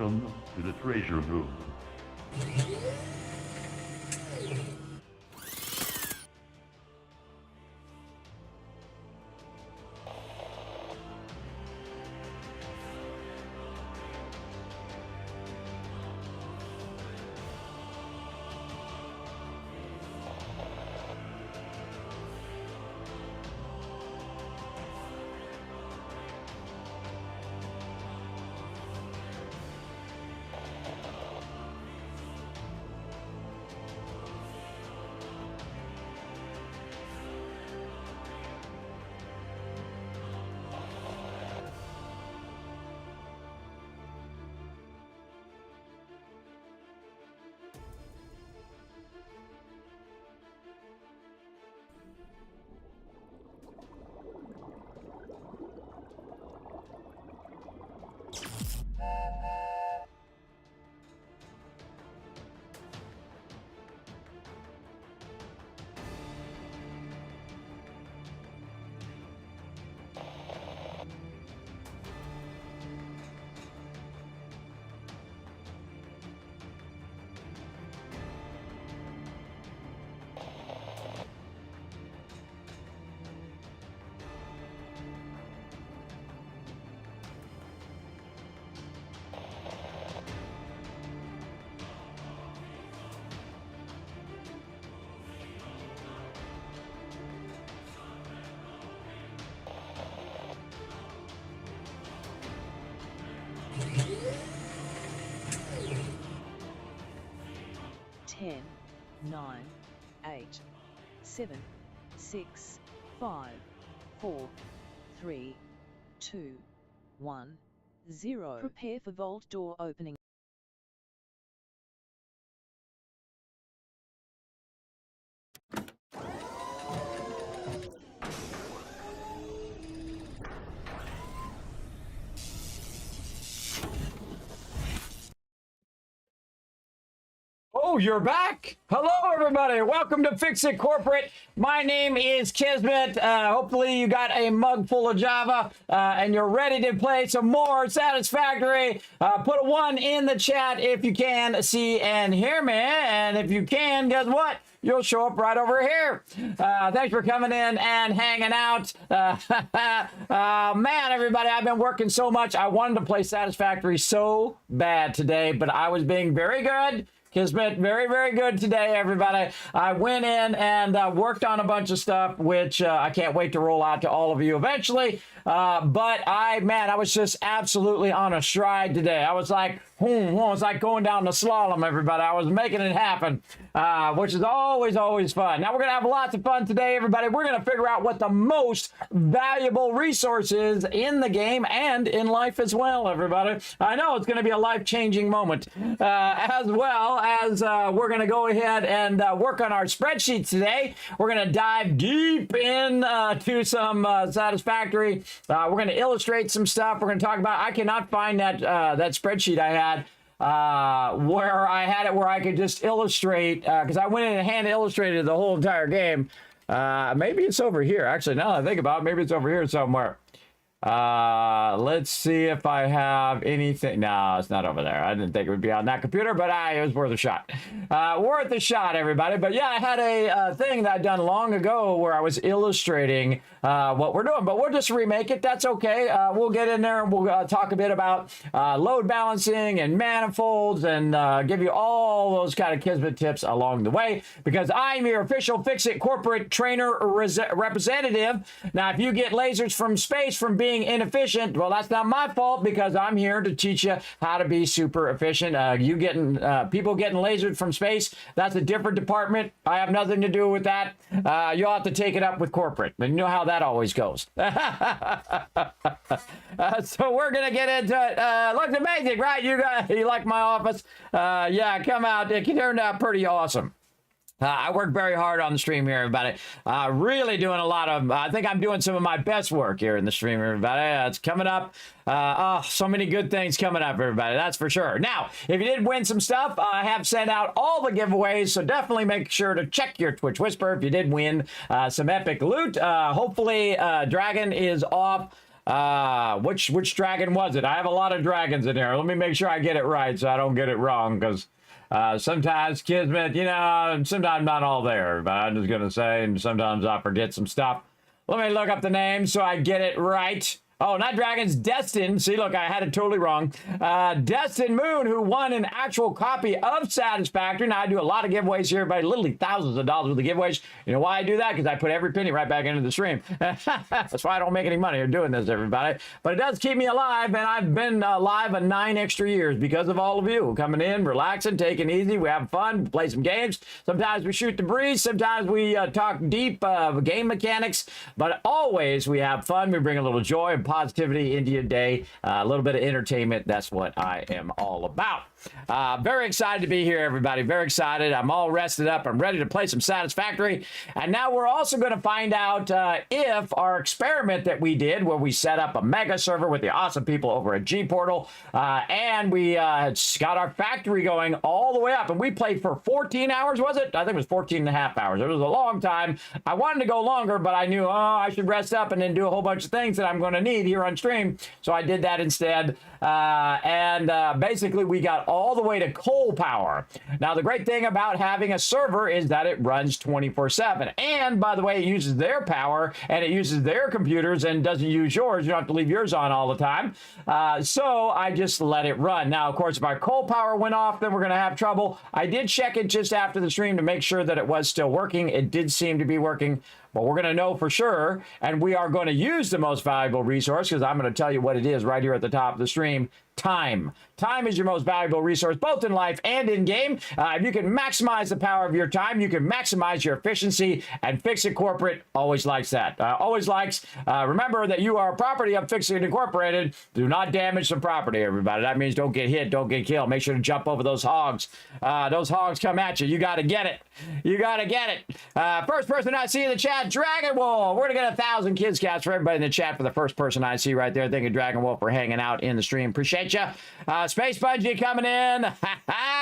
Welcome to the treasure room. Ten, 9, 8, 7, 6, 5, 4, 3, 2, 1, 0. Prepare for vault door opening. Oh, you're back. Hello, everybody. Welcome to FICSIT Corporate. My name is Kismet. Hopefully you got a mug full of Java and you're ready to play some more Satisfactory. Put a 1 in the chat if you can see and hear me. And if you can, guess what? You'll show up right over here. Thanks for coming in and hanging out. Man, everybody, I've been working so much. I wanted to play Satisfactory so bad today, but I was being very good. Kismet, very, very good today, everybody. I went in and worked on a bunch of stuff, which I can't wait to roll out to all of you eventually. But I was just absolutely on a stride today. I was like, it was like going down the slalom, everybody. I was making it happen, which is always, always fun. Now, we're going to have lots of fun today, everybody. We're going to figure out what the most valuable resource is in the game and in life as well, everybody. I know it's going to be a life-changing moment, as well as we're going to go ahead and work on our spreadsheets today. We're going to dive deep into some Satisfactory. We're going to illustrate some stuff. We're going to talk about, I cannot find that spreadsheet I had where I had it where I could just illustrate, because I went in and hand illustrated the whole entire game. Maybe it's over here. Actually, now that I think about it, maybe it's over here somewhere. Let's see if I have anything. No, it's not over there. I didn't think it would be on that computer, but it was worth a shot. Worth a shot, everybody. But yeah, I had a thing that I'd done long ago where I was illustrating what we're doing, but we'll just remake it. That's okay. We'll get in there and we'll talk a bit about load balancing and manifolds and give you all those kind of Kismet tips along the way, because I'm your official FICSIT corporate trainer representative. Now, if you get lasers from space from being inefficient, well, that's not my fault, because I'm here to teach you how to be super efficient. People getting lasered from space, that's a different department. I have nothing to do with that. You'll have to take it up with corporate, and you know how that always goes. So we're gonna get into it. Looks amazing, right? You like my office? Yeah, come out. It turned out pretty awesome. I work very hard on the stream here, everybody. Really doing a lot of, I think I'm doing some of my best work here in the stream, everybody. It's coming up. So many good things coming up, everybody. That's for sure. Now, if you did win some stuff, I have sent out all the giveaways, so definitely make sure to check your Twitch Whisper if you did win some epic loot. Hopefully, Dragon is off Which dragon was it? I have a lot of dragons in here. Let me make sure I get it right so I don't get it wrong, because sometimes Kismet, sometimes not all there, but I'm just going to say, and sometimes I forget some stuff. Let me look up the name so I get it right. Oh, not Dragons, Destin. See, look, I had it totally wrong. Destin Moon, who won an actual copy of Satisfactory. Now, I do a lot of giveaways here, everybody, literally thousands of dollars with the giveaways. You know why I do that? Because I put every penny right back into the stream. That's why I don't make any money doing this, everybody. But it does keep me alive, and I've been alive 9 extra years because of all of you coming in, relaxing, taking it easy. We have fun, play some games. Sometimes we shoot the breeze. Sometimes we talk deep game mechanics. But always we have fun. We bring a little joy and positivity into your day, a little bit of entertainment. That's what I am all about. Very excited to be here, everybody. Very excited. I'm all rested up. I'm ready to play some Satisfactory. And now we're also going to find out if our experiment that we did, where we set up a mega server with the awesome people over at G Portal, and we got our factory going all the way up. And we played for 14 hours, was it? I think it was 14 and a half hours. It was a long time. I wanted to go longer, but I knew, I should rest up and then do a whole bunch of things that I'm going to need here on stream. So I did that instead. Basically, we got all the way to coal power. Now, the great thing about having a server is that it runs 24/7. And by the way, it uses their power and it uses their computers and doesn't use yours. You don't have to leave yours on all the time. So I just let it run. Now, of course, if our coal power went off, then we're going to have trouble. I did check it just after the stream to make sure that it was still working. It did seem to be working. But we're going to know for sure, and we are going to use the most valuable resource, because I'm going to tell you what it is right here at the top of the stream. Time. Time is your most valuable resource, both in life and in game. If you can maximize the power of your time, you can maximize your efficiency, and FICSIT Corporate always likes that. Always likes, remember that you are a property of FICSIT Incorporated. Do not damage the property, everybody. That means don't get hit, don't get killed. Make sure to jump over those hogs. Those hogs come at you. You got to get it. You got to get it. First person I see in the chat, Dragon Wolf. We're going to get 1,000 kids cats for everybody in the chat for the first person I see right there. Thank you, Dragon Wolf, for hanging out in the stream. Appreciate you. Space Bungee coming in.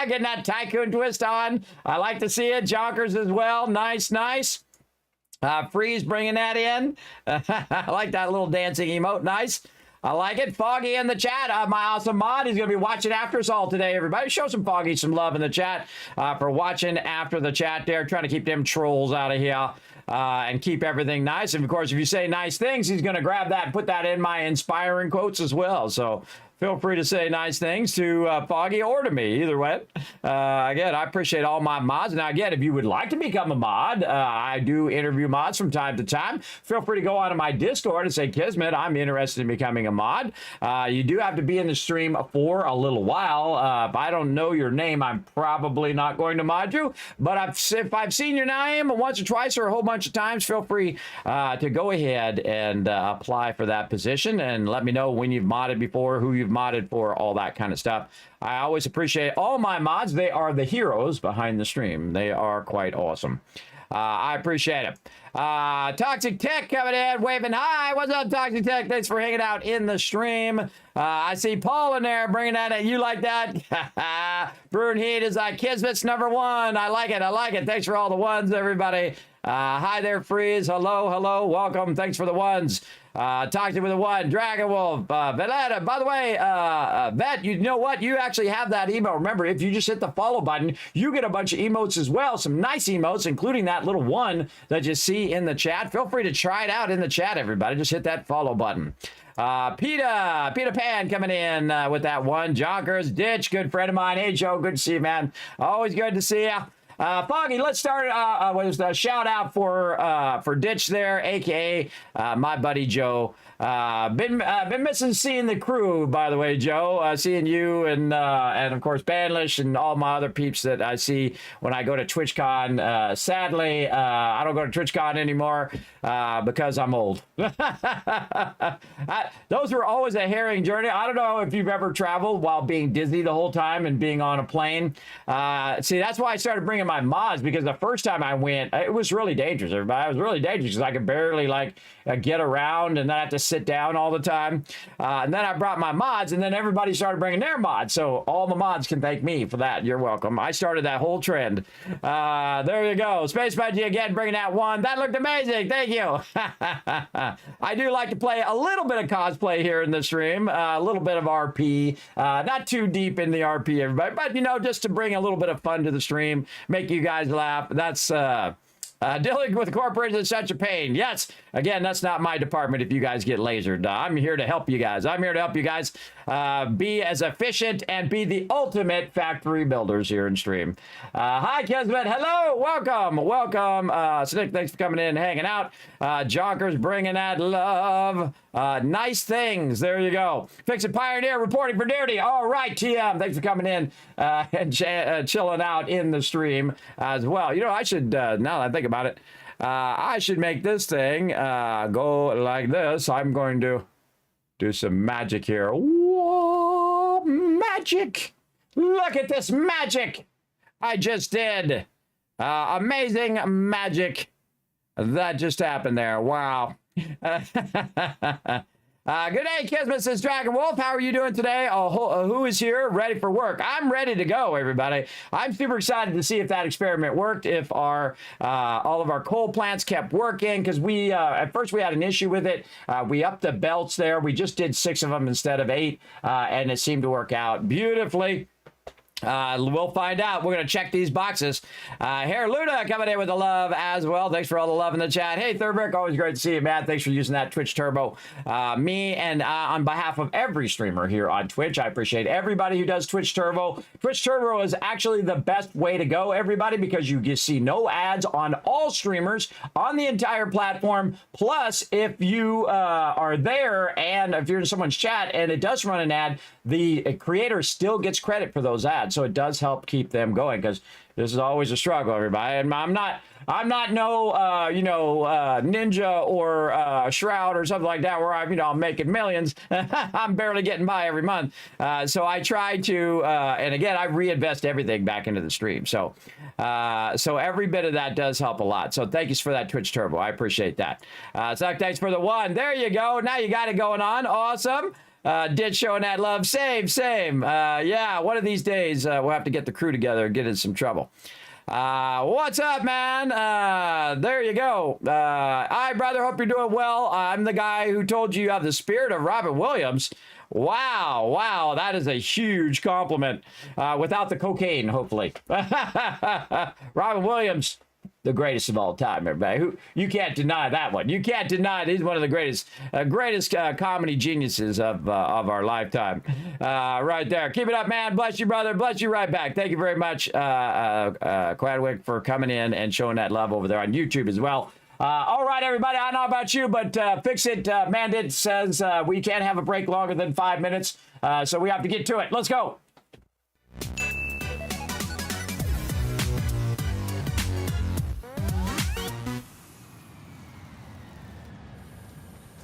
Getting that tycoon twist on. I like to see it. Jonkers as well. Nice, nice. Freeze bringing that in. I like that little dancing emote. Nice. I like it. Foggy in the chat. My awesome mod. He's going to be watching after us all today, everybody. Show some Foggy some love in the chat for watching after the chat there. Trying to keep them trolls out of here. And keep everything nice. And of course, if you say nice things, he's going to grab that and put that in my inspiring quotes as well. So feel free to say nice things to Foggy or to me, either way. Again, I appreciate all my mods. Now, again, if you would like to become a mod, I do interview mods from time to time. Feel free to go onto my Discord and say, Kismet, I'm interested in becoming a mod. You do have to be in the stream for a little while. If I don't know your name, I'm probably not going to mod you. But if I've seen your name once or twice or a whole bunch of times, feel free to go ahead and apply for that position and let me know when you've modded before, who you've modded for, all that kind of stuff. I always appreciate all my mods. They are the heroes behind the stream. They are quite awesome. I appreciate it. Toxic Tech coming in, waving hi. What's up, Toxic Tech? Thanks for hanging out in the stream. I see Paul in there bringing that in. You like that? Brewing Heat is like Kismet's #1. I like it. I like it. Thanks for all the ones, everybody. Hi there, Freeze. Hello, hello. Welcome. Thanks for the ones. Toxic with a 1. Dragon Wolf. Veletta. By the way, Vet, you know what? You actually have that emote. Remember, if you just hit the follow button, you get a bunch of emotes as well. Some nice emotes, including that little one that you see in the chat. Feel free to try it out in the chat, everybody. Just hit that follow button. Peter Pan coming in with that 1. Jonkers, Ditch, good friend of mine. Hey, Joe, good to see you, man. Always good to see you. Foggy, let's start with a shout out for Ditch there, aka my buddy Joe. Been missing seeing the crew, by the way, Joe. Seeing you and of course Banlish and all my other peeps that I see when I go to TwitchCon. Sadly, I don't go to TwitchCon anymore because I'm old. Those were always a harrowing journey. I don't know if you've ever traveled while being dizzy the whole time and being on a plane. See, that's why I started bringing my mods because the first time I went, it was really dangerous, everybody. It was really dangerous because I could barely, like, get around, and then I have to sit down all the time. And then I brought my mods, and then everybody started bringing their mods. So all the mods can thank me for that. You're welcome. I started that whole trend. There you go. Space Budgie again, bringing out one. That looked amazing. Thank you. I do like to play a little bit of cosplay here in the stream, a little bit of RP, not too deep in the RP, everybody, but, you know, just to bring a little bit of fun to the stream, make you guys laugh. That's, dealing with corporations is such a pain. Yes, again, that's not my department if you guys get lasered. I'm here to help you guys. I'm here to help you guys be as efficient and be the ultimate factory builders here in stream. Hi, Kismet. Hello. Welcome. Welcome. Snick, thanks for coming in and hanging out. Jonkers bringing that love. Nice things. There you go. FICSIT Pioneer reporting for duty. All right, TM. Thanks for coming in and chilling out in the stream as well. You know, I should, now that I think about it, I should make this thing go like this. I'm going to do some magic here. Whoa, magic. Look at this magic I just did. Amazing magic that just happened there. Wow. Good day, Kismet, says Dragon Wolf. How are you doing today? Who is here ready for work? I'm ready to go, everybody. I'm super excited to see if that experiment worked, if our all of our coal plants kept working, because we at first we had an issue with it. We upped the belts there. We just did 6 of them instead of 8, and it seemed to work out beautifully. We'll find out. We're going to check these boxes. Here, Luna coming in with the love as well. Thanks for all the love in the chat. Hey, Thurbrick, always great to see you, man. Thanks for using that Twitch Turbo. Me and on behalf of every streamer here on Twitch, I appreciate everybody who does Twitch Turbo. Twitch Turbo is actually the best way to go, everybody, because you see no ads on all streamers on the entire platform. Plus, if you are there and if you're in someone's chat and it does run an ad, the creator still gets credit for those ads. So it does help keep them going, because this is always a struggle, everybody. And I'm not no ninja or Shroud or something like that where I'm making millions. I'm barely getting by every month. So I try to and again, I reinvest everything back into the stream. So every bit of that does help a lot. So thank you for that Twitch Turbo. I appreciate that. So thanks for the one. There you go. Now you got it going on. Awesome. Did showing that love. Same. Yeah, one of these days we'll have to get the crew together and get in some trouble. What's up, man? There you go. Hi, brother. Hope you're doing well. I'm the guy who told you have the spirit of Robin Williams. Wow. That is a huge compliment. Without the cocaine, hopefully. Robin Williams, the greatest of all time, everybody. You can't deny that one. You can't deny it. He's one of the greatest comedy geniuses of our lifetime. Right there. Keep it up, man. Bless you, brother. Bless you right back. Thank you very much, Quadwick, for coming in and showing that love over there on YouTube as well. All right, everybody. I don't know about you, but FICSIT mandate says we can't have a break longer than 5 minutes, so we have to get to it. Let's go.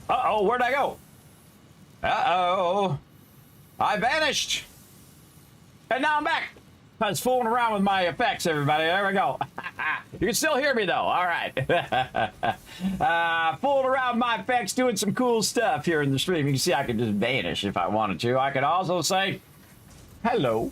Uh-oh, where'd I go? Uh-oh. I vanished. And now I'm back. I was fooling around with my effects, everybody. There we go. You can still hear me, though. All right. Fooling around with my effects, doing some cool stuff here in the stream. You can see I could just vanish if I wanted to. I could also say, hello.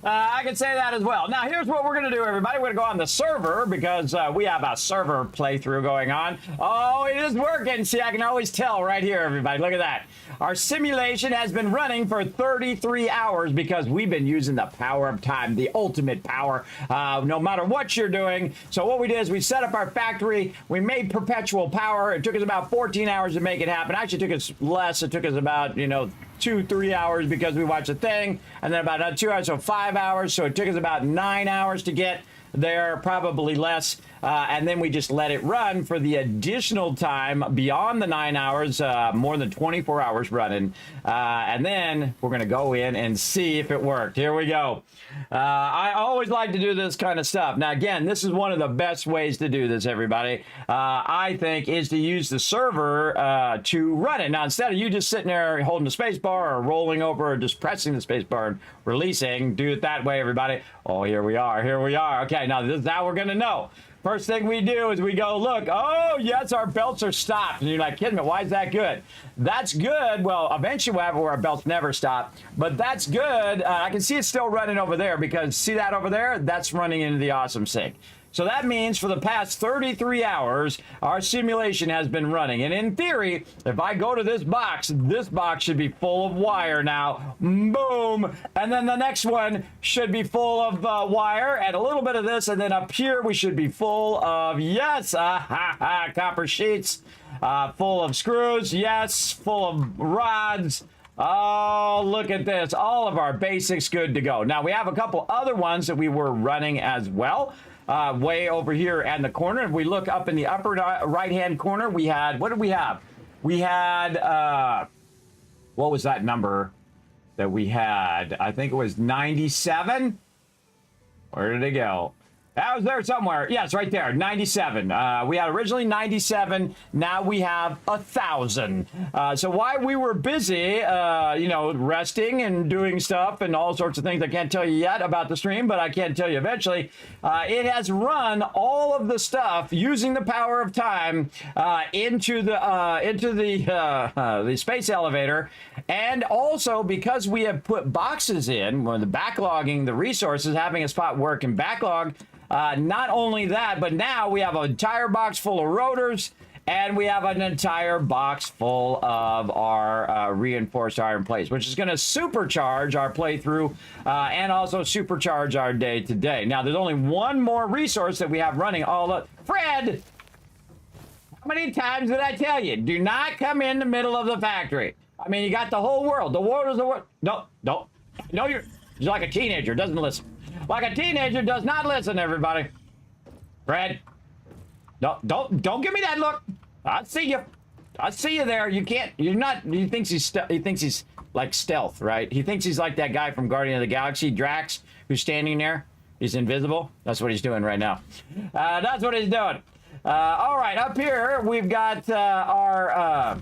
I can say that as well. Now, here's what we're going to do, everybody. We're going to go on the server because we have a server playthrough going on. Oh, it is working. See, I can always tell right here, everybody. Look at that. Our simulation has been running for 33 hours because we've been using the power of time, the ultimate power, no matter what you're doing. So what we did is we set up our factory. We made perpetual power. It took us about 14 hours to make it happen. Actually, it took us less. It took us about, 2-3 hours because we watched a thing, and then about another 2 hours, so 5 hours. So it took us about 9 hours to get there, probably less. and then we just let it run for the additional time beyond the 9 hours, more than 24 hours running. And then we're going to go in and see if it worked. Here we go. I always like to do this kind of stuff. Now, again, this is one of the best ways to do this, everybody, I think, is to use the server to run it. Now, instead of you just sitting there holding the space bar or rolling over or just pressing the space bar and releasing, do it that way, everybody. Oh, here we are. Here we are. Okay, now this is how we're going to know. First thing we do is we go, look, oh, yes, our belts are stopped. And you're like, Kismet, why is that good? That's good. Well, eventually we'll have it where our belts never stop. But that's good. I can see it's still running over there because see that over there? That's running into the awesome sync. So that means for the past 33 hours, our simulation has been running. And in theory, if I go to this box should be full of wire now. Boom. And then the next one should be full of wire and a little bit of this. And then up here, we should be full of, yes, copper sheets, full of screws, yes, full of rods. Oh, look at this. All of our basics good to go. Now, we have a couple other ones that we were running as well. Way over here in the corner. If we look up in the upper right-hand corner, we had, what did we have? We had, what was that number that we had? I think it was 97. Where did it go? That was there somewhere. Yes, right there, 97. We had originally 97. Now we have 1,000. So while we were busy, you know, resting and doing stuff and all sorts of things, I can't tell you yet about the stream, but I can tell you eventually. It has run all of the stuff using the power of time into the space elevator, and also because we have put boxes in, when the backlogging the resources, having a spot where it can backlog. Not only that, but now we have an entire box full of rotors, and we have an entire box full of our reinforced iron plates, which is going to supercharge our playthrough and also supercharge our day to day. Now, there's only one more resource that we have running all the... Fred! How many times did I tell you? Do not come in the middle of the factory. I mean, you got the whole world. The world is the world. No, don't. No, you're like a teenager, doesn't listen. Like a teenager does not listen, everybody. Fred, don't give me that look. I see you. I see you there. You can't. You're not. He thinks he's like stealth, right? He thinks he's like that guy from Guardian of the Galaxy, Drax, who's standing there. He's invisible. That's what he's doing right now. That's what he's doing. All right, up here we've got our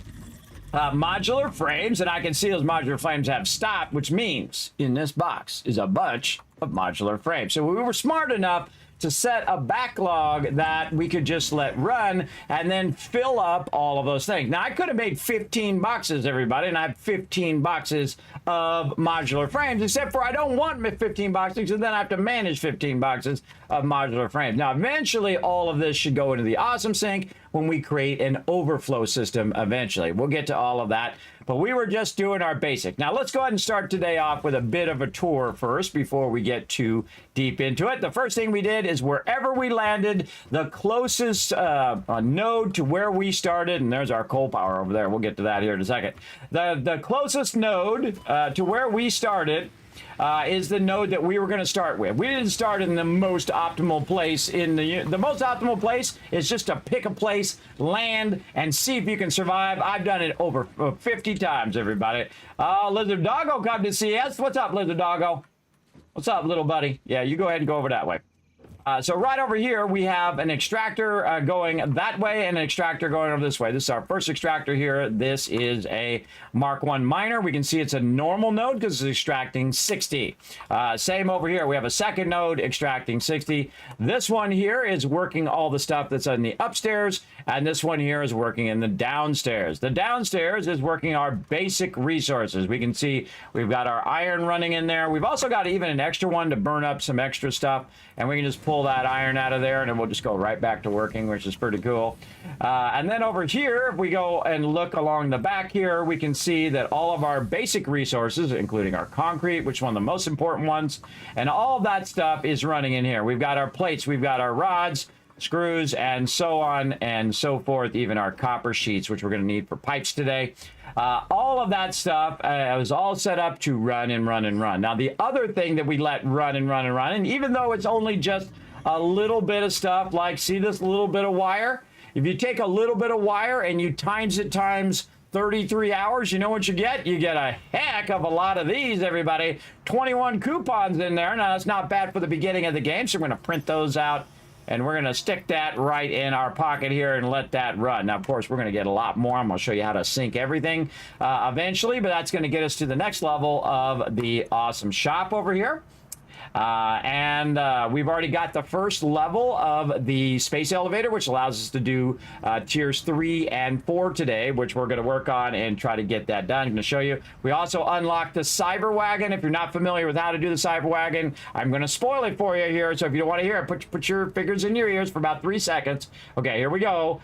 modular frames, and I can see those modular frames have stopped, which means in this box is a bunch of modular frames. So we were smart enough to set a backlog that we could just let run and then fill up all of those things. Now, I could have made 15 boxes, everybody, and I have 15 boxes of modular frames, except for I don't want 15 boxes, and then I have to manage 15 boxes of modular frames. Now, eventually, all of this should go into the awesome sink when we create an overflow system eventually. We'll get to all of that, but we were just doing our basic. Now, let's go ahead and start today off with a bit of a tour first before we get too deep into it. The first thing we did is wherever we landed, the closest node to where we started, and there's our coal power over there. We'll get to that here in a second. The closest node to where we started is the node that we were going to start with. We didn't start in the most optimal place. The most optimal place is just to pick a place, land, and see if you can survive. I've done it over 50 times, everybody. Lizard Doggo come to see us. What's up, Lizard Doggo? What's up, little buddy? Yeah, you go ahead and go over that way. So right over here, we have an extractor going that way and an extractor going over this way. This is our first extractor here. This is a Mark 1 miner. We can see it's a normal node because it's extracting 60. Same over here. We have a second node extracting 60. This one here is working all the stuff that's in the upstairs, and this one here is working in the downstairs. The downstairs is working our basic resources. We can see we've got our iron running in there. We've also got even an extra one to burn up some extra stuff, and we can just pull that iron out of there and then we'll just go right back to working, which is pretty cool. And then over here, if we go and look along the back here, we can see that all of our basic resources, including our concrete, which is one of the most important ones, and all of that stuff is running in here. We've got our plates, we've got our rods, screws, and so on and so forth, even our copper sheets, which we're going to need for pipes today. All of that stuff was all set up to run and run and run. Now, the other thing that we let run and run and run, and even though it's only just a little bit of stuff, like see this little bit of wire? If you take a little bit of wire and you times it times 33 hours, you know what you get? You get a heck of a lot of these, everybody. 21 coupons in there. Now, that's not bad for the beginning of the game, so we're going to print those out, and we're going to stick that right in our pocket here and let that run. Now, of course, we're going to get a lot more. I'm going to show you how to sync everything eventually, but that's going to get us to the next level of the awesome shop over here. We've already got the first level of the space elevator, which allows us to do tiers 3 and 4 today, which we're going to work on and try to get that done. I'm going to show you. We also unlocked the cyber wagon. If you're not familiar with how to do the cyber wagon, I'm going to spoil it for you here. So if you don't want to hear it, put your fingers in your ears for about 3 seconds. Okay, here we go.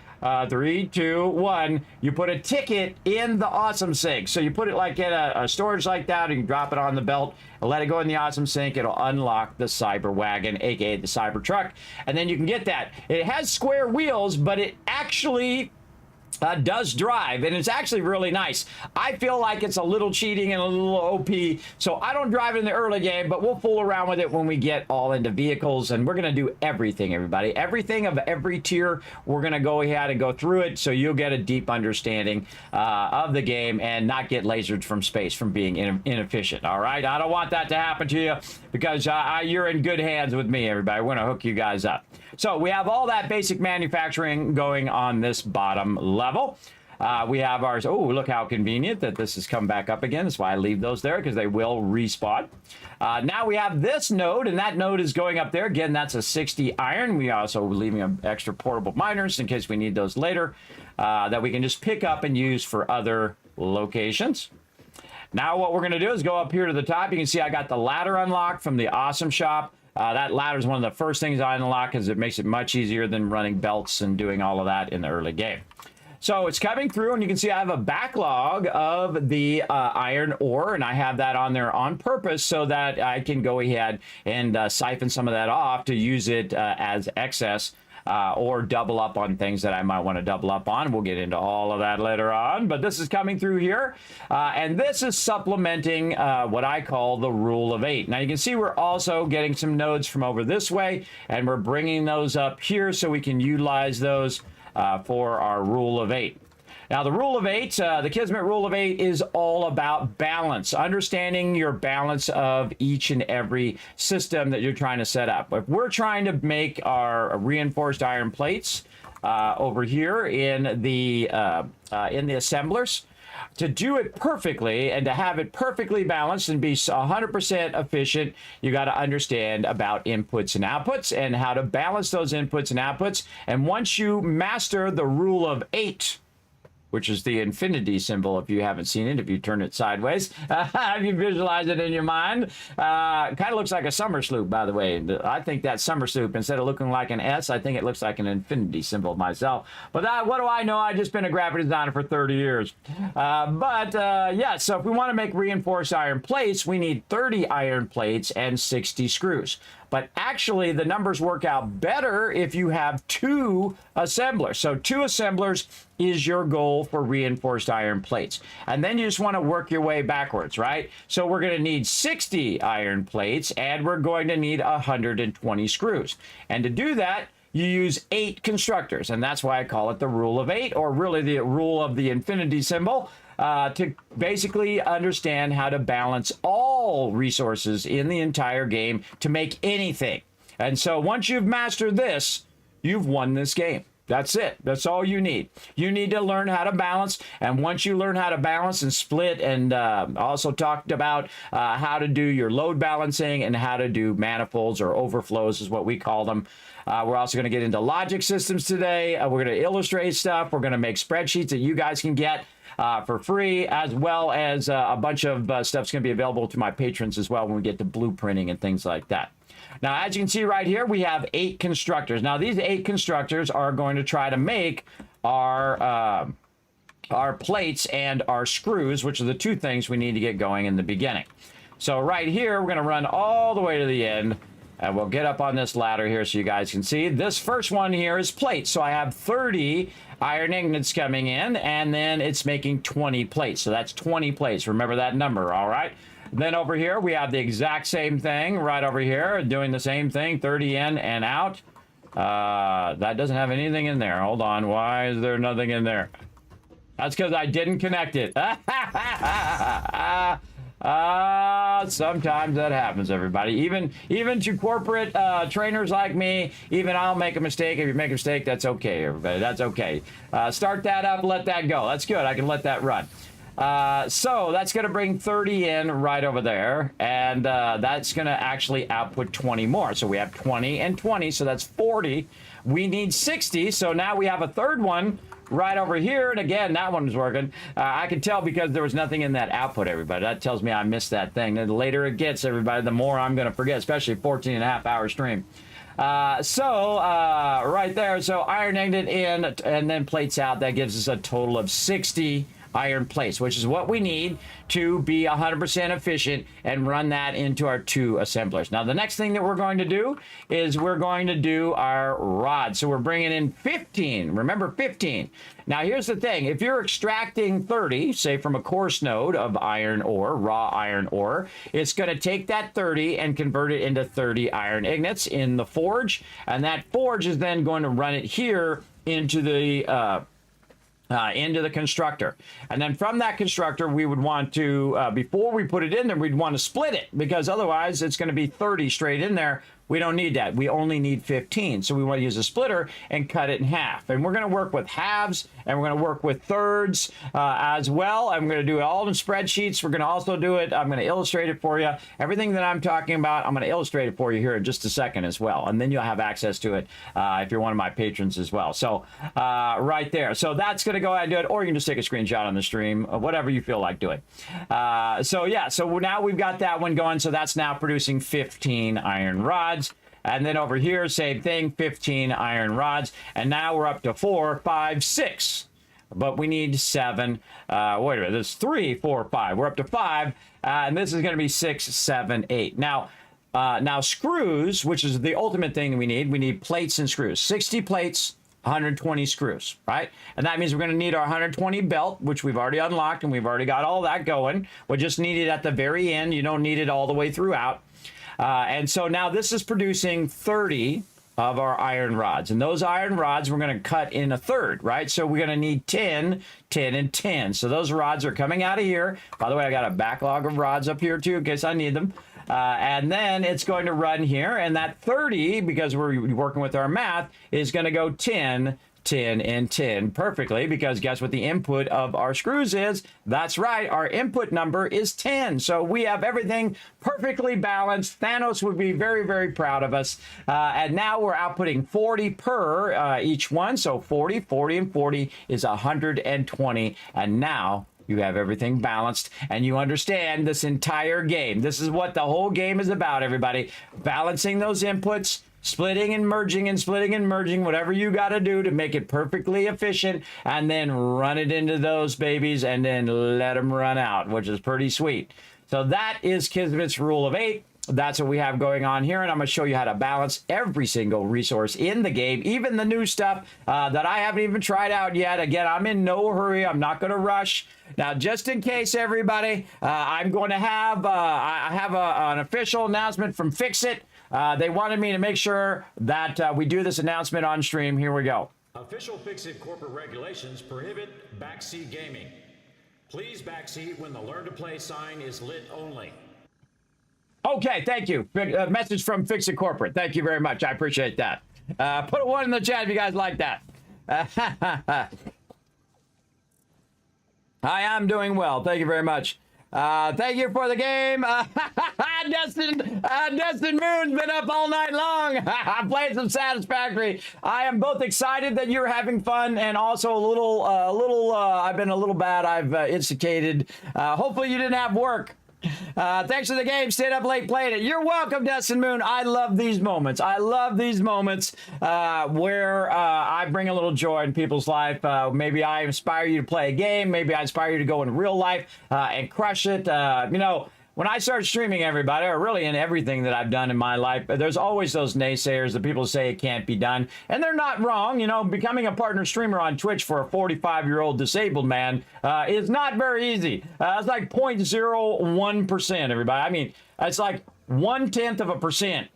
3, 2, 1. You put a ticket in the awesome sink. So you put it like in a storage like that, and you drop it on the belt and let it go in the awesome sink. It'll unlock the cyber wagon, aka the cyber truck, and then you can get that. It has square wheels, but it actually does drive, and it's actually really nice. I feel like it's a little cheating and a little OP, so I don't drive it in the early game, but we'll fool around with it when we get all into vehicles, and we're going to do everything, everybody. Everything of every tier, we're going to go ahead and go through it, so you'll get a deep understanding of the game and not get lasered from space from being inefficient, all right? I don't want that to happen to you, because you're in good hands with me, everybody. We're going to hook you guys up. So we have all that basic manufacturing going on this bottom level. We have ours. Oh, look how convenient that this has come back up again. That's why I leave those there, because they will respawn. Now we have this node, and that node is going up there. Again, that's a 60 iron. We also leaving an extra portable miners in case we need those later, that we can just pick up and use for other locations. Now what we're going to do is go up here to the top. You can see I got the ladder unlocked from the awesome shop. That ladder is one of the first things I unlock, because it makes it much easier than running belts and doing all of that in the early game. So it's coming through, and you can see I have a backlog of the iron ore, and I have that on there on purpose so that I can go ahead and siphon some of that off to use it as excess. Or double up on things that I might want to double up on. We'll get into all of that later on, but this is coming through here, and this is supplementing what I call the rule of 8. Now you can see we're also getting some nodes from over this way, and we're bringing those up here so we can utilize those for our rule of 8. Now, the rule of 8, the Kismet rule of 8 is all about balance, understanding your balance of each and every system that you're trying to set up. If we're trying to make our reinforced iron plates over here in the assemblers, to do it perfectly and to have it perfectly balanced and be 100% efficient, you got to understand about inputs and outputs and how to balance those inputs and outputs. And once you master the rule of 8, which is the infinity symbol, if you haven't seen it, if you turn it sideways, if you visualize it in your mind. Kind of looks like a summer sloop, by the way. I think that summer sloop, instead of looking like an S, I think it looks like an infinity symbol myself. But what do I know? I've just been a graphic designer for 30 years. Yeah, so if we want to make reinforced iron plates, we need 30 iron plates and 60 screws. But actually, the numbers work out better if you have 2 assemblers. So 2 assemblers is your goal for reinforced iron plates. And then you just want to work your way backwards, right? So we're going to need 60 iron plates, and we're going to need 120 screws. And to do that, you use 8 constructors. And that's why I call it the rule of 8, or really the rule of the infinity symbol. To basically understand how to balance all resources in the entire game to make anything. And so once you've mastered this, you've won this game. That's it. That's all you need. You need to learn how to balance. And once you learn how to balance and split, and also talked about how to do your load balancing and how to do manifolds or overflows is what we call them. We're also going to get into logic systems today. We're going to illustrate stuff. We're going to make spreadsheets that you guys can get for free, as well as a bunch of stuff's going to be available to my patrons as well when we get to blueprinting and things like that. Now, as you can see right here, we have 8 constructors. Now, these 8 constructors are going to try to make our plates and our screws, which are the 2 things we need to get going in the beginning. So right here, we're going to run all the way to the end, And we'll get up on this ladder here so you guys can see. This first one here is plates. So I have 30 iron ingots coming in, and then it's making 20 plates. So that's 20 plates. Remember that number, all right? Then over here, we have the exact same thing right over here, doing the same thing, 30 in and out. That doesn't have anything in there. Hold on. Why is there nothing in there? That's because I didn't connect it. Sometimes that happens, everybody. Even to corporate trainers like me, even I'll make a mistake. If you make a mistake, that's okay, everybody. That's okay. Start that up, let that go. That's good. I can let that run. So that's going to bring 30 in right over there, and that's going to actually output 20 more. So we have 20 and 20, so that's 40. We need 60, so now we have a third one right over here, and again, that one was working. I can tell because there was nothing in that output, everybody. That tells me I missed that thing. And the later it gets, everybody, the more I'm going to forget, especially a 14.5-hour stream. Right there, so iron ingot in, and then plates out. That gives us a total of 60 iron plates, which is what we need to be 100% efficient and run that into our 2 assemblers. Now, the next thing that we're going to do is we're going to do our rods. So we're bringing in 15. Remember, 15. Now, here's the thing. If you're extracting 30, say from a coarse node of iron ore, raw iron ore, it's going to take that 30 and convert it into 30 iron ingots in the forge, and that forge is then going to run it here into the constructor. And then from that constructor, we would want to, before we put it in there, we'd want to split it, because otherwise it's going to be 30 straight in there. We don't need that. We only need 15. So we want to use a splitter and cut it in half. And we're going to work with halves, and we're going to work with thirds as well. I'm going to do it all in spreadsheets. We're going to also do it. I'm going to illustrate it for you. Everything that I'm talking about, I'm going to illustrate it for you here in just a second as well. And then you'll have access to it if you're one of my patrons as well. So right there. So that's going to go ahead and do it. Or you can just take a screenshot on the stream, whatever you feel like doing. So now we've got that one going. So that's now producing 15 iron rods. And then over here, same thing, 15 iron rods. And now we're up to 4, 5, 6. But we need 7. Wait a minute, there's 3, 4, 5. We're up to 5. And this is going to be 6, 7, 8. Now screws, which is the ultimate thing we need plates and screws. 60 plates, 120 screws, right? And that means we're going to need our 120 belt, which we've already unlocked, and we've already got all that going. We just need it at the very end. You don't need it all the way throughout. And so now this is producing 30 of our iron rods. And those iron rods we're going to cut in a third, right? So we're going to need 10, 10, and 10. So those rods are coming out of here. By the way, I got a backlog of rods up here too in case I need them. And then it's going to run here. And that 30, because we're working with our math, is going to go 10, 10, and 10 perfectly, because guess what the input of our screws is? That's right, our input number is 10. So we have everything perfectly balanced. Thanos would be very, very proud of us. And now we're outputting 40 per each one. So 40, 40, and 40 is 120. And now you have everything balanced, and you understand this entire game. This is what the whole game is about, everybody. Balancing those inputs, splitting and merging, whatever you got to do to make it perfectly efficient, and then run it into those babies and then let them run out, which is pretty sweet. So that is Kismet's rule of 8. That's what we have going on here, and I'm going to show you how to balance every single resource in the game, even the new stuff that I haven't even tried out yet. Again, I'm in no hurry. I'm not going to rush. Now, just in case, everybody, I'm going to have I have an official announcement from FICSIT. They wanted me to make sure that we do this announcement on stream. Here we go. Official FICSIT corporate regulations prohibit backseat gaming. Please backseat when the Learn to Play sign is lit only. Okay, thank you. Message from FICSIT Corporate. Thank you very much. I appreciate that. Put a 1 in the chat if you guys like that. Hi, I'm doing well. Thank you very much. Thank you for the game. Dustin Moon's been up all night long. I'm playing some Satisfactory. I am both excited that you're having fun and also a little, I've been a little bad. I've instigated. Hopefully you didn't have work. Thanks for the game. Stayed up late playing it. You're welcome, Dustin Moon. I love these moments. I love these moments where I bring a little joy in people's life. Maybe I inspire you to play a game. Maybe I inspire you to go in real life and crush it. You know, when I start streaming, everybody, or really in everything that I've done in my life, there's always those naysayers that people say it can't be done. And they're not wrong. You know, becoming a partner streamer on Twitch for a 45-year-old disabled man is not very easy. It's like 0.01%, everybody. I mean, it's like 1/10%.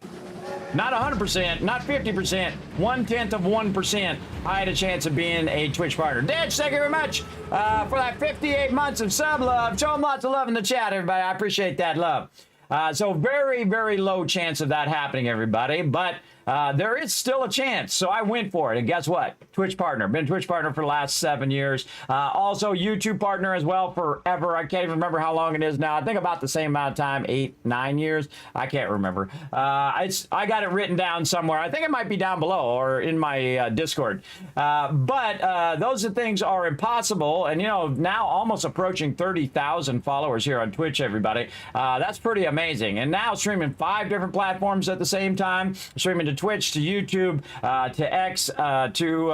Not 100%, not 50%, 1/10%. I had a chance of being a Twitch partner. Ditch, thank you very much for that 58 months of sub love. Show them lots of love in the chat, everybody. I appreciate that love. So very, very low chance of that happening, everybody. But there is still a chance. So I went for it. And guess what? Twitch partner. Been Twitch partner for the last 7 years. Also YouTube partner as well forever. I can't even remember how long it is now. I think about the same amount of time, 8, 9 years. I can't remember. I got it written down somewhere. I think it might be down below or in my Discord. But those things are impossible. And, you know, now almost approaching 30,000 followers here on Twitch, everybody. That's pretty amazing. And now streaming 5 different platforms at the same time. Streaming to Twitch, to YouTube, to X, to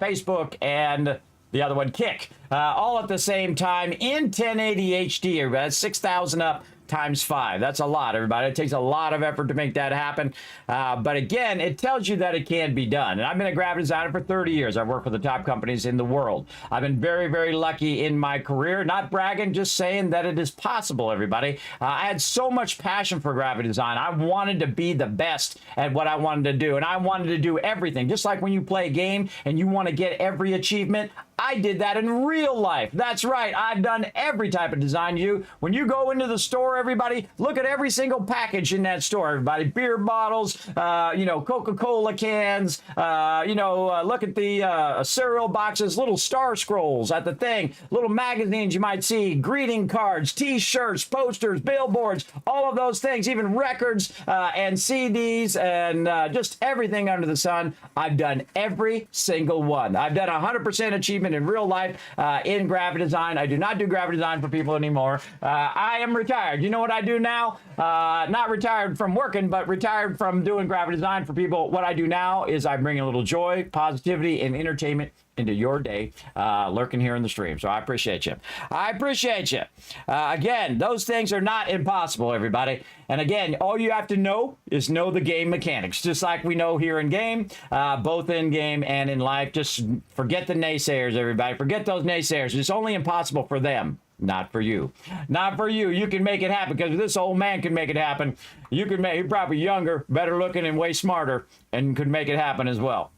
Facebook, and the other one, Kick, all at the same time in 1080 HD, everybody. That's 6,000 up times 5. That's a lot, everybody. It takes a lot of effort to make that happen. But again, it tells you that it can be done. And I've been a graphic designer for 30 years. I've worked for the top companies in the world. I've been very, very lucky in my career. Not bragging, just saying that it is possible, everybody. I had so much passion for graphic design. I wanted to be the best at what I wanted to do. And I wanted to do everything. Just like when you play a game and you want to get every achievement, I did that in real life. That's right. I've done every type of design. When you go into the store, everybody, look at every single package in that store, everybody. Beer bottles, you know, Coca-Cola cans, you know, look at the cereal boxes, little star scrolls at the thing, little magazines you might see, greeting cards, T-shirts, posters, billboards, all of those things, even records and CDs and just everything under the sun. I've done every single one. I've done 100% achievement in real life in graphic design. I do not do graphic design for people anymore. I am retired. You know what I do now? Not retired from working, but retired from doing graphic design for people. What I do now is I bring a little joy, positivity, and entertainment into your day, lurking here in the stream. So I appreciate you. I appreciate you. Again, those things are not impossible, everybody. And again, all you have to know is know the game mechanics, just like we know here in game, both in game and in life. Just forget the naysayers, everybody. Forget those naysayers. It's only impossible for them. Not for you. Not for you. You can make it happen because this old man can make it happen. You can make, you're probably younger, better looking, and way smarter, and could make it happen as well.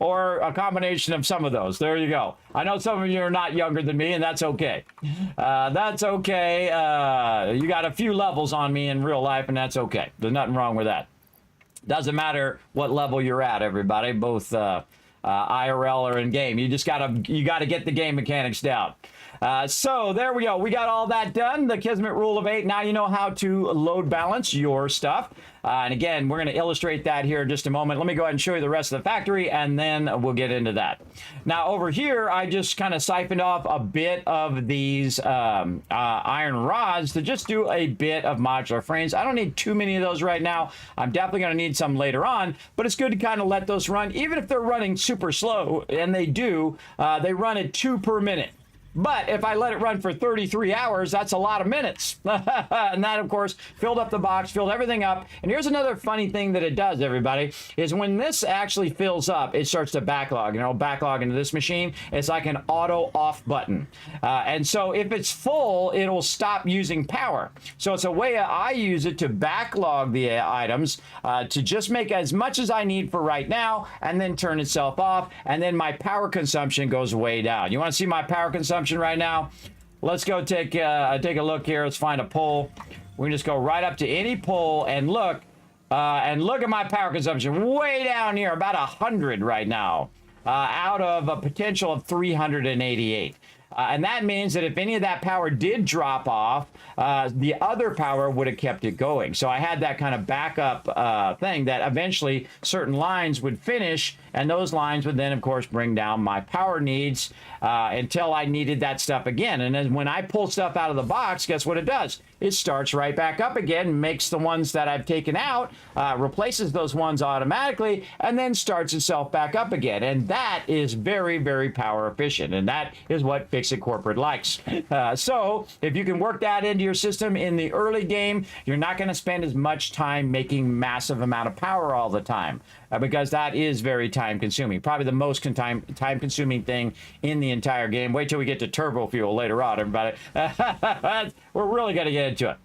Or a combination of some of those. There you go. I know some of you are not younger than me, and that's okay. That's okay. You got a few levels on me in real life, and that's okay. There's nothing wrong with that. Doesn't matter what level you're at, everybody. Both IRL or in game. You just gotta get the game mechanics down. So there we go. We got all that done. The Kismet rule of 8. Now you know how to load balance your stuff. And again, we're going to illustrate that here in just a moment. Let me go ahead and show you the rest of the factory, and then we'll get into that. Now, over here, I just kind of siphoned off a bit of these iron rods to just do a bit of modular frames. I don't need too many of those right now. I'm definitely going to need some later on, but it's good to kind of let those run, even if they're running super slow, and they do. They run at 2 per minute. But if I let it run for 33 hours, that's a lot of minutes. And that, of course, filled up the box, filled everything up. And here's another funny thing that it does, everybody, is when this actually fills up, it starts to backlog. You know, backlog into this machine. It's like an auto off button. And so if it's full, it'll stop using power. So it's a way I use it to backlog the items to just make as much as I need for right now and then turn itself off. And then my power consumption goes way down. You want to see my power consumption right now? Let's go take a look here. Let's find a pole. We can just go right up to any pole and look at my power consumption way down here, about 100 right now, out of a potential of 388. And that means that if any of that power did drop off, the other power would have kept it going. So I had that kind of backup thing that eventually certain lines would finish, and those lines would then, of course, bring down my power needs until I needed that stuff again. And then when I pull stuff out of the box, guess what it does? it starts right back up again, makes the ones that I've taken out, replaces those ones automatically, and then starts itself back up again. And that is very, very power efficient. And that is what FICSIT Corporate likes. So if you can work that into your system in the early game, you're not going to spend as much time making massive amount of power all the time, because that is very time consuming. Probably the most time consuming thing in the entire game. Wait till we get to turbo fuel later on, everybody. We're really going to get into it.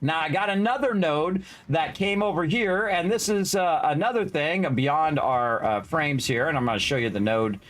Now, I got another node that came over here, and this is another thing beyond our frames here, and I'm going to show you the node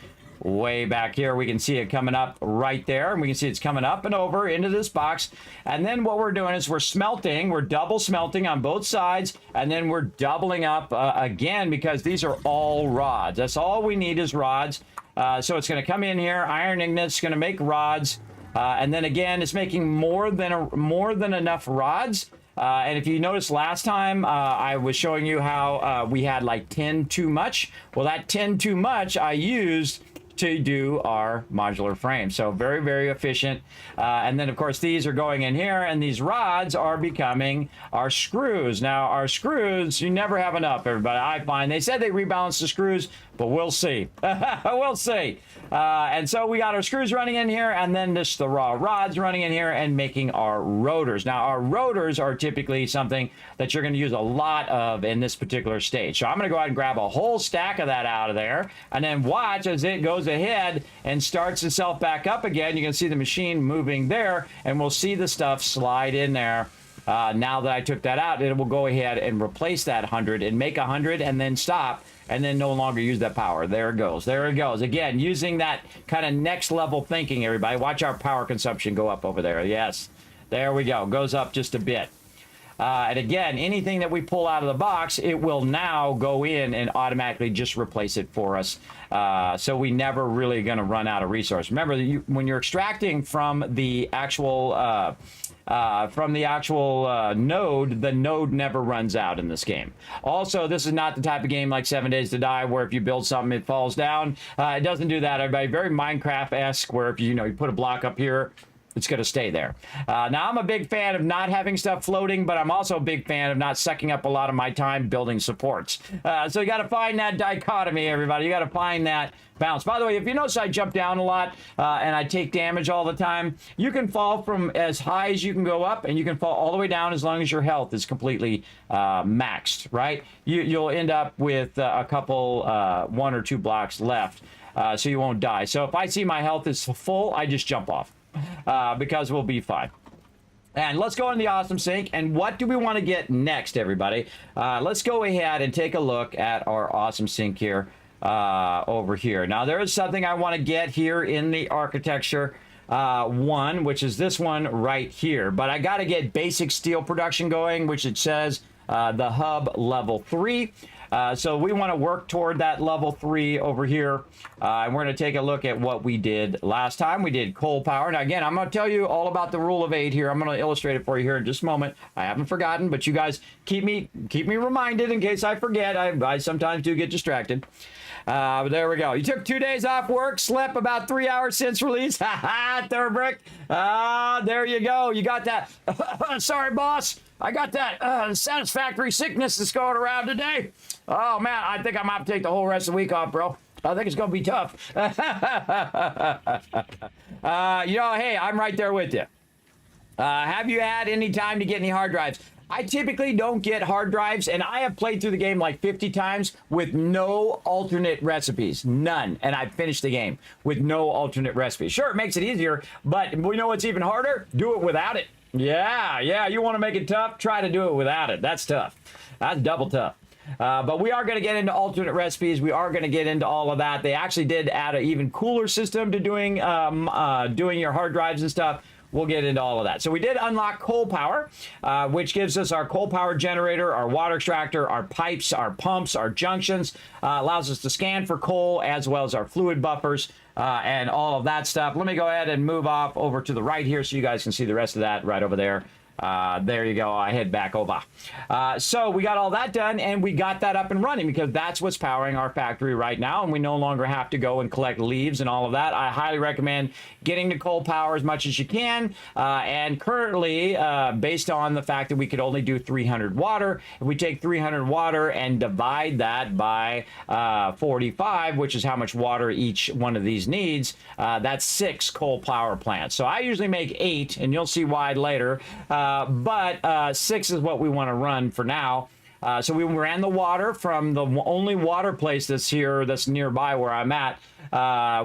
way back here. We can see it coming up right there, and we can see it's coming up and over into this box. And then what we're doing is we're smelting. We're double smelting on both sides, and then we're doubling up again, because these are all rods. That's all we need is rods. So it's going to come in here, iron ingots, going to make rods, and then again, it's making more than enough rods. And if you noticed last time, I was showing you how we had like 10 too much. Well, that 10 too much I used to do our modular frame. So very, very efficient. And then of course these are going in here, and these rods are becoming our screws. Now our screws, you never have enough, everybody. I find they said they rebalance the screws, but we'll see. We'll see. And so we got our screws running in here, and then just the raw rods running in here and making our rotors. Now our rotors are typically something that you're going to use a lot of in this particular stage. So I'm going to go ahead and grab a whole stack of that out of there, and then watch as it goes ahead and starts itself back up again. You can see the machine moving there, and we'll see the stuff slide in there. Now that I took that out, it will go ahead and replace that 100 and make 100 and then stop, and then no longer use that power. There it goes. There it goes. Again, using that kind of next level thinking, everybody. Watch our power consumption go up over there. Yes. There we go. Goes up just a bit. And again, anything that we pull out of the box, it will now go in and automatically just replace it for us. So we never really going to run out of resource. Remember, when you're extracting from the actual node, the node never runs out in this game. Also, this is not the type of game like 7 Days to Die, where if you build something, it falls down. It doesn't do that, everybody. Very Minecraft-esque, where if you put a block up here, it's going to stay there. Now, I'm a big fan of not having stuff floating, but I'm also a big fan of not sucking up a lot of my time building supports. So you got to find that dichotomy, everybody. You got to find that balance. By the way, if you notice I jump down a lot and I take damage all the time, you can fall from as high as you can go up, and you can fall all the way down as long as your health is completely maxed, right? You'll end up with a couple, 1 or 2 blocks left, so you won't die. So if I see my health is full, I just jump off. Because we'll be fine. And let's go in the awesome sink. And what do we want to get next, everybody? Let's go ahead and take a look at our awesome sink here over here. Now, there is something I want to get here in the architecture one, which is this one right here. But I got to get basic steel production going, which it says the hub level 3. So we want to work toward that level 3 over here. And we're going to take a look at what we did last time. We did coal power. Now, again, I'm going to tell you all about the rule of 8 here. I'm going to illustrate it for you here in just a moment. I haven't forgotten, but you guys keep me reminded in case I forget. I sometimes do get distracted. But there we go. You took 2 days off work, slept about 3 hours since release. Ha ha, Thurbrick. There you go. You got that. Sorry, boss. I got that satisfactory sickness that's going around today. Oh, man, I think I'm going to have to take the whole rest of the week off, bro. I think it's going to be tough. Hey, I'm right there with you. Have you had any time to get any hard drives? I typically don't get hard drives, and I have played through the game like 50 times with no alternate recipes. None. And I've finished the game with no alternate recipes. Sure, it makes it easier, but we know what's even harder? Do it without it. Yeah, you want to make it tough? Try to do it without it. That's tough. That's double tough. But we are going to get into alternate recipes. We are going to get into all of that. They actually did add an even cooler system to doing your hard drives and stuff. We'll get into all of that. So we did unlock coal power, which gives us our coal power generator, our water extractor, our pipes, our pumps, our junctions, allows us to scan for coal as well as our fluid buffers and all of that stuff. Let me go ahead and move off over to the right here so you guys can see the rest of that right over there. There you go. I head back over. So we got all that done, and we got that up and running because that's what's powering our factory right now, and we no longer have to go and collect leaves and all of that. I highly recommend getting to coal power as much as you can. And currently, based on the fact that we could only do 300 water, if we take 300 water and divide that by 45, which is how much water each one of these needs, that's 6 coal power plants. So I usually make 8, and you'll see why later. But 6 is what we want to run for now. So we ran the water from the only water place that's here, that's nearby where I'm at.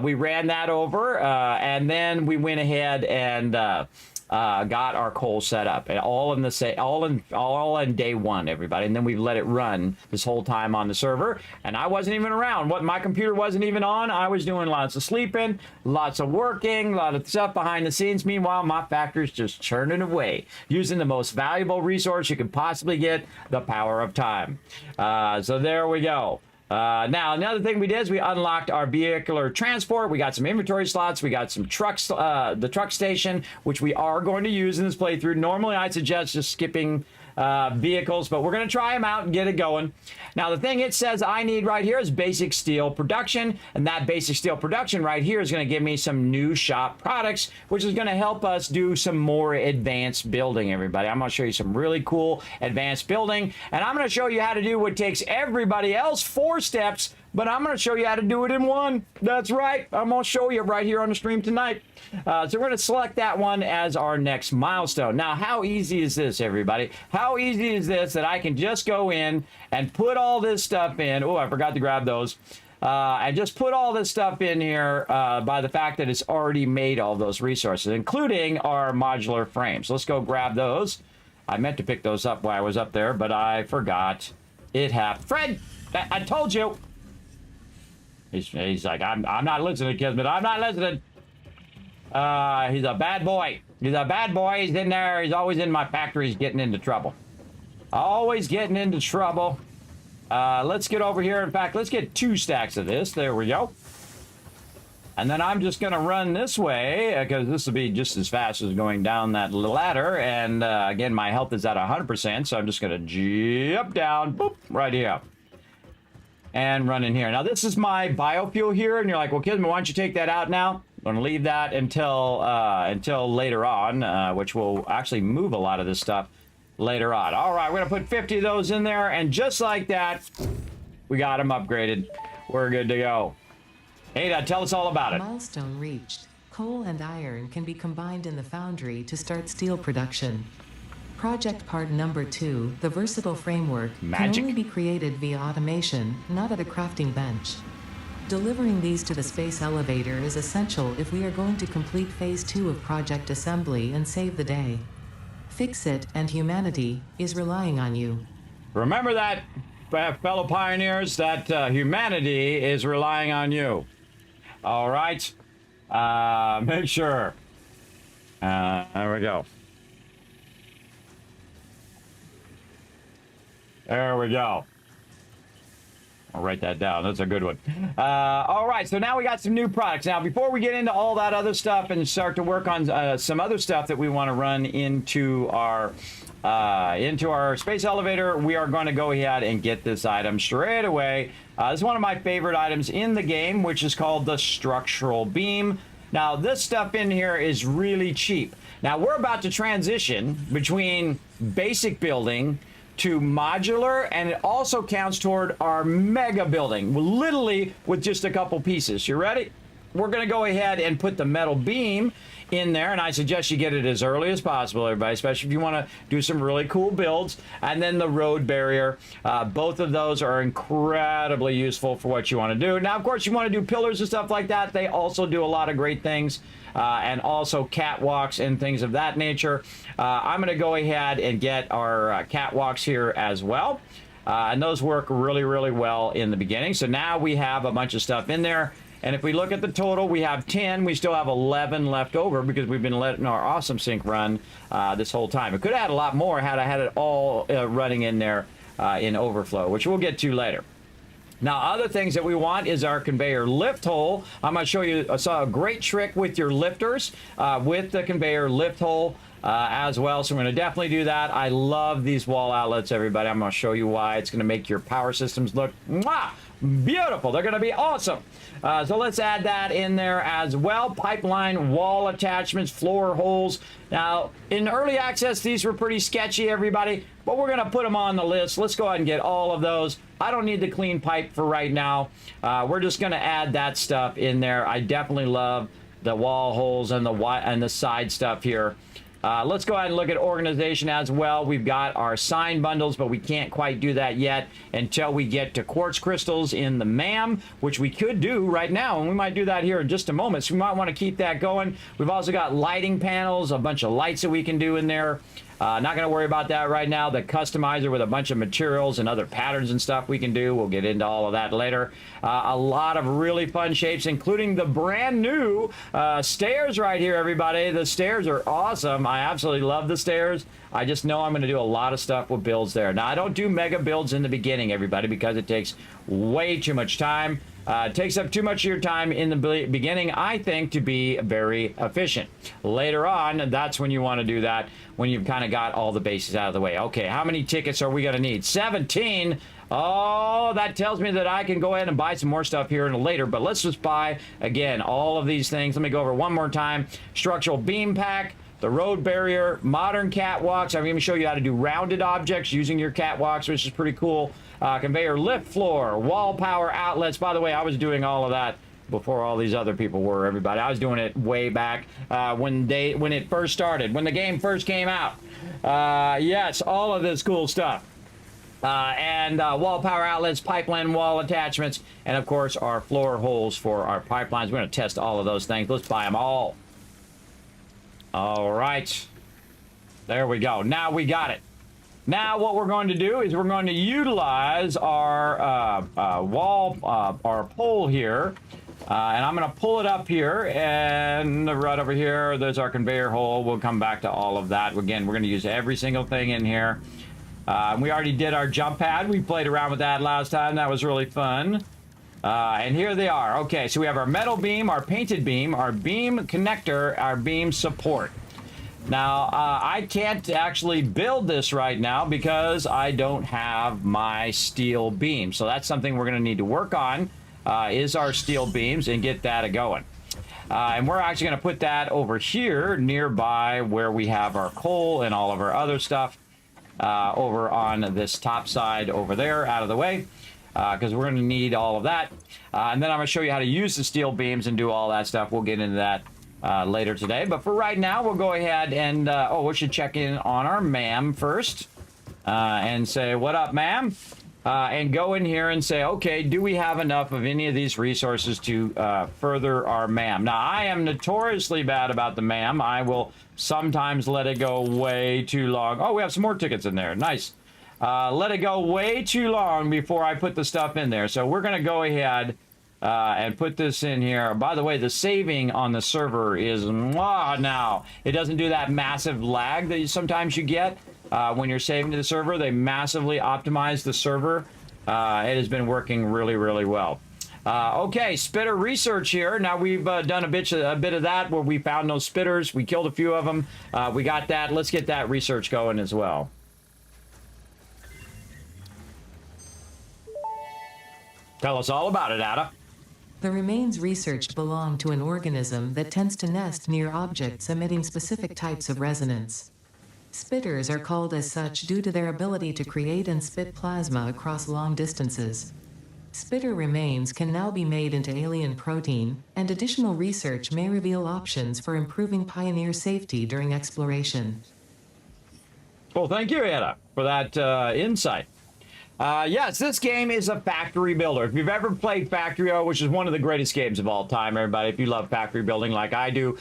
We ran that over, and then we went ahead and got our coal set up, and all in day one, everybody. And then we've let it run this whole time on the server, and I wasn't even around. My computer wasn't even on. I was doing lots of sleeping, lots of working, a lot of stuff behind the scenes. Meanwhile, my factory's just churning away, using the most valuable resource you could possibly get, the power of time. So there we go. Now, another thing we did is we unlocked our vehicular transport. We got some inventory slots. We got some trucks, the truck station, which we are going to use in this playthrough. Normally, I'd suggest just skipping vehicles, but we're going to try them out and get it going. Now, the thing it says I need right here is basic steel production, and that basic steel production right here is going to give me some new shop products, which is going to help us do some more advanced building, everybody. I'm going to show you some really cool advanced building, and I'm going to show you how to do what takes everybody else 4 steps, but I'm going to show you how to do it in 1. That's right. I'm going to show you right here on the stream tonight. So we're going to select that one as our next milestone. Now, how easy is this, everybody? How easy is this that I can just go in and put all this stuff in? Oh, I forgot to grab those. And just put all this stuff in here by the fact that it's already made all those resources, including our modular frames. Let's go grab those. I meant to pick those up while I was up there, but I forgot. It happened. Fred, I told you. He's like, I'm not listening, Kismet. I'm not listening. He's a bad boy. He's a bad boy. He's in there. He's always in my factory. He's getting into trouble. Always getting into trouble. Let's get over here. In fact, let's get 2 stacks of this. There we go. And then I'm just going to run this way because this will be just as fast as going down that ladder. And again, my health is at 100%. So I'm just going to jump down, boop, right here. And run in here. Now, this is my biofuel here. And you're like, well, Kismet, why don't you take that out now? I'm going to leave that until later on, which will actually move a lot of this stuff later on. All right, we're going to put 50 of those in there. And just like that, we got them upgraded. We're good to go. Ada, tell us all about it. Milestone reached. Coal and iron can be combined in the foundry to start steel production. Project part number 2, the versatile framework, Magic. can only be created via automation, not at a crafting bench. Delivering these to the space elevator is essential if we are going to complete phase 2 of project assembly and save the day. FICSIT and humanity is relying on you. Remember that, fellow pioneers, that humanity is relying on you. All right. Make sure. There we go. There we go. I'll write that down. That's a good one. All right, so now we got some new products. Now, before we get into all that other stuff and start to work on some other stuff that we want to run into our space elevator, we are going to go ahead and get this item straight away. This is one of my favorite items in the game, which is called the structural beam. Now, this stuff in here is really cheap. Now, we're about to transition between basic building to modular, and it also counts toward our mega building, literally with just a couple pieces. You ready? We're going to go ahead and put the metal beam in there, and I suggest you get it as early as possible, everybody, especially if you want to do some really cool builds. And then the road barrier. Both of those are incredibly useful for what you want to do. Now, of course, you want to do pillars and stuff like that. They also do a lot of great things, and also catwalks and things of that nature. I'm going to go ahead and get our catwalks here as well. And those work really, really well in the beginning. So now we have a bunch of stuff in there. And if we look at the total, we have 10. We still have 11 left over because we've been letting our awesome sync run this whole time. It could have had a lot more had I had it all running in there in overflow, which we'll get to later. Now, other things that we want is our conveyor lift hole. I'm going to show you a great trick with your lifters with the conveyor lift hole. as well. So we're going to definitely do that. I love these wall outlets, everybody. I'm going to show you why. It's going to make your power systems look beautiful. They're going to be awesome. So let's add that in there as well. Pipeline, wall attachments, floor holes. Now, in early access, these were pretty sketchy, everybody, but we're going to put them on the list. Let's go ahead and get all of those. I don't need the clean pipe for right now. We're just going to add that stuff in there. I definitely love the wall holes and the side stuff here. Let's go ahead and look at organization as well. We've got our sign bundles, but we can't quite do that yet until we get to quartz crystals in the MAM, which we could do right now, and we might do that here in just a moment. So we might want to keep that going. We've also got lighting panels, a bunch of lights that we can do in there. Not going to worry about that right now. The customizer with a bunch of materials and other patterns and stuff we can do. We'll get into all of that later. A lot of really fun shapes, including the brand new stairs right here, everybody. The stairs are awesome. I absolutely love the stairs. I just know I'm going to do a lot of stuff with builds there. Now, I don't do mega builds in the beginning, everybody, because it takes way too much time. It takes up too much of your time in the beginning, I think, to be very efficient. Later on, that's when you want to do that, when you've kind of got all the bases out of the way. Okay, how many tickets are we going to need? 17. Oh, that tells me that I can go ahead and buy some more stuff here later, but let's just buy, again, all of these things. Let me go over one more time. Structural beam pack, the road barrier, modern catwalks. I'm going to show you how to do rounded objects using your catwalks, which is pretty cool. Conveyor lift floor, wall power outlets. By the way, I was doing all of that before all these other people were, everybody. I was doing it way back when it first started, when the game first came out. Yes, all of this cool stuff. And wall power outlets, pipeline wall attachments, and of course our floor holes for our pipelines. We're going to test all of those things. Let's buy them all. All right. There we go. Now we got it. Now what we're going to do is we're going to utilize our our pole here. And I'm going to pull it up here, and right over here, there's our conveyor hole. We'll come back to all of that. Again, we're going to use every single thing in here. We already did our jump pad. We played around with that last time. That was really fun. And here they are. Okay, so we have our metal beam, our painted beam, our beam connector, our beam support. Now, I can't actually build this right now because I don't have my steel beam. So that's something we're going to need to work on, is our steel beams, and get that going. And we're actually going to put that over here nearby where we have our coal and all of our other stuff, over on this top side over there, out of the way, because we're going to need all of that. And then I'm going to show you how to use the steel beams and do all that stuff. We'll get into that later today. But for right now, we'll go ahead and, we should check in on our ma'am first, and say, what up, ma'am? And go in here and say, okay, do we have enough of any of these resources to further our ma'am? Now, I am notoriously bad about the ma'am. I will sometimes let it go way too long. Oh, we have some more tickets in there. Nice. Let it go way too long before I put the stuff in there. So we're going to go ahead and put this in here. By the way, the saving on the server is mwah now. It doesn't do that massive lag that sometimes you get when you're saving to the server. They massively optimize the server. It has been working really, really well. Okay, spitter research here. Now we've done a bit of that where we found those spitters. We killed a few of them. We got that. Let's get that research going as well. Tell us all about it, Ada. The remains researched belong to an organism that tends to nest near objects emitting specific types of resonance. Spitters are called as such due to their ability to create and spit plasma across long distances. Spitter remains can now be made into alien protein, and additional research may reveal options for improving Pioneer safety during exploration. Well, thank you, Ada, for that insight. Yes, this game is a factory builder. If you've ever played Factorio, which is one of the greatest games of all time, everybody, if you love factory building like I do,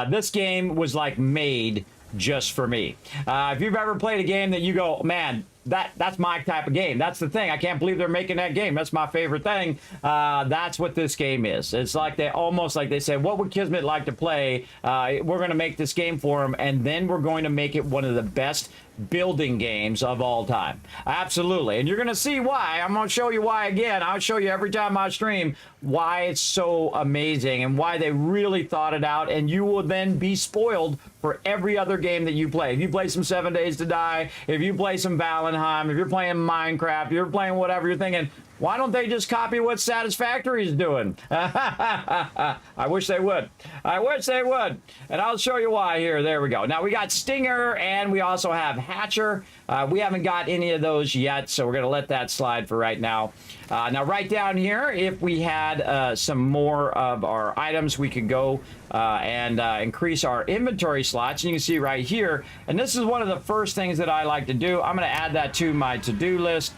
this game was like made just for me. If you've ever played a game that you go, man, that's my type of game. That's the thing. I can't believe they're making that game. That's my favorite thing. That's what this game is. It's like they almost like they say, what would Kismet like to play? We're going to make this game for them, and then we're going to make it one of the best building games of all time. Absolutely. And you're going to see why. I'm going to show you why again. I'll show you every time I stream why it's so amazing and why they really thought it out, and you will then be spoiled for every other game that you play. If you play some 7 Days to Die, if you play some Valheim, if you're playing Minecraft, if you're playing whatever, you're thinking, why don't they just copy what Satisfactory is doing? I wish they would. I wish they would. And I'll show you why here. There we go. Now, we got Stinger, and we also have Hatcher. We haven't got any of those yet, so we're going to let that slide for right now. Now, right down here, if we had some more of our items, we could go and increase our inventory slots. And you can see right here, and this is one of the first things that I like to do. I'm going to add that to my to-do list.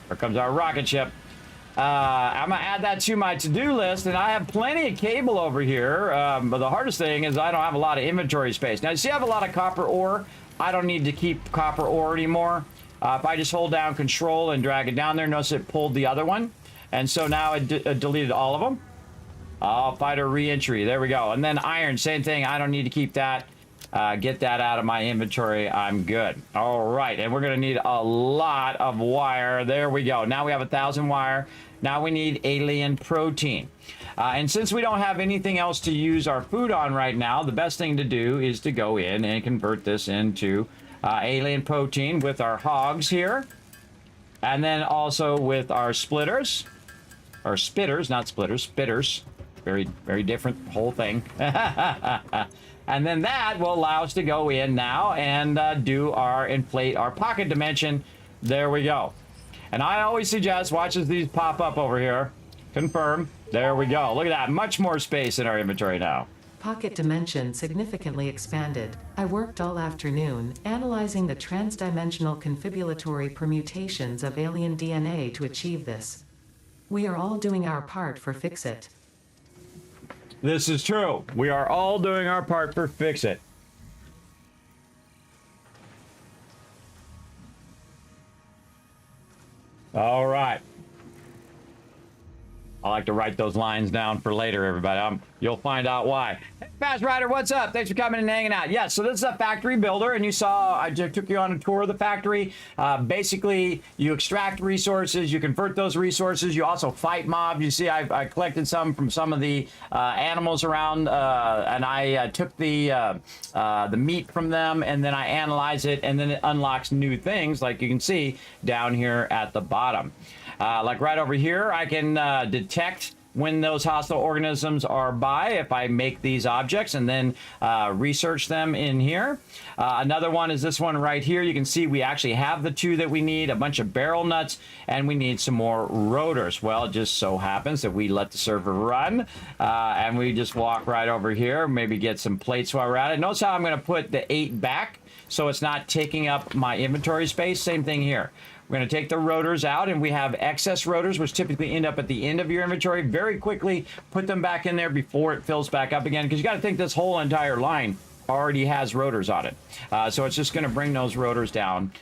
Here comes our rocket ship. I'm going to add that to my to-do list, and I have plenty of cable over here. But the hardest thing is I don't have a lot of inventory space. Now, you see I have a lot of copper ore. I don't need to keep copper ore anymore. If I just hold down Control and drag it down there, notice it pulled the other one. And so now it deleted all of them. Fighter re-entry. There we go. And then iron, same thing. I don't need to keep that. Get that out of my inventory. I'm good. All right. And we're going to need a lot of wire. There we go. Now we have 1,000 wire. Now we need alien protein. And since we don't have anything else to use our food on right now, the best thing to do is to go in and convert this into alien protein with our hogs here. And then also with our splitters. Or spitters, not splitters, spitters. Very, very different whole thing. And then that will allow us to go in now and inflate our pocket dimension. There we go. And I always suggest, watch as these pop up over here. Confirm. There we go. Look at that. Much more space in our inventory now. Pocket dimension significantly expanded. I worked all afternoon analyzing the transdimensional confibulatory permutations of alien DNA to achieve this. We are all doing our part for FICSIT. This is true. We are all doing our part for FICSIT. All right. I like to write those lines down for later, everybody. You'll find out why. Hey, Fast Rider, what's up? Thanks for coming and hanging out. Yeah, so this is a factory builder, and you saw I just took you on a tour of the factory. Basically, you extract resources, you convert those resources, you also fight mobs. You see, I collected some from some of the animals around, and I took the meat from them, and then I analyze it, and then it unlocks new things, like you can see down here at the bottom. Like right over here, I can detect when those hostile organisms are by if I make these objects and then research them in here. Another one is this one right here. You can see we actually have the two that we need, a bunch of barrel nuts, and we need some more rotors. Well, it just so happens that we let the server run, and we just walk right over here, maybe get some plates while we're at it. Notice how I'm going to put the 8 back so it's not taking up my inventory space. Same thing here. We're going to take the rotors out, and we have excess rotors, which typically end up at the end of your inventory. Very quickly put them back in there before it fills back up again, because you got to think this whole entire line already has rotors on it. So it's just going to bring those rotors down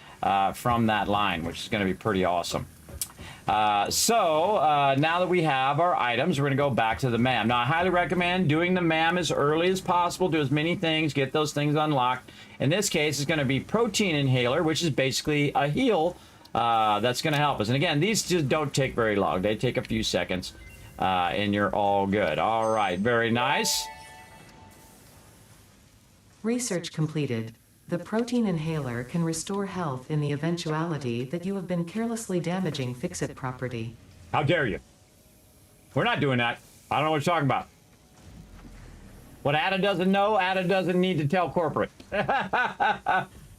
from that line, which is going to be pretty awesome. Now that we have our items, we're going to go back to the MAM. Now, I highly recommend doing the MAM as early as possible. Do as many things, get those things unlocked. In this case, it's going to be Protein Inhaler, which is basically a heal. That's going to help us. And again, these just don't take very long. They take a few seconds, and you're all good. All right, very nice. Research completed. The protein inhaler can restore health in the eventuality that you have been carelessly damaging FICSIT property. How dare you? We're not doing that. I don't know what you're talking about. What Ada doesn't know, Ada doesn't need to tell corporate.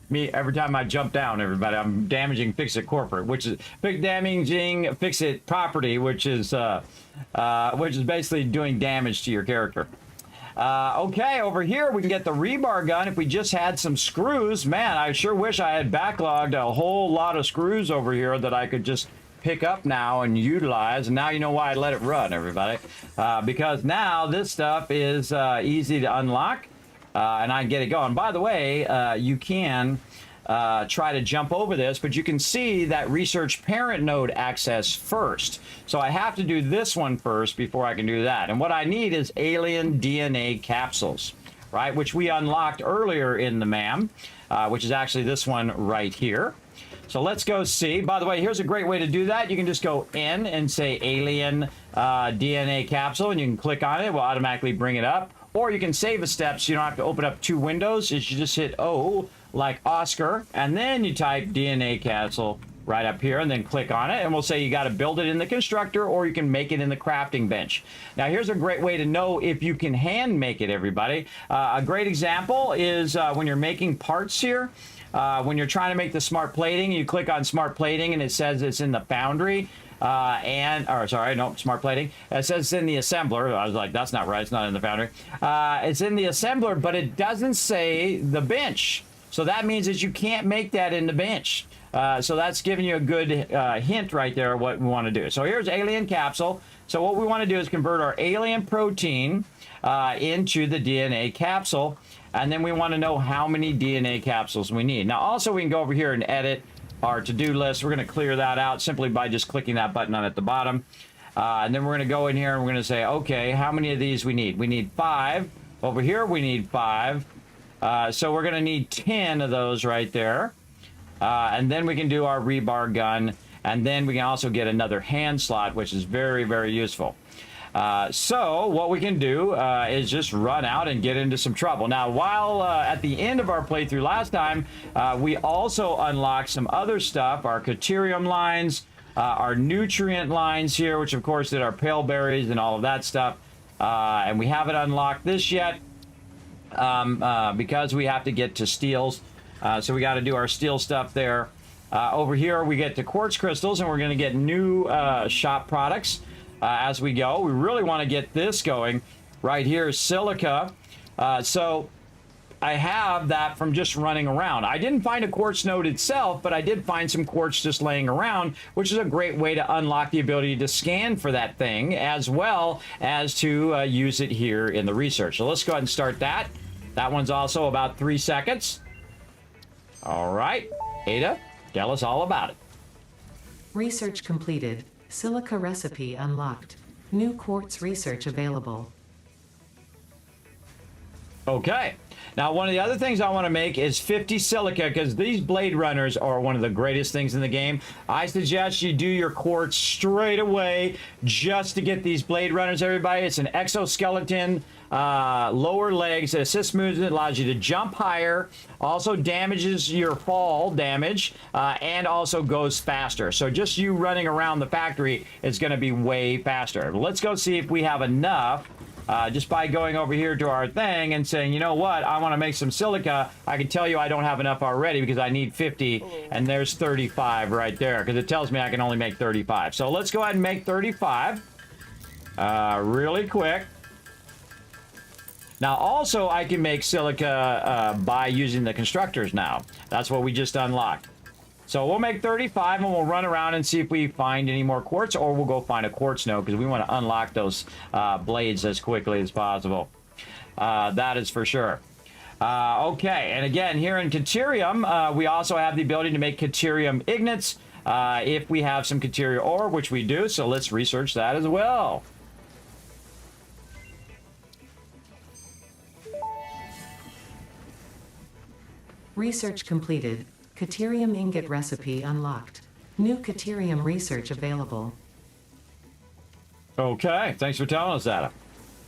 Me, every time I jump down, everybody, I'm damaging FICSIT corporate, which is damaging FICSIT property, which is basically doing damage to your character. Okay, over here we can get the rebar gun. If we just had some screws, man, I sure wish I had backlogged a whole lot of screws over here that I could just pick up now and utilize. And now you know why I let it run, everybody, because now this stuff is easy to unlock. And I get it going. By the way, you can try to jump over this, but you can see that research parent node access first. So I have to do this one first before I can do that. And what I need is alien DNA capsules, right? Which we unlocked earlier in the MAM, which is actually this one right here. So let's go see. By the way, here's a great way to do that. You can just go in and say alien DNA capsule, and you can click on it. It will automatically bring it up. Or you can save a step so you don't have to open up two windows. You just hit O like Oscar, and then you type DNA capsule right up here and then click on it, and we'll say you got to build it in the constructor or you can make it in the crafting bench. Now here's a great way to know if you can hand make it, everybody. A great example is when you're making parts here. When you're trying to make the smart plating, you click on smart plating and it says it's in the foundry. Smart plating. It says it's in the assembler. I was like, that's not right. It's not in the foundry. It's in the assembler, but it doesn't say the bench. So that means that you can't make that in the bench. So that's giving you a good hint right there of what we want to do. So here's alien capsule. So what we want to do is convert our alien protein into the DNA capsule. And then we want to know how many DNA capsules we need. Now also we can go over here and edit our to-do list. We're going to clear that out simply by just clicking that button on at the bottom. And then we're going to go in here and we're going to say, okay, how many of these we need? We need 5. Over here we need 5. So we're going to need 10 of those right there. And then we can do our rebar gun. And then we can also get another hand slot, which is very, very useful. So what we can do is just run out and get into some trouble. Now, while at the end of our playthrough last time, we also unlocked some other stuff, our Caterium lines, our nutrient lines here, which of course did our pale berries and all of that stuff. And we haven't unlocked this yet because we have to get to steels. So we got to do our steel stuff there. Over here, we get to quartz crystals, and we're going to get new shop products. As we go. We really want to get this going. Right here is silica. So I have that from just running around. I didn't find a quartz node itself, but I did find some quartz just laying around, which is a great way to unlock the ability to scan for that thing, as well as to use it here in the research. So let's go ahead and start that. That one's also about 3 seconds. All right. Ada, tell us all about it. Research completed. Silica recipe unlocked. New quartz research available. Okay. Now, one of the other things I want to make is 50 silica, because these Blade Runners are one of the greatest things in the game. I suggest you do your quartz straight away just to get these Blade Runners, everybody. It's an exoskeleton, lower legs, it assists movement, allows you to jump higher, also damages your fall damage, and also goes faster. So just you running around the factory is going to be way faster. Let's go see if we have enough. Just by going over here to our thing and saying, you know what, I want to make some silica. I can tell you I don't have enough already because I need 50, and there's 35 right there because it tells me I can only make 35. So let's go ahead and make 35 really quick. Now also I can make silica by using the constructors now. That's what we just unlocked. So we'll make 35 and we'll run around and see if we find any more quartz, or we'll go find a quartz node because we want to unlock those blades as quickly as possible. That is for sure. Okay, and again, here in Caterium, we also have the ability to make Caterium ignits if we have some Caterium ore, which we do, so let's research that as well. Research completed. Caterium ingot recipe unlocked. New Caterium research available. Okay, thanks for telling us that.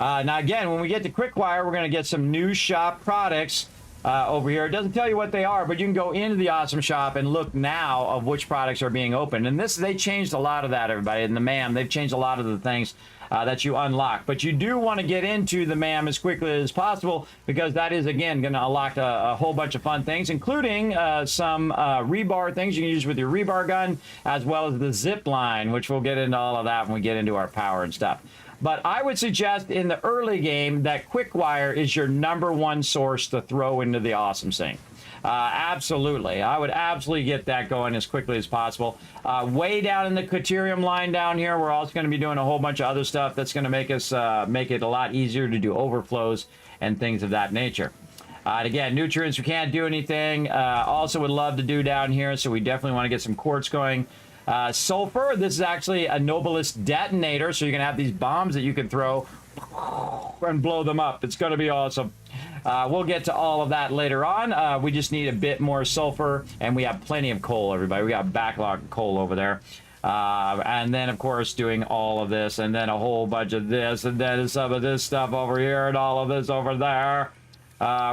Now again, when we get to Quickwire, we're going to get some new shop products over here. It doesn't tell you what they are, but you can go into the Awesome Shop and look now of which products are being opened. And this, they changed a lot of that, everybody. In the MAM, they've changed a lot of the things that you unlock. But you do want to get into the MAM as quickly as possible because that is, again, going to unlock a whole bunch of fun things, including some rebar things you can use with your rebar gun, as well as the zip line, which we'll get into all of that when we get into our power and stuff. But I would suggest in the early game that Quickwire is your #1 source to throw into the Awesome Sink. Absolutely. I would absolutely get that going as quickly as possible. Way down in the Caterium line down here, we're also going to be doing a whole bunch of other stuff that's going to make us make it a lot easier to do overflows and things of that nature. And again, nutrients, we can't do anything. Also would love to do down here, so we definitely want to get some quartz going. Sulfur, this is actually a Nobilis detonator, so you're going to have these bombs that you can throw and blow them up. It's going to be awesome. We'll get to all of that later on. We just need a bit more sulfur, and we have plenty of coal, everybody. We got backlog of coal over there. And then, of course, doing all of this, and then a whole bunch of this, and then some of this stuff over here, and all of this over there.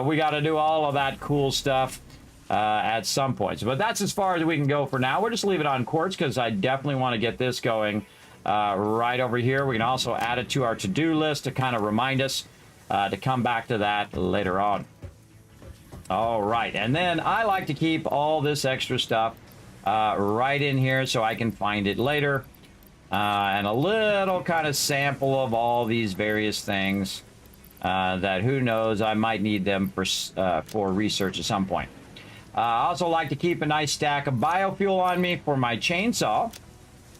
We got to do all of that cool stuff at some point. But that's as far as we can go for now. We'll just leave it on quartz because I definitely want to get this going right over here. We can also add it to our to-do list to kind of remind us to come back to that later on. All right, and then I like to keep all this extra stuff right in here so I can find it later. And a little kind of sample of all these various things that, who knows, I might need them for research at some point. I also like to keep a nice stack of biofuel on me for my chainsaw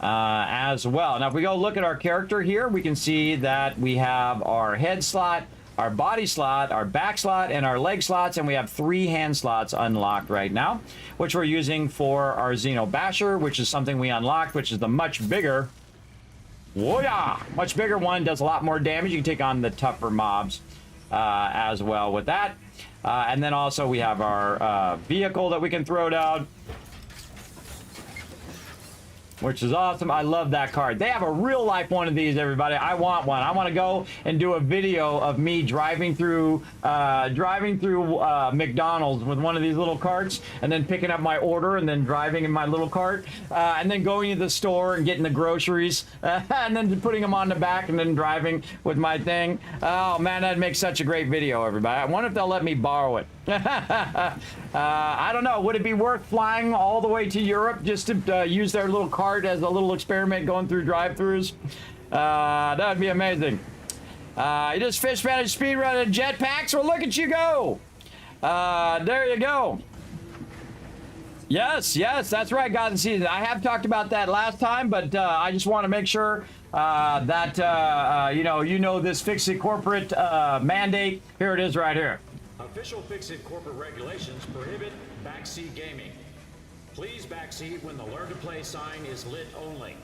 as well. Now, if we go look at our character here, we can see that we have our head slot, our body slot, our back slot, and our leg slots, and we have 3 hand slots unlocked right now, which we're using for our Xeno Basher, which is something we unlocked, which is the much bigger, whoa yeah, much bigger one, does a lot more damage. You can take on the tougher mobs as well with that. And then also we have our vehicle that we can throw down, which is awesome. I love that card. They have a real life one of these, everybody. I want one. I want to go and do a video of me driving through McDonald's with one of these little carts, and then picking up my order, and then driving in my little cart, and then going to the store and getting the groceries, and then putting them on the back, and then driving with my thing. Oh man, that'd make such a great video, everybody. I wonder if they'll let me borrow it. I don't know. Would it be worth flying all the way to Europe just to use their little cart as a little experiment going through drive-thrus? That would be amazing. You just fish manage speedrun and jetpacks? Well, look at you go. There you go. Yes, that's right, guys and season. I have talked about that last time, but I just want to make sure that you know this FICSIT corporate mandate. Here it is right here. Official FICSIT corporate regulations prohibit backseat gaming. Please backseat when the Learn to Play sign is lit only.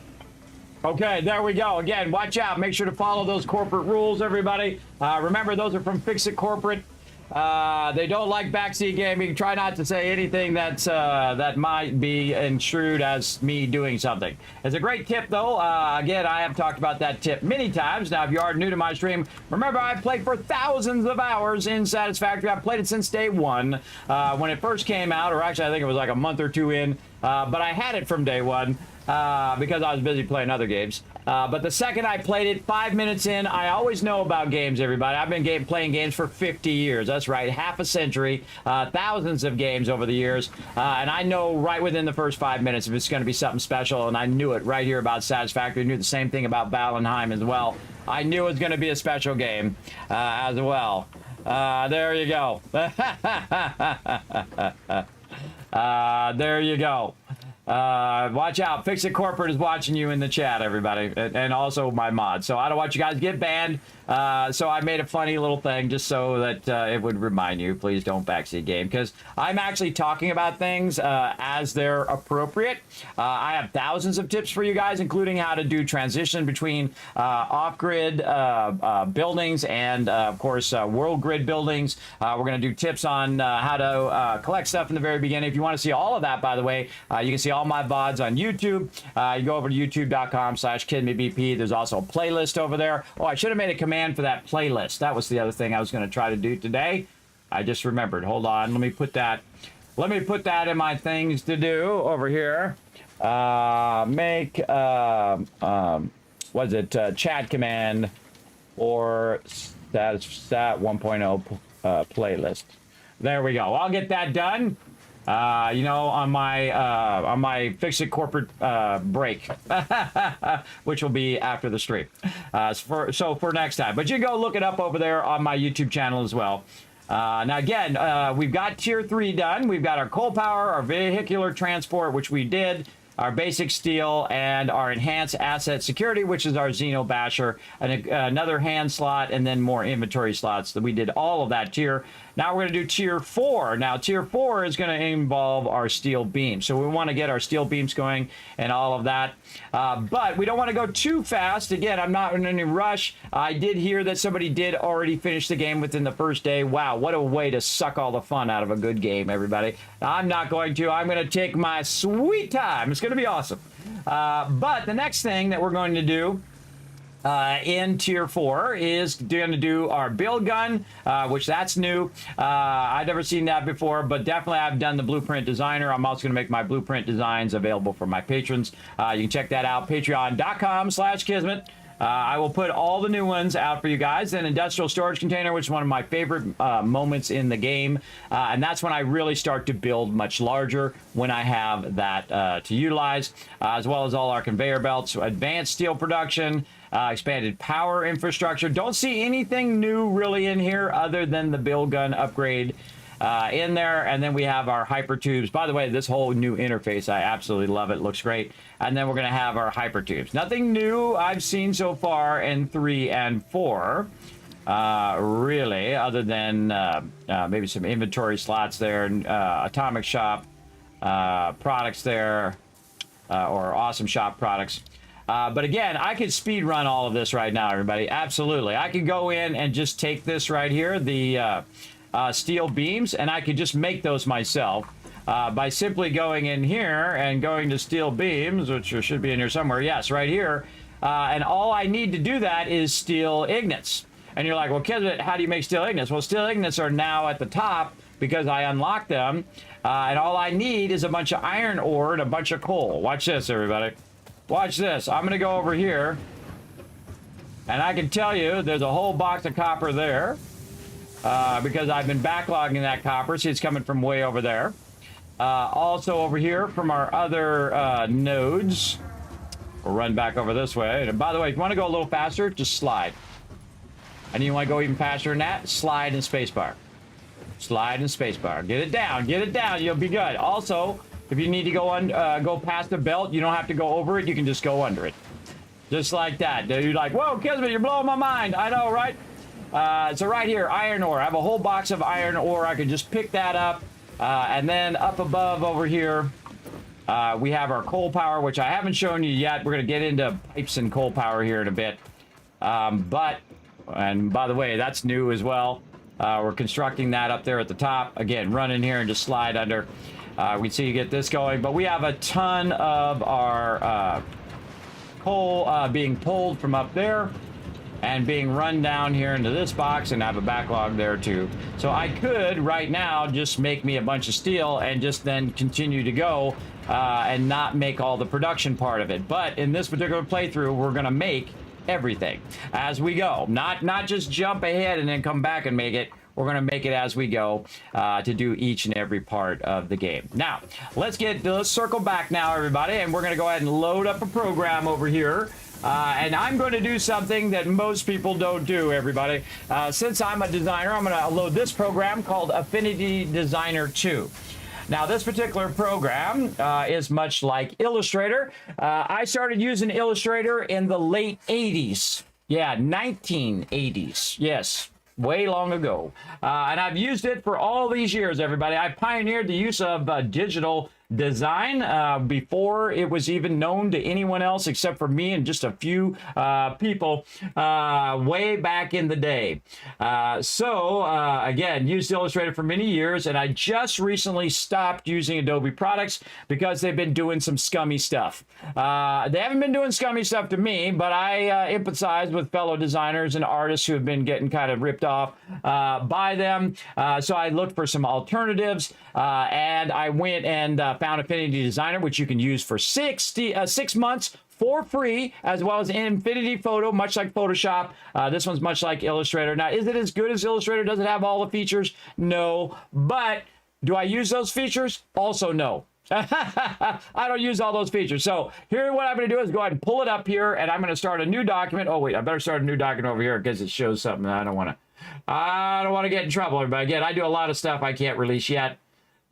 Okay, there we go. Again, watch out. Make sure to follow those corporate rules, everybody. Remember, those are from FICSIT corporate. They don't like backseat gaming. Try not to say anything that's that might be construed as me doing something. It's a great tip, though. Again, I have talked about that tip many times. Now, if you are new to my stream, remember I've played for thousands of hours in Satisfactory. I've played it since day one when it first came out, or actually I think it was like a month or two in. But I had it from day one because I was busy playing other games. But the second I played it, 5 minutes in, I always know about games, everybody. I've been playing games for 50 years. That's right, half a century, thousands of games over the years. And I know right within the first 5 minutes if it's going to be something special, and I knew it right here about Satisfactory. I knew the same thing about Valheim as well. I knew it was going to be a special game as well. There you go. There you go. Watch out. FICSIT Corporate is watching you in the chat, everybody, and also my mod. So I don't want you guys to get banned. So I made a funny little thing just so that it would remind you, please don't backseat game, because I'm actually talking about things as they're appropriate. I have thousands of tips for you guys, including how to do transition between off-grid buildings and, of course, world grid buildings. We're going to do tips on how to collect stuff in the very beginning. If you want to see all of that, by the way, you can see all my VODs on YouTube. You go over to youtube.com/KismetBP. There's also a playlist over there. Oh, I should have made a command for that playlist. That was the other thing I was going to try to do today. I just remembered. Hold on. Let me put that in my things to do over here. Make was it chat command or stat 1.0 playlist. There we go. I'll get that done. On my FICSIT corporate break, which will be after the stream. So for next time. But you can go look it up over there on my YouTube channel as well. Now, again, we've got Tier 3 done. We've got our coal power, our vehicular transport, which we did, our basic steel, and our enhanced asset security, which is our Xeno Basher, and another hand slot, and then more inventory slots. We did all of that tier. Now we're going to do tier 4. Now tier 4 is going to involve our steel beams. So we want to get our steel beams going and all of that. But we don't want to go too fast. Again, I'm not in any rush. I did hear that somebody did already finish the game within the first day. Wow, what a way to suck all the fun out of a good game, everybody. I'm not going to. I'm going to take my sweet time. It's going to be awesome. But the next thing that we're going to do in tier 4 is going to do our build gun, which that's new. I've never seen that before, but definitely I've done the blueprint designer. I'm also going to make my blueprint designs available for my patrons. You can check that out, patreon.com/Kismet. I will put all the new ones out for you guys. Then industrial storage container, which is one of my favorite moments in the game. And that's when I really start to build much larger when I have that to utilize, as well as all our conveyor belts, advanced steel production, expanded power infrastructure. Don't see anything new really in here other than the build gun upgrade in there. And then we have our hyper tubes. By the way, this whole new interface, I absolutely love it. Looks great. And then we're going to have our hyper tubes. Nothing new I've seen so far in 3 and 4, really, other than maybe some inventory slots there, atomic shop products there, or awesome shop products. But again, I could speed run all of this right now, everybody. Absolutely. I could go in and just take this right here, the steel beams, and I could just make those myself by simply going in here and going to steel beams, which should be in here somewhere. Yes, right here. And all I need to do that is steel ignits. And you're like, well, Kismet, how do you make steel ignits? Well, steel ignits are now at the top because I unlocked them. And all I need is a bunch of iron ore and a bunch of coal. Watch this, everybody. Watch this. I'm going to go over here, and I can tell you there's a whole box of copper there because I've been backlogging that copper. See, it's coming from way over there. Also over here from our other nodes. We'll run back over this way. And by the way, if you want to go a little faster, just slide. And you want to go even faster than that, slide and spacebar. Slide and spacebar. Get it down. Get it down. You'll be good. Also, if you need to go past the belt, you don't have to go over it. You can just go under it. Just like that. You're like, whoa, Kismet, you're blowing my mind. I know, right? So right here, iron ore. I have a whole box of iron ore. I can just pick that up. And then up above over here, we have our coal power, which I haven't shown you yet. We're going to get into pipes and coal power here in a bit. And by the way, that's new as well. We're constructing that up there at the top. Again, run in here and just slide under. We see you get this going, but we have a ton of our coal being pulled from up there and being run down here into this box, and I have a backlog there too. So I could right now just make me a bunch of steel and just then continue to go and not make all the production part of it. But in this particular playthrough, we're going to make everything as we go, not just jump ahead and then come back and make it. We're going to make it as we go to do each and every part of the game. Now, let's circle back now, everybody, and we're going to go ahead and load up a program over here. And I'm going to do something that most people don't do, everybody. Since I'm a designer, I'm going to load this program called Affinity Designer 2. Now, this particular program is much like Illustrator. I started using Illustrator in the late 80s. Yeah, 1980s. Yes. Way long ago. And I've used it for all these years, everybody. I pioneered the use of digital design before it was even known to anyone else except for me and just a few people way back in the day. Again, used Illustrator for many years, and I just recently stopped using Adobe products because they've been doing some scummy stuff. They haven't been doing scummy stuff to me, but I empathize with fellow designers and artists who have been getting kind of ripped off by them. So I looked for some alternatives, and I went and found Affinity Designer, which you can use for 6 months for free, as well as Infinity Photo, much like Photoshop. This one's much like Illustrator. Now, is it as good as Illustrator? Does it have all the features? No. But do I use those features? Also, no. I don't use all those features. So here, what I'm going to do is go ahead and pull it up here, and I'm going to start a new document. Oh, wait, I better start a new document over here because it shows something I don't want to get in trouble. But again, I do a lot of stuff I can't release yet.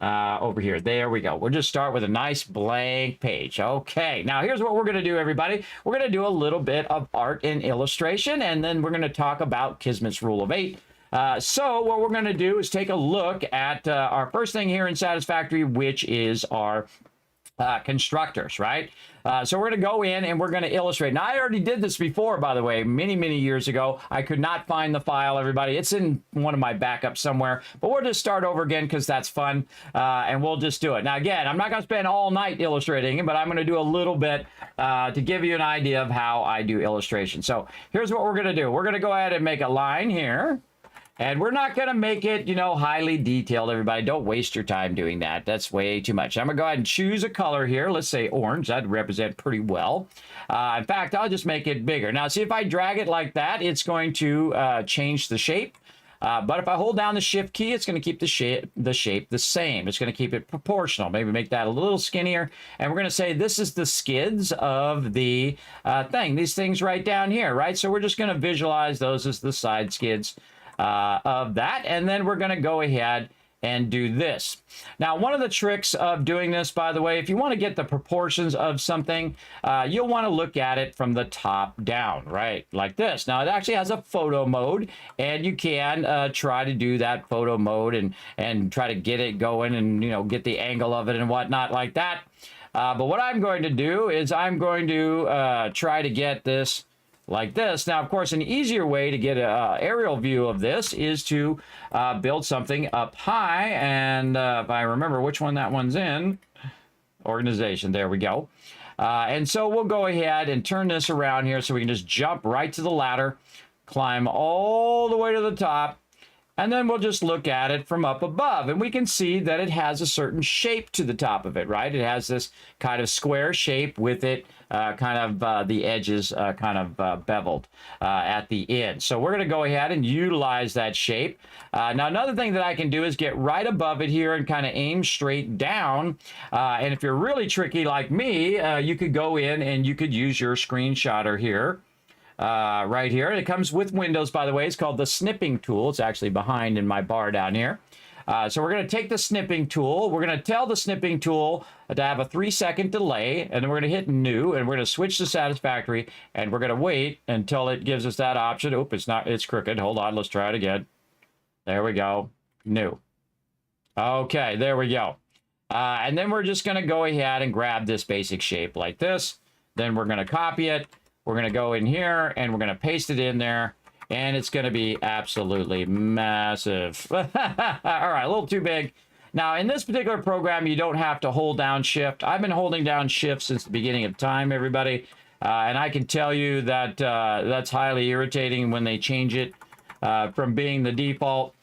Over here. There we go. We'll just start with a nice blank page. Okay. Now, here's what we're going to do, everybody. We're going to do a little bit of art and illustration, and then we're going to talk about Kismet's Rule of 8. So what we're going to do is take a look at our first thing here in Satisfactory, which is our constructors, right? So we're going to go in and we're going to illustrate. Now, I already did this before, by the way, many years ago. I could not find the file, everybody. It's in one of my backups somewhere, but we'll just start over again because that's fun, and we'll just do it. Now, again, I'm not going to spend all night illustrating it, but I'm going to do a little bit to give you an idea of how I do illustration. So here's what we're going to do. We're going to go ahead and make a line here. And we're not going to make it, you know, highly detailed, everybody. Don't waste your time doing that. That's way too much. I'm going to go ahead and choose a color here. Let's say orange. That'd represent pretty well. In fact, I'll just make it bigger. Now, see, if I drag it like that, it's going to change the shape. But if I hold down the Shift key, it's going to keep the shape the same. It's going to keep it proportional. Maybe make that a little skinnier. And we're going to say this is the skids of the thing. These things right down here, right? So we're just going to visualize those as the side skids of that, and then we're going to go ahead and do this. Now, one of the tricks of doing this, by the way, if you want to get the proportions of something, you'll want to look at it from the top down, right? Like this. Now, it actually has a photo mode, and you can try to do that photo mode and try to get it going and, you know, get the angle of it and whatnot like that. But what I'm going to do is I'm going to try to get this like this. Now, of course, an easier way to get an aerial view of this is to build something up high. And if I remember which one that one's in, organization, there we go. And so we'll go ahead and turn this around here so we can just jump right to the ladder, climb all the way to the top, and then we'll just look at it from up above. And we can see that it has a certain shape to the top of it, right? It has this kind of square shape with it, the edges kind of beveled at the end. So we're going to go ahead and utilize that shape. Now, another thing that I can do is get right above it here and kind of aim straight down. And if you're really tricky like me, you could go in and you could use your screenshotter here. Right here. It comes with Windows, by the way. It's called the snipping tool. It's actually behind in my bar down here. So we're going to take the snipping tool. We're going to tell the snipping tool to have a 3-second delay, and then we're going to hit new, and we're going to switch to Satisfactory, and we're going to wait until it gives us that option. Oop, it's crooked. Hold on, let's try it again. There we go. New. Okay, there we go. And then we're just going to go ahead and grab this basic shape like this. Then we're going to copy it. We're going to go in here, and we're going to paste it in there, and it's going to be absolutely massive. All right, a little too big. Now, in this particular program, you don't have to hold down Shift. I've been holding down Shift since the beginning of time, everybody, and I can tell you that that's highly irritating when they change it from being the default.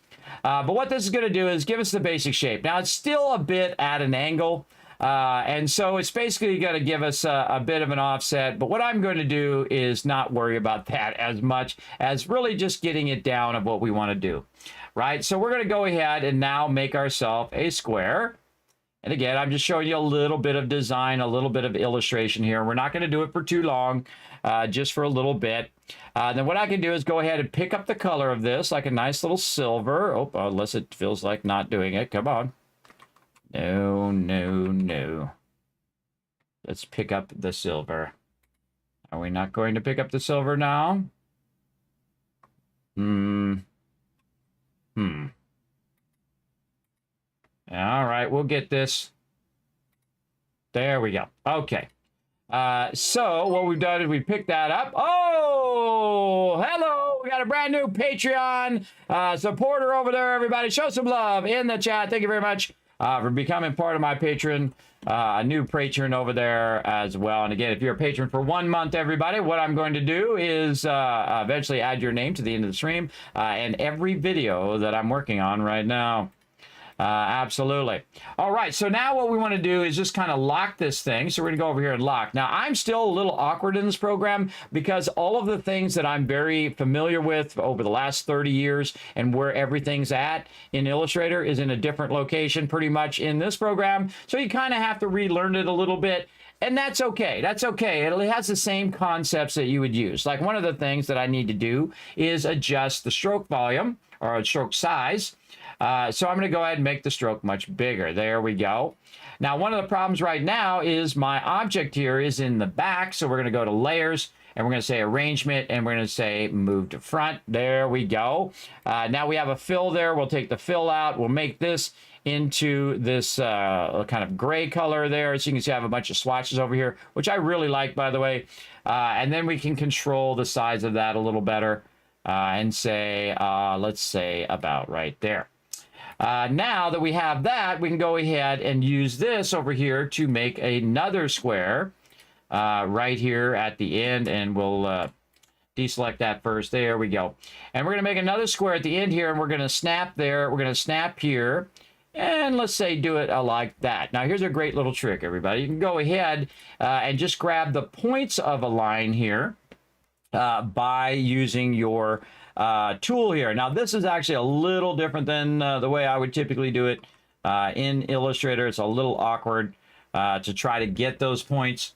But what this is going to do is give us the basic shape. Now, it's still a bit at an angle, and so it's basically going to give us a bit of an offset. But what I'm going to do is not worry about that as much as really just getting it down of what we want to do. Right? So we're going to go ahead and now make ourselves a square. And again, I'm just showing you a little bit of design, a little bit of illustration here. We're not going to do it for too long, just for a little bit. Then what I can do is go ahead and pick up the color of this, like a nice little silver. Oh, unless it feels like not doing it. Come on. No, no, no. Let's pick up the silver. Are we not going to pick up the silver now? All right, we'll get this. There we go. Okay. So what we've done is we picked that up. Oh, hello. We got a brand new Patreon supporter over there, everybody. Show some love in the chat. Thank you very much for becoming part of my Patreon. A new patron over there as well. And again, if you're a patron for 1 month, everybody, what I'm going to do is eventually add your name to the end of the stream and every video that I'm working on right now. Absolutely. All right, so now what we want to do is just kind of lock this thing. So we're going to go over here and lock. Now, I'm still a little awkward in this program because all of the things that I'm very familiar with over the last 30 years and where everything's at in Illustrator is in a different location pretty much in this program. So you kind of have to relearn it a little bit. And that's okay. That's okay. It has the same concepts that you would use. Like one of the things that I need to do is adjust the stroke volume or stroke size. So I'm going to go ahead and make the stroke much bigger. There we go. Now, one of the problems right now is my object here is in the back. So we're going to go to layers and we're going to say arrangement, and we're going to say move to front. There we go. Now we have a fill there. We'll take the fill out. We'll make this into this kind of gray color there. So you can see I have a bunch of swatches over here, which I really like, by the way. And then we can control the size of that a little better and say, let's say about right there. Now that we have that, we can go ahead and use this over here to make another square right here at the end, and we'll deselect that first. There we go. And we're going to make another square at the end here, and we're going to snap there. We're going to snap here, and let's say do it like that. Now here's a great little trick, everybody. You can go ahead and just grab the points of a line here by using your tool here. Now this is actually a little different than the way I would typically do it in Illustrator. It's a little awkward to try to get those points.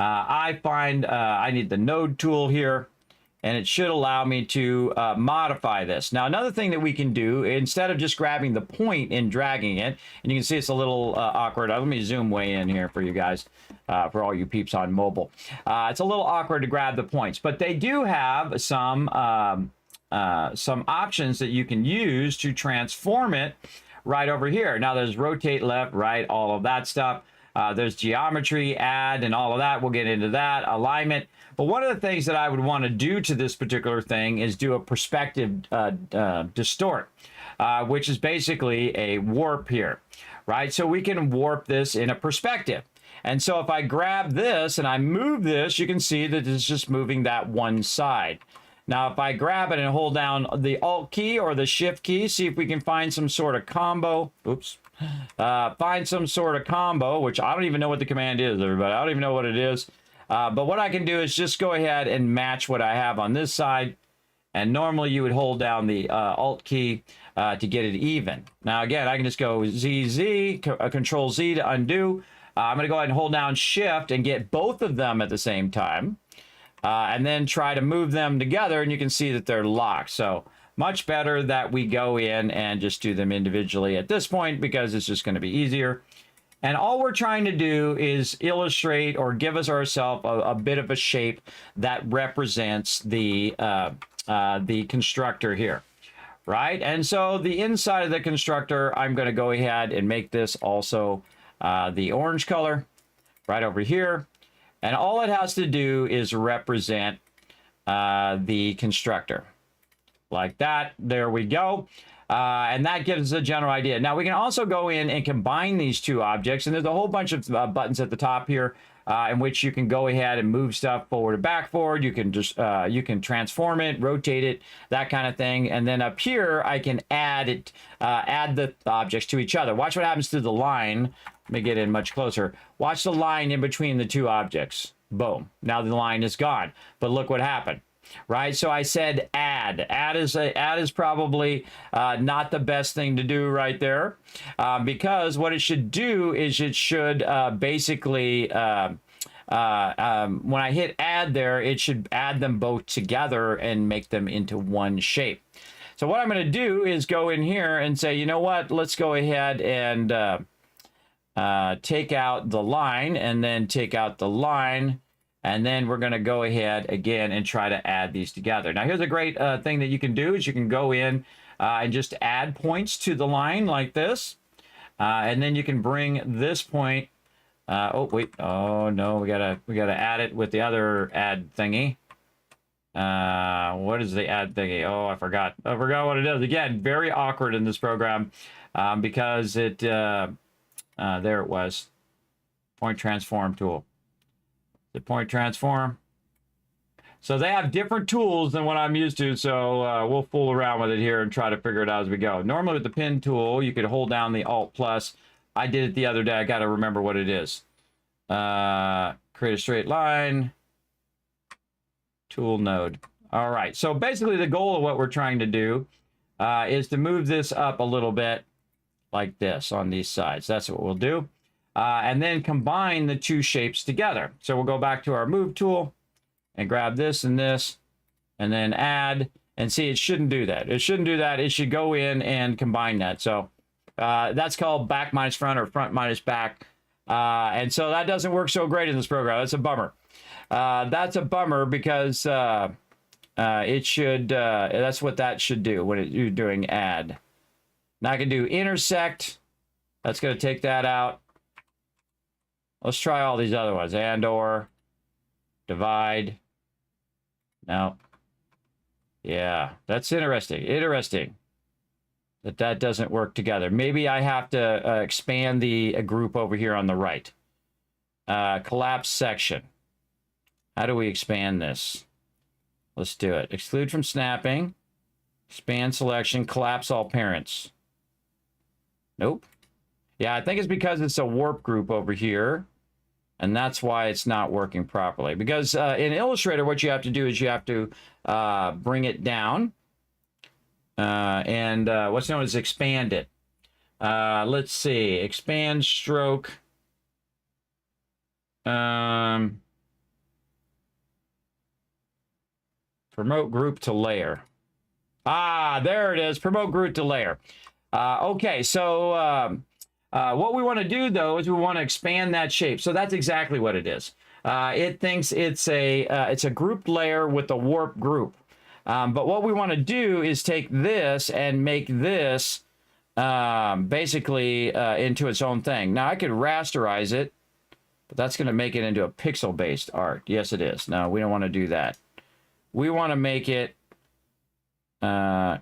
I find I need the node tool here, and it should allow me to modify this. Now another thing that we can do, instead of just grabbing the point and dragging it, and you can see it's a little awkward. Let me zoom way in here for you guys, for all you peeps on mobile. It's a little awkward to grab the points, but they do have some options that you can use to transform it right over here. Now there's rotate left, right, all of that stuff. There's geometry, add, and all of that. We'll get into that. Alignment. But one of the things that I would want to do to this particular thing is do a perspective distort, which is basically a warp here, right? So we can warp this in a perspective. And so if I grab this and I move this, you can see that it's just moving that one side. Now, if I grab it and hold down the Alt key or the Shift key, see if we can find some sort of combo. Oops. Find some sort of combo, which I don't even know what the command is, everybody. I don't even know what it is. But what I can do is just go ahead and match what I have on this side. And normally you would hold down the Alt key to get it even. Now, again, I can just go ZZ, Control Z to undo. I'm going to go ahead and hold down Shift and get both of them at the same time. And then try to move them together, and you can see that they're locked. So much better that we go in and just do them individually at this point, because it's just going to be easier. And all we're trying to do is illustrate or give us ourselves a bit of a shape that represents the constructor here, right? And so the inside of the constructor, I'm going to go ahead and make this also the orange color right over here. And all it has to do is represent the constructor. Like that. There we go. And that gives us a general idea. Now, we can also go in and combine these two objects. And there's a whole bunch of buttons at the top here in which you can go ahead and move stuff forward and back forward. You can just you can transform it, rotate it, that kind of thing. And then up here, I can add the objects to each other. Watch what happens to the line. Let me get in much closer. Watch the line in between the two objects. Boom. Now the line is gone. But look what happened. Right? So I said add. Add is probably not the best thing to do right there. Because what it should do is it should basically, when I hit add there, it should add them both together and make them into one shape. So what I'm going to do is go in here and say, you know what? Let's go ahead and take out the line, and then take out the line, and then we're going to go ahead again and try to add these together. Now here's a great thing that you can do is you can go in and just add points to the line like this, and then you can bring this point. Oh wait, oh no, we gotta add it with the other add thingy. What is the add thingy? Oh, I forgot what it is. Again, very awkward in this program because it. There it was. Point transform tool. The point transform. So they have different tools than what I'm used to, so we'll fool around with it here and try to figure it out as we go. Normally with the pen tool, you could hold down the Alt plus. I did it the other day. I got to remember what it is. Create a straight line. Tool node. All right. So basically the goal of what we're trying to do is to move this up a little bit. Like this on these sides. That's what we'll do. And then combine the two shapes together. So we'll go back to our move tool and grab this and this, and then add, and see, it shouldn't do that. It shouldn't do that. It should go in and combine that. So that's called back minus front or front minus back. And so that doesn't work so great in this program. That's a bummer. That's a bummer because it should, that's what that should do when you're doing add. Now I can do intersect. That's going to take that out. Let's try all these other ones. And or divide. No. Yeah, that's interesting. Interesting that doesn't work together. Maybe I have to expand the group over here on the right. Collapse section. How do we expand this? Let's do it. Exclude from snapping. Expand selection. Collapse all parents. Nope. Yeah, I think it's because it's a warp group over here. And that's why it's not working properly. Because in Illustrator, what you have to do is you have to bring it down. And what's known as expand it. Let's see. Expand stroke. Promote group to layer. Ah, there it is. Promote group to layer. Okay, so what we want to do, though, is we want to expand that shape. So that's exactly what it is. It thinks it's a grouped layer with a warp group. But what we want to do is take this and make this basically into its own thing. Now, I could rasterize it, but that's going to make it into a pixel-based art. Yes, it is. No, we don't want to do that. We want to make it... man,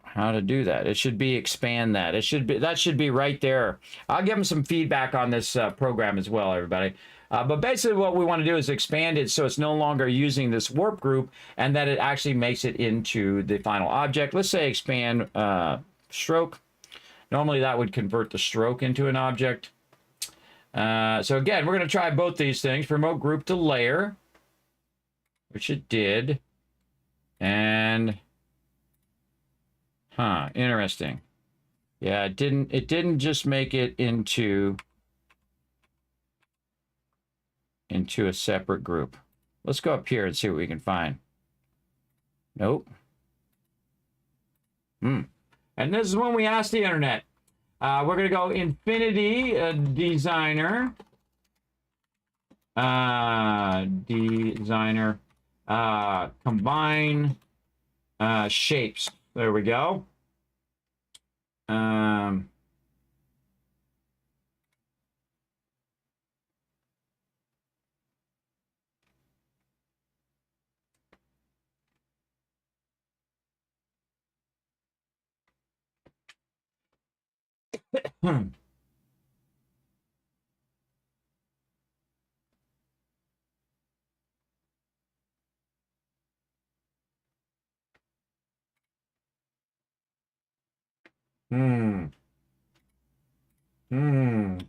how to do that? It should be expand that. It should be, that should be right there. I'll give them some feedback on this program as well, everybody. But basically what we want to do is expand it so it's no longer using this warp group and that it actually makes it into the final object. Let's say expand stroke. Normally that would convert the stroke into an object. So again, we're going to try both these things. Promote group to layer, which it did. And... huh, interesting. Yeah, it didn't just make it into a separate group. Let's go up here and see what we can find. Nope. And this is when we ask the internet. We're going to go Infinity Designer. Combine shapes. There we go.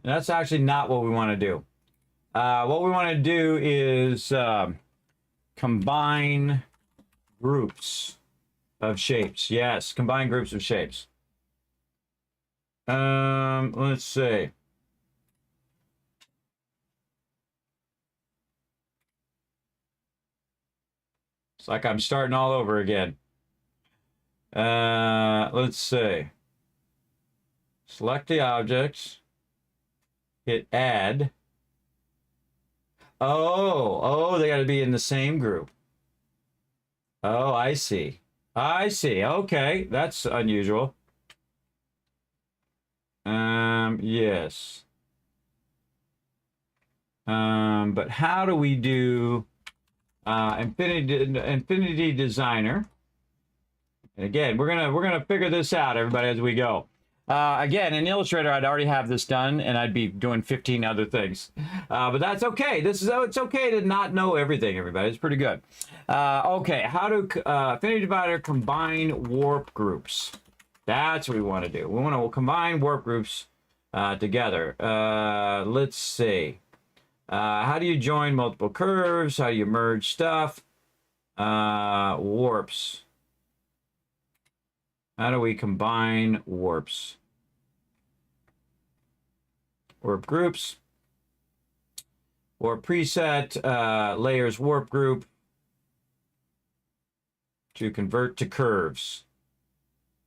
That's actually not what we want to do. What we want to do is combine groups of shapes. Yes, combine groups of shapes. Let's see. It's like I'm starting all over again. Let's see. Select the objects. Hit add. Oh, they got to be in the same group. Oh, I see. I see. Okay, that's unusual. Yes. But how do we do Infinity Designer? And again, we're gonna figure this out, everybody, as we go. Again, in Illustrator, I'd already have this done, and I'd be doing 15 other things. But that's okay. It's okay to not know everything, everybody. It's pretty good. Okay, how to Infinity Divider combine warp groups. That's what we want to do. We want to combine warp groups together. Let's see. How do you join multiple curves? How do you merge stuff? Warps. How do we combine warps? Warp groups. Warp preset, layers warp group to convert to curves.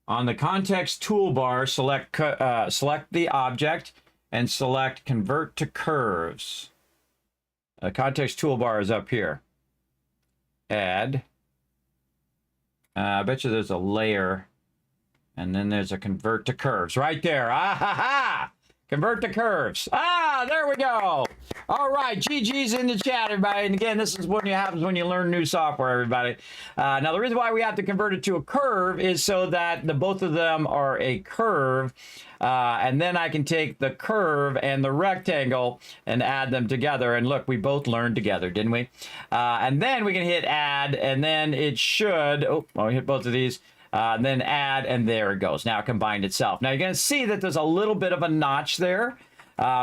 On the context toolbar, select the object and select Convert to Curves. Context toolbar is up here. Add. I bet you there's a layer. And then there's a Convert to Curves right there. Ah, ha, ha! Convert to Curves. Ah, there we go. All right, GG's in the chat, everybody. And again, this is what happens when you learn new software, everybody. Now, the reason why we have to convert it to a curve is so that both of them are a curve. And then I can take the curve and the rectangle and add them together. And look, we both learned together, didn't we? And then we can hit Add, and then it should... Oh, I'll hit both of these. Then add, and there it goes. Now it combined itself. Now you're going to see that there's a little bit of a notch there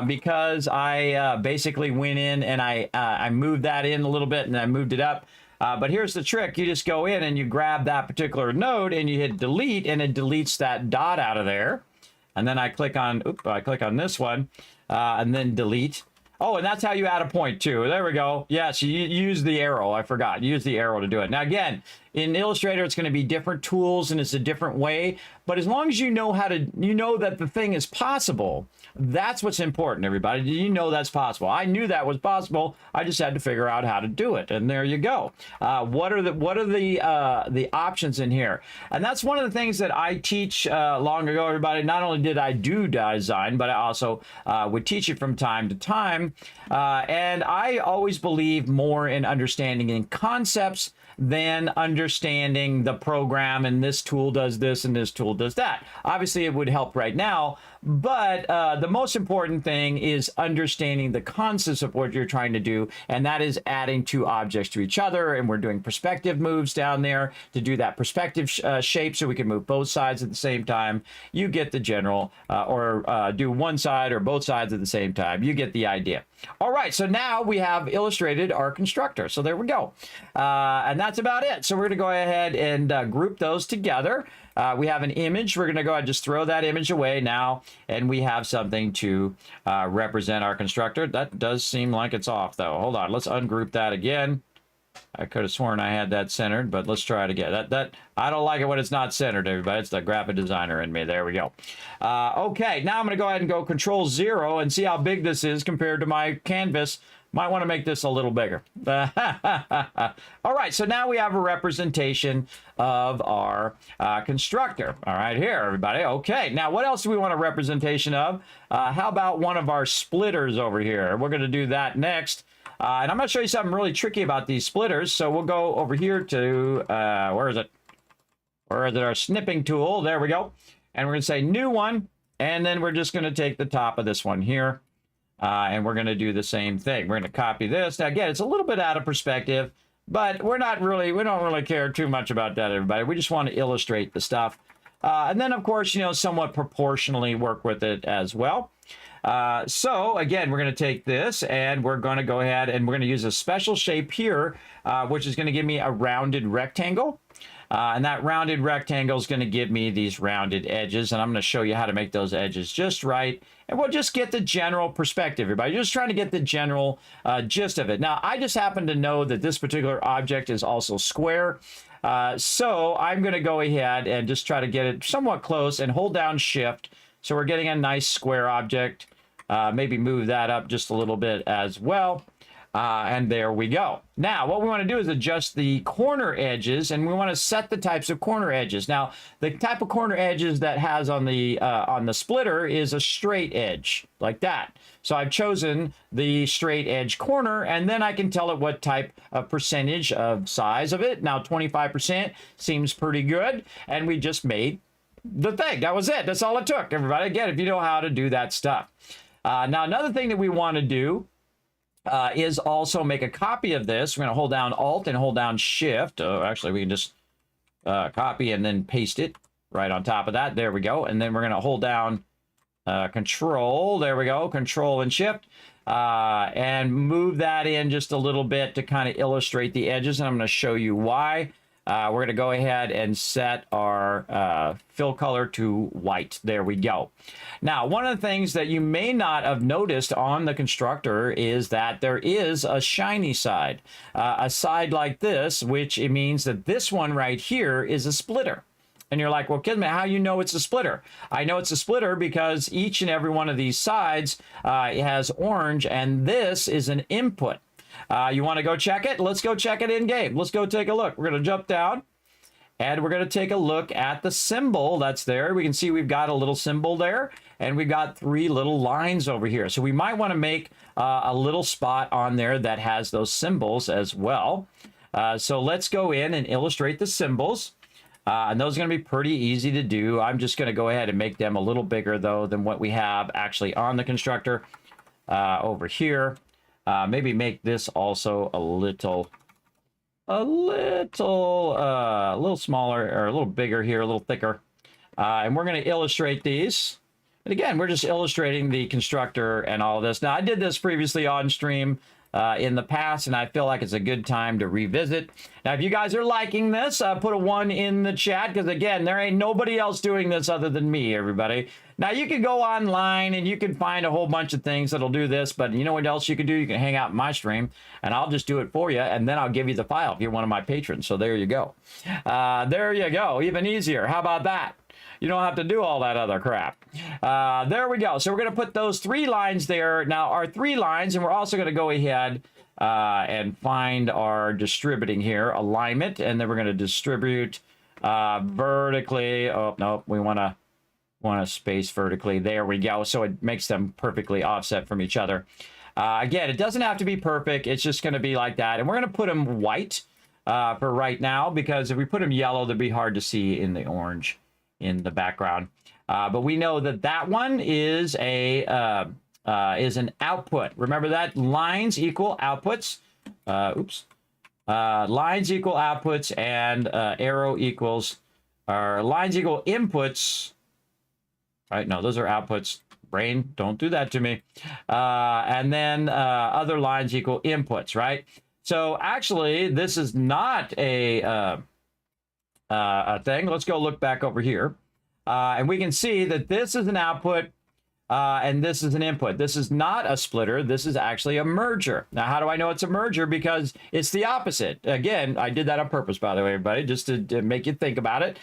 because I basically went in and I moved that in a little bit and I moved it up. But here's the trick. You just go in and you grab that particular node and you hit delete, and it deletes that dot out of there. And then I click on, this one and then delete. Oh, and that's how you add a point too. There we go. Yes, you use the arrow. I forgot. Use the arrow to do it. Now again, in Illustrator, it's going to be different tools and it's a different way. But as long as you know that the thing is possible, that's what's important, everybody. You know that's possible. I knew that was possible. I just had to figure out how to do it, and there you go. What are the options in here? And that's one of the things that I teach long ago, everybody. Not only did I do design, but I also would teach it from time to time. And I always believe more in understanding in concepts than understanding the program, and this tool does this and this tool does that. Obviously, it would help right now, but the most important thing is understanding the concepts of what you're trying to do, and that is adding two objects to each other, and we're doing perspective moves down there to do that perspective shape so we can move both sides at the same time. You get the general, or do one side or both sides at the same time. You get the idea. All right, so now we have illustrated our constructor. So there we go. And that's about it. So we're going to go ahead and group those together. We have an image. We're going to go ahead and just throw that image away now. And we have something to represent our constructor. That does seem like it's off, though. Hold on. Let's ungroup that again. I could have sworn I had that centered, but let's try it again. I don't like it when it's not centered, everybody. It's the graphic designer in me. There we go. Okay, now I'm going to go ahead and go Control-0 and see how big this is compared to my canvas. Might want to make this a little bigger. All right, so now we have a representation of our constructor. All right, here, everybody. Okay, now what else do we want a representation of? How about one of our splitters over here? We're going to do that next. And I'm going to show you something really tricky about these splitters. So we'll go over here to, where is it? Where is it? Our snipping tool. There we go. And we're going to say new one. And then we're just going to take the top of this one here. And we're going to do the same thing. We're going to copy this. Now, again, it's a little bit out of perspective, but we don't really care too much about that, everybody. We just want to illustrate the stuff. And then, of course, somewhat proportionally work with it as well. So again, we're going to take this and we're going to go ahead and we're going to use a special shape here, which is going to give me a rounded rectangle. And that rounded rectangle is going to give me these rounded edges. And I'm going to show you how to make those edges just right. And we'll just get the general perspective, everybody. Just trying to get the general gist of it. Now, I just happen to know that this particular object is also square. So I'm going to go ahead and just try to get it somewhat close and hold down Shift. So we're getting a nice square object. Maybe move that up just a little bit as well. And there we go. Now, what we want to do is adjust the corner edges, and we want to set the types of corner edges. Now, the type of corner edges that has on the splitter is a straight edge, like that. So I've chosen the straight edge corner, and then I can tell it what type of percentage of size of it. Now, 25% seems pretty good, and we just made the thing. That was it. That's all it took, everybody. Again, if you know how to do that stuff. Now, another thing that we want to do is also make a copy of this. We're going to hold down Alt and hold down Shift. Actually, we can just copy and then paste it right on top of that. There we go. And then we're going to hold down Control. There we go. Control and Shift. And move that in just a little bit to kind of illustrate the edges. And I'm going to show you why. We're going to go ahead and set our fill color to white. There we go. Now, one of the things that you may not have noticed on the constructor is that there is a shiny side. A side like this, which it means that this one right here is a splitter. And you're like, well, Kismet, how you know it's a splitter? I know it's a splitter because each and every one of these sides has orange, and this is an input. You want to go check it? Let's go check it in game. Let's go take a look. We're going to jump down, and we're going to take a look at the symbol that's there. We can see we've got a little symbol there, and we've got 3 little lines over here. So we might want to make a little spot on there that has those symbols as well. So let's go in and illustrate the symbols. And those are going to be pretty easy to do. I'm just going to go ahead and make them a little bigger, though, than what we have actually on the constructor over here. Maybe make this also a little smaller, or a little bigger here, a little thicker. And we're going to illustrate these. And again, we're just illustrating the constructor and all this. Now, I did this previously on stream in the past, and I feel like it's a good time to revisit. Now, if you guys are liking this, put a 1 in the chat, because again, there ain't nobody else doing this other than me, everybody. Now, you can go online and you can find a whole bunch of things that'll do this, but you know what else you can do? You can hang out in my stream, and I'll just do it for you, and then I'll give you the file if you're one of my patrons. So there you go. There you go. Even easier. How about that? You don't have to do all that other crap. There we go. So we're going to put those 3 lines there. Now, our 3 lines, and we're also going to go ahead and find our distributing here, alignment, and then we're going to distribute vertically. Oh, no, we want to space vertically. There we go. So it makes them perfectly offset from each other. Again, it doesn't have to be perfect. It's just going to be like that. And we're going to put them white for right now, because if we put them yellow, they'd be hard to see in the orange in the background. But we know that that one is an output. Remember that lines equal outputs. Lines equal outputs, and arrow equals, or lines equal inputs. Right? No, those are outputs. Brain, don't do that to me. And then other lines equal inputs, right? So actually, this is not a thing. Let's go look back over here. And we can see that this is an output and this is an input. This is not a splitter. This is actually a merger. Now, how do I know it's a merger? Because it's the opposite. Again, I did that on purpose, by the way, everybody, just to make you think about it.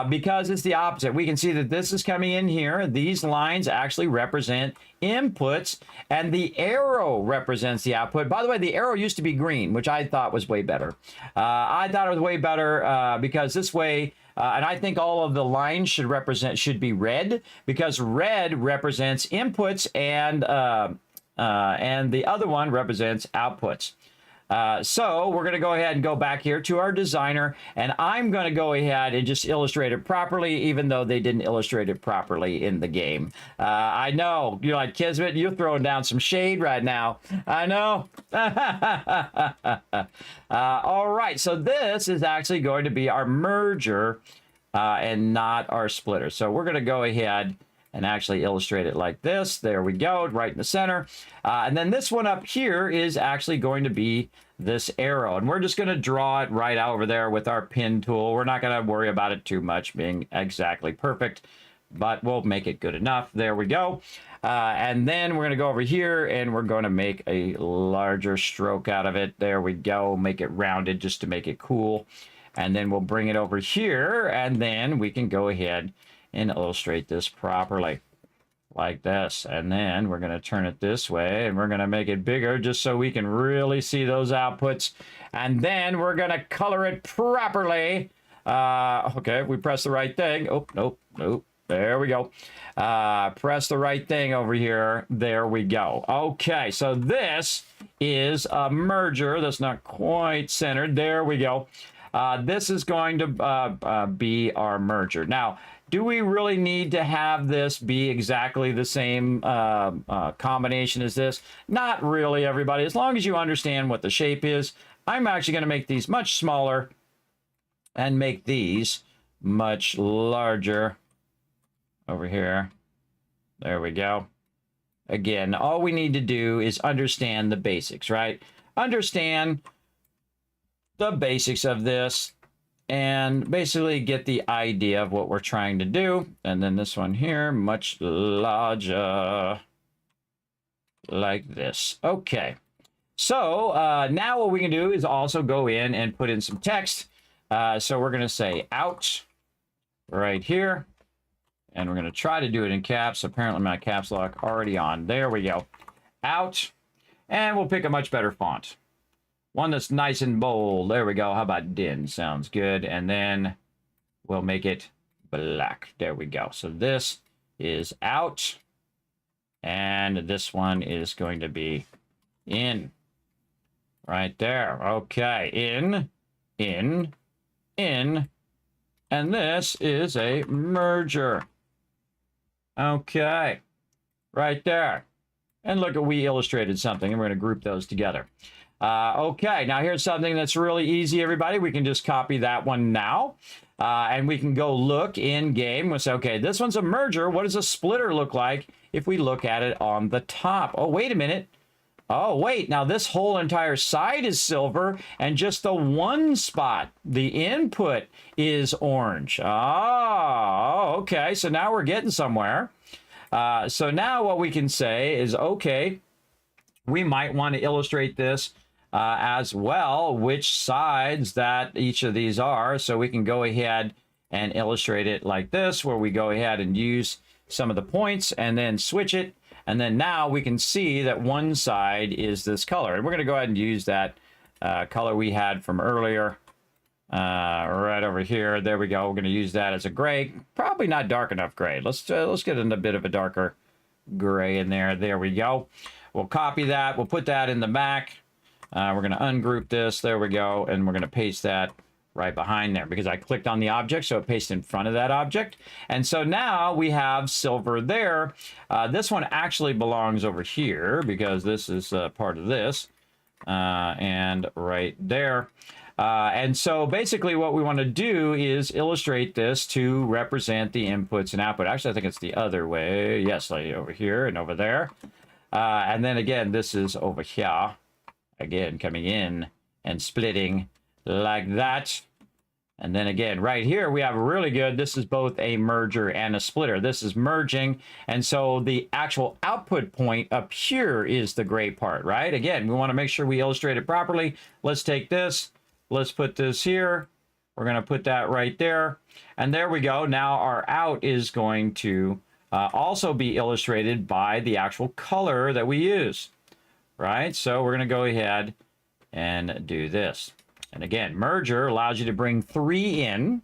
Because it's the opposite. We can see that this is coming in here. These lines actually represent inputs, and the arrow represents the output. By the way, the arrow used to be green, which I thought was way better. I thought it was way better because this way, and I think all of the lines should be red, because red represents inputs, and the other one represents outputs. So we're going to go ahead and go back here to our designer, and I'm going to go ahead and just illustrate it properly, even though they didn't illustrate it properly in the game. I know, you're like, Kismet, you're throwing down some shade right now. I know. All right, so this is actually going to be our merger and not our splitter. So we're going to go ahead and actually illustrate it like this. There we go, right in the center. And then this one up here is actually going to be this arrow. And we're just going to draw it right over there with our pin tool. We're not going to worry about it too much being exactly perfect, but we'll make it good enough. There we go. And then we're going to go over here, and we're going to make a larger stroke out of it. There we go. Make it rounded just to make it cool. And then we'll bring it over here, and then we can go ahead and illustrate this properly like this. And then we're going to turn it this way, and we're going to make it bigger just so we can really see those outputs. And then we're going to color it properly. Okay, we press the right thing. Oh, nope, nope. There we go. Press the right thing over here. There we go. Okay, so this is a merger that's not quite centered. There we go. This is going to be our merger. Now, do we really need to have this be exactly the same combination as this? Not really, everybody. As long as you understand what the shape is. I'm actually going to make these much smaller and make these much larger over here. There we go. Again, all we need to do is understand the basics, right? Understand the basics of this and basically get the idea of what we're trying to do. And then this one here, much larger, like this. Okay. So now what we can do is also go in and put in some text. So we're going to say out right here. And we're going to try to do it in caps. Apparently my caps lock already on. There we go. Out. And we'll pick a much better font. One that's nice and bold. There we go. How about DIN? Sounds good. And then we'll make it black. There we go. So this is out. And this one is going to be in. Right there. Okay. In. And this is a merger. Okay. Right there. And look at, we illustrated something, and we're going to group those together. Okay, now here's something that's really easy, everybody. We can just copy that one now. And we can go look in game. We'll say, okay, this one's a merger. What does a splitter look like if we look at it on the top? Oh, wait a minute. Oh, wait. Now this whole entire side is silver, and just the one spot, the input, is orange. Oh, okay. So now we're getting somewhere. So now what we can say is, okay, we might want to illustrate this as well, which sides that each of these are. So we can go ahead and illustrate it like this, where we go ahead and use some of the points and then switch it. And then now we can see that one side is this color. And we're going to go ahead and use that color we had from earlier right over here. There we go. We're going to use that as a gray. Probably not dark enough gray. Let's get in a bit of a darker gray in there. There we go. We'll copy that. We'll put that in the back. We're going to ungroup this. There we go. And we're going to paste that right behind there because I clicked on the object, so it pastes in front of that object. And so now we have silver there. This one actually belongs over here because this is part of this. And right there. And so basically what we want to do is illustrate this to represent the inputs and output. Actually, I think it's the other way. Yes, like over here and over there. And then again, this is over here. Again, coming in and splitting like that. And then again, right here, we have really good, this is both a merger and a splitter. This is merging. And so the actual output point up here is the gray part, right? Again, we want to make sure we illustrate it properly. Let's take this. Let's put this here. We're going to put that right there. And there we go. Now our out is going to also be illustrated by the actual color that we use, right? So we're going to go ahead and do this. And again, merger allows you to bring 3 in,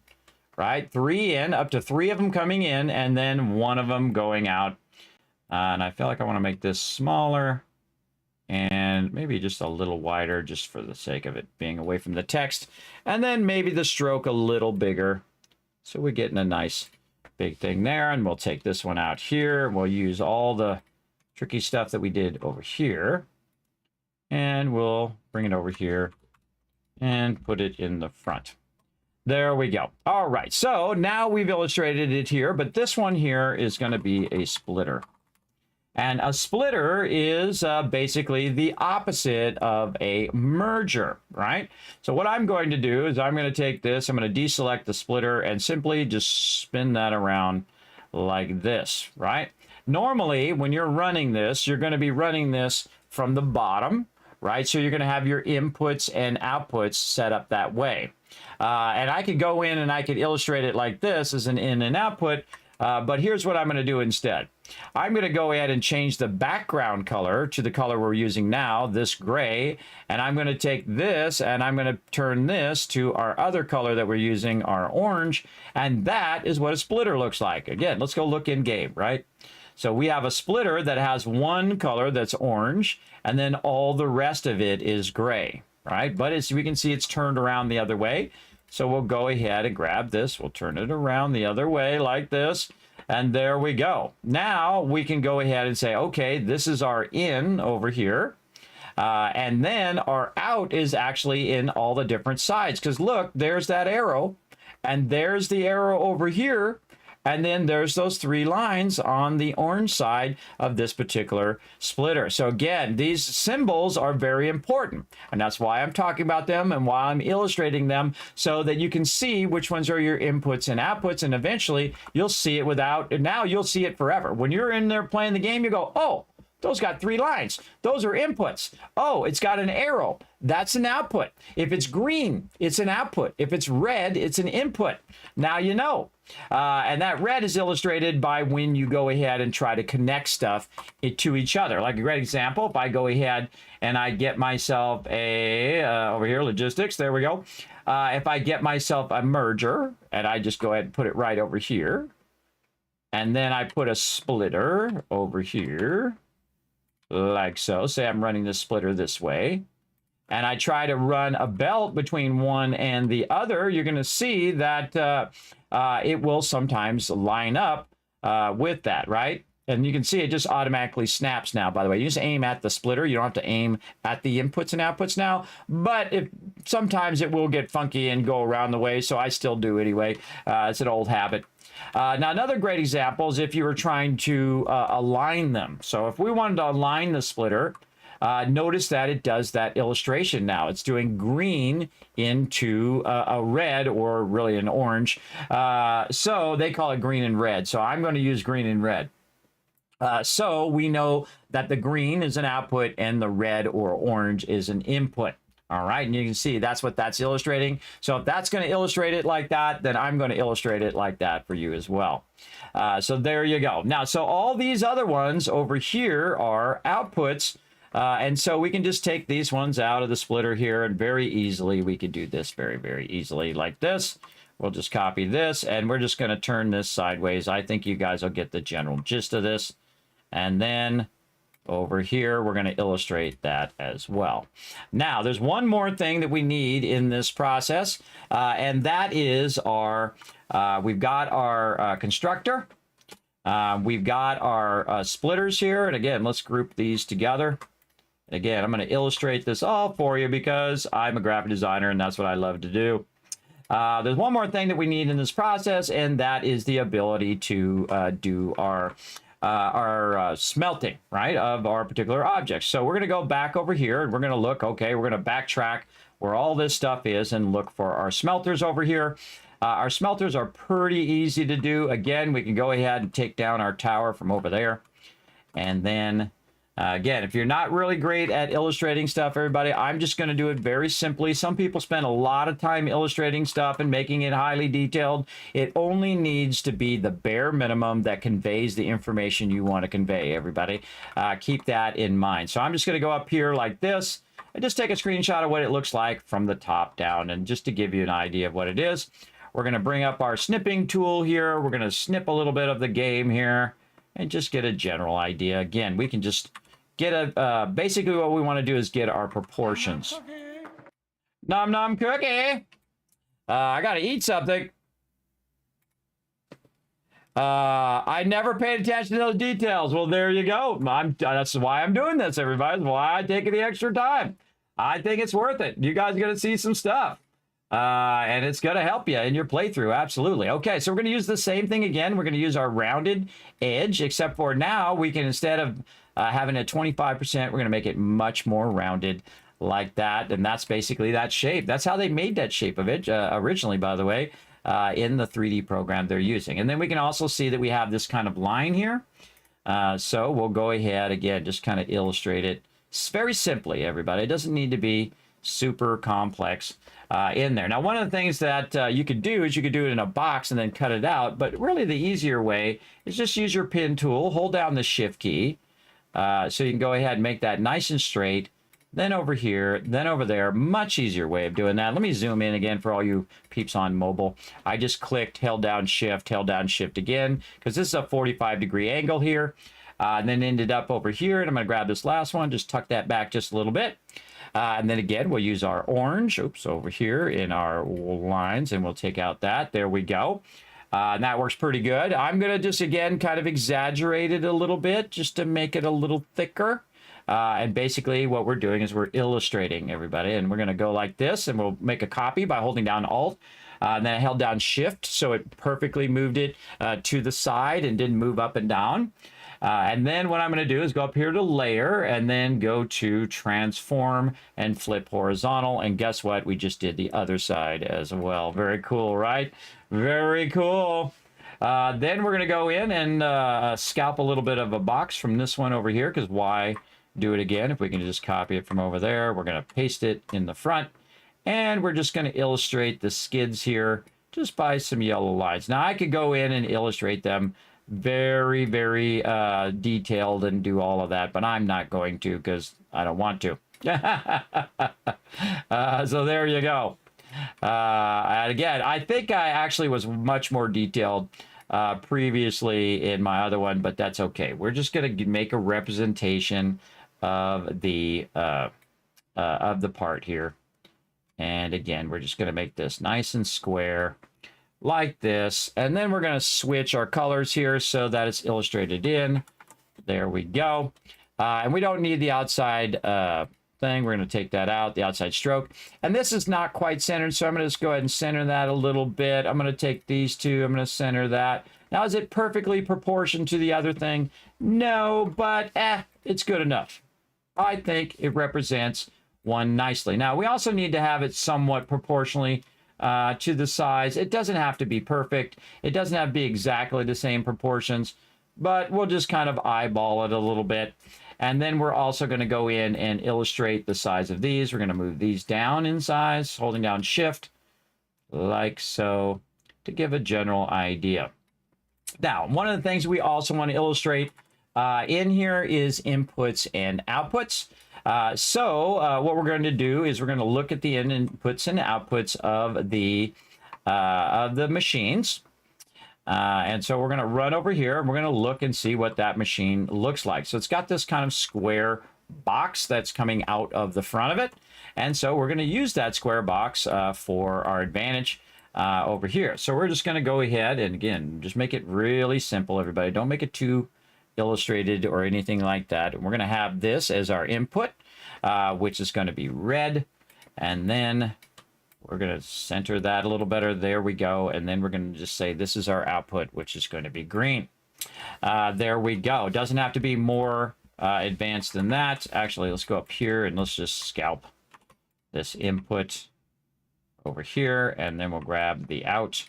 right? 3 in, up to 3 of them coming in, and then 1 of them going out. And I feel like I want to make this smaller and maybe just a little wider just for the sake of it being away from the text. And then maybe the stroke a little bigger. So we're getting a nice big thing there. And we'll take this one out here. We'll use all the tricky stuff that we did over here. And we'll bring it over here and put it in the front. There we go. All right, so now we've illustrated it here, but this one here is going to be a splitter. And a splitter is basically the opposite of a merger, right? So what I'm going to do is I'm going to take this, I'm going to deselect the splitter and simply just spin that around like this, right? Normally, when you're running this, you're going to be running this from the bottom, right? So you're going to have your inputs and outputs set up that way. And I could go in and I could illustrate it like this as an in and output, but here's what I'm going to do instead. I'm going to go ahead and change the background color to the color we're using now, this gray, and I'm going to take this and I'm going to turn this to our other color that we're using, our orange, and that is what a splitter looks like. Again, let's go look in game, right? So we have a splitter that has one color that's orange, and then all the rest of it is gray, right? But as we can see, it's turned around the other way. So we'll go ahead and grab this. We'll turn it around the other way like this. And there we go. Now we can go ahead and say, okay, this is our in over here. And then our out is actually in all the different sides. Because look, there's that arrow. And there's the arrow over here. And then there's those 3 lines on the orange side of this particular splitter. So again, these symbols are very important. And that's why I'm talking about them and why I'm illustrating them so that you can see which ones are your inputs and outputs. And eventually you'll see it without, and now you'll see it forever. When you're in there playing the game, you go, oh, Those got 3 lines. Those are inputs. Oh, it's got an arrow. That's an output. If it's green, it's an output. If it's red, it's an input. Now you know. And that red is illustrated by when you go ahead and try to connect stuff to each other. Like a great example, if I go ahead and I get myself a, over here, logistics, there we go. If I get myself a merger, and I just go ahead and put it right over here, and then I put a splitter over here, like so. Say I'm running the splitter this way, and I try to run a belt between one and the other, you're going to see that it will sometimes line up with that, right? And you can see it just automatically snaps now, by the way. You just aim at the splitter. You don't have to aim at the inputs and outputs now. But sometimes it will get funky and go around the way, so I still do anyway. It's an old habit. Now, another great example is if you were trying to align them. So if we wanted to align the splitter, notice that it does that illustration now. It's doing green into a red, or really an orange. So they call it green and red. So I'm going to use green and red. So we know that the green is an output and the red or orange is an input. All right, and you can see that's what that's illustrating. So if that's going to illustrate it like that, then I'm going to illustrate it like that for you as well. So there you go. Now, so all these other ones over here are outputs. And so we can just take these ones out of the splitter here, and very easily we could do this very, very easily like this. We'll just copy this, and we're just going to turn this sideways. I think you guys will get the general gist of this. And then over here, we're going to illustrate that as well. Now, there's one more thing that we need in this process, and that is our, we've got our constructor. We've got our splitters here. And again, let's group these together. Again, I'm going to illustrate this all for you because I'm a graphic designer and that's what I love to do. There's one more thing that we need in this process, and that is the ability to do our smelting, right, of our particular objects. So we're going to go back over here and we're going to look, okay, we're going to backtrack where all this stuff is and look for our smelters over here. Our smelters are pretty easy to do. Again, we can go ahead and take down our tower from over there. And then, again, if you're not really great at illustrating stuff, everybody, I'm just going to do it very simply. Some people spend a lot of time illustrating stuff and making it highly detailed. It only needs to be the bare minimum that conveys the information you want to convey, everybody. Keep that in mind. So I'm just going to go up here like this and just take a screenshot of what it looks like from the top down, and just to give you an idea of what it is. We're going to bring up our snipping tool here. We're going to snip a little bit of the game here and just get a general idea. Again, we can just get a, basically what we want to do is get our proportions. Nom nom cookie. I got to eat something. I never paid attention to those details. Well, there you go. That's why I'm doing this, everybody. That's why I take the extra time. I think it's worth it. You guys are going to see some stuff. And it's going to help you in your playthrough. Absolutely. Okay, so we're going to use the same thing again. We're going to use our rounded edge, except for now we can, instead of having a 25%, we're going to make it much more rounded like that. And that's basically that shape. That's how they made that shape of it originally, by the way, in the 3D program they're using. And then we can also see that we have this kind of line here. So we'll go ahead again, just kind of illustrate it very simply, everybody. It doesn't need to be super complex in there. Now, one of the things that you could do is you could do it in a box and then cut it out, but really the easier way is just use your pen tool, hold down the shift key, so you can go ahead and make that nice and straight, then over here, then over there. Much easier way of doing that. Let me zoom in again for all you peeps on mobile. I just clicked, held down shift again, because this is a 45-degree angle here, and then ended up over here, and I'm going to grab this last one, just tuck that back just a little bit. And then again, we'll use our orange, over here in our lines, and we'll take out that. There we go. And that works pretty good. I'm going to just, again, kind of exaggerate it a little bit just to make it a little thicker. And basically what we're doing is we're illustrating, everybody. And we're going to go like this, and we'll make a copy by holding down Alt. And then I held down Shift, so it perfectly moved it to the side and didn't move up and down. And then what I'm going to do is go up here to layer and then go to transform and flip horizontal. And guess what? We just did the other side as well. Very cool, right? Very cool. Then we're going to go in and scalp a little bit of a box from this one over here, because why do it again if we can just copy it from over there? We're going to paste it in the front, and we're just going to illustrate the skids here just by some yellow lines. Now, I could go in and illustrate them very, very detailed and do all of that, but I'm not going to because I don't want to. So there you go. And again, I think I actually was much more detailed previously in my other one, but that's okay. We're just going to make a representation of the part here. And again, we're just going to make this nice and square like this. And then we're going to switch our colors here so that it's illustrated in. There we go. And we don't need the outside thing. We're going to take that out, the outside stroke. And this is not quite centered, so I'm going to just go ahead and center that a little bit. I'm going to take these two. I'm going to center that. Now, is it perfectly proportioned to the other thing? No, but it's good enough. I think it represents one nicely. Now, we also need to have it somewhat proportionally to the size. It doesn't have to be perfect. It doesn't have to be exactly the same proportions, but we'll just kind of eyeball it a little bit. And then we're also going to go in and illustrate the size of these. We're going to move these down in size, holding down Shift, like so, to give a general idea. Now, one of the things we also want to illustrate in here is inputs and outputs. So what we're going to do is we're going to look at the inputs and outputs of the machines. And so we're going to run over here and we're going to look and see what that machine looks like. So it's got this kind of square box that's coming out of the front of it. And so we're going to use that square box for our advantage over here. So we're just going to go ahead and, again, just make it really simple, everybody. Don't make it too illustrated or anything like that. We're going to have this as our input, which is going to be red. And then we're going to center that a little better. There we go. And then we're going to just say this is our output, which is going to be green. There we go. Doesn't have to be more advanced than that. Actually, let's go up here and let's just scalp this input over here. And then we'll grab the out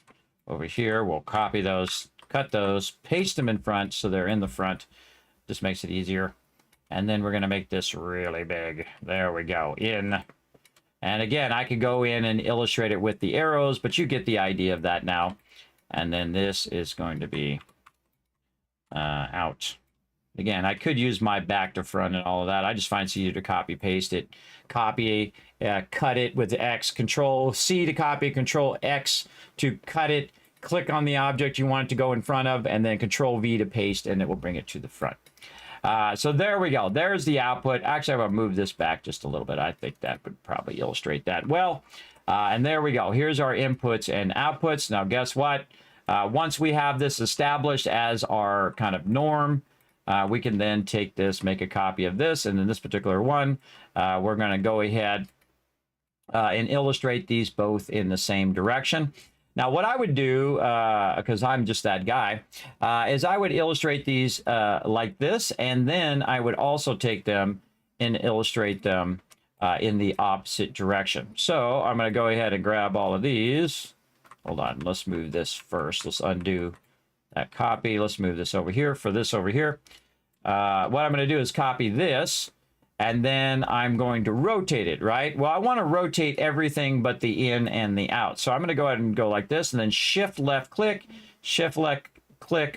over here. We'll copy those, cut those, paste them in front so they're in the front. Just makes it easier. And then we're going to make this really big. There we go. In. And again, I could go in and illustrate it with the arrows, but you get the idea of that now. And then this is going to be out. Again, I could use my back to front and all of that. I just find it's easier to copy paste it. Copy, cut it with the X, Control C to copy, Control X to cut it. Click on the object you want it to go in front of, and then Control V to paste, and it will bring it to the front. So there we go. There's the output. Actually, I'm going to move this back just a little bit. I think that would probably illustrate that well. And there we go. Here's our inputs and outputs. Now, guess what? Once we have this established as our kind of norm, we can then take this, make a copy of this, and in this particular one, we're going to go ahead and illustrate these both in the same direction. Now, what I would do, because I'm just that guy, is I would illustrate these like this, and then I would also take them and illustrate them in the opposite direction. So I'm going to go ahead and grab all of these. Hold on, let's move this first. Let's undo that copy. Let's move this over here for this over here. What I'm going to do is copy this, and then I'm going to rotate it, right? Well, I want to rotate everything but the in and the out. So I'm going to go ahead and go like this, and then Shift left click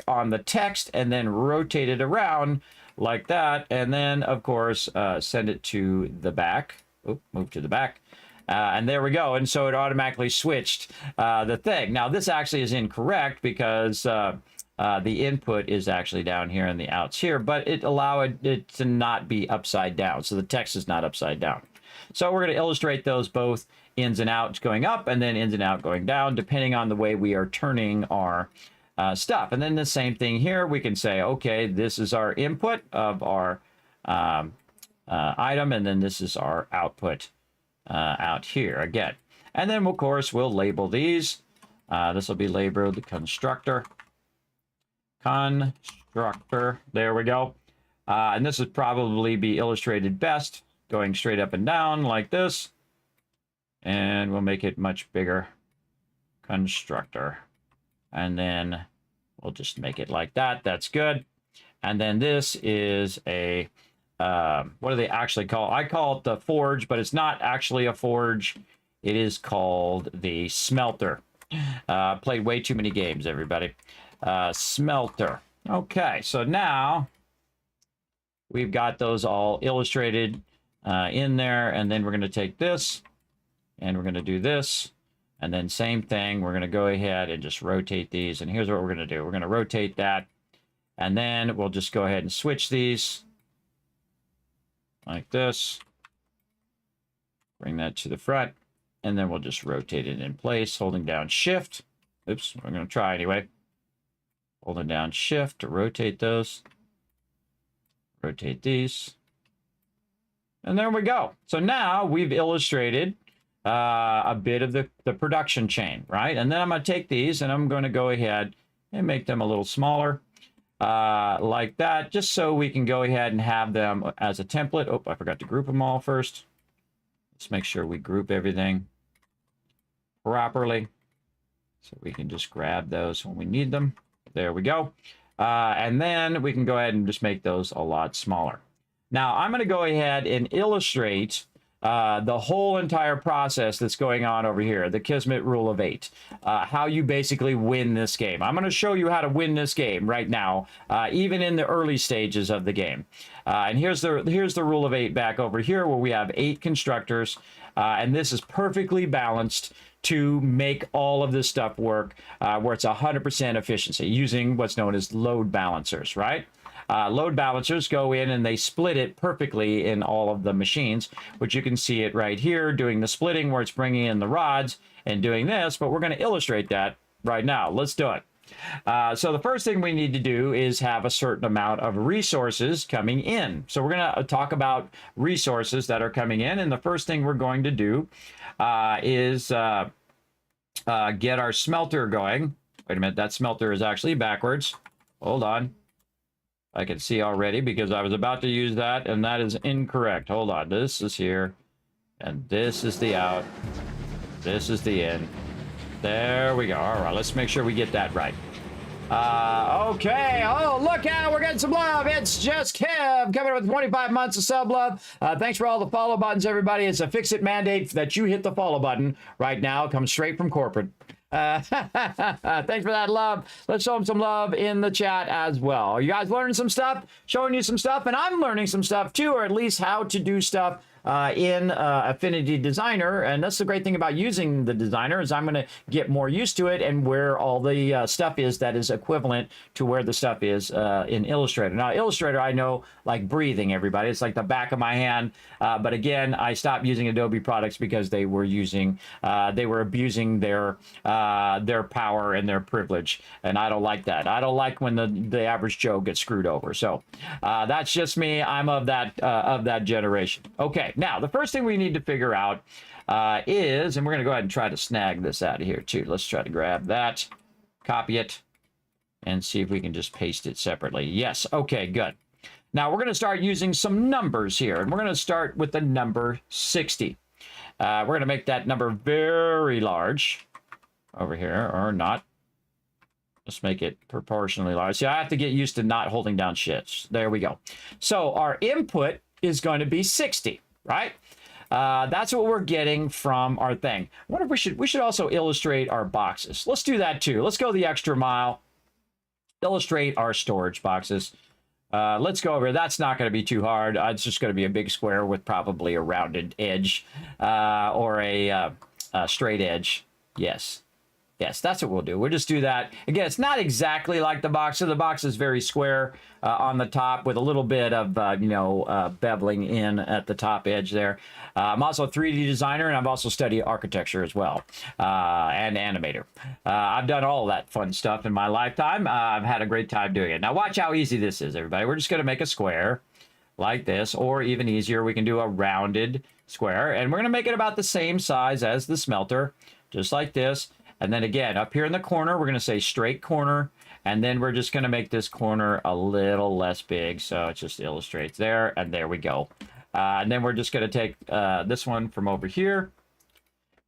on the text, and then rotate it around like that. And then, of course, send it to the back. Oop, move to the back. And there we go. And so it automatically switched the thing. Now, this actually is incorrect because the input is actually down here and the out's here, but it allowed it to not be upside down. So the text is not upside down. So we're going to illustrate those both ins and outs going up and then ins and out going down, depending on the way we are turning our stuff. And then the same thing here, we can say, okay, this is our input of our item, and then this is our output out here again. And then, of course, we'll label these. This will be labeled the constructor. There we go. And this would probably be illustrated best going straight up and down like this. And we'll make it much bigger. Constructor. And then We'll just make it like that. That's good. And then this is a, what do they actually call it? I call it the forge, but it's not actually a forge. It is called the smelter. Played way too many games, everybody. Smelter. Okay, so now we've got those all illustrated in there, and then we're going to take this, and we're going to do this, and then same thing, we're going to go ahead and just rotate these, and here's what we're going to do. We're going to rotate that, and then we'll just go ahead and switch these like this. Bring that to the front, and then we'll just rotate it in place, holding down Shift. Oops, I'm going to try anyway. Holding down Shift to rotate those. Rotate these. And there we go. So now we've illustrated a bit of the production chain, right? And then I'm going to take these and I'm going to go ahead and make them a little smaller like that, just so we can go ahead and have them as a template. Oh, I forgot to group them all first. Let's make sure we group everything properly so we can just grab those when we need them. There we go. And then we can go ahead and just make those a lot smaller. Now, I'm going to go ahead and illustrate the whole entire process that's going on over here, the Kismet rule of 8, how you basically win this game. I'm going to show you how to win this game right now, even in the early stages of the game. And here's the rule of 8 back over here, where we have 8 constructors, and this is perfectly balanced to make all of this stuff work, where it's 100% efficiency using what's known as load balancers, right? Load balancers go in and they split it perfectly in all of the machines, which you can see it right here doing the splitting where it's bringing in the rods and doing this, but we're going to illustrate that right now. Let's do it. So the first thing we need to do is have a certain amount of resources coming in. So we're going to talk about resources that are coming in, and the first thing we're going to do is get our smelter going. Wait a minute, that smelter is actually backwards. Hold on. I can see already because I was about to use that, and that is incorrect. Hold on. This is here, and this is the out. This is the in. There we go. All right, let's make sure we get that right. Okay. Oh, look out. We're getting some love. It's just Kev coming with 25 months of sub love. Thanks for all the follow buttons, everybody. It's a FICSIT mandate that you hit the follow button right now. It comes straight from corporate. Thanks for that love. Let's show them some love in the chat as well. Are you guys learning some stuff? Showing you some stuff, and I'm learning some stuff too, or at least how to do stuff in Affinity Designer. And that's the great thing about using the designer, is I'm going to get more used to it and where all the stuff is that is equivalent to where the stuff is in Illustrator. Now, Illustrator, I know like breathing, everybody. It's like the back of my hand. But again, I stopped using Adobe products because they were using, they were abusing their power and their privilege. And I don't like that. I don't like when the average Joe gets screwed over. So that's just me. I'm of that generation. Okay. Now, the first thing we need to figure out is, and we're going to go ahead and try to snag this out of here too. Let's try to grab that, copy it, and see if we can just paste it separately. Yes. Okay, good. Now, we're going to start using some numbers here, and we're going to start with the number 60. We're going to make that number very large over here, or not. Let's make it proportionally large. See, I have to get used to not holding down shifts. There we go. So our input is going to be 60. Right? That's what we're getting from our thing. I wonder if we should also illustrate our boxes. Let's do that too. Let's go the extra mile. Illustrate our storage boxes. Let's go over. That's not going to be too hard. It's just going to be a big square with probably a rounded edge or a straight edge. Yes. Yes, that's what we'll do. We'll just do that. Again, it's not exactly like the box. So the box is very square on the top with a little bit of, beveling in at the top edge there. I'm also a 3D designer, and I've also studied architecture as well, and animator. I've done all that fun stuff in my lifetime. I've had a great time doing it. Now, watch how easy this is, everybody. We're just going to make a square like this, or even easier, we can do a rounded square, and we're going to make it about the same size as the smelter, just like this. And then again, up here in the corner, we're going to say straight corner. And then we're just going to make this corner a little less big. So it just illustrates there. And there we go. And then we're just going to take this one from over here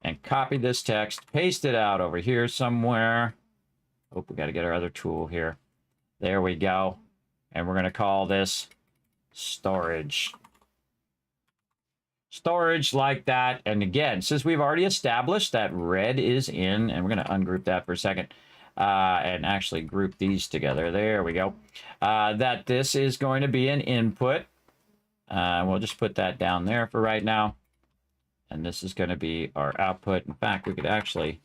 and copy this text, paste it out over here somewhere. Oh, we got to get our other tool here. There we go. And we're going to call this storage. Storage like that. And again, since we've already established that red is in, and we're going to ungroup that for a second, and actually group these together. There we go. That this is going to be an input. We'll just put that down there for right now. And this is going to be our output. In fact, we could actually,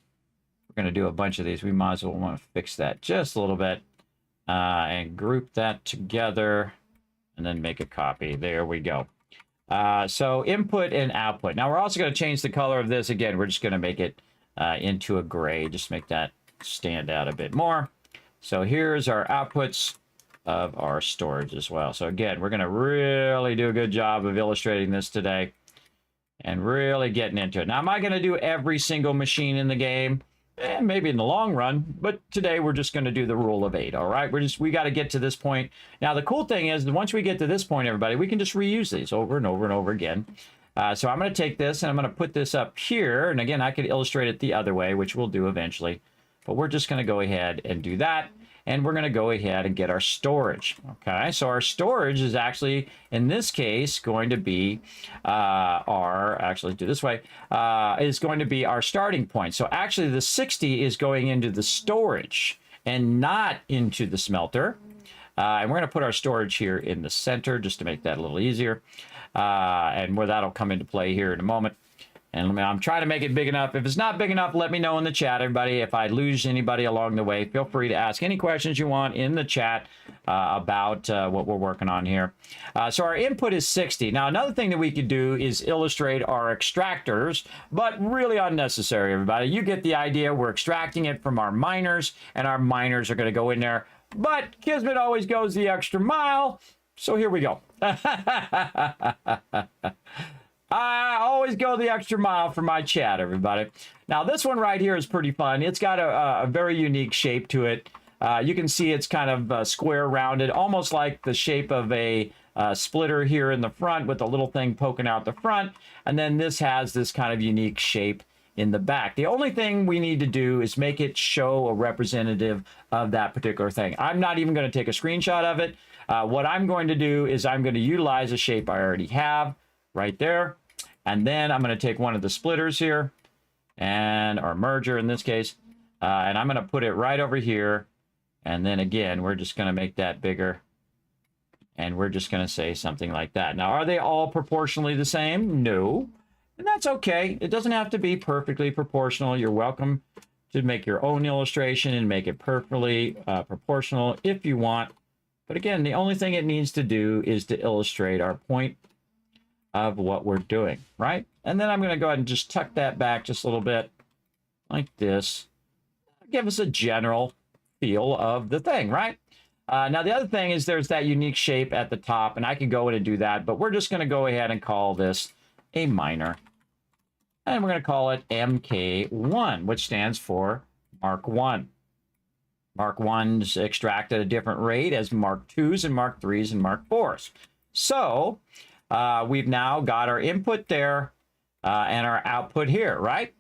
we're going to do a bunch of these. We might as well want to fix that just a little bit and group that together and then make a copy. There we go. So input and output. Now we're also going to change the color of this. Again, we're just going to make it into a gray. Just make that stand out a bit more. So here's our outputs of our storage as well. So again, we're going to really do a good job of illustrating this today and really getting into it. Now, am I going to do every single machine in the game? Maybe in the long run, but today we're just going to do the rule of 8. All right, we got to get to this point. Now, the cool thing is that once we get to this point, everybody, we can just reuse these over and over and over again. So I'm going to take this and I'm going to put this up here. And again, I could illustrate it the other way, which we'll do eventually. But we're just going to go ahead and do that. And we're going to go ahead and get our storage. Okay, so our storage is actually, in this case, going to be actually do this way, is going to be our starting point. So actually the 60 is going into the storage and not into the smelter. And we're going to put our storage here in the center just to make that a little easier. And where that'll come into play here in a moment. And I'm trying to make it big enough. If it's not big enough, let me know in the chat, everybody. If I lose anybody along the way, feel free to ask any questions you want in the chat about what we're working on here. So our input is 60. Now, another thing that we could do is illustrate our extractors, but really unnecessary, everybody. You get the idea. We're extracting it from our miners, and our miners are going to go in there. But Kismet always goes the extra mile, so here we go. I always go the extra mile for my chat, everybody. Now, this one right here is pretty fun. It's got a very unique shape to it. You can see it's kind of square rounded, almost like the shape of a splitter here in the front with a little thing poking out the front. And then this has this kind of unique shape in the back. The only thing we need to do is make it show a representative of that particular thing. I'm not even going to take a screenshot of it. What I'm going to do is I'm going to utilize a shape I already have right there. And then I'm going to take one of the splitters here, and our merger in this case, and I'm going to put it right over here. And then again, we're just going to make that bigger. And we're just going to say something like that. Now, are they all proportionally the same? No. And that's okay. It doesn't have to be perfectly proportional. You're welcome to make your own illustration and make it perfectly proportional if you want. But again, the only thing it needs to do is to illustrate our point of what we're doing, right? And then I'm going to go ahead and just tuck that back just a little bit like this. Give us a general feel of the thing, right? Now, the other thing is there's that unique shape at the top, and I can go in and do that, but we're just going to go ahead and call this a miner. And we're going to call it MK1, which stands for Mark 1. Mark 1's extract at a different rate as Mark 2's and Mark 3's and Mark 4's. So, we've now got our input there and our output here, right?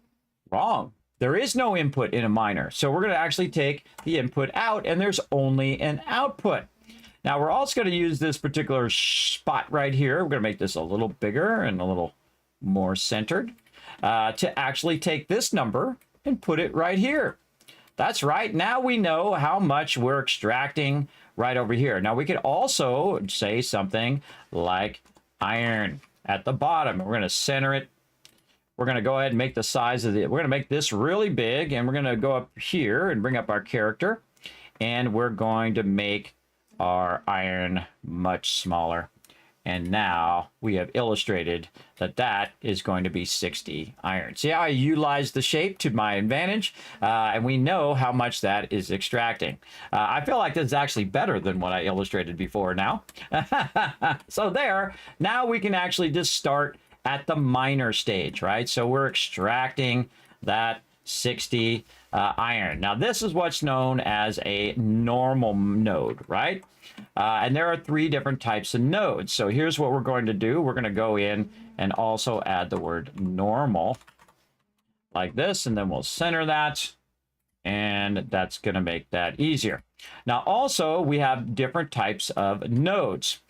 Wrong. There is no input in a miner. So we're going to actually take the input out, and there's only an output. Now, we're also going to use this particular spot right here. We're going to make this a little bigger and a little more centered to actually take this number and put it right here. That's right. Now we know how much we're extracting right over here. Now, we could also say something like iron at the bottom. We're going to center it. We're going to go ahead and make the size of it. We're going to make this really big, and we're going to go up here and bring up our character, and we're going to make our iron much smaller. And now we have illustrated that that is going to be 60 iron. See how I utilize the shape to my advantage? And we know how much that is extracting. I feel like this is actually better than what I illustrated before now. So there, now we can actually just start at the miner stage, right? So we're extracting that 60 iron. Now, this is what's known as a normal node, right? And there are 3 different types of nodes. So here's what we're going to do. We're going to go in and also add the word normal like this, and then we'll center that. And that's going to make that easier. Now, also, we have different types of nodes.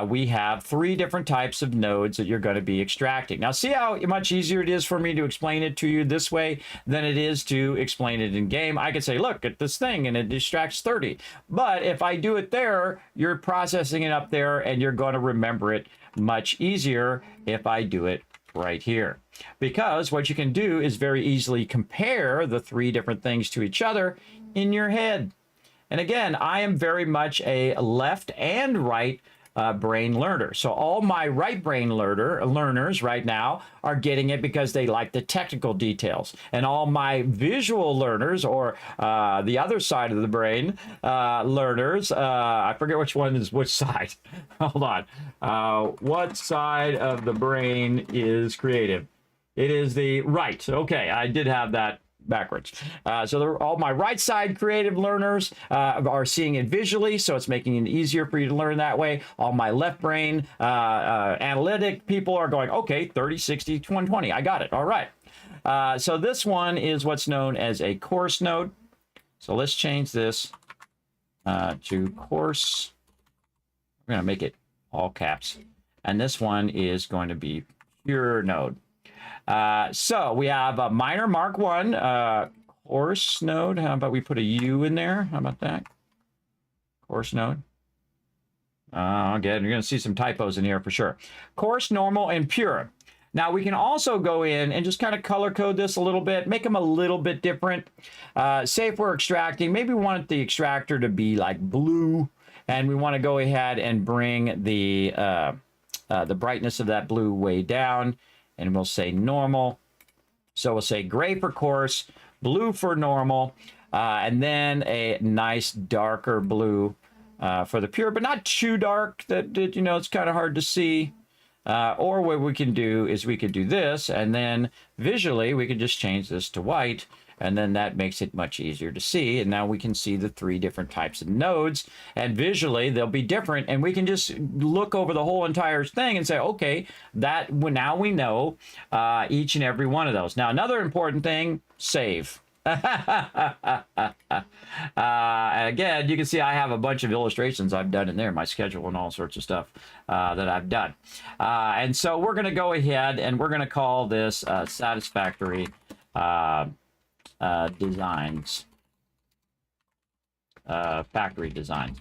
We have 3 different types of nodes that you're going to be extracting. Now, see how much easier it is for me to explain it to you this way than it is to explain it in game. I could say, look at this thing, and it extracts 30. But if I do it there, you're processing it up there, and you're going to remember it much easier if I do it right here. Because what you can do is very easily compare the 3 different things to each other in your head. And again, I am very much a left and right brain learner. So all my right brain learners right now are getting it because they like the technical details. And all my visual learners, or the other side of the brain learners, I forget which one is which side. Hold on. What side of the brain is creative? It is the right. Okay, I did have that backwards. So all my right side creative learners are seeing it visually, so it's making it easier for you to learn that way. All my left brain analytic people are going, okay, 30, 60, 120. I got it. All right. So this one is what's known as a course node. So let's change this to course. We're going to make it all caps. And this one is going to be pure node. So we have a minor Mark 1 course node. How about we put a U in there? How about that? Course node. Again, you're going to see some typos in here for sure. Course, normal, and pure. Now we can also go in and just kind of color code this a little bit, make them a little bit different. Say if we're extracting, maybe we want the extractor to be like blue, and we want to go ahead and bring the brightness of that blue way down. And we'll say normal. So we'll say gray for coarse, blue for normal, and then a nice darker blue for the pure, but not too dark that you know it's kind of hard to see. Or what we can do is we could do this, and then visually we could just change this to white, and then that makes it much easier to see. And now we can see the 3 different types of nodes, and visually they'll be different, and we can just look over the whole entire thing and say, okay, that now we know each and every one of those. Now, another important thing, save. Again, you can see I have a bunch of illustrations I've done in there, my schedule and all sorts of stuff that I've done. And so we're going to go ahead and we're going to call this Satisfactory designs, factory designs.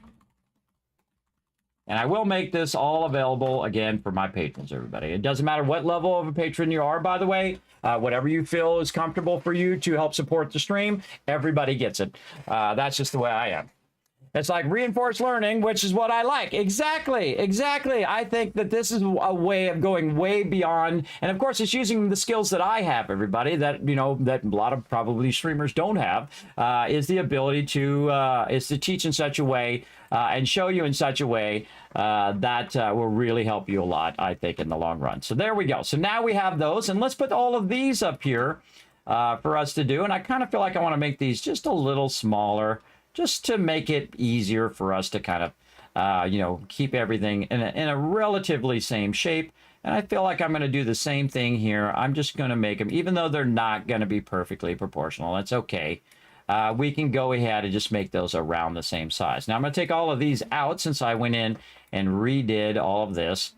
And I will make this all available again for my patrons, everybody. It doesn't matter what level of a patron you are, by the way. Whatever you feel is comfortable for you to help support the stream, everybody gets it. That's just the way I am. It's like reinforced learning, which is what I like. Exactly. I think that this is a way of going way beyond, and of course, it's using the skills that I have, everybody, that, you know, that a lot of probably streamers don't have, is the ability to, is to teach in such a way and show you in such a way that will really help you a lot, I think, in the long run. So there we go. So now we have those, and let's put all of these up here for us to do. And I kind of feel like I want to make these just a little smaller, just to make it easier for us to kind of, you know, keep everything in a relatively same shape. And I feel like I'm going to do the same thing here. I'm just going to make them, even though they're not going to be perfectly proportional. That's okay. We can go ahead and just make those around the same size. Now I'm going to take all of these out since I went in and redid all of this.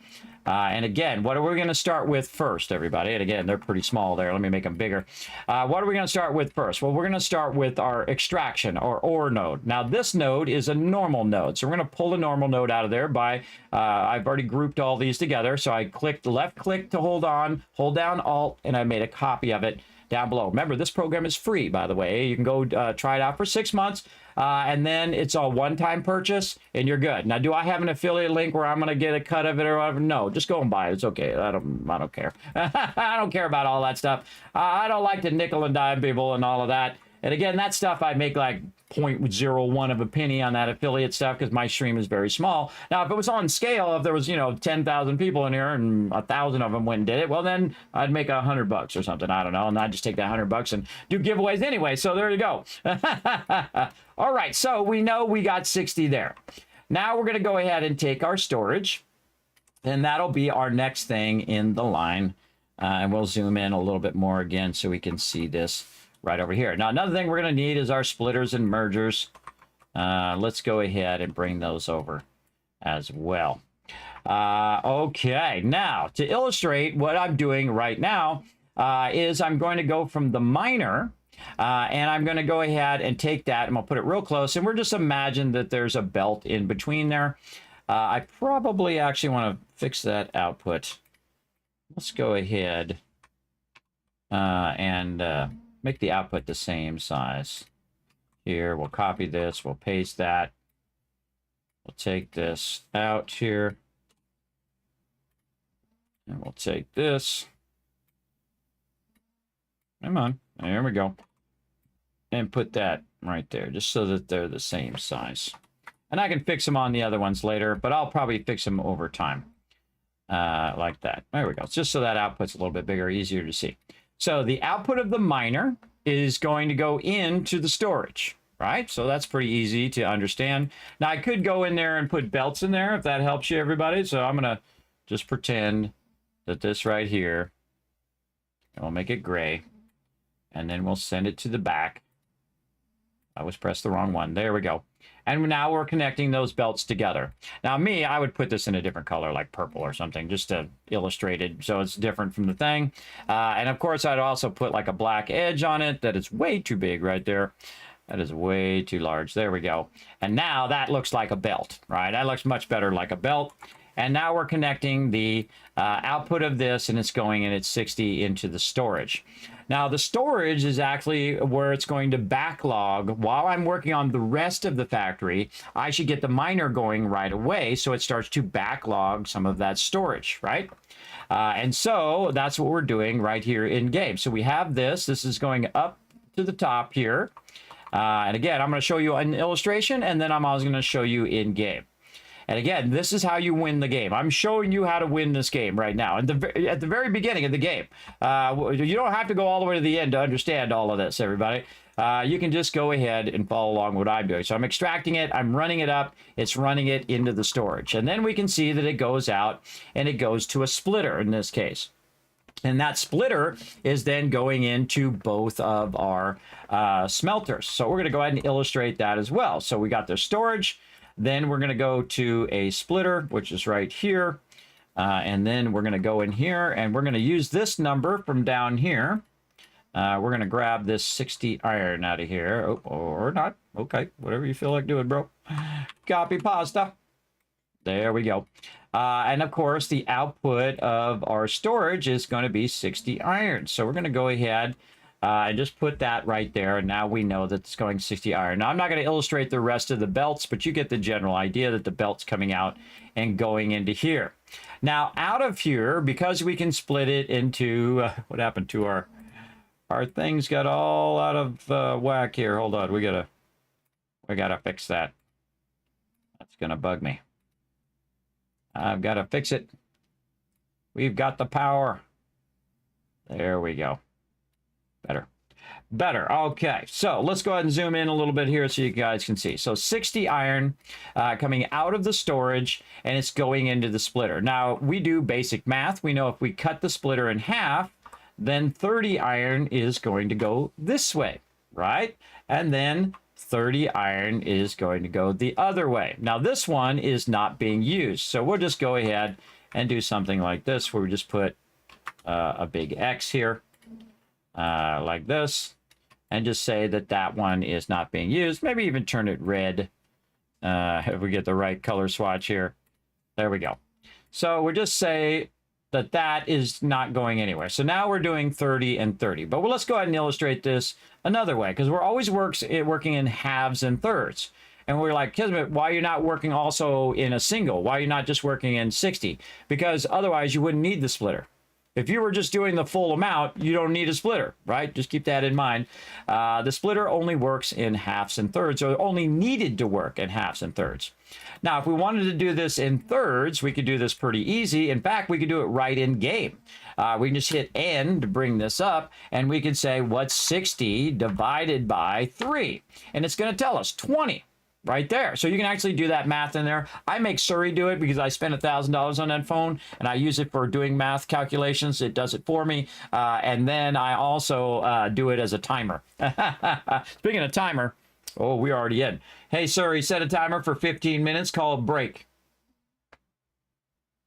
And again, what are we going to start with first, everybody? And again, they're pretty small there. Let me make them bigger. What are we going to start with first? Well, we're going to start with our extraction or OR node. Now, this node is a normal node. So we're going to pull the normal node out of there by, I've already grouped all these together. So I clicked left click to hold down Alt, and I made a copy of it down below. Remember, this program is free, by the way. You can go try it out for 6 months. And then it's a one-time purchase, and you're good. Now, do I have an affiliate link where I'm going to get a cut of it or whatever? No, just go and buy it. It's okay. I don't care. I don't care about all that stuff. I don't like to nickel and dime people and all of that. And again, that stuff I make like 0.01 of a penny on that affiliate stuff because my stream is very small. Now, if it was on scale, if there was, 10,000 people in here and 1,000 of them went and did it, well, then I'd make $100 or something. I don't know. And I'd just take that $100 and do giveaways anyway. So there you go. All right. So we know we got 60 there. Now we're going to go ahead and take our storage, and that'll be our next thing in the line. And we'll zoom in a little bit more again so we can see this right over here. Now, another thing we're going to need is our splitters and mergers. Let's go ahead and bring those over as well. Okay, now to illustrate what I'm doing right now is I'm going to go from the miner and I'm going to go ahead and take that and I'll put it real close and we're just imagine that there's a belt in between there. I probably actually want to fix that output. Let's go ahead and make the output the same size. Here, we'll copy this, we'll paste that. We'll take this out here. And we'll take this. Come on, there we go. And put that right there, just so that they're the same size. And I can fix them on the other ones later, but I'll probably fix them over time. Like that. There we go. It's just so that output's a little bit bigger, easier to see. So the output of the miner is going to go into the storage, right? So that's pretty easy to understand. Now I could go in there and put belts in there if that helps you, everybody. So I'm going to just pretend that this right here, and we'll make it gray, and then we'll send it to the back. I was pressed the wrong one. There we go. And now we're connecting those belts together. Now me, I would put this in a different color, like purple or something, just to illustrate it so it's different from the thing. And of course, I'd also put like a black edge on it that is way too big right there. That is way too large. There we go. And now that looks like a belt, right? That looks much better like a belt. And now we're connecting the output of this, and it's going in at 60 into the storage. Now, the storage is actually where it's going to backlog. While I'm working on the rest of the factory, I should get the miner going right away, so it starts to backlog some of that storage, right? And so that's what we're doing right here in game. So we have this. This is going up to the top here. And again, I'm going to show you an illustration, and then I'm also going to show you in game. And again, this is how you win the game. I'm showing you how to win this game right now. And at the very beginning of the game, you don't have to go all the way to the end to understand all of this, everybody. You can just go ahead and follow along what I'm doing. So I'm extracting it, I'm running it up, it's running it into the storage. And then we can see that it goes out and it goes to a splitter in this case. And that splitter is then going into both of our smelters. So we're going to go ahead and illustrate that as well. So we got the storage. Then we're going to go to a splitter, which is right here. And then we're going to go in here, and we're going to use this number from down here. We're going to grab this 60 iron out of here. Oh, or not. Okay, whatever you feel like doing, bro. Copy pasta. There we go. And of course, the output of our storage is going to be 60 iron. So we're going to go ahead and just put that right there, and now we know that it's going 60 iron. Now, I'm not going to illustrate the rest of the belts, but you get the general idea that the belt's coming out and going into here. Now, out of here, because we can split it into, what happened to our things got all out of whack here. Hold on, we gotta fix that. That's going to bug me. I've got to fix it. We've got the power. There we go. Better. Okay, so let's go ahead and zoom in a little bit here so you guys can see. So 60 iron coming out of the storage, and it's going into the splitter. Now, we do basic math. We know if we cut the splitter in half, then 30 iron is going to go this way, right? And then 30 iron is going to go the other way. Now, this one is not being used. So we'll just go ahead and do something like this, where we just put a big X here. Like this, and just say that that one is not being used. Maybe even turn it red if we get the right color swatch here. There we go. So we'll just say that that is not going anywhere. So now we're doing 30 and 30. But let's go ahead and illustrate this another way, because we're always working in halves and thirds. And we're like, Kismet, why are you not working also in a single? Why are you not just working in 60? Because otherwise you wouldn't need the splitter. If you were just doing the full amount, you don't need a splitter, right? Just keep that in mind. The splitter only works in halves and thirds, or only needed to work in halves and thirds. Now, if we wanted to do this in thirds, we could do this pretty easy. In fact, we could do it right in game. We can just hit N to bring this up, and we could say, what's 60 divided by 3? And it's going to tell us 20. right there. So you can actually do that math in there. I make Surrey do it because I spent $1,000 on that phone and I use it for doing math calculations. It does it for me. And then I also do it as a timer. Speaking of timer, oh, we're already in. Hey, Surrey, set a timer for 15 minutes. Call a break.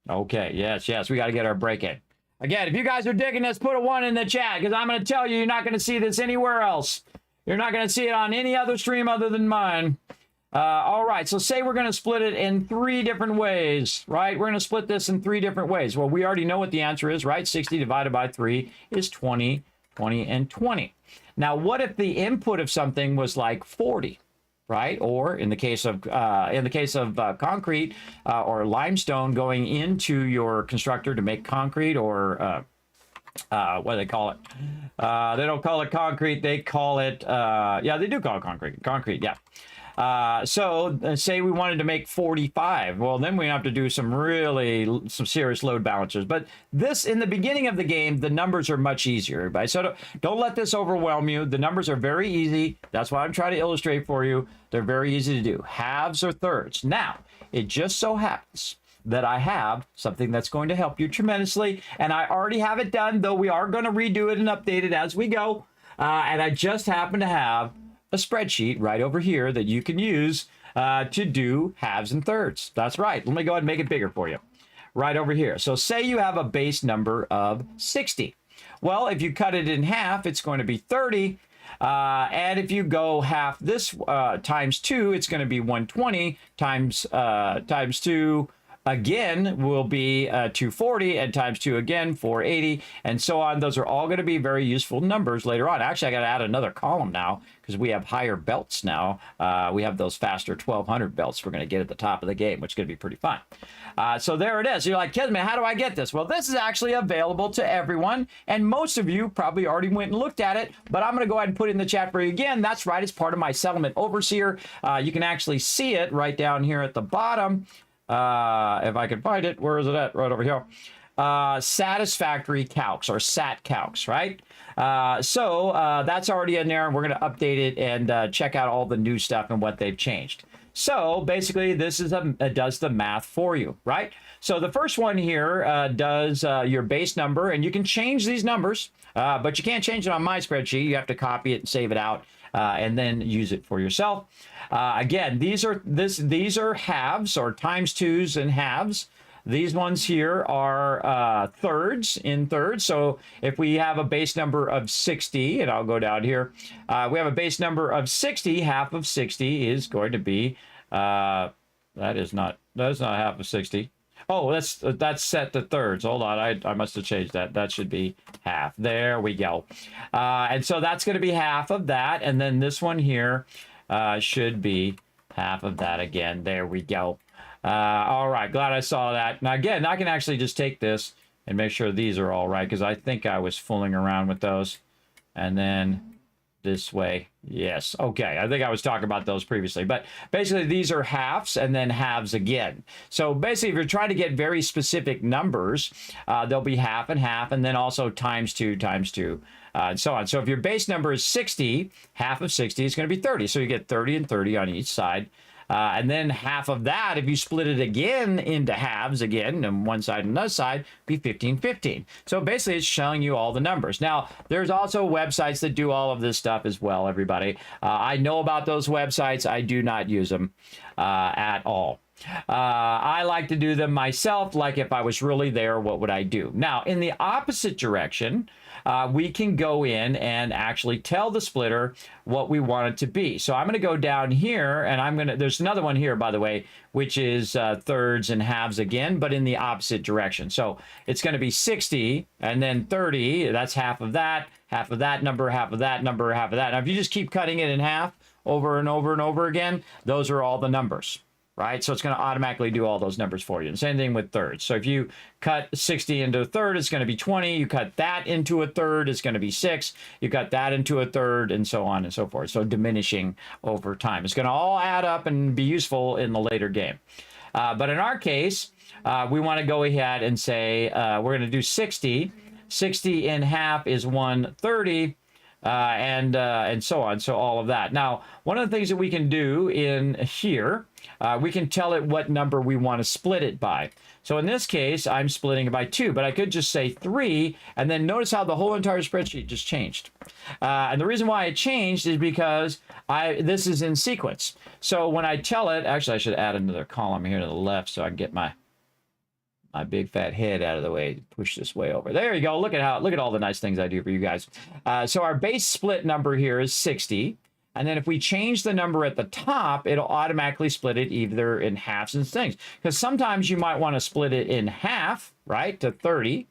Okay, yes, we got to get our break in. Again, if you guys are digging this, put a 1 in the chat because I'm going to tell you, you're not going to see this anywhere else. You're not going to see it on any other stream other than mine. All right, so say we're going to split it in 3 different ways, right? We're going to split this in 3 different ways. Well, we already know what the answer is, right? 60 divided by 3 is 20, 20, and 20. Now, what if the input of something was like 40? Right, or in the case of concrete or limestone going into your constructor to make concrete, or what do they call it? They don't call it concrete. They call it yeah, they do call it concrete. Concrete, yeah. So say we wanted to make 45. Well, then we have to do some serious load balancers. But this, in the beginning of the game, the numbers are much easier, everybody. So don't let this overwhelm you. The numbers are very easy. That's why I'm trying to illustrate for you. They're very easy to do. Halves or thirds. Now, it just so happens that I have something that's going to help you tremendously. And I already have it done, though we are going to redo it and update it as we go. And I just happen to have a spreadsheet right over here that you can use to do halves and thirds. That's right. Let me go ahead and make it bigger for you. Right over here. So say you have a base number of 60. Well, if you cut it in half, it's going to be 30. And if you go half this times 2, it's going to be 120 times 2 again will be 240, and times 2 again 480, and so on. Those are all going to be very useful numbers later on. Actually, I got to add another column now because we have higher belts now. We have those faster 1200 belts we're going to get at the top of the game, which is going to be pretty fun. So there it is. You're like, Kismet, how do I get this? Well, this is actually available to everyone, and most of you probably already went and looked at it, but I'm going to go ahead and put it in the chat for you again. That's right. It's part of my Settlement Overseer. You can actually see it right down here at the bottom. If I can find it, where is it at? Right over here. Satisfactory calcs, or SAT calcs, right? So that's already in there. We're going to update it and check out all the new stuff and what they've changed. So basically, this is does the math for you, right? So the first one here does your base number, and you can change these numbers, but you can't change it on my spreadsheet. You have to copy it and save it out, and then use it for yourself. Again, these are halves, or times 2s and halves. These ones here are thirds in thirds. So if we have a base number of 60, and I'll go down here, we have a base number of 60. Half of 60 is going to be that is not half of 60. Oh, that's set to thirds. Hold on, I must have changed that. That should be half. There we go. And so that's going to be half of that, and then this one here should be half of that again. There we go. All right, glad I saw that. Now again, I can actually just take this and make sure these are all right, because I think I was fooling around with those. And then this way, yes, okay, I think I was talking about those previously, but basically these are halves and then halves again. So basically, if you're trying to get very specific numbers, they'll be half and half, and then also times 2 times 2, and so on. So if your base number is 60, half of 60 is going to be 30. So you get 30 and 30 on each side. And then half of that, if you split it again into halves again, and one side and another side, be 15, 15. So basically, it's showing you all the numbers. Now, there's also websites that do all of this stuff as well, everybody. I know about those websites. I do not use them at all. I like to do them myself, like if I was really there, what would I do? Now, in the opposite direction, we can go in and actually tell the splitter what we want it to be. So I'm going to go down here, and there's another one here, by the way, which is thirds and halves again, but in the opposite direction. So it's going to be 60 and then 30. That's half of that number, half of that number, half of that. Now, if you just keep cutting it in half over and over and over again, those are all the numbers. Right? So it's going to automatically do all those numbers for you. And same thing with thirds. So if you cut 60 into a third, it's going to be 20. You cut that into a third, it's going to be 6. You cut that into a third, and so on and so forth. So diminishing over time. It's going to all add up and be useful in the later game. But in our case, we want to go ahead and say we're going to do 60. 60 in half is 130. and so on. So all of that. Now, one of the things that we can do in here, we can tell it what number we want to split it by. So in this case, I'm splitting it by 2, but I could just say 3, and then notice how the whole entire spreadsheet just changed. And the reason why it changed is because this is in sequence. So when I tell it, actually I should add another column here to the left so I can get my big fat head out of the way, push this way over. There you go. Look at all the nice things I do for you guys. So our base split number here is 60. And then if we change the number at the top, it'll automatically split it either in halves and things. Because sometimes you might want to split it in half, right, to 30.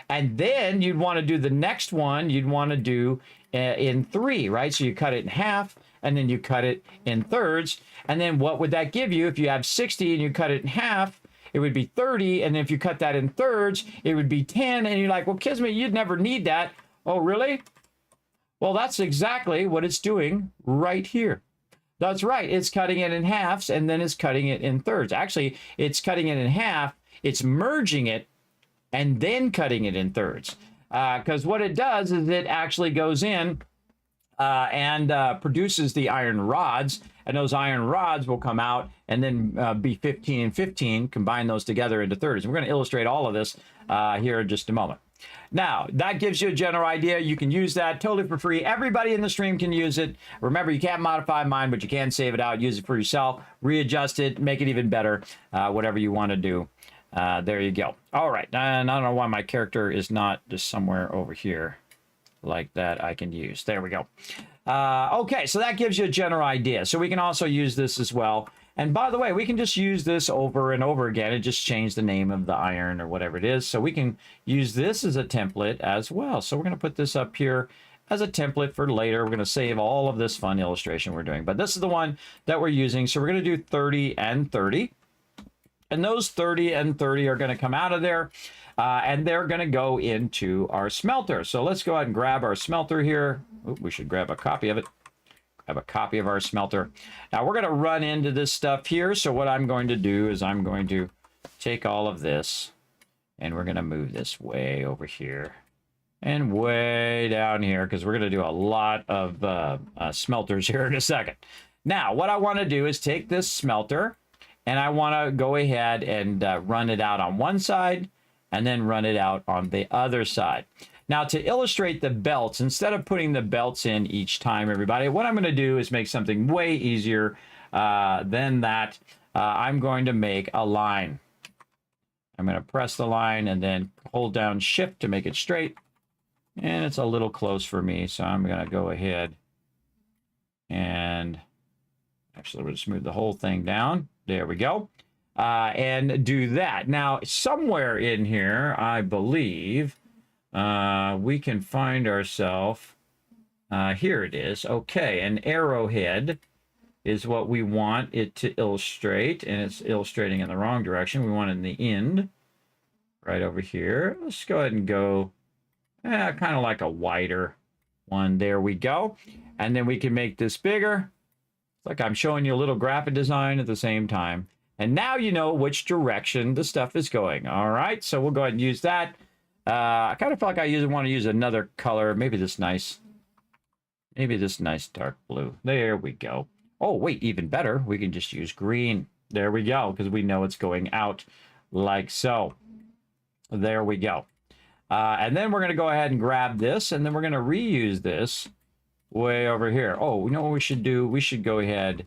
And then you'd want to do the next one, you'd want to do in 3, right? So you cut it in half, and then you cut it in thirds. And then what would that give you? If you have 60 and you cut it in half, it would be 30. And then if you cut that in thirds, it would be 10. And you're like, well, Kismet, you'd never need that. Oh, really? Well, that's exactly what it's doing right here. That's right. It's cutting it in halves, and then it's cutting it in thirds. Actually, it's cutting it in half. It's merging it, and then cutting it in thirds. Because what it does is it actually goes in and produces the iron rods, and those iron rods will come out and then be 15 and 15, combine those together into thirds. And we're going to illustrate all of this here in just a moment. Now, that gives you a general idea. You can use that totally for free. Everybody in the stream can use it. Remember, you can't modify mine, but you can save it out, use it for yourself, readjust it, make it even better, whatever you want to do. There you go. All right. And I don't know why my character is not just somewhere over here like that I can use. There we go. Okay, so that gives you a general idea. So we can also use this as well. And by the way, we can just use this over and over again and just change the name of the iron or whatever it is. So we can use this as a template as well. So we're going to put this up here as a template for later. We're going to save all of this fun illustration we're doing. But this is the one that we're using. So we're going to do 30 and 30. And those 30 and 30 are going to come out of there. And they're going to go into our smelter. So let's go ahead and grab our smelter here. Ooh, we should grab a copy of it. Grab a copy of our smelter. Now we're going to run into this stuff here. So what I'm going to do is I'm going to take all of this and we're going to move this way over here and way down here because we're going to do a lot of smelters here in a second. Now what I want to do is take this smelter and I want to go ahead and run it out on one side and then run it out on the other side. Now, to illustrate the belts, instead of putting the belts in each time, everybody, what I'm going to do is make something way easier than that. I'm going to make a line. I'm going to press the line and then hold down Shift to make it straight. And it's a little close for me, so I'm going to go ahead and actually we'll just move the whole thing down. There we go. And do that. Now, somewhere in here, I believe... we can find ourselves, here it is. Okay, an arrowhead is what we want it to illustrate, and it's illustrating in the wrong direction. We want it in the end, right over here. Let's go ahead and go kind of like a wider one. There we go. And then we can make this bigger. It's like I'm showing you a little graphic design at the same time. And now you know which direction the stuff is going. All right, so we'll go ahead and use that. I kind of feel like I want to use another color. Maybe this nice dark blue. There we go. Oh, wait, even better. We can just use green. There we go, because we know it's going out like so. There we go. And then we're going to go ahead and grab this, and then we're going to reuse this way over here. Oh, you know what we should do? We should go ahead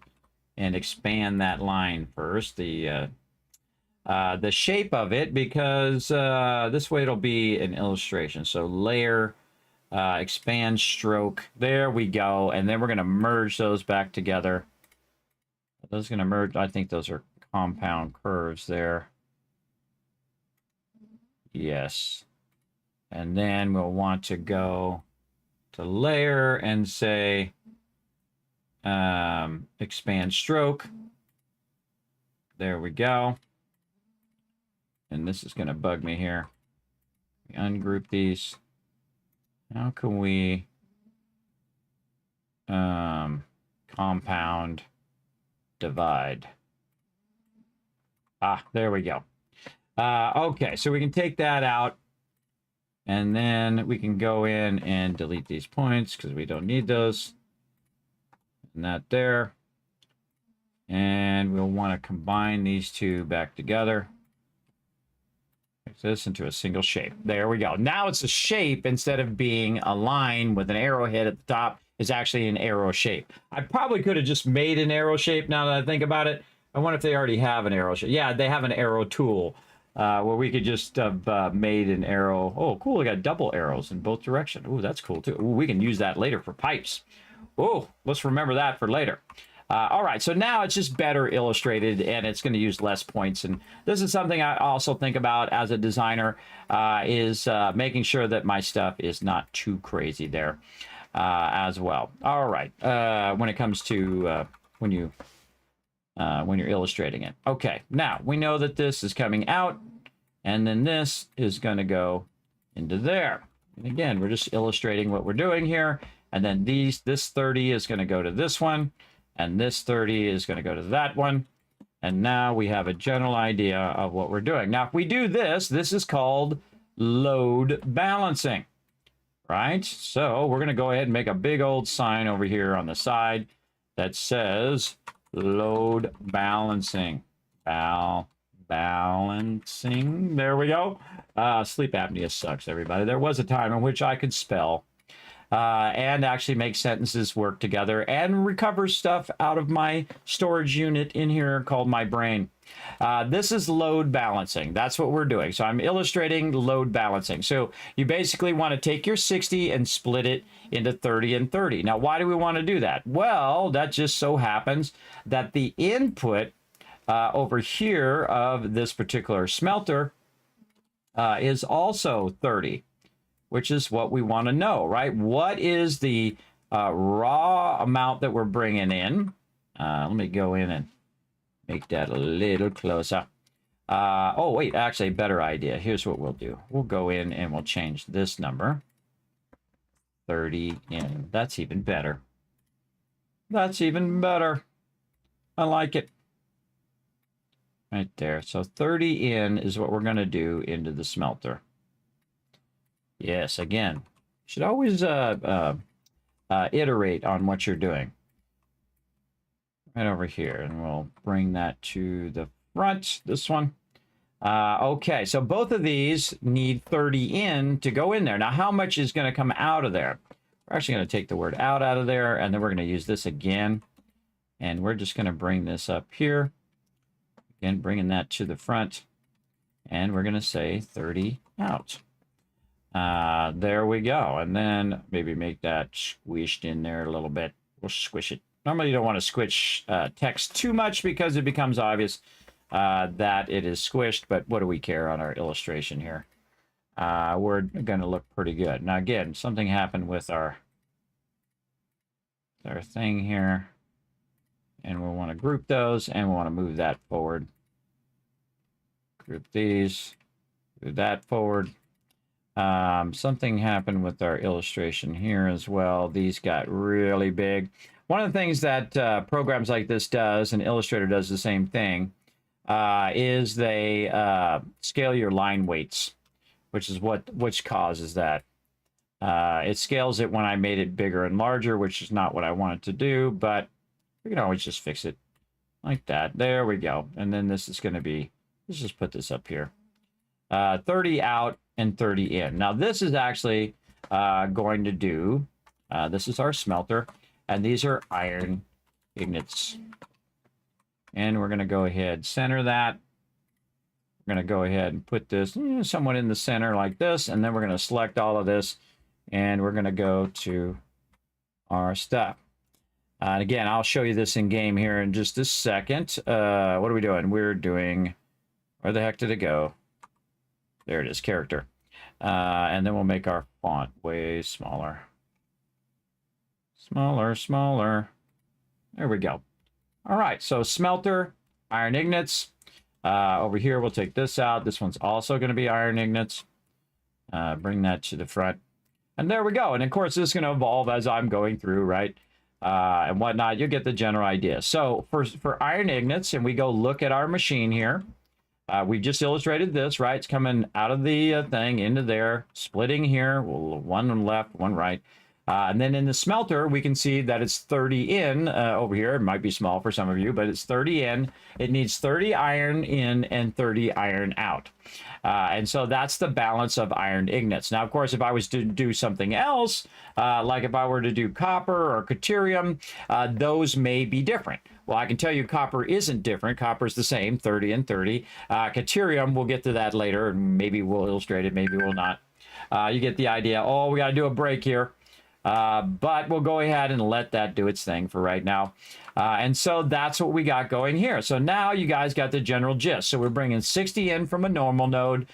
and expand that line first. The shape of it, because this way it'll be an illustration. So layer, expand stroke, there we go. And then we're going to merge those back together. Are those going to merge? I think those are compound curves there. Yes. And then we'll want to go to layer and say expand stroke. There we go. And this is going to bug me here. We ungroup these. How can we compound divide? Ah, there we go. Okay, so we can take that out. And then we can go in and delete these points because we don't need those. And that there. And we'll want to combine these two back together. Make this into a single shape. There we go. Now it's a shape instead of being a line with an arrowhead at the top. It's actually an arrow shape. I probably could have just made an arrow shape now that I think about it. I wonder if they already have an arrow shape. Yeah, they have an arrow tool where we could just have made an arrow. Oh, cool. We got double arrows in both directions. Oh, that's cool too. Ooh, we can use that later for pipes. Oh, let's remember that for later. All right, so now it's just better illustrated, and it's going to use less points. And this is something I also think about as a designer, is making sure that my stuff is not too crazy there as well. All right, when it comes to when you're illustrating it. Okay, now we know that this is coming out, and then this is going to go into there. And again, we're just illustrating what we're doing here. And then this 30 is going to go to this one. And this 30 is going to go to that one. And now we have a general idea of what we're doing. Now, if we do this, this is called load balancing, right? So we're going to go ahead and make a big old sign over here on the side that says load balancing. Balancing. There we go. Sleep apnea sucks, everybody. There was a time in which I could spell. And actually make sentences work together and recover stuff out of my storage unit in here called my brain. This is load balancing. That's what we're doing. So I'm illustrating load balancing. So you basically want to take your 60 and split it into 30 and 30. Now, why do we want to do that? Well, that just so happens that the input over here of this particular smelter is also 30. Which is what we want to know, right? What is the raw amount that we're bringing in? Let me go in and make that a little closer. Oh, wait, actually, better idea. Here's what we'll do. We'll go in and we'll change this number. 30 in. That's even better. That's even better. I like it. Right there. So 30 in is what we're going to do into the smelter. Yes, again, you should always iterate on what you're doing. Right over here, and we'll bring that to the front, this one. Okay, so both of these need 30 in to go in there. Now, how much is going to come out of there? We're actually going to take the word out of there, and then we're going to use this again. And we're just going to bring this up here. Again, bringing that to the front. And we're going to say 30 out. There we go. And then maybe make that squished in there a little bit. We'll squish it. Normally you don't want to squish text too much because it becomes obvious that it is squished, but what do we care on our illustration here? We're going to look pretty good. Now again, something happened with our thing here, and we'll want to group those, and we'll want to move that forward. Group these, move that forward. Something happened with our illustration here as well. These got really big. One of the things that programs like this does, and Illustrator does the same thing, is they scale your line weights, which causes that. It scales it when I made it bigger and larger, which is not what I wanted to do, but we can always just fix it like that. There we go. And then this is going to be, let's just put this up here. 30 out and 30 in. Now this is actually going to do, this is our smelter, and these are iron ingots. And we're going to go ahead, center that. We're going to go ahead and put this somewhat in the center like this, and then we're going to select all of this, and we're going to go to our stuff. And again, I'll show you this in game here in just a second. What are we doing? We're doing, where the heck did it go? There it is, character. And then we'll make our font way smaller. Smaller. There we go. All right, so smelter, iron ingots. Over here, we'll take this out. This one's also going to be iron ingots. Bring that to the front. And there we go. And of course, this is going to evolve as I'm going through, right? And whatnot. You'll get the general idea. So for iron ingots, and we go look at our machine here. We've just illustrated this, right? It's coming out of the thing into there, splitting here, one left, one right. And then in the smelter, we can see that it's 30 in over here. It might be small for some of you, but it's 30 in. It needs 30 iron in and 30 iron out. And so that's the balance of iron ingots. Now, of course, if I was to do something else, like if I were to do copper or caterium, those may be different. Well, I can tell you copper isn't different. Copper is the same, 30 and 30. Caterium, we'll get to that later, and maybe we'll illustrate it, maybe we'll not. You get the idea. Oh, we got to do a break here. But we'll go ahead and let that do its thing for right now. And so that's what we got going here. So now you guys got the general gist. So we're bringing 60 in from a normal node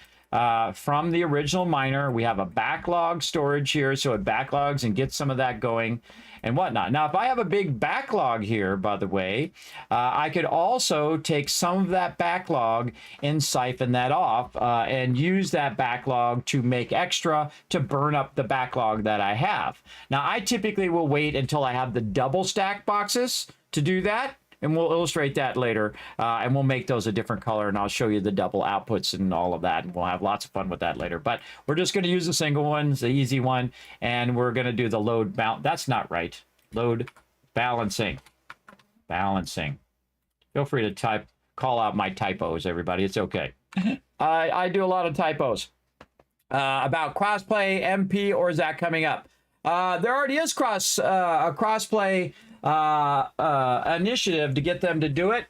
from the original miner. We have a backlog storage here, so it backlogs and gets some of that going and whatnot. Now, if I have a big backlog here, by the way, I could also take some of that backlog and siphon that off and use that backlog to make extra to burn up the backlog that I have. Now, I typically will wait until I have the double stack boxes to do that. And we'll illustrate that later, and we'll make those a different color, and I'll show you the double outputs and all of that, and we'll have lots of fun with that later. But we're just going to use the single one, the easy one, and we're going to do the load balance. That's not right. Load balancing. Balancing. Feel free to call out my typos, everybody. It's okay. I do a lot of typos. About crossplay, MP, or is that coming up? There already is a crossplay initiative to get them to do it.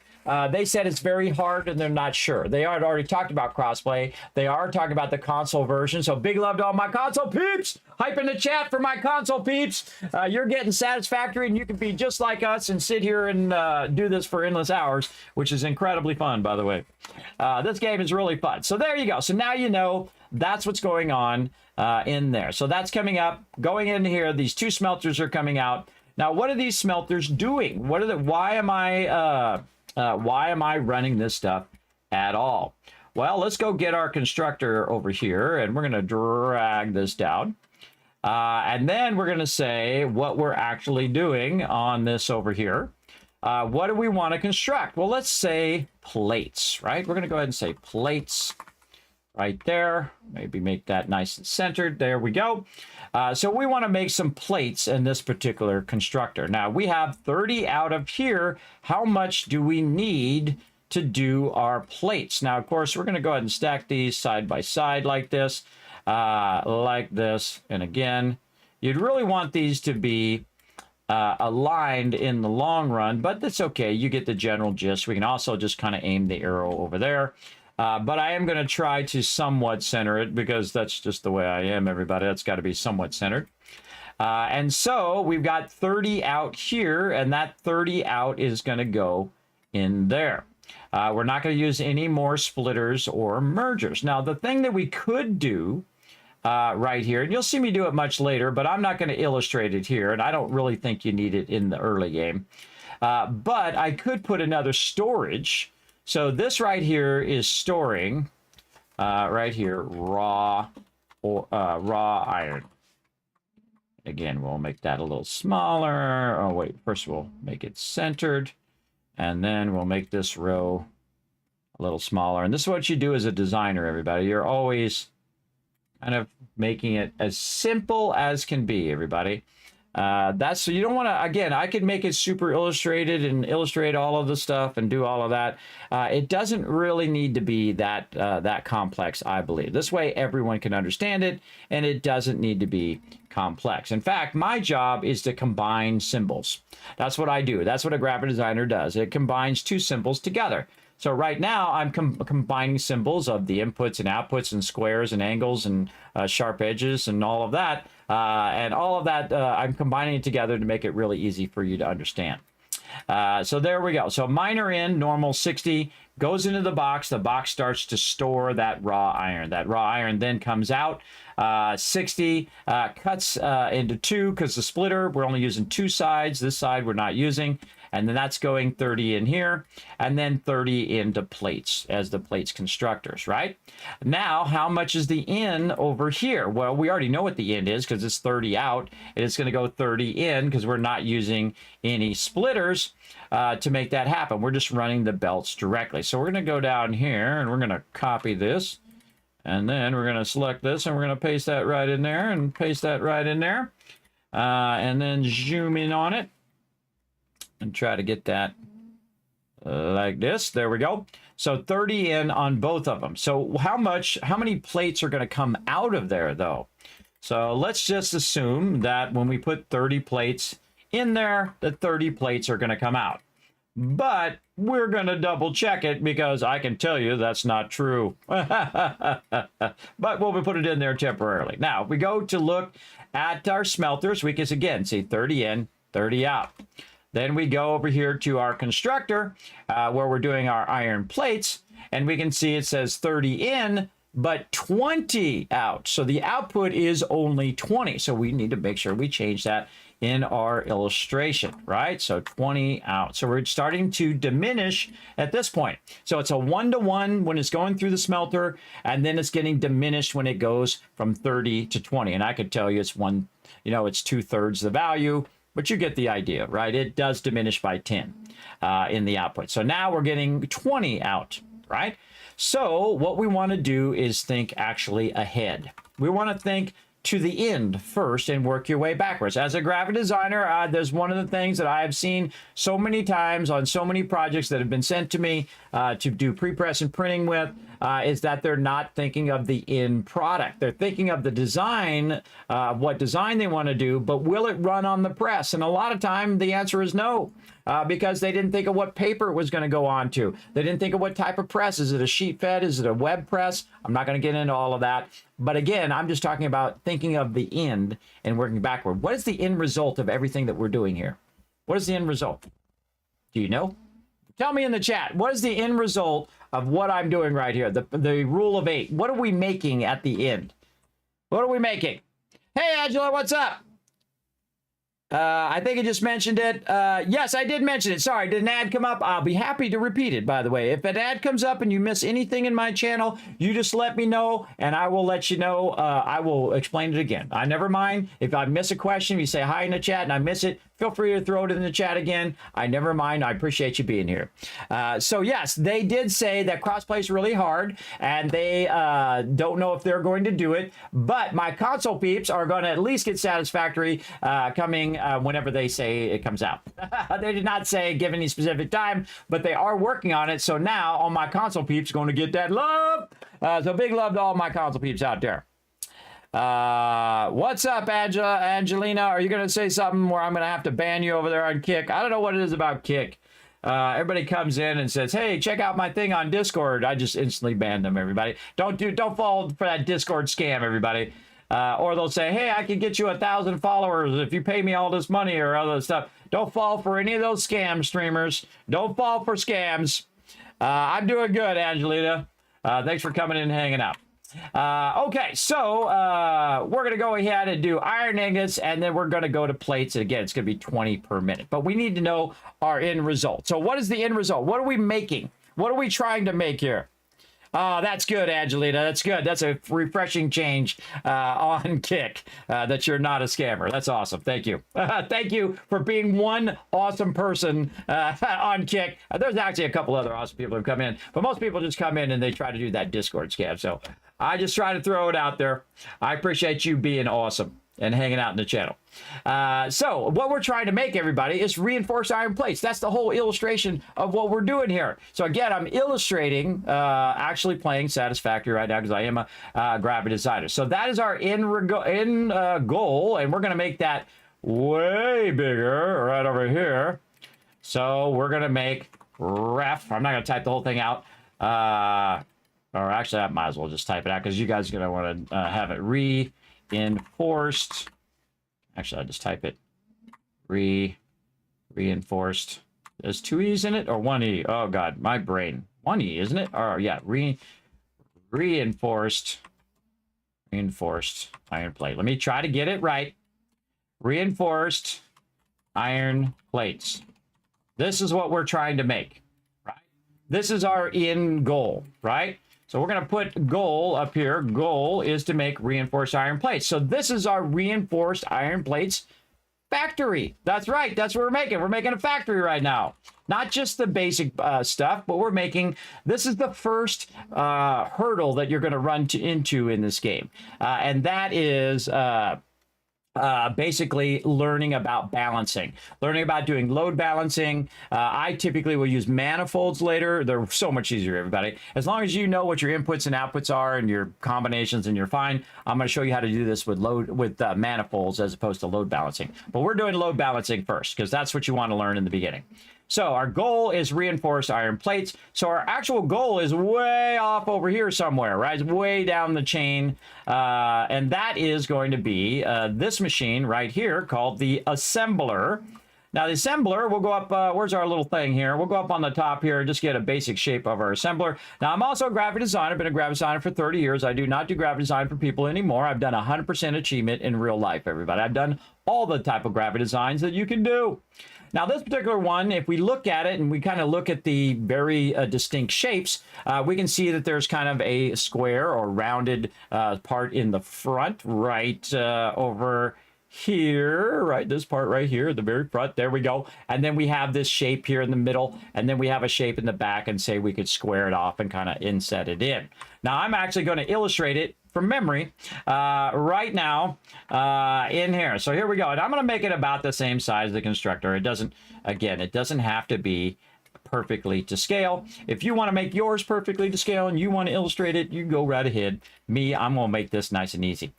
They said it's very hard and they're not sure. They had already talked about crossplay. They are talking about the console version. So big love to all my console peeps. Hype in the chat for my console peeps. You're getting Satisfactory, and you can be just like us and sit here and do this for endless hours, which is incredibly fun, by the way. This game is really fun. So there you go. So now you know that's what's going on in there. So that's coming up. Going in here, these two smelters are coming out. Now, what are these smelters doing? Why am I running this stuff at all? Well, let's go get our constructor over here, and we're going to drag this down. And then we're going to say what we're actually doing on this over here. What do we want to construct? Well, let's say plates, right? We're going to go ahead and say plates right there. Maybe make that nice and centered. There we go. So we want to make some plates in this particular constructor. Now, we have 30 out of here. How much do we need to do our plates? Now, of course, we're going to go ahead and stack these side by side like this. And again, you'd really want these to be aligned in the long run, but that's okay. You get the general gist. We can also just kind of aim the arrow over there. But I am going to try to somewhat center it because that's just the way I am, everybody. That's got to be somewhat centered. And so we've got 30 out here, and that 30 out is going to go in there. We're not going to use any more splitters or mergers. Now, the thing that we could do right here, and you'll see me do it much later, but I'm not going to illustrate it here, and I don't really think you need it in the early game. But I could put another storage. So this right here is storing, right here, raw iron. Again, we'll make that a little smaller. Oh, wait, first we'll make it centered. And then we'll make this row a little smaller. And this is what you do as a designer, everybody. You're always kind of making it as simple as can be, everybody. That's so you don't want to, again, I could make it super illustrated and illustrate all of the stuff and do all of that. It doesn't really need to be that complex, I believe. This way everyone can understand it, and it doesn't need to be complex. In fact, my job is to combine symbols. That's what I do. That's what a graphic designer does. It combines two symbols together. So right now I'm combining symbols of the inputs and outputs and squares and angles and sharp edges and all of that. I'm combining it together to make it really easy for you to understand. So there we go. So miner in, normal 60, goes into the box. The box starts to store that raw iron. That raw iron then comes out. 60 cuts into two because the splitter, we're only using two sides. This side we're not using. and then that's going 30 in here, and then 30 into plates as the plates constructors, right? Now, how much is the in over here? Well, we already know what the in is because it's 30 out, and it's going to go 30 in because we're not using any splitters to make that happen. We're just running the belts directly. So we're going to go down here, and we're going to copy this, and then we're going to select this, and we're going to paste that right in there, and paste that right in there, and then zoom in on it, and try to get that like this. There we go. So 30 in on both of them. So how many plates are going to come out of there though? So let's just assume that when we put 30 plates in there, the 30 plates are going to come out. But we're going to double check it because I can tell you that's not true. But we'll put it in there temporarily. Now, if we go to look at our smelters, we can again see 30 in, 30 out. Then we go over here to our constructor where we're doing our iron plates, and we can see it says 30 in, but 20 out. So the output is only 20. So we need to make sure we change that in our illustration, right? So 20 out. So we're starting to diminish at this point. So it's a 1-to-1 when it's going through the smelter, and then it's getting diminished when it goes from 30 to 20. And I could tell you it's it's 2/3 the value, but you get the idea, right? It does diminish by 10 in the output. So now we're getting 20 out, right? So what we want to do is think actually ahead. We want to think to the end first and work your way backwards. As a graphic designer, there's one of the things that I have seen so many times on so many projects that have been sent to me to do pre-press and printing with, is that they're not thinking of the end product. They're thinking of the design, what design they want to do, but will it run on the press? And a lot of time the answer is no. Because they didn't think of what paper it was going to go on to. They didn't think of what type of press. Is it a sheet fed? Is it a web press? I'm not going to get into all of that. But again, I'm just talking about thinking of the end and working backward. What is the end result of everything that we're doing here? What is the end result? Do you know? Tell me in the chat. What is the end result of what I'm doing right here? The rule of 8. What are we making at the end? What are we making? Hey, Angela, what's up? I think I just mentioned it. Yes, I did mention it. Sorry, did an ad come up? I'll be happy to repeat it, by the way. If an ad comes up and you miss anything in my channel, you just let me know, and I will let you know. I will explain it again. I never mind. If I miss a question, you say hi in the chat, and I miss it, feel free to throw it in the chat again. I never mind. I appreciate you being here. So, yes, they did say that crossplay is really hard, and they don't know if they're going to do it, but my console peeps are going to at least get Satisfactory coming whenever they say it comes out. They did not say give any specific time, but they are working on it. So now all my console peeps are going to get that love. So big love to all my console peeps out there. What's up, Angelina? Are you going to say something where I'm going to have to ban you over there on Kick? I don't know what it is about Kick. Everybody comes in and says, hey, check out my thing on Discord. I just instantly ban them, everybody. Don't fall for that Discord scam, everybody. Or they'll say, hey, I can get you 1,000 followers if you pay me all this money or other stuff. Don't fall for any of those scam streamers. Don't fall for scams. I'm doing good, Angelina. Thanks for coming in and hanging out. Okay, so we're going to go ahead and do iron ingots, and then we're going to go to plates. And again, it's going to be 20 per minute. But we need to know our end result. So what is the end result? What are we making? What are we trying to make here? Oh, that's good, Angelina. That's good. That's a refreshing change on Kick, that you're not a scammer. That's awesome. Thank you. Thank you for being one awesome person on Kick. There's actually a couple other awesome people who come in, but most people just come in and they try to do that Discord scam. So I just try to throw it out there. I appreciate you being awesome and hanging out in the channel. So what we're trying to make, everybody, is reinforced iron plates. That's the whole illustration of what we're doing here. So again, I'm illustrating, actually playing Satisfactory right now because I am a graphic designer. So that is our end goal, and we're going to make that way bigger right over here. So we're going to make ref. I'm not going to type the whole thing out. Or actually, I might as well just type it out because you guys are going to want to have it reinforced. Actually, I'll just type it reinforced. There's 2 E's in it or 1 E? Oh God, my brain. 1 E, isn't it? Or yeah, reinforced iron plate. Let me try to get it right. Reinforced iron plates. This is what we're trying to make, right? This is our end goal, right? So we're going to put goal up here. Goal is to make reinforced iron plates. So this is our reinforced iron plates factory. That's right. That's what we're making. We're making a factory right now. Not just the basic stuff, but we're making, this is the first hurdle that you're going to run into in this game. And that is basically learning about balancing, learning about doing load balancing. I typically will use manifolds later. They're so much easier, everybody. As long as you know what your inputs and outputs are and your combinations, and you're fine. I'm going to show you how to do this with manifolds as opposed to load balancing. But we're doing load balancing first because that's what you want to learn in the beginning. So our goal is reinforced iron plates. So our actual goal is way off over here somewhere, right? It's way down the chain. And that is going to be this machine right here called the assembler. Now the assembler, we'll go up, where's our little thing here? We'll go up on the top here and just get a basic shape of our assembler. Now I'm also a graphic designer, been a graphic designer for 30 years. I do not do graphic design for people anymore. I've done 100% achievement in real life, everybody. I've done all the type of graphic designs that you can do. Now, this particular one, if we look at it and we kind of look at the very distinct shapes, we can see that there's kind of a square or rounded part in the front right over here, right? This part right here, the very front, there we go. And then we have this shape here in the middle, and then we have a shape in the back, and say we could square it off and kind of inset it in. Now, I'm actually going to illustrate it from memory right now in here. So here we go. And I'm going to make it about the same size as the constructor. It doesn't, again, it doesn't have to be perfectly to scale. If you want to make yours perfectly to scale and you want to illustrate it, you go right ahead. Me, I'm going to make this nice and easy.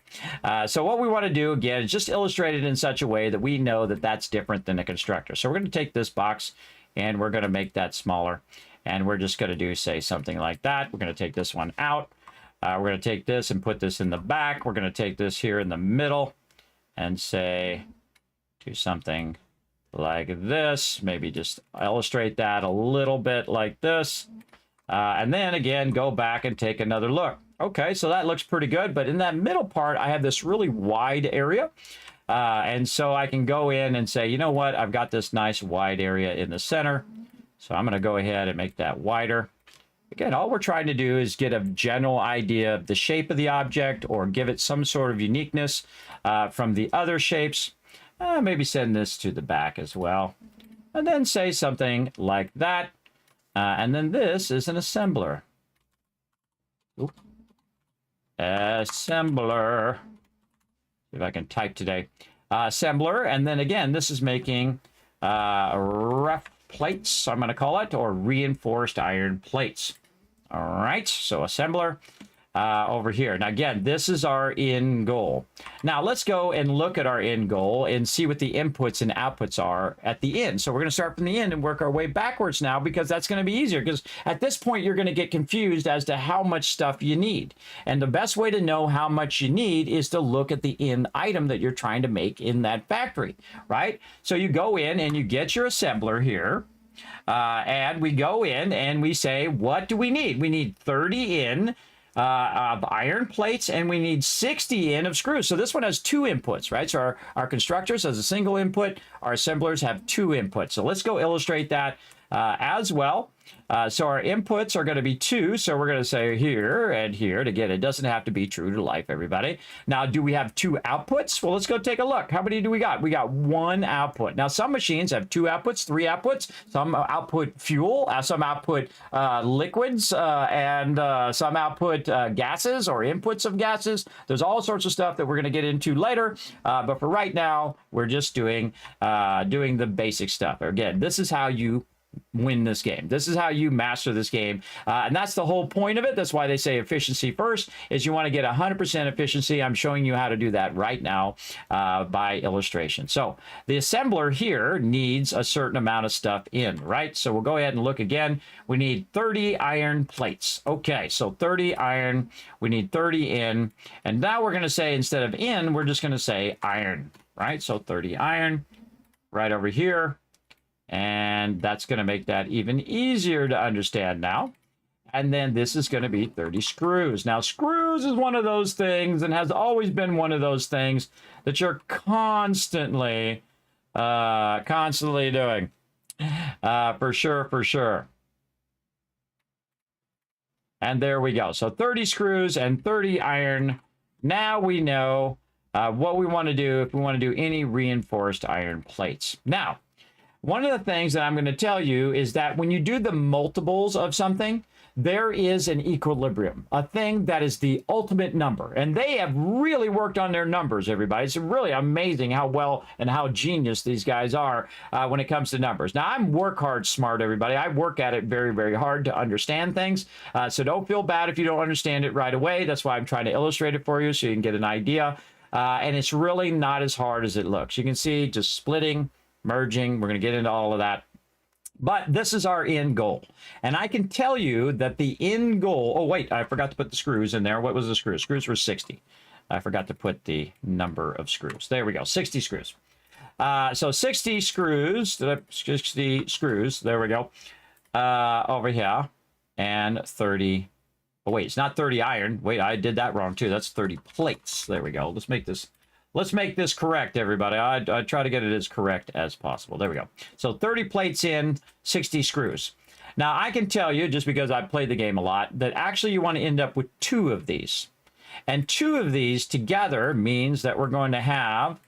So what we want to do, again, is just illustrate it in such a way that we know that that's different than a constructor. So we're going to take this box and we're going to make that smaller. And we're just going to do, say, something like that. We're going to take this one out. We're going to take this and put this in the back. We're going to take this here in the middle and say, do something like this. Maybe just illustrate that a little bit like this. And then again, go back and take another look. Okay, so that looks pretty good. But in that middle part, I have this really wide area. And so I can go in and say, you know what? I've got this nice wide area in the center. So I'm going to go ahead and make that wider. Again, all we're trying to do is get a general idea of the shape of the object or give it some sort of uniqueness from the other shapes. Maybe send this to the back as well. And then say something like that. And then this is an assembler. Oop. Assembler. See if I can type today. Assembler. And then again, this is making rough plates, I'm going to call it, or reinforced iron plates. All right, so assembler over here. Now, again, this is our end goal. Now, let's go and look at our end goal and see what the inputs and outputs are at the end. So we're going to start from the end and work our way backwards now because that's going to be easier because at this point, you're going to get confused as to how much stuff you need. And the best way to know how much you need is to look at the end item that you're trying to make in that factory, right? So you go in and you get your assembler here. And we go in and we say, what do we need? We need 30 in of iron plates, and we need 60 in of screws. So this one has two inputs, right? So our constructors has a single input. Our assemblers have two inputs. So let's go illustrate that as well. So our inputs are going to be 2. So we're going to say here and here. And again, it doesn't have to be true to life, everybody. Now, do we have 2 outputs? Well, let's go take a look. How many do we got? We got 1 output. Now, some machines have 2 outputs, 3 outputs. Some output fuel, some output liquids, and some output gases or inputs of gases. There's all sorts of stuff that we're going to get into later. But for right now, we're just doing the basic stuff. Again, this is how you win this game. This is how you master this game. And that's the whole point of it. That's why they say efficiency first, is you want to get 100% efficiency. I'm showing you how to do that right now by illustration. So the assembler here needs a certain amount of stuff in, right? So we'll go ahead and look again. We need 30 iron plates. Okay, so 30 iron, we need 30 in. And now we're going to say, instead of in, we're just going to say iron, right? So 30 iron right over here. And that's going to make that even easier to understand now. And then this is going to be 30 screws. Now, screws is one of those things and has always been one of those things that you're constantly doing. For sure, for sure. And there we go. So 30 screws and 30 iron. Now we know what we want to do if we want to do any reinforced iron plates. Now, one of the things that I'm going to tell you is that when you do the multiples of something, there is an equilibrium, a thing that is the ultimate number. And they have really worked on their numbers, everybody. It's really amazing how well and how genius these guys are when it comes to numbers. Now, I'm work hard smart, everybody. I work at it very, very hard to understand things. So don't feel bad if you don't understand it right away. That's why I'm trying to illustrate it for you so you can get an idea. And it's really not as hard as it looks. You can see just splitting, merging. We're going to get into all of that. But this is our end goal. And I can tell you that the end goal... Oh, wait, I forgot to put the screws in there. What was the screws? Screws were 60. I forgot to put the number of screws. There we go, 60 screws. So 60 screws, 60 screws, there we go, over here. And 30... Oh, wait, it's not 30 iron. Wait, I did that wrong, too. That's 30 plates. There we go. Let's make this correct, everybody. I try to get it as correct as possible. There we go. So 30 plates in, 60 screws. Now, I can tell you, just because I've played the game a lot, that actually you want to end up with 2 of these. And 2 of these together means that we're going to have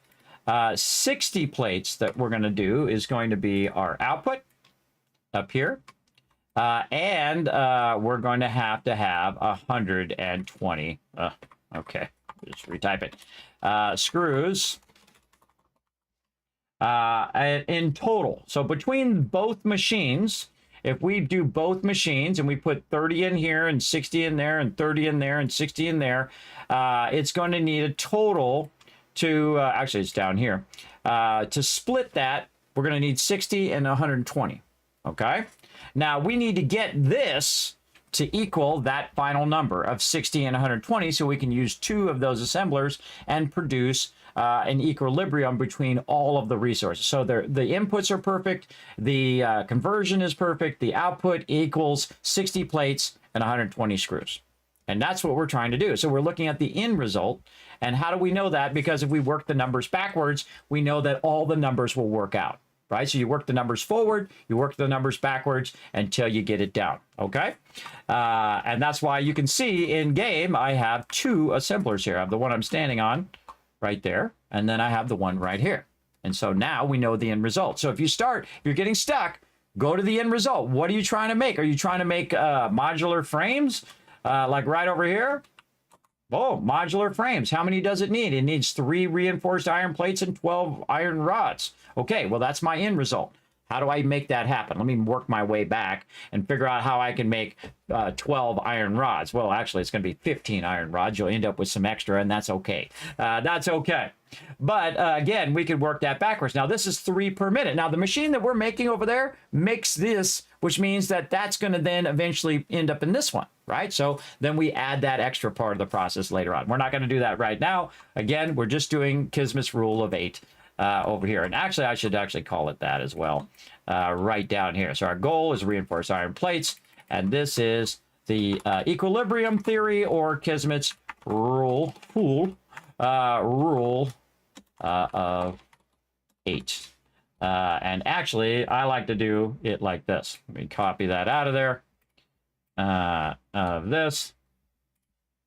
60 plates that we're going to do is going to be our output up here. And we're going to have 120. Okay, just retype it. Screws in total. So between both machines, if we do both machines and we put 30 in here and 60 in there and 30 in there and 60 in there, it's going to need a total to, actually it's down here, to split that, we're going to need 60 and 120. Okay? Now, we need to get this to equal that final number of 60 and 120, so we can use 2 of those assemblers and produce an equilibrium between all of the resources. So the inputs are perfect, the conversion is perfect, the output equals 60 plates and 120 screws. And that's what we're trying to do. So we're looking at the end result. And how do we know that? Because if we work the numbers backwards, we know that all the numbers will work out. Right? So you work the numbers forward, you work the numbers backwards until you get it down. Okay? And that's why you can see in game, I have 2 assemblers here. I have the one I'm standing on right there, and then I have the one right here. And so now we know the end result. So if you're getting stuck, go to the end result. What are you trying to make? Are you trying to make modular frames like right over here? Oh, modular frames. How many does it need? It needs 3 reinforced iron plates and 12 iron rods. Okay, well, that's my end result. How do I make that happen? Let me work my way back and figure out how I can make 12 iron rods. Well, actually, it's going to be 15 iron rods. You'll end up with some extra, and that's okay. That's okay. But again, we could work that backwards. Now, this is 3 per minute. Now, the machine that we're making over there makes this, which means that that's going to then eventually end up in this one, right? So then we add that extra part of the process later on. We're not going to do that right now. Again, we're just doing Kismet's rule of 8 over here. And actually, I should actually call it that as well, right down here. So our goal is reinforced iron plates. And this is the equilibrium theory, or Kismet's rule of 8. And actually, I like to do it like this. Let me copy that out of there, of this,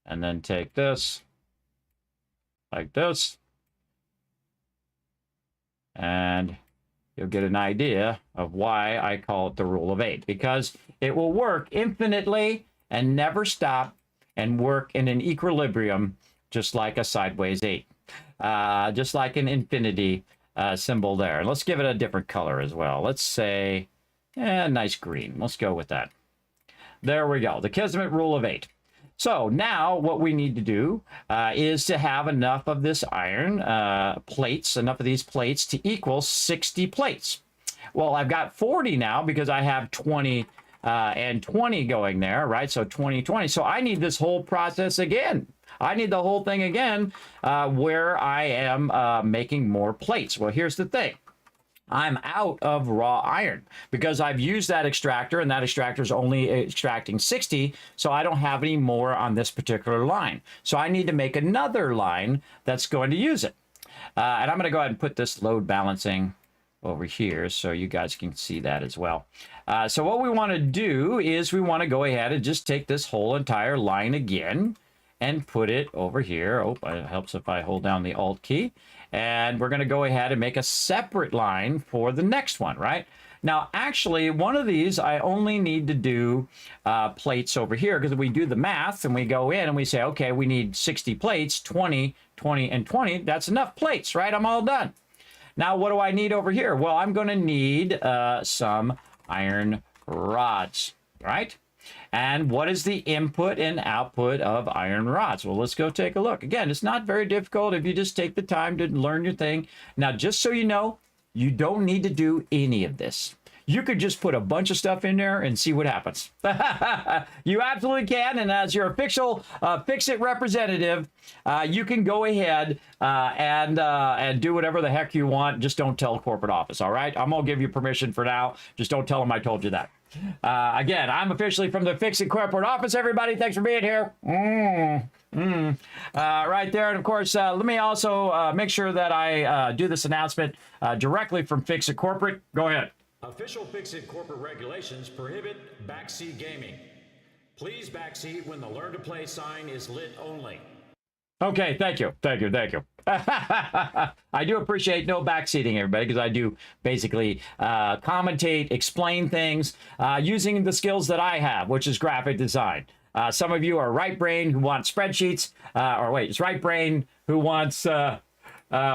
and then take this, like this, and you'll get an idea of why I call it the rule of 8, because it will work infinitely and never stop and work in an equilibrium, just like a sideways 8, just like an infinity symbol there. And let's give it a different color as well. Let's say nice green. Let's go with that. There we go. The Kismet rule of 8. So now what we need to do is to have enough of this iron plates, enough of these plates to equal 60 plates. Well, I've got 40 now because I have 20 and 20 going there, right? So 20, 20. So I need this whole process again. I need the whole thing again where I am making more plates. Well, here's the thing. I'm out of raw iron because I've used that extractor, and that extractor is only extracting 60, so I don't have any more on this particular line. So I need to make another line that's going to use it. And I'm going to go ahead and put this load balancing over here so you guys can see that as well. So what we want to do is we want to go ahead and just take this whole entire line again and put it over here. Oh, it helps if I hold down the Alt key. And we're going to go ahead and make a separate line for the next one, right? Now, actually, one of these, I only need to do plates over here, because if we do the math and we go in and we say, okay, we need 60 plates, 20, 20, and 20, that's enough plates, right? I'm all done. Now, what do I need over here? Well, I'm going to need some iron rods, right? And what is the input and output of iron rods? Well, let's go take a look. Again, it's not very difficult if you just take the time to learn your thing. Now, just so you know, you don't need to do any of this. You could just put a bunch of stuff in there and see what happens. You absolutely can. And as your official FICSIT representative, you can go ahead and do whatever the heck you want. Just don't tell corporate office, all right? I'm going to give you permission for now. Just don't tell them I told you that. Again, I'm officially from the FICSIT corporate office, everybody. Thanks for being here. Right there. And of course, let me also make sure that I do this announcement directly from FICSIT corporate. Go ahead. Official FICSIT corporate regulations prohibit backseat gaming. Please backseat when the Learn to Play sign is lit only. Okay, thank you. I do appreciate no backseating, everybody, because I do basically commentate, explain things using the skills that I have, which is graphic design. Some of you are right brain who want spreadsheets, or wait, it's right brain who wants...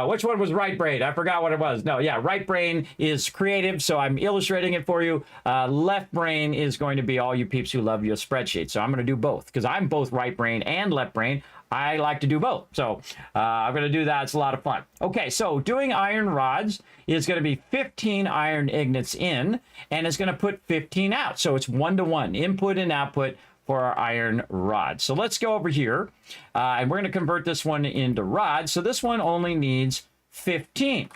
which one was right brain? I forgot what it was. No, yeah, right brain is creative, so I'm illustrating it for you. Left brain is going to be all you peeps who love your spreadsheet. So I'm going to do both, because I'm both right brain and left brain. I like to do both. So I'm going to do that. It's a lot of fun. Okay, so doing iron rods is going to be 15 iron ingots in, and it's going to put 15 out. So it's 1-to-1 input and output for our iron rod. So let's go over here, and we're going to convert this one into rods. So this one only needs 15.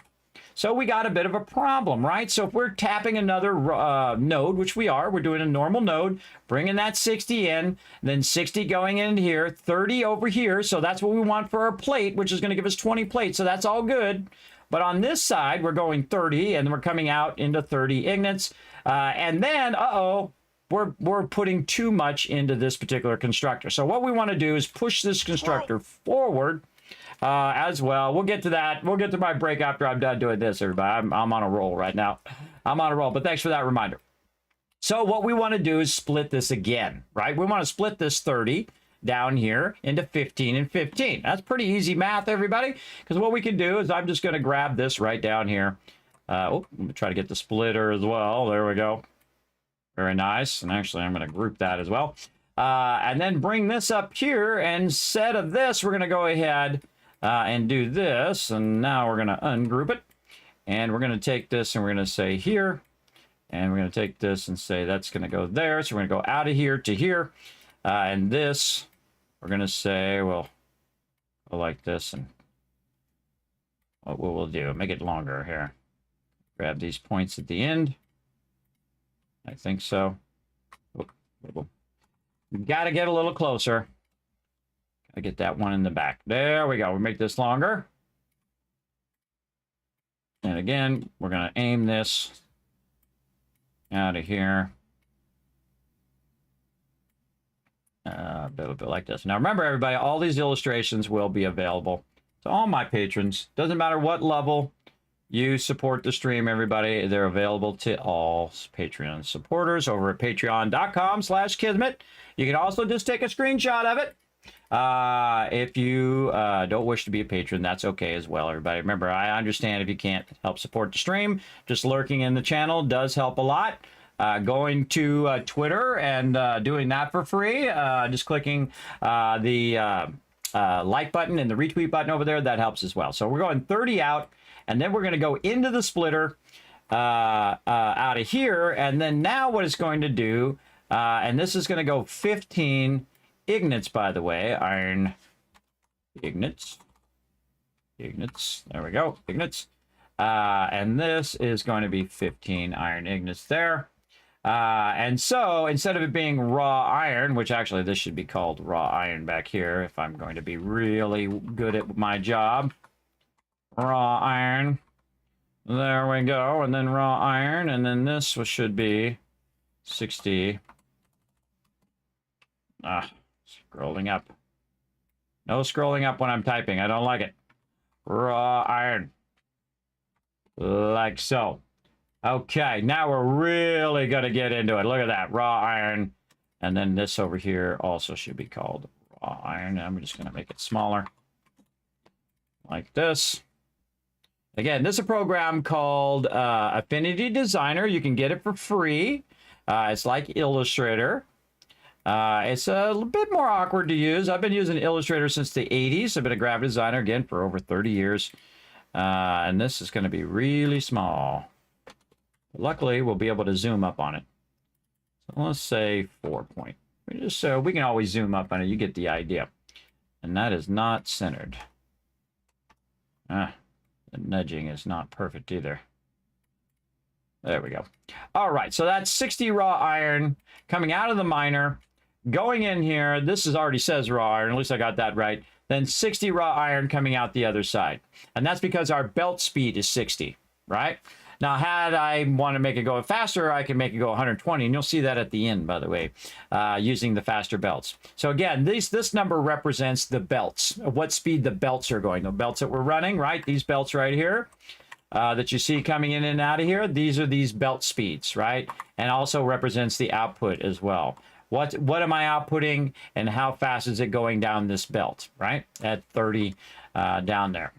So we got a bit of a problem, right? So if we're tapping another node, which we are, we're doing a normal node, bringing that 60 in, then 60 going in here, 30 over here. So that's what we want for our plate, which is going to give us 20 plates. So that's all good. But on this side, we're going 30, and we're coming out into 30 ingots. And then, we're putting too much into this particular constructor. So what we want to do is push this constructor forward as well. We'll get to that. We'll get to my break after I'm done doing this, everybody. I'm on a roll right now. I'm on a roll, but thanks for that reminder. So what we want to do is split this again, right? We want to split this 30 down here into 15 and 15. That's pretty easy math, everybody, because what we can do is I'm just going to grab this right down here. Let me try to get the splitter as well. There we go. Very nice. And actually, I'm going to group that as well. And then bring this up here. And instead of this, we're going to go ahead and do this. And now we're going to ungroup it. And we're going to take this and we're going to say here. And we're going to take this and say that's going to go there. So we're going to go out of here to here. And this, we're going to say, well, go like this. And what we'll do, make it longer here. Grab these points at the end. I think so. Got to get a little closer. Got to get that one in the back. There we go. We make this longer. And again, we're going to aim this out of here. A bit like this. Now remember, everybody, all these illustrations will be available to all my patrons. Doesn't matter what level you support the stream, everybody. They're available to all Patreon supporters over at patreon.com/Kismet. You can also just take a screenshot of it. If you don't wish to be a patron, that's okay as well, everybody. Remember, I understand if you can't help support the stream. Just lurking in the channel does help a lot. Going to Twitter and doing that for free. Just clicking the like button and the retweet button over there, that helps as well. So we're going 30 out. And then we're going to go into the splitter out of here. And then now what it's going to do, and this is going to go 15 ignots, by the way. Iron ignots. There we go. Ignots. And this is going to be 15 iron ignots there. And so instead of it being raw iron, which actually this should be called raw iron back here, if I'm going to be really good at my job. Raw iron. There we go. And then raw iron. And then this should be 60. Scrolling up. No scrolling up when I'm typing. I don't like it. Raw iron. Like so. Okay, now we're really going to get into it. Look at that. Raw iron. And then this over here also should be called raw iron. I'm just going to make it smaller. Like this. Again, this is a program called Affinity Designer. You can get it for free. It's like Illustrator. It's a bit more awkward to use. I've been using Illustrator since the 80s. I've been a graphic designer, again, for over 30 years. And this is going to be really small. Luckily, we'll be able to zoom up on it. So let's say 4 point. Just so we can always zoom up on it. You get the idea. And that is not centered. The nudging is not perfect either. There we go. All right, so that's 60 raw iron coming out of the miner, going in here. This already says raw iron, at least I got that right. Then 60 raw iron coming out the other side. And that's because our belt speed is 60, right? Now, had I want to make it go faster, I can make it go 120, and you'll see that at the end, by the way, using the faster belts. So again, this number represents the belts, what speed the belts are going. The belts that we're running, right? These belts right here that you see coming in and out of here, these are these belt speeds, right? And also represents the output as well. What am I outputting, and how fast is it going down this belt, right? At 30 down there.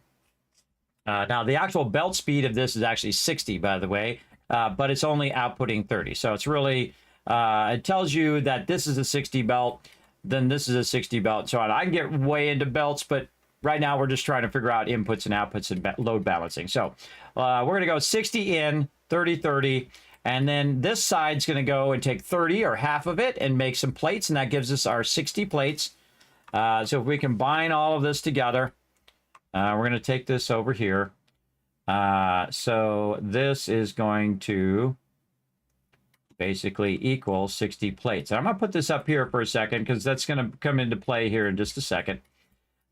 Now, the actual belt speed of this is actually 60, by the way, but it's only outputting 30. So it's really, it tells you that this is a 60 belt, then this is a 60 belt, so on. I can get way into belts, but right now we're just trying to figure out inputs and outputs and load balancing. So we're going to go 60 in, 30, 30, and then this side's going to go and take 30 or half of it and make some plates, and that gives us our 60 plates. So if we combine all of this together, we're going to take this over here. So this is going to basically equal 60 plates. And I'm going to put this up here for a second because that's going to come into play here in just a second.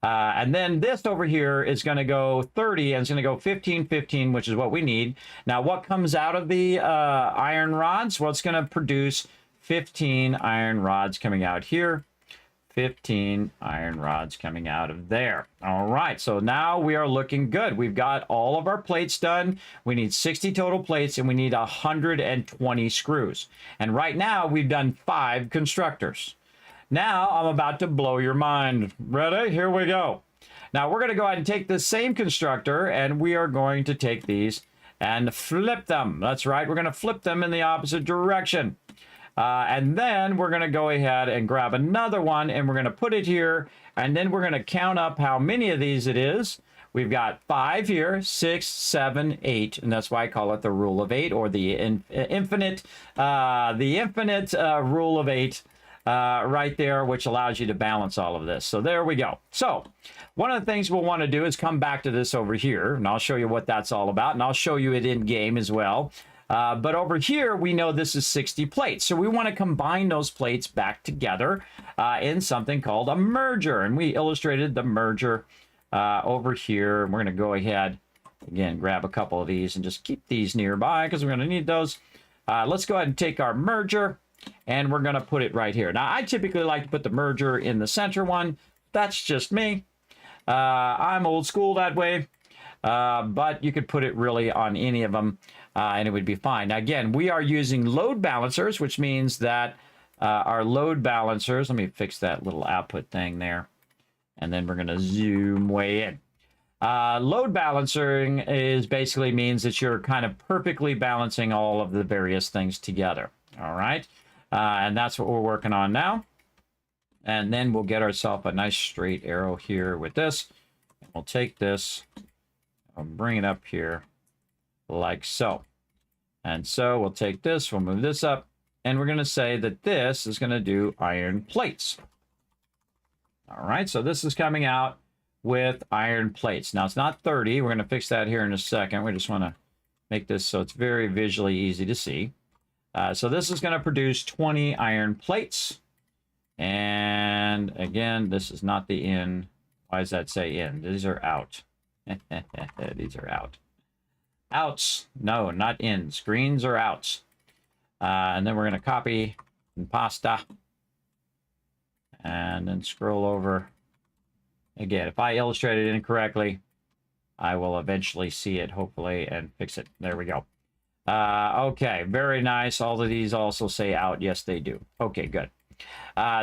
And then this over here is going to go 30 and it's going to go 15, 15, which is what we need. Now, what comes out of the iron rods? Well, it's going to produce 15 iron rods coming out here. 15 iron rods coming out of there. All right, so now we are looking good. We've got all of our plates done. We need 60 total plates, and we need 120 screws. And right now, we've done 5 constructors. Now, I'm about to blow your mind. Ready? Here we go. Now, we're going to go ahead and take the same constructor, and we are going to take these and flip them. That's right, we're going to flip them in the opposite direction. And then we're going to go ahead and grab another one, and we're going to put it here, and then we're going to count up how many of these it is. We've got 5 here, 6, 7, 8, and that's why I call it the rule of 8, or the infinite rule of 8 right there, which allows you to balance all of this. So there we go. So one of the things we'll want to do is come back to this over here, and I'll show you what that's all about, and I'll show you it in game as well. But over here, we know this is 60 plates. So we want to combine those plates back together in something called a merger. And we illustrated the merger over here. And we're going to go ahead, again, grab a couple of these and just keep these nearby because we're going to need those. Let's go ahead and take our merger, and we're going to put it right here. Now, I typically like to put the merger in the center one. That's just me. I'm old school that way. But you could put it really on any of them. And it would be fine. Now, again, we are using load balancers, which means that our load balancers, let me fix that little output thing there, and then we're going to zoom way in. Load balancing basically means that you're kind of perfectly balancing all of the various things together. All right. And that's what we're working on now. And then we'll get ourselves a nice straight arrow here with this. We'll take this, I'll bring it up here like so. And so we'll take this, we'll move this up, and we're going to say that this is going to do iron plates. All right, so this is coming out with iron plates. Now, it's not 30. We're going to fix that here in a second. We just want to make this so it's very visually easy to see. So this is going to produce 20 iron plates. And again, this is not the in. Why does that say in? These are out. These are out. Outs. No, not ins. Greens are outs. And then we're going to copy and pasta. And then scroll over. Again, if I illustrated it incorrectly, I will eventually see it, hopefully, and fix it. There we go. Okay, very nice. All of these also say out. Yes, they do. Okay, good.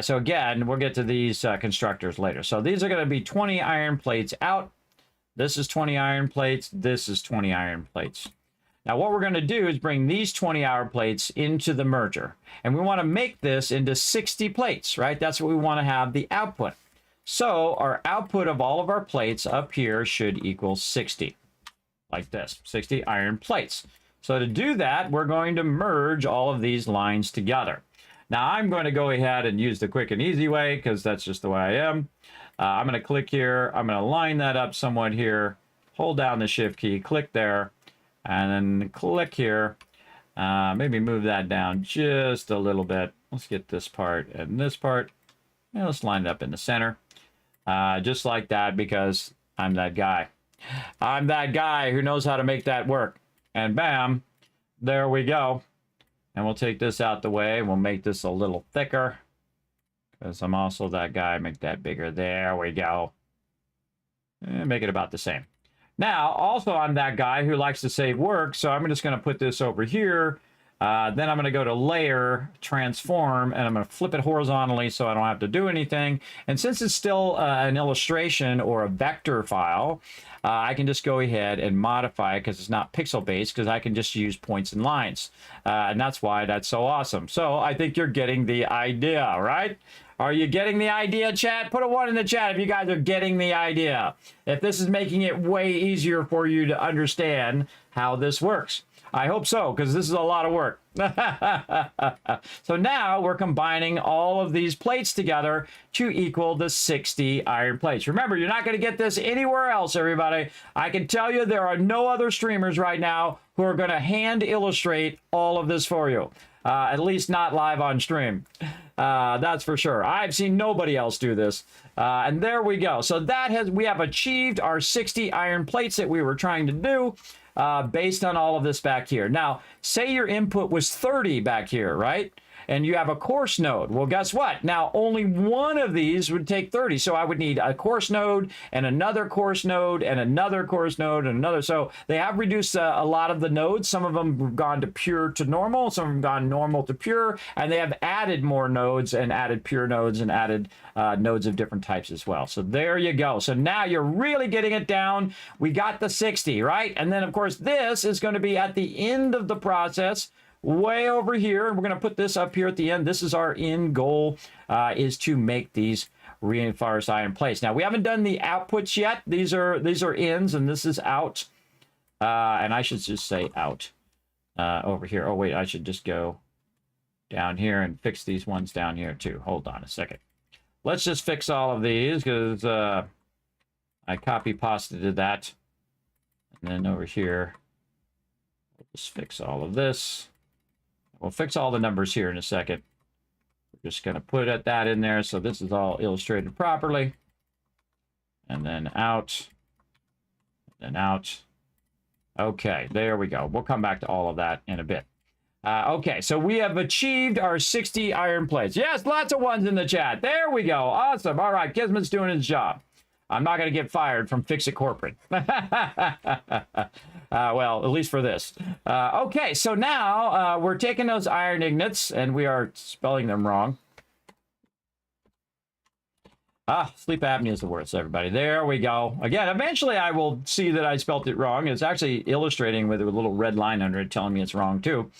So again, we'll get to these constructors later. So these are going to be 20 iron plates out. This is 20 iron plates. This is 20 iron plates. Now what we're going to do is bring these 20 iron plates into the merger. And we want to make this into 60 plates, right? That's what we want to have the output. So our output of all of our plates up here should equal 60. Like this, 60 iron plates. So to do that, we're going to merge all of these lines together. Now I'm going to go ahead and use the quick and easy way because that's just the way I am. I'm going to click here. I'm going to line that up somewhat here. Hold down the shift key, click there, and then click here. Maybe move that down just a little bit. Let's get this part and this part. And let's line it up in the center. Just like that because I'm that guy. I'm that guy who knows how to make that work. And bam, there we go. And we'll take this out the way. We'll make this a little thicker. Because I'm also that guy. Make that bigger. There we go. And make it about the same. Now, also I'm that guy who likes to save work. So I'm just going to put this over here. Then I'm going to go to Layer, Transform, and I'm going to flip it horizontally so I don't have to do anything. And since it's still an illustration or a vector file, I can just go ahead and modify it because it's not pixel-based because I can just use points and lines. And that's why that's so awesome. So I think you're getting the idea, right? Are you getting the idea, chat? Put a 1 in the chat if you guys are getting the idea. If this is making it way easier for you to understand how this works. I hope so, because this is a lot of work. So now we're combining all of these plates together to equal the 60 iron plates. Remember, you're not going to get this anywhere else, everybody. I can tell you there are no other streamers right now who are going to hand illustrate all of this for you. At least not live on stream. That's for sure. I've seen nobody else do this. And there we go. So we have achieved our 60 iron plates that we were trying to do. Based on all of this back here. Now, say your input was 30 back here, right? And you have a course node. Well, guess what? Now, only one of these would take 30. So I would need a course node and another course node and another course node and another. So they have reduced a lot of the nodes. Some of them have gone to pure to normal. Some of them have gone normal to pure. And they have added more nodes and added pure nodes and added nodes of different types as well. So there you go. So now you're really getting it down. We got the 60, right? And then, of course, this is going to be at the end of the process. Way over here, and we're going to put this up here at the end. This is our end goal, is to make these reinforced iron plates. Now, we haven't done the outputs yet. These are ins, and this is out. And I should just say out over here. Oh, wait, I should just go down here and fix these ones down here, too. Hold on a second. Let's just fix all of these, because I copy-pasted that. And then over here, we'll just fix all of this. We'll fix all the numbers here in a second. We're just going to put that in there so this is all illustrated properly. And then out. And then out. Okay, there we go. We'll come back to all of that in a bit. Okay, so we have achieved our 60 iron plates. Yes, lots of ones in the chat. There we go. Awesome. All right, Kismet's doing his job. I'm not going to get fired from FICSIT Corporate. Well, at least for this. Okay, so now we're taking those iron ingots, and we are spelling them wrong. Sleep apnea is the worst, everybody. There we go. Again, eventually I will see that I spelt it wrong. It's actually illustrating with a little red line under it telling me it's wrong, too.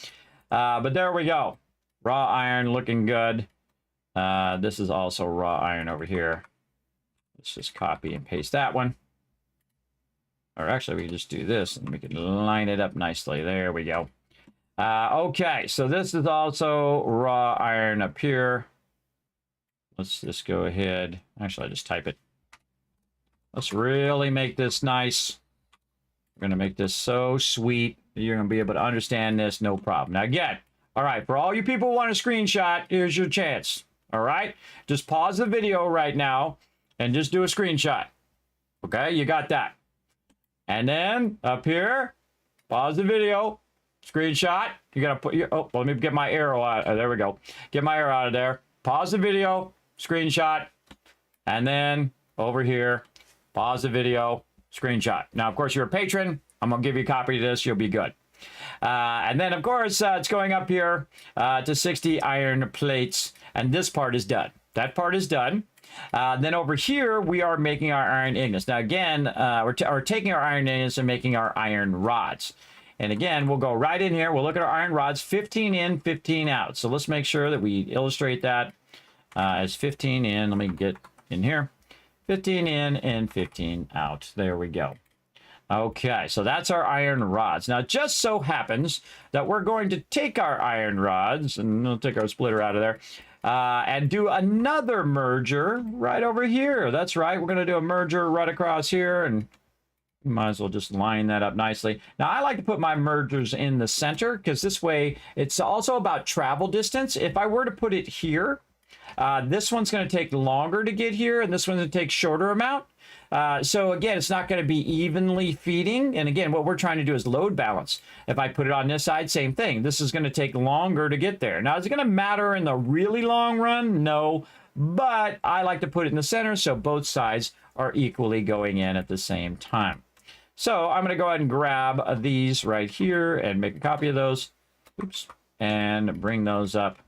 But there we go. Raw iron looking good. This is also raw iron over here. Let's just copy and paste that one. Or actually, we can just do this and we can line it up nicely. There we go. Okay, so this is also raw iron up here. Let's just go ahead. Actually, I'll just type it. Let's really make this nice. We're going to make this so sweet. You're going to be able to understand this, no problem. Now, again, all right, for all you people who want a screenshot, here's your chance. All right? Just pause the video right now and just do a screenshot. Okay, you got that. And then up here, Pause the video. Screenshot. You got to put your... Oh, let me get my arrow out. There we go. Get my arrow out of there. Pause the video. Screenshot. And then over here, pause the video. Screenshot. Now, of course, you're a patron. I'm going to give you a copy of this. You'll be good. And then, of course, it's going up here to 60 iron plates. And this part is done. That part is done. Then over here, we are making our iron ingots. Now, again, we're taking our iron ingots and making our iron rods. And again, we'll go right in here. We'll look at our iron rods, 15 in, 15 out. So let's make sure that we illustrate that as 15 in. Let me get in here. 15 in and 15 out. There we go. Okay, so that's our iron rods. Now, it just so happens that we're going to take our iron rods, and we'll take our splitter out of there, and do another merger right over here. That's right. We're going to do a merger right across here, and you might as well just line that up nicely. Now, I like to put my mergers in the center because this way it's also about travel distance. If I were to put it here, this one's going to take longer to get here, and this one's going to take shorter amount. So again, it's not going to be evenly feeding. And again, what we're trying to do is load balance. If I put it on this side, same thing. This is going to take longer to get there. Now, is it going to matter in the really long run? No. But I like to put it in the center so both sides are equally going in at the same time. So I'm going to go ahead and grab these right here and make a copy of those. Oops. And bring those up.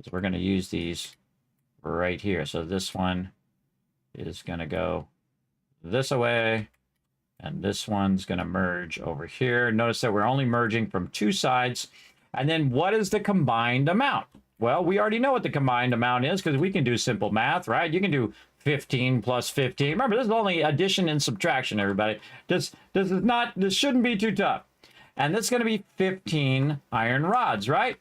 So we're going to use these right here. So this one is going to go this away, and this one's going to merge over here. Notice that we're only merging from two sides. And then what is the combined amount? Well, we already know what the combined amount is because we can do simple math, right? You can do 15 plus 15. Remember, this is only addition and subtraction, everybody. This shouldn't be too tough. And that's going to be 15 iron rods, right?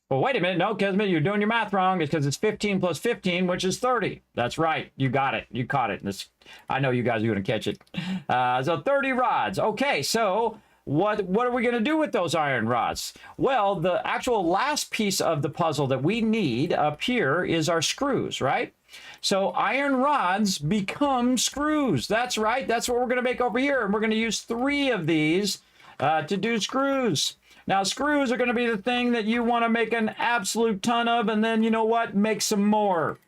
Well, wait a minute. No, Kismet, you're doing your math wrong. It's because it's 15 plus 15, which is 30. That's right. You got it. You caught it. I know you guys are going to catch it. So 30 rods. Okay, so what are we going to do with those iron rods? Well, the actual last piece of the puzzle that we need up here is our screws, right? So iron rods become screws. That's right. That's what we're going to make over here. And we're going to use 3 of these to do screws. Now, screws are going to be the thing that you want to make an absolute ton of, and then, you know what, make some more.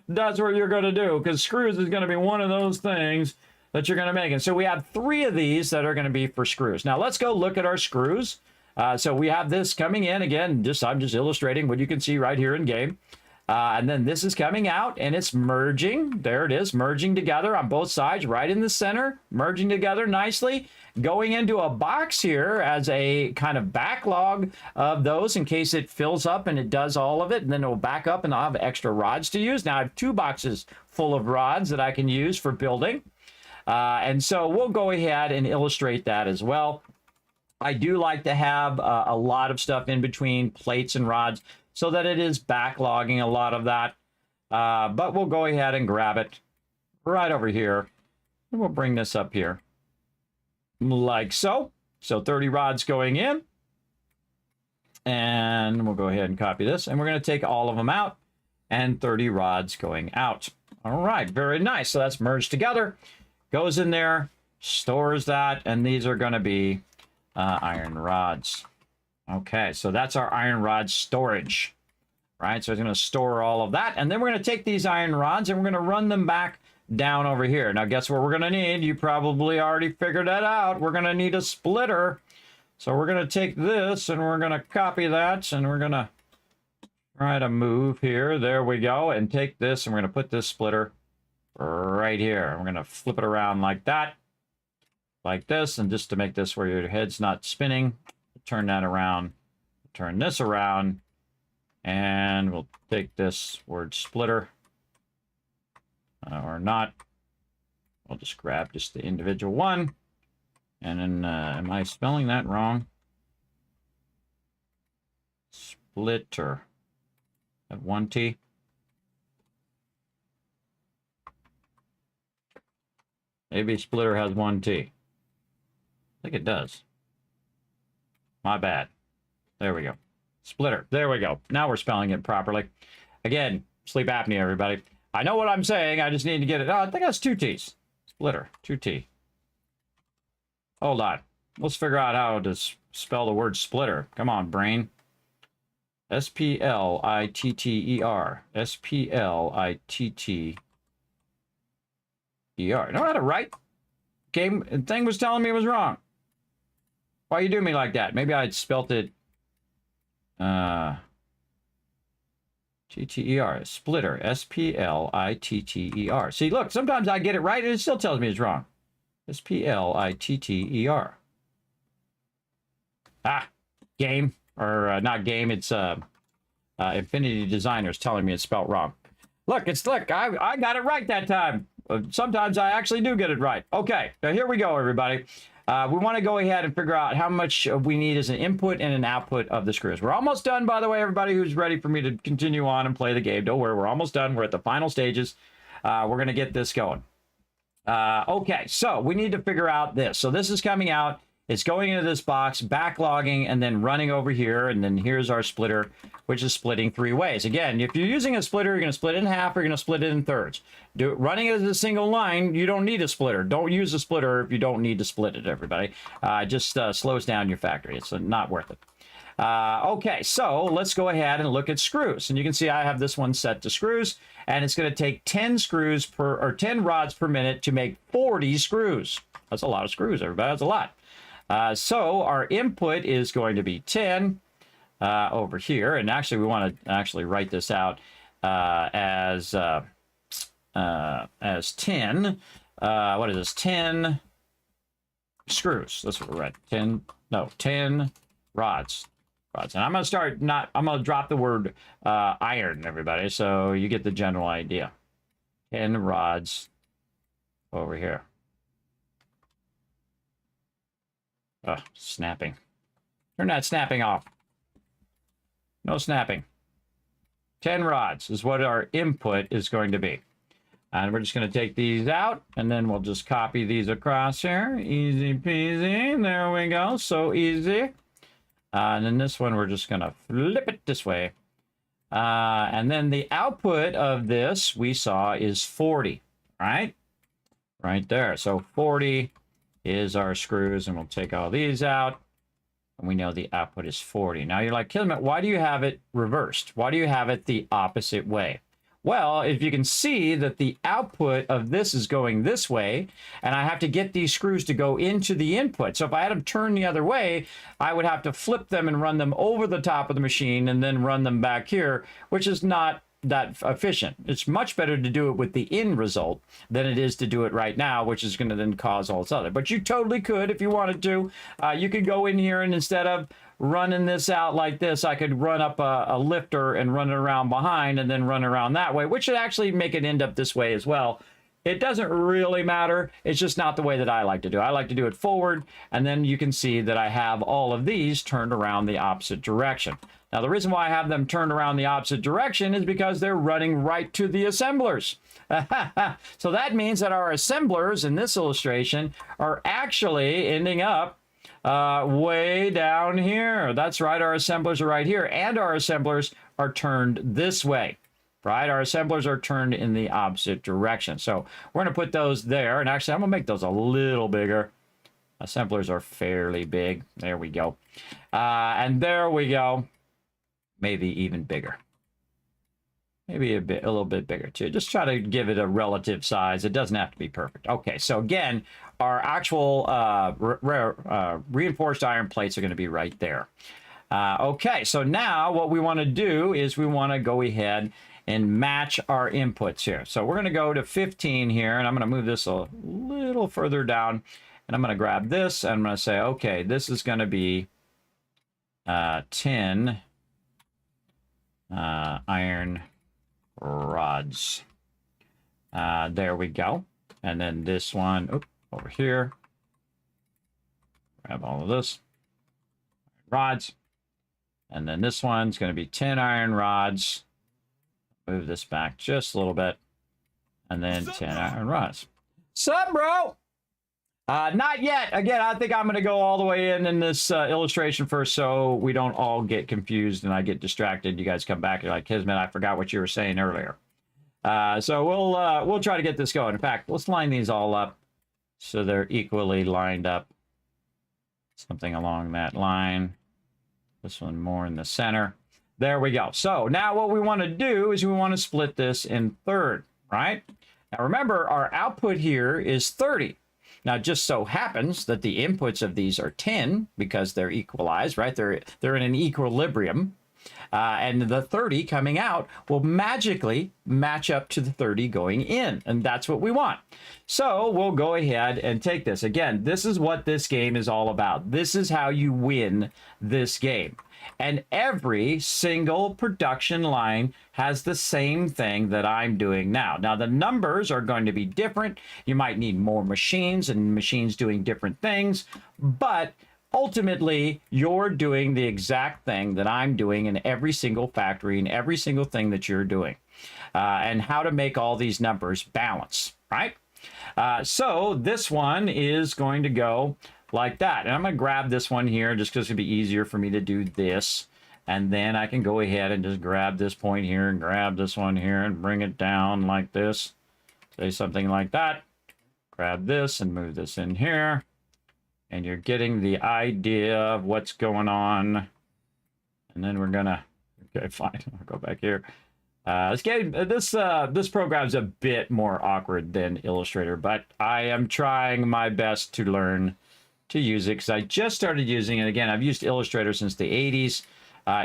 That's what you're going to do, because screws is going to be one of those things that you're going to make. And so we have 3 of these that are going to be for screws. Now, let's go look at our screws. So we have this coming in. Again, I'm just illustrating what you can see right here in game. And then this is coming out, and it's merging. There it is, merging together on both sides, right in the center, merging together nicely, going into a box here as a kind of backlog of those in case it fills up and it does all of it, and then it will back up and I'll have extra rods to use. Now I have 2 boxes full of rods that I can use for building. And so we'll go ahead and illustrate that as well. I do like to have a lot of stuff in between plates and rods, so that it is backlogging a lot of that. But we'll go ahead and grab it right over here. And we'll bring this up here. Like so. So 30 rods going in. And we'll go ahead and copy this. And we're going to take all of them out. And 30 rods going out. All right, very nice. So that's merged together. Goes in there, stores that. And these are going to be iron rods. Okay, so that's our iron rod storage, right? So it's going to store all of that. And then we're going to take these iron rods and we're going to run them back down over here. Now, guess what we're going to need? You probably already figured that out. We're going to need a splitter. So we're going to take this and we're going to copy that. And we're going to try to move here. There we go. And take this and we're going to put this splitter right here. We're going to flip it around like that, like this. And just to make this where your head's not spinning, turn that around, turn this around, and we'll take this word splitter, or not. We'll just grab just the individual one, and then, am I spelling that wrong? Splitter. Have 1 T. Maybe splitter has 1 T. I think it does. My bad. There we go. Splitter. There we go. Now we're spelling it properly. Again, sleep apnea, everybody. I know what I'm saying. I just need to get it. Oh, I think that's 2 T's. Splitter. 2 T. Hold on. Let's figure out how to spell the word splitter. Come on, brain. S-P-L-I-T-T-E-R. S-P-L-I-T-T-E-R. No, I had it right. Game thing was telling me it was wrong. Why you do me like that? Maybe I spelt it T-T-E-R. Splitter. S-P-L-I-T-T-E-R. See, look, sometimes I get it right and it still tells me it's wrong. S-P-L-I-T-T-E-R. Ah, game. Or not game, it's Infinity Designers telling me it's spelled wrong. Look, I got it right that time. Sometimes I actually do get it right. Okay, now here we go, everybody. We want to go ahead and figure out how much we need as an input and an output of the screws. We're almost done, by the way, everybody who's ready for me to continue on and play the game. Don't worry, we're almost done. We're at the final stages. We're going to get this going. Okay, so we need to figure out this. So this is coming out. It's going into this box, backlogging, and then running over here. And then here's our splitter, which is splitting 3 ways. Again, if you're using a splitter, you're going to split it in half or you're going to split it in thirds. Running it as a single line, you don't need a splitter. Don't use a splitter if you don't need to split it, everybody. It just slows down your factory. It's not worth it. Okay, so let's go ahead and look at screws. And you can see I have this one set to screws, and it's going to take 10 rods per minute to make 40 screws. That's a lot of screws, everybody. That's a lot. So our input is going to be 10 over here. And actually, we want to actually write this out as 10. What is this? 10 screws. That's what we're at. 10 rods. And I'm going to I'm going to drop the word iron, everybody. So you get the general idea. 10 rods over here. Oh, snapping. Turn that snapping off. No snapping. 10 rods is what our input is going to be. And we're just going to take these out, and then we'll just copy these across here. Easy peasy. There we go. So easy. And then this one, we're just going to flip it this way. And then the output of this, we saw, is 40. Right? Right there. So 40 is our screws, and we'll take all these out, and we know the output is 40. Now you're like, Kismet, why do you have it reversed? Why do you have it the opposite way? Well, if you can see that the output of this is going this way, and I have to get these screws to go into the input. So if I had them turn the other way, I would have to flip them and run them over the top of the machine and then run them back here, which is not that efficient. It's much better to do it with the end result than it is to do it right now, which is going to then cause all this other. But you totally could if you wanted to. You could go in here, and instead of running this out like this, I could run up a lifter and run it around behind and then run around that way, which would actually make it end up this way as well. It doesn't really matter. It's just not the way that I like to do it. I like to do it forward, and then you can see that I have all of these turned around the opposite direction. Now, the reason why I have them turned around the opposite direction is because they're running right to the assemblers. So that means that our assemblers in this illustration are actually ending up way down here. That's right, our assemblers are right here, and our assemblers are turned this way. Right, our assemblers are turned in the opposite direction. So we're going to put those there, and actually I'm going to make those a little bigger. Assemblers are fairly big. There we go. And there we go. Maybe even bigger. Maybe a little bit bigger too. Just try to give it a relative size. It doesn't have to be perfect. Okay, so again, our actual reinforced iron plates are going to be right there. Okay, so now what we want to do is we want to go ahead and match our inputs here. So we're going to go to 15 here, and I'm going to move this a little further down, and I'm going to grab this, and I'm going to say, okay, this is going to be 10 iron rods. There we go. And then this one, over here. Grab all of this. Rods. And then this one's going to be 10 iron rods. Move this back just a little bit. And then 10 iron rods. Sup, bro? Not yet. Again, I think I'm going to go all the way in this illustration first so we don't all get confused and I get distracted. You guys come back and you're like, Kismet, I forgot what you were saying earlier. So we'll try to get this going. In fact, let's line these all up so they're equally lined up. Something along that line. This one more in the center. There we go. So now what we want to do is we want to split this in third, right? Now remember, our output here is 30. Now it just so happens that the inputs of these are 10 because they're equalized, right? They're in an equilibrium. And the 30 coming out will magically match up to the 30 going in. And that's what we want. So we'll go ahead and take this. Again, this is what this game is all about. This is how you win this game. And every single production line has the same thing that I'm doing now. Now, the numbers are going to be different. You might need more machines and machines doing different things. But ultimately, you're doing the exact thing that I'm doing in every single factory and every single thing that you're doing. And how to make all these numbers balance, right? So this one is going to go like that. And I'm going to grab this one here just because it'll be easier for me to do this. And then I can go ahead and just grab this point here and grab this one here and bring it down like this. Say something like that. Grab this and move this in here. And you're getting the idea of what's going on. And then we're gonna, okay, fine, I'll go back here. This program's a bit more awkward than Illustrator, but I am trying my best to learn to use it because I just started using it. Again, I've used Illustrator since the 80s.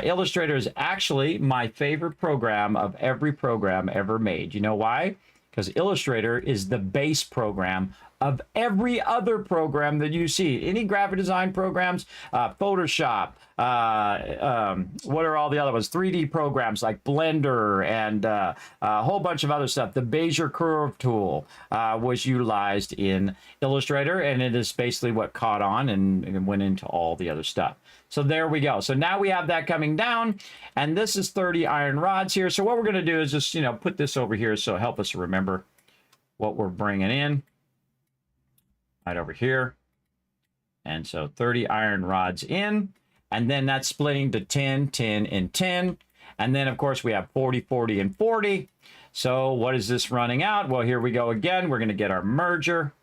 Illustrator is actually my favorite program of every program ever made. You know why? Because Illustrator is the base program of every other program that you see. Any graphic design programs, Photoshop, what are all the other ones? 3D programs like Blender and a whole bunch of other stuff. The Bezier curve tool was utilized in Illustrator, and it is basically what caught on and went into all the other stuff. So there we go. So now we have that coming down, and this is 30 iron rods here. So what we're going to do is just, put this over here so help us remember what we're bringing in. Right over here. And so 30 iron rods in, and then that's splitting to 10, 10, and 10. And then, of course, we have 40, 40, and 40. So what is this running out? Well, here we go again. We're going to get our merger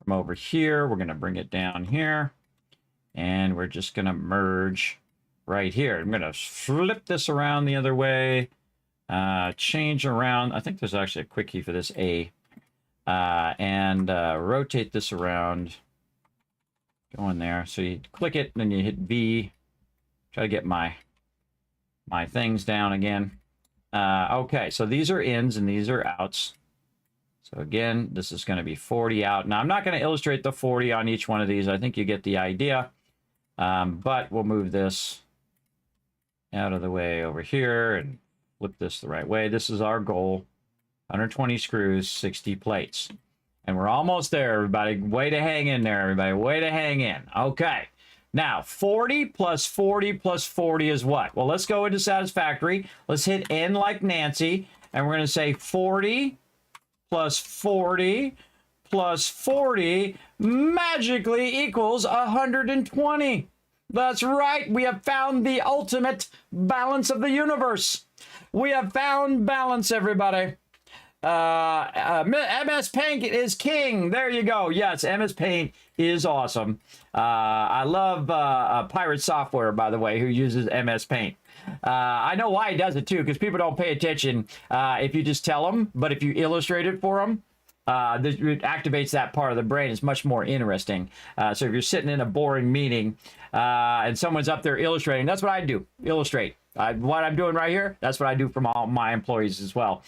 from over here. We're going to bring it down here. And we're just going to merge right here. I'm going to flip this around the other way. Change around. I think there's actually a quick key for this A. And rotate this around. Go in there. So you click it, and then you hit V. Try to get my things down again. Okay, so these are ins and these are outs. So again, this is going to be 40 out. Now, I'm not going to illustrate the 40 on each one of these. I think you get the idea. But we'll move this out of the way over here and flip this the right way. This is our goal. 120 screws, 60 plates. And we're almost there, everybody. Way to hang in there, everybody. Way to hang in. Okay. Now, 40 plus 40 plus 40 is what? Well, let's go into Satisfactory. Let's hit N like Nancy. And we're going to say 40 plus 40 plus 40 magically equals 120. That's right. We have found the ultimate balance of the universe. We have found balance, everybody. MS Paint is king. There you go. Yes, MS Paint is awesome. I love Pirate Software, by the way, who uses MS Paint. I know why he does it, too, because people don't pay attention if you just tell them. But if you illustrate it for them, it activates that part of the brain. It's much more interesting. So if you're sitting in a boring meeting and someone's up there illustrating, that's what I do, illustrate. What I'm doing right here, that's what I do from all my employees as well.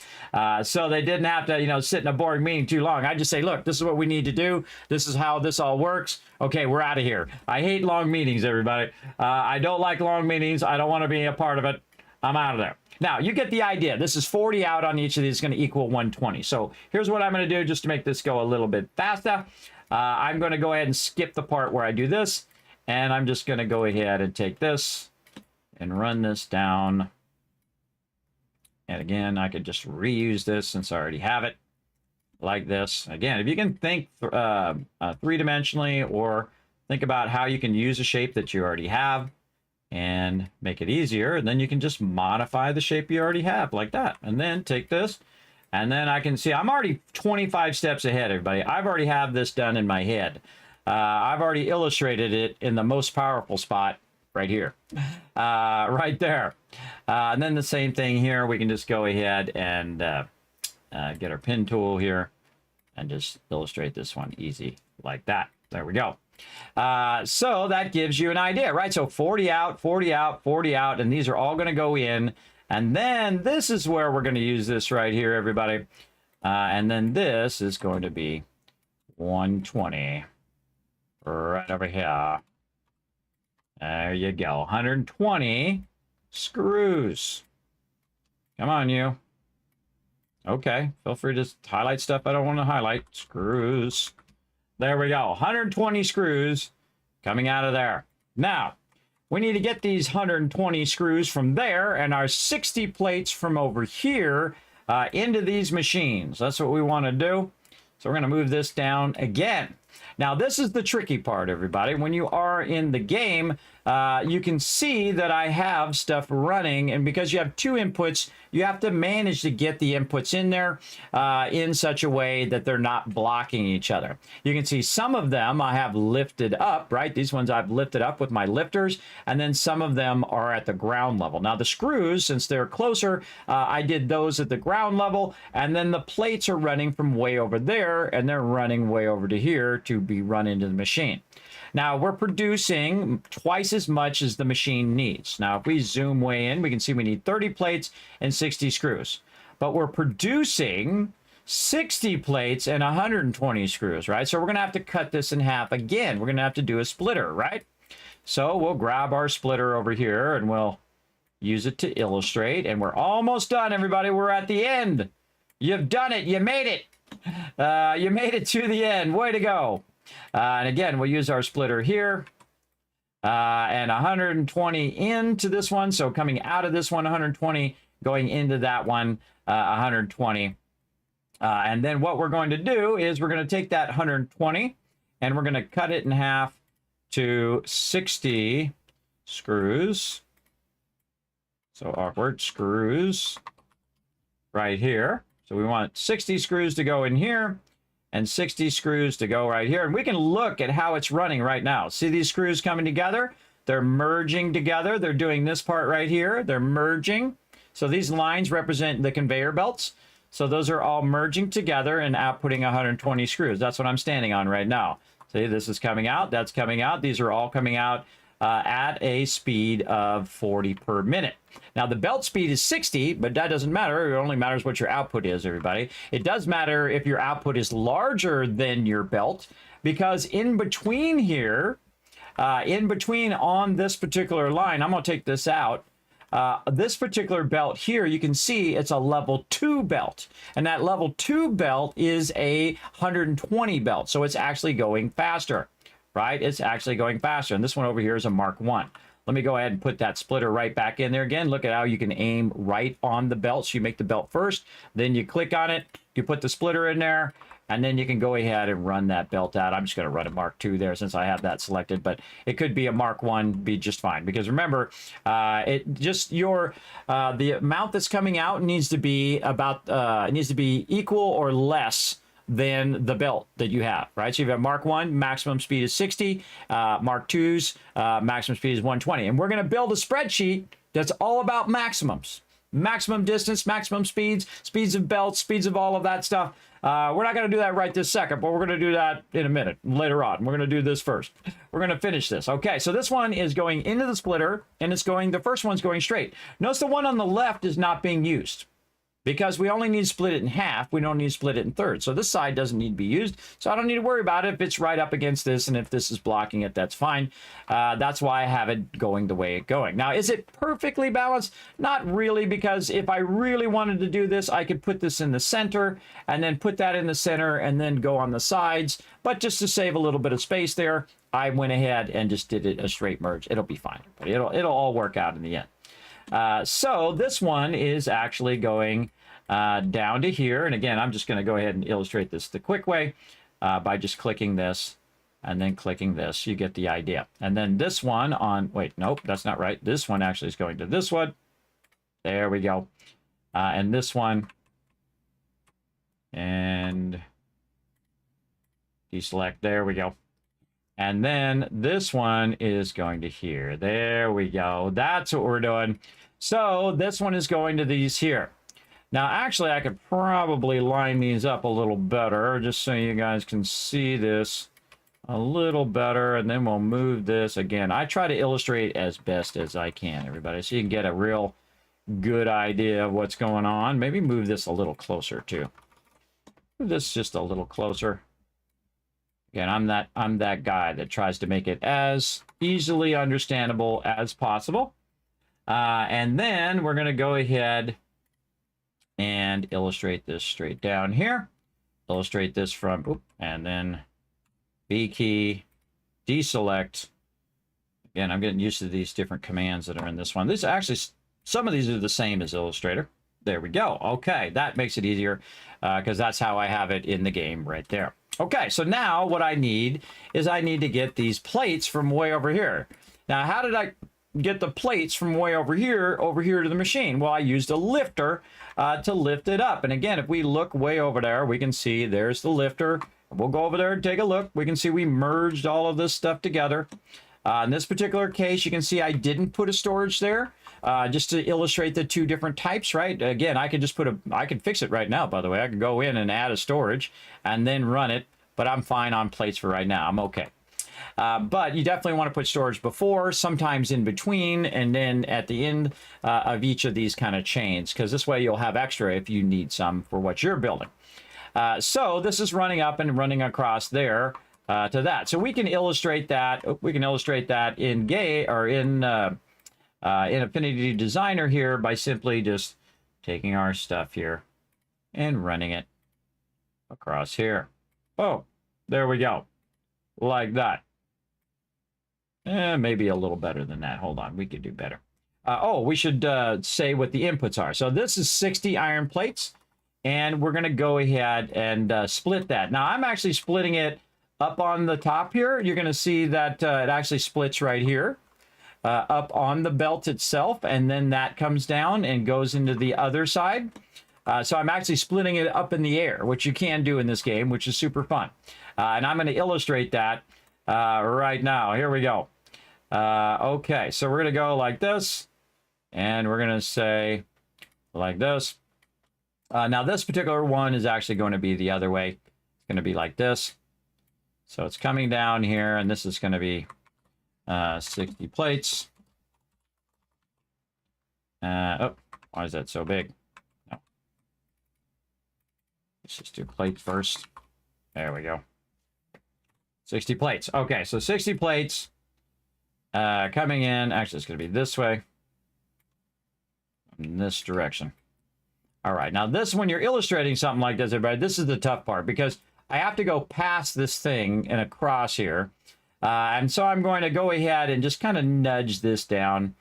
So they didn't have to, sit in a boring meeting too long. I just say, look, this is what we need to do. This is how this all works. Okay, we're out of here. I hate long meetings, everybody. I don't like long meetings. I don't want to be a part of it. I'm out of there. Now, you get the idea. This is 40 out on each of these. It's going to equal 120. So here's what I'm going to do just to make this go a little bit faster. I'm going to go ahead and skip the part where I do this. And I'm just going to go ahead and take this and run this down. And again, I could just reuse this since I already have it like this. Again, if you can think three-dimensionally or think about how you can use a shape that you already have and make it easier, and then you can just modify the shape you already have like that. And then take this, and then I can see I'm already 25 steps ahead, everybody. I've already have this done in my head. I've already illustrated it in the most powerful spot right here, right there. And then the same thing here. We can just go ahead and get our pen tool here and just illustrate this one easy like that. There we go. So that gives you an idea, right? So 40 out, 40 out, 40 out, and these are all going to go in. And then this is where we're going to use this right here, everybody. And then this is going to be 120 right over here. There you go. 120 screws. Come on, you. Okay, feel free to highlight stuff I don't want to highlight. Screws. There we go. 120 screws coming out of there. Now, we need to get these 120 screws from there and our 60 plates from over here into these machines. That's what we want to do. So we're going to move this down again. Now, this is the tricky part, everybody. When you are in the game, you can see that I have stuff running, and because you have two inputs, you have to manage to get the inputs in there in such a way that they're not blocking each other. You can see some of them I have lifted up, right? These ones I've lifted up with my lifters, and then some of them are at the ground level. Now, the screws, since they're closer, I did those at the ground level, and then the plates are running from way over there, and they're running way over to here to be run into the machine. Now, we're producing twice as much as the machine needs. Now, if we zoom way in, we can see we need 30 plates and 60 screws. But we're producing 60 plates and 120 screws, right? So we're going to have to cut this in half again. We're going to have to do a splitter, right? So we'll grab our splitter over here, and we'll use it to illustrate. And we're almost done, everybody. We're at the end. You've done it. You made it. You made it to the end. Way to go. And again, we'll use our splitter here and 120 into this one. So coming out of this one, 120, going into that one, 120. And then what we're going to do is we're going to take that 120 and we're going to cut it in half to 60 screws. So awkward screws right here. So we want 60 screws to go in here and 60 screws to go right here. And we can look at how it's running right now. See these screws coming together? They're merging together. They're doing this part right here. They're merging. So these lines represent the conveyor belts. So those are all merging together and outputting 120 screws. That's what I'm standing on right now. See, this is coming out. That's coming out. These are all coming out at a speed of 40 per minute. Now, the belt speed is 60, but that doesn't matter. It only matters what your output is, everybody. It does matter if your output is larger than your belt, because in between here, in between on this particular line, I'm going to take this out. This particular belt here, you can see it's a level 2 belt. And that level 2 belt is a 120 belt. So it's actually going faster, right? It's actually going faster. And this one over here is a Mark 1. Let me go ahead and put that splitter right back in there again. Look at how you can aim right on the belt. So you make the belt first, then you click on it, you put the splitter in there, and then you can go ahead and run that belt out. I'm just going to run a Mark 2 there since I have that selected, but it could be a Mark 1, be just fine. Because remember, the amount that's coming out needs to be equal or less than the belt that you have, right? So you have Mark 1, maximum speed is 60, Mark 2's maximum speed is 120. And we're going to build a spreadsheet that's all about maximums. Maximum distance, maximum speeds, speeds of belts, speeds of all of that stuff. We're not going to do that right this second, but we're going to do that in a minute, later on. We're going to do this first. We're going to finish this. Okay, so this one is going into the splitter, and the first one's going straight. Notice the one on the left is not being used, because we only need to split it in half. We don't need to split it in thirds. So this side doesn't need to be used. So I don't need to worry about it if it's right up against this, and if this is blocking it, that's fine. That's why I have it going the way it's going. Now, is it perfectly balanced? Not really, because if I really wanted to do this, I could put this in the center, and then put that in the center, and then go on the sides. But just to save a little bit of space there, I went ahead and just did it a straight merge. It'll be fine. But it'll all work out in the end. So this one is actually going down to here. And again, I'm just going to go ahead and illustrate this the quick way by just clicking this and then clicking this. You get the idea. And then this one on, wait, nope, that's not right. This one actually is going to this one. There we go. And this one. And deselect. There we go. And then this one is going to here. There we go. That's what we're doing. So this one is going to these here. Now, actually, I could probably line these up a little better just so you guys can see this a little better. And then we'll move this again. I try to illustrate as best as I can, everybody, so you can get a real good idea of what's going on. Maybe move this a little closer, too. Move this just a little closer. Again, I'm that guy that tries to make it as easily understandable as possible. And then we're going to go ahead and illustrate this straight down here. Illustrate this from, and then B key, deselect. Again, I'm getting used to these different commands that are in this one. This actually, some of these are the same as Illustrator. There we go. Okay, that makes it easier because that's how I have it in the game right there. Okay, so now what I need is I need to get these plates from way over here. Now, how did I get the plates from way over here to the machine? Well, I used a lifter to lift it up. And again, if we look way over there, we can see there's the lifter. We'll go over there and take a look. We can see we merged all of this stuff together. In this particular case, you can see I didn't put a storage there just to illustrate the two different types, right? Again, I could just I could fix it right now, by the way. I could go in and add a storage and then run it, but I'm fine on plates for right now. I'm okay. But you definitely want to put storage before, sometimes in between, and then at the end of each of these kind of chains, because this way you'll have extra if you need some for what you're building. So this is running up and running across there to that. So we can illustrate that. We can illustrate that in in Affinity Designer here by simply just taking our stuff here and running it across here. Oh, there we go. Like that. Maybe a little better than that. Hold on, we could do better. We should say what the inputs are. So this is 60 iron plates, and we're going to go ahead and split that. Now, I'm actually splitting it up on the top here. You're going to see that it actually splits right here up on the belt itself, and then that comes down and goes into the other side. So I'm actually splitting it up in the air, which you can do in this game, which is super fun. And I'm going to illustrate that right now. Here we go. Okay, so we're going to go like this, and we're going to say like this. Now, this particular one is actually going to be the other way. It's going to be like this. So it's coming down here, and this is going to be 60 plates. Why is that so big? No. Let's just do plate first. There we go. 60 plates. Okay, so 60 plates coming in. Actually, it's going to be this way. In this direction. All right, now this, when you're illustrating something like this, everybody, this is the tough part because I have to go past this thing and across here. And so I'm going to go ahead and just kind of nudge this down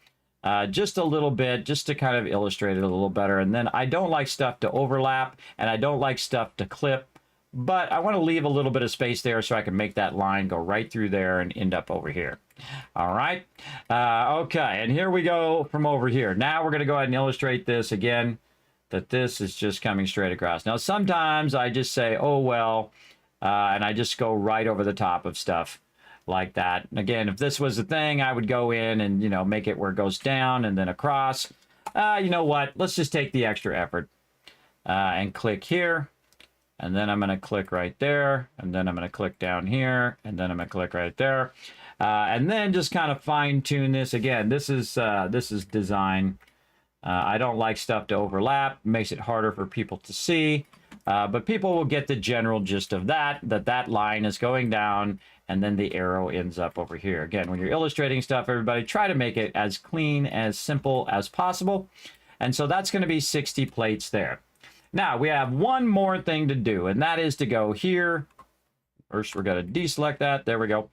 just a little bit, just to kind of illustrate it a little better. And then I don't like stuff to overlap, and I don't like stuff to clip, but I want to leave a little bit of space there so I can make that line go right through there and end up over here. All right. Okay, and here we go from over here. Now we're going to go ahead and illustrate this again, that this is just coming straight across. Now, sometimes I just say, oh, well, and I just go right over the top of stuff like that. And again, if this was a thing, I would go in and, you know, make it where it goes down and then across. You know what? Let's just take the extra effort and click here. And then I'm going to click right there. And then I'm going to click down here. And then I'm going to click right there. And then just kind of fine tune this. Again, this is design. I don't like stuff to overlap. It makes it harder for people to see. But people will get the general gist of that line is going down and then the arrow ends up over here. Again, when you're illustrating stuff, everybody, try to make it as clean, as simple as possible. And so that's going to be 60 plates there. Now, we have one more thing to do, and that is to go here. First, we're going to deselect that. There we go.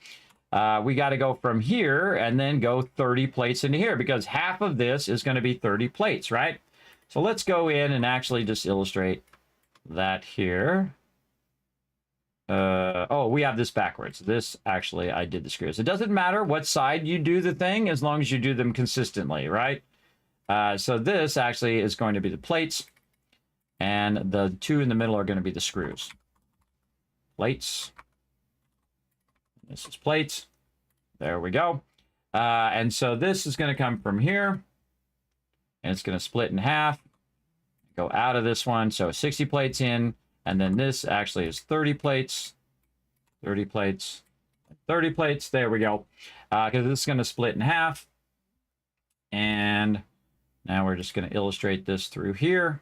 We got to go from here and then go 30 plates into here because half of this is going to be 30 plates, right? So let's go in and actually just illustrate that here. We have this backwards. This actually, I did the screws. It doesn't matter what side you do the thing as long as you do them consistently, right? So this actually is going to be the plates, and the two in the middle are going to be the screws. Plates. This is plates. There we go. And so this is going to come from here. And it's going to split in half. Go out of this one. So 60 plates in. And then this actually is 30 plates. 30 plates. 30 plates. There we go. Because this is going to split in half. And now we're just going to illustrate this through here.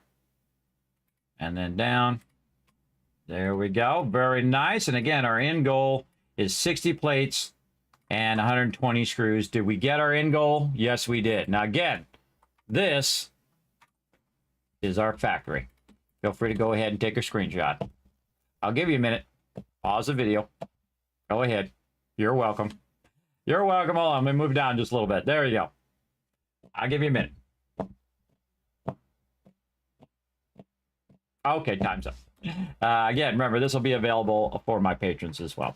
And then down. There we go. Very nice. And again, our end goal is 60 plates and 120 screws. Did we get our end goal? Yes, we did. Now, again, this is our factory. Feel free to go ahead and take a screenshot. I'll give you a minute. Pause the video. Go ahead. You're welcome. You're welcome. Hold on. Let me move down just a little bit. There you go. I'll give you a minute. Okay, time's up. Again, remember, this will be available for my patrons as well.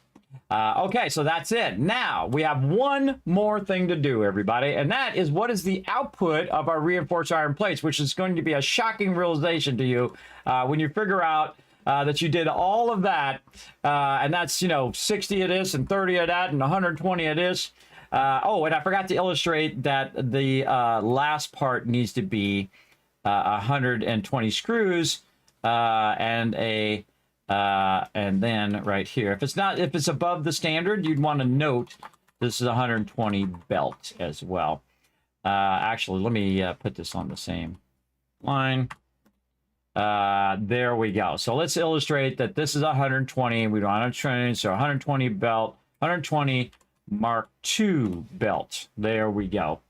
Okay, so that's it. Now, we have one more thing to do, everybody, and that is what is the output of our reinforced iron plates, which is going to be a shocking realization to you when you figure out that you did all of that, and that's, 60 of this and 30 of that and 120 of this. Oh, and I forgot to illustrate that the last part needs to be 120 screws and then right here, if it's above the standard, you'd want to note this is 120 belt as well. Actually, let me put this on the same line. There we go. So let's illustrate that this is 120. We don't want to train, so 120 belt, 120 Mark II belt. There we go.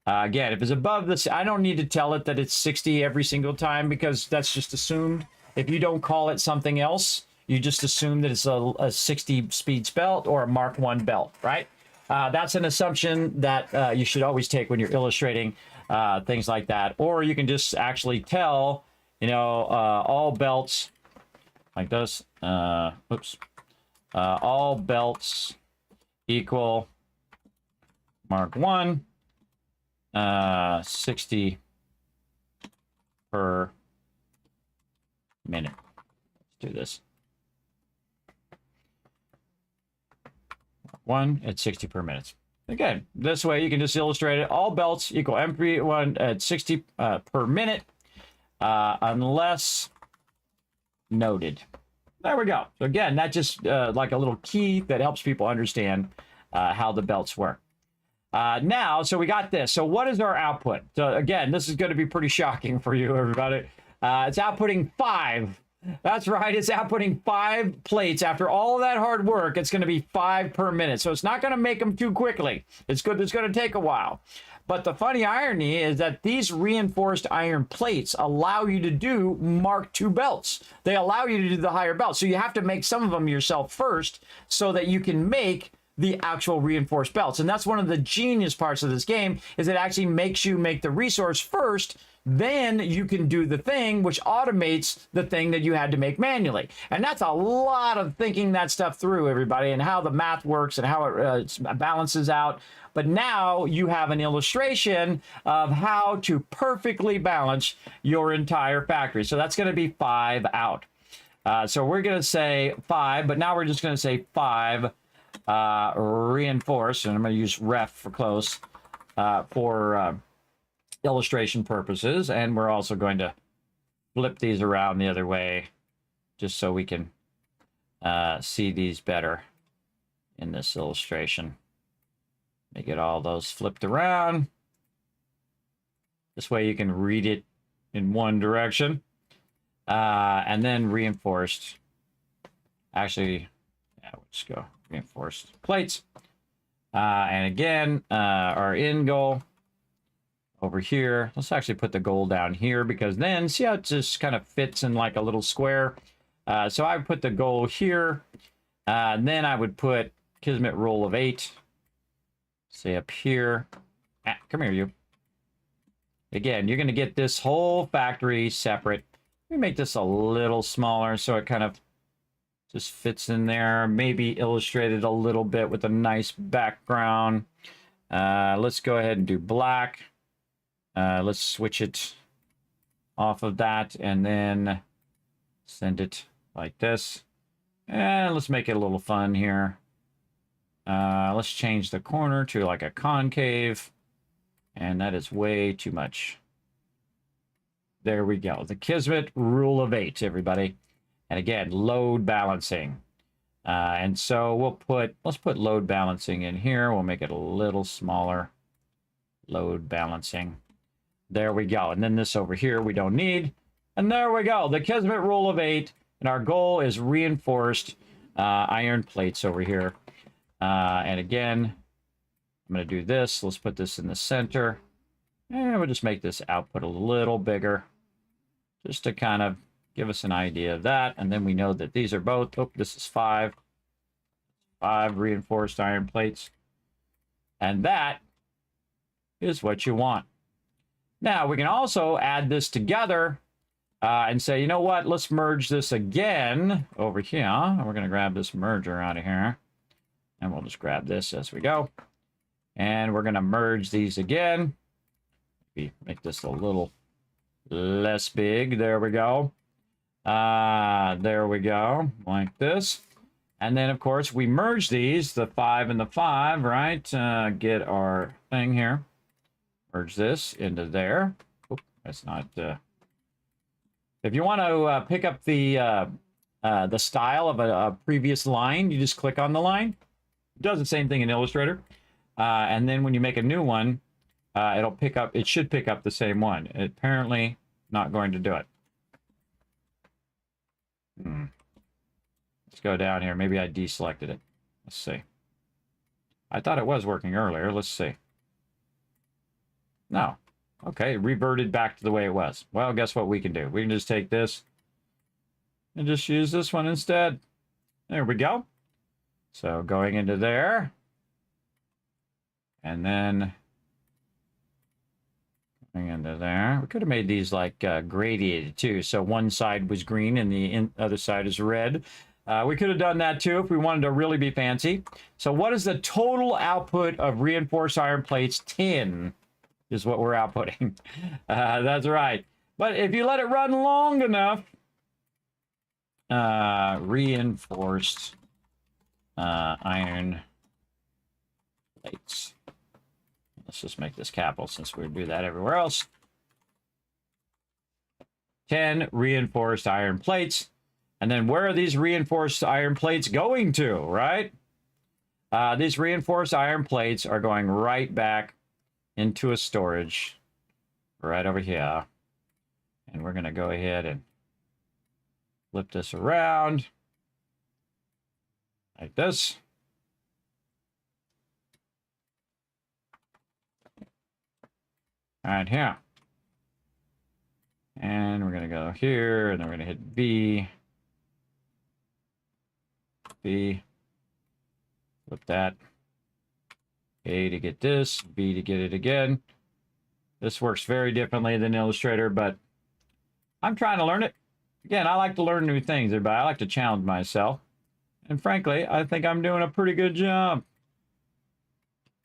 Again, if it's above this, I don't need to tell it that it's 60 every single time because that's just assumed. If you don't call it something else, you just assume that it's a 60 speed belt or a Mark I belt, right? That's an assumption that you should always take when you're illustrating things like that. Or you can just actually tell, all belts like this. All belts equal Mark I, 60 per minute. Let's do this. One at 60 per minute. Again, this way you can just illustrate it. All belts equal MP1 at 60 per minute, unless noted. There we go. So again, that's just like a little key that helps people understand how the belts work. Now, so we got this. So what is our output? So again, this is going to be pretty shocking for you, everybody. It's outputting 5. That's right. It's outputting 5 plates. After all of that hard work, it's going to be 5 per minute. So it's not going to make them too quickly. It's good. It's going to take a while. But the funny irony is that these reinforced iron plates allow you to do Mark II belts. They allow you to do the higher belts. So you have to make some of them yourself first so that you can make the actual reinforced belts. And that's one of the genius parts of this game, is it actually makes you make the resource first, then you can do the thing, which automates the thing that you had to make manually. And that's a lot of thinking that stuff through, everybody, and how the math works and how it balances out. But now you have an illustration of how to perfectly balance your entire factory. So that's going to be 5 out. So we're going to say 5, but now we're just going to say 5 reinforced, and I'm going to use ref for close for illustration purposes, and we're also going to flip these around the other way just so we can see these better in this illustration. Let me get all those flipped around. This way you can read it in one direction. And then reinforced. Actually, yeah, we'll just go reinforced plates. And again, our end goal over here. Let's actually put the goal down here, because then see how it just kind of fits in like a little square. So I would put the goal here. And then I would put Kismet rule of 8. Say up here. Come here, you. Again, you're going to get this whole factory separate. Let me make this a little smaller so it kind of just fits in there. Maybe illustrated a little bit with a nice background. Let's go ahead and do black. Let's switch it off of that and then send it like this. And let's make it a little fun here. Let's change the corner to like a concave. And that is way too much. There we go. The Kismet rule of 8, everybody. And again, load balancing. And so let's put load balancing in here. We'll make it a little smaller. Load balancing. There we go. And then this over here we don't need. And there we go. The Kismet rule of 8. And our goal is reinforced iron plates over here. And again, I'm going to do this. Let's put this in the center. And we'll just make this output a little bigger. Just to kind of give us an idea of that. And then we know that these are both, oh, this is 5 reinforced iron plates. And that is what you want. Now, we can also add this together and say, you know what, let's merge this again over here. We're going to grab this merger out of here. And we'll just grab this as we go. And we're going to merge these again. Maybe make this a little less big. There we go. There we go. Like this. And then, of course, we merge these, the 5 and the 5, right? Get our thing here. Merge this into there. Oop, that's not... If you want to pick up the style of a previous line, you just click on the line. It does the same thing in Illustrator. And then when you make a new one, it should pick up the same one. Apparently not going to do it. Let's go down here. Maybe I deselected it. Let's see. I thought it was working earlier. Let's see. No. Okay, it reverted back to the way it was. Well, guess what we can do? We can just take this and just use this one instead. There we go. So going into there. And then going into there. We could have made these like gradiated too. So one side was green and the other side is red. We could have done that too if we wanted to really be fancy. So what is the total output of reinforced iron plates? 10 is what we're outputting. That's right. But if you let it run long enough, reinforced iron plates. Let's just make this capital since we do that everywhere else. 10 reinforced iron plates. And then where are these reinforced iron plates going to, right? These reinforced iron plates are going right back into a storage right over here. And we're going to go ahead and flip this around like this. Right here. And we're going to go here, and then we're going to hit B. B. Flip that. A to get this, B to get it again. This works very differently than Illustrator, but I'm trying to learn it. Again, I like to learn new things, everybody. I like to challenge myself. And frankly, I think I'm doing a pretty good job.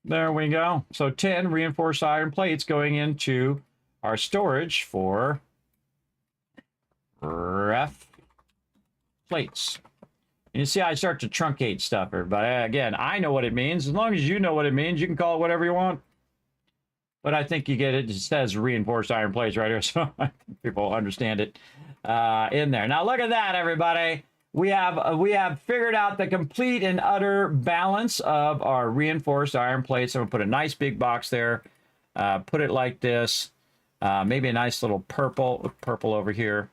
There we go. So 10 reinforced iron plates going into our storage for ref plates. And you see, I start to truncate stuff, everybody. Again, I know what it means. As long as you know what it means, you can call it whatever you want. But I think you get it. It says reinforced iron plates right here, so I think people understand it in there. Now, look at that, everybody. We have figured out the complete and utter balance of our reinforced iron plates. I'm going to put a nice big box there. Put it like this. Maybe a nice little purple over here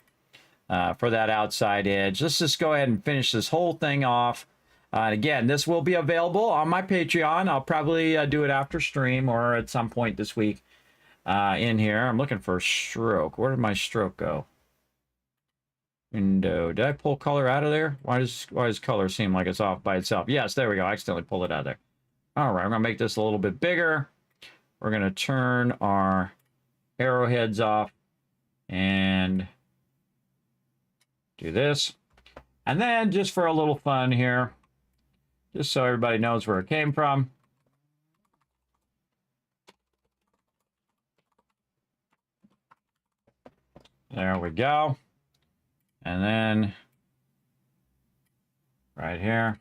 for that outside edge. Let's just go ahead and finish this whole thing off. And again, this will be available on my Patreon. I'll probably do it after stream or at some point this week in here. I'm looking for a stroke. Where did my stroke go? Window. Did I pull color out of there? Why does color seem like it's off by itself? Yes, there we go. I accidentally pulled it out of there. All right, I'm going to make this a little bit bigger. We're going to turn our arrowheads off and do this. And then just for a little fun here, just so everybody knows where it came from. There we go. And then right here.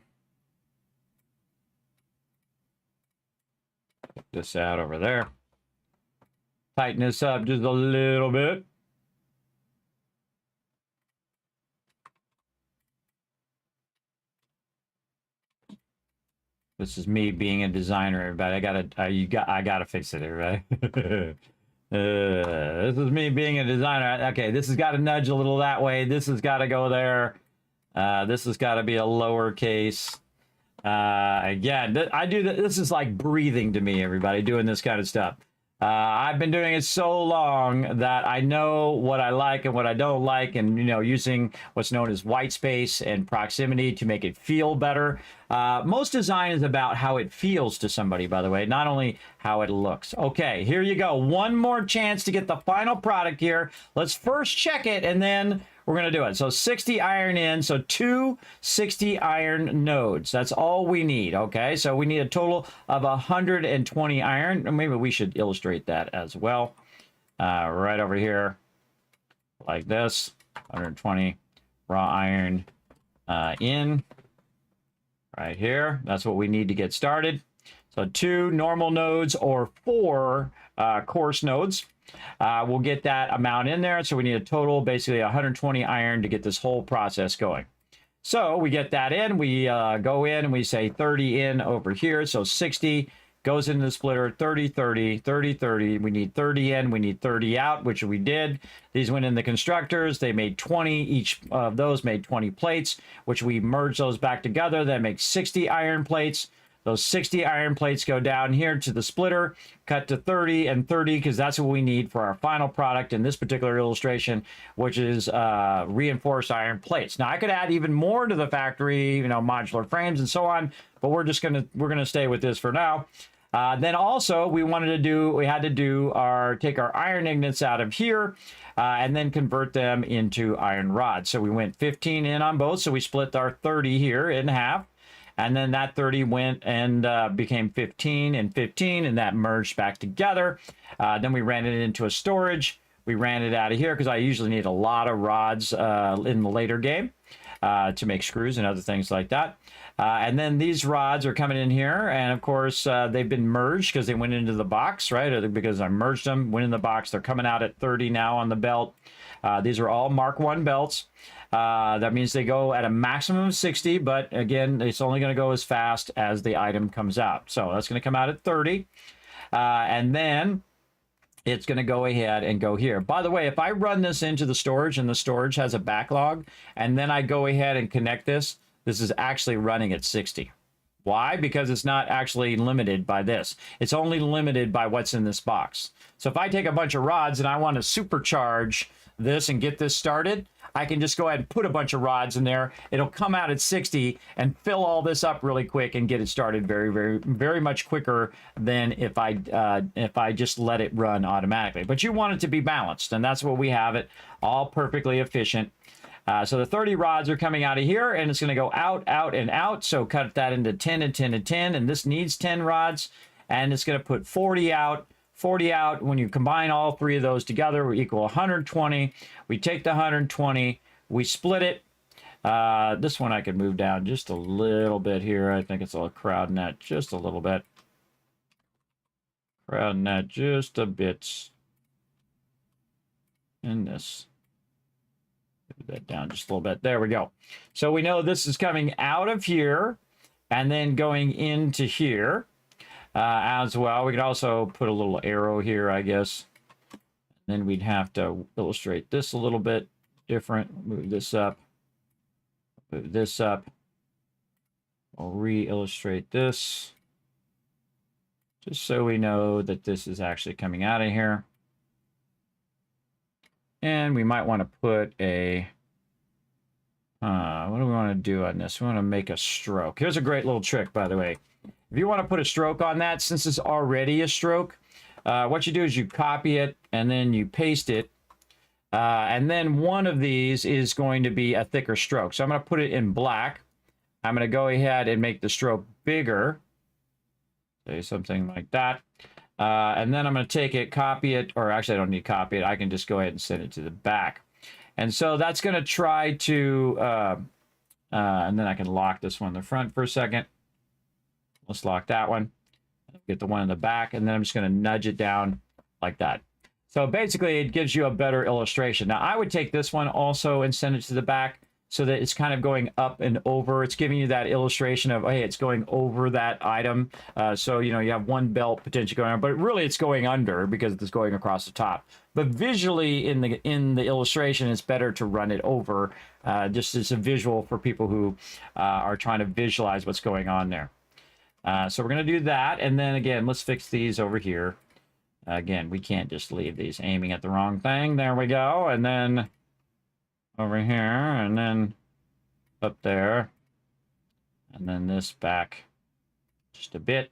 this out over there. Tighten this up just a little bit. This is me being a designer, everybody. I gotta fix it, everybody. This is me being a designer. Okay, this has got to nudge a little that way. This has got to go there. This has got to be a lowercase. Again, I do that. This is like breathing to me, everybody, doing this kind of stuff. I've been doing it so long that I know what I like and what I don't like, and using what's known as white space and proximity to make it feel better. Most design is about how it feels to somebody, by the way, not only how it looks. Okay, here you go. One more chance to get the final product here. Let's first check it, and then we're going to do it. So 60 iron in, so 2 60 iron nodes. That's all we need, okay? So we need a total of 120 iron. Maybe we should illustrate that as well. Right over here, like this, 120 raw iron in, right here. That's what we need to get started. So 2 normal nodes or 4 coarse nodes. We'll get that amount in there. So we need a total, basically 120 iron to get this whole process going. So we get that in, we go in and we say 30 in over here. So 60 goes into the splitter, 30, 30, 30, 30. We need 30 in, we need 30 out, which we did. These went in the constructors. They made 20. Each of those made 20 plates, which we merged those back together. That makes 60 iron plates. Those 60 iron plates go down here to the splitter, cut to 30 and 30, because that's what we need for our final product in this particular illustration, which is reinforced iron plates. Now, I could add even more to the factory, modular frames and so on, but we're gonna stay with this for now. Then also we had to take our iron ingots out of here and then convert them into iron rods. So we went 15 in on both, so we split our 30 here in half. And then that 30 went and became 15 and 15, and that merged back together. Then we ran it into a storage. We ran it out of here because I usually need a lot of rods in the later game to make screws and other things like that. And then these rods are coming in here, and of course they've been merged because they went into the box, right? Or because I merged them, went in the box. They're coming out at 30 now on the belt. These are all Mark I belts. That means they go at a maximum of 60, but again, it's only going to go as fast as the item comes out. So that's going to come out at 30. And then it's going to go ahead and go here. By the way, if I run this into the storage and the storage has a backlog, and then I go ahead and connect this, this is actually running at 60. Why? Because it's not actually limited by this. It's only limited by what's in this box. So if I take a bunch of rods and I want to supercharge this and get this started, I can just go ahead and put a bunch of rods in there. It'll come out at 60 and fill all this up really quick and get it started very, very, very much quicker than if I just let it run automatically. But you want it to be balanced, and that's what we have it, all perfectly efficient. So the 30 rods are coming out of here, and it's going to go out, out, and out. So cut that into 10 and 10 and 10, and this needs 10 rods, and it's going to put 40 out. 40 out. When you combine all 3 of those together, we equal 120. We take the 120, we split it. This one I could move down just a little bit here. I think it's all crowding that just a little bit. Crowding that just a bit. And this. Move that down just a little bit. There we go. So we know this is coming out of here and then going into here. As well, we could also put a little arrow here, I guess. Then we'd have to illustrate this a little bit different. Move this up. Move this up. I'll re-illustrate this. Just so we know that this is actually coming out of here. And we might want to put a... what do we want to do on this? We want to make a stroke. Here's a great little trick, by the way. If you want to put a stroke on that, since it's already a stroke, what you do is you copy it and then you paste it. And then one of these is going to be a thicker stroke. So I'm going to put it in black. I'm going to go ahead and make the stroke bigger. Say something like that. And then I'm going to take it, copy it, or actually I don't need to copy it. I can just go ahead and send it to the back. And so that's going to try to, and then I can lock this one in the front for a second. Let's lock that one. Get the one in the back, and then I'm just going to nudge it down like that. So basically, it gives you a better illustration. Now, I would take this one also and send it to the back so that it's kind of going up and over. It's giving you that illustration of, hey, it's going over that item. So, you know, you have one belt potentially going on, but really it's going under because it's going across the top. But visually in the illustration, it's better to run it over, just as a visual for people who are trying to visualize what's going on there. So we're going to do that. And then again, let's fix these over here. Again, we can't just leave these aiming at the wrong thing. There we go. And then over here, and then up there. And then this back just a bit.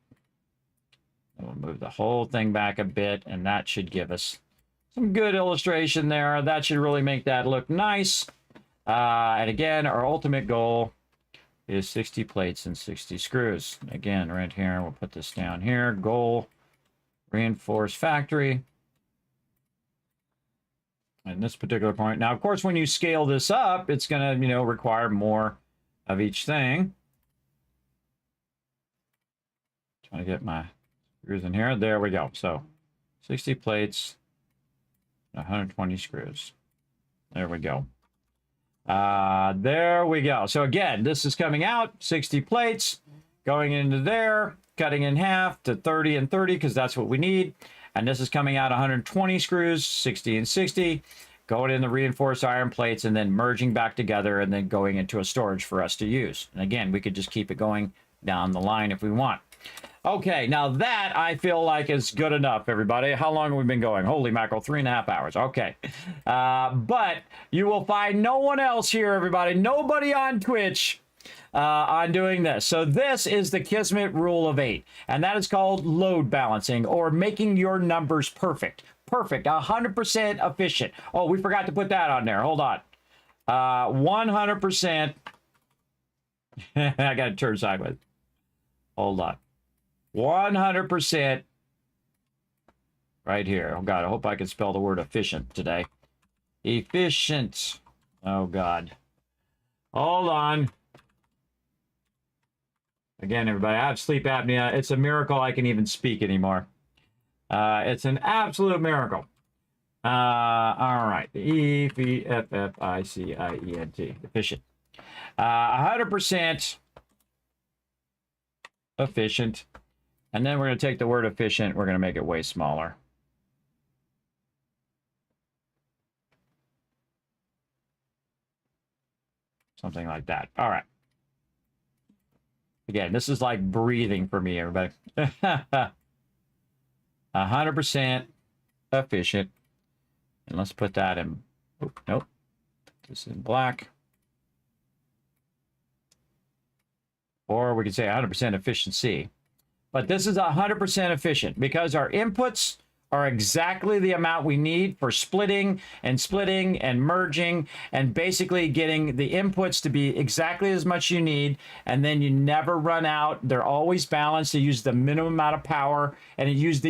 And we'll move the whole thing back a bit, and that should give us some good illustration there. That should really make that look nice. And again, our ultimate goal is 60 plates and 60 screws. Again, right here, we'll put this down here. Goal, reinforced factory. And this particular point. Now, of course, when you scale this up, it's going to, you know, require more of each thing. Trying to get my screws in here. There we go. So 60 plates, 120 screws. There we go. There we go. So again, this is coming out 60 plates going into there, cutting in half to 30 and 30 because that's what we need. And this is coming out 120 screws, 60 and 60, going in the reinforced iron plates and then merging back together and then going into a storage for us to use. And again, we could just keep it going down the line if we want. Okay, now that I feel like is good enough, everybody. How long have we been going? Holy mackerel, 3.5 hours. Okay. But you will find no one else here, everybody. Nobody on Twitch on doing this. So this is the Kismet rule of 8, and that is called load balancing or making your numbers perfect. Perfect, 100% efficient. Oh, we forgot to put that on there. Hold on. 100%. I got to turn sideways. Hold on. 100% right here. Oh, God, I hope I can spell the word efficient today. Efficient. Oh, God. Hold on. Again, everybody, I have sleep apnea. It's a miracle I can even speak anymore. It's an absolute miracle. All right. E-F-F-I-C-I-E-N-T. Efficient. 100% efficient. And then we're going to take the word efficient. We're going to make it way smaller. Something like that. All right. Again, this is like breathing for me, everybody. 100% efficient. And let's put that in. Oh, nope. This is in black. Or we could say 100% efficiency. But this is 100% efficient because our inputs are exactly the amount we need for splitting and merging and basically getting the inputs to be exactly as much you need, and then you never run out. They're always balanced. You use the minimum amount of power, and you use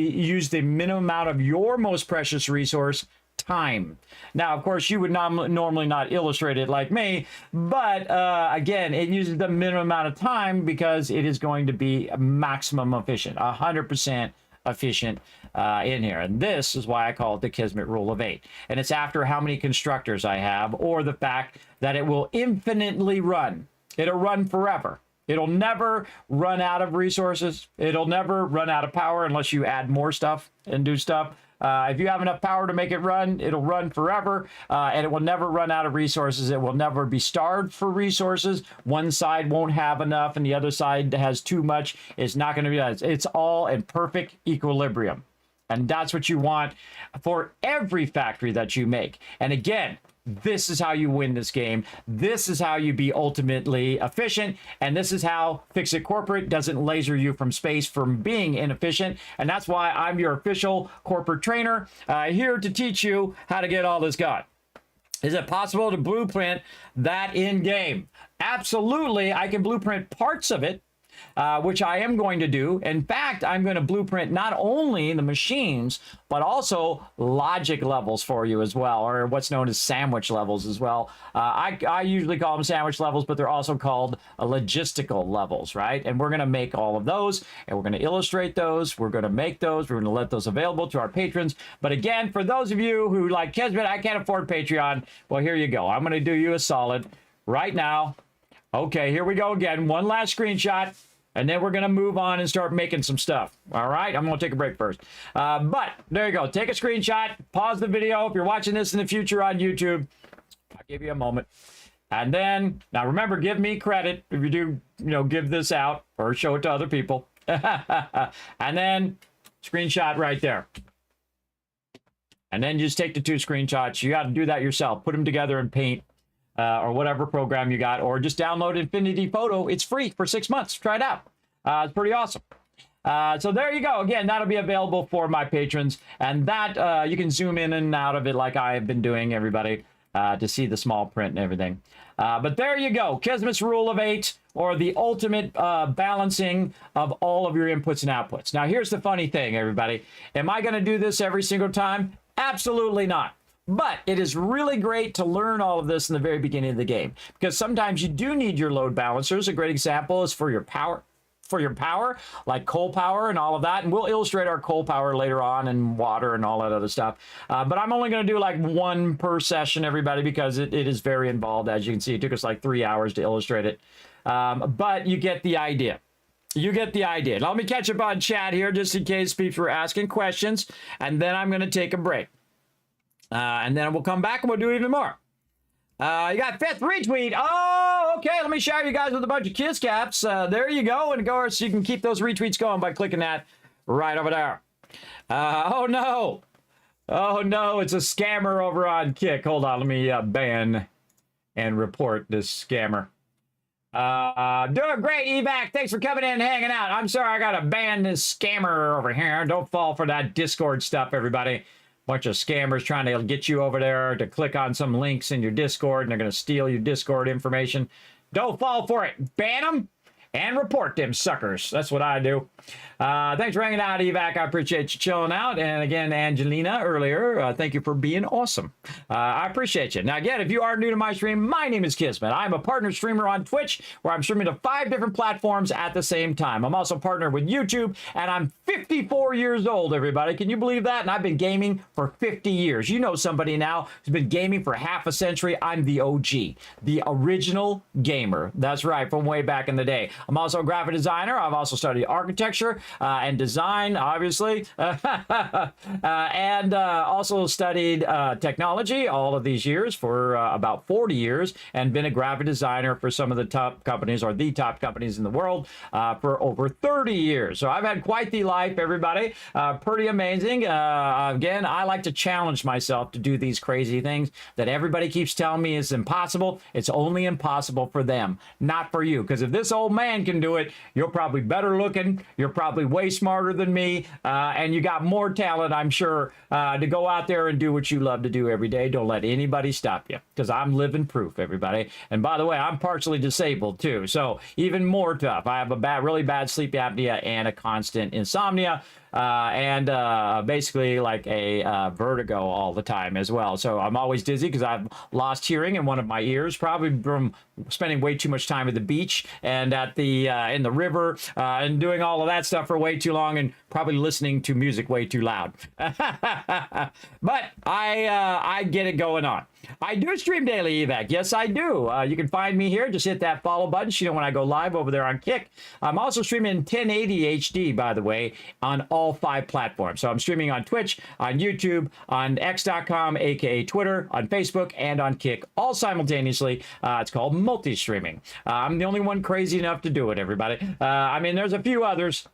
the minimum amount of your most precious resource, time. Now, of course, you would normally not illustrate it like me, but again, it uses the minimum amount of time because it is going to be maximum efficient, 100% efficient in here. And this is why I call it the Kismet rule of 8. And it's after how many constructors I have, or the fact that it will infinitely run. It'll run forever. It'll never run out of resources. It'll never run out of power unless you add more stuff and do stuff. If you have enough power to make it run, it'll run forever, and it will never run out of resources. It will never be starved for resources. One side won't have enough, and the other side has too much. It's not going to be that. It's all in perfect equilibrium, and that's what you want for every factory that you make. And again, this is how you win this game. This is how you be ultimately efficient. And this is how FICSIT Corporate doesn't laser you from space from being inefficient. And that's why I'm your official corporate trainer here to teach you how to get all this done. Is it possible to blueprint that in game? Absolutely. I can blueprint parts of it. which I am going to do. In fact, I'm going to blueprint not only the machines, but also logic levels for you as well, or what's known as sandwich levels as well. I usually call them sandwich levels, but they're also called logistical levels, right? And we're going to make all of those, and we're going to illustrate those. We're going to make those. We're going to let those available to our patrons. But again, for those of you who like Kismet, I can't afford Patreon, well, here you go. I'm going to do you a solid right now. Okay, here we go again. One last screenshot. And then we're going to move on and start making some stuff. All right? I'm going to take a break first. But there you go. Take a screenshot. Pause the video. If you're watching this in the future on YouTube, I'll give you a moment. And then, now remember, give me credit if you do, give this out or show it to other people. And then screenshot right there. And then just take the 2 screenshots. You got to do that yourself. Put them together in Paint. Or whatever program you got, or just download Infinity Photo. It's free for 6 months. Try it out. It's pretty awesome. So there you go. Again, that'll be available for my patrons, and that you can zoom in and out of it like I have been doing, everybody, to see the small print and everything. But there you go. Kismet's Rule of 8, or the ultimate balancing of all of your inputs and outputs. Now, here's the funny thing, everybody. Am I going to do this every single time? Absolutely not. But it is really great to learn all of this in the very beginning of the game, because sometimes you do need your load balancers. A great example is for your power, like coal power and all of that. And we'll illustrate our coal power later on, and water and all that other stuff. But I'm only going to do like 1 per session, everybody, because it is very involved. As you can see, it took us like 3 hours to illustrate it. But you get the idea. You get the idea. Now, let me catch up on chat here just in case people are asking questions. And then I'm going to take a break. And then we'll come back and we'll do even more. You got 5th retweet. Oh, okay. Let me shower you guys with a bunch of kiss caps. There you go. And of course, you can keep those retweets going by clicking that right over there. Oh, no. Oh, no. It's a scammer over on Kick. Hold on. Let me ban and report this scammer. Doing great, Evac. Thanks for coming in and hanging out. I'm sorry I got to ban this scammer over here. Don't fall for that Discord stuff, everybody. Bunch of scammers trying to get you over there to click on some links in your Discord, and they're going to steal your Discord information. Don't fall for it. Ban them and report them suckers. That's what I do. Thanks for hanging out, Evac. I appreciate you chilling out. And again, Angelina earlier, thank you for being awesome. I appreciate you. Now, again, if you are new to my stream, my name is Kismet. I'm a partner streamer on Twitch, where I'm streaming to 5 different platforms at the same time. I'm also partnered with YouTube, and I'm 54 years old, everybody. Can you believe that? And I've been gaming for 50 years. You know somebody now who's been gaming for half a century. I'm the OG, the original gamer. That's right, from way back in the day. I'm also a graphic designer. I've also studied architecture and design, obviously, and also studied technology all of these years for about 40 years, and been a graphic designer for some of the top companies, or the top companies in the world, for over 30 years. So I've had quite the life, everybody. Pretty amazing. Again, I like to challenge myself to do these crazy things that everybody keeps telling me is impossible. It's only impossible for them, not for you. Because if this old man can do it, you're probably better looking, you're probably way smarter than me, and you got more talent, I'm sure, to go out there and do what you love to do every day. Don't let anybody stop you, because I'm living proof, everybody. And by the way, I'm partially disabled too, so even more tough. I have a really bad sleep apnea and a constant insomnia. Basically like a vertigo all the time as well. So I'm always dizzy because I've lost hearing in one of my ears, probably from spending way too much time at the beach and at the in the river and doing all of that stuff for way too long, and probably listening to music way too loud. But I get it going on. I do stream daily, Evac. Yes, I do. You can find me here. Just hit that follow button. So you know when I go live over there on Kick. I'm also streaming 1080 HD, by the way, on all 5 platforms. So I'm streaming on Twitch, on YouTube, on X.com, aka Twitter, on Facebook, and on Kick, all simultaneously. It's called multi-streaming. I'm the only one crazy enough to do it, everybody. I mean, there's a few others.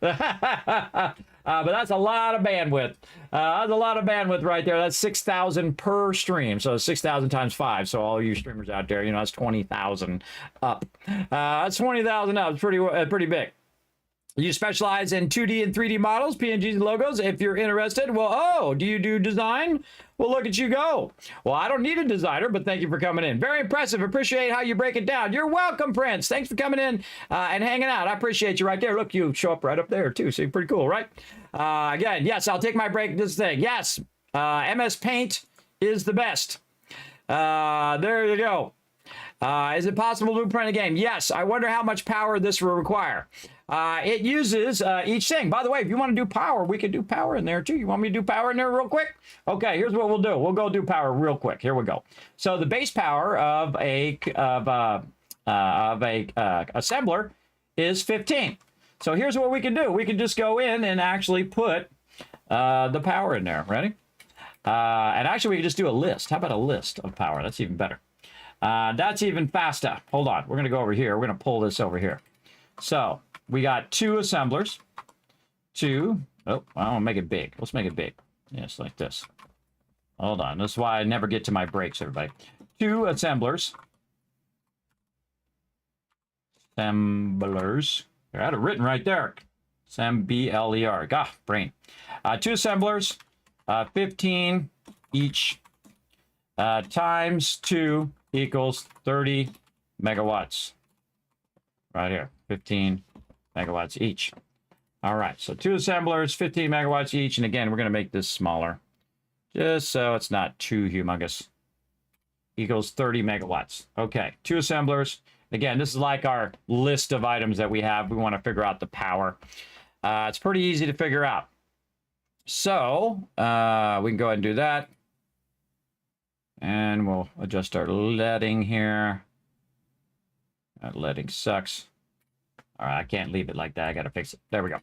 But that's a lot of bandwidth. That's a lot of bandwidth right there. That's 6,000 per stream. So 6,000 times 5. So all you streamers out there, you know, that's 20,000 up. That's 20,000 up. It's pretty big. You specialize in 2D and 3D models, PNGs, and logos. If you're interested, well, oh, do you do design? Well, look at you go. Well, I don't need a designer, but thank you for coming in. Very impressive. Appreciate how you break it down. You're welcome, Prince. Thanks for coming in and hanging out. I appreciate you right there. Look, you show up right up there, too. So pretty cool, right? Again, yes, I'll take my break this thing. Yes, MS Paint is the best. There you go. Is it possible to print a game? Yes. I wonder how much power this will require. It uses each thing. By the way, if you want to do power, we can do power in there too. You want me to do power in there real quick? Okay, here's what we'll do. We'll go do power real quick. Here we go. So the base power of a assembler is 15. So here's what we can do. We can just go in and actually put the power in there. Ready? And actually, we can just do a list. How about a list of power? That's even better. That's even faster. Hold on. We're going to go over here. We're going to pull this over here. So we got 2 assemblers. 2. Oh, I want to make it big. Let's make it big. Yes, like this. Hold on. This is why I never get to my breaks, everybody. 2 assemblers. Assemblers. I got it written right there. S-M-B-L-E-R. Ah, brain. 2 assemblers. 15 each. Times 2 equals 30 megawatts. Right here. 15 megawatts each. All right. So 2 assemblers, 15 megawatts each. And again, we're going to make this smaller. Just so it's not too humongous. Equals 30 megawatts. Okay. 2 assemblers. Again, this is like our list of items that we have. We want to figure out the power. It's pretty easy to figure out. So we can go ahead and do that. And we'll adjust our leading here. That leading sucks. All right, I can't leave it like that. I got to fix it. There we go.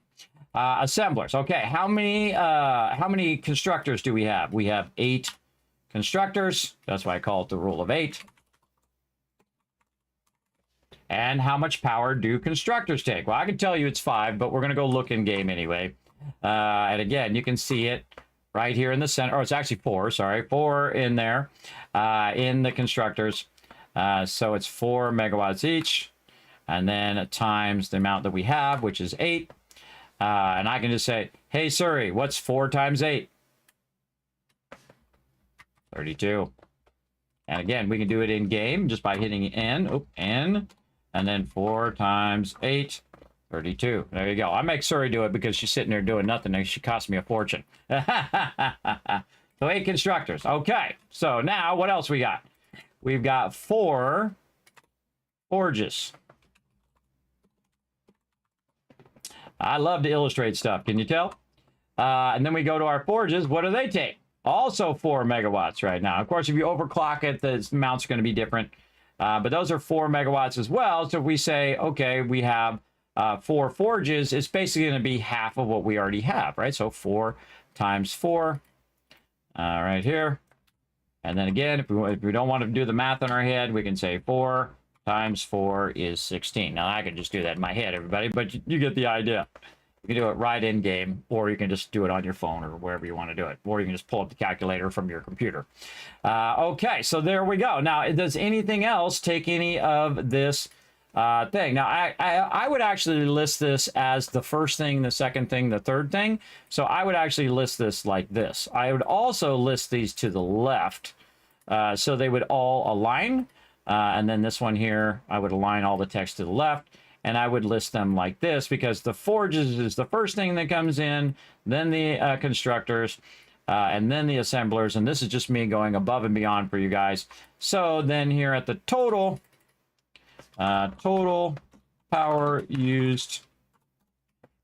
Assemblers. Okay, how many constructors do we have? We have 8 constructors. That's why I call it the rule of 8. And how much power do constructors take? Well, I can tell you it's 5, but we're going to go look in game anyway. And again, you can see it right here in the center. Oh, it's actually 4, sorry. 4 in there in the constructors. So it's 4 megawatts each. And then times the amount that we have, which is 8. And I can just say, hey, Siri, what's 4 times 8? 32. And again, we can do it in game just by hitting N. Oh, N. And then 4 times 8. 32. There you go. I make Suri do it because she's sitting there doing nothing and she cost me a fortune. So 8 constructors. Okay. So now what else we got? We've got 4 forges. I love to illustrate stuff. Can you tell? And then we go to our forges. What do they take? Also 4 megawatts right now. Of course, if you overclock it, the amounts are going to be different. But those are 4 megawatts as well. So if we say, okay, we have 4 forges, it's basically going to be half of what we already have, right? So 4 times 4 right here. And then again, if we don't want to do the math in our head, we can say 4 times 4 is 16. Now, I can just do that in my head, everybody, but you get the idea. You can do it right in game, or you can just do it on your phone or wherever you want to do it, or you can just pull up the calculator from your computer. Okay, so there we go. Now, does anything else take any of this thing? Now, I would actually list this as the first thing, the second thing, the third thing. So I would actually list this like this. I would also list these to the left, so they would all align. And then this one here, I would align all the text to the left. And I would list them like this because the forges is the first thing that comes in, then the constructors, and then the assemblers. And this is just me going above and beyond for you guys. So then here at the total power used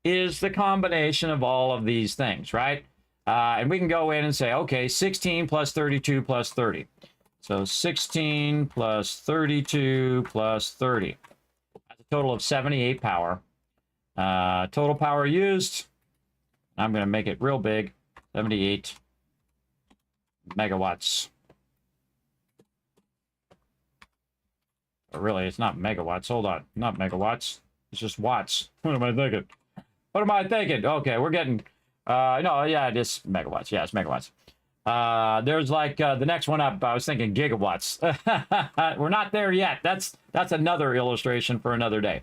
is the combination of all of these things, right? And we can go in and say, okay, 16 plus 32 plus 30. So 16 plus 32 plus 30. Total of 78 power. Total power used, I'm going to make it real big, 78 megawatts. But really, it's not megawatts. Hold on. Not megawatts. It's just watts. What am I thinking? What am I thinking? Okay, we're getting... no, yeah, it is megawatts. Yeah, it's megawatts. There's like the next one up. I was thinking gigawatts. We're not there yet. That's another illustration for another day.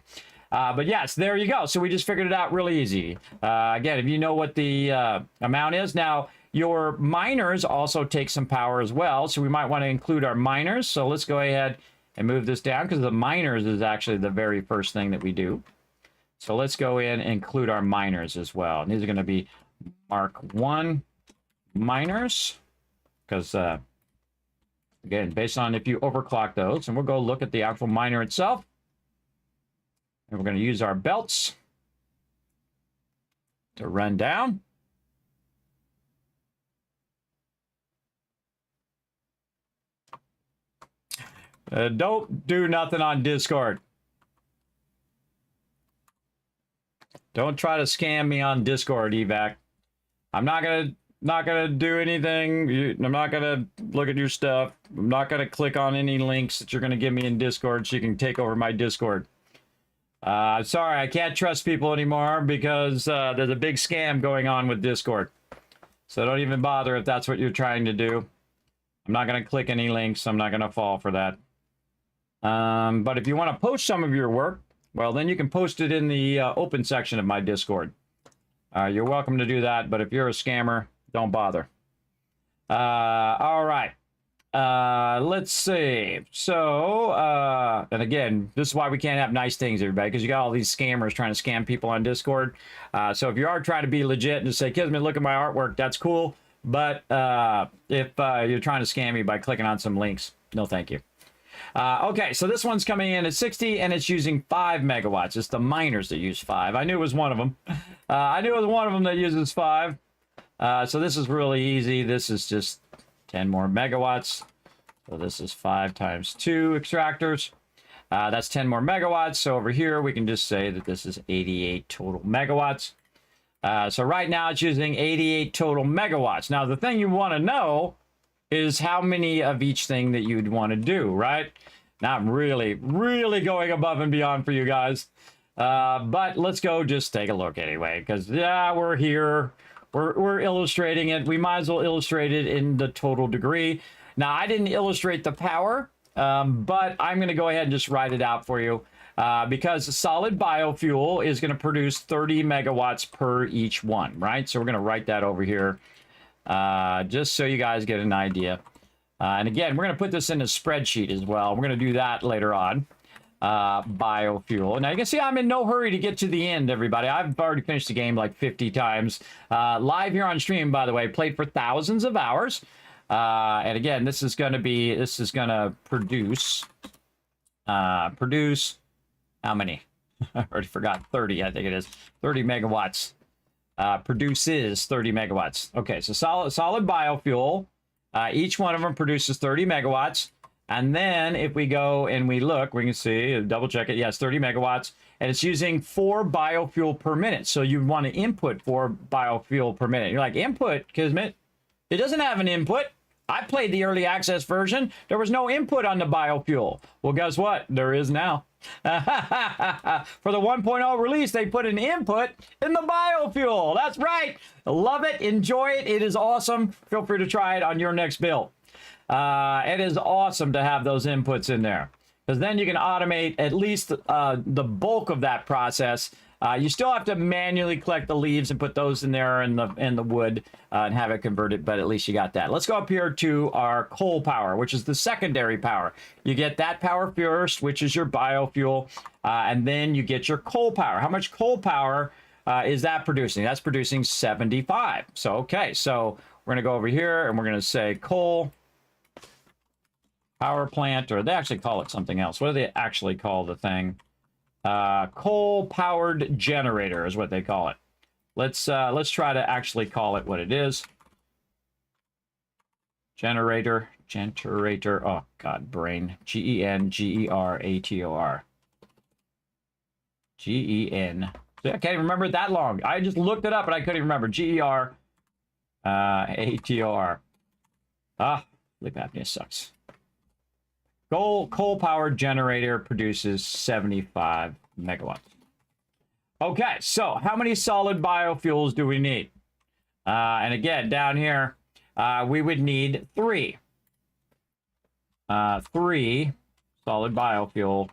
But yes, there you go. So we just figured it out really easy. Again, if you know what the amount is. Now, your miners also take some power as well. So we might want to include our miners. So let's go ahead and move this down because the miners is actually the very first thing that we do. So let's go in and include our miners as well. And these are going to be Mark 1 miners. Because, again, based on if you overclock those. And we'll go look at the actual miner itself. And we're going to use our belts to run down. Don't do nothing on Discord. Don't try to scam me on Discord, Evac. I'm not gonna do anything. I'm not gonna look at your stuff. I'm not gonna click on any links that you're gonna give me in Discord so you can take over my Discord. Sorry, I can't trust people anymore because there's a big scam going on with Discord. So don't even bother if that's what you're trying to do. I'm not gonna click any links. I'm not gonna fall for that. But if you want to post some of your work, well, then you can post it in the open section of my Discord. You're welcome to do that, but if you're a scammer, don't bother. All right. Let's see. So, and again, this is why we can't have nice things, everybody, because you got all these scammers trying to scam people on Discord. So if you are trying to be legit and just say, Kismet, look at my artwork, that's cool. But if you're trying to scam me by clicking on some links, no thank you. Okay, so this one's coming in at 60, and it's using 5 megawatts. It's the miners that use 5. I knew it was one of them. I knew it was one of them that uses 5. So this is really easy. This is just 10 more megawatts. So this is 5 times 2 extractors. That's 10 more megawatts. So over here, we can just say that this is 88 total megawatts. So right now, it's using 88 total megawatts. Now, the thing you want to know is how many of each thing that you'd want to do, right? Now I'm really going above and beyond for you guys. But let's go just take a look anyway, because yeah, we're here. We're illustrating it. We might as well illustrate it in the total degree. Now, I didn't illustrate the power, but I'm going to go ahead and just write it out for you because solid biofuel is going to produce 30 megawatts per each one, right? So we're going to write that over here. Just so you guys get an idea. And again, we're going to put this in a spreadsheet as well. We're going to do that later on. Biofuel. Now you can see I'm in no hurry to get to the end, everybody. I've already finished the game like 50 times. Live here on stream, by the way, played for thousands of hours. And again, this is going to produce how many? I already forgot. 30, I think it is. 30 megawatts. Produces 30 megawatts. Okay, so solid biofuel. Each one of them produces 30 megawatts. And then if we go and we look, we can see, double check it. Yes, 30 megawatts. And it's using 4 biofuel per minute. So you want to input 4 biofuel per minute. You're like, input, Kismet? It doesn't have an input. I played the early access version. There was no input on the biofuel. Well, guess what? There is now. For the 1.0 release, they put an input in the biofuel. That's right. Love it. Enjoy it. It is awesome. Feel free to try it on your next build. It is awesome to have those inputs in there because then you can automate at least the bulk of that process. You still have to manually collect the leaves and put those in there in the wood and have it converted, but at least you got that. Let's go up here to our coal power, which is the secondary power. You get that power first, which is your biofuel, and then you get your coal power. How much coal power is that producing? That's producing 75. So, okay, so we're going to go over here and we're going to say coal power plant, or they actually call it something else. What do they actually call the thing? Coal-powered generator is what they call it. Let's try to actually call it what it is. Generator. Oh God, brain. G-E-N-G-E-R-A-T-O-R. G-E-N. I can't even remember it that long. I just looked it up and I couldn't even remember. G-E-R A-T-O-R. Sleep apnea sucks. Coal-powered generator produces 75 megawatts. Okay, so how many solid biofuels do we need? And again, down here, we would need 3. 3 solid biofuel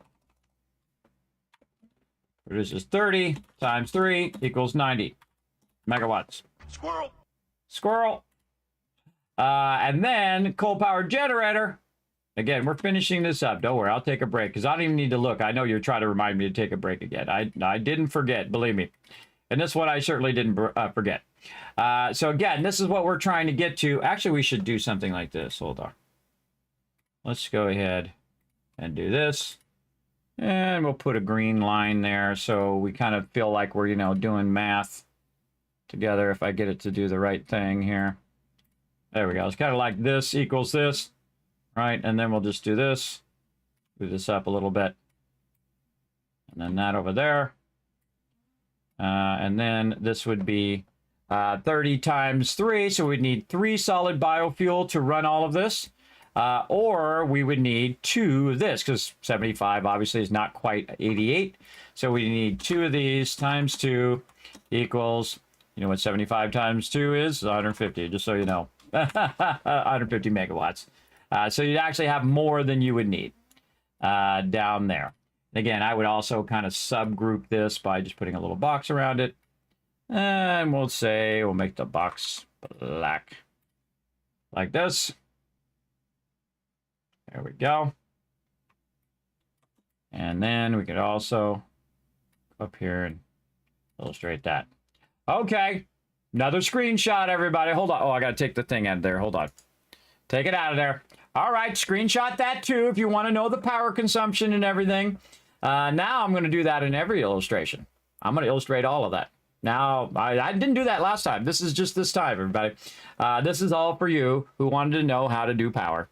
This is 30 times 3 equals 90 megawatts. Squirrel. Squirrel. And then coal-powered generator. Again, we're finishing this up. Don't worry, I'll take a break because I don't even need to look. I know you're trying to remind me to take a break again. I didn't forget, believe me. And this one I certainly didn't forget. So again, this is what we're trying to get to. Actually, we should do something like this. Hold on. Let's go ahead and do this. And we'll put a green line there so we kind of feel like we're, you know, doing math together if I get it to do the right thing here. There we go. It's kind of like this equals this, right? And then we'll just do this. Move this up a little bit. And then that over there. And then this would be 30 times 3. So we'd need 3 solid biofuel to run all of this. Or we would need 2 of this because 75 obviously is not quite 88. So we need 2 of these times 2 equals, you know what 75 times 2 is? 150, just so you know. 150 megawatts. So you'd actually have more than you would need down there. Again, I would also kind of subgroup this by just putting a little box around it. And we'll say, we'll make the box black. Like this. There we go. And then we could also go up here and illustrate that. Okay. Another screenshot, everybody. Hold on. Oh, I got to take the thing out of there. Hold on. Take it out of there. All right. Screenshot that too if you want to know the power consumption and everything. Now I'm going to do that in every illustration. I'm going to illustrate all of that. Now, I didn't do that last time. This is just this time, everybody. This is all for you who wanted to know how to do power.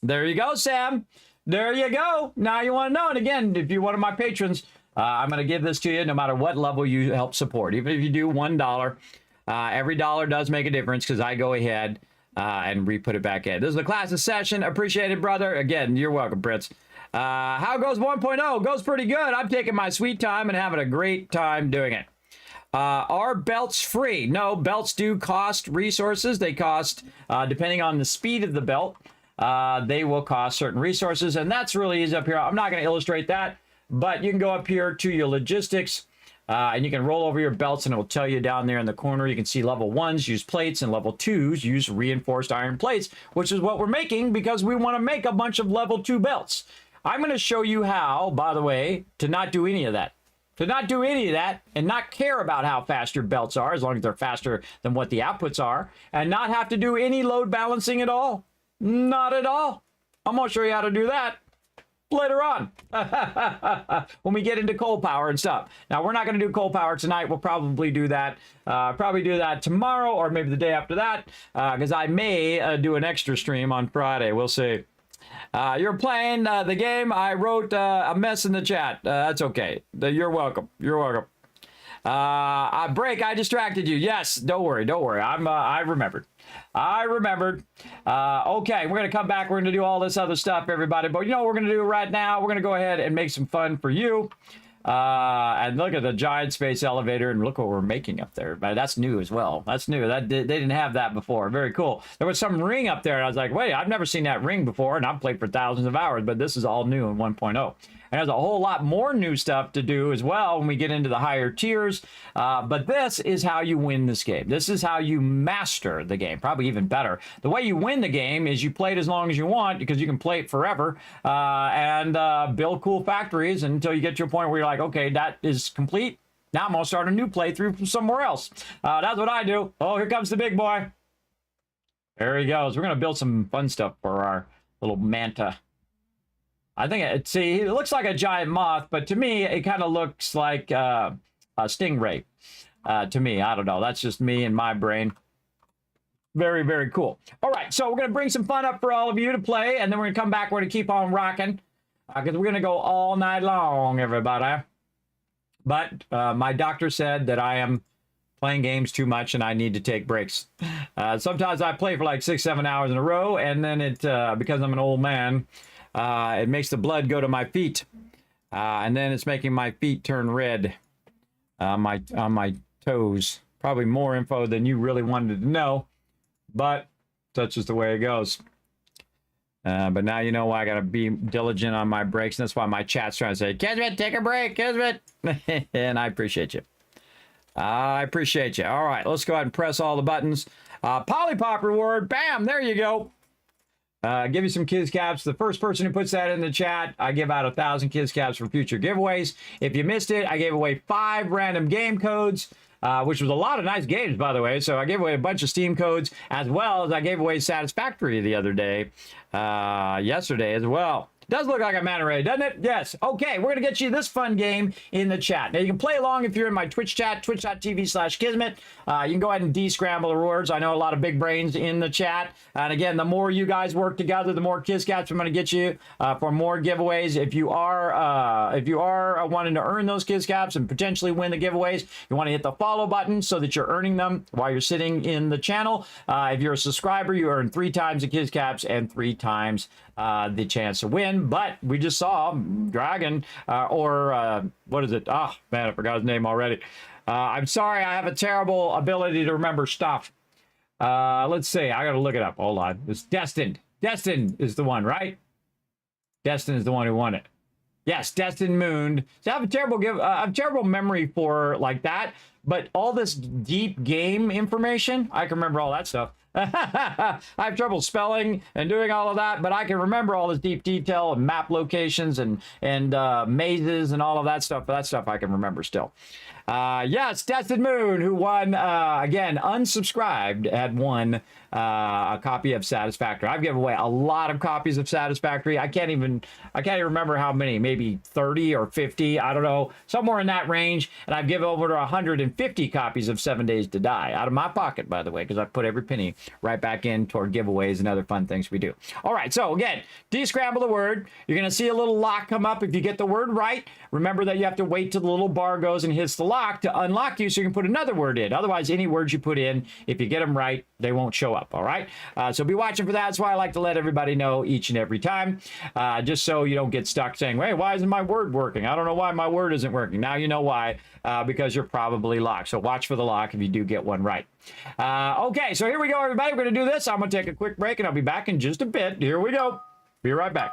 There you go, Sam. There you go. Now you want to know. And again, if you're one of my patrons, I'm going to give this to you no matter what level you help support. Even if you do $1, every dollar does make a difference because I go ahead and re-put it back in. This is the classes session. Appreciate it, brother. Again, you're welcome, Prince. How goes 1.0? Goes pretty good. I'm taking my sweet time and having a great time doing it. Are belts free? No, belts do cost resources. They cost, depending on the speed of the belt, they will cost certain resources. And that's really easy up here. I'm not going to illustrate that, but you can go up here to your logistics and you can roll over your belts and it will tell you down there in the corner. You can see level 1s use plates and level 2s use reinforced iron plates, which is what we're making because we want to make a bunch of level 2 belts. I'm going to show you how, by the way, to not do any of that. To not do any of that and not care about how fast your belts are, as long as they're faster than what the outputs are, and not have to do any load balancing at all. Not at all. I'm going to show you how to do that later on when we get into coal power and stuff. Now, we're not going to do coal power tonight. We'll probably do that. Probably do that tomorrow or maybe the day after that because I may do an extra stream on Friday. We'll see. You're playing the game. I wrote a mess in the chat. That's okay. You're welcome. You're welcome. Break. I distracted you. Yes. Don't worry. Don't worry. I remembered. I remembered. Okay. We're going to come back. We're going to do all this other stuff, everybody. But you know what we're going to do right now? We're going to go ahead and make some fun for you. And look at the giant space elevator and look what we're making up there. But that's new as well. That's new. They didn't have that before. Very cool. There was some ring up there and I was like, wait, I've never seen that ring before and I've played for thousands of hours, but this is all new in 1.0. And there's a whole lot more new stuff to do as well when we get into the higher tiers. But this is how you win this game. This is how you master the game. Probably even better. The way you win the game is you play it as long as you want because you can play it forever and build cool factories until you get to a point where you're like, okay, that is complete. Now I'm going to start a new playthrough from somewhere else. That's what I do. Oh, here comes the big boy. There he goes. We're going to build some fun stuff for our little manta. I think it looks like a giant moth, but to me, it kind of looks like a stingray. To me, I don't know. That's just me and my brain. Very, very cool. All right, so we're going to bring some fun up for all of you to play, and then we're going to come back. We're going to keep on rocking because we're going to go all night long, everybody. But my doctor said that I am playing games too much and I need to take breaks. Sometimes I play for like 6-7 hours in a row, and then because I'm an old man, it makes the blood go to my feet, and then it's making my feet turn red on my toes. Probably more info than you really wanted to know, but that's just the way it goes. But now you know why I got to be diligent on my breaks. And that's why my chat's trying to say, Kismet, take a break, Kismet. And I appreciate you. I appreciate you. All right, let's go ahead and press all the buttons. Polypop reward. Bam, there you go. Give you some Kids Caps. The first person who puts that in the chat, I give out 1,000 Kids Caps for future giveaways. If you missed it, I gave away 5 random game codes, which was a lot of nice games, by the way. So I gave away a bunch of Steam codes, as well as I gave away Satisfactory the other day, yesterday as well. Does look like I'm at it already, doesn't it? Yes. Okay, we're going to get you this fun game in the chat. Now, you can play along if you're in my Twitch chat, twitch.tv/Kismet. You can go ahead and de-scramble the words. I know a lot of big brains in the chat. And again, the more you guys work together, the more Kids Caps I'm going to get you for more giveaways. If you are wanting to earn those Kids Caps and potentially win the giveaways, you want to hit the follow button so that you're earning them while you're sitting in the channel. If you're a subscriber, you earn 3 times the Kids Caps and 3 times the chance to win. But we just saw Dragon, what is it? Oh, man, I forgot his name already. I'm sorry, I have a terrible ability to remember stuff. Let's see, I gotta look it up. Hold on. It's Destined. Destined is the one, right? Destined is the one who won it. Yes, Destined Moon. So I have a terrible memory for like that, but all this deep game information, I can remember all that stuff. I have trouble spelling and doing all of that, but I can remember all this deep detail and map locations and mazes and all of that stuff. That stuff I can remember still. Yes, Destined Moon, who won, again, unsubscribed, had won a copy of Satisfactory. I've given away a lot of copies of Satisfactory. I can't even remember how many, maybe 30 or 50, I don't know, somewhere in that range. And I've given over 150 copies of 7 Days to Die, out of my pocket, by the way, because I put every penny right back in toward giveaways and other fun things we do. All right, so again, de-scramble the word. You're going to see a little lock come up if you get the word right. Remember that you have to wait till the little bar goes and hits the lock to unlock you so you can put another word in. Otherwise, any words you put in, if you get them right, they won't show up, all right? So be watching for that. That's why I like to let everybody know each and every time, just so you don't get stuck saying, hey, why isn't my word working? I don't know why my word isn't working. Now you know why, because you're probably locked. So watch for the lock if you do get one right. Okay, so here we go, everybody. We're going to do this. I'm going to take a quick break, and I'll be back in just a bit. Here we go. Be right back.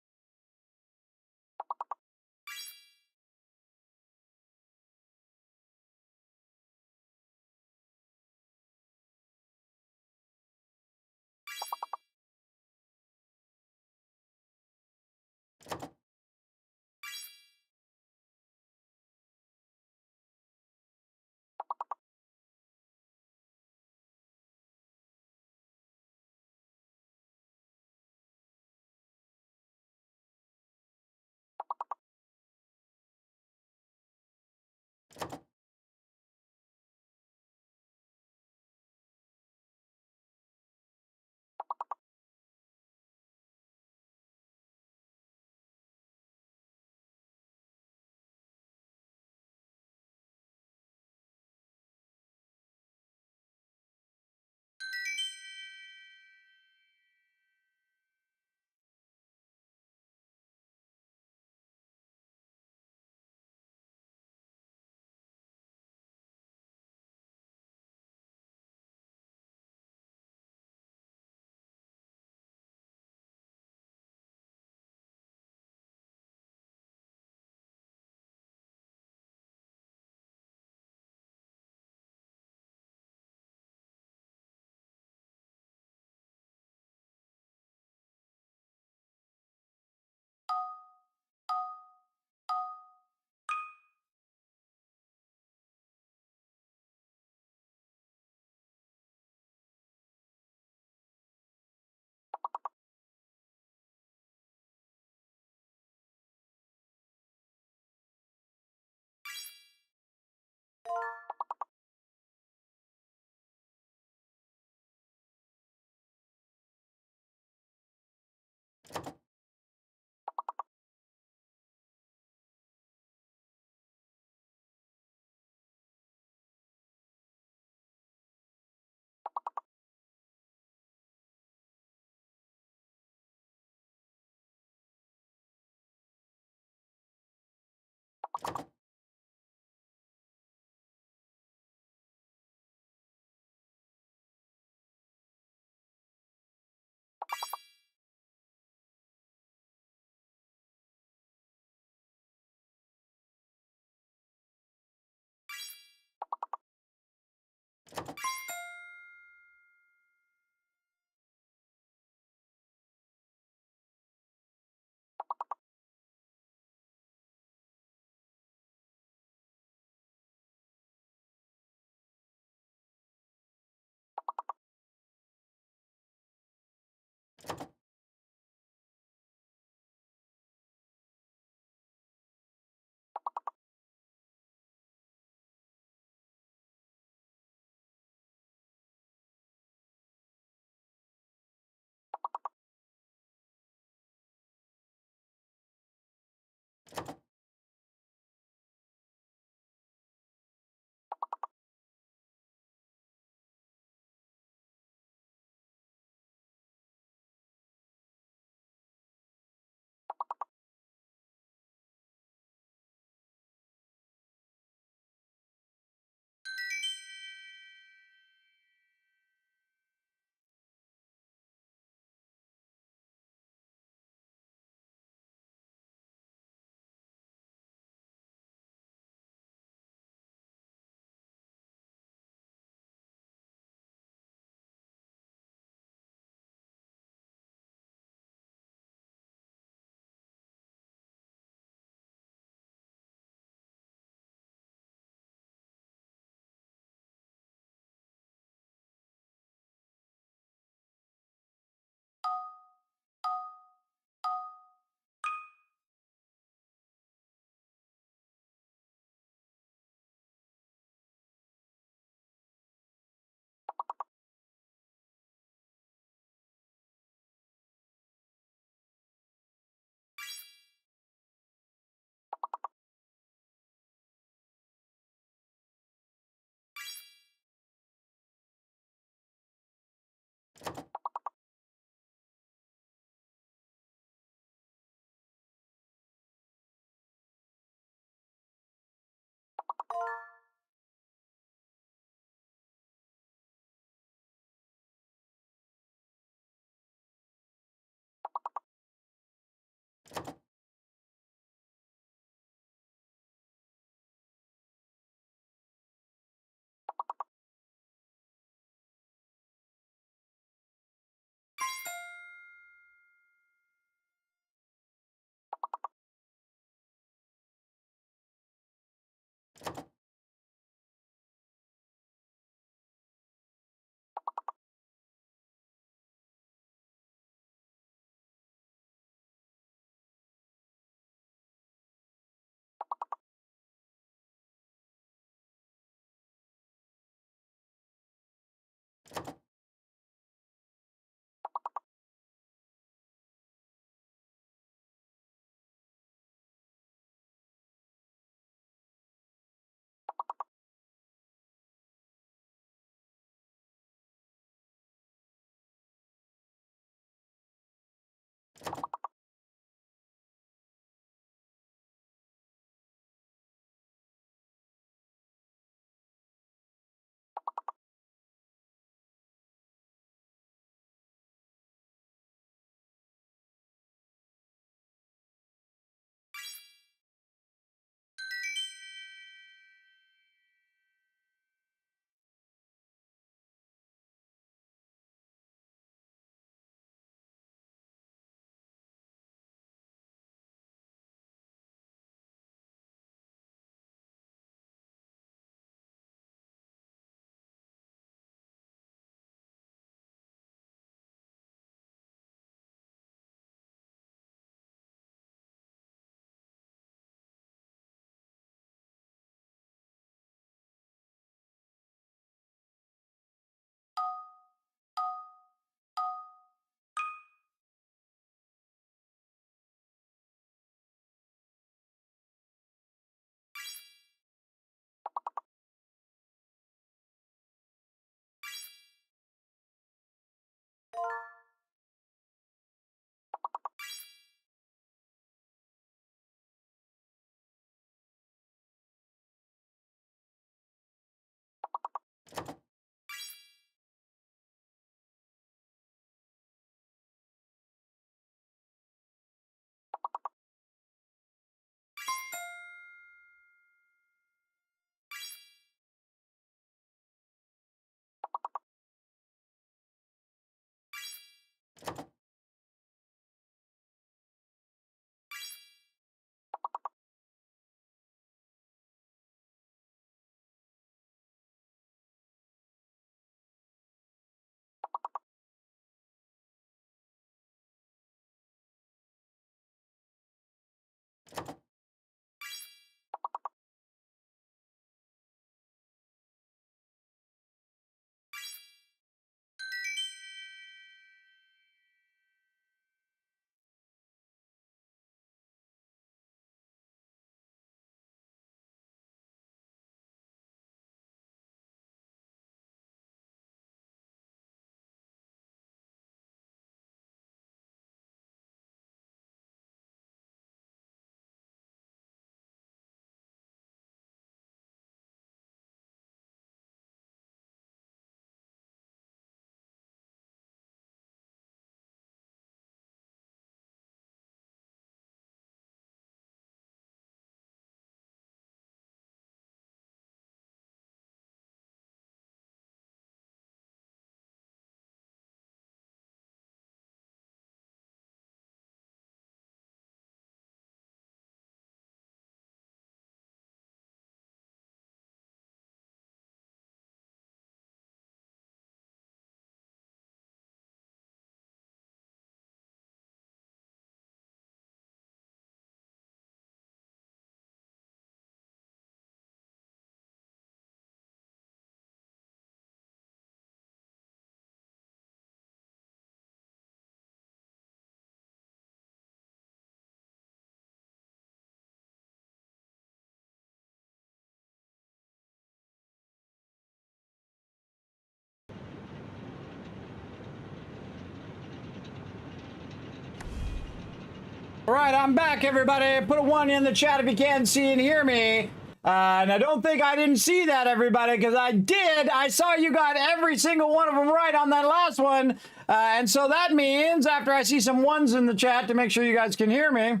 All right, I'm back, everybody. Put a 1 in the chat if you can see and hear me. And I don't think I didn't see that, everybody, because I did. I saw you got every single one of them right on that last one. And so that means, after I see some 1s in the chat to make sure you guys can hear me,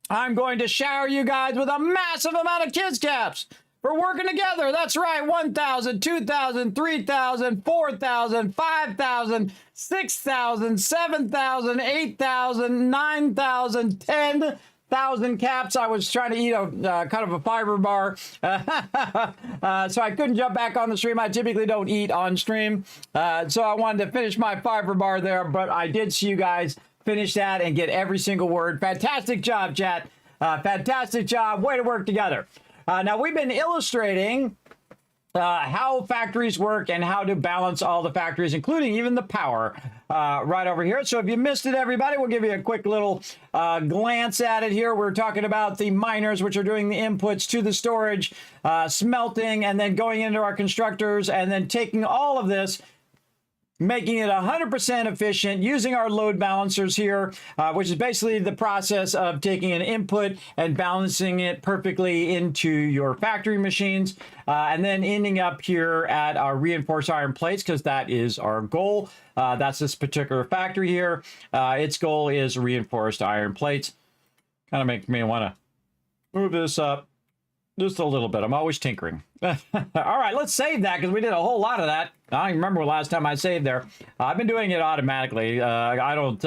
I'm going to shower you guys with a massive amount of kids caps for working together. That's right. 1,000, 2,000, 3,000, 4,000, 5,000, 6,000, 7,000, 8,000, 9,000, 10,000 caps. I was trying to eat a kind of a fiber bar, so I couldn't jump back on the stream. I typically don't eat on stream, so I wanted to finish my fiber bar there, but I did see you guys finish that and get every single word. Fantastic job, chat. Fantastic job. Way to work together. Now, we've been illustrating how factories work and how to balance all the factories, including even the power, right over here. So if you missed it, everybody, we'll give you a quick little glance at it here. We're talking about the miners, which are doing the inputs to the storage, smelting, and then going into our constructors, and then taking all of this, making it 100% efficient using our load balancers here, which is basically the process of taking an input and balancing it perfectly into your factory machines, and then ending up here at our reinforced iron plates, because that is our goal. That's this particular factory here. Its goal is reinforced iron plates. Kind of makes me want to move this up just a little bit. I'm always tinkering. All right, let's save that because we did a whole lot of that. I don't even remember the last time I saved there. I've been doing it automatically. I don't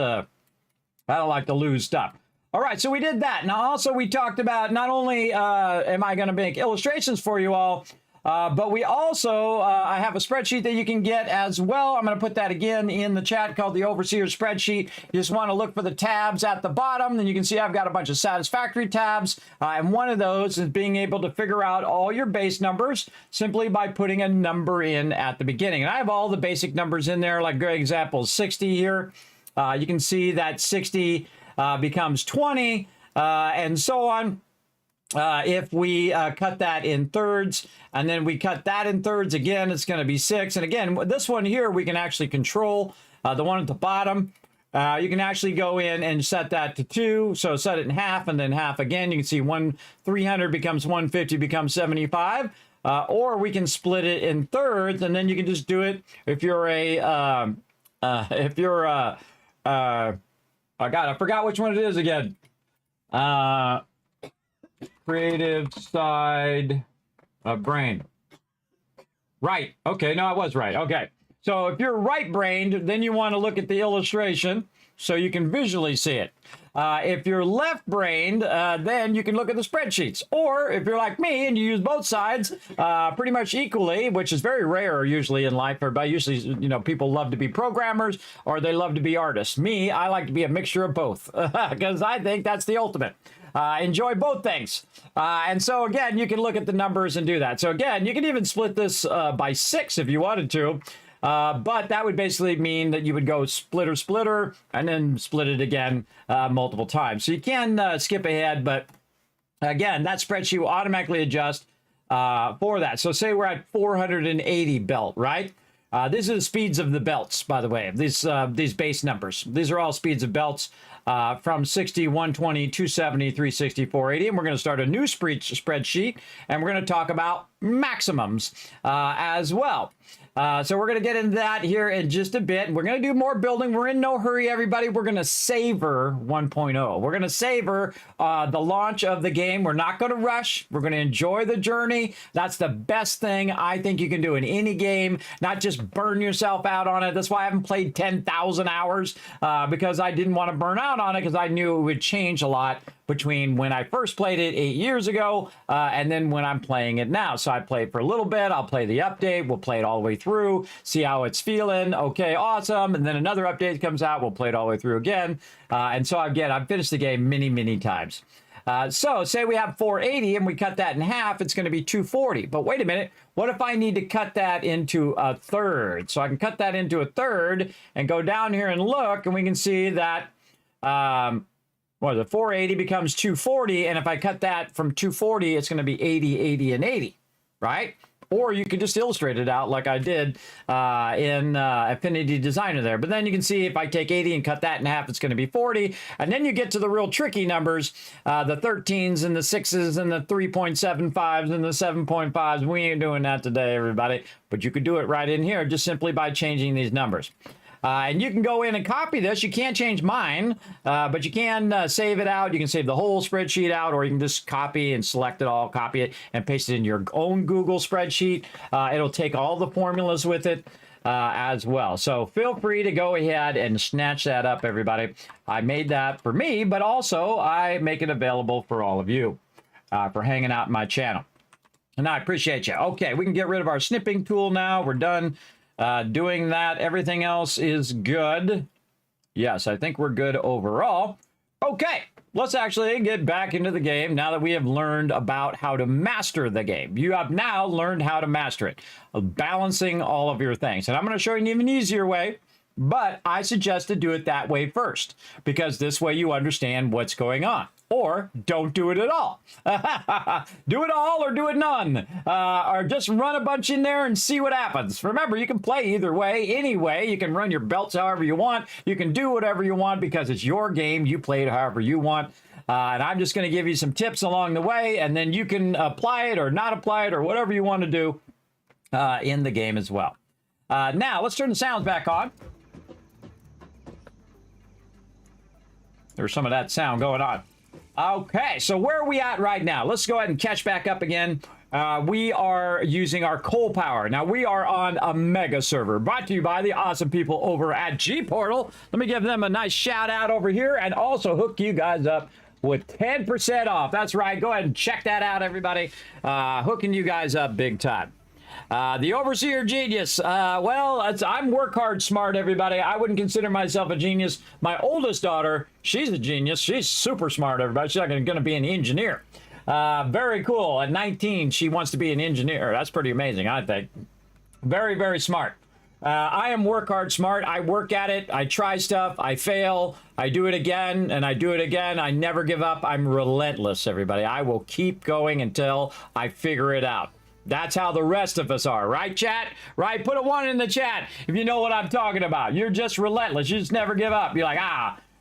like to lose stuff. All right, so we did that. Now, also, we talked about not only am I going to make illustrations for you all, but we also, I have a spreadsheet that you can get as well. I'm going to put that again in the chat called the Overseer spreadsheet. You just want to look for the tabs at the bottom. Then you can see I've got a bunch of Satisfactory tabs. And one of those is being able to figure out all your base numbers simply by putting a number in at the beginning. And I have all the basic numbers in there, like good example, 60 here. You can see that 60 becomes 20 and so on. if we cut that in thirds, and then we cut that in thirds again, it's going to be 6. And again, this one here, we can actually control the one at the bottom. You can actually go in and set that to 2. So set it in half and then half again. You can see 300 becomes 150 becomes 75. Or we can split it in thirds, and then you can just do it if you're oh God, I forgot which one it is again. Creative side of brain. Right. Okay. No, I was right. Okay. So if you're right-brained, then you want to look at the illustration so you can visually see it. If you're left-brained, then you can look at the spreadsheets. Or if you're like me and you use both sides pretty much equally, which is very rare usually in life. Everybody usually, you know, people love to be programmers or they love to be artists. Me, I like to be a mixture of both because I think that's the ultimate. Enjoy both things. And so again, you can look at the numbers and do that. So again, you can even split this by 6 if you wanted to. But that would basically mean that you would go splitter, and then split it again multiple times. So you can skip ahead, but again, that spreadsheet will automatically adjust for that. So say we're at 480 belt, right? These are the speeds of the belts, by the way, these base numbers. These are all speeds of belts from 60, 120, 270, 360, 480. And we're going to start a new spreadsheet, and we're going to talk about maximums as well. So we're going to get into that here in just a bit. We're going to do more building. We're in no hurry, everybody. We're going to savor 1.0. We're going to savor the launch of the game. We're not going to rush. We're going to enjoy the journey. That's the best thing I think you can do in any game, not just burn yourself out on it. That's why I haven't played 10,000 hours because I didn't want to burn out on it because I knew it would change a lot between when I first played it 8 years ago and then when I'm playing it now. So I played for a little bit. I'll play the update. We'll play it all the way through, see how it's feeling. Okay, awesome. And then another update comes out. We'll play it all the way through again. And so again, I've finished the game many, many times. So say we have 480 and we cut that in half, it's going to be 240. But wait a minute. What if I need to cut that into a third? So I can cut that into a third and go down here and look, and we can see that what is it? 480 becomes 240, and if I cut that from 240, it's going to be 80, 80, and 80, right? Or you could just illustrate it out like I did in Affinity Designer there. But then you can see if I take 80 and cut that in half, it's going to be 40. And then you get to the real tricky numbers, the 13s and the 6s and the 3.75s and the 7.5s. We ain't doing that today, everybody. But you could do it right in here just simply by changing these numbers. And you can go in and copy this. You can't change mine, but you can save it out. You can save the whole spreadsheet out, or you can just copy and select it all, copy it, and paste it in your own Google spreadsheet. It'll take all the formulas with it as well. So feel free to go ahead and snatch that up, everybody. I made that for me, but also I make it available for all of you for hanging out in my channel. And I appreciate you. Okay, we can get rid of our snipping tool now. We're done. Doing that. Everything else is good. Yes, I think we're good overall. Okay, let's actually get back into the game now that we have learned about how to master the game. You have now learned how to master it, balancing all of your things. And I'm going to show you an even easier way, but I suggest to do it that way first, because this way you understand what's going on. Or don't do it at all. Do it all or do it none. Or just run a bunch in there and see what happens. Remember, you can play either way, any way. You can run your belts however you want. You can do whatever you want because it's your game. You play it however you want. And I'm just going to give you some tips along the way, and then you can apply it or not apply it or whatever you want to do in the game as well. Now, let's turn the sounds back on. There's some of that sound going on. Okay, so where are we at right now? Let's go ahead and catch back up again. We are using our coal power. Now, we are on a mega server brought to you by the awesome people over at G-Portal. Let me give them a nice shout out over here and also hook you guys up with 10% off. That's right. Go ahead and check that out, everybody. Hooking you guys up big time. The Overseer Genius. Well, I'm work hard smart, everybody. I wouldn't consider myself a genius. My oldest daughter, she's a genius. She's super smart, everybody. She's going to be an engineer. Very cool. At 19, she wants to be an engineer. That's pretty amazing, I think. Very, very smart. I am work hard smart. I work at it. I try stuff. I fail. I do it again, and I do it again. I never give up. I'm relentless, everybody. I will keep going until I figure it out. That's how the rest of us are, right, chat? Right? Put a 1 in the chat if you know what I'm talking about. You're just relentless. You just never give up. You're like,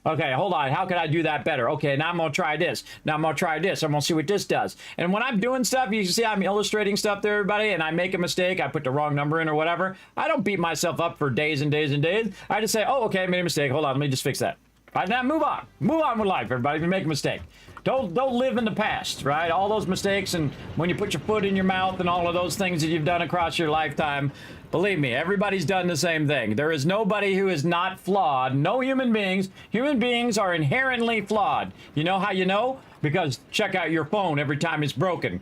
okay, hold on. How can I do that better? Okay, now I'm going to try this. Now I'm going to try this. I'm going to see what this does. And when I'm doing stuff, you can see I'm illustrating stuff to everybody, and I make a mistake. I put the wrong number in or whatever. I don't beat myself up for days and days and days. I just say, oh, okay, I made a mistake. Hold on, let me just fix that. Right, now move on. Move on with life, everybody, if you make a mistake. Don't live in the past, right? All those mistakes, and when you put your foot in your mouth and all of those things that you've done across your lifetime, believe me, everybody's done the same thing. There is nobody who is not flawed. No human beings. Human beings are inherently flawed. You know how you know? Because check out your phone every time it's broken.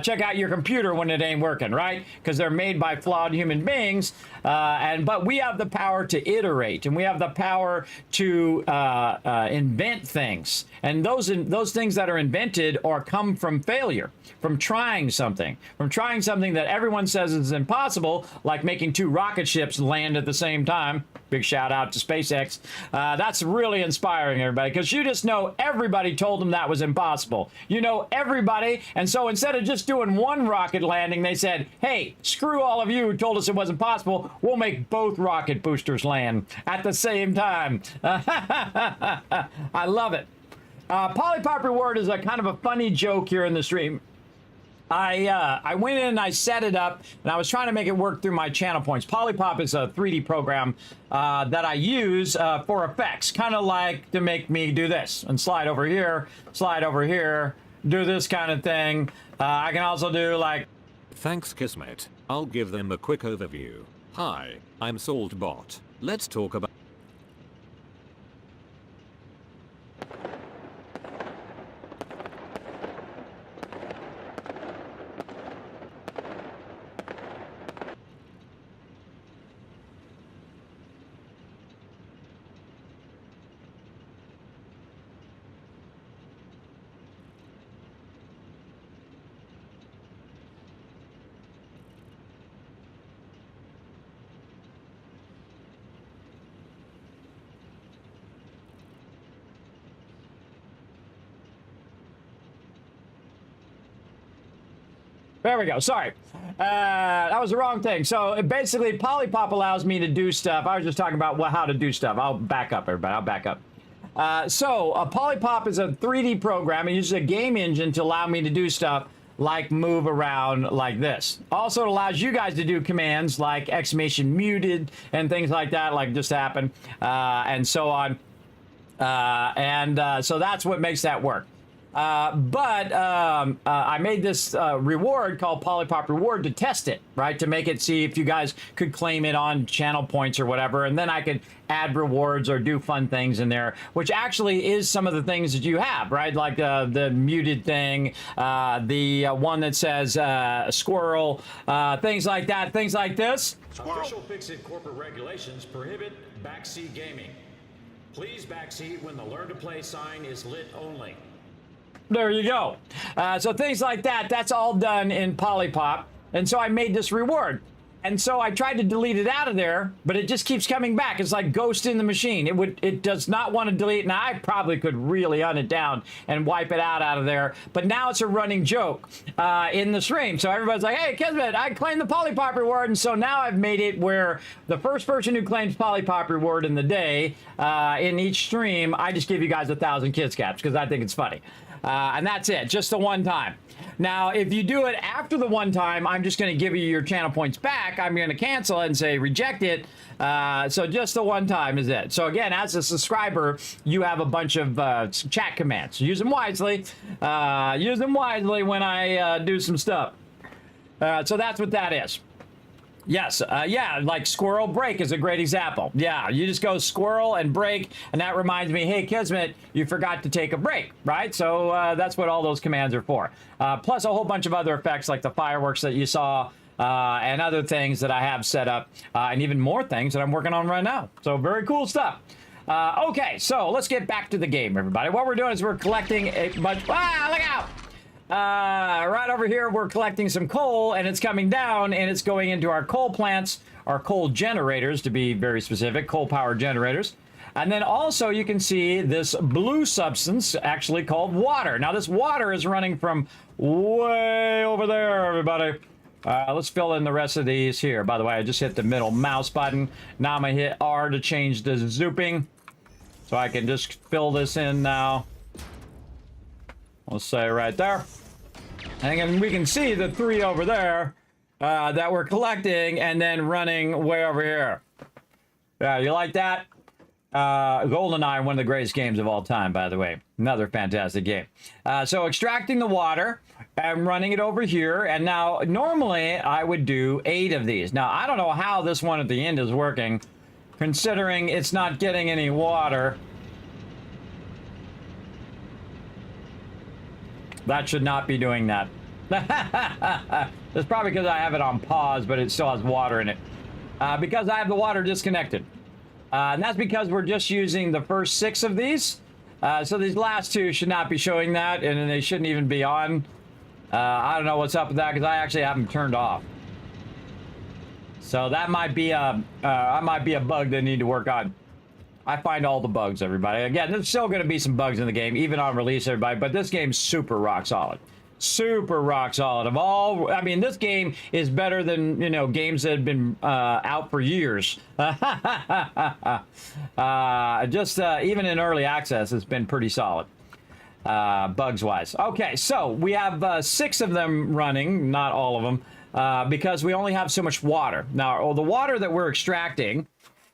Check out your computer when it ain't working, right? Because they're made by flawed human beings. But we have the power to iterate, and we have the power to invent things. And those things that are invented or come from failure, from trying something that everyone says is impossible, like making 2 rocket ships land at the same time. Big shout out to SpaceX. That's really inspiring, everybody, because you just know everybody told them that was impossible. You know everybody, and so instead of just doing 1 rocket landing, they said, hey, screw all of you who told us it wasn't possible. We'll make both rocket boosters land at the same time. I love it. Polypop Reward is a kind of a funny joke here in the stream. I went in and I set it up, and I was trying to make it work through my channel points. Polypop is a 3D program that I use for effects, kind of like to make me do this and slide over here, do this kind of thing. I can also do like... Thanks, Kismet. I'll give them a quick overview. Hi, I'm Saltbot. Let's talk about... There we go. Sorry. That was the wrong thing. So basically, Polypop allows me to do stuff. I was just talking about how to do stuff. I'll back up, everybody. I'll back up. Polypop is a 3D program. It uses a game engine to allow me to do stuff like move around like this. Also, it allows you guys to do commands like exclamation muted and things like that, like just happened, and so on. So that's what makes that work. I made this reward called Polypop Reward to test it, right? To make it see if you guys could claim it on channel points or whatever. And then I could add rewards or do fun things in there, which actually is some of the things that you have, right? Like the muted thing, the one that says squirrel, things like that, things like this. Official FICSIT corporate regulations prohibit backseat gaming. Please backseat when the learn to play sign is lit only. There you go. So things like that, that's all done in Polypop. And so I made this reward. And so I tried to delete it out of there, but it just keeps coming back. It's like Ghost in the Machine. It does not want to delete. Now, I probably could really hunt it down and wipe it out of there. But now it's a running joke in the stream. So everybody's like, hey, Kismet, I claimed the Polypop reward. And so now I've made it where the first person who claims Polypop reward in the day, in each stream, I just give you guys 1,000 kids caps because I think it's funny. And that's it, just the one time. Now, if you do it after the one time, I'm just going to give you your channel points back. I'm going to cancel it and say reject it. So just the one time is it. So again, as a subscriber, you have a bunch of chat commands. Use them wisely. Use them wisely when I do some stuff. So that's what that is. Yes, yeah, like squirrel break is a great example. Yeah, you just go squirrel and break, and that reminds me, hey, Kismet, you forgot to take a break, right? So that's what all those commands are for. Plus a whole bunch of other effects like the fireworks that you saw and other things that I have set up, and even more things that I'm working on right now. So very cool stuff. Okay, so let's get back to the game, everybody. What we're doing is we're collecting a bunch... Ah, look out! Right over here, we're collecting some coal, and it's coming down, and it's going into our coal plants, our coal generators, to be very specific, coal power generators. And then also you can see this blue substance actually called water. Now this water is running from way over there, everybody. Let's fill in the rest of these here. By the way, I just hit the middle mouse button. Now I'm going to hit R to change the zooping. So I can just fill this in now. Let's say right there. And then we can see the 3 over there that we're collecting and then running way over here. Yeah, you like that? GoldenEye, one of the greatest games of all time, by the way. Another fantastic game. So extracting the water and running it over here. And now, normally, I would do 8 of these. Now, I don't know how this one at the end is working, considering it's not getting any water. That should not be doing that. It's probably because I have it on pause, but it still has water in it. Because I have the water disconnected. And that's because we're just using the first 6 of these. So these last 2 should not be showing that, and they shouldn't even be on. I don't know what's up with that because I actually have them turned off. So that might be a bug they need to work on. I find all the bugs, everybody. Again, there's still going to be some bugs in the game, even on release, everybody. But this game's super rock solid. Super rock solid. Of all, I mean, this game is better than, you know, games that have been out for years. Even in early access, it's been pretty solid, bugs wise. Okay, so we have 6 of them running, not all of them, because we only have so much water. Now, the water that we're extracting,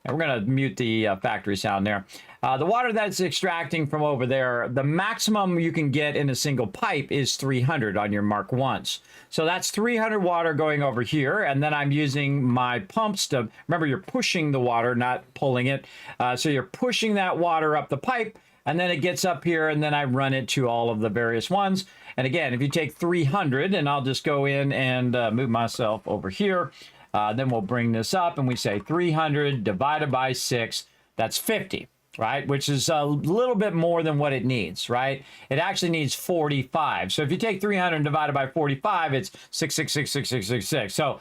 and we're going to mute the factory sound there. The water that's extracting from over there, the maximum you can get in a single pipe is 300 on your Mark 1s. So that's 300 water going over here, and then I'm using my pumps to, remember you're pushing the water, not pulling it. So you're pushing that water up the pipe, and then it gets up here, and then I run it to all of the various ones. And again, if you take 300, and I'll just go in and move myself over here, then we'll bring this up, and we say 300 divided by 6, that's 50. Right, which is a little bit more than what it needs, right? It actually needs 45. So if you take 300 divided by 45, it's 6666666. So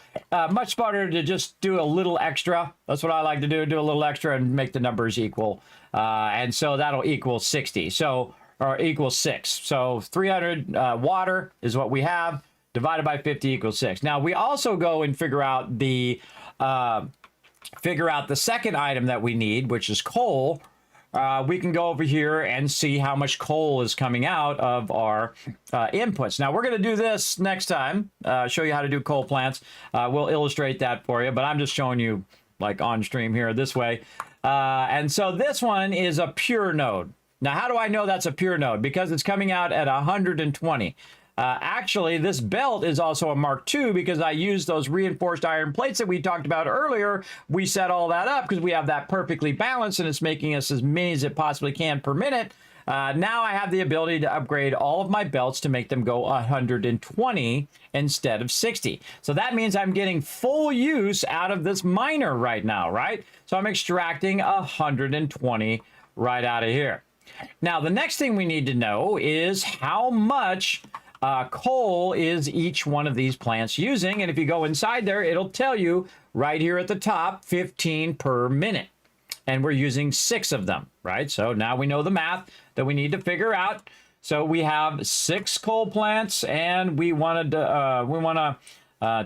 much better to just do a little extra. That's what I like to do a little extra and make the numbers equal. And so that'll equal 60. So, or equal 6. So 300 water is what we have, divided by 50 equals 6. Now we also go and figure out the second item that we need, which is coal. We can go over here and see how much coal is coming out of our inputs. Now, we're going to do this next time, show you how to do coal plants. We'll illustrate that for you, but I'm just showing you like on stream here this way. And so this one is a pure node. Now, how do I know that's a pure node? Because it's coming out at 120. Actually, this belt is also a Mark II because I used those reinforced iron plates that we talked about earlier. We set all that up because we have that perfectly balanced, and it's making us as many as it possibly can per minute. Now I have the ability to upgrade all of my belts to make them go 120 instead of 60. So that means I'm getting full use out of this miner right now, right? So I'm extracting 120 right out of here. Now, the next thing we need to know is how much coal is each one of these plants using. And if you go inside there, it'll tell you right here at the top, 15 per minute. And we're using 6 of them, right? So now we know the math that we need to figure out. So we have 6 coal plants, and we want to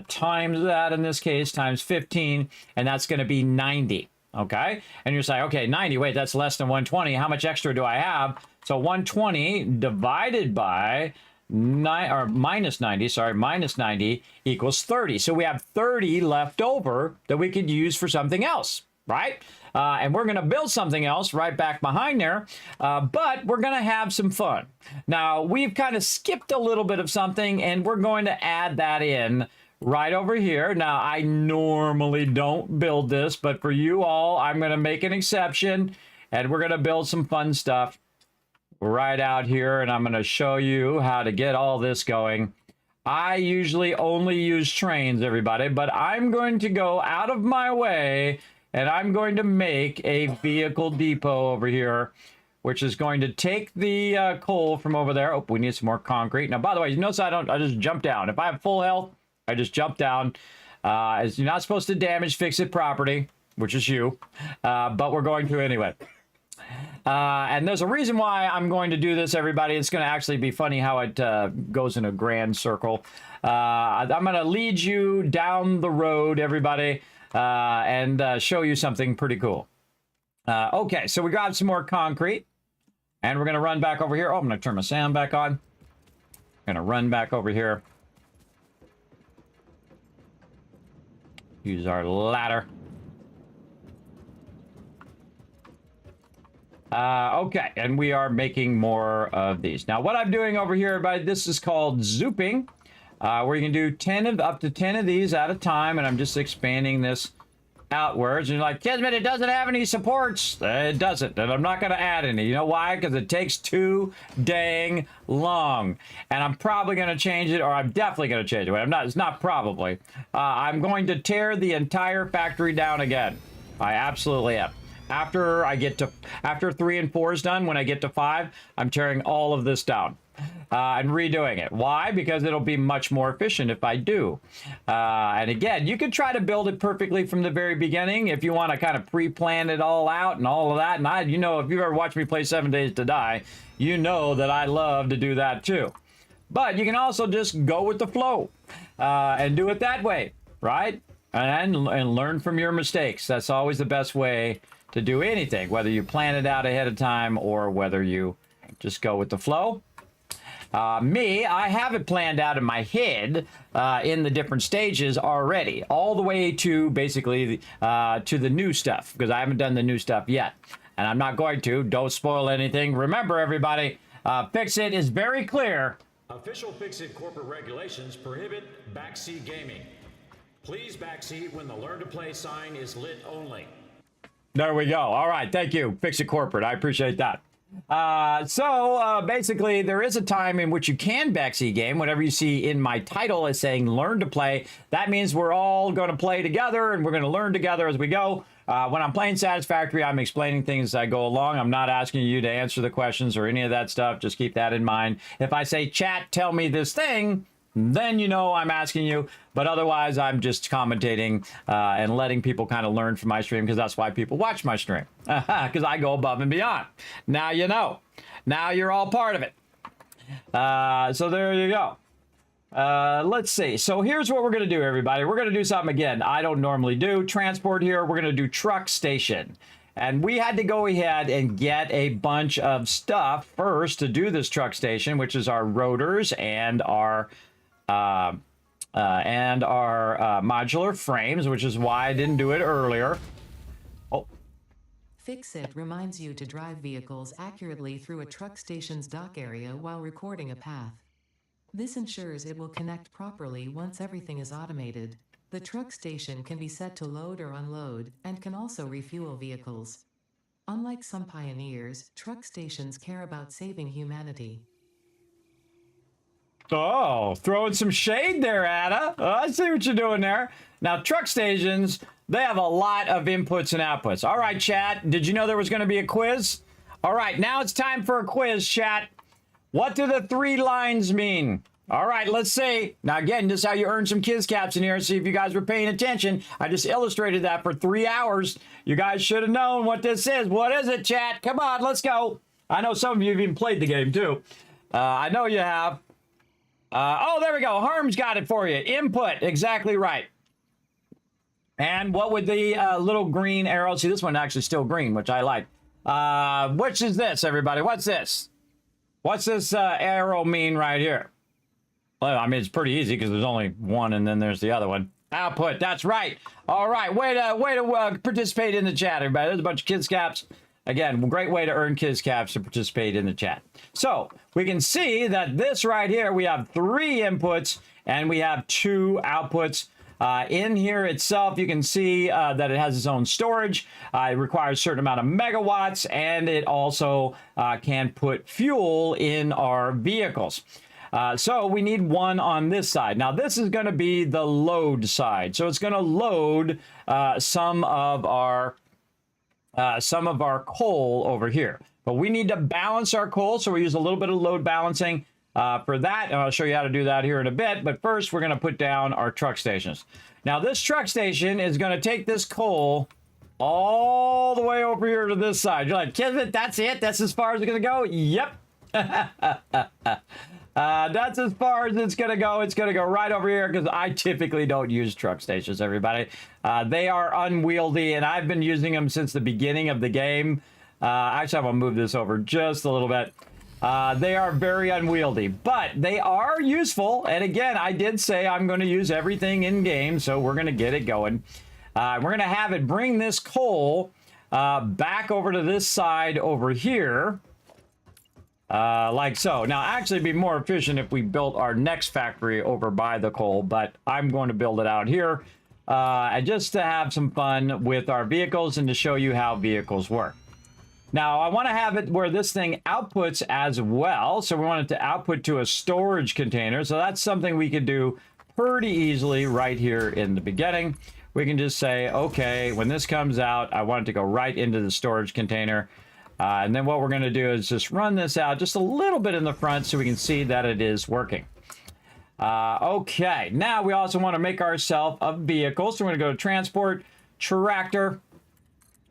times that, in this case, times 15, and that's going to be 90. Okay, and you're saying, okay, 90, wait, that's less than 120. How much extra do I have? So 120 divided by minus 90 equals 30. So we have 30 left over that we could use for something else, right? And we're going to build something else right back behind there, but we're going to have some fun. Now, we've kind of skipped a little bit of something, and we're going to add that in right over here. Now, I normally don't build this, but for you all, I'm going to make an exception, and we're going to build some fun stuff right out here, and I'm going to show you how to get all this going. I usually only use trains, everybody, but I'm going to go out of my way, and I'm going to make a vehicle depot over here which is going to take the coal from over there. Oh, we need some more concrete. Now, by the way, you notice I just jump down. If I have full health, I just jump down. As you're not supposed to damage FICSIT property, which is you, but we're going to anyway. And there's a reason why I'm going to do this, everybody. It's going to actually be funny how it goes in a grand circle. I'm going to lead you down the road, everybody, and show you something pretty cool. Okay, so we got some more concrete, and we're going to run back over here. Oh, I'm going to turn my sound back on. Going to run back over here. Use our ladder. Okay, and we are making more of these. Now, what I'm doing over here, everybody, this is called zooping, where you can do up to 10 of these at a time, and I'm just expanding this outwards. And you're like, Kismet, it doesn't have any supports. It doesn't, and I'm not going to add any. You know why? Because it takes too dang long, and I'm probably going to change it, or I'm definitely going to change it. It's not probably. I'm going to tear the entire factory down again. I absolutely am. After 3 and 4 is done, when I get to 5, I'm tearing all of this down and redoing it. Why? Because it'll be much more efficient if I do. And again, you can try to build it perfectly from the very beginning if you want to kind of pre-plan it all out and all of that. And you know, if you've ever watched me play 7 Days to Die, you know that I love to do that too. But you can also just go with the flow and do it that way, right? And learn from your mistakes. That's always the best way to do anything, whether you plan it out ahead of time or whether you just go with the flow. I have it planned out in my head in the different stages already, all the way to basically to the new stuff, because I haven't done the new stuff yet. And I'm not going to. Don't spoil anything. Remember, everybody, FICSIT is very clear. Official FICSIT corporate regulations prohibit backseat gaming. Please backseat when the Learn to Play sign is lit only. There we go. All right. Thank you, FICSIT Corporate. I appreciate that. Basically, there is a time in which you can backseat game. Whenever you see in my title is saying Learn to Play, that means we're all going to play together and we're going to learn together as we go. When I'm playing Satisfactory, I'm explaining things as I go along. I'm not asking you to answer the questions or any of that stuff. Just keep that in mind. If I say, chat, tell me this thing, then you know I'm asking you. But otherwise, I'm just commentating and letting people kind of learn from my stream, because that's why people watch my stream, because I go above and beyond. Now you know. Now you're all part of it. So there you go. Let's see. So here's what we're going to do, everybody. We're going to do something again I don't normally do. Transport here. We're going to do truck station. And we had to go ahead and get a bunch of stuff first to do this truck station, which is our rotors and our modular frames, which is why I didn't do it earlier. Oh. FICSIT reminds you to drive vehicles accurately through a truck station's dock area while recording a path. This ensures it will connect properly once everything is automated. The truck station can be set to load or unload, and can also refuel vehicles. Unlike some pioneers, truck stations care about saving humanity. Oh, throwing some shade there, Ada. Oh, I see what you're doing there. Now, truck stations, they have a lot of inputs and outputs. All right, chat, did you know there was going to be a quiz? All right, now it's time for a quiz, chat. What do the 3 lines mean? All right, let's see. Now, again, this is how you earn some Kiz Caps in here. See if you guys were paying attention. I just illustrated that for 3 hours. You guys should have known what this is. What is it, chat? Come on, let's go. I know some of you have even played the game, too. I know you have. Oh, there we go. Harm's got it for you. Input. Exactly right. And what would the little green arrow? See, this one actually still green, which I like. Which is this, everybody? What's this? What's this arrow mean right here? Well, I mean, it's pretty easy because there's only one and then there's the other one. Output. That's right. All right. Way to participate in the chat, everybody. There's a bunch of Kiz Caps. Again, great way to earn Kiz Caps to participate in the chat. So we can see that this right here, we have 3 inputs and we have 2 outputs. In here itself, you can see that it has its own storage. It requires a certain amount of megawatts, and it also can put fuel in our vehicles. So we need one on this side. Now, this is going to be the load side. So it's going to load some of our coal over here. But we need to balance our coal, so we use a little bit of load balancing for that, and I'll show you how to do that here in a bit. But first, we're going to put down our truck stations. Now, this truck station is going to take this coal all the way over here to this side. You're like, Kismet, that's it? That's as far as it's going to go? Yep. That's as far as it's going to go. It's going to go right over here because I typically don't use truck stations, everybody. They are unwieldy, and I've been using them since the beginning of the game. Actually, I'm going to move this over just a little bit. They are very unwieldy, but they are useful. And again, I did say I'm going to use everything in game, so we're going to get it going. We're going to have it bring this coal back over to this side over here, like so. Now, actually, it'd be more efficient if we built our next factory over by the coal, but I'm going to build it out here just to have some fun with our vehicles and to show you how vehicles work. Now, I want to have it where this thing outputs as well. So we want it to output to a storage container. So that's something we could do pretty easily right here in the beginning. We can just say, okay, when this comes out, I want it to go right into the storage container. And then what we're going to do is just run this out just a little bit in the front so we can see that it is working. Okay, now we also want to make ourselves a vehicle. So we're going to go to transport, tractor.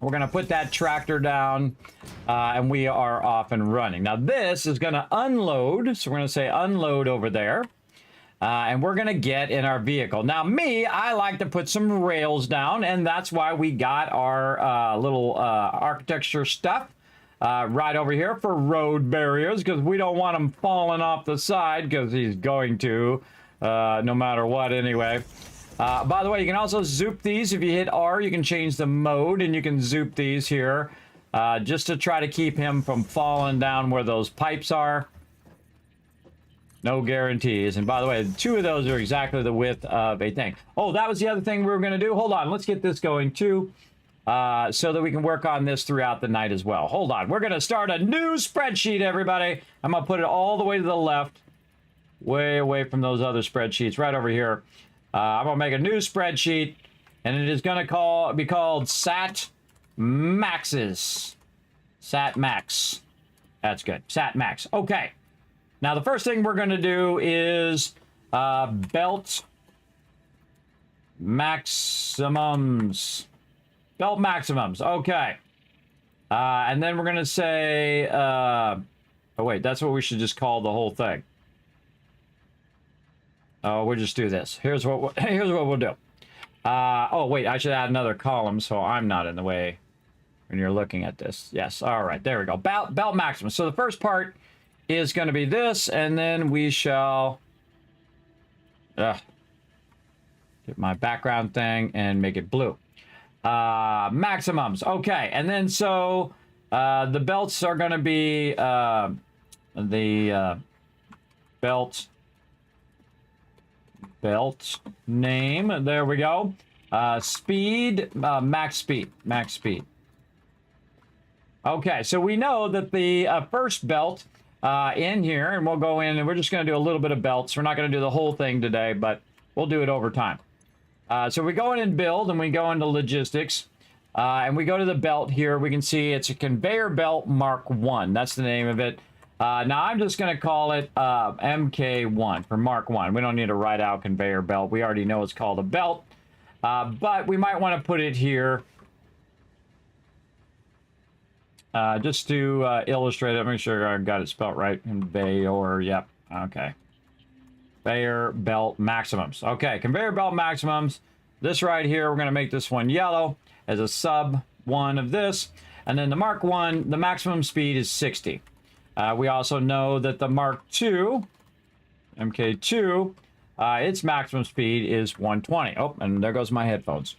We're going to put that tractor down, and we are off and running. Now, this is going to unload. So we're going to say unload over there, and we're going to get in our vehicle. Now, I like to put some rails down, and that's why we got our little architecture stuff right over here for road barriers, because we don't want them falling off the side, because he's going to, no matter what anyway. By the way, you can also zoop these. If you hit R, you can change the mode, and you can zoop these here just to try to keep him from falling down where those pipes are. No guarantees. And by the way, 2 of those are exactly the width of a thing. Oh, that was the other thing we were going to do. Hold on. Let's get this going, too, so that we can work on this throughout the night as well. Hold on. We're going to start a new spreadsheet, everybody. I'm going to put it all the way to the left, way away from those other spreadsheets, right over here. I'm going to make a new spreadsheet, and it is going to be called Sat Maxes. Sat Max. That's good. Sat Max. Okay. Now, the first thing we're going to do is belt maximums. Belt maximums. Okay. And then we're going to say, oh, wait, that's what we should just call the whole thing. Oh, we'll just do this. Here's what we'll do. Oh, wait, I should add another column so I'm not in the way when you're looking at this. Yes, all right, there we go. Belt maximum. So the first part is going to be this, and then we shall get my background thing and make it blue. Maximums. Okay, and then so the belts are going to be the belt name. There we go. Speed, max speed. Okay, so we know that the first belt in here, and we'll go in and we're just going to do a little bit of belts. We're not going to do the whole thing today, but we'll do it over time. So we go in and build, and we go into logistics, and we go to the belt here. We can see it's a conveyor belt Mark 1. That's the name of it. Now, I'm just going to call it MK1 for Mark 1. We don't need to write out conveyor belt. We already know it's called a belt. But we might want to put it here just to illustrate it. Make sure I got it spelled right. Conveyor, yep. Okay. Conveyor belt maximums. Okay, conveyor belt maximums. This right here, we're going to make this one yellow as a sub 1 of this. And then the Mark 1, the maximum speed is 60. We also know that the Mark II, MK2, its maximum speed is 120. Oh, and there goes my headphones.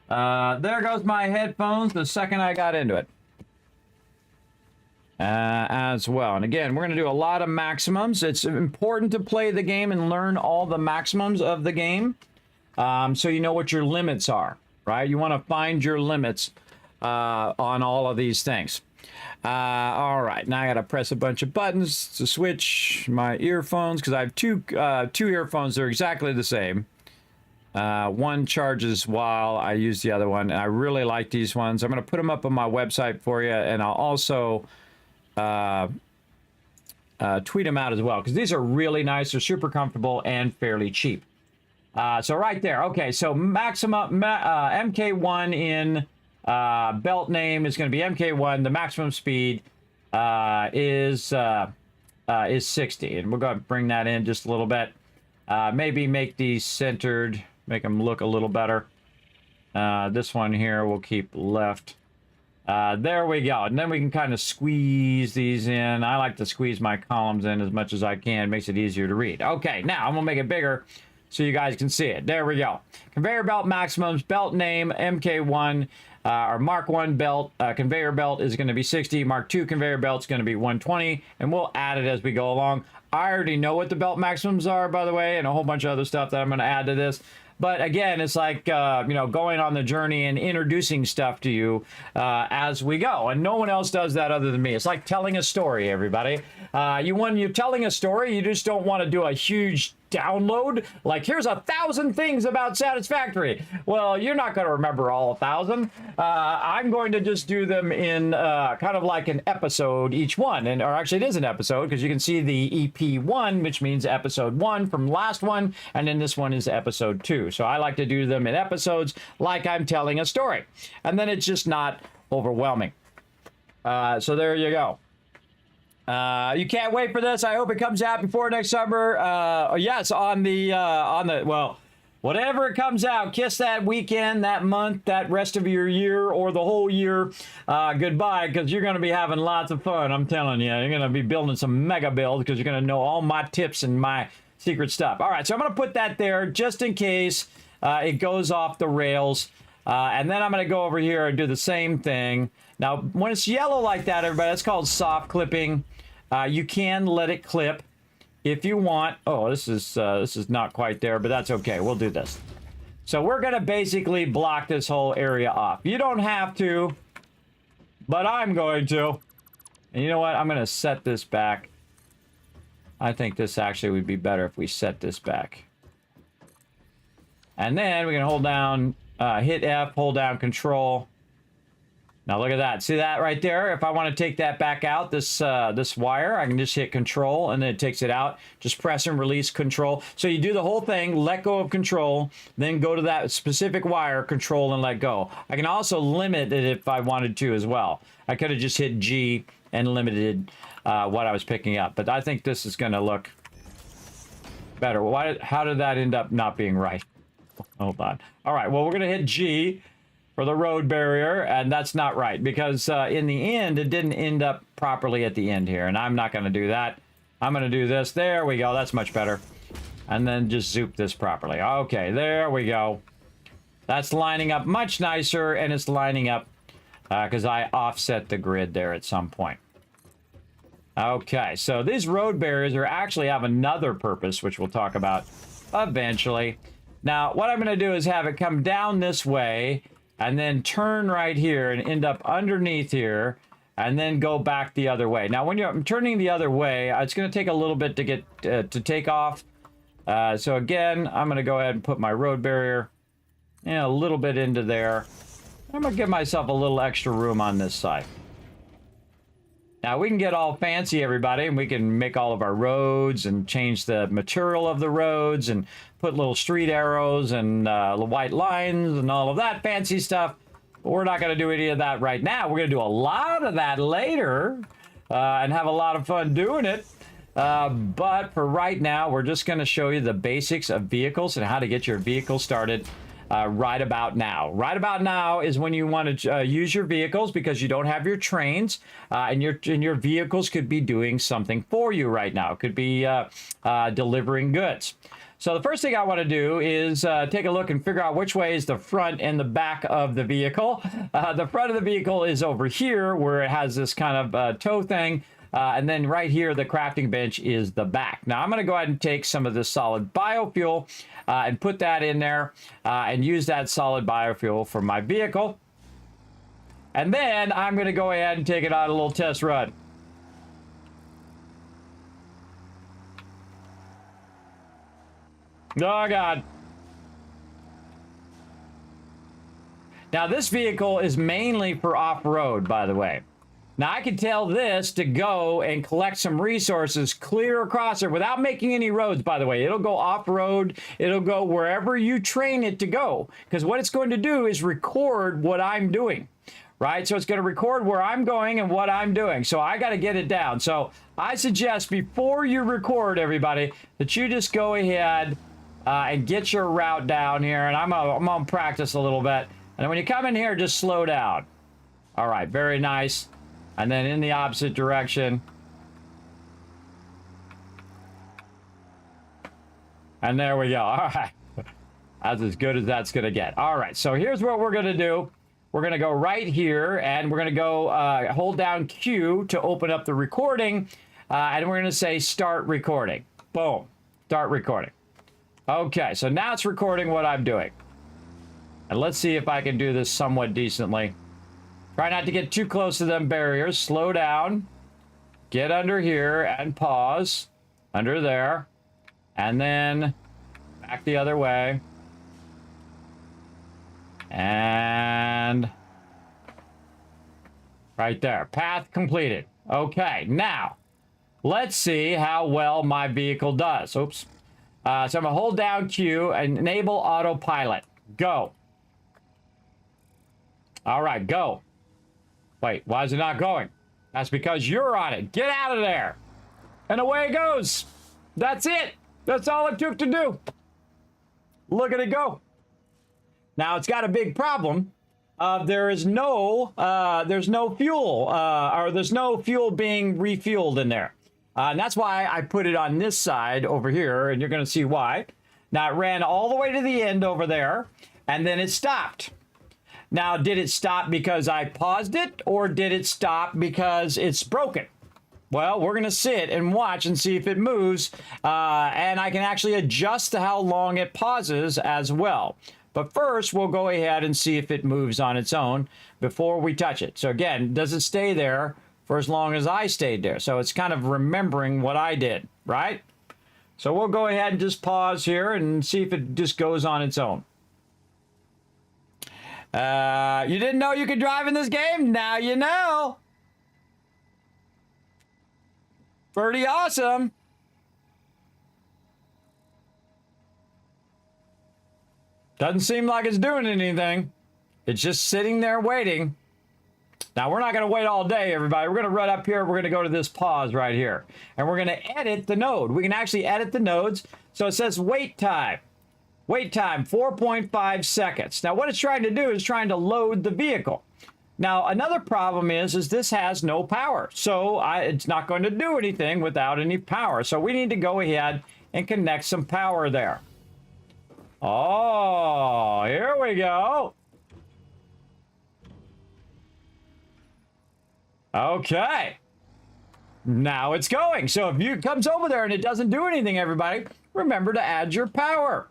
There goes my headphones the second I got into it. As well. And again, we're going to do a lot of maximums. It's important to play the game and learn all the maximums of the game, so you know what your limits are, right? You want to find your limits on all of these things. All right, now I got to press a bunch of buttons to switch my earphones because I have two earphones. They're exactly the same. One charges while I use the other one, and I really like these ones. I'm going to put them up on my website for you, and I'll also tweet them out as well, because these are really nice. They're super comfortable and fairly cheap. So right there. Okay, so maximum MK1 in belt name is going to be MK1. The maximum speed is 60, and we're going to bring that in just a little bit. Maybe make these centered, make them look a little better. This one here we'll keep left. There we go. And then we can kind of squeeze these in. I like to squeeze my columns in as much as I can. It makes it easier to read. Okay, now I'm going to make it bigger so you guys can see it. There we go. Conveyor belt maximums, belt name, MK1, or Mark 1 belt, conveyor belt is going to be 60. Mark 2 conveyor belt is going to be 120, and we'll add it as we go along. I already know what the belt maximums are, by the way, and a whole bunch of other stuff that I'm going to add to this. But again, it's like, going on the journey and introducing stuff to you as we go. And no one else does that other than me. It's like telling a story, everybody. When you're telling a story, you just don't want to do a huge download. Like, here's 1,000 things about Satisfactory. Well, you're not going to remember all 1,000. I'm going to just do them in kind of like an episode each one. Or actually, it is an episode, because you can see the EP1, which means episode 1 from last one. And then this one is episode 2. So I like to do them in episodes like I'm telling a story. And then it's just not overwhelming. So there you go. You can't wait for this. I hope it comes out before next summer. Yes, well, whatever it comes out, kiss that weekend, that month, that rest of your year, or the whole year. Goodbye, because you're going to be having lots of fun. I'm telling you, you're going to be building some mega builds, because you're going to know all my tips and my secret stuff. All right, so I'm going to put that there just in case it goes off the rails. And then I'm going to go over here and do the same thing. Now, when it's yellow like that, everybody, that's called soft clipping. You can let it clip if you want. Oh, this is not quite there, but that's okay. We'll do this. So we're going to basically block this whole area off. You don't have to, but I'm going to. And you know what? I'm going to set this back. I think this actually would be better if we set this back. And then we can hold down, hit F, hold down Control. Now look at that. See that right there? If I want to take that back out, this wire, I can just hit Control and then it takes it out. Just press and release Control. So you do the whole thing, let go of Control, then go to that specific wire, Control, and let go. I can also limit it if I wanted to as well. I could have just hit G and limited what I was picking up. But I think this is going to look better. How did that end up not being right? Hold on. All right, well, we're going to hit G for the road barrier, and that's not right, because in the end, it didn't end up properly at the end here, and I'm not going to do that. I'm going to do this. There we go. That's much better. And then just zoop this properly. Okay, there we go. That's lining up much nicer, and it's lining up because I offset the grid there at some point. Okay, so these road barriers actually have another purpose, which we'll talk about eventually. Now, what I'm going to do is have it come down this way, and then turn right here and end up underneath here, and then go back the other way. Now, when you're turning the other way, it's going to take a little bit to get to take off. So again, I'm going to go ahead and put my road barrier a little bit into there. I'm going to give myself a little extra room on this side. Now, we can get all fancy, everybody, and we can make all of our roads and change the material of the roads and put little street arrows and the white lines and all of that fancy stuff. But we're not going to do any of that right now. We're going to do a lot of that later and have a lot of fun doing it. But for right now, we're just going to show you the basics of vehicles and how to get your vehicle started right about now. Right about now is when you want to use your vehicles, because you don't have your trains, and your vehicles could be doing something for you right now. It could be delivering goods. So the first thing I want to do is take a look and figure out which way is the front and the back of the vehicle. The front of the vehicle is over here, where it has this kind of tow thing. And then right here, the crafting bench is the back. Now, I'm going to go ahead and take some of this solid biofuel and put that in there and use that solid biofuel for my vehicle. And then I'm going to go ahead and take it on a little test run. Oh, God. Now, this vehicle is mainly for off-road, by the way. Now I can tell this to go and collect some resources clear across it without making any roads, by the way. It'll go off-road. It'll go wherever you train it to go. Because what it's going to do is record what I'm doing, right? So it's going to record where I'm going and what I'm doing. So I got to get it down. So I suggest before you record, everybody, that you just go ahead and get your route down here. And I'm going to practice a little bit. And when you come in here, just slow down. All right, very nice. And then in the opposite direction. And there we go. All right. That's as good as that's going to get. All right. So here's what we're going to do. We're going to go right here, and we're going to go hold down Q to open up the recording. And we're going to say start recording. Boom. Start recording. Okay. So now it's recording what I'm doing. And let's see if I can do this somewhat decently. Try not to get too close to them barriers. Slow down. Get under here and pause. Under there. And then back the other way. And right there. Path completed. Okay, now let's see how well my vehicle does. Oops. So I'm going to hold down Q and enable autopilot. Go. All right, go. Wait, why is it not going? That's because you're on it. Get out of there. And away it goes. That's it. That's all it took to do. Look at it go. Now it's got a big problem. There's no fuel, or there's no fuel being refueled in there. And that's why I put it on this side over here, and you're going to see why. Now it ran all the way to the end over there, and then it stopped. Now, did it stop because I paused it, or did it stop because it's broken? Well, we're going to sit and watch and see if it moves, and I can actually adjust to how long it pauses as well. But first, we'll go ahead and see if it moves on its own before we touch it. So again, does it stay there for as long as I stayed there? So it's kind of remembering what I did, right? So we'll go ahead and just pause here and see if it just goes on its own. You didn't know you could drive in this game? Now you know. Pretty awesome. Doesn't seem like it's doing anything. It's just sitting there waiting. Now, we're not going to wait all day, everybody. We're going to run up here. We're going to go to this pause right here. And we're going to edit the node. We can actually edit the nodes. So it says wait time. Wait time, 4.5 seconds. Now, what it's trying to do is trying to load the vehicle. Now, another problem is this has no power. So it's not going to do anything without any power. So we need to go ahead and connect some power there. Oh, here we go. Okay. Now it's going. So if it comes over there and it doesn't do anything, everybody, remember to add your power.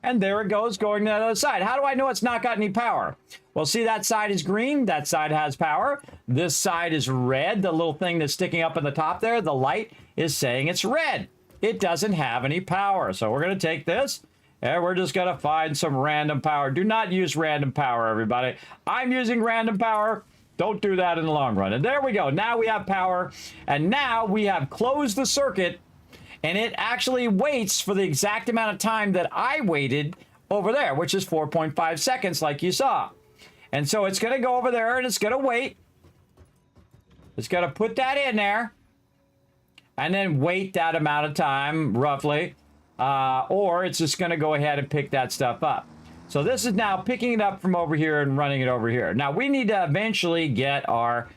And there it goes, going to the other side. How do I know it's not got any power? Well, see, that side is green. That side has power. This side is red. The little thing that's sticking up in the top there, the light, is saying it's red. It doesn't have any power. So we're going to take this, and we're just going to find some random power. Do not use random power, everybody. I'm using random power. Don't do that in the long run. And there we go. Now we have power. And now we have closed the circuit. And it actually waits for the exact amount of time that I waited over there, which is 4.5 seconds like you saw. And so it's going to go over there and it's going to wait. It's going to put that in there. And then wait that amount of time, roughly. Or it's just going to go ahead and pick that stuff up. So this is now picking it up from over here and running it over here. Now we need to eventually get our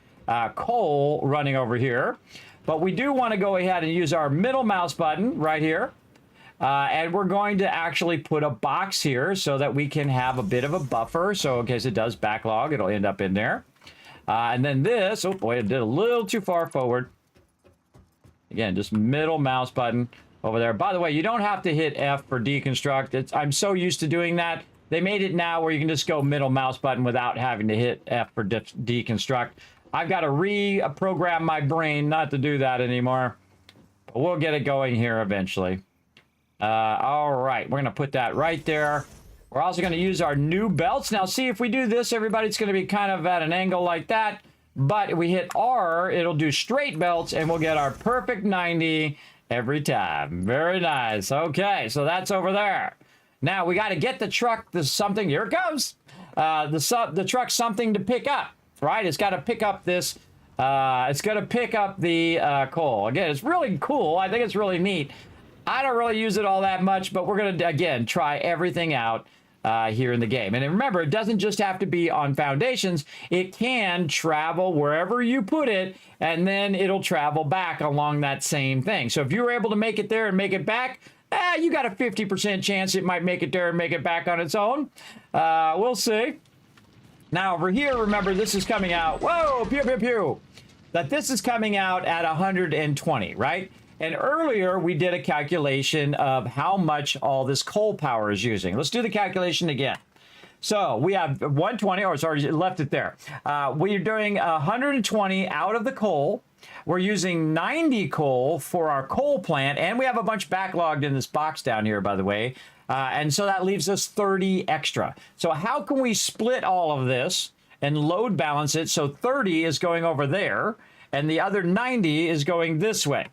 coal running over here. But we do want to go ahead and use our middle mouse button right here. And we're going to actually put a box here so that we can have a bit of a buffer. So in case it does backlog, it'll end up in there. And then this, oh boy, it did a little too far forward. Again, just middle mouse button over there. By the way, you don't have to hit F for deconstruct. I'm so used to doing that. They made it now where you can just go middle mouse button without having to hit F for deconstruct. I've got to reprogram my brain not to do that anymore. But we'll get it going here eventually. All right, we're going to put that right there. We're also going to use our new belts. Now, see, if we do this, everybody, it's going to be kind of at an angle like that. but if we hit R, it'll do straight belts, and we'll get our perfect 90 every time. Very nice. Okay, so that's over there. Now we got to get the truck to something. Here it comes. The truck something to pick up, right? It's got to pick up this. It's going to pick up the coal. Again, it's really cool. I think it's really neat. I don't really use it all that much, but we're going to, again, try everything out here in the game. And remember, it doesn't just have to be on foundations. It can travel wherever you put it, and then it'll travel back along that same thing. So if you were able to make it there and make it back, you got a 50% chance it might make it there and make it back on its own. We'll see. Now over here, remember, this is coming out. Whoa, pew, pew, pew. That this is coming out at 120, right? And earlier, we did a calculation of how much all this coal power is using. Let's do the calculation again. So we have 120, or sorry, you left it there. We're doing 120 out of the coal. We're using 90 coal for our coal plant, and we have a bunch backlogged in this box down here, by the way. And so that leaves us 30 extra. So how can we split all of this and load balance it so 30 is going over there, and the other 90 is going this way?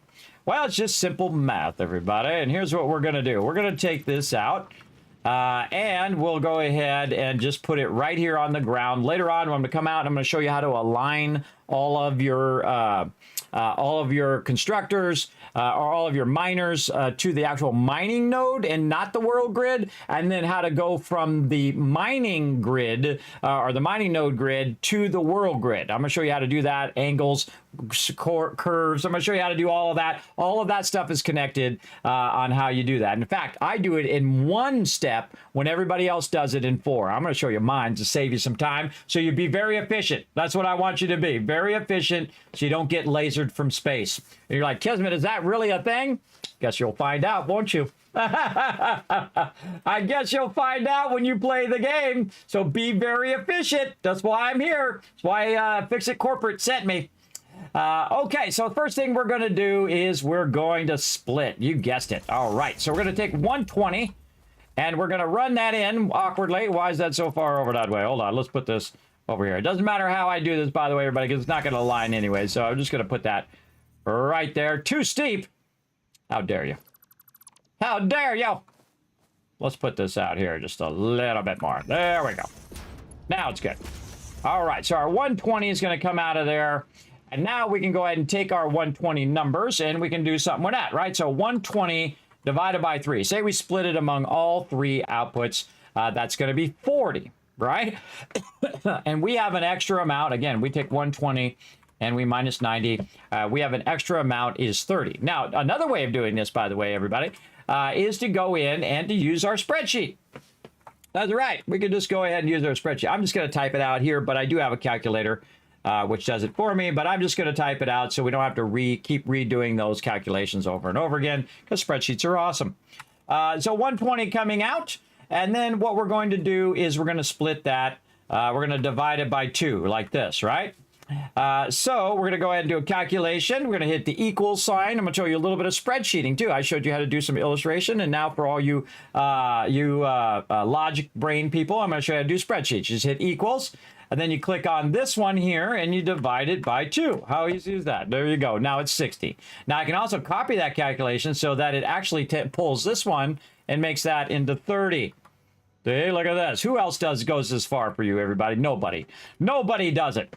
Well, it's just simple math, everybody. And here's what we're going to do. We're going to take this out, and we'll go ahead and just put it right here on the ground. Later on, I'm going to come out and I'm going to show you how to align all of your constructors or all of your miners to the actual mining node and not the world grid, and then how to go from the mining grid or the mining node grid to the world grid. I'm going to show you how to do that, angles, curves. I'm going to show you how to do all of that. All of that stuff is connected on how you do that. In fact, I do it in one step when everybody else does it in 4. I'm going to show you mine to save you some time so you be very efficient. That's what I want you to be, very efficient, so you don't get lasered from space. And you're like, Kismet, is that really a thing? Guess you'll find out, won't you? I guess you'll find out when you play the game. So be very efficient. That's why I'm here. That's why FICSIT Corporate sent me. Okay, so the first thing we're going to do is we're going to split. You guessed it. All right, so we're going to take 120, and we're going to run that in awkwardly. Why is that so far over that way? Hold on, let's put this over here. It doesn't matter how I do this, by the way, everybody, because it's not going to align anyway. So I'm just going to put that right there. Too steep. How dare you? How dare you? Let's put this out here just a little bit more. There we go. Now it's good. All right, so our 120 is going to come out of there. And now we can go ahead and take our 120 numbers and we can do something with that, right? So 120 divided by 3. Say we split it among all 3 outputs. That's going to be 40, right? And we have an extra amount. Again, we take 120 and we minus 90. We have an extra amount is 30. Now, another way of doing this, by the way, everybody, is to go in and to use our spreadsheet. That's right. We can just go ahead and use our spreadsheet. I'm just going to type it out here, but I do have a calculator which does it for me, but I'm just going to type it out so we don't have to keep redoing those calculations over and over again, because spreadsheets are awesome. So 120 coming out, and then what we're going to do is we're going to split that. We're going to divide it by 2 like this, right? So we're going to go ahead and do a calculation. We're going to hit the equals sign. I'm going to show you a little bit of spreadsheeting too. I showed you how to do some illustration, and now for all you logic brain people, I'm going to show you how to do spreadsheets. You just hit equals. And then you click on this one here and you divide it by 2. How easy is that? There you go. Now it's 60. Now I can also copy that calculation so that it actually pulls this one and makes that into 30. See, look at this. Who else goes this far for you, everybody? Nobody. Nobody does it.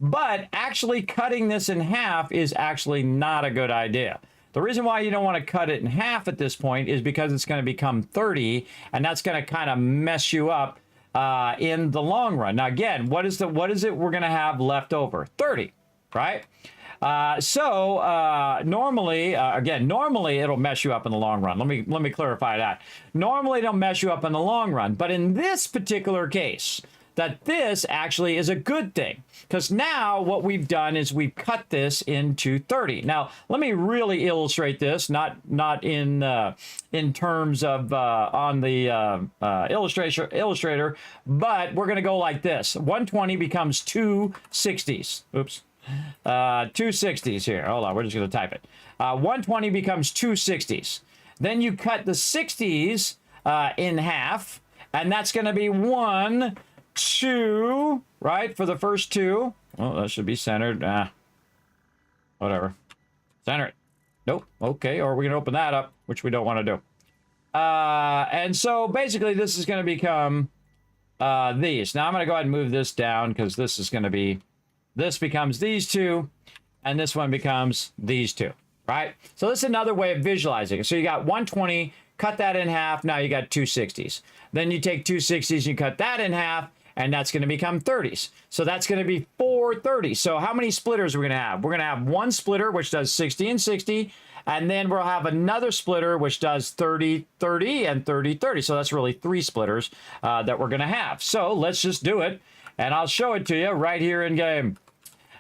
But actually cutting this in half is actually not a good idea. The reason why you don't want to cut it in half at this point is because it's going to become 30, and that's going to kind of mess you up in the long run. Now again, what is it we're going to have left over? 30, right? Normally it'll mess you up in the long run. Let me clarify that. Normally it'll mess you up in the long run, but in this particular case, that this actually is a good thing, because now what we've done is we've cut this into 30. Now, let me really illustrate this, not in terms of on the illustrator, but we're going to go like this. 120 becomes 2 60s. Oops. 2 60s here. Hold on, we're just going to type it. 120 becomes 2 60s. Then you cut the 60s in half, and that's going to be 1 2, right, for the first 2. Oh, that should be centered. Whatever. Center it. Nope. Okay, or we're going to open that up, which we don't want to do. And so basically this is going to become these. Now I'm going to go ahead and move this down because this is going to be, this becomes these 2, and this one becomes these 2, right? So this is another way of visualizing it. So you got 120, cut that in half, now you got 260s. Then you take 260s and you cut that in half, and that's going to become 30s. So that's going to be 4 30s. So how many splitters are we going to have? We're going to have one splitter, which does 60 and 60, and then we'll have another splitter, which does 30, 30, and 30, 30. So that's really 3 splitters that we're going to have. So let's just do it, and I'll show it to you right here in game.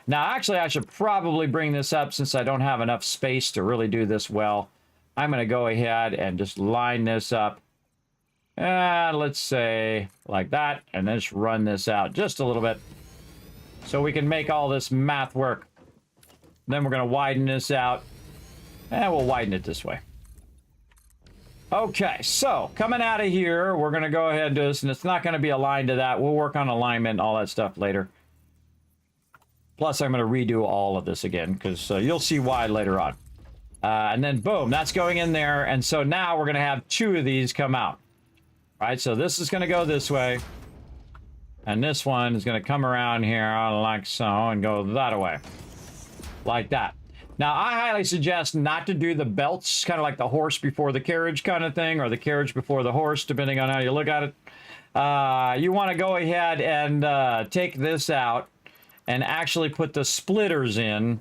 Now, actually, I should probably bring this up since I don't have enough space to really do this well. I'm going to go ahead and just line this up. Let's say like that, and then just run this out just a little bit so we can make all this math work. Then we're going to widen this out, and we'll widen it this way. Okay, so coming out of here, we're going to go ahead and do this, and it's not going to be aligned to that. We'll work on alignment and all that stuff later. Plus, I'm going to redo all of this again because you'll see why later on. And then, boom, that's going in there. And so now we're going to have 2 of these come out. Right, so this is going to go this way, and this one is going to come around here like so and go that way, like that. Now, I highly suggest not to do the belts, kind of like the horse before the carriage kind of thing, or the carriage before the horse, depending on how you look at it. You want to go ahead and take this out and actually put the splitters in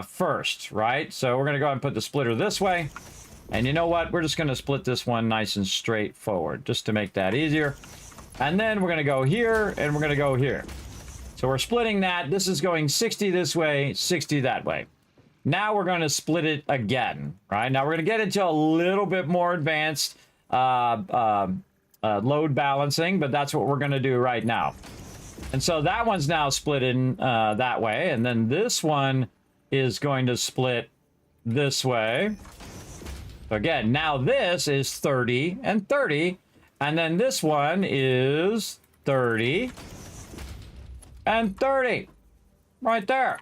first, right? So we're going to go ahead and put the splitter this way. And you know what? We're just going to split this one nice and straight forward, just to make that easier. And then we're going to go here, and we're going to go here. So we're splitting that. This is going 60 this way, 60 that way. Now we're going to split it again, right? Now we're going to get into a little bit more advanced load balancing, but that's what we're going to do right now. And so that one's now split in that way, and then this one is going to split this way. Again, now this is 30 and 30, and then this one is 30 and 30, right there.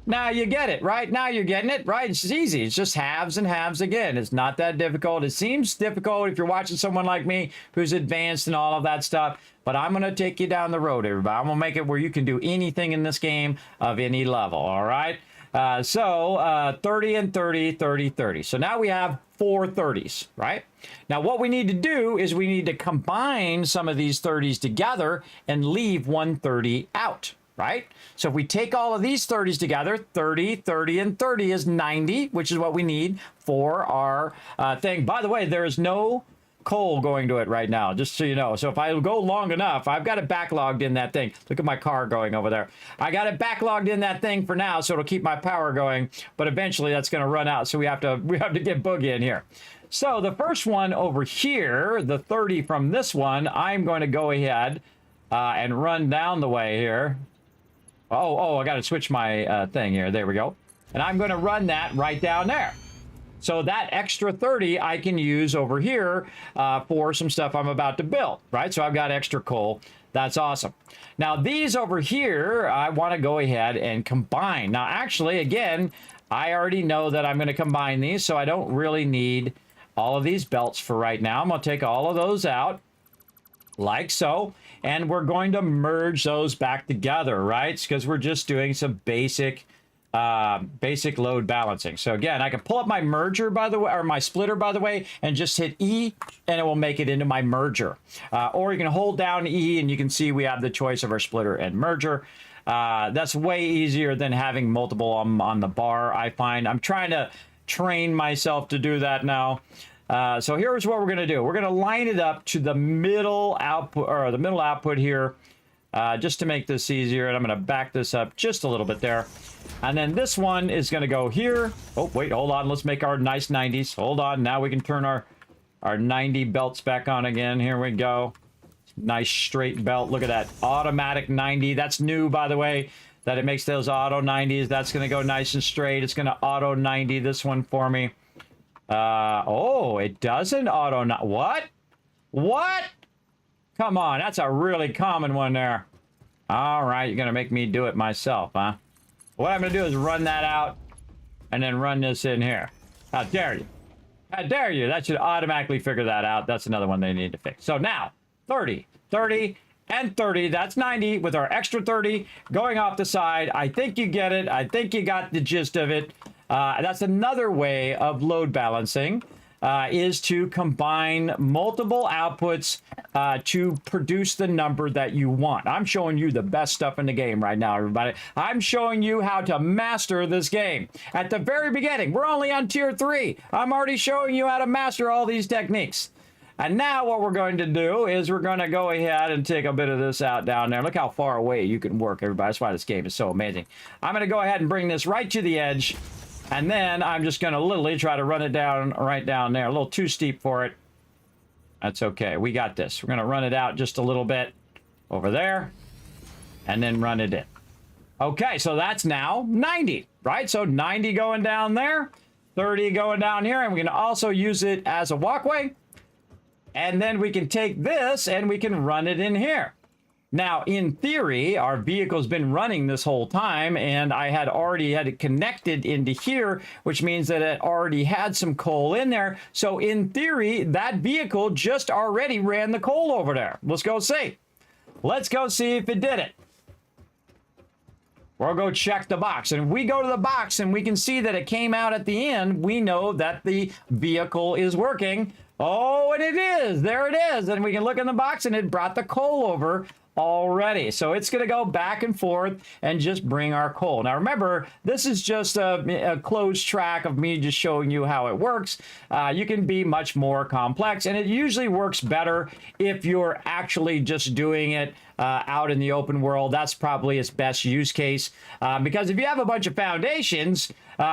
Now you get it, right? Now you're getting it, right? It's easy. It's just halves and halves again. It's not that difficult. It seems difficult if you're watching someone like me who's advanced and all of that stuff, but I'm going to take you down the road, everybody. I'm going to make it where you can do anything in this game of any level, all right? 30 and 30, 30, 30. So now we have 4 30s, right? Now what we need to do is we need to combine some of these 30s together and leave one 30 out, right? So if we take all of these 30s together, 30, 30, and 30 is 90, which is what we need for our thing. By the way, there is no coal going to it right now, just so you know. So if I go long enough, I've got it backlogged in that thing. Look at my car going over there. I got it backlogged in that thing for now, so it'll keep my power going, but eventually that's going to run out, so we have to get Boogie in here. So the first one over here, the 30 from this one, I'm going to go ahead and run down the way here. Oh, I got to switch my thing here. There we go. And I'm going to run that right down there. So that extra 30 I can use over here for some stuff I'm about to build, right? So I've got extra coal. That's awesome. Now these over here, I want to go ahead and combine. Now actually, again, I already know that I'm going to combine these, so I don't really need all of these belts for right now. I'm going to take all of those out, like so, and we're going to merge those back together, right? Because we're just doing some basic load balancing. So again, I can pull up my merger, by the way, or my splitter, by the way, and just hit E, and it will make it into my merger. Or you can hold down E, and you can see we have the choice of our splitter and merger. That's way easier than having multiple on the bar, I find. I'm trying to train myself to do that now. So here's what we're going to do. We're going to line it up to the middle output, or the middle output here, just to make this easier. And I'm going to back this up just a little bit there. And then this one is going to go here. Oh, wait, hold on. Let's make our nice 90s. Hold on. Now we can turn our 90 belts back on again. Here we go. Nice straight belt. Look at that. Automatic 90. That's new, by the way, that it makes those auto 90s. That's going to go nice and straight. It's going to auto 90 this one for me. Oh, it doesn't auto... What? What? Come on, that's a really common one there. All right, you're going to make me do it myself, huh? What I'm going to do is run that out and then run this in here. How dare you? How dare you? That should automatically figure that out. That's another one they need to fix. So now, 30, 30, and 30. That's 90 with our extra 30 going off the side. I think you get it. I think you got the gist of it. That's another way of load balancing, is to combine multiple outputs to produce the number that you want. I'm showing you the best stuff in the game right now, everybody. I'm showing you how to master this game. At the very beginning, we're only on tier 3. I'm already showing you how to master all these techniques. And now what we're going to do is we're going to go ahead and take a bit of this out down there. Look how far away you can work, everybody. That's why this game is so amazing. I'm going to go ahead and bring this right to the edge. And then I'm just going to literally try to run it down right down there. A little too steep for it. That's okay. We got this. We're going to run it out just a little bit over there. And then run it in. Okay, so that's now 90, right? So 90 going down there. 30 going down here. And we can also use it as a walkway. And then we can take this and we can run it in here. Now, in theory, our vehicle's been running this whole time, and I had already had it connected into here, which means that it already had some coal in there. So in theory, that vehicle just already ran the coal over there. Let's go see. Let's go see if it did it. We'll go check the box. And if we go to the box and we can see that it came out at the end, we know that the vehicle is working. Oh, and it is. There it is. And we can look in the box and it brought the coal over already. So it's going to go back and forth and just bring our coal. Now remember, this is just a closed track of me just showing you how it works. You can be much more complex, and it usually works better if you're actually just doing it out in the open world. That's probably its best use case, because if you have a bunch of foundations,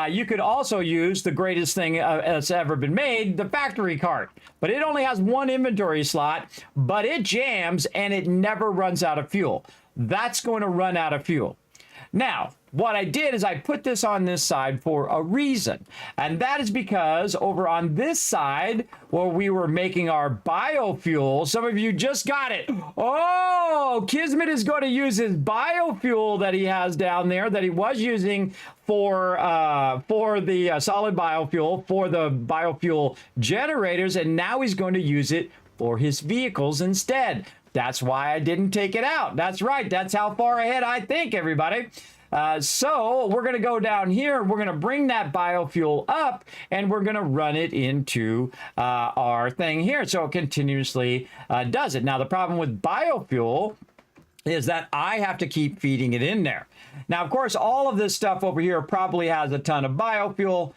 you could also use the greatest thing that's ever been made, the factory cart. But it only has one inventory slot, but it jams and it never runs out of fuel. That's going to run out of fuel. Now, what I did is I put this on this side for a reason. And that is because over on this side, where we were making our biofuel, some of you just got it. Oh, Kismet is going to use his biofuel that he has down there that he was using for the solid biofuel, for the biofuel generators, and now he's going to use it for his vehicles instead. That's why I didn't take it out. That's right. That's how far ahead I think, everybody. So we're going to go down here. We're going to bring that biofuel up, and we're going to run it into our thing here. So it continuously does it. Now, the problem with biofuel is that I have to keep feeding it in there. Now, of course, all of this stuff over here probably has a ton of biofuel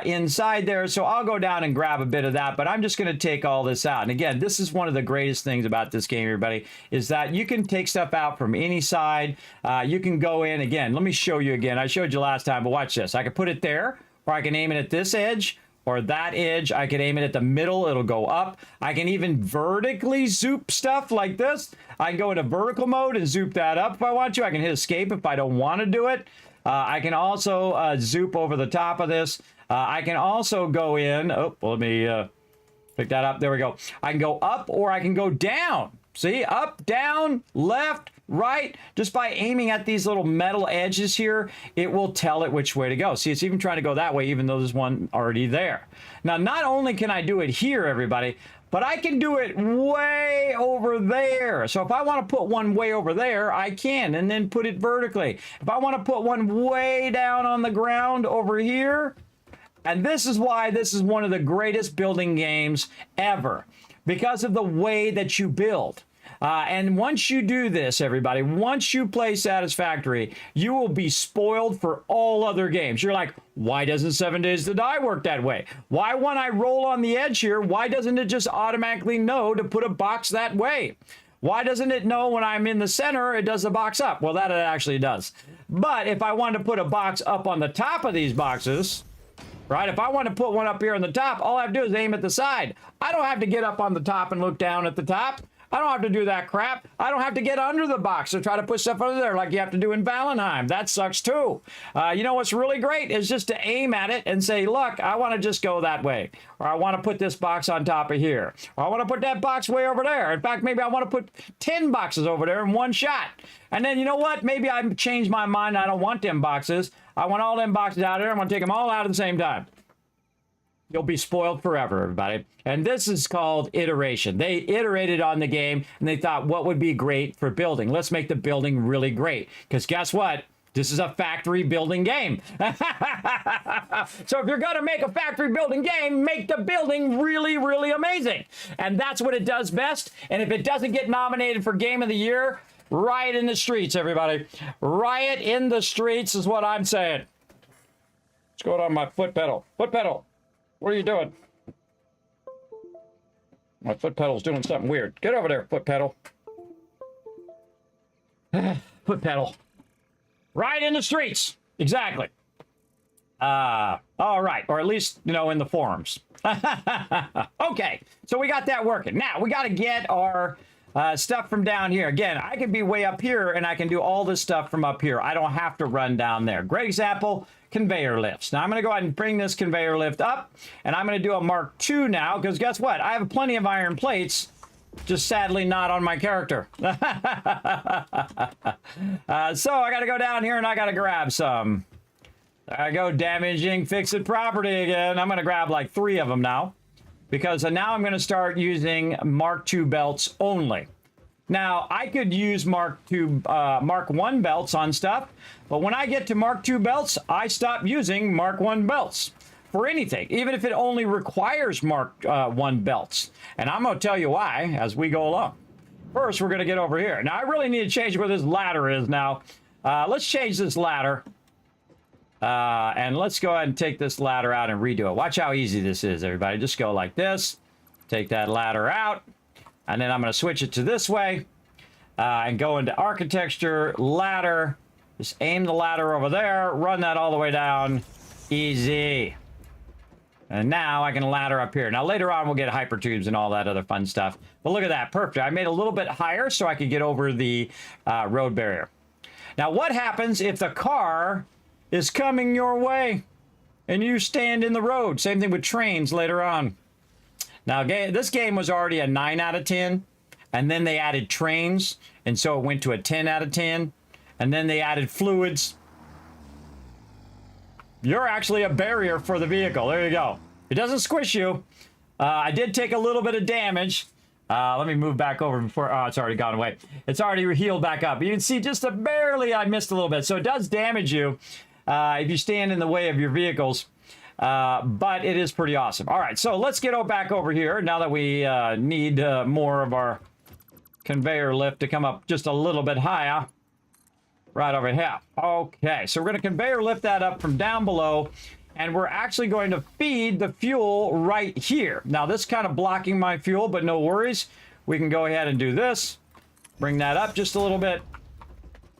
inside there, so I'll go down and grab a bit of that, but I'm just going to take all this out. And again, this is one of the greatest things about this game, everybody, is that you can take stuff out from any side. You can go in again. Let me show you again. I showed you last time, but watch this. I can put it there, or I can aim it at this edge or that edge. I can aim it at the middle. It'll go up. I can even vertically zoop stuff like this. I can go into vertical mode and zoop that up if I want to. I can hit escape if I don't want to do it. I can also zoop over the top of this. I can also go in. Oh, well, let me pick that up. There we go. I can go up or I can go down. See, up, down, left, right. Just by aiming at these little metal edges here, it will tell it which way to go. See, it's even trying to go that way, even though there's one already there. Now, not only can I do it here, everybody, but I can do it way over there. So if I want to put one way over there, I can, and then put it vertically. If I want to put one way down on the ground over here, and this is why this is one of the greatest building games ever, because of the way that you build. And once you do this, everybody, once you play Satisfactory, you will be spoiled for all other games. You're like, why doesn't 7 Days to Die work that way? Why, when I roll on the edge here, why doesn't it just automatically know to put a box that way? Why doesn't it know when I'm in the center, it does the box up? Well, that it actually does. But if I wanted to put a box up on the top of these boxes, right? If I want to put one up here on the top, all I have to do is aim at the side. I don't have to get up on the top and look down at the top. I don't have to do that crap. I don't have to get under the box to try to put stuff under there like you have to do in Valheim. That sucks too. You know what's really great is just to aim at it and say, look, I want to just go that way. Or I want to put this box on top of here. Or I want to put that box way over there. In fact, maybe I want to put 10 boxes over there in one shot. And then you know what? Maybe I changed my mind. I don't want them boxes. I want all them boxes out there. I'm going to take them all out at the same time. You'll be spoiled forever, everybody. And this is called iteration. They iterated on the game, and they thought, what would be great for building? Let's make the building really great. Because guess what? This is a factory building game. So if you're going to make a factory building game, make the building really, really amazing. And that's what it does best. And if it doesn't get nominated for Game of the Year, riot in the streets, everybody. Riot in the streets is what I'm saying. Let's go on my foot pedal. Foot pedal. What are you doing? My foot pedal's doing something weird. Get over there, foot pedal. Foot pedal. Right in the streets. Exactly. All right. Or at least, you know, in the forums. Okay. So we got that working. Now, we got to get our stuff from down here. Again, I can be way up here, and I can do all this stuff from up here. I don't have to run down there. Great example. Conveyor lifts. Now I'm going to go ahead and bring this conveyor lift up, and I'm going to do a Mark II now, because guess what? I have plenty of iron plates, just sadly not on my character. So I got to go down here and I got to grab some. There I go, damaging FICSIT property again. I'm going to grab like 3 of them now, because now I'm going to start using Mark II belts only. Now, I could use Mark I belts on stuff, but when I get to Mark II belts, I stop using Mark I belts for anything, even if it only requires Mark I belts. And I'm going to tell you why as we go along. First, we're going to get over here. Now, I really need to change where this ladder is now. Let's change this ladder. And let's go ahead and take this ladder out and redo it. Watch how easy this is, everybody. Just go like this. Take that ladder out. And then I'm going to switch it to this way and go into architecture, ladder. Just aim the ladder over there, run that all the way down. Easy. And now I can ladder up here. Now later on we'll get hypertubes and all that other fun stuff. But look at that, perfect. I made a little bit higher so I could get over the road barrier. Now what happens if the car is coming your way and you stand in the road? Same thing with trains later on. Now, this game was already a 9 out of 10, and then they added trains, and so it went to a 10 out of 10, and then they added fluids. You're actually a barrier for the vehicle. There you go. It doesn't squish you. I did take a little bit of damage. Let me move back over before... Oh, it's already gone away. It's already healed back up. You can see just barely I missed a little bit, so it does damage you if you stand in the way of your vehicles. But it is pretty awesome. All right, so let's get back over here now that we need more of our conveyor lift to come up just a little bit higher. Right over here. Okay, so we're going to conveyor lift that up from down below, and we're actually going to feed the fuel right here. Now, this is kind of blocking my fuel, but no worries. We can go ahead and do this. Bring that up just a little bit.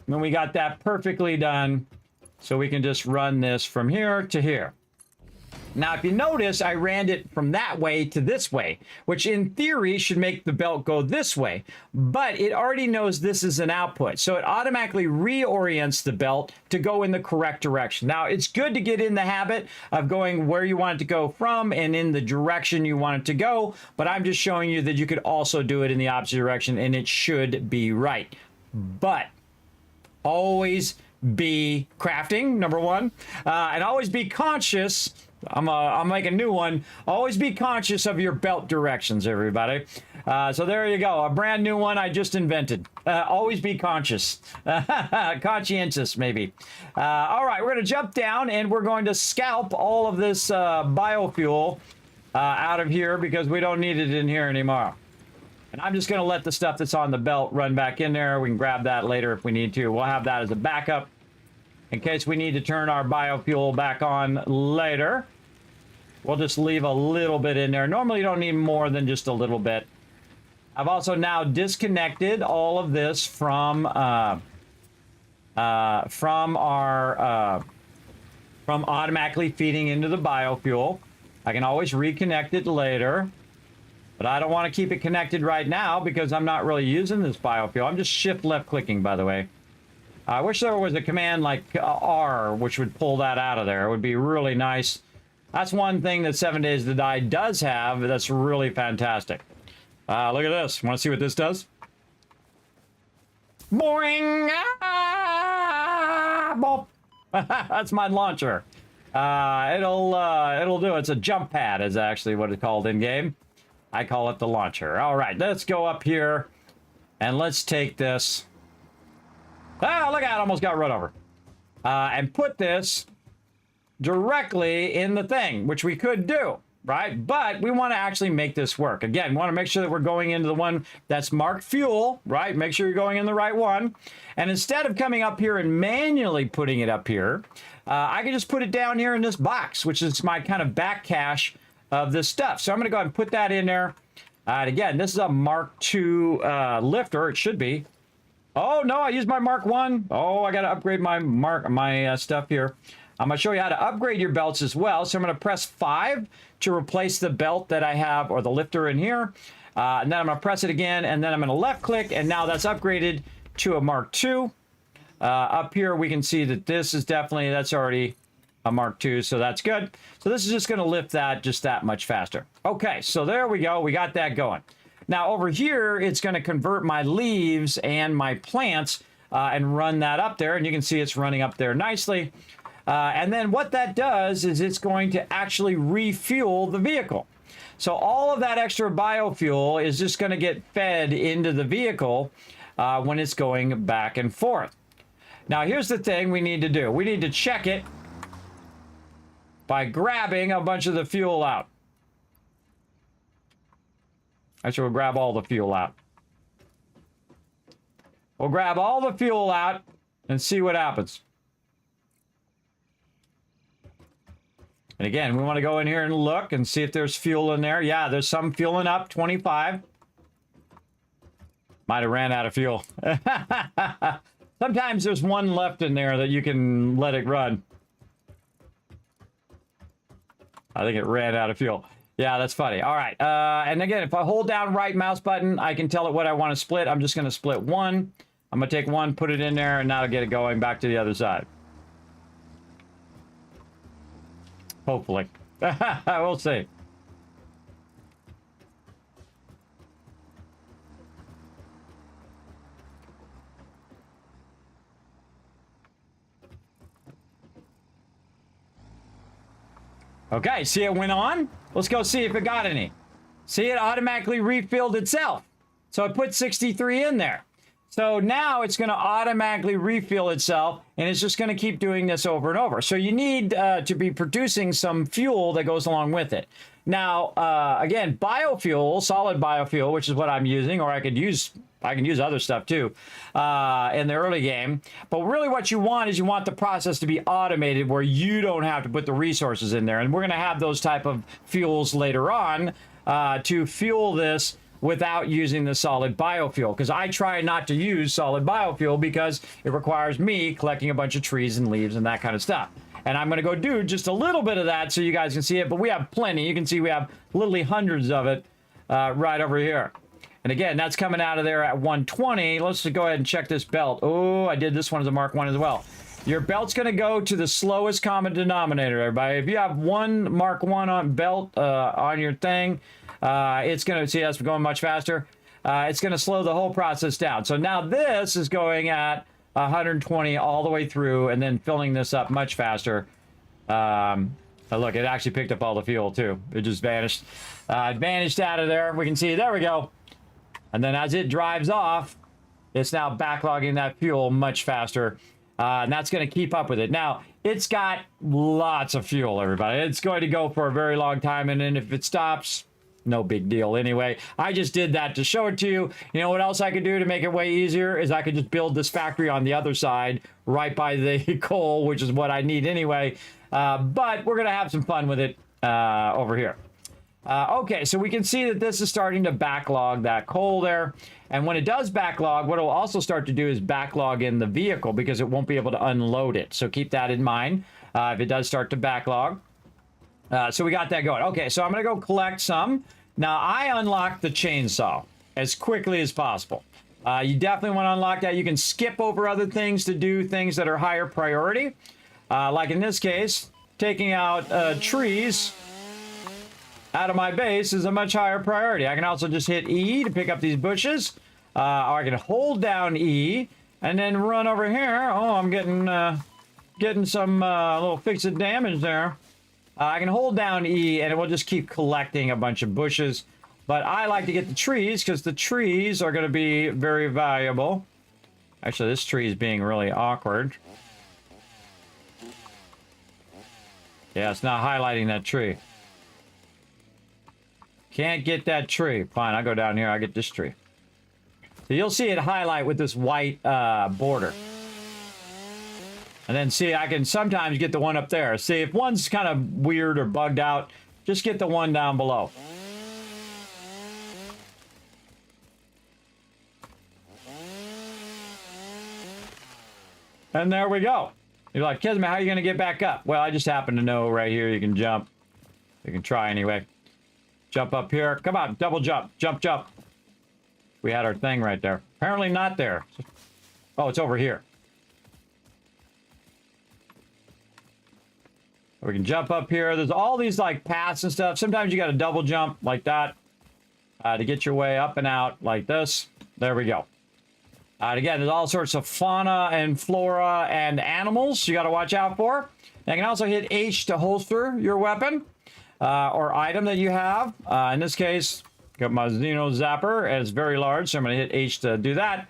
And then we got that perfectly done. So we can just run this from here to here. Now, if you notice, I ran it from that way to this way, which in theory should make the belt go this way, but it already knows this is an output. So it automatically reorients the belt to go in the correct direction. Now, it's good to get in the habit of going where you want it to go from and in the direction you want it to go, but I'm just showing you that you could also do it in the opposite direction and it should be right. But always be crafting, number one, and always be conscious. I'll make a new one. Always be conscious of your belt directions, everybody. So there you go. A brand new one I just invented. Always be conscious. Conscientious, maybe. All right, we're going to jump down and we're going to scalp all of this biofuel out of here because we don't need it in here anymore. And I'm just going to let the stuff that's on the belt run back in there. We can grab that later if we need to. We'll have that as a backup in case we need to turn our biofuel back on later. We'll just leave a little bit in there. Normally, you don't need more than just a little bit. I've also now disconnected all of this from automatically feeding into the biofuel. I can always reconnect it later. But I don't want to keep it connected right now because I'm not really using this biofuel. I'm just shift left clicking, by the way. I wish there was a command like R, which would pull that out of there. It would be really nice. That's one thing that 7 Days to Die does have that's really fantastic. Look at this. Want to see what this does? Boing! Ah, bop. That's my launcher. It'll do. It's a jump pad is actually what it's called in game. I call it the launcher. All right, let's go up here and let's take this. Ah, look at it, almost got run over. And put this directly in the thing, which we could do, right? But we want to actually make this work. Again, we want to make sure that we're going into the one that's marked fuel, right? Make sure you're going in the right one. And instead of coming up here and manually putting it up here, I can just put it down here in this box, which is my kind of back cache of this stuff. So I'm going to go ahead and put that in there. And again, this is a Mark II lifter. It should be. Oh, no, I used my Mark I. Oh, I got to upgrade my stuff here. I'm going to show you how to upgrade your belts as well. So I'm going to press 5 to replace the belt that I have, or the lifter in here. And then I'm going to press it again, and then I'm going to left click, and now that's upgraded to a Mark II. Up here, we can see that this is definitely, that's already a Mark II, so that's good. So this is just going to lift that just that much faster. Okay, so there we go. We got that going. Now over here, it's going to convert my leaves and my plants and run that up there. And you can see it's running up there nicely. And then what that does is it's going to actually refuel the vehicle. So all of that extra biofuel is just going to get fed into the vehicle when it's going back and forth. Now here's the thing we need to do. We need to check it by grabbing a bunch of the fuel out. Actually, we'll grab all the fuel out. We'll grab all the fuel out and see what happens. And again, we want to go in here and look and see if there's fuel in there. Yeah, there's some fueling up, 25. Might have ran out of fuel. Sometimes there's one left in there that you can let it run. I think it ran out of fuel. Yeah, that's funny. All right. And again, if I hold down right mouse button, I can tell it what I want to split. I'm just going to split one. I'm going to take one, put it in there, and now to get it going back to the other side. Hopefully. We'll see. Okay, see it went on? Let's go see if it got any. See, it automatically refilled itself. So I put 63 in there. So now it's going to automatically refill itself, and it's just going to keep doing this over and over. So you need to be producing some fuel that goes along with it. Now, again, biofuel, solid biofuel, which is what I'm using, or I can use other stuff too in the early game. But really what you want is you want the process to be automated where you don't have to put the resources in there. And we're going to have those type of fuels later on to fuel this without using the solid biofuel, because I try not to use solid biofuel because it requires me collecting a bunch of trees and leaves and that kind of stuff. And I'm going to go do just a little bit of that so you guys can see it, but we have plenty. You can see we have literally hundreds of it right over here. And again, that's coming out of there at 120. Let's just go ahead and check this belt. Oh, I did this one as a Mark I as well. Your belt's going to go to the slowest common denominator, everybody. If you have one Mark I on belt on your thing, it's going to, see, that's going much faster. It's going to slow the whole process down. So now this is going at 120 all the way through and then filling this up much faster. Look, it actually picked up all the fuel too. It just vanished. It vanished out of there. We can see, there we go. And then as it drives off, it's now backlogging that fuel much faster. And that's going to keep up with it. Now, it's got lots of fuel, everybody. It's going to go for a very long time. And then if it stops, no big deal anyway. I just did that to show it to you. You know what else I could do to make it way easier is I could just build this factory on the other side right by the coal, which is what I need anyway. But we're going to have some fun with it over here. Okay, so we can see that this is starting to backlog that coal there. And when it does backlog, what it will also start to do is backlog in the vehicle because it won't be able to unload it. So keep that in mind if it does start to backlog. So we got that going. Okay, so I'm going to go collect some. Now, I unlocked the chainsaw as quickly as possible. You definitely want to unlock that. You can skip over other things to do things that are higher priority. Like in this case, taking out trees out of my base is a much higher priority. I can also just hit E to pick up these bushes. Or I can hold down E and then run over here. Oh, I'm getting some little FICSIT damage there. I can hold down E and it will just keep collecting a bunch of bushes. But I like to get the trees because the trees are going to be very valuable. Actually, this tree is being really awkward. Yeah, it's not highlighting that tree. Can't get that tree. Fine, I'll go down here. I'll get this tree. So you'll see it highlight with this white border. And then see, I can sometimes get the one up there. See, if one's kind of weird or bugged out, just get the one down below. And there we go. You're like, Kismet, how are you going to get back up? Well, I just happen to know right here you can jump. You can try anyway. Jump up here. Come on, double jump. Jump, jump. We had our thing right there. Apparently not there. Oh, it's over here. We can jump up here. There's all these like paths and stuff. Sometimes you got to double jump like that to get your way up and out like this. There we go. And again, there's all sorts of fauna and flora and animals you got to watch out for. And you can also hit H to holster your weapon or item that you have. In this case, got my Xeno Zapper, and it's very large, so I'm going to hit H to do that.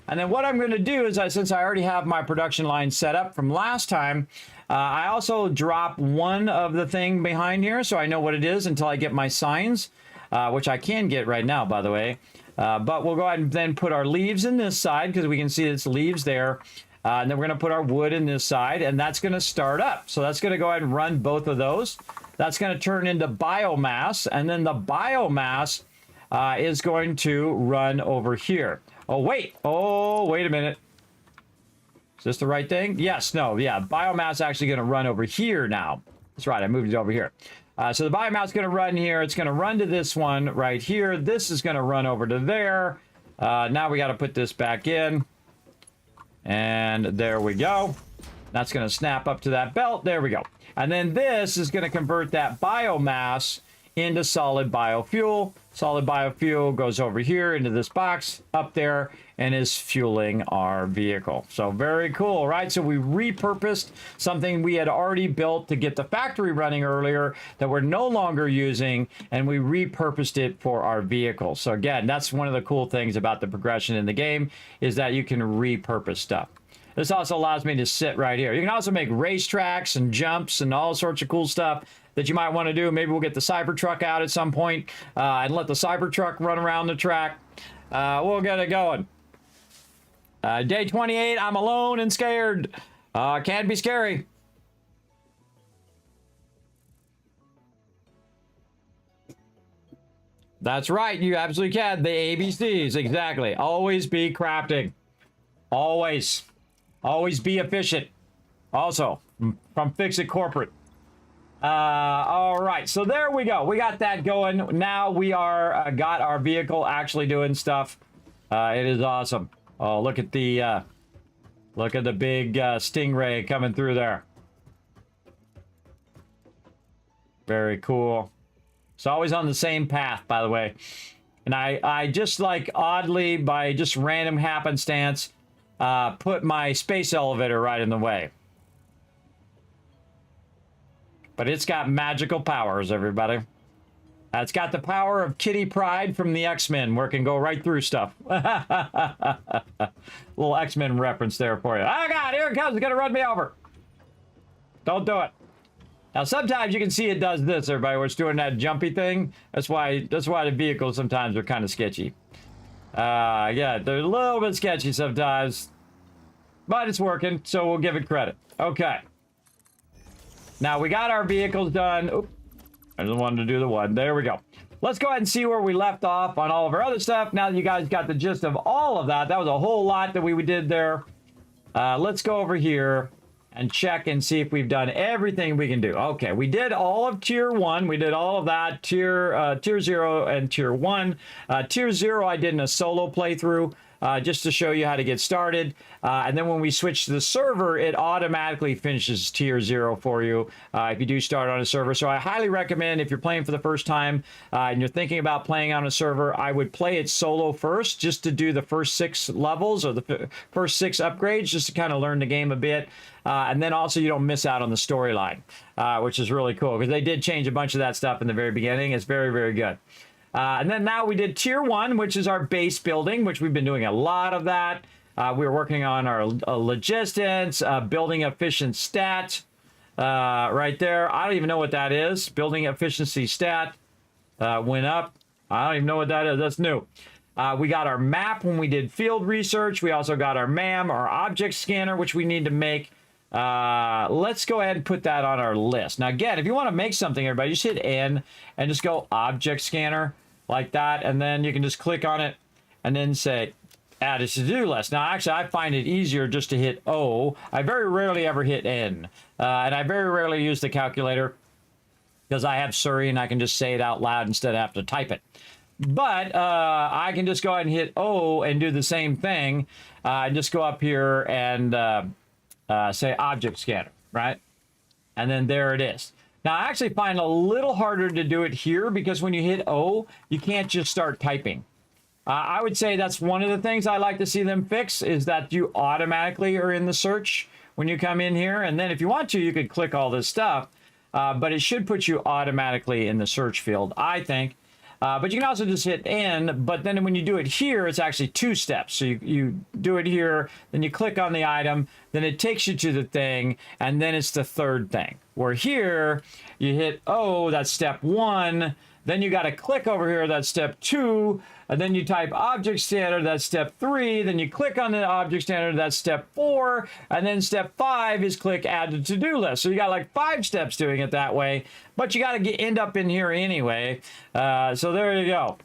And then what I'm going to do is, since I already have my production line set up from last time, I also drop one of the thing behind here so I know what it is until I get my signs, which I can get right now, by the way. But we'll go ahead and then put our leaves in this side because we can see it's leaves there. And then we're going to put our wood in this side, and that's going to start up. So that's going to go ahead and run both of those. That's going to turn into biomass, and then the biomass is going to run over here. Oh, wait a minute. Is this the right thing? Yes, no, yeah. Biomass is actually going to run over here now. That's right, I moved it over here. So the biomass is going to run here. It's going to run to this one right here. This is going to run over to there. Now we got to put this back in. And there we go. That's going to snap up to that belt. There we go. And then this is going to convert that biomass into solid biofuel. Solid biofuel goes over here into this box up there and is fueling our vehicle. So very cool, right? So we repurposed something we had already built to get the factory running earlier that we're no longer using, and we repurposed it for our vehicle. So again, that's one of the cool things about the progression in the game is that you can repurpose stuff. This also allows me to sit right here. You can also make racetracks and jumps and all sorts of cool stuff that you might want to do. Maybe we'll get the Cybertruck out at some point and let the Cybertruck run around the track. We'll get it going. Day 28, I'm alone and scared. Can't be scary. That's right, you absolutely can. The ABCs, exactly. Always be crafting. Always. Always be efficient. Also, from FICSIT Corporate. All right, so there we go. We got that going. Now we are got our vehicle actually doing stuff. It is awesome. Oh, look at the big Stingray coming through there. Very cool. It's always on the same path, by the way. And I just like oddly by just random happenstance put my space elevator right in the way. But it's got magical powers, everybody. It's got the power of Kitty Pryde from the X-Men, where it can go right through stuff. Little X-Men reference there for you. Oh, God, here it comes. It's going to run me over. Don't do it. Now, sometimes you can see it does this, everybody, where it's doing that jumpy thing. That's why the vehicles sometimes are kind of sketchy. Yeah, they're a little bit sketchy sometimes. But it's working, so we'll give it credit. Okay. Now, we got our vehicles done. Oop. I just wanted to do the one. There we go. Let's go ahead and see where we left off on all of our other stuff. Now that you guys got the gist of all of that, that was a whole lot that we did there. Let's go over here and check and see if we've done everything we can do. Okay, we did all of tier 1. We did all of that, tier 0 and tier 1. Tier 0 I did in a solo playthrough. Just to show you how to get started. And then when we switch to the server, it automatically finishes tier 0 for you if you do start on a server. So I highly recommend if you're playing for the first time and you're thinking about playing on a server, I would play it solo first just to do the first 6 levels or the first 6 upgrades just to kind of learn the game a bit. And then also you don't miss out on the storyline, which is really cool because they did change a bunch of that stuff in the very beginning. It's very, very good. And then now we did tier 1, which is our base building, which we've been doing a lot of that. We were working on our logistics, building efficient stat right there. I don't even know what that is. Building efficiency stat went up. I don't even know what that is. That's new. We got our map when we did field research. We also got our MAM, our object scanner, which we need to make. Let's go ahead and put that on our list. Now, again, if you want to make something, everybody, just hit N and just go object scanner like that. And then you can just click on it and then say add a to-do list. Now, actually, I find it easier just to hit O. I very rarely ever hit N. And I very rarely use the calculator because I have Surrey and I can just say it out loud instead of have to type it. But I can just go ahead and hit O and do the same thing. Just go up here and say object scanner, right? And then there it is. Now, I actually find it a little harder to do it here because when you hit O, you can't just start typing. I would say that's one of the things I like to see them fix is that you automatically are in the search when you come in here. And then if you want to, you could click all this stuff, but it should put you automatically in the search field, I think. But you can also just hit N, but then when you do it here, it's actually 2 steps. So you do it here, then you click on the item, then it takes you to the thing, and then it's the 3rd thing. Where here, you hit O, that's step 1, then you got to click over here, that's step 2, and then you type object standard, that's step 3, then you click on the object standard, that's step 4, and then step 5 is click add to to-do list. So you got like 5 steps doing it that way, but you got to end up in here anyway. So there you go.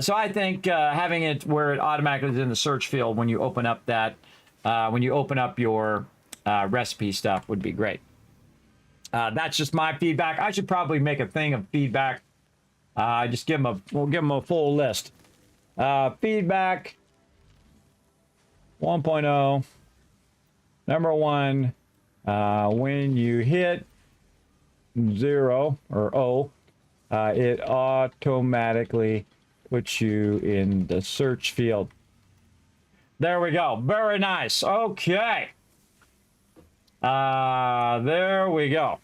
So I think having it where it automatically is in the search field when you open up that, when you open up your recipe stuff would be great. That's just my feedback. I should probably make a thing of feedback. Just we'll give them a full list. Feedback 1.0. Number 1, when you hit 0 or O, it automatically puts you in the search field. There we go. Very nice. Okay. There we go.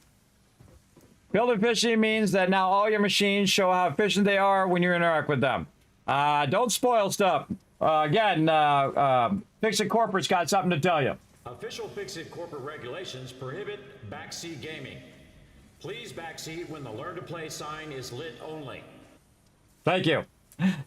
Build efficiency means that now all your machines show how efficient they are when you interact with them. Don't spoil stuff. Again, FICSIT Corporate's got something to tell you. Official FICSIT corporate regulations prohibit backseat gaming. Please backseat when the Learn to Play sign is lit only. Thank you.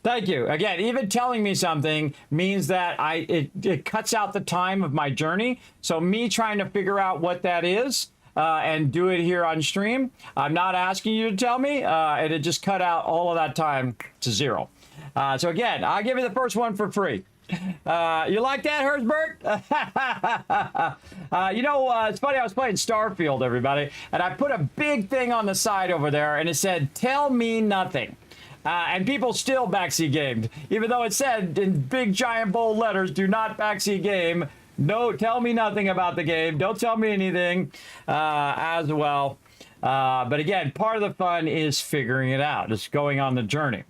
Thank you. Again, even telling me something means that it cuts out the time of my journey. So me trying to figure out what that is and do it here on stream, I'm not asking you to tell me, and it just cut out all of that time to 0. So again, I'll give you the first one for free. You like that, Herzbert? You know, it's funny, I was playing Starfield, everybody, and I put a big thing on the side over there, and it said, tell me nothing. And people still backseat gamed, even though it said in big giant bold letters, do not backseat game. No, tell me nothing about the game. Don't tell me anything as well. But again, part of the fun is figuring it out. It's going on the journey.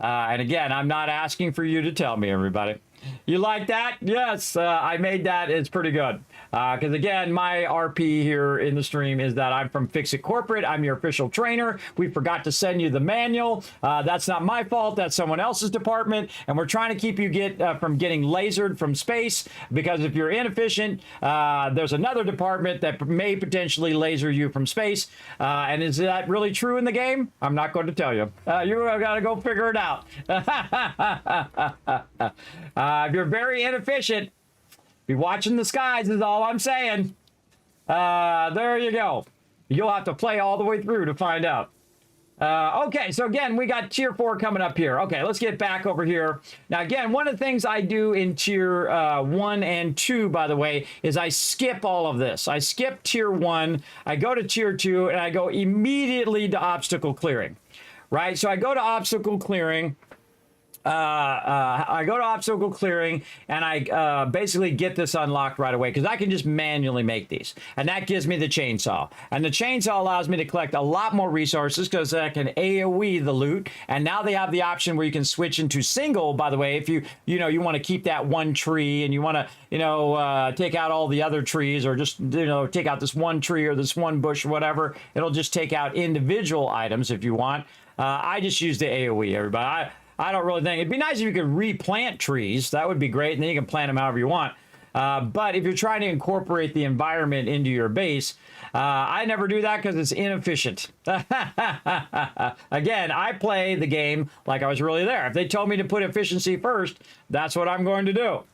And again, I'm not asking for you to tell me, everybody. You like that? Yes, I made that. It's pretty good. Because again, my RP here in the stream is that I'm from FICSIT Corporate. I'm your official trainer. We forgot to send you the manual. That's not my fault. That's someone else's department. And we're trying to keep you from getting lasered from space. Because if you're inefficient, there's another department that may potentially laser you from space. And is that really true in the game? I'm not going to tell you. You've got to go figure it out. If you're very inefficient, be watching the skies is all I'm saying. There you go. You'll have to play all the way through to find out. Okay, so again, we got tier 4 coming up here. Okay, let's get back over here. Now, again, one of the things I do in tier 1 and 2, by the way, is I skip all of this. I skip tier 1, I go to tier 2, and I go immediately to obstacle clearing, right? So I go to obstacle clearing. I go to obstacle clearing and I basically get this unlocked right away because I can just manually make these, and that gives me the chainsaw, and the chainsaw allows me to collect a lot more resources because I can AoE the loot. And now they have the option where you can switch into single, by the way, if you want to keep that one tree and you want to take out all the other trees, or just take out this one tree or this one bush or whatever. It'll just take out individual items if you want. I just use the AoE, everybody. I don't really think it'd be nice if you could replant trees. That would be great, and then you can plant them however you want. But if you're trying to incorporate the environment into your base, I never do that because it's inefficient. Again, I play the game like I was really there. If they told me to put efficiency first, that's what I'm going to do.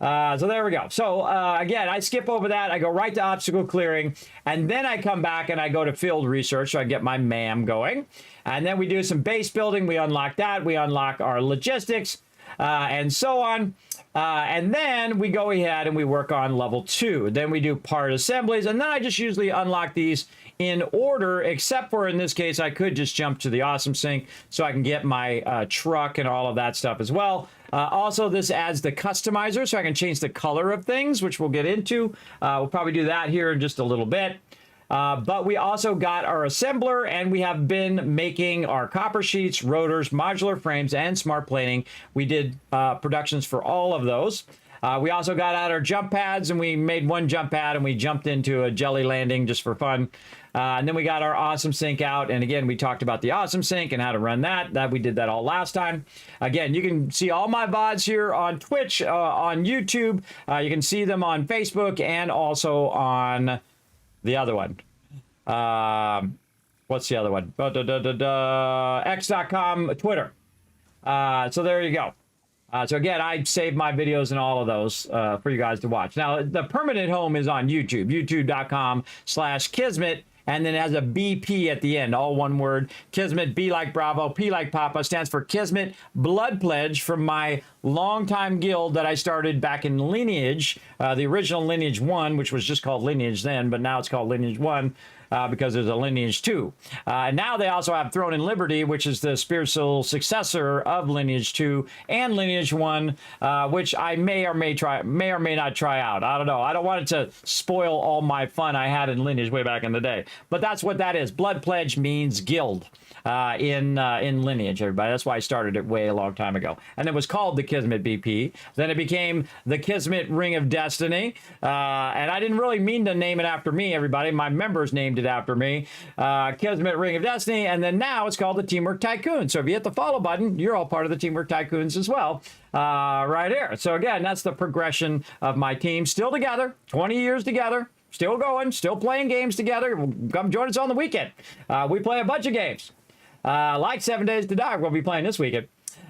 So there we go. So again, I skip over that. I go right to obstacle clearing, and then I come back and I go to field research, so I get my MAM going. And then we do some base building. We unlock that. We unlock our logistics and so on. And then we go ahead and we work on level 2. Then we do part assemblies, and then I just usually unlock these in order, except for in this case, I could just jump to the awesome sink so I can get my truck and all of that stuff as well. Also, this adds the customizer, so I can change the color of things, which we'll get into. We'll probably do that here in just a little bit. But we also got our assembler, and we have been making our copper sheets, rotors, modular frames, and smart plating. We did productions for all of those. We also got out our jump pads, and we made one jump pad, and we jumped into a jelly landing just for fun. And then we got our awesome sink out, and again, we talked about the awesome sink and how to run that. We did that all last time. Again, you can see all my VODs here on Twitch, on YouTube. You can see them on Facebook, and also on the other one. What's the other one? X.com, Twitter. So there you go. So again, I save my videos and all of those for you guys to watch. Now, the permanent home is on YouTube, youtube.com/Kismet, and then it has a BP at the end, all one word. Kismet, B like Bravo, P like Papa, stands for Kismet Blood Pledge, from my longtime guild that I started back in Lineage, the original Lineage 1, which was just called Lineage then, but now it's called Lineage 1. Because there's a Lineage 2. And now they also have Throne and Liberty, which is the spiritual successor of Lineage 2 and Lineage 1, which I may or may not try out. I don't know. I don't want it to spoil all my fun I had in Lineage way back in the day. But that's what that is. Blood Pledge means guild in Lineage, everybody. That's why I started it way a long time ago. And it was called the Kismet BP. Then it became the Kismet Ring of Destiny. And I didn't really mean to name it after me, everybody. My members named it after me. Kismet Ring of Destiny. And then now it's called the Teamwork Tycoons. So if you hit the follow button, you're all part of the Teamwork Tycoons as well. Right here. So again, that's the progression of my team. Still together, 20 years together. Still going, still playing games together. Come join us on the weekend. We play a bunch of games. Like 7 Days to Die, we'll be playing this weekend.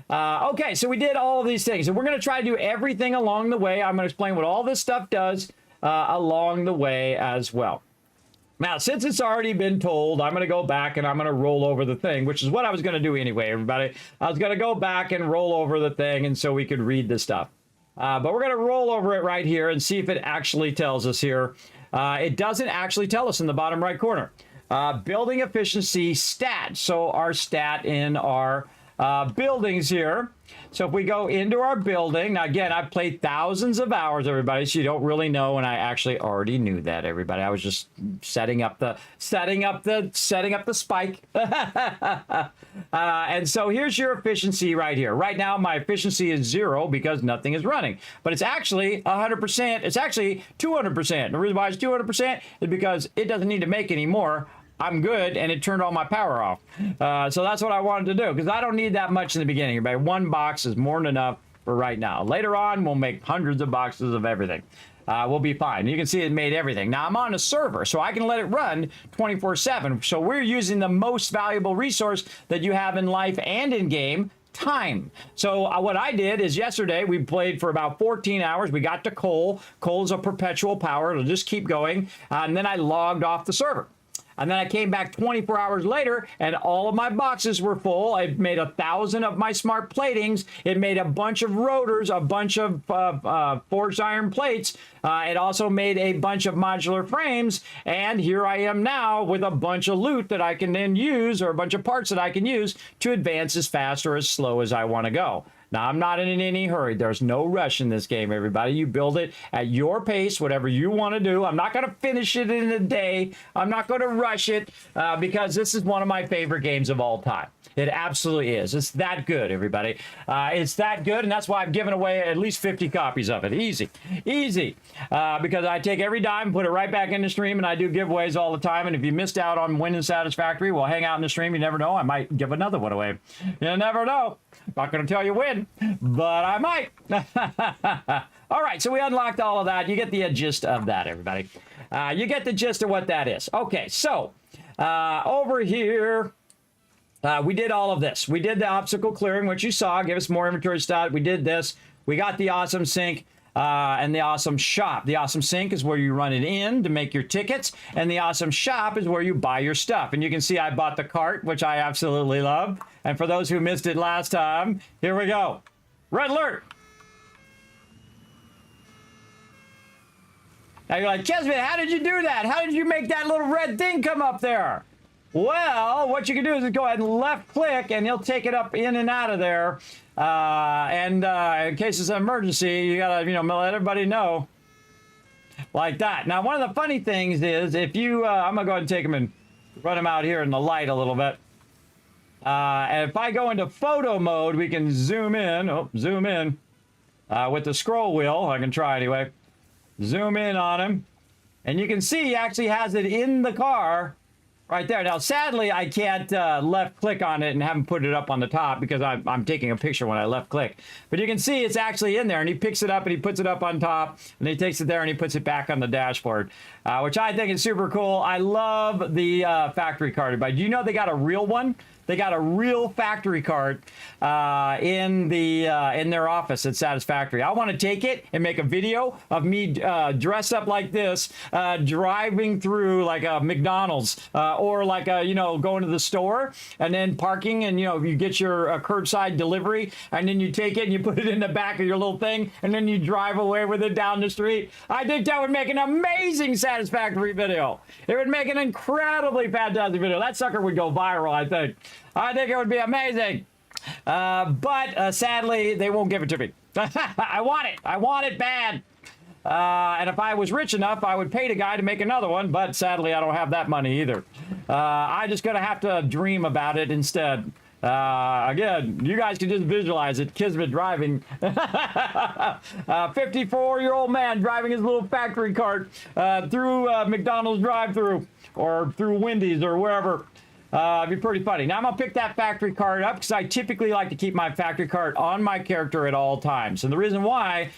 Okay, so we did all of these things, and we're going to try to do everything along the way. I'm going to explain what all this stuff does along the way as well. Now, since it's already been told, I'm going to go back and I'm going to roll over the thing, which is what I was going to do anyway, everybody. I was going to go back and roll over the thing, and so we could read the stuff. But we're going to roll over it right here and see if it actually tells us here. It doesn't actually tell us in the bottom right corner. Building efficiency stat. So our stat in our buildings here. So if we go into our building, now again, I've played thousands of hours, everybody, so you don't really know, and I actually already knew that, everybody. I was just setting up the spike. And so here's your efficiency right here. Right now, my efficiency is 0 because nothing is running, but it's actually 100%. It's actually 200%. The reason why it's 200% is because it doesn't need to make any more. I'm good, and it turned all my power off. So that's what I wanted to do, because I don't need that much in the beginning. Everybody, one box is more than enough for right now. Later on, we'll make hundreds of boxes of everything. We'll be fine. You can see it made everything. Now, I'm on a server, so I can let it run 24/7. So we're using the most valuable resource that you have in life and in game, time. So what I did is yesterday we played for about 14 hours. We got to coal. Coal is a perpetual power. It'll just keep going. And then I logged off the server. And then I came back 24 hours later, and all of my boxes were full. I made 1,000 of my smart platings. It made a bunch of rotors, a bunch of forged iron plates. It also made a bunch of modular frames. And here I am now with a bunch of loot that I can then use, or a bunch of parts that I can use to advance as fast or as slow as I want to go. Now, I'm not in any hurry. There's no rush in this game, everybody. You build it at your pace, whatever you want to do. I'm not going to finish it in a day. I'm not going to rush it because this is one of my favorite games of all time. It absolutely is. It's that good, everybody. It's that good, and that's why I've given away at least 50 copies of it. Easy. Easy. Because I take every dime, put it right back in the stream, and I do giveaways all the time. And if you missed out on winning Satisfactory, well, hang out in the stream. You never know. I might give another one away. You never know. Not going to tell you when, but I might. All right, so we unlocked all of that. You get the gist of that, everybody. You get the gist of what that is. Okay, so over here, we did all of this. We did the obstacle clearing, which you saw. Give us more inventory stuff. We did this. We got the awesome sink. And the awesome shop. The awesome sink is where you run it in to make your tickets, and the awesome shop is where you buy your stuff. And you can see I bought the cart, which I absolutely love. And for those who missed it last time, here we go. Red alert. Now you're like, Kismet, how did you do that? How did you make that little red thing come up there? Well, what you can do is go ahead and left click, and he'll take it up in and out of there. In case it's an emergency, you gotta, let everybody know. Like that. Now, one of the funny things is, if you, I'm gonna go ahead and take him and run him out here in the light a little bit. And if I go into photo mode, we can zoom in. With the scroll wheel. I can try anyway. Zoom in on him. And you can see he actually has it in the car. Right there. Now, sadly, I can't left click on it and have him put it up on the top because I'm taking a picture when I left click. But you can see it's actually in there, and he picks it up and he puts it up on top, and he takes it there and he puts it back on the dashboard, which I think is super cool. I love the factory card. But do you know they got a real one? They got a real factory cart in their office at Satisfactory. I want to take it and make a video of me dressed up like this, driving through like a McDonald's or like a, going to the store and then parking, and you get your curbside delivery, and then you take it and you put it in the back of your little thing, and then you drive away with it down the street. I think that would make an amazing Satisfactory video. It would make an incredibly fantastic video. That sucker would go viral, I think. I think it would be amazing. But sadly, they won't give it to me. I want it. I want it bad. And if I was rich enough, I would pay the guy to make another one. But sadly, I don't have that money either. I'm just going to have to dream about it instead. Again, you guys can just visualize it. Kismet driving. 54-year-old man driving his little factory cart through McDonald's drive-thru or through Wendy's or wherever. It'd be pretty funny. Now I'm gonna pick that factory card up because I typically like to keep my factory card on my character at all times. And the reason why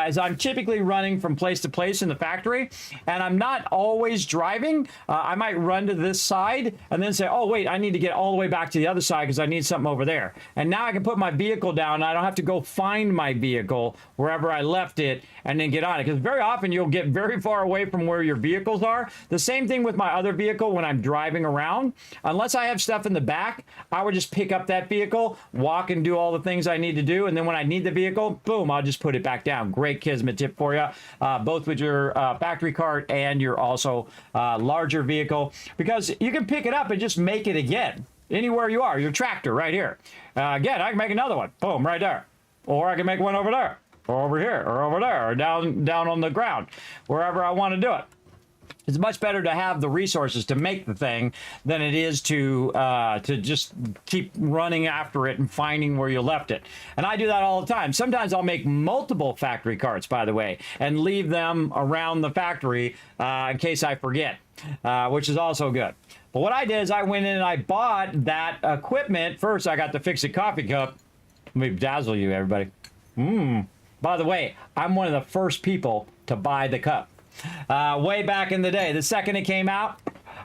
is I'm typically running from place to place in the factory, and I'm not always driving. I might run to this side and then say, oh, wait, I need to get all the way back to the other side because I need something over there. And now I can put my vehicle down, and I don't have to go find my vehicle wherever I left it and then get on it. Because very often you'll get very far away from where your vehicles are. The same thing with my other vehicle when I'm driving around. Unless I have stuff in the back, I would just pick up that vehicle, walk and do all the things I need to do. And then when I need the vehicle, boom, I'll just put it back down. Great Kismet tip for you, both with your factory cart and your also larger vehicle, because you can pick it up and just make it again anywhere you are. Your tractor right here. Again, I can make another one. Boom, right there. Or I can make one over there, or over here, or over there, or down on the ground, wherever I want to do it. It's much better to have the resources to make the thing than it is to just keep running after it and finding where you left it. And I do that all the time. Sometimes I'll make multiple factory carts, by the way, and leave them around the factory in case I forget, which is also good. But what I did is I went in and I bought that equipment. First, I got the FICSIT coffee cup. Let me dazzle you, everybody. By the way, I'm one of the first people to buy the cup. Way back in the day. The second it came out,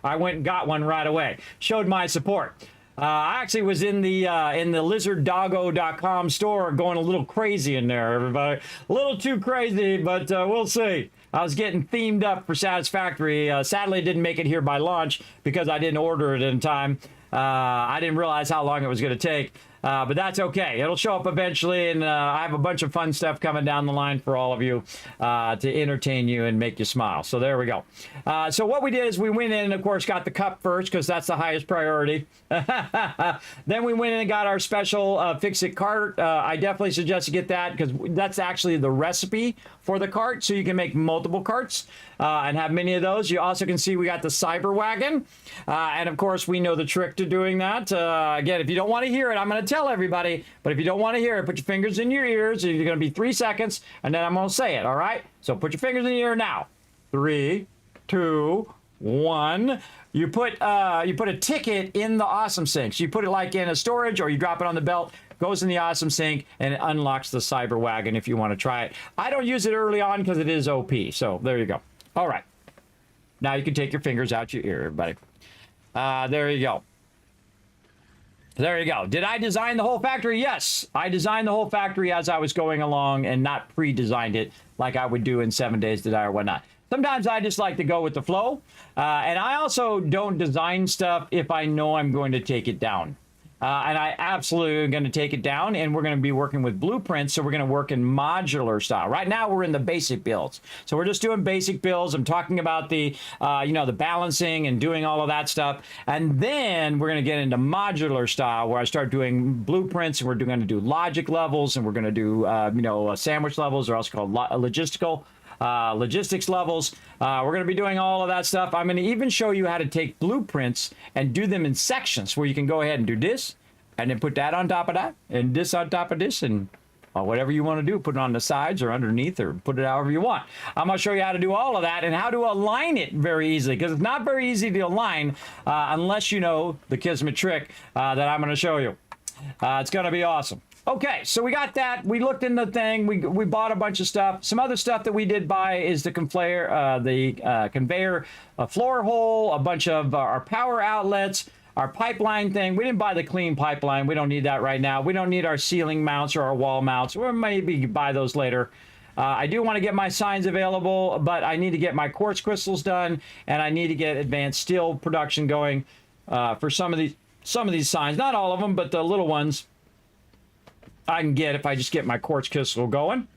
I went and got one right away. Showed my support. I actually was in the lizarddoggo.com store going a little crazy in there, everybody. A little too crazy, but we'll see. I was getting themed up for Satisfactory. Sadly, it didn't make it here by launch because I didn't order it in time. I didn't realize how long it was going to take. But that's okay. It'll show up eventually, and I have a bunch of fun stuff coming down the line for all of you to entertain you and make you smile. So there we go. So what we did is we went in and, of course, got the cup first because that's the highest priority. Then we went in and got our special FICSIT cart. I definitely suggest you get that because that's actually the recipe for the cart, so you can make multiple carts and have many of those. You also can see we got the Cyber Wagon, and of course we know the trick to doing that. Again, if you don't want to hear it, I'm going to tell everybody, but if you don't want to hear it, put your fingers in your ears. You're going to be 3 seconds, and then I'm going to say it, all right? So put your fingers in your ear now. 3, 2, 1. You put a ticket in the Awesome Sink. So you put it like in a storage, or you drop it on the belt, goes in the Awesome Sink, and it unlocks the Cyber Wagon if you want to try it. I don't use it early on because it is OP, so there you go. All right. Now you can take your fingers out your ear, everybody. There you go. There you go. Did I design the whole factory? Yes. I designed the whole factory as I was going along and not pre-designed it like I would do in 7 Days to Die or whatnot. Sometimes I just like to go with the flow. And I also don't design stuff if I know I'm going to take it down. And I absolutely am going to take it down, and we're going to be working with blueprints, so we're going to work in modular style. Right now, we're in the basic builds. So we're just doing basic builds. I'm talking about the, the balancing and doing all of that stuff. And then we're going to get into modular style, where I start doing blueprints, and we're going to do logic levels, and we're going to do, sandwich levels, or also called logistics levels. We're going to be doing all of that stuff. I'm going to even show you how to take blueprints and do them in sections where you can go ahead and do this and then put that on top of that and this on top of this and whatever you want to do. Put it on the sides or underneath or put it however you want. I'm going to show you how to do all of that and how to align it very easily, because it's not very easy to align unless you know the Kismet trick that I'm going to show you. It's going to be awesome. Okay, so we got that. We looked in the thing. We bought a bunch of stuff. Some other stuff that we did buy is the conveyor, a floor hole, a bunch of our power outlets, our pipeline thing. We didn't buy the clean pipeline. We don't need that right now. We don't need our ceiling mounts or our wall mounts. We'll maybe buy those later. I do want to get my signs available, but I need to get my quartz crystals done, and I need to get advanced steel production going for some of these signs. Not all of them, but the little ones I can get if I just get my quartz crystal going.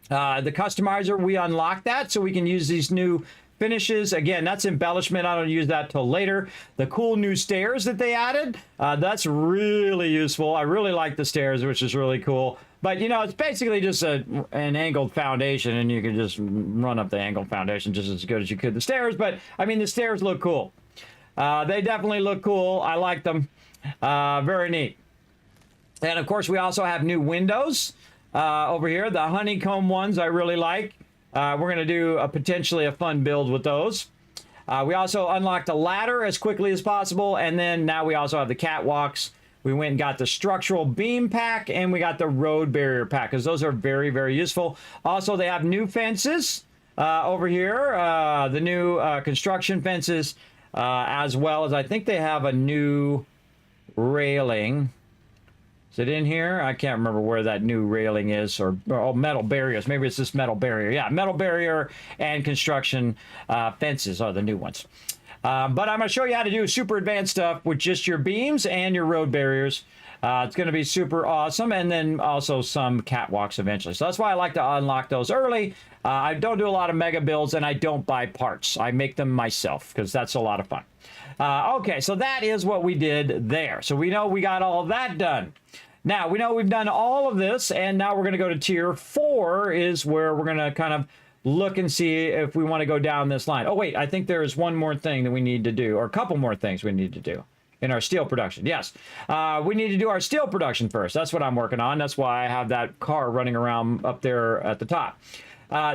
The customizer, we unlocked that so we can use these new finishes. Again, that's embellishment. I don't use that till later. The cool new stairs that they added, that's really useful. I really like the stairs, which is really cool. But, it's basically just an angled foundation, and you can just run up the angled foundation just as good as you could the stairs. But, the stairs look cool. They definitely look cool. I like them. Very neat. And, of course, we also have new windows over here. The honeycomb ones I really like. We're going to do potentially a fun build with those. We also unlocked a ladder as quickly as possible. And then now we also have the catwalks. We went and got the structural beam pack, and we got the road barrier pack, because those are very, very useful. Also, they have new fences over here. The new construction fences, as well as I think they have a new railing. Is it in here? I can't remember where that new railing is, or metal barriers. Maybe it's this metal barrier. Yeah, metal barrier and construction fences are the new ones. But I'm going to show you how to do super advanced stuff with just your beams and your road barriers. It's going to be super awesome, and then also some catwalks eventually. So that's why I like to unlock those early. I don't do a lot of mega builds, and I don't buy parts. I make them myself, because that's a lot of fun. Okay, so that is what we did there. So we know we got all of that done. Now, we know we've done all of this, and now we're going to go to Tier 4, is where we're going to kind of look and see if we want to go down this line. Oh, wait, I think there is one more thing that we need to do, or a couple more things we need to do in our steel production. Yes, we need to do our steel production first. That's what I'm working on. That's why I have that car running around up there at the top.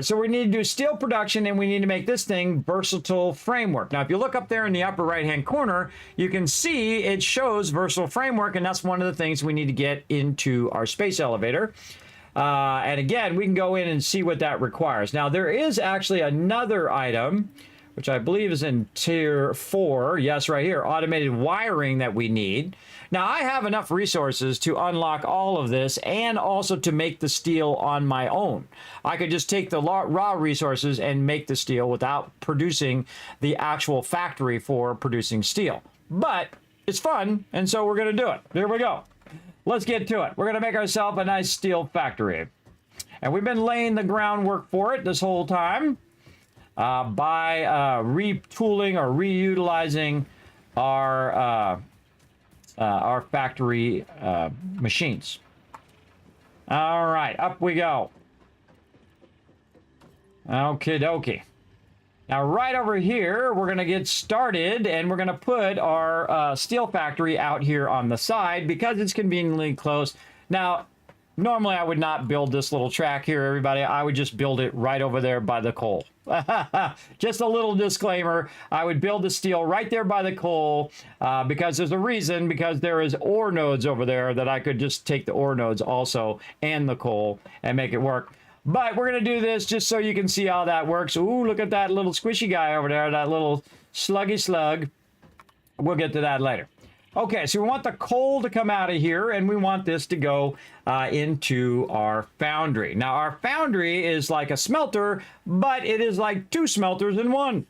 So we need to do steel production, and we need to make this thing versatile framework. Now, if you look up there in the upper right-hand corner, you can see it shows versatile framework, and that's one of the things we need to get into our space elevator. And again, we can go in and see what that requires. Now, there is actually another item which I believe is in tier 4. Yes, right here, automated wiring that we need. Now, I have enough resources to unlock all of this and also to make the steel on my own. I could just take the raw resources and make the steel without producing the actual factory for producing steel. But it's fun, and so we're going to do it. Here we go. Let's get to it. We're going to make ourselves a nice steel factory. And we've been laying the groundwork for it this whole time by retooling or reutilizing our factory machines. All right, up we go. Okie dokie. Now, right over here, we're going to get started, and we're going to put our steel factory out here on the side because it's conveniently close. Now, normally I would not build this little track here, everybody. I would just build it right over there by the coal. Just a little disclaimer. I would build the steel right there by the coal because there's a reason, because there is ore nodes over there that I could just take the ore nodes also and the coal and make it work. But we're going to do this just so you can see how that works. Ooh, look at that little squishy guy over there, that little sluggy slug. We'll get to that later. Okay, so we want the coal to come out of here, and we want this to go into our foundry. Now, our foundry is like a smelter, but it is like 2 smelters in one.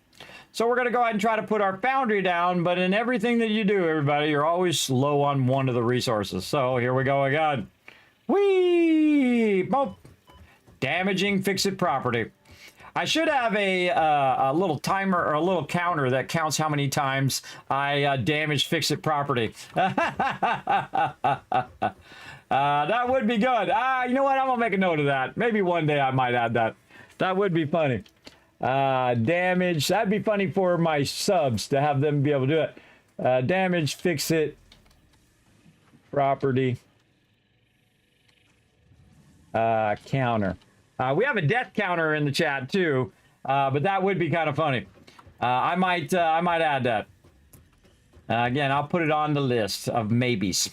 So we're going to go ahead and try to put our foundry down, but in everything that you do, everybody, you're always low on one of the resources. So here we go again. Whee! Boop. Damaging FICSIT property. I should have a little timer or a little counter that counts how many times I damage FICSIT property. That would be good. You know what? I'm going to make a note of that. Maybe one day I might add that. That would be funny. Damage. That'd be funny for my subs to have them be able to do it. Damage FICSIT property counter. We have a death counter in the chat too, but that would be kind of funny. I might add that. Again, I'll put it on the list of maybes.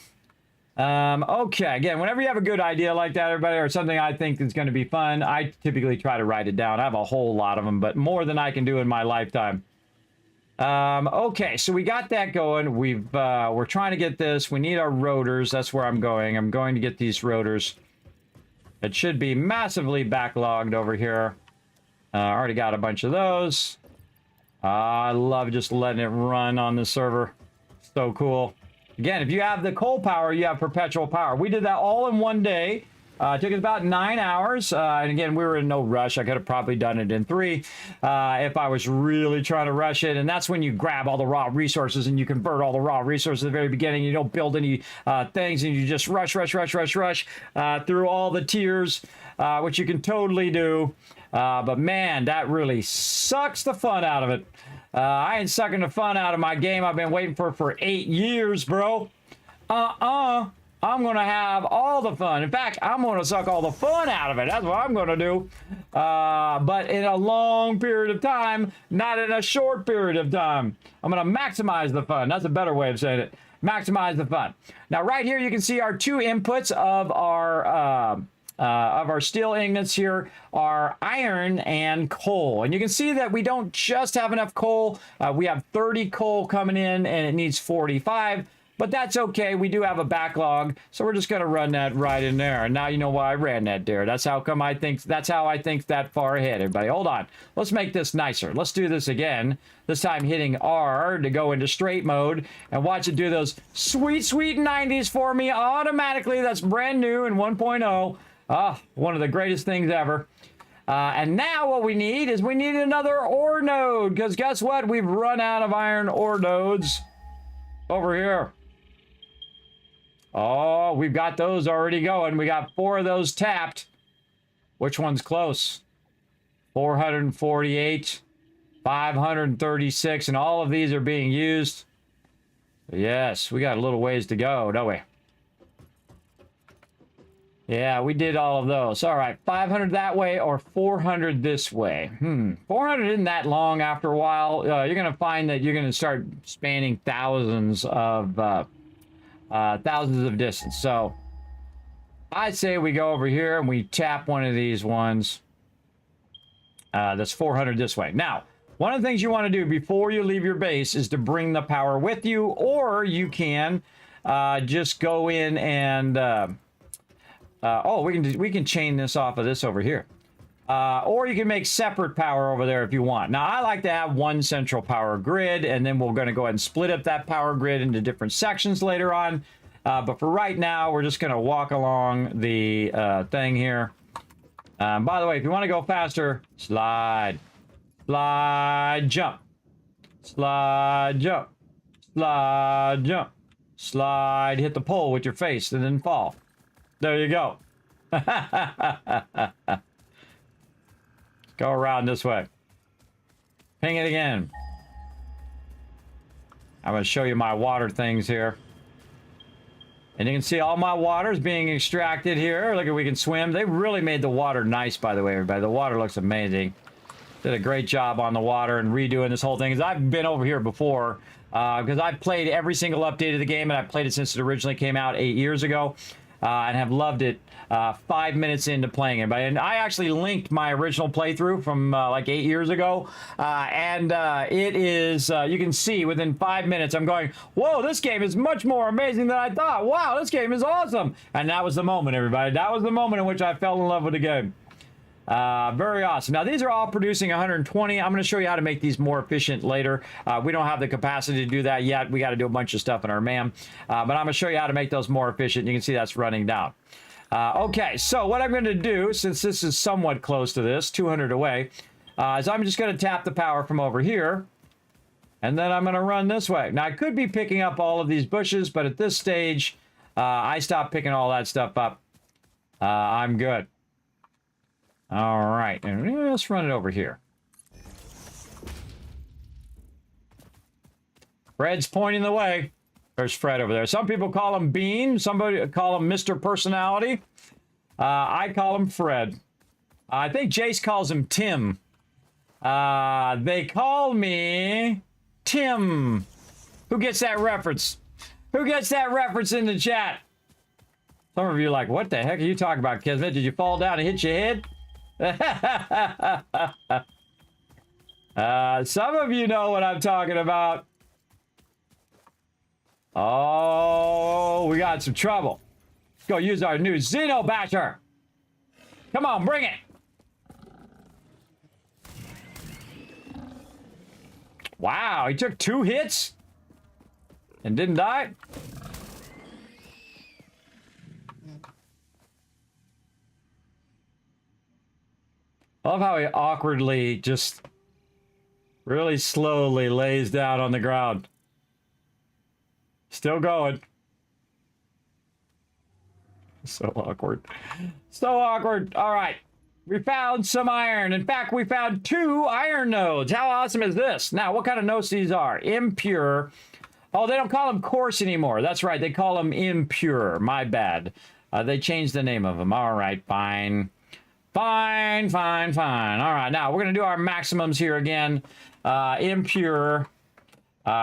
Okay, again, whenever you have a good idea like that, everybody, or something I think is going to be fun, I typically try to write it down. I have a whole lot of them, but more than I can do in my lifetime. Okay, so we got that going. We're trying to get this. We need our rotors. That's where I'm going. I'm going to get these rotors. It should be massively backlogged over here. Already got a bunch of those. I love just letting it run on the server. So cool. Again, if you have the coal power, you have perpetual power. We did that all in one day. It took us about 9 hours. And again, we were in no rush. I could have probably done it in 3 if I was really trying to rush it. And that's when you grab all the raw resources and you convert all the raw resources at the very beginning. You don't build any things, and you just rush through all the tiers, which you can totally do. But man, that really sucks the fun out of it. I ain't sucking the fun out of my game I've been waiting for 8 years, bro. I'm going to have all the fun. In fact, I'm going to suck all the fun out of it. That's what I'm going to do. But in a long period of time, not in a short period of time. I'm going to maximize the fun. That's a better way of saying it. Maximize the fun. Now, right here, you can see our 2 inputs of our steel ingots here are iron and coal. And you can see that we don't just have enough coal. We have 30 coal coming in, and it needs 45. But that's okay. We do have a backlog, so we're just going to run that right in there. And now you know why I ran that there. That's how come I think. That's how I think that far ahead. Everybody, hold on. Let's make this nicer. Let's do this again. This time hitting R to go into straight mode and watch it do those sweet, sweet 90s for me automatically. That's brand new in 1.0. One of the greatest things ever. And now what we need is we need another ore node, because guess what? We've run out of iron ore nodes over here. Oh, we've got those already going. We got 4 of those tapped. Which one's close? 448, 536, and all of these are being used. Yes, we got a little ways to go, don't we? Yeah, we did all of those. All right, 500 that way or 400 this way. 400 isn't that long after a while. You're going to find that you're going to start spanning thousands of distance. So I say we go over here and we tap one of these ones. That's 400 this way. Now, One of the things you want to do before you leave your base is to bring the power with you, or you can just go in and oh, we can chain this off of this over here. Or you can make separate power over there if you want. Now, I like to have one central power grid, and then we're going to go ahead and split up that power grid into different sections later on. But for right now, we're just going to walk along the thing here. By the way, if you want to go faster, slide, slide, jump, slide, jump, slide, jump, slide, hit the pole with your face, and then fall. There you go. Go around this way. Ping it again. I'm going to show you my water things here. And you can see all my water is being extracted here. Look at, we can swim. They really made the water nice, by the way, everybody. The water looks amazing. Did a great job on the water and redoing this whole thing. Because I've been over here before. Because I've played every single update of the game. And I've played it since it originally came out 8 years ago. And have loved it 5 minutes into playing it. And I actually linked my original playthrough from like 8 years ago. It is, you can see within 5 minutes, I'm going, whoa, this game is much more amazing than I thought. Wow, this game is awesome. And that was the moment, everybody. That was the moment in which I fell in love with the game. Very awesome. Now, these are all producing 120. I'm going to show you how to make these more efficient later. We don't have the capacity to do that yet. We got to do a bunch of stuff in our MAM. But I'm going to show you how to make those more efficient. You can see that's running down. Okay, so what I'm going to do, since this is somewhat close to this, 200 away, is I'm just going to tap the power from over here. And then I'm going to run this way. Now, I could be picking up all of these bushes, but at this stage, I stopped picking all that stuff up. I'm good. All right, and let's run it over here. Fred's pointing the way. There's Fred over there. Some people call him Bean. Somebody call him Mr. Personality. I call him Fred. I think Jace calls him Tim. They call me Tim. Who gets that reference? Who gets that reference in the chat? Some of you are like, what the heck are you talking about, Kismet? Did you fall down and hit your head? Some of you know what I'm talking about. Oh, we got some trouble. Let's go use our new Xeno Basher. Come on, bring it. Wow, he took 2 hits and didn't die. I love how he awkwardly, just really slowly lays down on the ground. Still going. So awkward. So awkward. All right. We found some iron. In fact, we found 2 iron nodes. How awesome is this? Now, what kind of nodes these are? Impure. Oh, they don't call them coarse anymore. That's right. They call them impure. My bad. They changed the name of them. All right, fine. Fine, fine, fine. All right, now we're going to do our maximums here again. Impure.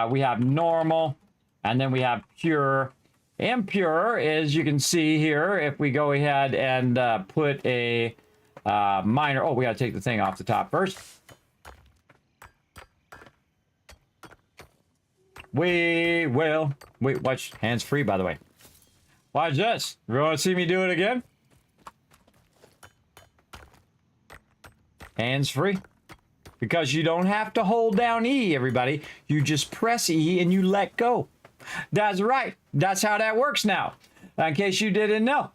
We have normal. And then we have pure. Impure, as you can see here, if we go ahead and put a minor... Oh, we got to take the thing off the top first. We will... Wait, watch. Hands free, by the way. Watch this. You want to see me do it again? Hands free. Because you don't have to hold down E, everybody. You just press E and you let go. That's right. That's how that works now. In case you didn't know.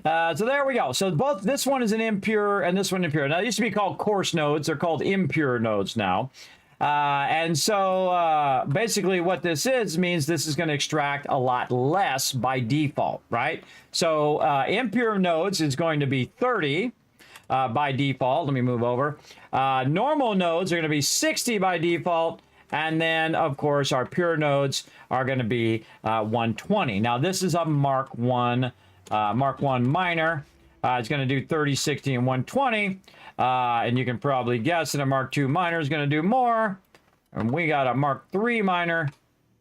So there we go. So both this one is an impure and this one impure. Now, it used to be called coarse nodes. They're called impure nodes now. And so basically what this is means this is going to extract a lot less by default, right? So impure nodes is going to be 30 by default. Let me move over. Normal nodes are going to be 60 by default. And then, of course, our pure nodes are going to be 120. Now, this is a Mark 1 minor. It's going to do 30, 60, and 120. And you can probably guess that a Mark 2 minor is going to do more. And we got a Mark 3 minor.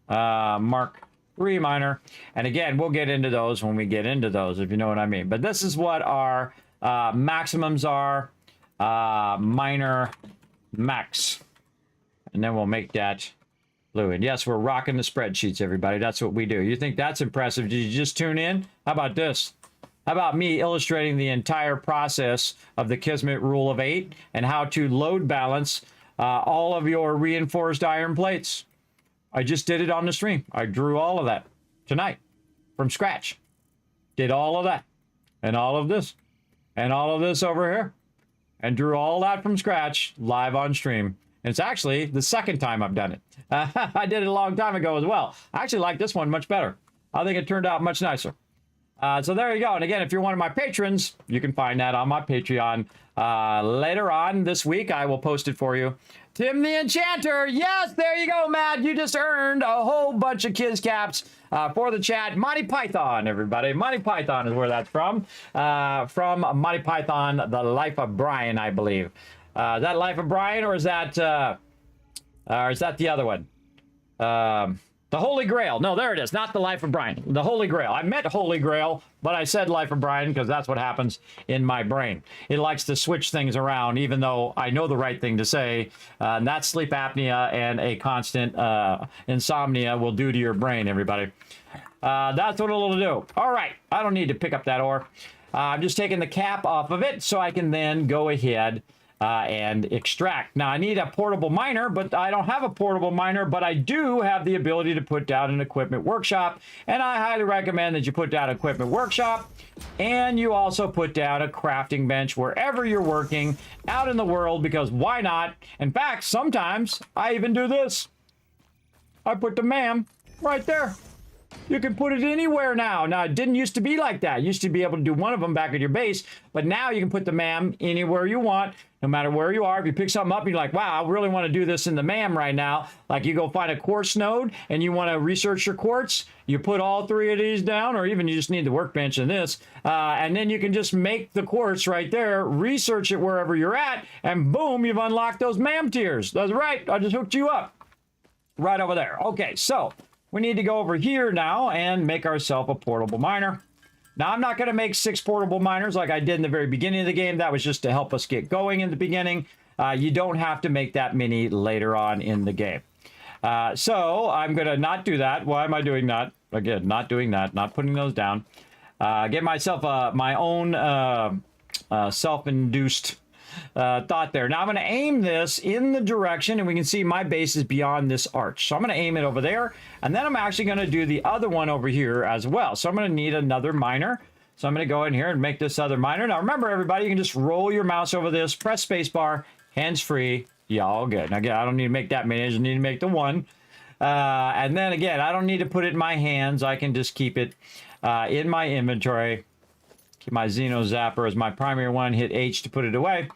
Mark 3 minor. And again, we'll get into those when we get into those, if you know what I mean. But this is what our maximums are. Minor max. And then we'll make that blue. And yes, we're rocking the spreadsheets, everybody. That's what we do. You think that's impressive? Did you just tune in? How about this? How about me illustrating the entire process of the Kismet rule of 8 and how to load balance all of your reinforced iron plates? I just did it on the stream. I drew all of that tonight from scratch. Did all of that and all of this and all of this over here and drew all that from scratch live on stream. And it's actually the second time I've done it. I did it a long time ago as well. I actually like this one much better. I think it turned out much nicer. So there you go. And again, if you're one of my patrons, you can find that on my Patreon. Later on this week, I will post it for you. Tim the Enchanter. Yes, there you go, Matt. You just earned a whole bunch of Kiz Caps for the chat. Monty Python, everybody. Monty Python is where that's from. From Monty Python, The Life of Brian, I believe. Is that Life of Brian, or is that the other one? The Holy Grail. No, there it is. Not The Life of Brian. The Holy Grail. I meant Holy Grail, but I said Life of Brian because that's what happens in my brain. It likes to switch things around, even though I know the right thing to say. And that's sleep apnea and a constant insomnia will do to your brain, everybody. That's what it'll do. All right. I don't need to pick up that ore. I'm just taking the cap off of it so I can then go ahead and extract. Now I need a portable miner, but I don't have a portable miner, but I do have the ability to put down an equipment workshop, and I highly recommend that you put down an equipment workshop, and you also put down a crafting bench wherever you're working out in the world, because why not? In fact, sometimes I even do this. I put the MAM right there. You can put it anywhere now. Now, it didn't used to be like that. You used to be able to do one of them back at your base, but now you can put the MAM anywhere you want, no matter where you are. If you pick something up and you're like, wow, I really want to do this in the MAM right now, like you go find a quartz node and you want to research your quartz, you put all 3 of these down, or even you just need the workbench in this, and then you can just make the quartz right there, research it wherever you're at, and boom, you've unlocked those MAM tiers. That's right. I just hooked you up right over there. Okay, so we need to go over here now and make ourselves a portable miner. Now, I'm not going to make 6 portable miners like I did in the very beginning of the game. That was just to help us get going in the beginning. You don't have to make that many later on in the game. So I'm going to not do that. Why am I doing that? Again, not doing that, not putting those down. Get myself my own self-induced thought there. Now I'm going to aim this in the direction, and we can see my base is beyond this arch. So I'm going to aim it over there, and then I'm actually going to do the other one over here as well. So I'm going to need another miner. So I'm going to go in here and make this other miner. Now remember, everybody, you can just roll your mouse over this, press spacebar, hands free. Yeah, all good. Now again, I don't need to make that many. I just need to make the one. And then again, I don't need to put it in my hands. I can just keep it in my inventory. Keep my Xeno Zapper as my primary one, hit H to put it away.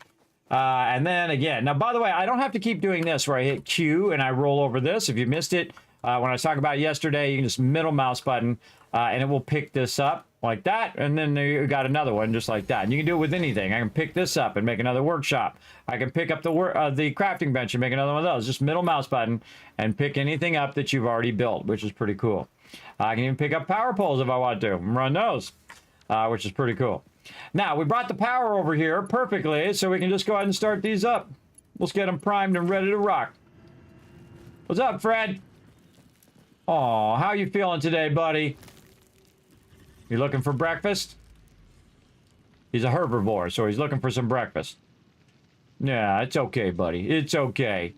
And then again, now by the way, I don't have to keep doing this where I hit Q and I roll over this. If you missed it, when I was talking about it yesterday, you can just middle mouse button and it will pick this up like that. And then you got another one just like that. And you can do it with anything. I can pick this up and make another workshop. I can pick up the crafting bench and make another one of those. Just middle mouse button and pick anything up that you've already built, which is pretty cool. I can even pick up power poles if I want to and run those. Which is pretty cool. Now, we brought the power over here perfectly, so we can just go ahead and start these up. Let's get them primed and ready to rock. What's up, Fred? Aw, how you feeling today, buddy? You looking for breakfast? He's a herbivore, so he's looking for some breakfast. Yeah, it's okay, buddy. It's okay.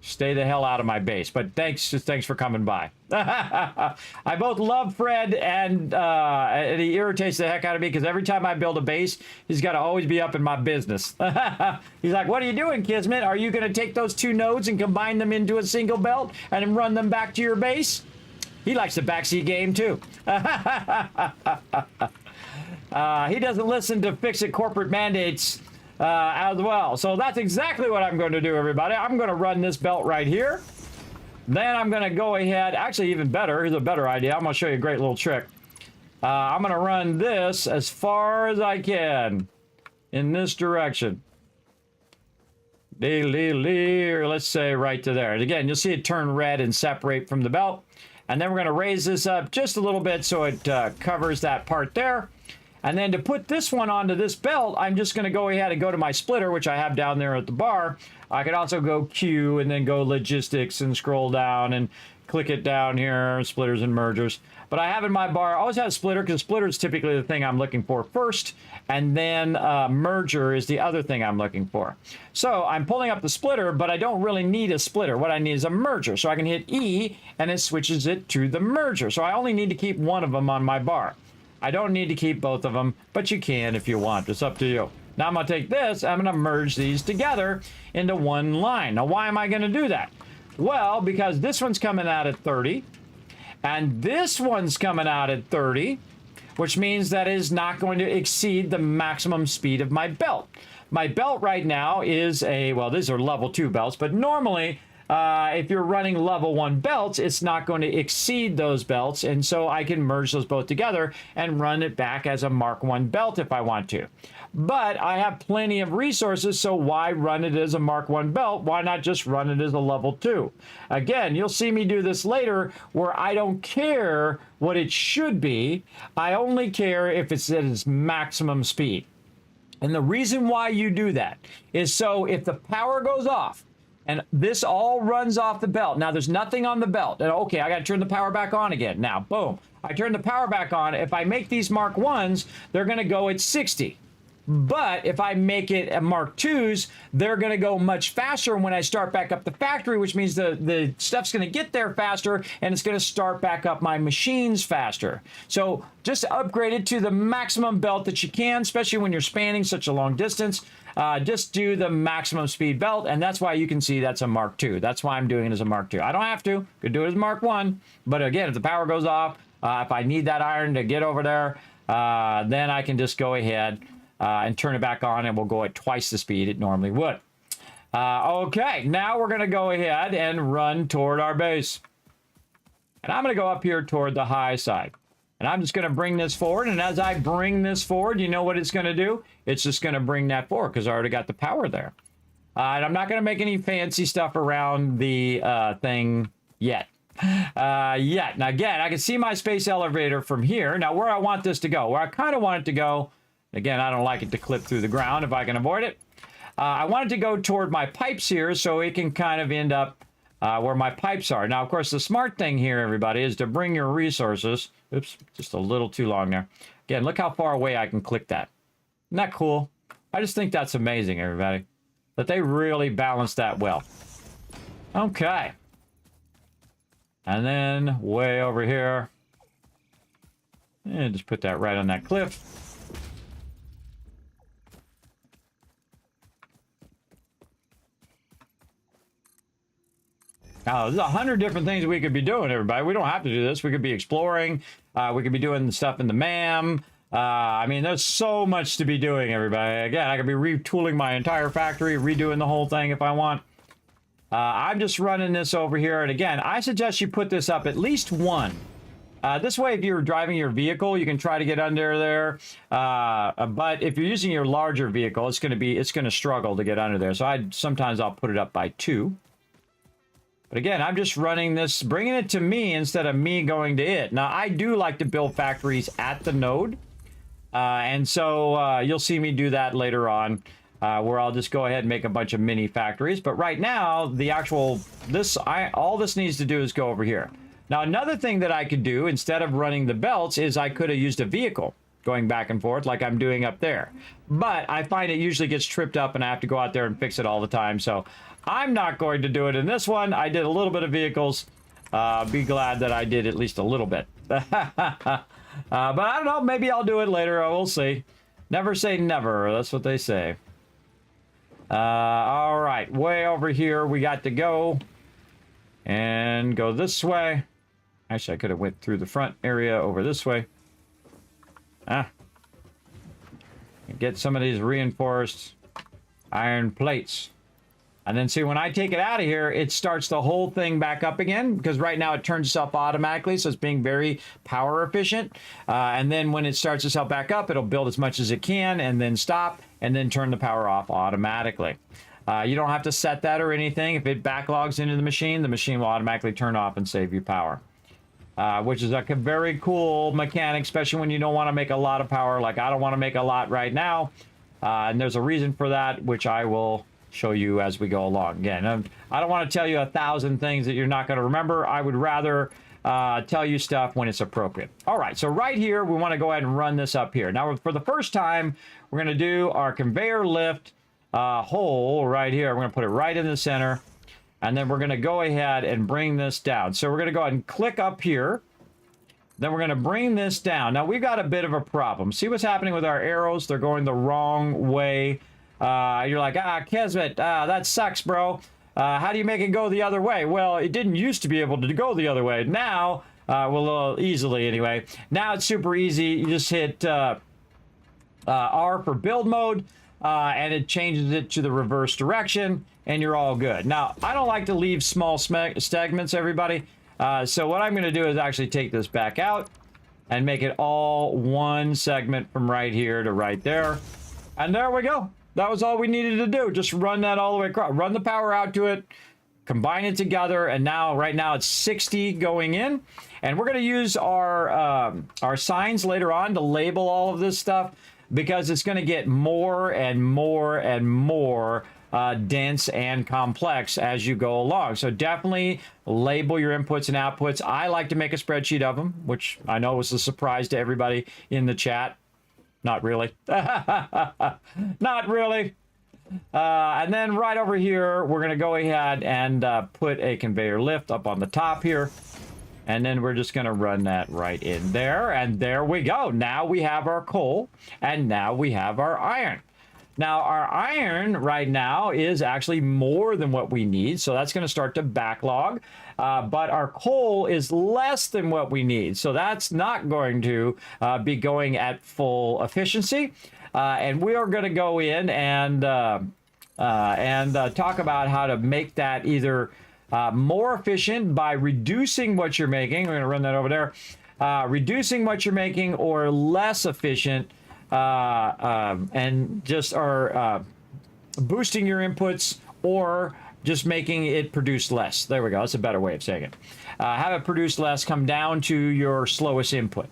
Stay the hell out of my base, but thanks for coming by. I both love Fred and he irritates the heck out of me because every time I build a base, he's got to always be up in my business. He's like, what are you doing, Kismet? Are you going to take those 2 nodes and combine them into a single belt and then run them back to your base? He likes the backseat game too. He doesn't listen to FICSIT corporate mandates as well. So that's exactly what I'm going to do, everybody. I'm going to run this belt right here. Then I'm going to go ahead. Actually, even better. Here's a better idea. I'm going to show you a great little trick. I'm going to run this as far as I can in this direction. Or let's say right to there. And again, you'll see it turn red and separate from the belt. And then we're going to raise this up just a little bit so it covers that part there. And then to put this one onto this belt, I'm just going to go ahead and go to my splitter, which I have down there at the bar. I could also go Q and then go logistics and scroll down and click it down here, splitters and mergers. But I have in my bar, I always have a splitter because splitter is typically the thing I'm looking for first. And then merger is the other thing I'm looking for. So I'm pulling up the splitter, but I don't really need a splitter. What I need is a merger. So I can hit E and it switches it to the merger. So I only need to keep one of them on my bar. I don't need to keep both of them, but you can if you want. It's up to you. Now I'm going to take this, I'm going to merge these together into one line. Now why am I going to do that? Well, because this one's coming out at 30, and this one's coming out at 30, which means that is not going to exceed the maximum speed of my belt. My belt right now is well, these are level 2 belts, but normally, if you're running level 1 belts, it's not going to exceed those belts, and so I can merge those both together and run it back as a Mark 1 belt if I want to. But I have plenty of resources, so why run it as a Mark 1 belt? Why not just run it as a level 2? Again, you'll see me do this later where I don't care what it should be. I only care if it's at its maximum speed. And the reason why you do that is so if the power goes off, and this all runs off the belt. Now, there's nothing on the belt. And okay, I got to turn the power back on again. Now, boom. I turn the power back on. If I make these Mark 1s, they're going to go at 60. But if I make it a Mark 2s, they're going to go much faster when I start back up the factory, which means the stuff's going to get there faster, and it's going to start back up my machines faster. So just upgrade it to the maximum belt that you can, especially when you're spanning such a long distance. Just do the maximum speed belt, and that's why you can see that's a Mark 2. That's why I'm doing it as a Mark 2. I don't have to. Could do it as Mark 1. But again, if the power goes off, if I need that iron to get over there, then I can just go ahead and turn it back on, and we'll go at twice the speed it normally would. Okay, now we're going to go ahead and run toward our base. And I'm going to go up here toward the high side. And I'm just going to bring this forward, and as I bring this forward, you know what it's going to do? It's just going to bring that forward because I already got the power there. And I'm not going to make any fancy stuff around the thing yet. Now again, I can see my space elevator from here. Now where I want this to go, where I kind of want it to go, again, I don't like it to clip through the ground if I can avoid it. I want it to go toward my pipes here so it can kind of end up where my pipes are. Now, of course, the smart thing here, everybody, is to bring your resources. Oops, just a little too long there. Again, look how far away I can click that. Isn't that cool? I just think that's amazing, everybody, that they really balanced that well. Okay. And then way over here. And just put that right on that cliff. Now, there's 100 different things we could be doing, everybody. We don't have to do this. We could be exploring. We could be doing stuff in the MAM. I mean, there's so much to be doing, everybody. Again, I could be retooling my entire factory, redoing the whole thing if I want. I'm just running this over here. And again, I suggest you put this up at least one. This way, if you're driving your vehicle, you can try to get under there. But if you're using your larger vehicle, it's going to struggle to get under there. So sometimes I'll put it up by 2. But again, I'm just running this, bringing it to me instead of me going to it. Now, I do like to build factories at the node. And so you'll see me do that later on, where I'll just go ahead and make a bunch of mini factories. But right now, all this needs to do is go over here. Now, another thing that I could do instead of running the belts is I could have used a vehicle going back and forth like I'm doing up there. But I find it usually gets tripped up and I have to go out there and fix it all the time. So I'm not going to do it in this one. I did a little bit of vehicles. Be glad that I did at least a little bit. But I don't know. Maybe I'll do it later. We'll see. Never say never. That's what they say. All right. Way over here, we got to go. And go this way. Actually, I could have went through the front area over this way. Get some of these reinforced iron plates. And then see, when I take it out of here, it starts the whole thing back up again, because right now it turns itself automatically, so it's being very power efficient. And then when it starts itself back up, it'll build as much as it can and then stop and then turn the power off automatically. You don't have to set that or anything. If it backlogs into the machine will automatically turn off and save you power. which is a very cool mechanic, especially when you don't want to make a lot of power. Like I don't want to make a lot right now. And there's a reason for that, which I will show you as we go along. Again, I don't want to tell you 1,000 things that you're not going to remember. I would rather tell you stuff when it's appropriate. All right, so right here, we want to go ahead and run this up here. Now, for the first time, we're going to do our conveyor lift hole right here. We're going to put it right in the center, and then we're going to go ahead and bring this down. So we're going to go ahead and click up here. Then we're going to bring this down. Now, we've got a bit of a problem. See what's happening with our arrows? They're going the wrong way. You're like, Kismet, that sucks, bro. How do you make it go the other way? Well, it didn't used to be able to go the other way. Now, well, easily anyway. Now it's super easy. You just hit R for build mode, and it changes it to the reverse direction, and you're all good. Now, I don't like to leave small segments, everybody. So what I'm going to do is actually take this back out and make it all one segment from right here to right there. And there we go. That was all we needed to do. Just run that all the way across. Run the power out to it, combine it together, and now, right now, it's 60 going in. And we're going to use our signs later on to label all of this stuff because it's going to get more and more and more dense and complex as you go along. So definitely label your inputs and outputs. I like to make a spreadsheet of them, which I know was a surprise to everybody in the chat. Not really. Not really. And then right over here, we're going to go ahead and put a conveyor lift up on the top here. And then we're just going to run that right in there. And there we go. Now we have our coal. And now we have our iron. Now, our iron right now is actually more than what we need, so that's going to start to backlog. But our coal is less than what we need, so that's not going to be going at full efficiency. And we are going to go in and talk about how to make that either more efficient by reducing what you're making. We're going to run that over there. Reducing what you're making, or less efficient, and just are boosting your inputs, or just making it produce less. There we go. That's a better way of saying it. Have it produce less, come down to your slowest input.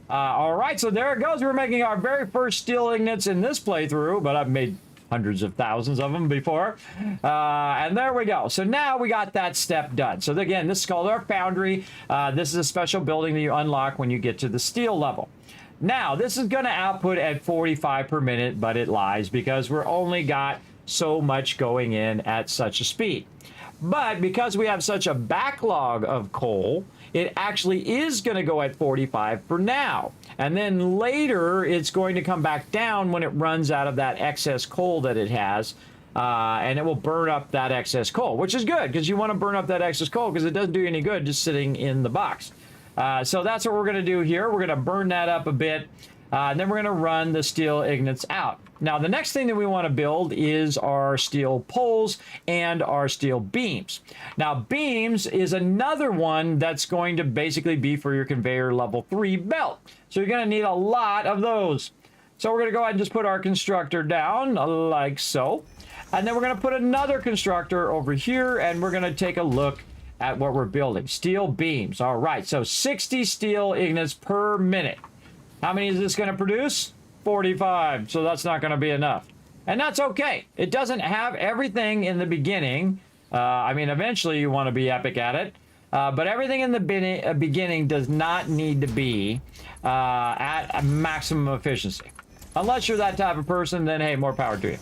All right, so there it goes. We're making our very first steel ingots in this playthrough, but I've made hundreds of thousands of them before. And there we go. So now we got that step done. So again, this is called our foundry. This is a special building that you unlock when you get to the steel level. Now, this is going to output at 45 per minute, but it lies because we're only got so much going in at such a speed. But because we have such a backlog of coal, it actually is going to go at 45 for now. And then later, it's going to come back down when it runs out of that excess coal that it has. And it will burn up that excess coal, which is good because you want to burn up that excess coal because it doesn't do you any good just sitting in the box. So that's what we're going to do here. We're going to burn that up a bit, and then we're going to run the steel ingots out. Now, the next thing that we want to build is our steel poles and our steel beams. Now, beams is another one that's going to basically be for your conveyor level 3 belt. So you're going to need a lot of those. So we're going to go ahead and just put our constructor down like so. And then we're going to put another constructor over here, and we're going to take a look at what we're building. Steel beams. All right, so 60 steel ingots per minute. How many is this going to produce? 45. So that's not going to be enough. And that's okay. It doesn't have everything in the beginning. I mean, eventually you want to be epic at it. But everything in the beginning does not need to be at a maximum efficiency. Unless you're that type of person, then hey, more power to you.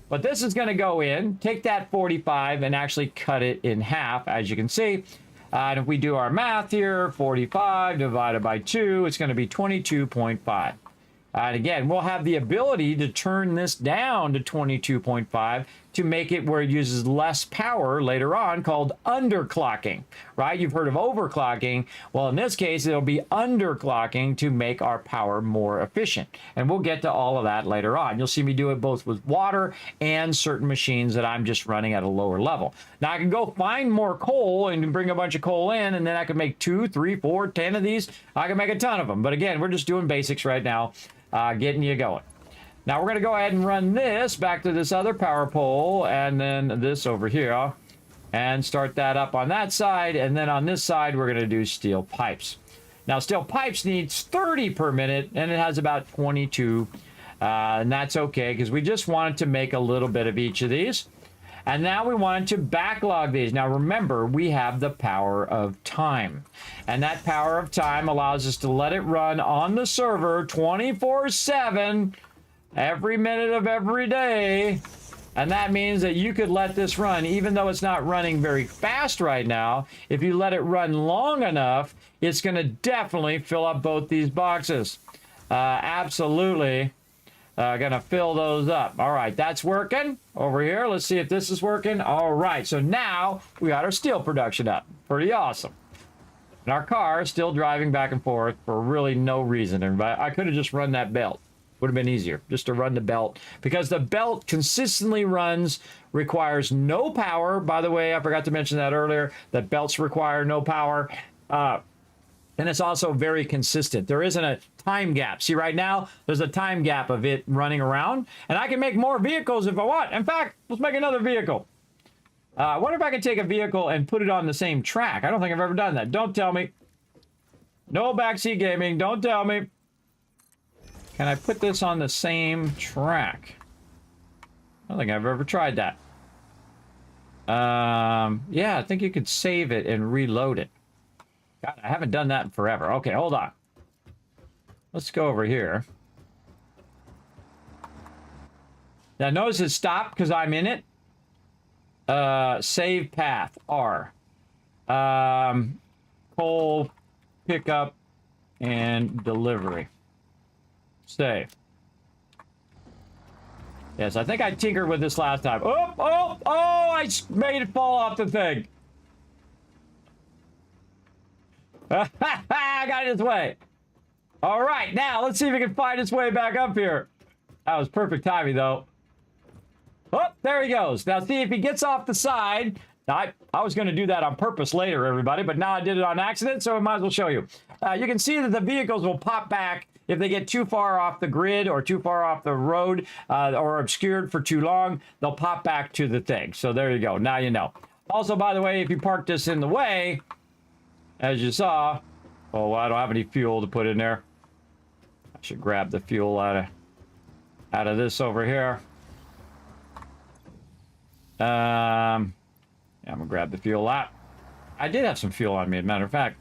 But this is going to go in, take that 45 and actually cut it in half, as you can see. And if we do our math here, 45 divided by 2, it's going to be 22.5. And again, we'll have the ability to turn this down to 22.5 to make it where it uses less power later on, called underclocking, right? You've heard of overclocking. Well, in this case, it'll be underclocking to make our power more efficient. And we'll get to all of that later on. You'll see me do it both with water and certain machines that I'm just running at a lower level. Now, I can go find more coal and bring a bunch of coal in, and then I can make 2, 3, 4, 10 of these. I can make a ton of them. But again, we're just doing basics right now, getting you going. Now we're going to go ahead and run this back to this other power pole, and then this over here. and start that up on that side. And then on this side, we're going to do steel pipes. Now, steel pipes needs 30 per minute, and it has about 22. And that's okay, because we just wanted to make a little bit of each of these. And now we wanted to backlog these. Now, remember, we have the power of time. And that power of time allows us to let it run on the server 24/7, every minute of every day. And that means that you could let this run, even though it's not running very fast right now. If you let it run long enough, it's going to definitely fill up both these boxes. Absolutely going to fill those up. All right, that's working over here. Let's see if this is working. All right, so now we got our steel production up. Pretty awesome. And our car is still driving back and forth for really no reason. Everybody, I could have just run that belt. Would have been easier just to run the belt, because the belt consistently runs, requires no power. By the way, I forgot to mention that earlier, that belts require no power. And it's also very consistent. There isn't a time gap. See, right now, there's a time gap of it running around, and I can make more vehicles if I want. In fact, let's make another vehicle. I wonder if I can take a vehicle and put it on the same track. I don't think I've ever done that. Don't tell me. No backseat gaming. Don't tell me. Can I put this on the same track? I don't think I've ever tried that. Yeah, I think you could save it and reload it. God, I haven't done that in forever. Okay, hold on. Let's go over here. Now, notice it stopped because I'm in it. Save path, R. Coal, pickup, and delivery. Save. Yes, I think I tinkered with this last time. Oh, I made it fall off the thing. I got it its way. All right, now let's see if we can find its way back up here. That was perfect timing, though. Oh, there he goes. Now, see if he gets off the side. Now, I was going to do that on purpose later, everybody, but now I did it on accident, so I might as well show you. You can see that the vehicles will pop back if they get too far off the grid or too far off the road or obscured for too long. They'll pop back to the thing. So there you go. Now you know. Also, by the way, if you park this in the way, as you saw, oh, I don't have any fuel to put in there. I should grab the fuel out of this over here. Yeah, I'm gonna grab the fuel out. I did have some fuel on me, as a matter of fact.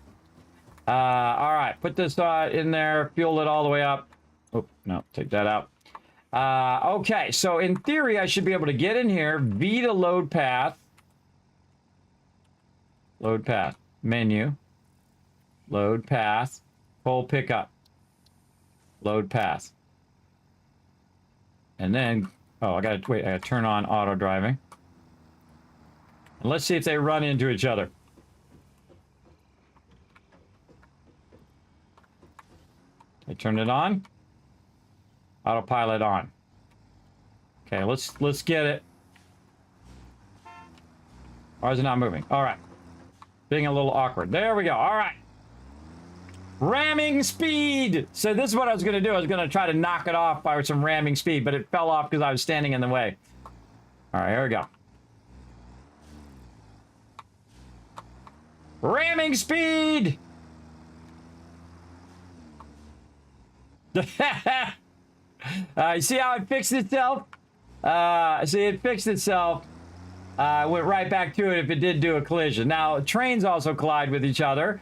All right, put this in there, fuel it all the way up. Oh, no, take that out. Okay, so in theory, I should be able to get in here, V to load path. Load path, menu. Load path, coal pickup. Load path. And then, oh, I gotta turn on auto driving. And let's see if they run into each other. I turn it on. Autopilot on. Okay, let's get it. Why is it not moving? All right. Being a little awkward. There we go. All right. Ramming speed. So this is what I was going to do. I was going to try to knock it off by some ramming speed, but it fell off because I was standing in the way. All right, here we go. Ramming speed. You see how it fixed itself? See, it fixed itself. Went right back to it if it did do a collision. Now, trains also collide with each other,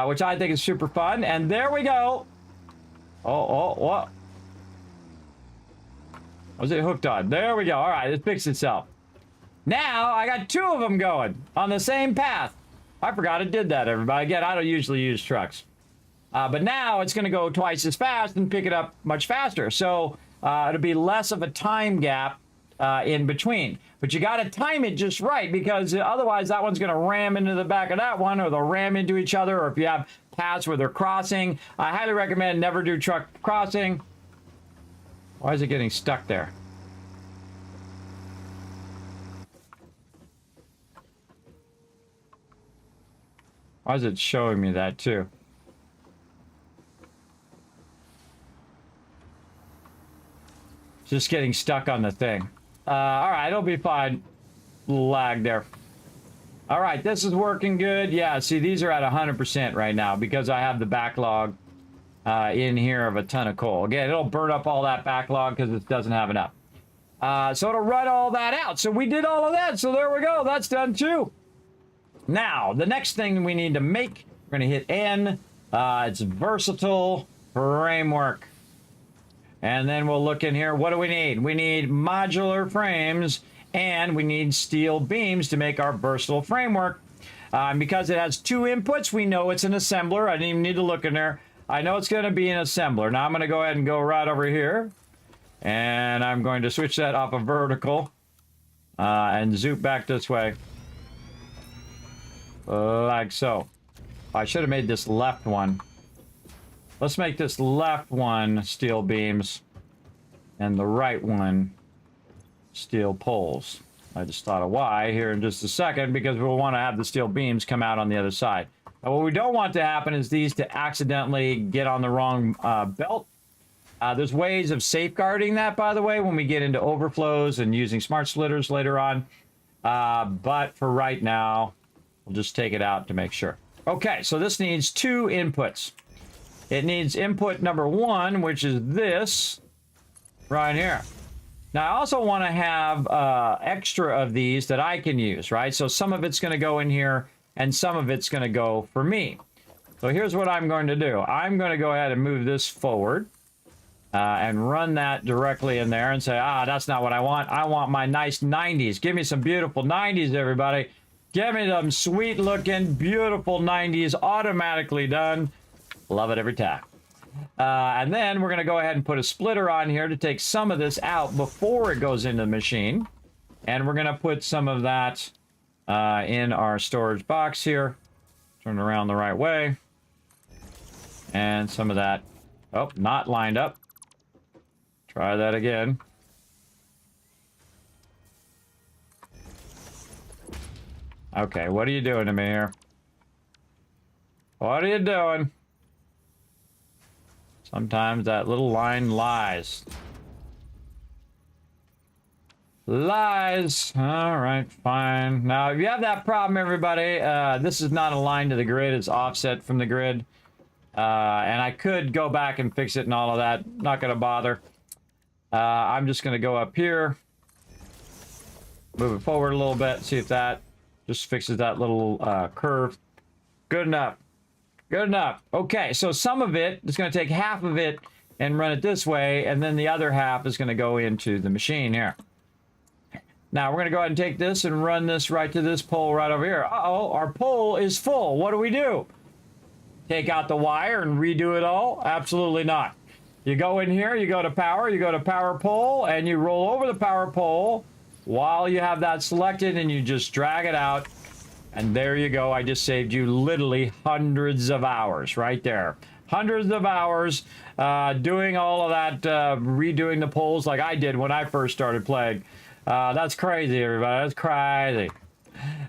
which I think is super fun. And there we go. Oh, what? Was it hooked on? There we go. All right, it fixed itself. Now, I got two of them going on the same path. I forgot it did that, everybody. Again, I don't usually use trucks. But now it's going to go twice as fast and pick it up much faster. So it'll be less of a time gap in between. But you got to time it just right, because otherwise that one's going to ram into the back of that one, or they'll ram into each other, or if you have paths where they're crossing. I highly recommend never do truck crossing. Why is it getting stuck there? Why is it showing me that too? Just getting stuck on the thing. All right, it'll be fine. Lag there. All right, this is working good. Yeah, see, these are at 100% right now because I have the backlog in here of a ton of coal. Again, it'll burn up all that backlog because it doesn't have enough. So it'll run all that out. So we did all of that. So there we go. That's done too. Now, the next thing we need to make, we're going to hit N. It's versatile framework. And then we'll look in here. What do we need? We need modular frames and we need steel beams to make our versatile framework. Because it has two inputs, we know it's an assembler. I didn't even need to look in there. I know it's going to be an assembler. Now I'm going to go ahead and go right over here. And I'm going to switch that off of vertical and zoom back this way. Like so. I should have made this left one. Let's make this left one steel beams and the right one steel poles. I just thought of why here in just a second because we'll want to have the steel beams come out on the other side. Now, what we don't want to happen is these to accidentally get on the wrong belt. There's ways of safeguarding that, by the way, when we get into overflows and using smart splitters later on. But for right now, we'll just take it out to make sure. Okay, so this needs two inputs. It needs input number one, which is this right here. Now, I also want to have extra of these that I can use, right? So some of it's going to go in here, and some of it's going to go for me. So here's what I'm going to do. I'm going to go ahead and move this forward and run that directly in there and say, that's not what I want. I want my nice 90s. Give me some beautiful 90s, everybody. Give me them sweet-looking, beautiful 90s automatically done. Love it every time. And then we're going to go ahead and put a splitter on here to take some of this out before it goes into the machine. And we're going to put some of that in our storage box here. Turn it around the right way. And some of that, not lined up. Try that again. Okay, what are you doing to me here? What are you doing? Sometimes that little line lies. Lies. All right, fine. Now, if you have that problem, everybody, this is not aligned to the grid. It's offset from the grid. And I could go back and fix it and all of that. Not going to bother. I'm just going to go up here. Move it forward a little bit. See if that just fixes that little curve. Good enough. Good enough. Okay, so some of it is going to take half of it and run it this way, and then the other half is going to go into the machine here. Now, we're going to go ahead and take this and run this right to this pole right over here. Uh-oh, our pole is full. What do? Take out the wire and redo it all? Absolutely not. You go in here, you go to power pole, and you roll over the power pole while you have that selected, and you just drag it out. And there you go. I just saved you literally hundreds of hours right there. Hundreds of hours doing all of that, redoing the poles like I did when I first started playing. That's crazy, everybody. That's crazy.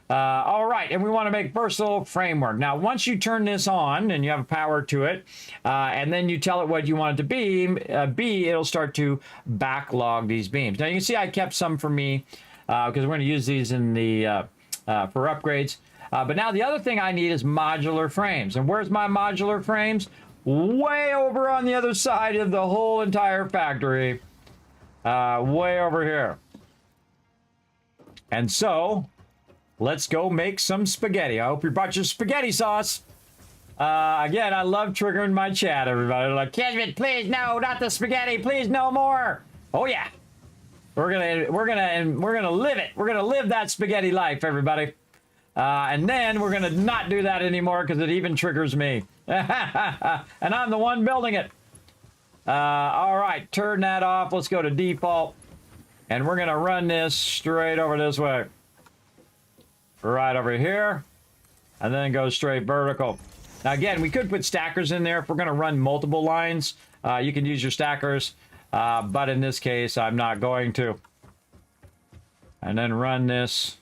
All right, and we want to make versatile framework. Now, once you turn this on and you have power to it, and then you tell it what you want it to be, it'll start to backlog these beams. Now, you can see I kept some for me because we're going to use these in the for upgrades. But now the other thing I need is modular frames. And where's my modular frames? Way over on the other side of the whole entire factory. Way over here. And so, let's go make some spaghetti. I hope you brought your spaghetti sauce. Again, I love triggering my chat, everybody. They're like, Kismet, please, no, not the spaghetti. Please, no more. Oh, yeah. We're gonna live it. We're gonna live that spaghetti life, everybody. And then we're gonna not do that anymore because it even triggers me. And I'm the one building it. All right, turn that off. Let's go to default. And we're gonna run this straight over this way. Right over here. And then go straight vertical. Now again, we could put stackers in there if we're gonna run multiple lines. You can use your stackers. But in this case, I'm not going to. And then run this.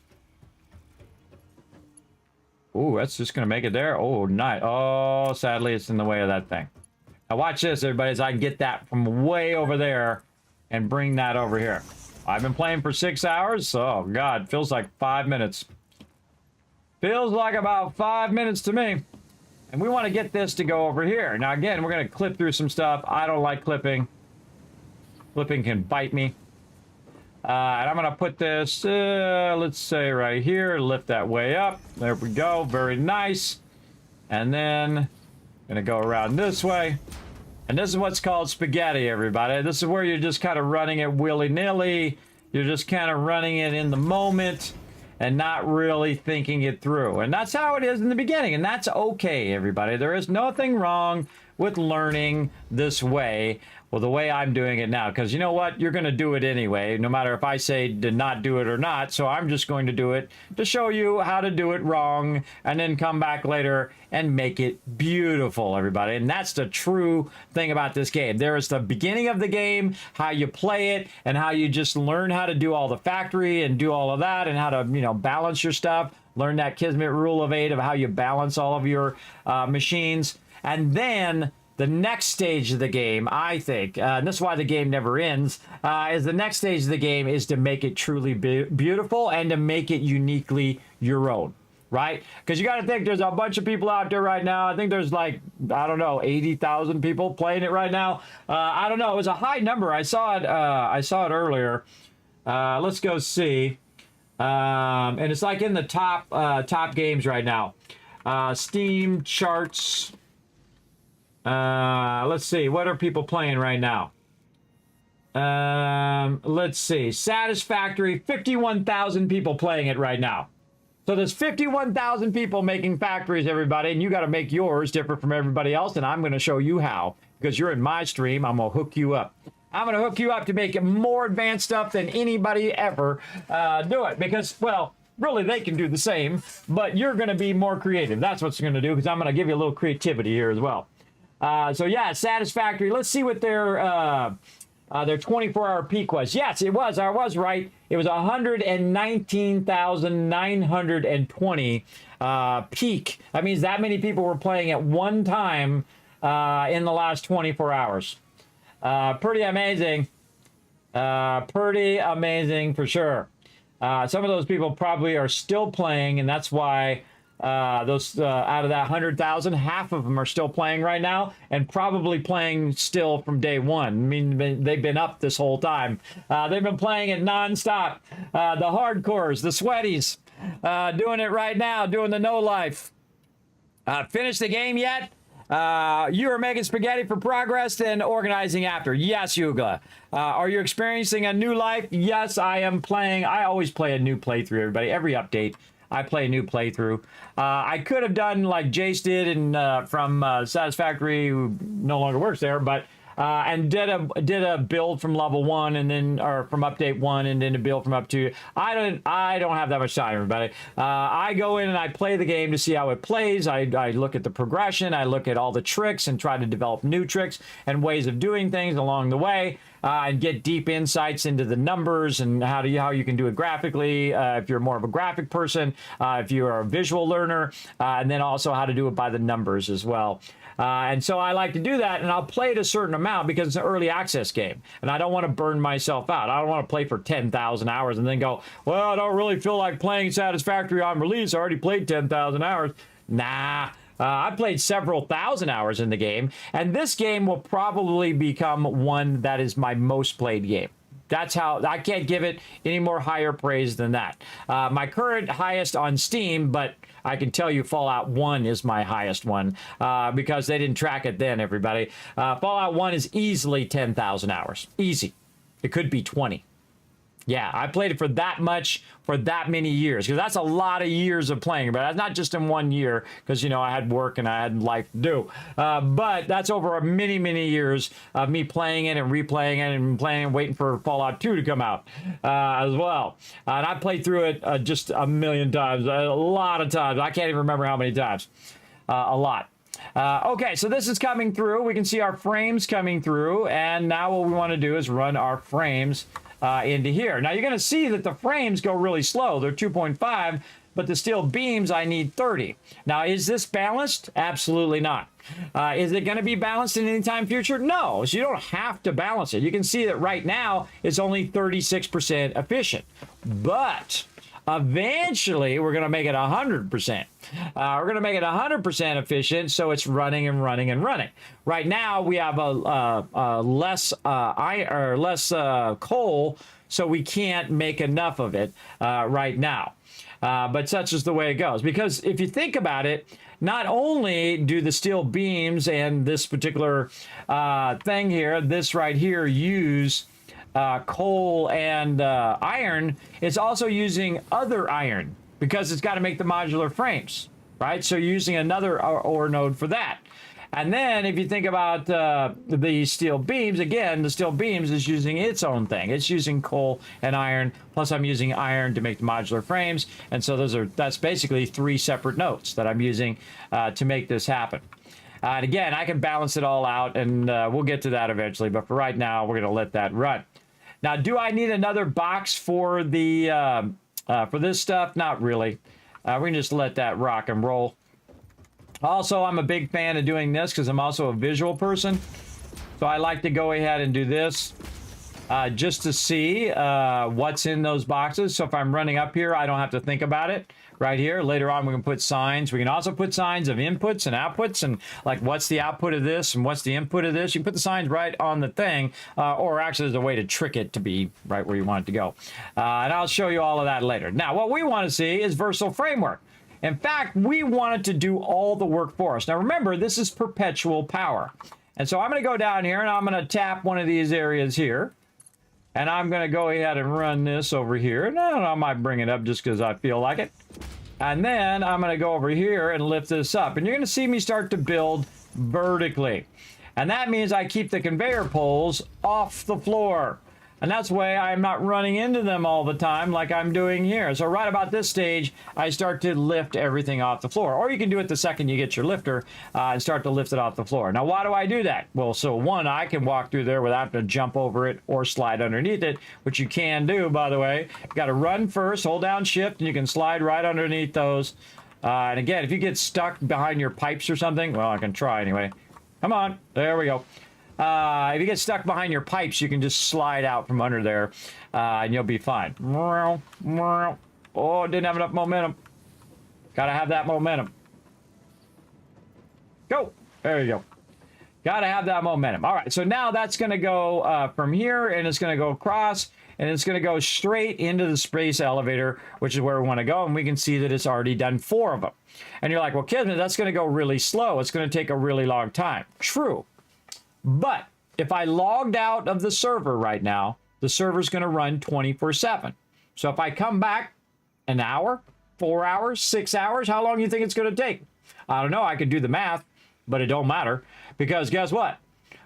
Ooh, that's just going to make it there. Oh, nice. Oh, sadly, it's in the way of that thing. Now watch this, everybody, as I get that from way over there and bring that over here. I've been playing for 6 hours. Oh, God, feels like 5 minutes. Feels like about 5 minutes to me. And we want to get this to go over here. Now, again, we're going to clip through some stuff. I don't like clipping. Clipping can bite me. And I'm going to put this, let's say right here, lift that way up. There we go. Very nice. And then going to go around this way. And this is what's called spaghetti, everybody. This is where you're just kind of running it willy-nilly. You're just kind of running it in the moment and not really thinking it through. And that's how it is in the beginning. And that's okay, everybody. There is nothing wrong with learning this way. Well, the way I'm doing it now, because you know what? You're going to do it anyway, no matter if I say to not do it or not. So I'm just going to do it to show you how to do it wrong and then come back later and make it beautiful, everybody. And that's the true thing about this game. There is the beginning of the game, how you play it, and how you just learn how to do all the factory and do all of that and how to, you know, balance your stuff. Learn that Kismet rule of 8 of how you balance all of your machines. And then the next stage of the game, I think, and this is why the game never ends, is the next stage of the game is to make it truly beautiful and to make it uniquely your own, right? Because you got to think there's a bunch of people out there right now. I think there's like, I don't know, 80,000 people playing it right now. I don't know. It was a high number. I saw it earlier. Let's go see. And it's like in the top games right now. Steam charts. Let's see. What are people playing right now? Let's see. Satisfactory, 51,000 people playing it right now. So there's 51,000 people making factories, everybody, and you got to make yours different from everybody else, and I'm going to show you how. Because you're in my stream, I'm going to hook you up. I'm going to hook you up to make it more advanced stuff than anybody ever do it. Because, well, really, they can do the same, but you're going to be more creative. That's what's going to do, because I'm going to give you a little creativity here as well. So yeah, Satisfactory. Let's see what their 24-hour peak was. Yes, it was. I was right. It was 119,920 peak. That means that many people were playing at one time in the last 24 hours. Pretty amazing. Pretty amazing for sure. Some of those people probably are still playing, and that's why those out of that 100,000, half of them are still playing right now and probably playing still from day one. I mean, they've been up this whole time. They've been playing it nonstop. The hardcores, the sweaties, doing it right now, doing the no life. Finished the game yet? You are making spaghetti for progress and organizing after. Yes, Yugla. Are you experiencing a new life? Yes, I am playing. I always play a new playthrough, everybody. Every update, I play a new playthrough. I could have done like Jace did from Satisfactory, who no longer works there, but and did a build from level 1 and then or from update 1 and then a build from up to. I don't have that much time, everybody. I go in and I play the game to see how it plays. I look at the progression. I look at all the tricks and try to develop new tricks and ways of doing things along the way. And get deep insights into the numbers and how you can do it graphically if you're more of a graphic person, if you're a visual learner, and then also how to do it by the numbers as well. And so I like to do that, and I'll play it a certain amount because it's an early access game, and I don't want to burn myself out. I don't want to play for 10,000 hours and then go, well, I don't really feel like playing Satisfactory on release. I already played 10,000 hours. Nah. I played several thousand hours in the game, and this game will probably become one that is my most played game. That's how, I can't give it any more higher praise than that. My current highest on Steam, but I can tell you Fallout 1 is my highest one because they didn't track it then, everybody. Fallout 1 is easily 10,000 hours. Easy. It could be 20. Yeah, I played it for that much, for that many years, because that's a lot of years of playing, but that's not just in 1 year, because, you know, I had work and I had life to do. But that's over many, many years of me playing it and replaying it and playing and waiting for Fallout 2 to come out as well. And I played through it just a million times, a lot of times. I can't even remember how many times. A lot. Okay, so this is coming through. We can see our frames coming through, and now what we want to do is run our frames into here. Now you're going to see that the frames go really slow. They're 2.5, but the steel beams, I need 30. Now, is this balanced? Absolutely not. Is it going to be balanced in any time future? No. So you don't have to balance it. You can see that right now it's only 36% efficient. But Eventually, we're going to make it 100%. We're going to make it 100% efficient, so it's running and running and running. Right now, we have less coal, so we can't make enough of it right now. But such is the way it goes. Because if you think about it, not only do the steel beams and this particular thing here, this right here, use coal and iron, it's also using other iron because it's got to make the modular frames, right? So you're using another ore node for that. And then if you think about the steel beams, again, the steel beams is using its own thing. It's using coal and iron, plus I'm using iron to make the modular frames. And so that's basically 3 separate nodes that I'm using to make this happen. And again, I can balance it all out, and we'll get to that eventually. But for right now, we're going to let that run. Now, do I need another box for the for this stuff? Not really. We can just let that rock and roll. Also, I'm a big fan of doing this because I'm also a visual person. So I like to go ahead and do this just to see what's in those boxes. So if I'm running up here, I don't have to think about it right here. Later on, we can put signs. We can also put signs of inputs and outputs, and like what's the output of this and what's the input of this. You can put the signs right on the thing, or actually there's a way to trick it to be right where you want it to go. And I'll show you all of that later. Now, what we want to see is versatile framework. In fact, we want it to do all the work for us. Now, remember, this is perpetual power. And so I'm going to go down here, and I'm going to tap one of these areas here. And I'm going to go ahead and run this over here. And I might bring it up just because I feel like it. And then I'm going to go over here and lift this up. And you're going to see me start to build vertically. And that means I keep the conveyor poles off the floor. And that's why I'm not running into them all the time like I'm doing here. So right about this stage, I start to lift everything off the floor. Or you can do it the second you get your lifter and start to lift it off the floor. Now, why do I do that? Well, so one, I can walk through there without having to jump over it or slide underneath it, which you can do, by the way. You got to run first, hold down shift, and you can slide right underneath those. And again, if you get stuck behind your pipes or something, well, I can try anyway. Come on. There we go. If you get stuck behind your pipes, you can just slide out from under there, and you'll be fine. Oh, didn't have enough momentum. Gotta have that momentum. Go. There you go. Gotta have that momentum. All right, so now that's going to go from here, and it's going to go across, and it's going to go straight into the space elevator, which is where we want to go, and we can see that it's already done 4 of them. And you're like, well, Kismet, that's going to go really slow. It's going to take a really long time. True. But if I logged out of the server right now, the server's going to run 24/7. So if I come back an hour, 4 hours, 6 hours, how long do you think it's going to take? I don't know. I could do the math, but it don't matter because guess what?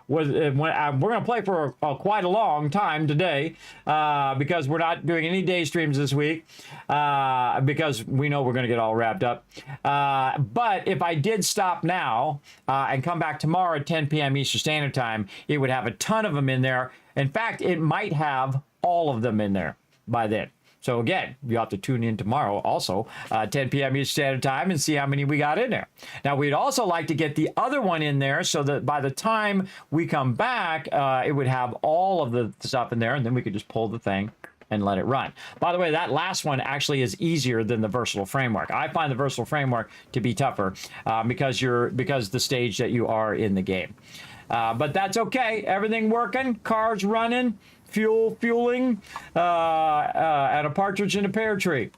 We're going to play for quite a long time today because we're not doing any day streams this week because we know we're going to get all wrapped up. But if I did stop now and come back tomorrow at 10 p.m. Eastern Standard Time, it would have a ton of them in there. In fact, it might have all of them in there by then. So again, you have to tune in tomorrow also, 10 p.m. Eastern Standard Time, and see how many we got in there. Now, we'd also like to get the other one in there so that by the time we come back, it would have all of the stuff in there, and then we could just pull the thing and let it run. By the way, that last one actually is easier than the versatile framework. I find the versatile framework to be tougher because the stage that you are in the game. But that's okay. Everything working, cars running. Fueling, and a partridge in a pear tree.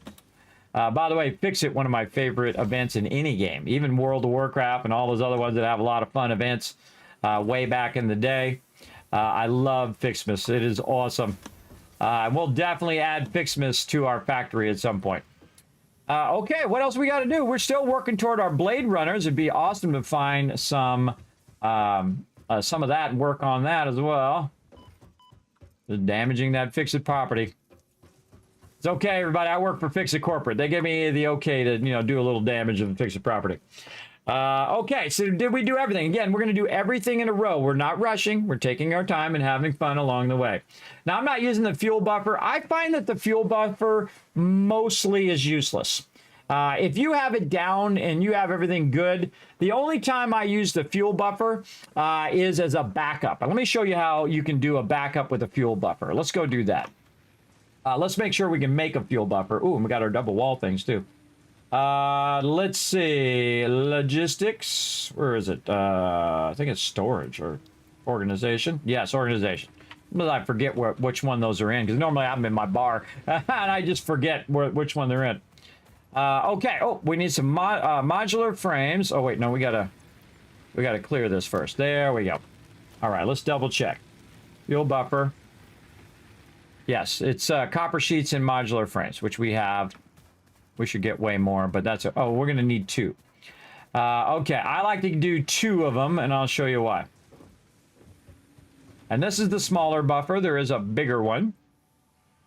By the way, FICSIT, one of my favorite events in any game, even World of Warcraft and all those other ones that have a lot of fun events way back in the day. I love FICSIT. It is awesome. We'll definitely add FICSIT to our factory at some point. Okay, what else we got to do? We're still working toward our Blade Runners. It'd be awesome to find some of that and work on that as well. Damaging that FICSIT property. It's okay, everybody. I work for FICSIT Corporate. They give me the okay to, do a little damage of the FICSIT property. Okay, so did we do everything? Again, we're going to do everything in a row. We're not rushing. We're taking our time and having fun along the way. Now, I'm not using the fuel buffer. I find that the fuel buffer mostly is useless. If you have it down and you have everything good, the only time I use the fuel buffer is as a backup. And let me show you how you can do a backup with a fuel buffer. Let's go do that. Let's make sure we can make a fuel buffer. Ooh, and we got our double wall things too. Let's see. Logistics. Where is it? I think it's storage or organization. Yes, organization. But I forget which one those are in, because normally I'm in my bar and I just forget which one they're in. Okay. Oh, we need some modular frames. Oh wait, no, we gotta clear this first. There we go. All right, let's double check. Fuel buffer. Yes, it's copper sheets and modular frames, which we have. We should get way more, but that's oh, we're gonna need 2. Okay, I like to do 2 of them, and I'll show you why. And this is the smaller buffer. There is a bigger one.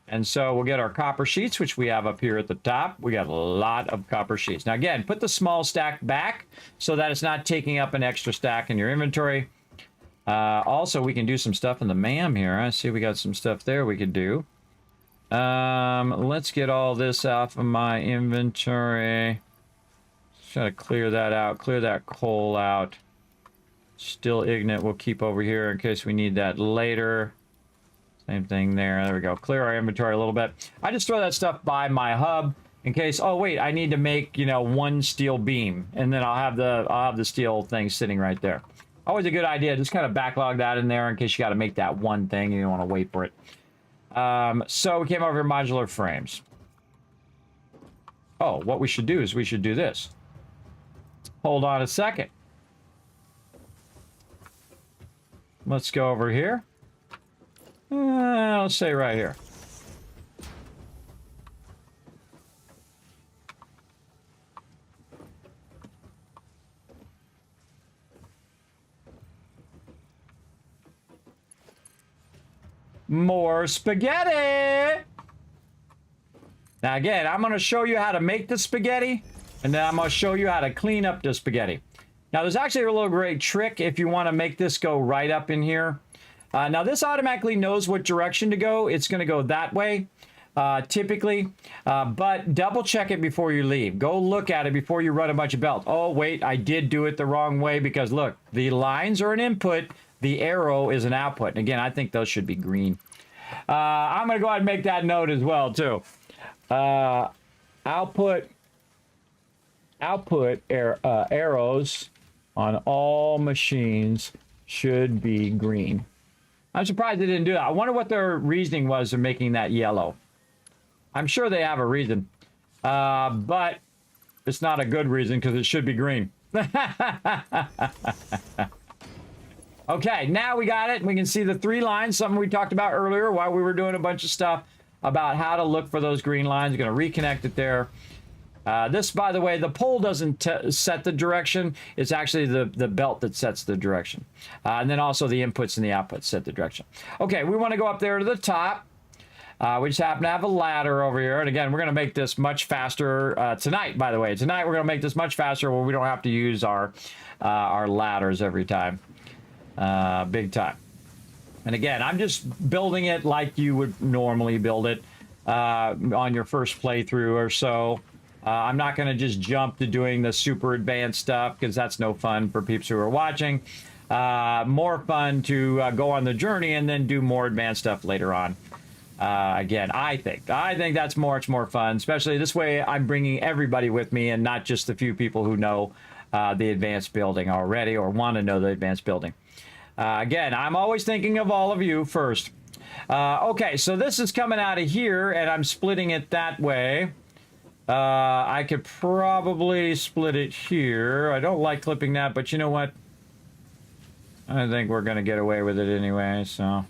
And so we'll get our copper sheets, which we have up here at the top. We got a lot of copper sheets. Now again, put the small stack back so that it's not taking up an extra stack in your inventory. Also, we can do some stuff in the MAM here. I see we got some stuff there we could do. Let's get all this off of my inventory. Just try to clear that out, clear that coal out. Still ignite we'll keep over here in case we need that later. Same thing there. There we go. Clear our inventory a little bit. I just throw that stuff by my hub in case, oh wait, I need to make, you know, 1 steel beam, and then I'll have the steel thing sitting right there. Always a good idea. Just kind of backlog that in there in case you got to make that one thing. You don't want to wait for it. So we came over here, modular frames. Oh, what we should do is we should do this. Hold on a second. Let's go over here. Let's say right here. More spaghetti! Now again, I'm going to show you how to make the spaghetti, and then I'm going to show you how to clean up the spaghetti. Now there's actually a little great trick if you want to make this go right up in here. Now this automatically knows what direction to go. It's going to go that way, typically, but double check it before you leave. Go look at it before you run a bunch of belts. Oh wait, I did do it the wrong way because look, the lines are an input, the arrow is an output. And again, I think those should be green. I'm going to go ahead and make that note as well too. Output arrows on all machines should be green. I'm surprised they didn't do that. I wonder what their reasoning was for making that yellow. I'm sure they have a reason, but it's not a good reason because it should be green. Okay, now we got it. We can see the 3 lines, something we talked about earlier while we were doing a bunch of stuff about how to look for those green lines. You're going to reconnect it there. This, by the way, the pole doesn't set the direction. It's actually the belt that sets the direction. And then also the inputs and the outputs set the direction. Okay, we want to go up there to the top. We just happen to have a ladder over here. And again, we're going to make this much faster tonight, by the way. Tonight, we're going to make this much faster where we don't have to use our ladders every time. Big time. And again, I'm just building it like you would normally build it on your first playthrough or so. I'm not going to just jump to doing the super advanced stuff because that's no fun for peeps who are watching. More fun to go on the journey and then do more advanced stuff later on. Again, I think that's much more fun, especially this way I'm bringing everybody with me and not just the few people who know the advanced building already or want to know the advanced building. Again, I'm always thinking of all of you first. Okay, so this is coming out of here and I'm splitting it that way. I could probably split it here. I don't like clipping that, but you know what? I think we're going to get away with it anyway, so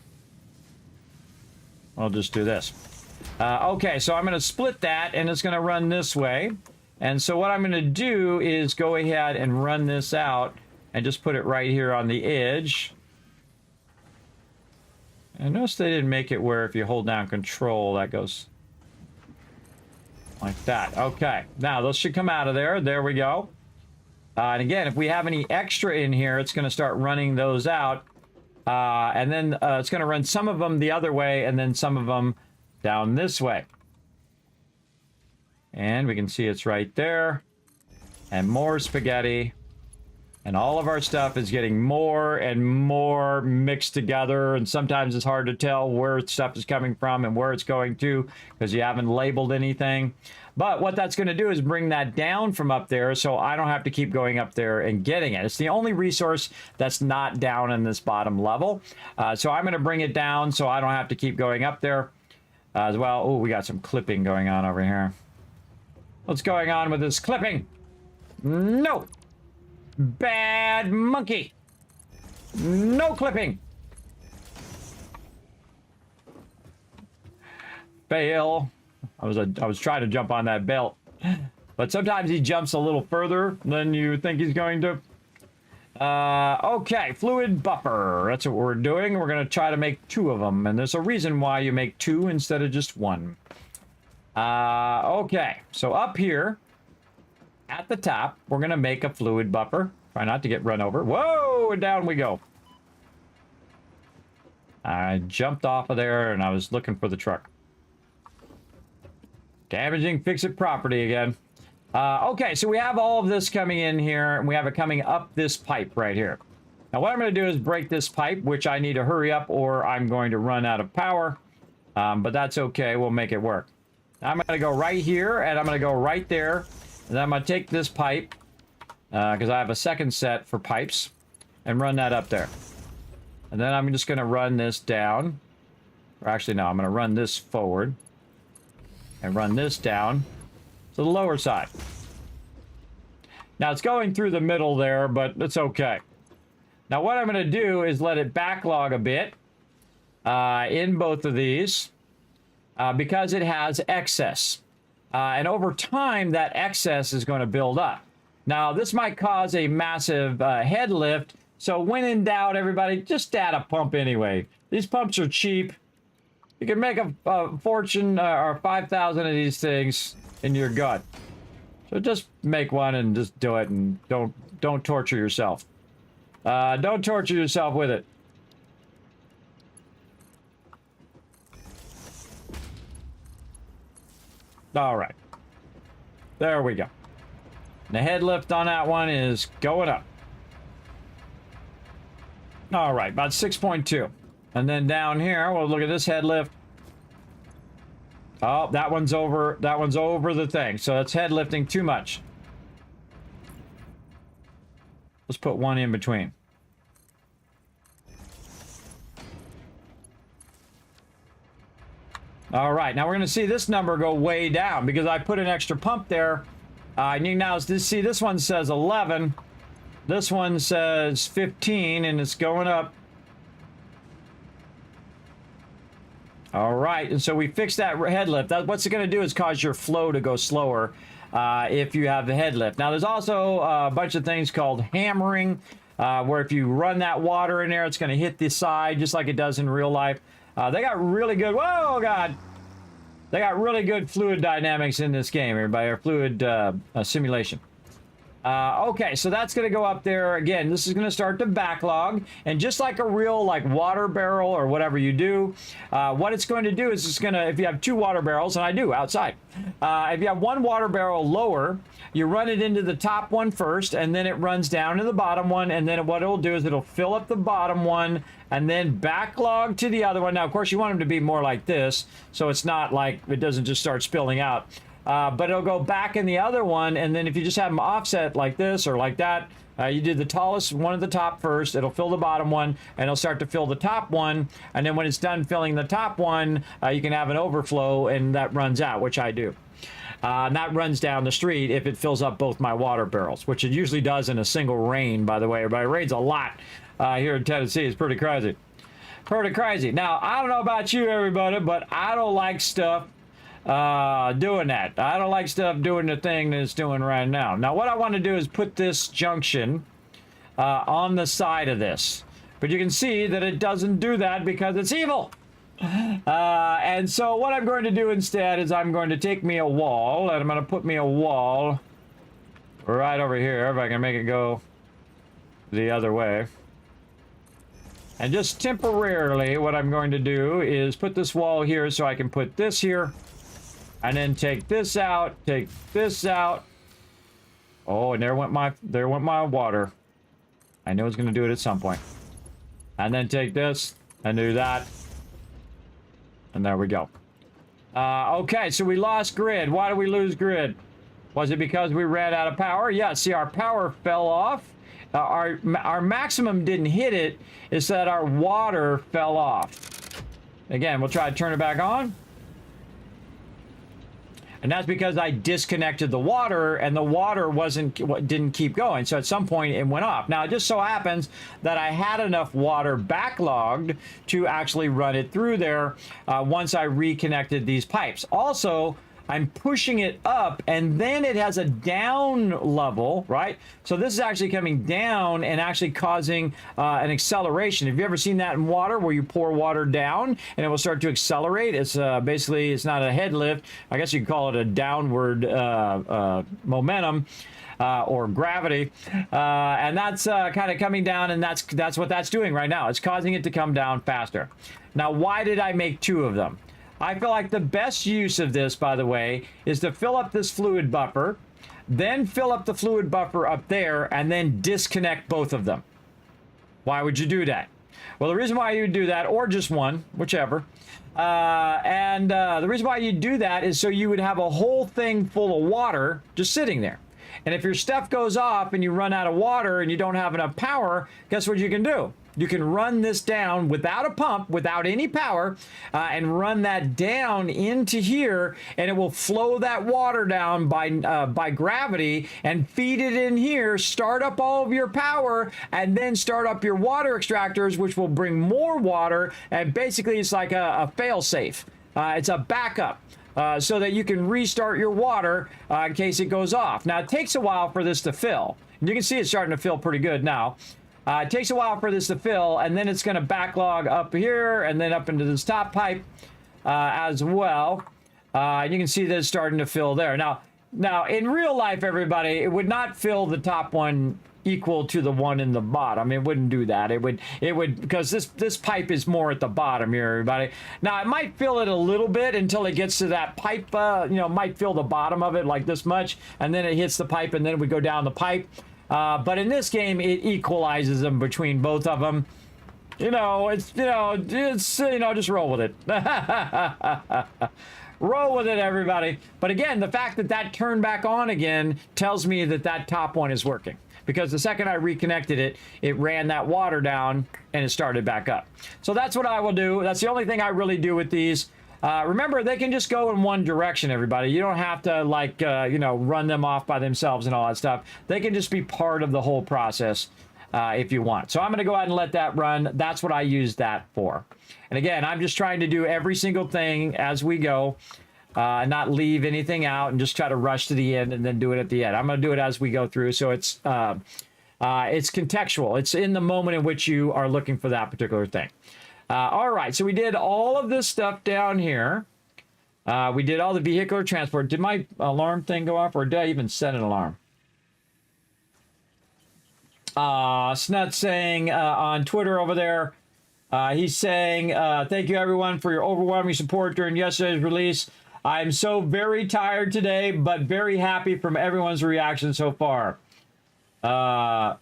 I'll just do this. Okay, so I'm going to split that, and it's going to run this way. And so what I'm going to do is go ahead and run this out and just put it right here on the edge. And notice they didn't make it where if you hold down Control, that goes like that. Okay, now those should come out of there. There we go. And again, if we have any extra in here, it's going to start running those out. And then it's going to run some of them the other way and then some of them down this way. And we can see it's right there. And more spaghetti. And all of our stuff is getting more and more mixed together, and sometimes it's hard to tell where stuff is coming from and where it's going to because you haven't labeled anything. But what that's going to do is bring that down from up there so I don't have to keep going up there and getting it. It's the only resource that's not down in this bottom level. So I'm going to bring it down so I don't have to keep going up there as well. Oh, we got some clipping going on over here. What's going on with this clipping? No! Bad monkey! No clipping! Fail. I was trying to jump on that belt. But sometimes he jumps a little further than you think he's going to. Okay, fluid buffer. That's what we're doing. We're going to try to make 2 of them. And there's a reason why you make 2 instead of just 1. Okay, so up here at the top, we're going to make a fluid buffer. Try not to get run over. Whoa, and down we go. I jumped off of there and I was looking for the truck. Damaging FICSIT property again. Okay, so we have all of this coming in here, and we have it coming up this pipe right here. Now, what I'm going to do is break this pipe, which I need to hurry up or I'm going to run out of power. But that's okay. We'll make it work. Now, I'm going to go right here, and I'm going to go right there. And then I'm going to take this pipe, because I have a second set for pipes, and run that up there. And then I'm just going to run this down. Or actually, no, I'm going to run this forward. And run this down to the lower side. Now, it's going through the middle there, but it's okay. Now, what I'm going to do is let it backlog a bit in both of these because it has excess. And over time, that excess is going to build up. Now, this might cause a massive head lift. So when in doubt, everybody, just add a pump anyway. These pumps are cheap. You can make a fortune or 5,000 of these things in your gut. So just make one and just do it, and don't torture yourself. Don't torture yourself with it. All right. There we go. The head lift on that one is going up. All right, about 6.2. And then down here, we'll look at this head lift. Oh, that one's over the thing. So that's head lifting too much. Let's put one in between. All right, now we're going to see this number go way down because I put an extra pump there. You now see this one says 11. This one says 15, and it's going up. All right, and so we fixed that head lift. What's it going to do is cause your flow to go slower if you have the head lift. Now, there's also a bunch of things called hammering, where if you run that water in there, it's going to hit the side just like it does in real life. They got really good, whoa, God. They got really good fluid dynamics in this game, everybody, or fluid simulation. Okay, so that's going to go up there. Again, this is going to start to backlog. And just like a real water barrel or whatever you do, what it's going to do is it's going to, if you have 2 water barrels, and I do outside, if you have 1 water barrel lower, you run it into the top one first, and then it runs down to the bottom one, and then what it'll do is it'll fill up the bottom one, and then backlog to the other one. Now, of course, you want them to be more like this, so it's not like it doesn't just start spilling out. But it'll go back in the other one, and then if you just have them offset like this or like that, you do the tallest one at the top first, it'll fill the bottom one, and it'll start to fill the top one, and then when it's done filling the top one, you can have an overflow, and that runs out, which I do. And that runs down the street if it fills up both my water barrels, which it usually does in a single rain, by the way. Everybody, it rains a lot here in Tennessee. It's pretty crazy. Pretty crazy. Now, I don't know about you, everybody, but I don't like stuff doing that. I don't like stuff doing the thing that it's doing right now. Now, what I want to do is put this junction on the side of this. But you can see that it doesn't do that because it's evil. And so what I'm going to do instead is I'm going to take me a wall, and I'm going to put me a wall right over here, if I can make it go the other way. And just temporarily, what I'm going to do is put this wall here so I can put this here, and then take this out, take this out. Oh, and there went my water. I knew it was going to do it at some point. And then take this and do that. And there we go. Okay, so we lost grid. Why did we lose grid? Was it because we ran out of power? Yeah, see, our power fell off. Our maximum didn't hit it. It's that our water fell off. Again, we'll try to turn it back on. And that's because I disconnected the water, and the water didn't keep going. So at some point it went off. Now it just so happens that I had enough water backlogged to actually run it through there once I reconnected these pipes. Also, I'm pushing it up, and then it has a down level, right? So this is actually coming down and actually causing an acceleration. Have you ever seen that in water, where you pour water down and it will start to accelerate? It's basically, it's not a head lift. I guess you could call it a downward momentum. Or gravity, and that's kind of coming down, and that's what that's doing right now. It's causing it to come down faster. Now, why did I make 2 of them? I feel like the best use of this, by the way, is to fill up this fluid buffer, then fill up the fluid buffer up there, and then disconnect both of them. Why would you do that? Well, the reason why you would do that, or just one, whichever, the reason why you do that is so you would have a whole thing full of water just sitting there. And if your stuff goes off and you run out of water and you don't have enough power, guess what you can do? You can run this down without a pump, without any power, and run that down into here, and it will flow that water down by gravity and feed it in here, start up all of your power, and then start up your water extractors, which will bring more water, and basically it's like a fail-safe. It's a backup. So that you can restart your water in case it goes off. Now, it takes a while for this to fill. And you can see it's starting to fill pretty good now. It takes a while for this to fill, and then it's going to backlog up here and then up into this top pipe as well. You can see this starting to fill there. Now, in real life, everybody, it would not fill the top one equal to the one in the bottom. It wouldn't do that. It would because this pipe is more at the bottom here, everybody. Now, it might fill it a little bit until it gets to that pipe, might fill the bottom of it like this much, and then it hits the pipe, and then it would go down the pipe. But in this game, it equalizes them between both of them. Just roll with it. Roll with it, everybody. But again, the fact that turned back on again tells me that top one is working. Because the second I reconnected it, it ran that water down and it started back up. So that's what I will do. That's the only thing I really do with these. Remember, they can just go in one direction, everybody. You don't have to, run them off by themselves and all that stuff. They can just be part of the whole process if you want. So I'm going to go ahead and let that run. That's what I use that for. And again, I'm just trying to do every single thing as we go. And not leave anything out and just try to rush to the end and then do it at the end. I'm going to do it as we go through. So it's contextual. It's in the moment in which you are looking for that particular thing. All right. So we did all of this stuff down here. We did all the vehicular transport. Did my alarm thing go off, or did I even set an alarm? Snut saying on Twitter over there, he's saying, thank you everyone for your overwhelming support during yesterday's release. I'm so very tired today, but very happy from everyone's reaction so far. Hold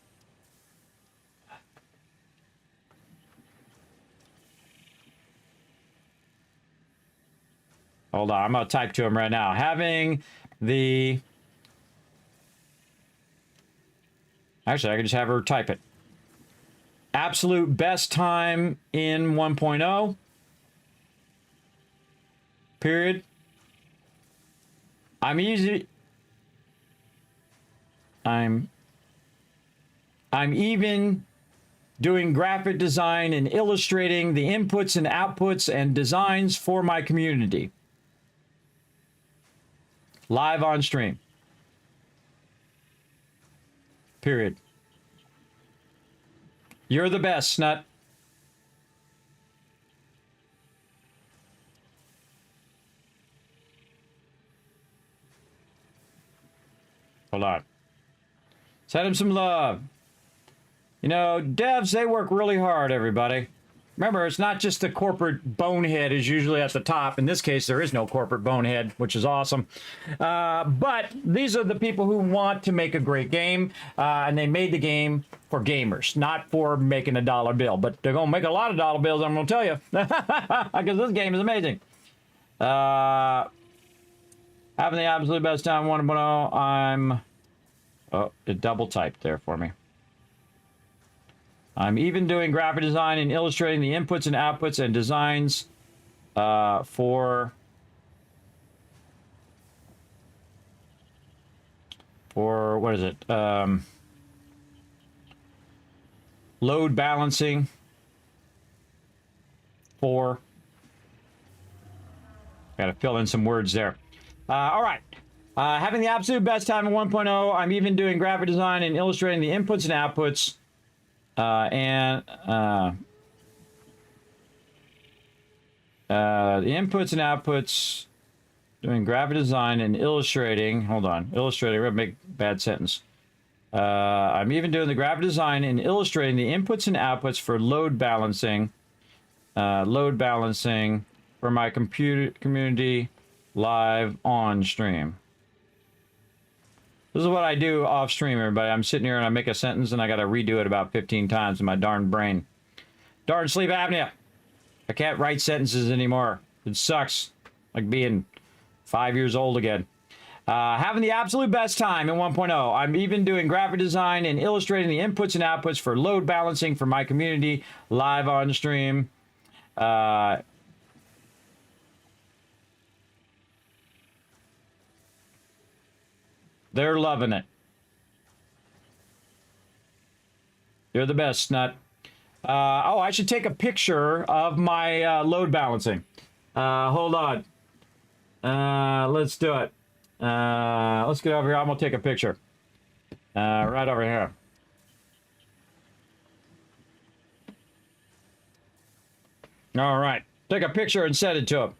on, I'm going to type to him right now. Having the... Actually, I can just have her type it. Absolute best time in 1.0. Period. I'm even doing graphic design and illustrating the inputs and outputs and designs for my community. Live on stream. Period. You're the best, Snut. Hold on. Send him some love. Devs, they work really hard, everybody. Remember, it's not just the corporate bonehead is usually at the top. In this case, there is no corporate bonehead, which is awesome. But these are the people who want to make a great game, and they made the game for gamers, not for making a dollar bill. But they're going to make a lot of dollar bills, I'm going to tell you, because this game is amazing. Having the absolute best time, 1.0. I'm... Oh, it double typed there for me. I'm even doing graphic design and illustrating the inputs and outputs and designs for what is it? Load balancing for. Got to fill in some words there. All right. Having the absolute best time in 1.0. I'm even doing graphic design and illustrating the inputs and outputs. The inputs and outputs, doing graphic design and illustrating. Hold on, illustrating. We're gonna make a bad sentence. I'm even doing the graphic design and illustrating the inputs and outputs for load balancing. Load balancing for my community live on stream. This is what I do off stream, everybody. I'm sitting here and I make a sentence and I got to redo it about 15 times in my darn brain. Darn sleep apnea. I can't write sentences anymore. It sucks. Like being 5 years old again. Having the absolute best time in 1.0. I'm even doing graphic design and illustrating the inputs and outputs for load balancing for my community live on stream. They're loving it. You're the best, Snut. Oh, I should take a picture of my load balancing. Hold on. Let's do it. Let's get over here. I'm going to take a picture. Right over here. All right. Take a picture and send it to him.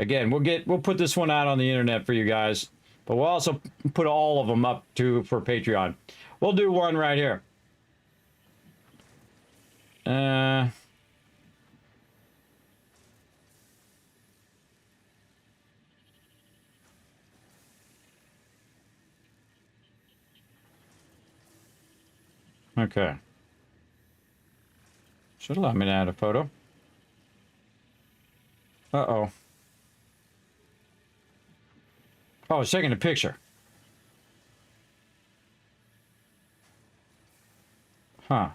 Again, we'll put this one out on the internet for you guys, but we'll also put all of them up for Patreon. We'll do one right here. Okay. Should allow me to add a photo. Uh-oh. Oh, I was taking a picture. Huh. I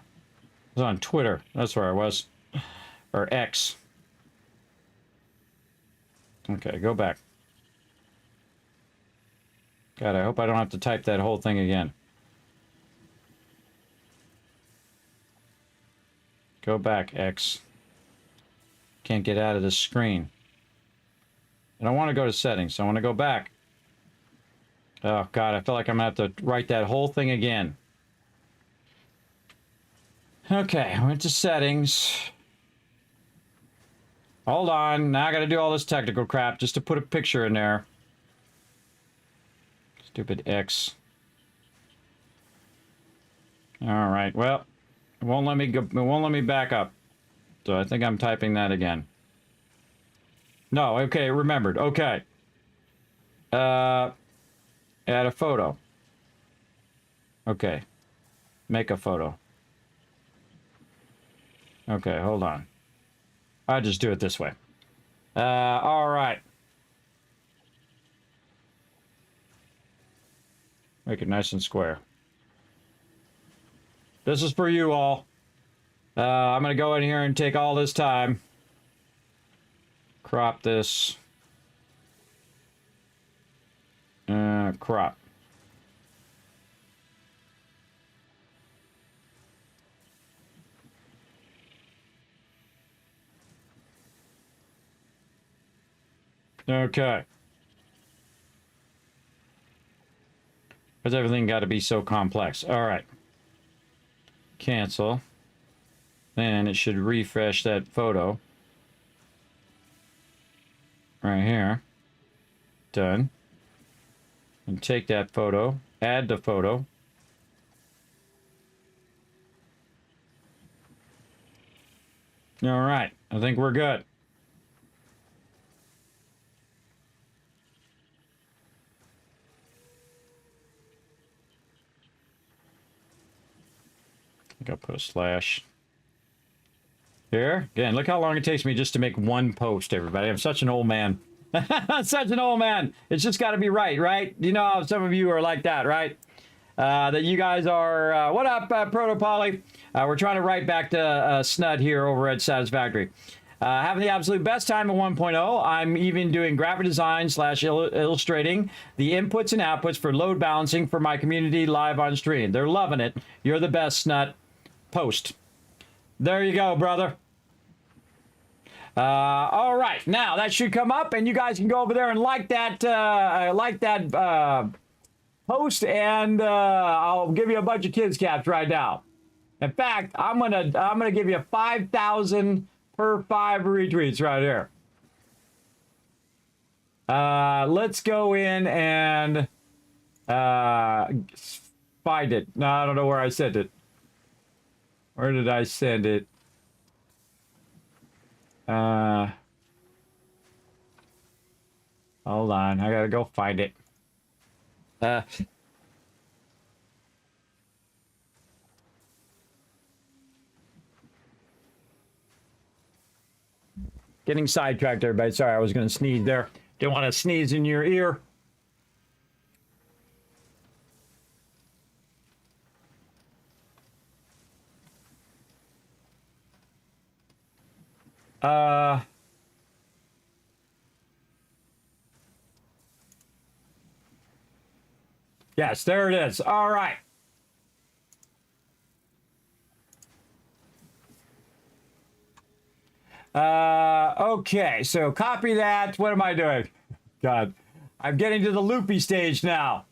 was on Twitter. That's where I was. Or X. Okay, go back. God, I hope I don't have to type that whole thing again. Go back, X. Can't get out of this screen. I don't want to go to settings. I want to go back. Oh, God, I feel like I'm going to have to write that whole thing again. Okay, I went to settings. Hold on. Now I got to do all this technical crap just to put a picture in there. Stupid X. All right, well, it won't let me go. It won't let me back up. So I think I'm typing that again. No, okay, remembered. Okay. Add a photo. Okay. Make a photo. Okay, hold on. I'll just do it this way. All right. Make it nice and square. This is for you all. I'm going to go in here and take all this time. Crop this. Crop. Okay. Why's everything got to be so complex? All right. Cancel. Then it should refresh that photo. Right here. Done. And take that photo. Add the photo. All right. I think we're good. I think I'll put a slash here. Again, look how long it takes me just to make one post, everybody. I'm such an old man. Such an old man. It's just got to be right, right? You know how some of you are like that, right? That you guys are, what up, Proto Poly? We're trying to write back to Snud here over at Satisfactory. Having the absolute best time at 1.0. I'm even doing graphic design / illustrating the inputs and outputs for load balancing for my community live on stream. They're loving it. You're the best, Snud. Post. There you go, brother. All right. Now, that should come up, and you guys can go over there and like that post, and I'll give you a bunch of kids caps right now. In fact, I'm gonna give you 5,000 per 5 retweets right here. Let's go in and find it. No, I don't know where I sent it. Where did I send it? Hold on, I gotta go find it. Getting sidetracked, everybody. Sorry, I was going to sneeze there. Didn't want to sneeze in your ear. Yes, there it is. All right. Okay, so copy that. What am I doing? God, I'm getting to the loopy stage now.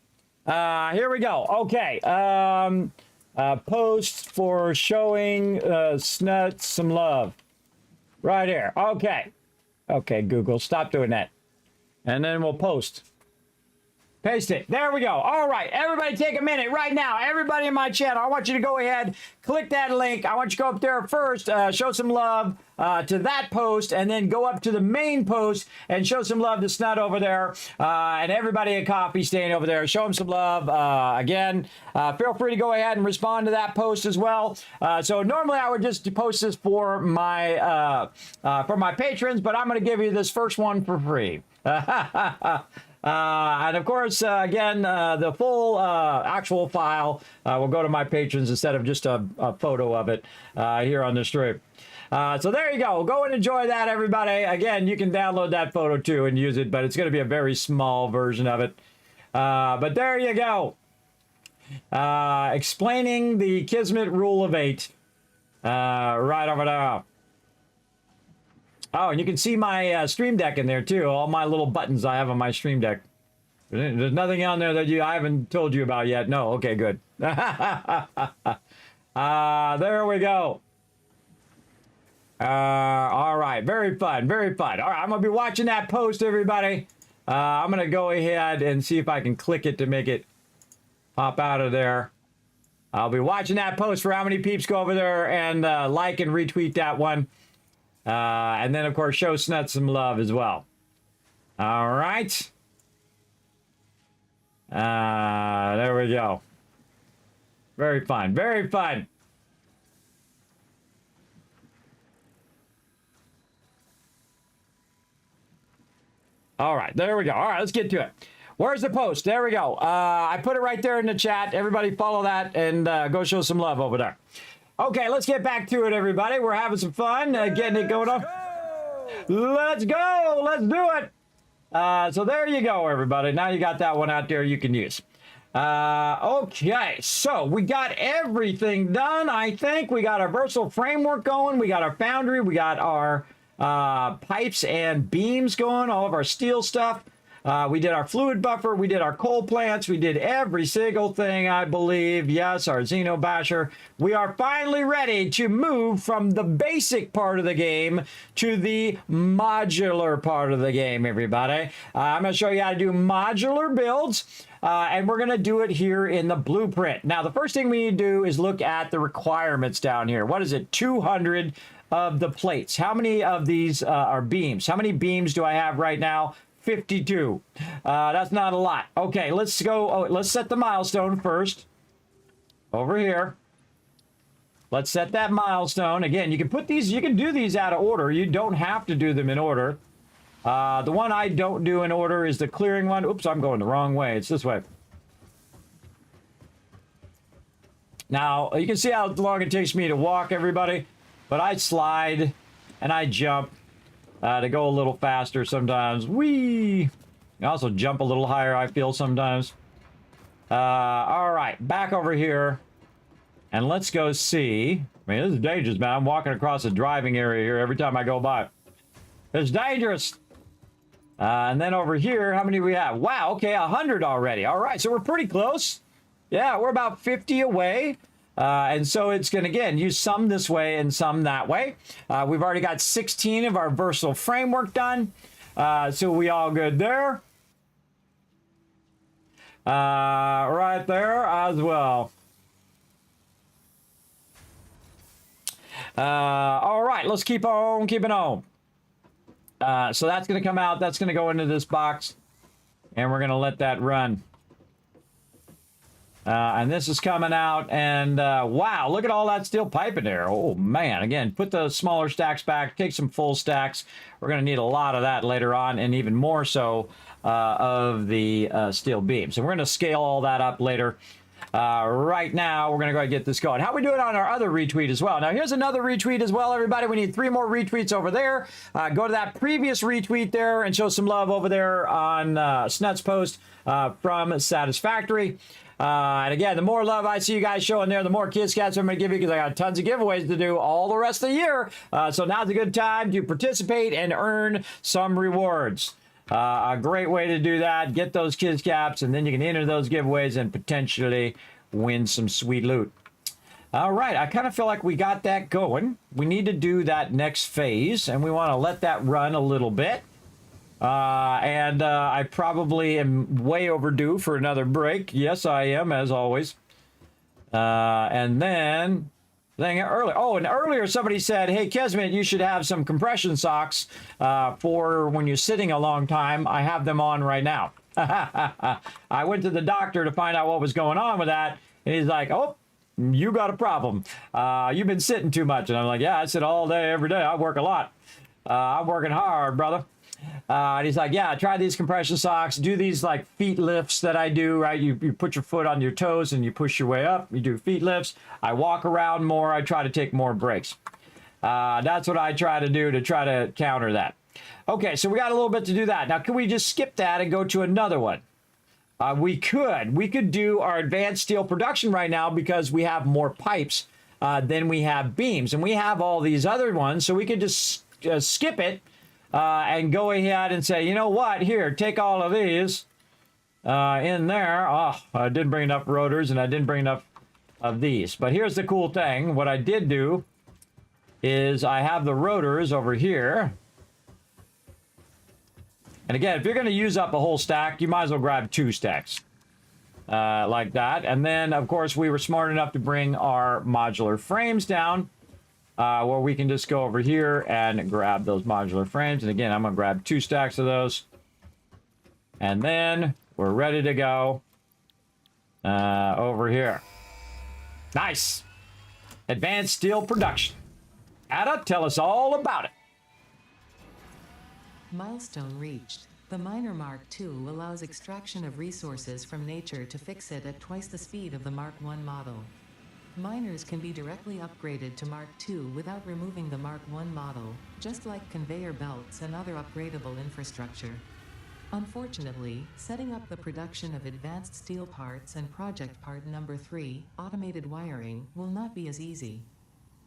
Here we go. Okay. Post for showing Snuts some love. Right here. Okay. Okay, Google, stop doing that. And then we'll post. Paste it. There we go. All right. Everybody take a minute right now. Everybody in my channel, I want you to go ahead, click that link. I want you to go up there first, show some love to that post, and then go up to the main post and show some love to Snut over there. And everybody at Coffee Stain over there, show them some love. Again, feel free to go ahead and respond to that post as well. So normally I would just post this for my patrons, but I'm going to give you this first one for free. And of course, again, the full actual file will go to my patrons instead of just a photo of it here on the stream. So there you go. Go and enjoy that, everybody. Again, you can download that photo too and use it, but it's going to be a very small version of it. But there you go. Explaining the Kismet rule of 8 right over there. Oh, and you can see my Stream Deck in there too. All my little buttons I have on my Stream Deck. There's nothing on there that I haven't told you about yet. No, okay, good. There we go. All right, very fun, very fun. All right, I'm gonna be watching that post, everybody. I'm gonna go ahead and see if I can click it to make it pop out of there. I'll be watching that post for how many peeps go over there and like and retweet that one. And then, of course, show Snut some love as well. All right. There we go. Very fun. Very fun. All right. There we go. All right. Let's get to it. Where's the post? There we go. I put it right there in the chat. Everybody follow that and go show some love over there. Okay, let's get back to it, everybody. We're having some fun, getting it going on. Let's go. Let's do it. So there you go, everybody. Now you got that one out there you can use. Okay, so we got everything done, I think. We got our versatile framework going. We got our foundry. We got our pipes and beams going, all of our steel stuff. We did our fluid buffer, we did our coal plants, we did every single thing, I believe. Yes, our Xeno Basher. We are finally ready to move from the basic part of the game to the modular part of the game, everybody. I'm going to show you how to do modular builds. And we're going to do it here in the blueprint. Now, the first thing we need to do is look at the requirements down here. What is it? 200 of the plates? How many of these are beams? How many beams do I have right now? 52. That's not a lot. Okay, let's go. Oh, let's set the milestone first. Over here. Let's set that milestone. Again, you can put these, you can do these out of order. You don't have to do them in order. The one I don't do in order is the clearing one. Oops, I'm going the wrong way. It's this way. Now, you can see how long it takes me to walk, everybody. But I slide and I jump to go a little faster sometimes. Whee! I also jump a little higher, I feel, sometimes. All right, back over here. And let's go see. I mean, this is dangerous, man. I'm walking across a driving area here every time I go by. It's dangerous. And then over here, how many do we have? Wow, okay, 100 already. All right, so we're pretty close. Yeah, we're about 50 away. And so it's going to, again, use some this way and some that way. We've already got 16 of our versatile framework done. So we all good there. Right there as well. All right, let's keep on keeping on. So that's going to come out. That's going to go into this box. And we're going to let that run. And this is coming out. And wow, look at all that steel pipe in there. Oh, man. Again, put the smaller stacks back. Take some full stacks. We're going to need a lot of that later on. And even more so of the steel beams. And we're going to scale all that up later. Right now, we're going to go ahead and get this going. How are we doing on our other retweet as well? Now, here's another retweet as well, everybody. We need 3 more retweets over there. Go to that previous retweet there and show some love over there on Snut's post from Satisfactory. And again, the more love I see you guys showing there, the more Kismets I'm going to give you because I got tons of giveaways to do all the rest of the year. So now's a good time to participate and earn some rewards. A great way to do that. Get those kids caps, and then you can enter those giveaways and potentially win some sweet loot. All right, I kind of feel like we got that going. We need to do that next phase, and we want to let that run a little bit. I probably am way overdue for another break. Yes, I am, as always. And then... earlier somebody said, hey, Kismet, you should have some compression socks for when you're sitting a long time. I have them on right now. I went to the doctor to find out what was going on with that. And he's like, oh, you got a problem. You've been sitting too much. And I'm like, yeah, I sit all day, every day. I work a lot. I'm working hard, brother. And he's like, yeah, try these compression socks. Do these like feet lifts that I do, right? You put your foot on your toes and you push your way up. You do feet lifts. I walk around more. I try to take more breaks. That's what I try to do to try to counter that. Okay, so we got a little bit to do that. Now, can we just skip that and go to another one? We could. We could do our advanced steel production right now because we have more pipes than we have beams. And we have all these other ones, so we could just skip it. And go ahead and say, you know what, here, take all of these in there. Oh, I didn't bring enough rotors and I didn't bring enough of these. But here's the cool thing. What I did do is I have the rotors over here. And again, if you're going to use up a whole stack, you might as well grab 2 stacks like that. And then, of course, we were smart enough to bring our modular frames down. Where we can just go over here and grab those modular frames. And again, I'm going to grab 2 stacks of those. And then we're ready to go over here. Nice. Advanced steel production. Ada, tell us all about it. Milestone reached. The Miner Mark II allows extraction of resources from nature to FICSIT at twice the speed of the Mark I model. Miners can be directly upgraded to Mark II without removing the Mark I model, just like conveyor belts and other upgradable infrastructure. Unfortunately, setting up the production of advanced steel parts and project part number 3, automated wiring, will not be as easy.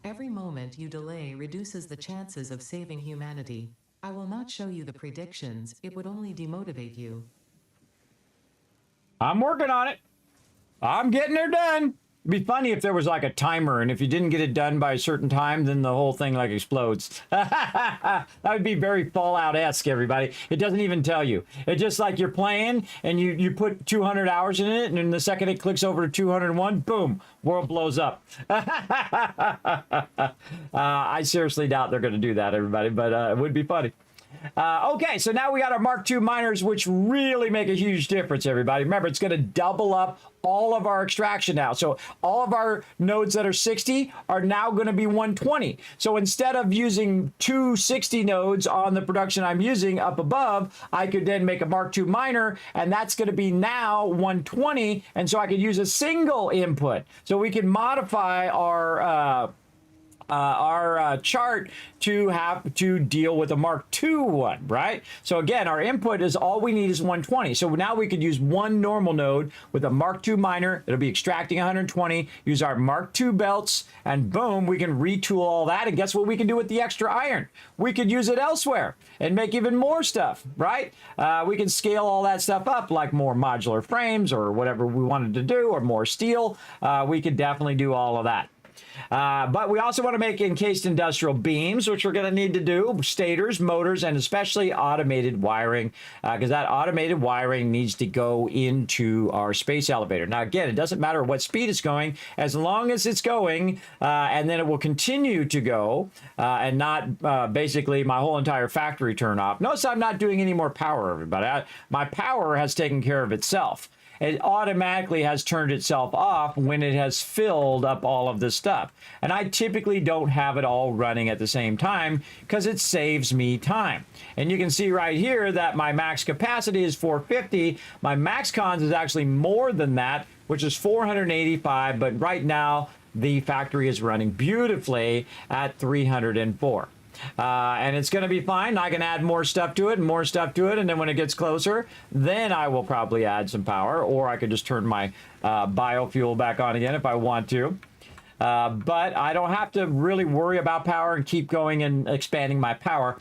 Every moment you delay reduces the chances of saving humanity. I will not show you the predictions, it would only demotivate you. I'm working on it. I'm getting her done. It'd be funny if there was like a timer, and if you didn't get it done by a certain time, then the whole thing like explodes. That would be very Fallout-esque, everybody. It doesn't even tell you. It's just like you're playing, and you put 200 hours in it, and in the second it clicks over to 201, boom, world blows up. I seriously doubt they're going to do that, everybody, but it would be funny. Okay, so now we got our Mark II miners, which really make a huge difference, everybody. Remember, it's going to double up all of our extraction now. So all of our nodes that are 60 are now going to be 120. So instead of using 260 nodes on the production I'm using up above, I could then make a Mark II miner, and that's going to be now 120. And so I could use a single input. So we can modify our chart to have to deal with a Mark II one, right? So again, our input is all we need is 120. So now we could use one normal node with a Mark II miner. It'll be extracting 120, use our Mark II belts, and boom, we can retool all that. And guess what we can do with the extra iron? We could use it elsewhere and make even more stuff, right? We can scale all that stuff up, like more modular frames or whatever we wanted to do, or more steel. We could definitely do all of that. But we also want to make encased industrial beams, which we're going to need to do, stators, motors, and especially automated wiring, because that automated wiring needs to go into our space elevator. Now, again, it doesn't matter what speed it's going, as long as it's going, and then it will continue to go, and not basically my whole entire factory turn off. Notice I'm not doing any more power, everybody. My power has taken care of itself. It automatically has turned itself off when it has filled up all of this stuff. And I typically don't have it all running at the same time because it saves me time. And you can see right here that my max capacity is 450. My max cons is actually more than that, which is 485. But right now, the factory is running beautifully at 304. And it's going to be fine. I can add more stuff to it and more stuff to it. And then when it gets closer, then I will probably add some power, or I could just turn my biofuel back on again if I want to. But I don't have to really worry about power and keep going and expanding my power.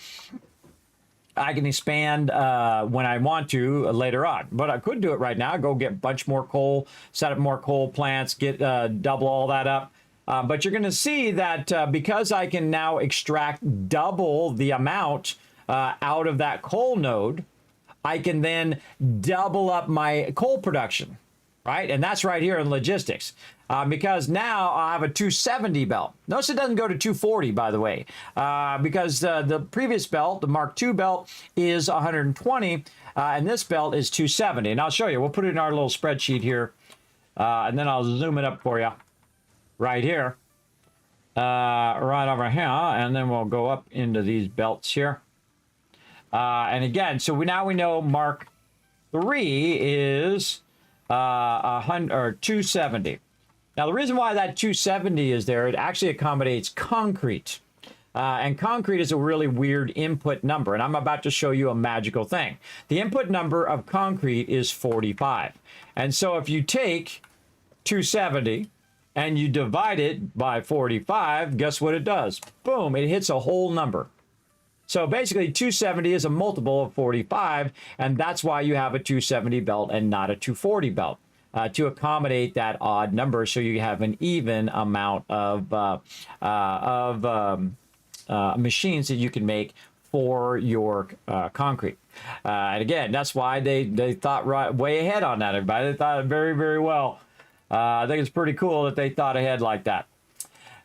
I can expand when I want to later on, but I could do it right now. Go get a bunch more coal, set up more coal plants, get double all that up. But you're going to see that because I can now extract double the amount out of that coal node, I can then double up my coal production, right? And that's right here in logistics. Because now I have a 270 belt. Notice it doesn't go to 240, by the way, because the previous belt, the Mark II belt, is 120, and this belt is 270. And I'll show you. We'll put it in our little spreadsheet here, and then I'll zoom it up for you. Right here, right over here, and then we'll go up into these belts here. And again, so now we know Mark III is 270. Now, the reason why that 270 is there, it actually accommodates concrete. And concrete is a really weird input number, and I'm about to show you a magical thing. The input number of concrete is 45. And so if you take 270, and you divide it by 45, guess what it does? Boom, it hits a whole number. So basically 270 is a multiple of 45, and that's why you have a 270 belt and not a 240 belt, to accommodate that odd number so you have an even amount of machines that you can make for your concrete. And again, that's why they thought way ahead on that, everybody. They thought very, very well. I think it's pretty cool that they thought ahead like that.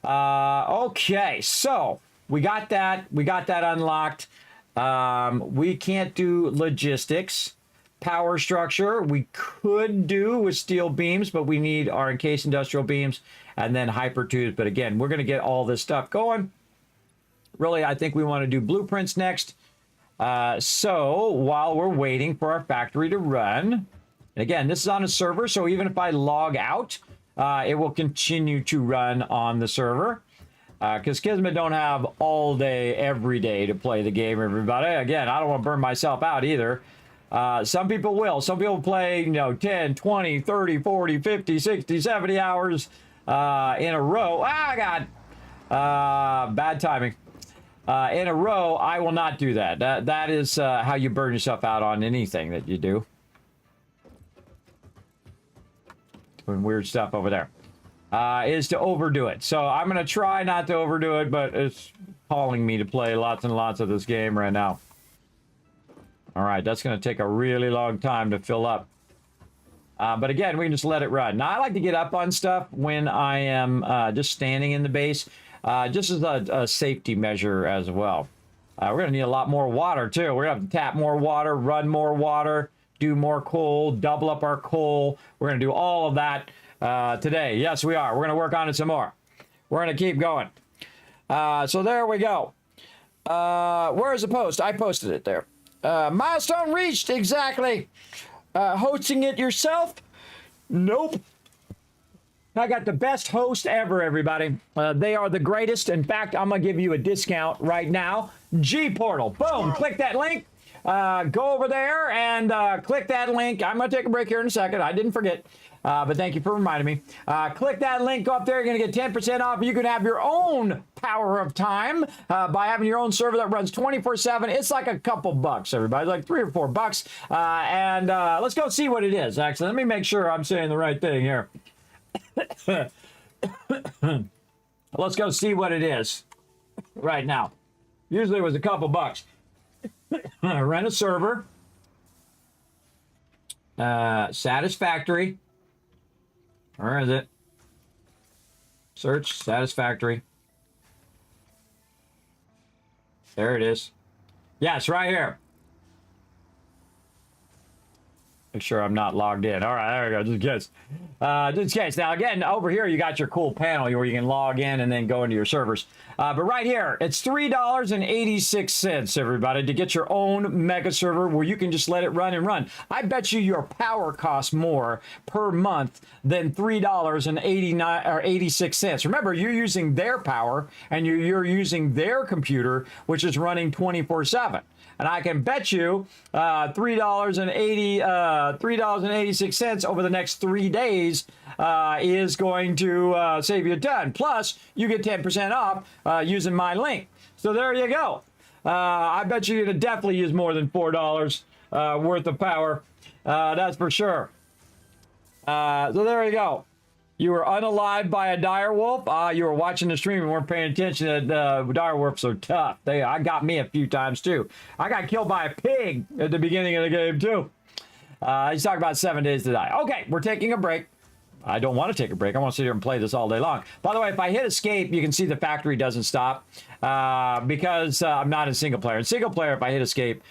Okay, so we got that. We got that unlocked. We can't do logistics. Power structure, we could do with steel beams, but we need our encased industrial beams and then hyper tubes. But again, we're going to get all this stuff going. Really, I think we want to do blueprints next. So while we're waiting for our factory to run, and again, this is on a server, so even if I log out, it will continue to run on the server. Because Kismet don't have all day, every day to play the game, everybody. Again, I don't want to burn myself out either. Some people will. Some people play, 10, 20, 30, 40, 50, 60, 70 hours in a row. God. Bad timing. In a row, I will not do that. That is how you burn yourself out on anything that you do. Doing weird stuff over there. is to overdo it. So I'm going to try not to overdo it, but it's calling me to play lots and lots of this game right now. All right, that's going to take a really long time to fill up. But again, we can just let it run. Now, I like to get up on stuff when I am just standing in the base, just as a safety measure as well. We're going to need a lot more water, too. We're going to have to tap more water, run more water, do more coal, double up our coal. We're going to do all of that today. Yes, we are. We're going to work on it some more. We're going to keep going. So there we go. Where is the post? I posted it there. Milestone reached, exactly. Hosting it yourself? Nope. I got the best host ever, everybody. They are the greatest. In fact, I'm going to give you a discount right now. G-Portal. Boom. Click that link. Go over there and click that link. I'm going to take a break here in a second. I didn't forget. But thank you for reminding me. Click that link. Go up there. You're going to get 10% off. You can have your own power of time by having your own server that runs 24/7. It's like a couple bucks, everybody. Like $3 or $4. And let's go see what it is, actually. Let me make sure I'm saying the right thing here. Let's go see what it is right now. Usually it was a couple bucks. Rent a server. Satisfactory. Where is it? Search Satisfactory. There it is. Yes, right here. Make sure I'm not logged in. All right, there we go. Just in case. Just in case. Now, again, over here, you got your cool panel where you can log in and then go into your servers. But right here, it's $3.86, everybody, to get your own mega server where you can just let it run and run. I bet you your power costs more per month than $3.86. Remember, you're using their power and you're using their computer, which is running 24/7. And I can bet you $3.86 over the next 3 days is going to save you a ton. Plus, you get 10% off using my link. So there you go. I bet you're going to definitely use more than $4 worth of power. That's for sure. So there you go. You were unalived by a dire wolf. You were watching the stream and weren't paying attention. Dire wolves are tough. I got me a few times too. I got killed by a pig at the beginning of the game too. He's talking about 7 days to die. Okay, we're taking a break. I don't want to take a break. I want to sit here and play this all day long. By the way, if I hit escape, you can see the factory doesn't stop because I'm not in single player. In single player, if I hit escape,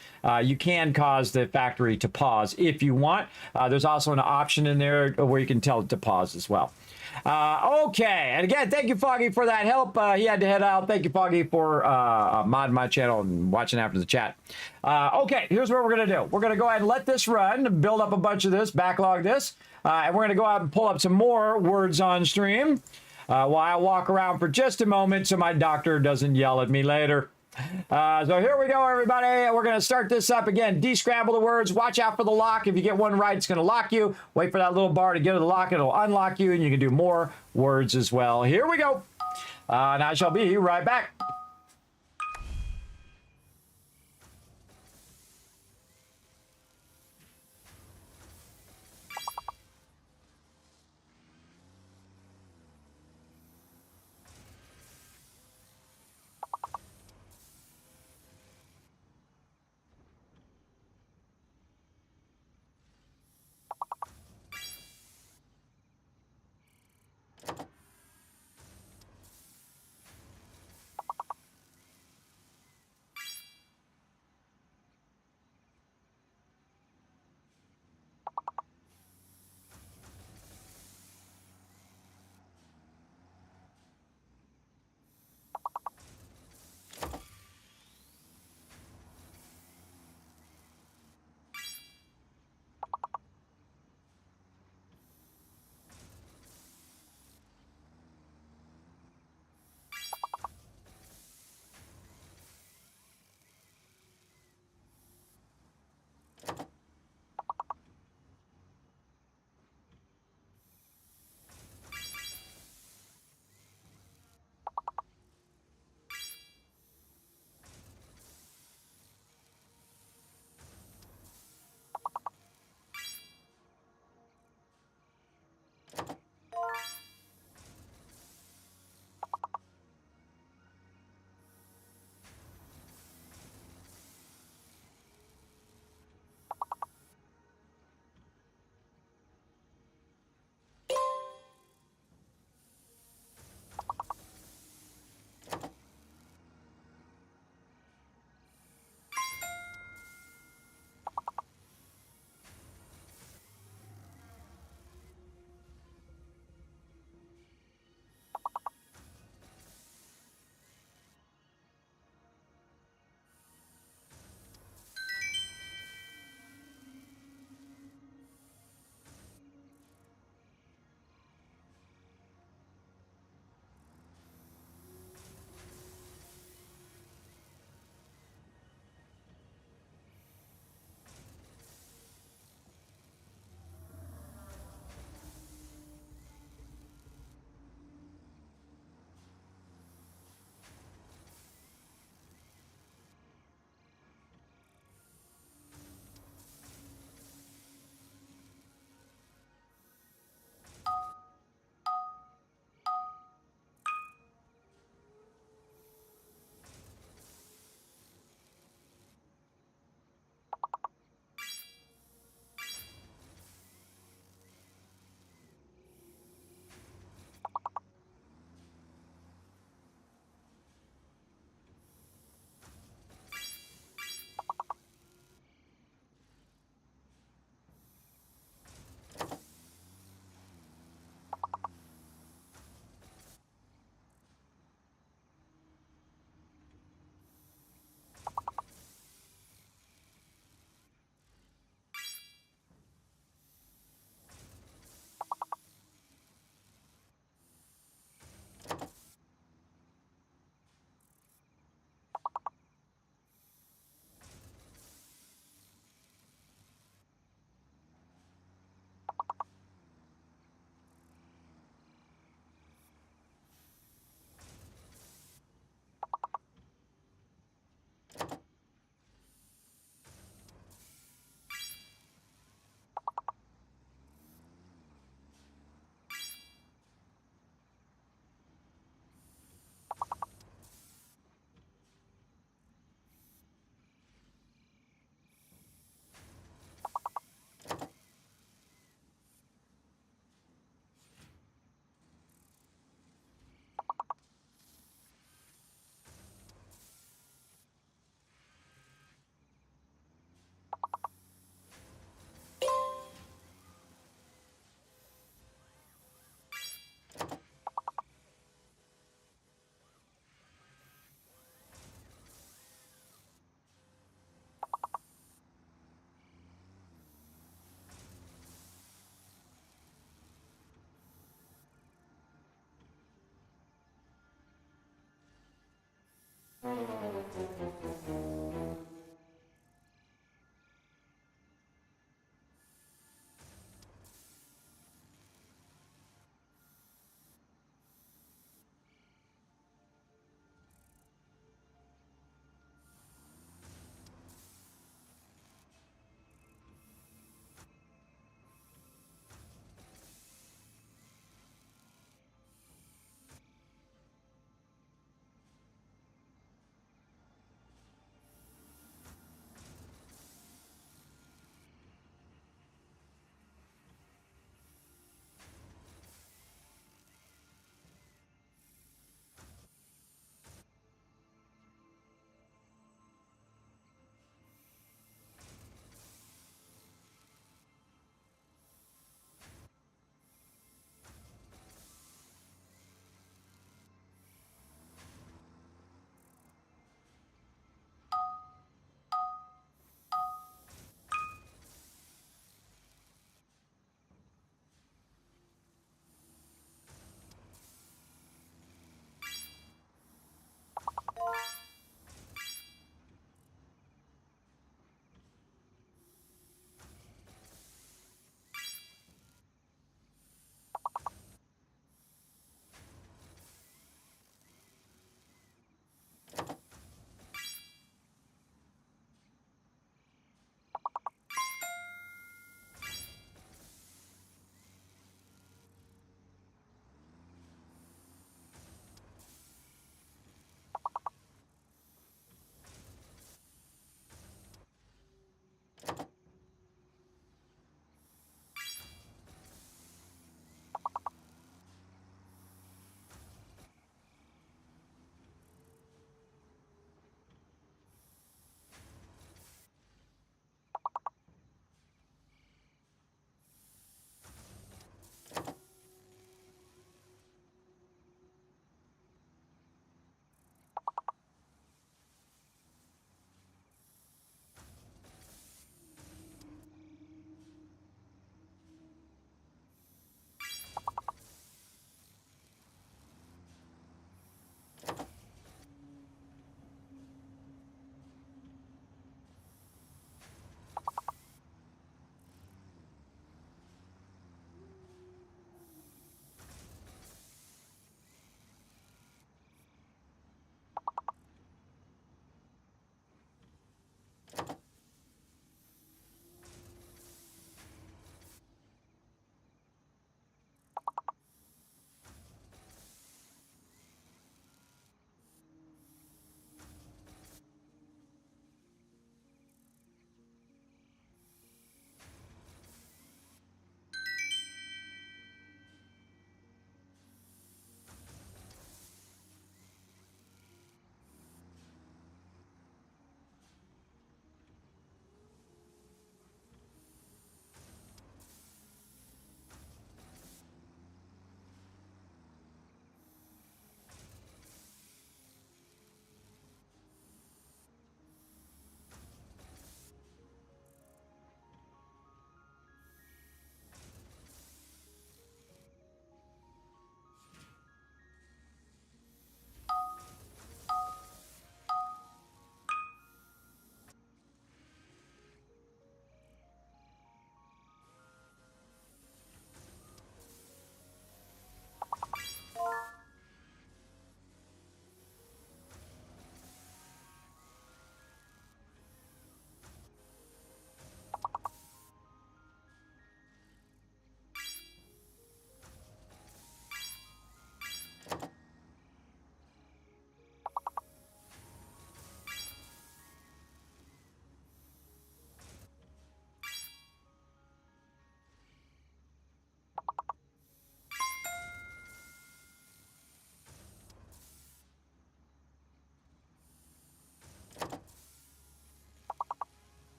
you can cause the factory to pause if you want. There's also an option in there where you can tell it to pause as well. Okay, and again, thank you, Foggy, for that help. He had to head out. Thank you, Foggy, for modding my channel and watching after the chat. Okay, here's what we're going to do. We're going to go ahead and let this run, build up a bunch of this, backlog this, and we're going to go out and pull up some more words on stream while I walk around for just a moment so my doctor doesn't yell at me later. So here we go, everybody. We're going to start this up again. Descramble the words. Watch out for the lock. If you get one right, it's going to lock you. Wait for that little bar to get to the lock. It'll unlock you, and you can do more words as well. Here we go. And I shall be right back.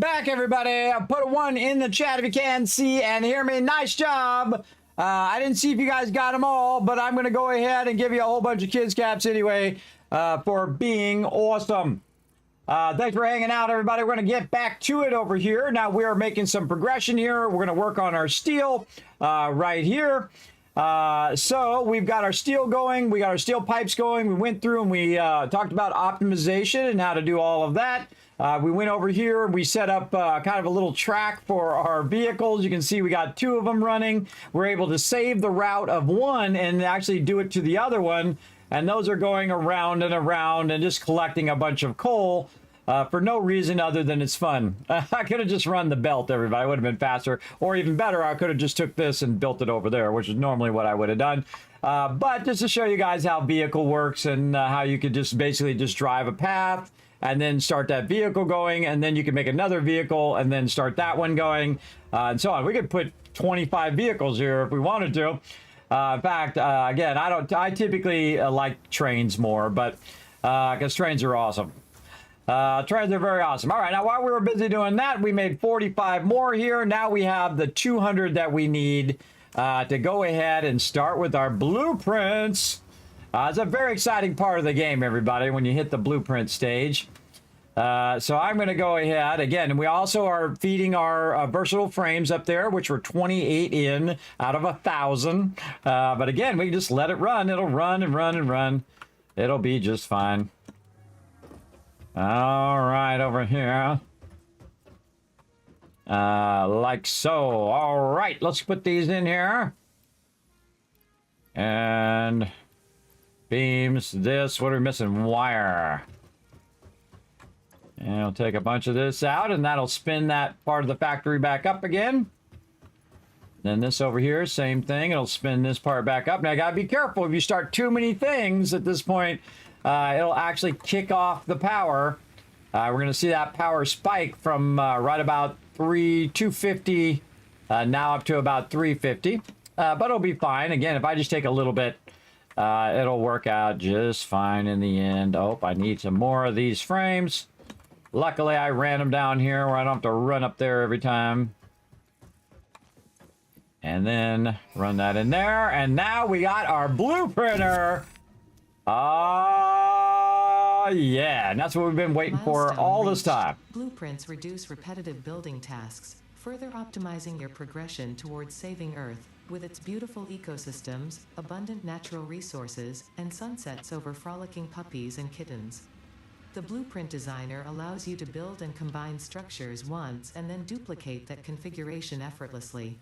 Back, everybody. I put a 1 in the chat if you can see and hear me. Nice job. I didn't see if you guys got them all, but I'm going to go ahead and give you a whole bunch of kids caps anyway for being awesome. Thanks for hanging out, everybody. We're going to get back to it over here. Now, we are making some progression here. We're going to work on our steel right here. So we've got our steel going. We got our steel pipes going. We went through and we talked about optimization and how to do all of that. We went over here. We set up kind of a little track for our vehicles. You can see we got 2 of them running. We're able to save the route of one and actually do it to the other one. And those are going around and around and just collecting a bunch of coal for no reason other than it's fun. I could have just run the belt, everybody. It would have been faster. Or even better, I could have just took this and built it over there, which is normally what I would have done. But just to show you guys how vehicle works and how you could just basically just drive a path and then start that vehicle going, and then you can make another vehicle and then start that one going, and so on. We could put 25 vehicles here if we wanted to. In fact, again, I typically like trains more, but because trains are awesome. Trains are very awesome. All right, now while we were busy doing that, we made 45 more here. Now we have the 200 that we need to go ahead and start with our blueprints. It's a very exciting part of the game, everybody, when you hit the blueprint stage. So I'm going to go ahead again, and we also are feeding our versatile frames up there, which were 28 in out of 1,000. But again, we can just let it run. It'll run and run and run. It'll be just fine. All right, over here. Like so. All right, let's put these in here. And beams, this, what are we missing? Wire. And I'll take a bunch of this out, and that'll spin that part of the factory back up again. Then this over here, same thing. It'll spin this part back up. Now, I gotta be careful. If you start too many things at this point, it'll actually kick off the power. We're gonna see that power spike from right about 250 now up to about 350. But it'll be fine. Again, if I just take a little bit, it'll work out just fine in the end. Oh, I need some more of these frames. Luckily, I ran them down here where I don't have to run up there every time. And then run that in there. And now we got our blueprinter. Oh, yeah. And that's what we've been waiting for all this time. Blueprints reduce repetitive building tasks, further optimizing your progression towards saving Earth. With its beautiful ecosystems, abundant natural resources, and sunsets over frolicking puppies and kittens. The blueprint designer allows you to build and combine structures once and then duplicate that configuration effortlessly.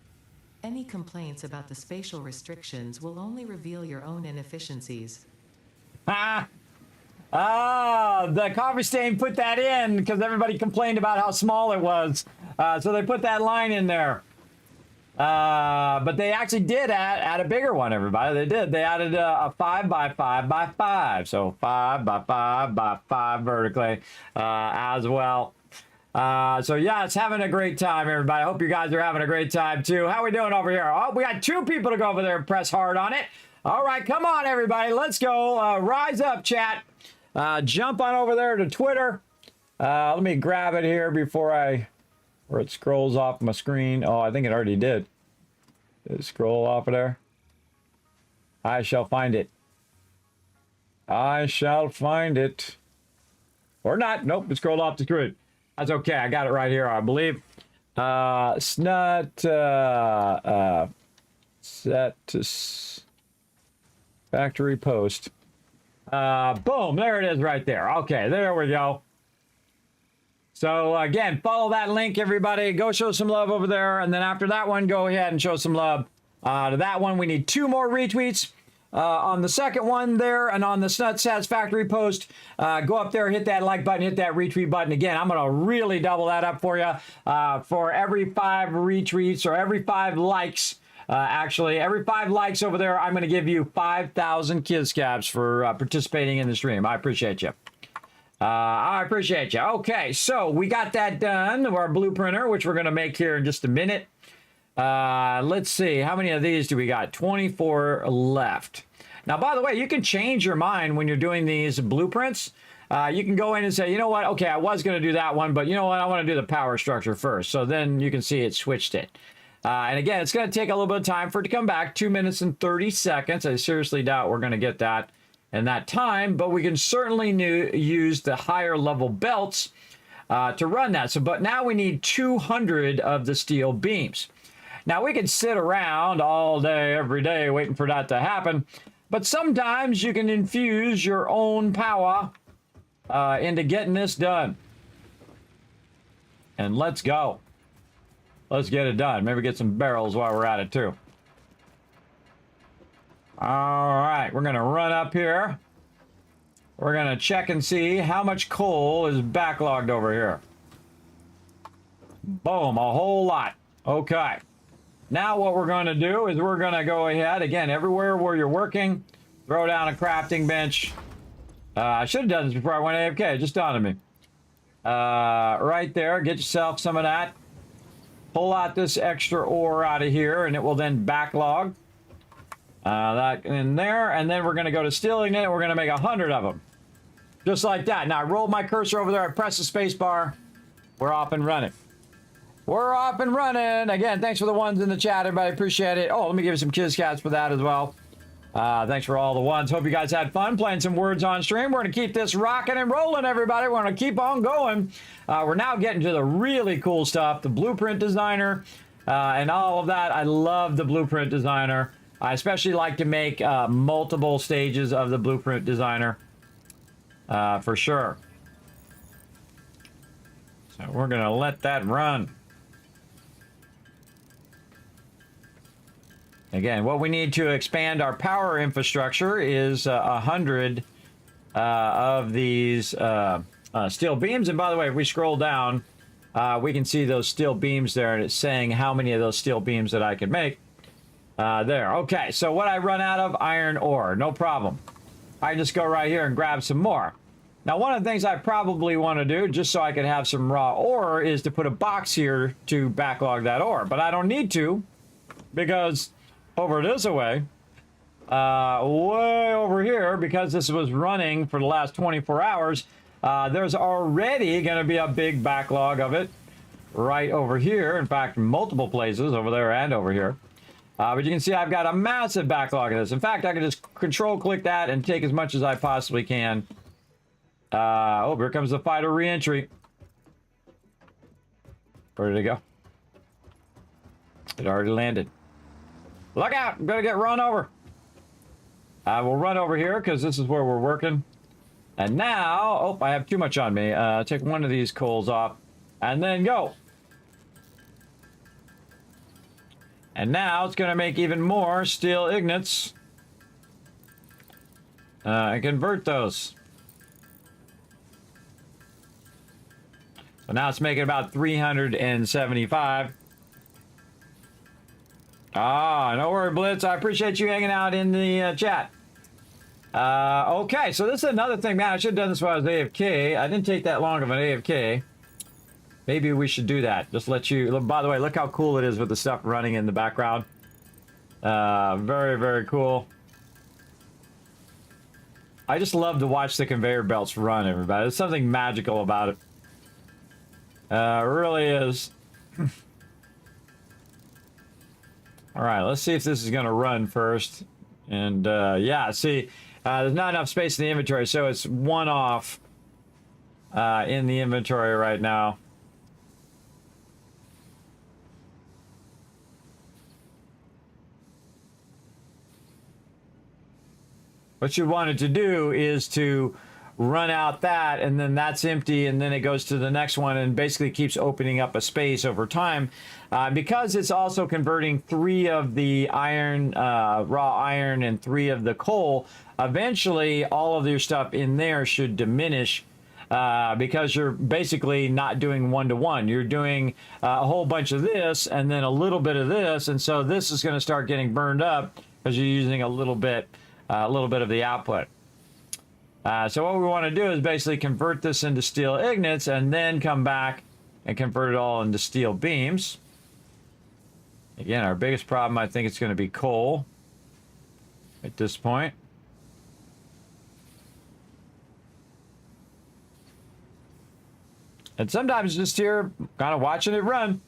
Any complaints about the spatial restrictions will only reveal your own inefficiencies. The coffee stain put that in because everybody complained about how small it was. So they put that line in there. But they actually did add a bigger one, everybody. They did. They added a 5 by 5 by 5. So 5 by 5 by 5 vertically as well. So yeah, it's having a great time, everybody. I hope you guys are having a great time too. How we doing over here? Oh, we got 2 people to go over there and press hard on it. All right, come on, everybody. Let's go. Rise up, chat. Jump on over there to Twitter. Let me grab it here before where it scrolls off my screen. Oh, I think it already did. Did it scroll off of there? I shall find it. I shall find it. Or not. Nope, it scrolled off the screen. That's okay. I got it right here, I believe. Snut. Satisfactory post. Boom. There it is right there. Okay, there we go. So again, follow that link, everybody. Go show some love over there. And then after that one, go ahead and show some love to that one. We need 2 more retweets on the second one there. And on the Snut Satisfactory post, go up there, hit that like button, hit that retweet button. Again, I'm going to really double that up for you. For every 5 retweets or every 5 likes, actually, every 5 likes over there, I'm going to give you 5,000 kids caps for participating in the stream. I appreciate you. I appreciate you. Okay, so we got that done, our blueprinter, which we're going to make here in just a minute. Let's see, how many of these do we got? 24 left. Now, by the way, you can change your mind when you're doing these blueprints. You can go in and say, you know what? Okay, I was going to do that one, but you know what? I want to do the power structure first. So then you can see it switched it. And again, it's going to take a little bit of time for it to come back. 2 minutes and 30 seconds. I seriously doubt we're going to get that in that time, but we can certainly use the higher level belts to run that. So, but now we need 200 of the steel beams. Now we can sit around all day, every day, waiting for that to happen. But sometimes you can infuse your own power into getting this done. And let's go. Let's get it done. Maybe get some barrels while we're at it too. All right, we're going to run up here. We're going to check and see how much coal is backlogged over here. Boom, a whole lot. Okay. Now what we're going to do is we're going to go ahead, again, everywhere where you're working, throw down a crafting bench. I should have done this before I went AFK. It just dawned on me. Right there, get yourself some of that. Pull out this extra ore out of here, and it will then backlog that in there. And then we're going to go to steel ignite, and we're going to make 100 of them. Just like that. Now, I rolled my cursor over there. I press the space bar. We're off and running. We're off and running. Again, thanks for the ones in the chat. Everybody appreciate it. Oh, let me give you some kiss cats for that as well. Thanks for all the ones. Hope you guys had fun playing some words on stream. We're going to keep this rocking and rolling, everybody. We're going to keep on going. We're now getting to the really cool stuff, the blueprint designer and all of that. I love the blueprint designer. I especially like to make multiple stages of the blueprint designer for sure. So we're going to let that run. Again, what we need to expand our power infrastructure is 100 of these steel beams. And by the way, if we scroll down, we can see those steel beams there, and it's saying how many of those steel beams that I can make. There. Okay, so what I run out of? Iron ore. No problem. I just go right here and grab some more. Now, one of the things I probably want to do, just so I can have some raw ore, is to put a box here to backlog that ore. But I don't need to, because over this way, way over here, because this was running for the last 24 hours, there's already going to be a big backlog of it right over here. In fact, multiple places over there and over here. But you can see I've got a massive backlog of this. In fact, I can just control click that and take as much as I possibly can. Oh, here comes the fighter re-entry. Where did it go? It already landed. Look out! I'm gonna get run over. I will run over here because this is where we're working. And now, oh, I have too much on me. Take one of these coals off, and then go. And now it's gonna make even more steel ignites. And convert those. So now it's making about 375. Ah, no worry, Blitz. I appreciate you hanging out in the chat. Okay, so this is another thing. Man, I should have done this while I was AFK. I didn't take that long of an AFK. Maybe we should do that. Just let you... By the way, look how cool it is with the stuff running in the background. Very, very cool. I just love to watch the conveyor belts run, everybody. There's something magical about it. It really is. All right, let's see if this is going to run first. And yeah, see, there's not enough space in the inventory, so it's one off in the inventory right now. What you wanted to do is to run out that, and then that's empty, and then it goes to the next one and basically keeps opening up a space over time. Because it's also converting 3 of the iron, raw iron, and 3 of the coal, eventually all of your stuff in there should diminish because you're basically not doing one-to-one. You're doing a whole bunch of this and then a little bit of this, and so this is going to start getting burned up because you're using a little bit of the output. So what we want to do is basically convert this into steel ignites and then come back and convert it all into steel beams. Again, our biggest problem, I think it's going to be coal at this point. And sometimes just here, kind of watching it run,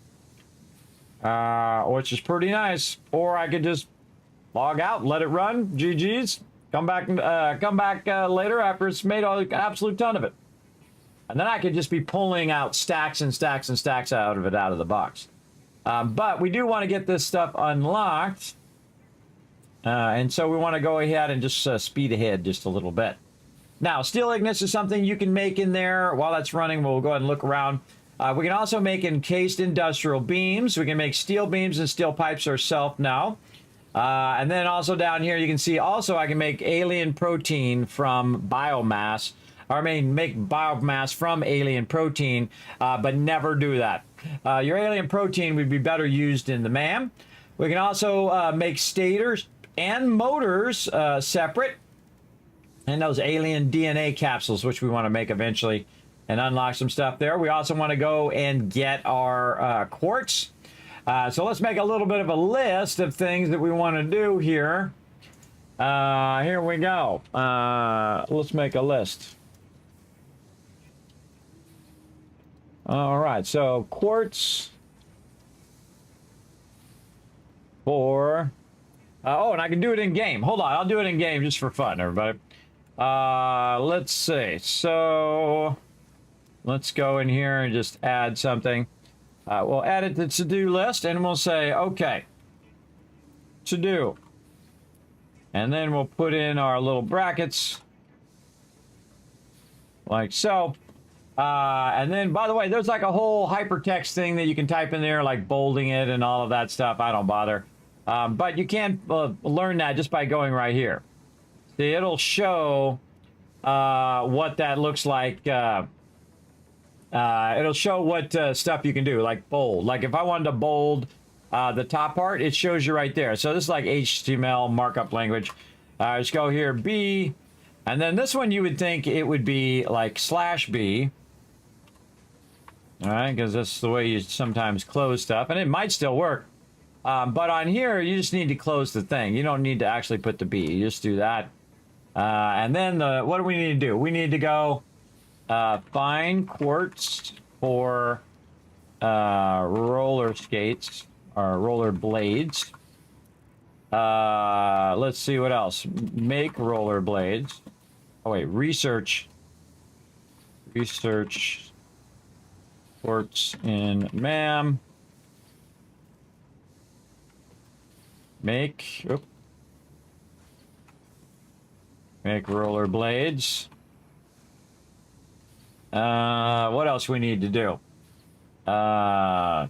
which is pretty nice. Or I could just log out, let it run, GG's, come back later after it's made an absolute ton of it. And then I could just be pulling out stacks and stacks and stacks out of the box. But we do want to get this stuff unlocked. And so we want to go ahead and just speed ahead just a little bit. Now, steel ignis is something you can make in there. While that's running, we'll go ahead and look around. We can also make encased industrial beams. We can make steel beams and steel pipes ourselves now. And then also down here, you can see also I can make alien protein from biomass. Or I mean, make biomass from alien protein, but never do that. Your alien protein would be better used in the MAM. We can also make stators and motors separate. And those alien DNA capsules, which we want to make eventually and unlock some stuff there. We also want to go and get our quartz. So let's make a little bit of a list of things that we want to do here. Here we go. Let's make a list. All right, so quartz for... oh, and I can do it in game. Hold on, I'll do it in game just for fun, everybody. Let's see. So let's go in here and just add something. We'll add it to the to-do list, and we'll say, okay, to do. And then we'll put in our little brackets like so. And then, by the way, there's like a whole hypertext thing that you can type in there, like bolding it and all of that stuff. I don't bother. But you can learn that just by going right here. See, it'll show what that looks like. It'll show what stuff you can do, like bold. Like if I wanted to bold the top part, it shows you right there. So this is like HTML markup language. Just go here, B. And then this one you would think it would be like /B. All right, because that's the way you sometimes close stuff. And it might still work. But on here, you just need to close the thing. You don't need to actually put the B. You just do that. And then what do we need to do? We need to go find quartz for roller skates or roller blades. Let's see what else. Make roller blades. Oh wait, research quartz in MAM. Make roller blades. What else we need to do? Like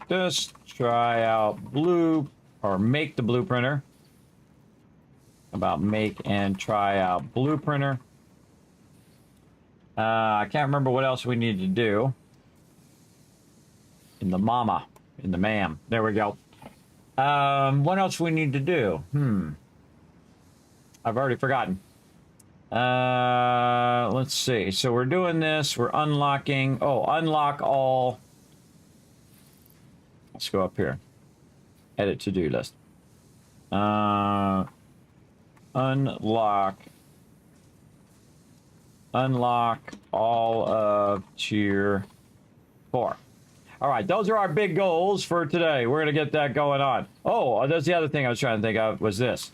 this. Try out blue or make the blueprinter. About make and try out blueprinter. I can't remember what else we need to do. In the MAM. There we go. What else we need to do? I've already forgotten. Let's see. So we're doing this. We're unlocking. Oh, unlock all. Let's go up here. Edit to-do list. Unlock all of tier 4. All right, those are our big goals for today. We're going to get that going on. Oh, that's the other thing I was trying to think of was this.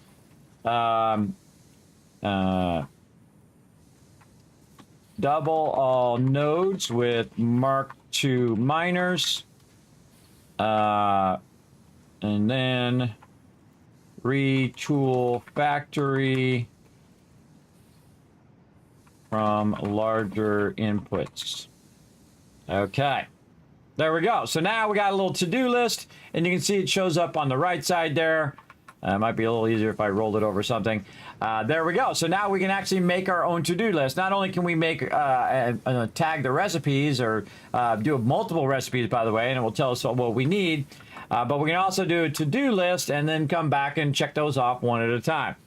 Double all nodes with Mark II miners. And then retool factory from larger inputs. Okay. There we go. So now we got a little to-do list, and you can see it shows up on the right side there. It might be a little easier if I rolled it over something. There we go. So now we can actually make our own to-do list. Not only can we make tag the recipes or do multiple recipes, by the way, and it will tell us what we need. But we can also do a to-do list and then come back and check those off one at a time.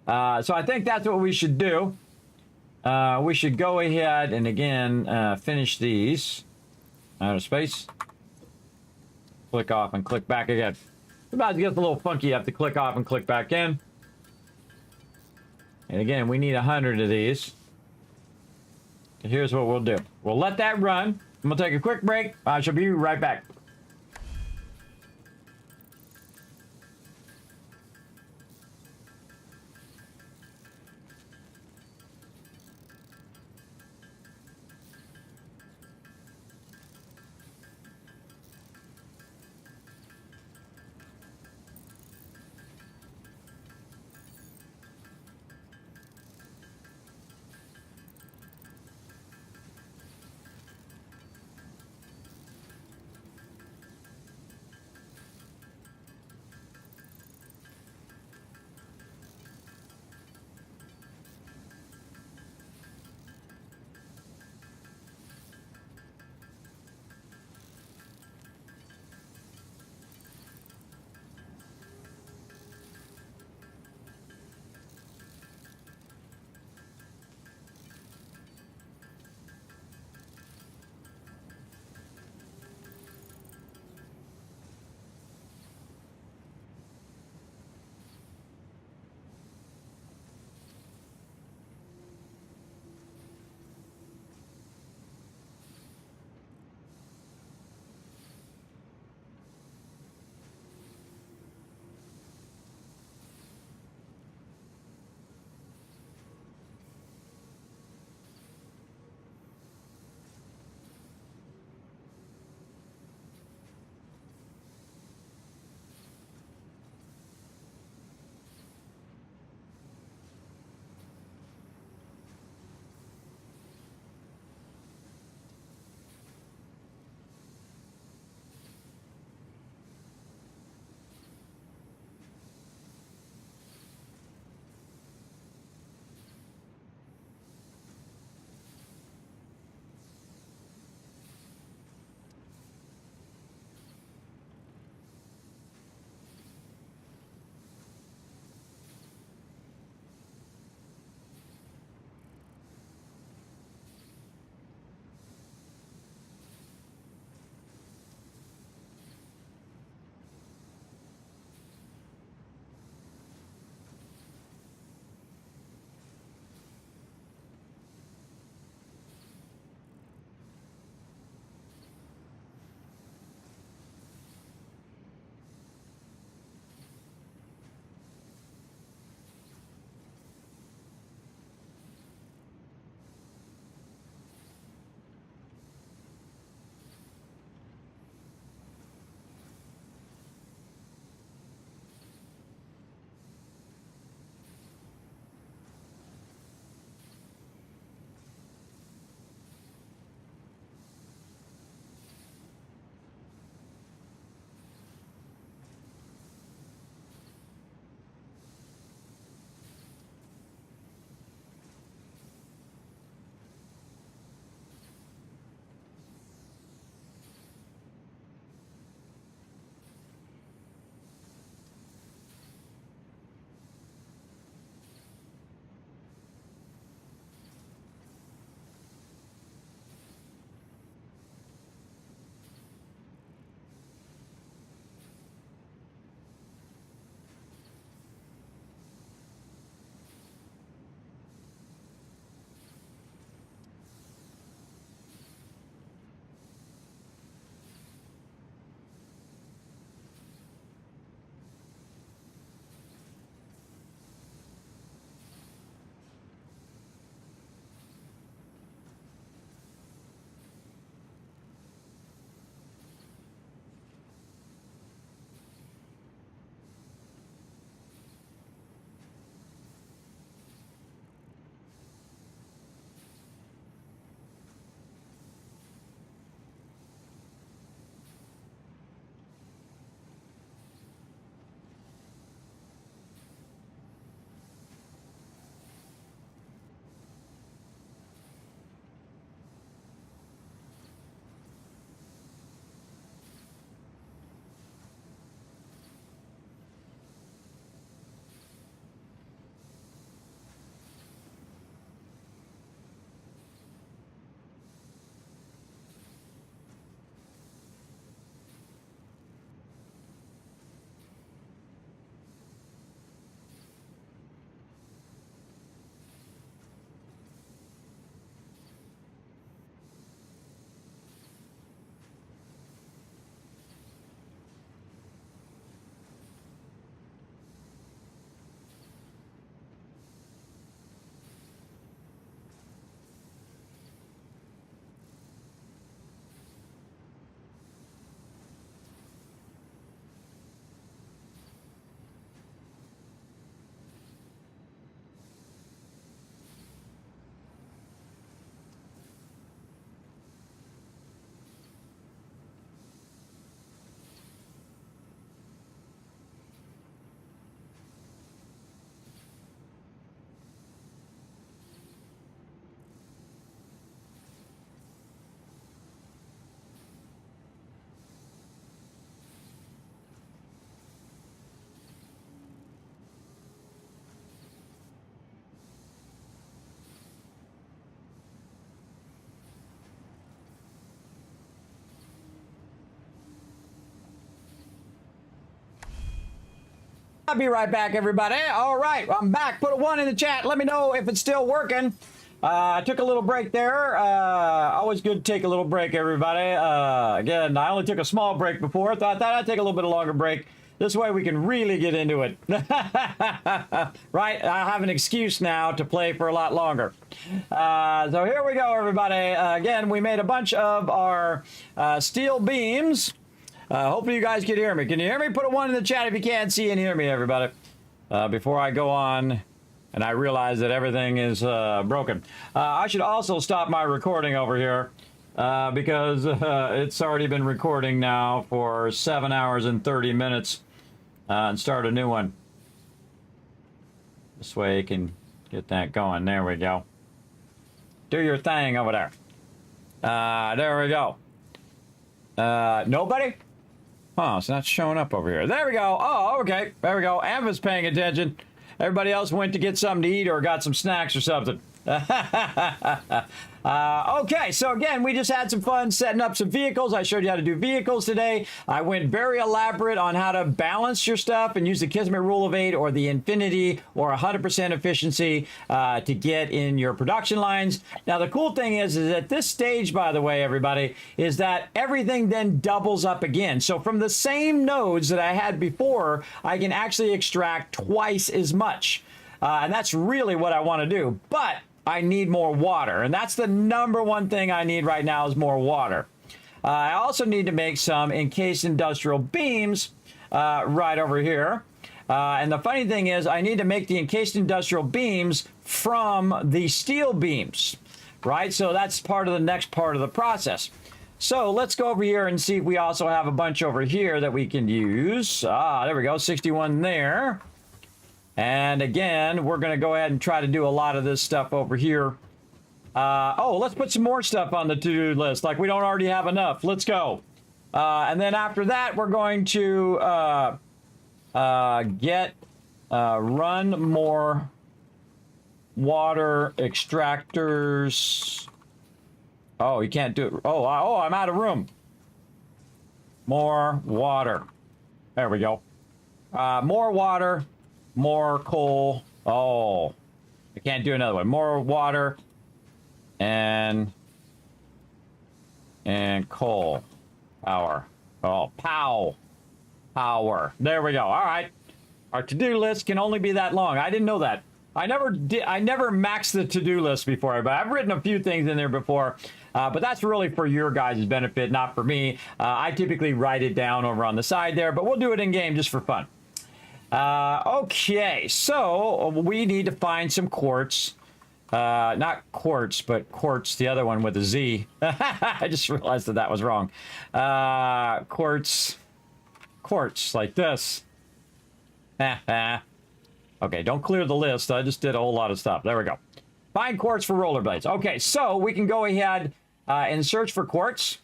So I think that's what we should do. We should go ahead and, again, finish these. Out of space. Click off and click back again. It's about to get a little funky. You have to click off and click back in. And again, we need 100 of these. Here's what we'll do. We'll let that run. I'm gonna take a quick break. I shall be right back. I'll be right back, everybody. All right, I'm back. Put a 1 in the chat. Let me know if it's still working. I took a little break there. Always good to take a little break, everybody. Again, I only took a small break before. Thought I'd take a little bit of longer break. This way we can really get into it. Right? I have an excuse now to play for a lot longer. So here we go, everybody. Again, we made a bunch of our steel beams. Hopefully you guys can hear me. Can you hear me? Put a 1 in the chat if you can't see and hear me, everybody. Before I go on and I realize that everything is broken. I should also stop my recording over here. Because it's already been recording now for 7 hours and 30 minutes. And start a new one. This way you can get that going. There we go. Do your thing over there. There we go. Nobody? Oh, it's not showing up over here. There we go. Oh, okay. There we go. Amva's paying attention. Everybody else went to get something to eat or got some snacks or something. Okay, so again, we just had some fun setting up some vehicles. I showed you how to do vehicles today. I went very elaborate on how to balance your stuff and use the Kismet rule of 8 or the infinity or 100% efficiency to get in your production lines. Now, the cool thing is at this stage, by the way, everybody, is that everything then doubles up again. So from the same nodes that I had before, I can actually extract twice as much. And that's really what I want to do. But I need more water, and that's the number one thing I need right now is more water. I also need to make some encased industrial beams right over here. And the funny thing is I need to make the encased industrial beams from the steel beams, right? So that's part of the next part of the process. So let's go over here and see if we also have a bunch over here that we can use. There we go, 61 there. And again, we're going to go ahead and try to do a lot of this stuff over here. Let's put some more stuff on the to-do list, like we don't already have enough. Let's go. And then after that, we're going to run more water extractors. Oh, you can't do it. Oh, I'm out of room. More water. There we go. More water. More coal. Oh, I can't do another one. More water and coal. Power. Oh, power. There we go. All right. Our to-do list can only be that long. I didn't know that. I never maxed the to-do list before, but I've written a few things in there before. But that's really for your guys' benefit, not for me. I typically write it down over on the side there, but we'll do it in game just for fun. Okay, so we need to find some quartz. Not quartz, but quartz, the other one with a Z. I just realized that was wrong. Quartz, like this. Okay, don't clear the list. I just did a whole lot of stuff. There we go. Find quartz for rollerblades. Okay, so we can go ahead and search for quartz.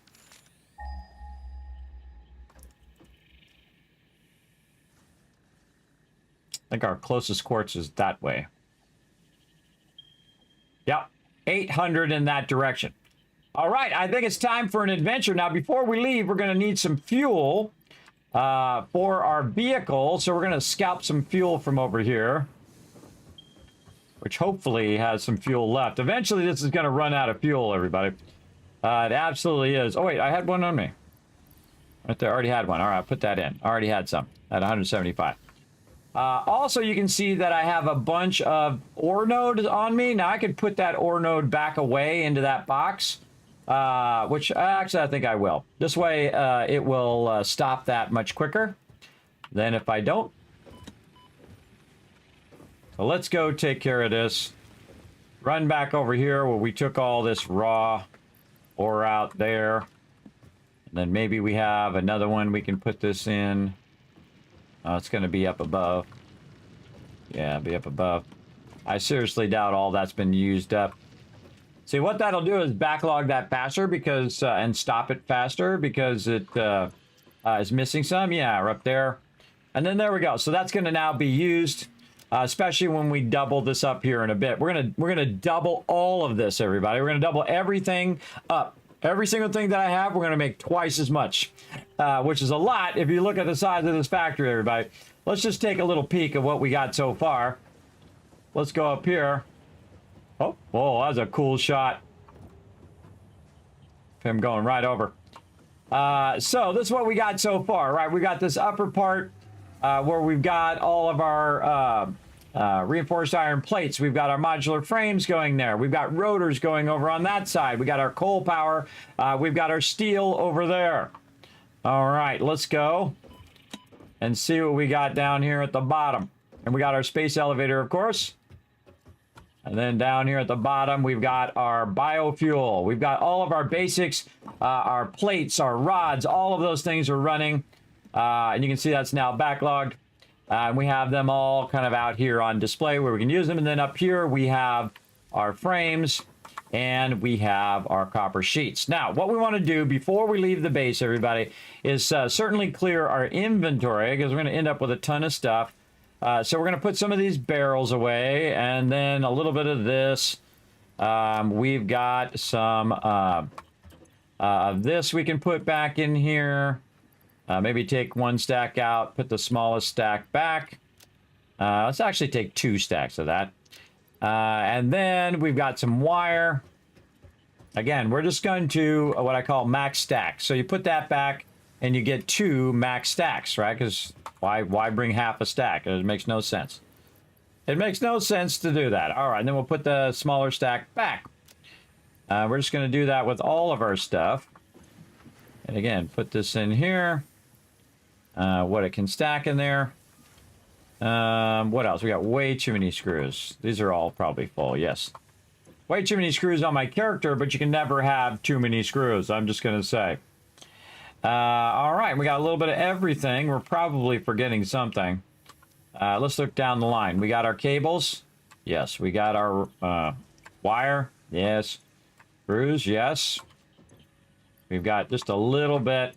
I think our closest quartz is that way. Yep, 800 in that direction. All right, I think it's time for an adventure. Now, before we leave, we're going to need some fuel for our vehicle. So we're going to scalp some fuel from over here, which hopefully has some fuel left. Eventually, this is going to run out of fuel, everybody. It absolutely is. Oh, wait, I had one on me. Right there, I already had one. All right, I'll put that in. I already had some at 175. Also, you can see that I have a bunch of ore nodes on me. Now, I could put that ore node back away into that box, which actually I think I will. This way, it will stop that much quicker than if I don't. So let's go take care of this. Run back over here where we took all this raw ore out there. And then maybe we have another one we can put this in. It's going to be up above. Yeah, be up above. I seriously doubt all that's been used up. See, what that'll do is backlog that faster because and stop it faster because it is missing some. Yeah, up there. And then there we go. So that's going to now be used, especially when we double this up here in a bit. We're gonna double all of this, everybody. We're going to double everything up. Every single thing that I have, we're going to make twice as much, which is a lot if you look at the size of this factory, everybody. let's just take a little peek of what we got so far. Let's go up here. Oh, whoa, that was a cool shot. Him going right over. So this is what we got so far, right? We got this upper part where we've got all of our reinforced iron plates. We've got our modular frames going there. We've got rotors going over on that side. We got our coal power. We've got our steel over there. All right, let's go and see what we got down here at the bottom. And we got our space elevator, of course. And then down here at the bottom, we've got our biofuel. We've got all of our basics, our plates, our rods, all of those things are running. And you can see that's now backlogged. And we have them all kind of out here on display where we can use them. And then up here, we have our frames and we have our copper sheets. Now, what we want to do before we leave the base, everybody, is certainly clear our inventory because we're going to end up with a ton of stuff. So we're going to put some of these barrels away and then a little bit of this. We've got some of this we can put back in here. Maybe take one stack out, put the smallest stack back. Let's actually take 2 stacks of that. And then we've got some wire. Again, we're just going to what I call max stack. So you put that back and you get 2 max stacks, right? Because why bring half a stack? It makes no sense. It makes no sense to do that. All right, and then we'll put the smaller stack back. We're just going to do that with all of our stuff. And again, put this in here. What it can stack in there. What else? We got way too many screws. These are all probably full, yes. Way too many screws on my character, but you can never have too many screws, I'm just going to say. All right, we got a little bit of everything. We're probably forgetting something. Let's look down the line. We got our cables. Yes. We got our wire. Yes. Screws. Yes. We've got just a little bit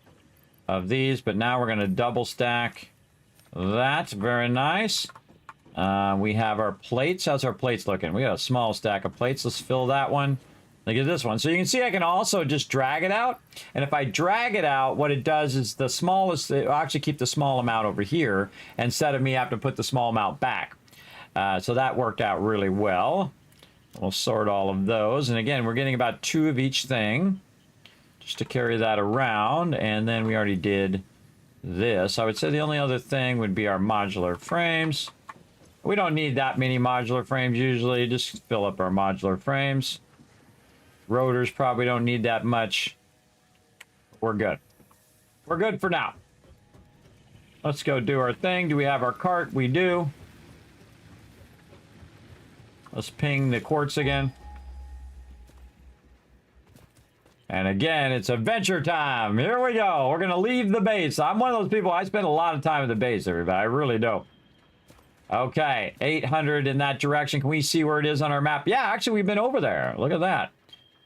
of these, but now we're going to double stack. That's very nice. We have our plates. How's our plates looking? We got a small stack of plates. Let's fill that one. Look at this one. So you can see I can also just drag it out. And if I drag it out, what it does is the smallest, it'll actually keep the small amount over here instead of me having to put the small amount back. So that worked out really well. We'll sort all of those. And again, we're getting about 2 of each thing just to carry that around. And then we already did this. I would say the only other thing would be our modular frames. We don't need that many modular frames usually. Just fill up our modular frames. Rotors probably don't need that much. We're good. We're good for now. Let's go do our thing. Do we have our cart? We do. Let's ping the quartz again. And again, it's adventure time. Here we go. We're going to leave the base. I'm one of those people, I spend a lot of time at the base, everybody. I really do. Okay, 800 in that direction. Can we see where it is on our map? Yeah, actually, we've been over there. Look at that.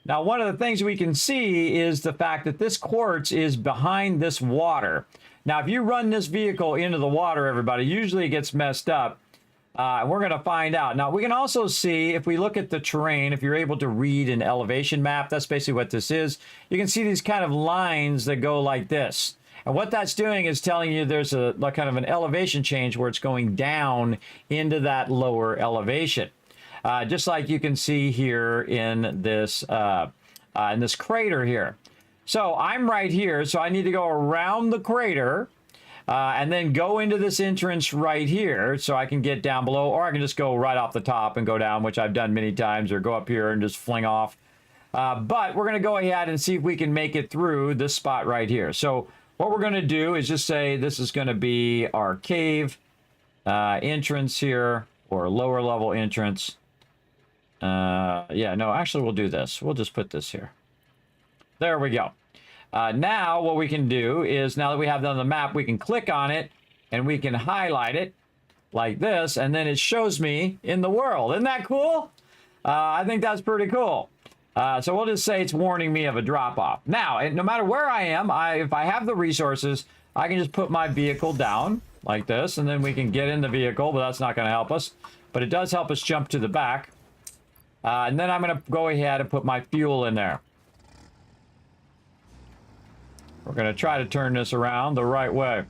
Now, one of the things we can see is the fact that this quartz is behind this water. Now, if you run this vehicle into the water, everybody, usually it gets messed up. And we're going to find out. Now, we can also see, if we look at the terrain, if you're able to read an elevation map, that's basically what this is. You can see these kind of lines that go like this. And what that's doing is telling you there's a kind of an elevation change where it's going down into that lower elevation. Just like you can see here in this crater here. So I'm right here, so I need to go around the crater and then go into this entrance right here so I can get down below, or I can just go right off the top and go down, which I've done many times, or go up here and just fling off. But we're going to go ahead and see if we can make it through this spot right here. So what we're going to do is just say this is going to be our cave entrance here, or lower level entrance. Yeah, no, actually we'll do this. We'll just put this here. There we go. Now what we can do is, now that we have that on the map, we can click on it and we can highlight it like this, and then it shows me in the world. Isn't that cool? I think that's pretty cool. So we'll just say it's warning me of a drop-off. Now, no matter where I am, if I have the resources, I can just put my vehicle down like this, and then we can get in the vehicle, but that's not going to help us. But it does help us jump to the back. And then I'm going to go ahead and put my fuel in there. We're going to try to turn this around the right way.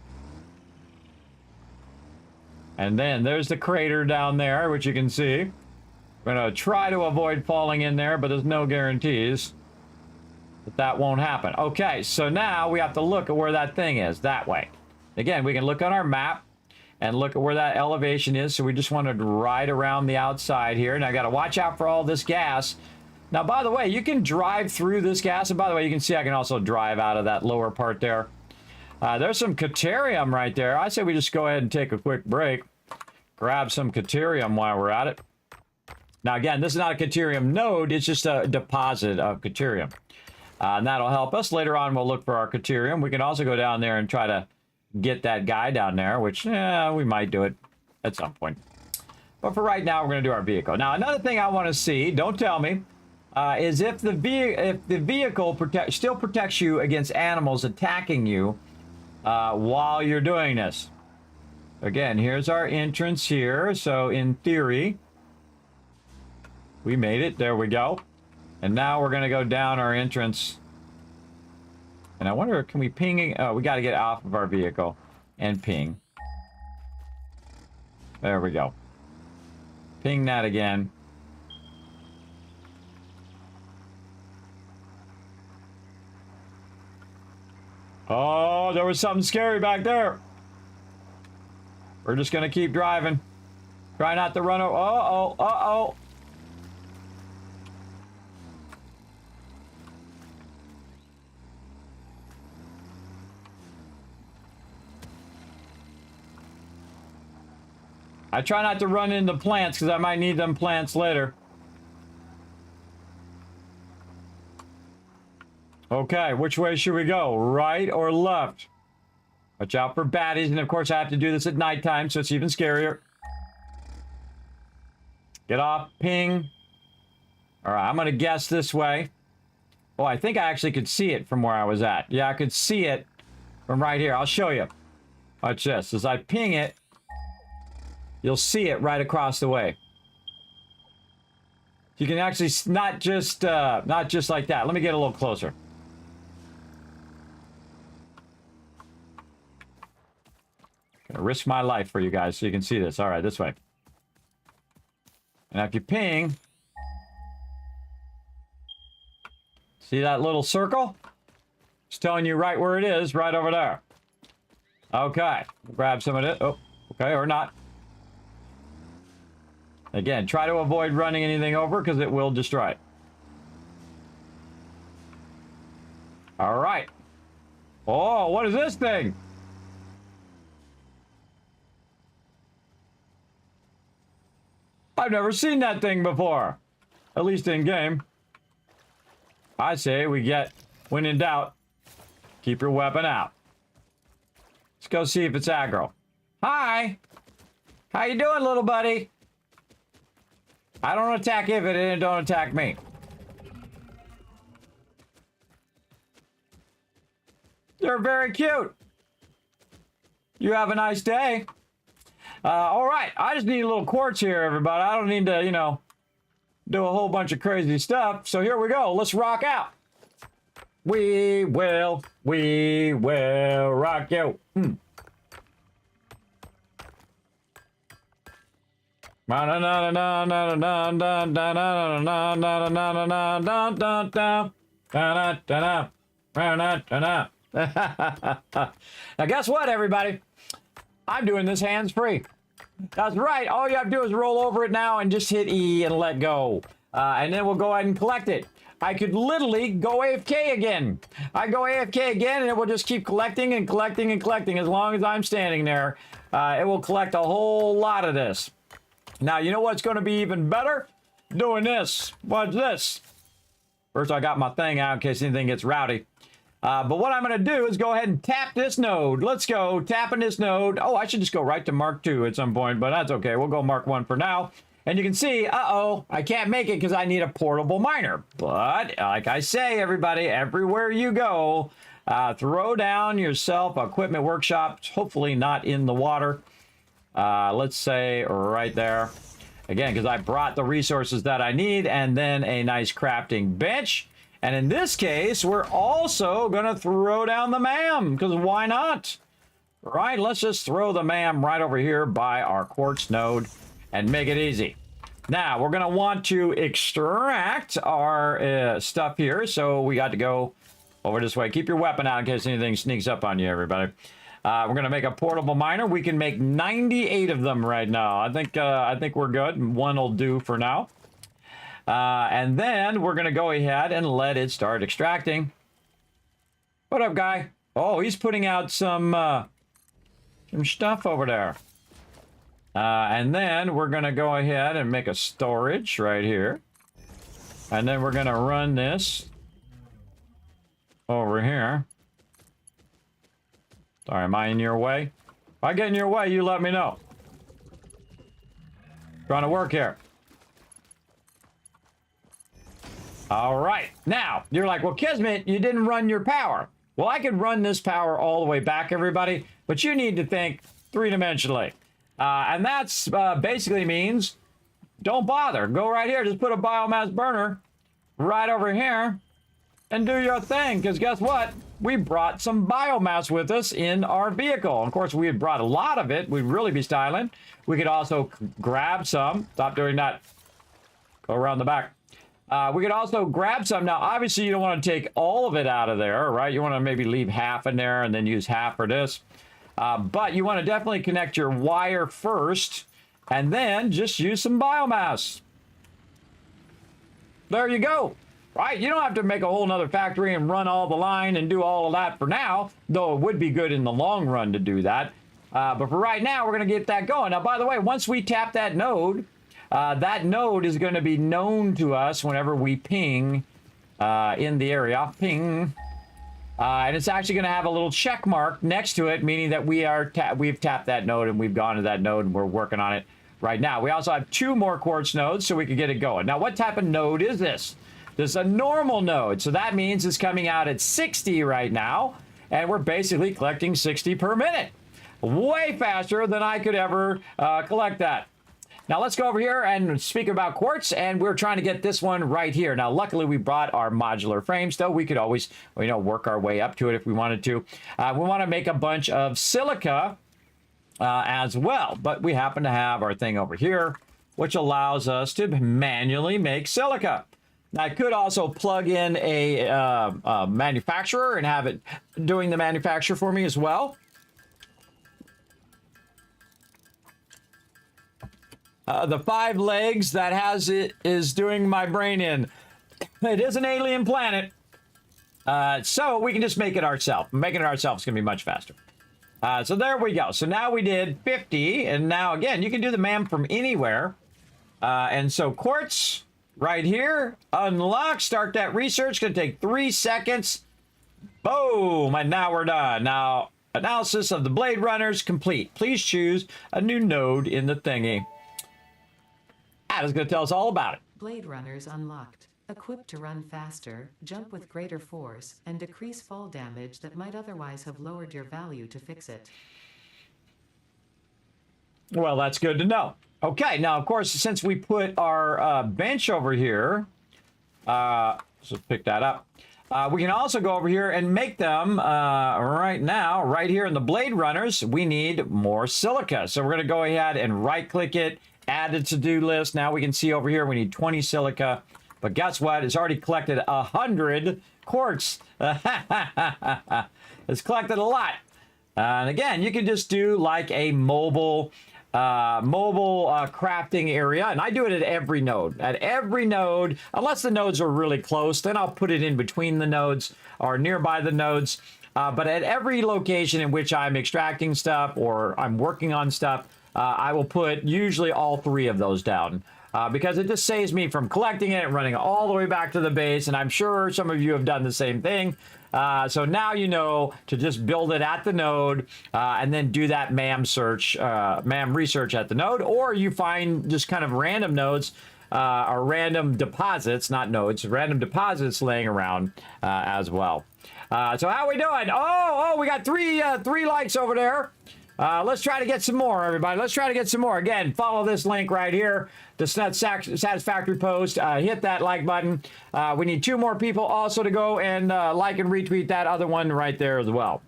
And then there's the crater down there, which you can see. We're going to try to avoid falling in there, but there's no guarantees that that won't happen. Okay, so now we have to look at where that thing is, that way. Again, we can look on our map and look at where that elevation is. So we just want to ride around the outside here. And I got to watch out for all this gas. Now, by the way, you can drive through this gas. And by the way, you can see I can also drive out of that lower part there. There's some Caterium right there. I say we just go ahead and take a quick break. Grab some Caterium while we're at it. Now, again, this is not a Caterium node. It's just a deposit of Caterium. And that'll help us. Later on, we'll look for our Caterium. We can also go down there and try to get that guy down there, which, we might do it at some point. But for right now, we're going to do our vehicle. Now, another thing I want to see, don't tell me, is if the vehicle still protects you against animals attacking you while you're doing this. Again, here's our entrance here. So in theory, we made it. There we go. And now we're going to go down our entrance. And I wonder, can we ping? Oh, we got to get off of our vehicle and ping. There we go. Ping that again. Oh, there was something scary back there. We're just going to keep driving. Try not to run over. Uh-oh, uh-oh. I try not to run into plants because I might need them plants later. Okay, which way should we go? Right or left? Watch out for baddies, and of course I have to do this at nighttime, so it's even scarier. Get off, ping. All right, I'm gonna guess this way. Oh, I think I actually could see it from where I was at. Yeah, I could see it from right here. I'll show you. Watch this. As I ping it, you'll see it right across the way. You can actually not just like that. Let me get a little closer. Gonna risk my life for you guys so you can see this. All right, this way. And if you ping, see that little circle? It's telling you right where it is, right over there. Okay, grab some of it. Oh, okay, or not. Again, try to avoid running anything over because it will destroy it. All right. Oh, what is this thing? I've never seen that thing before. At least in game. I say we get, when in doubt, keep your weapon out. Let's go see if it's aggro. Hi. How you doing, little buddy? I don't attack it and don't attack me. They're very cute. You have a nice day. All right, I just need a little quartz here, everybody. I don't need to, you know, do a whole bunch of crazy stuff. So here we go. Let's rock out. We will rock you. Now guess what, everybody? I'm doing this hands-free. That's right. All you have to do is roll over it now and just hit E and let go. And then we'll go ahead and collect it. I could literally go AFK again. I go AFK again and it will just keep collecting and collecting and collecting. As long as I'm standing there, it will collect a whole lot of this. Now, you know what's going to be even better? Doing this. What's this? First, I got my thing out in case anything gets rowdy. But what I'm going to do is go ahead and tap this node. Let's go tapping this node. Oh, I should just go right to Mark 2 at some point, but that's okay. We'll go Mark 1 for now. And you can see, uh-oh, I can't make it because I need a portable miner. But like I say, everybody, everywhere you go, throw down yourself equipment workshop, hopefully not in the water. Let's say right there. Again, because I brought the resources that I need and then a nice crafting bench. And in this case, we're also going to throw down the MAM, because why not? right? Let's just throw the MAM right over here by our quartz node and make it easy. Now, we're going to want to extract our stuff here. So we got to go over this way. Keep your weapon out in case anything sneaks up on you, everybody. We're going to make a portable miner. We can make 98 of them right now. I think we're good. One will do for now. And then we're going to go ahead and let it start extracting. What up, guy? Oh, he's putting out some stuff over there. And then we're going to go ahead and make a storage right here. And then we're going to run this over here. Sorry, am I in your way? If I get in your way, you let me know. Trying to work here. All right. Now, you're like, well, Kismet, you didn't run your power. Well, I could run this power all the way back, everybody, but you need to think three-dimensionally. And that's basically means don't bother. Go right here. Just put a biomass burner right over here and do your thing. Because guess what? We brought some biomass with us in our vehicle. Of course, we had brought a lot of it. We'd really be styling. We could also grab some. Stop doing that. Go around the back. We could also grab some. Now, obviously, you don't want to take all of it out of there, right? You want to maybe leave half in there and then use half for this. But you want to definitely connect your wire first and then just use some biomass. There you go. Right? You don't have to make a whole nother factory and run all the line and do all of that for now, though it would be good in the long run to do that. But for right now, we're going to get that going. Now, by the way, once we tap that node is going to be known to us whenever we ping in the area. Ping. And it's actually going to have a little check mark next to it, meaning that we've tapped that node and we've gone to that node and we're working on it right now. We also have 2 more quartz nodes so we can get it going. Now, what type of node is this? This is a normal node. So that means it's coming out at 60 right now. And we're basically collecting 60 per minute. Way faster than I could ever collect that. Now let's go over here and speak about quartz, and we're trying to get this one right here. Now, luckily we brought our modular frames, though we could always, work our way up to it if we wanted to. We want to make a bunch of silica as well, but we happen to have our thing over here, which allows us to manually make silica. Now, I could also plug in a manufacturer and have it doing the manufacture for me as well. The 5 legs that has it is doing my brain in. It is an alien planet. So we can just make it ourselves. Making it ourselves is going to be much faster. So there we go. So now we did 50. And now, again, you can do the MAM from anywhere. And so quartz right here. Unlock. Start that research. Going to take 3 seconds. Boom. And now we're done. Now, analysis of the blade runners complete. Please choose a new node in the thingy. Is going to tell us all about it. Blade runners unlocked. Equipped to run faster, jump with greater force, and decrease fall damage that might otherwise have lowered your value to FICSIT. Well, that's good to know. Okay, now, of course, since we put our bench over here, let's pick that up. We can also go over here and make them right now, right here in the blade runners, we need more silica. So we're going to go ahead and right-click it, add a to-do list. Now we can see over here we need 20 silica. But guess what? It's already collected 100 quartz. It's collected a lot. And again, you can just do like a mobile crafting area. And I do it at every node. At every node, unless the nodes are really close, then I'll put it in between the nodes or nearby the nodes. But at every location in which I'm extracting stuff or I'm working on stuff, I will put usually all 3 of those down because it just saves me from collecting it and running all the way back to the base. And I'm sure some of you have done the same thing. So now you know to just build it at the node and then do that MAM search, MAM research at the node, or you find just kind of random nodes or random deposits, not nodes, random deposits laying around as well. So how are we doing? Oh, we got three likes over there. Let's try to get some more, everybody. Let's try to get some more. Again, follow this link right here, the Satisfactory post. Hit that like button. We need 2 more people also to go and like and retweet that other one right there as well.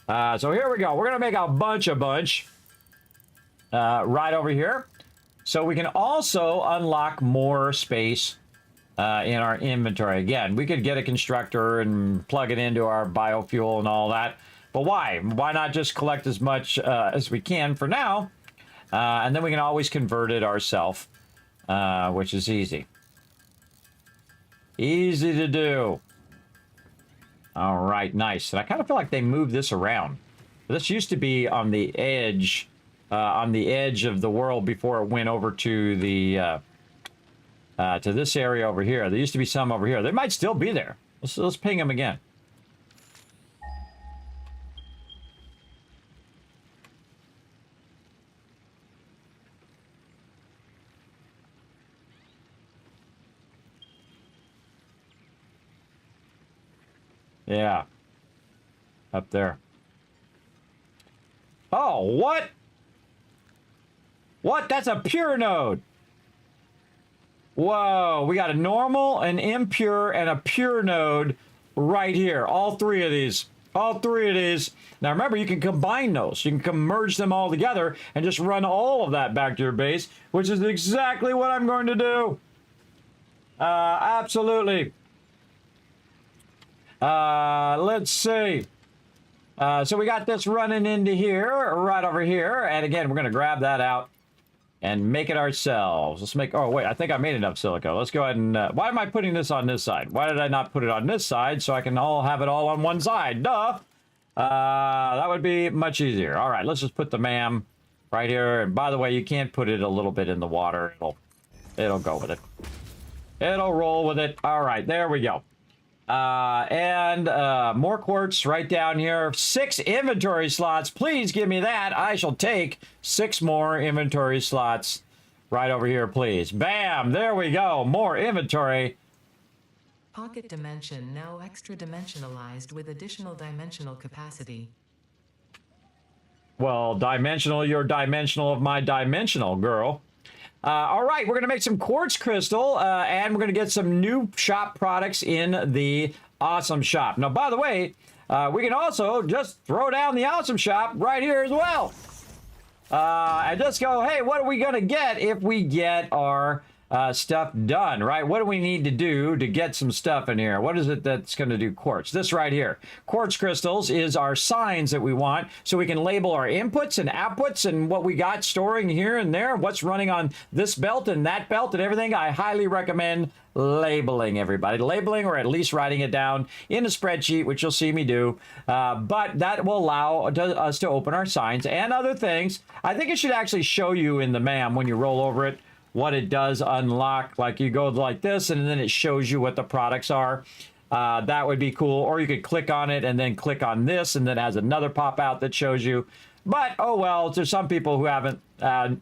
So here we go. We're going to make a bunch right over here. So we can also unlock more space in our inventory. Again, we could get a constructor and plug it into our biofuel and all that. But why? Why not just collect as much as we can for now? And then we can always convert it ourselves, which is easy. Easy to do. All right, nice. And I kind of feel like they moved this around. This used to be on the edge of the world before it went over to the to this area over here. There used to be some over here. They might still be there. Let's ping them again. Yeah. Up there. Oh, what? What? That's a pure node. Whoa, we got a normal, an impure, and a pure node right here. All three of these. All three of these. Now remember, you can combine those. You can merge them all together and just run all of that back to your base, which is exactly what I'm going to do. Absolutely. Let's see. So we got this running into here, right over here. And again, we're going to grab that out and make it ourselves. Let's make, oh wait, I think I made enough silica. Let's go ahead and, why am I putting this on this side? Why did I not put it on this side so I can all have it all on one side? Duh. That would be much easier. All right, let's just put the MAM right here. And by the way, you can't put it a little bit in the water. It'll go with it. It'll roll with it. All right, there we go. And more quartz right down here. 6 inventory slots. Please give me that. I shall take 6 more inventory slots right over here, please. Bam! There we go. More inventory. Pocket dimension now extra dimensionalized with additional dimensional capacity. Well, dimensional, you're dimensional of my dimensional, girl. All right, we're going to make some quartz crystal, and we're going to get some new shop products in the Awesome Shop. Now, by the way, we can also just throw down the Awesome Shop right here as well. And just go, hey, what are we going to get if we get our stuff done, right? What do we need to do to get some stuff in here? What is it that's going to do quartz? This right here. Quartz crystals is our signs that we want, so we can label our inputs and outputs and what we got storing here and there, what's running on this belt and that belt and everything. I highly recommend labeling, everybody. Labeling, or at least writing it down in a spreadsheet, which you'll see me do. But that will allow us to open our signs and other things. I think it should actually show you in the MAM when you roll over it what it does unlock. Like you go like this and then it shows you what the products are. That would be cool. Or you could click on it and then click on this and then it has another pop out that shows you. But oh well, there's some people who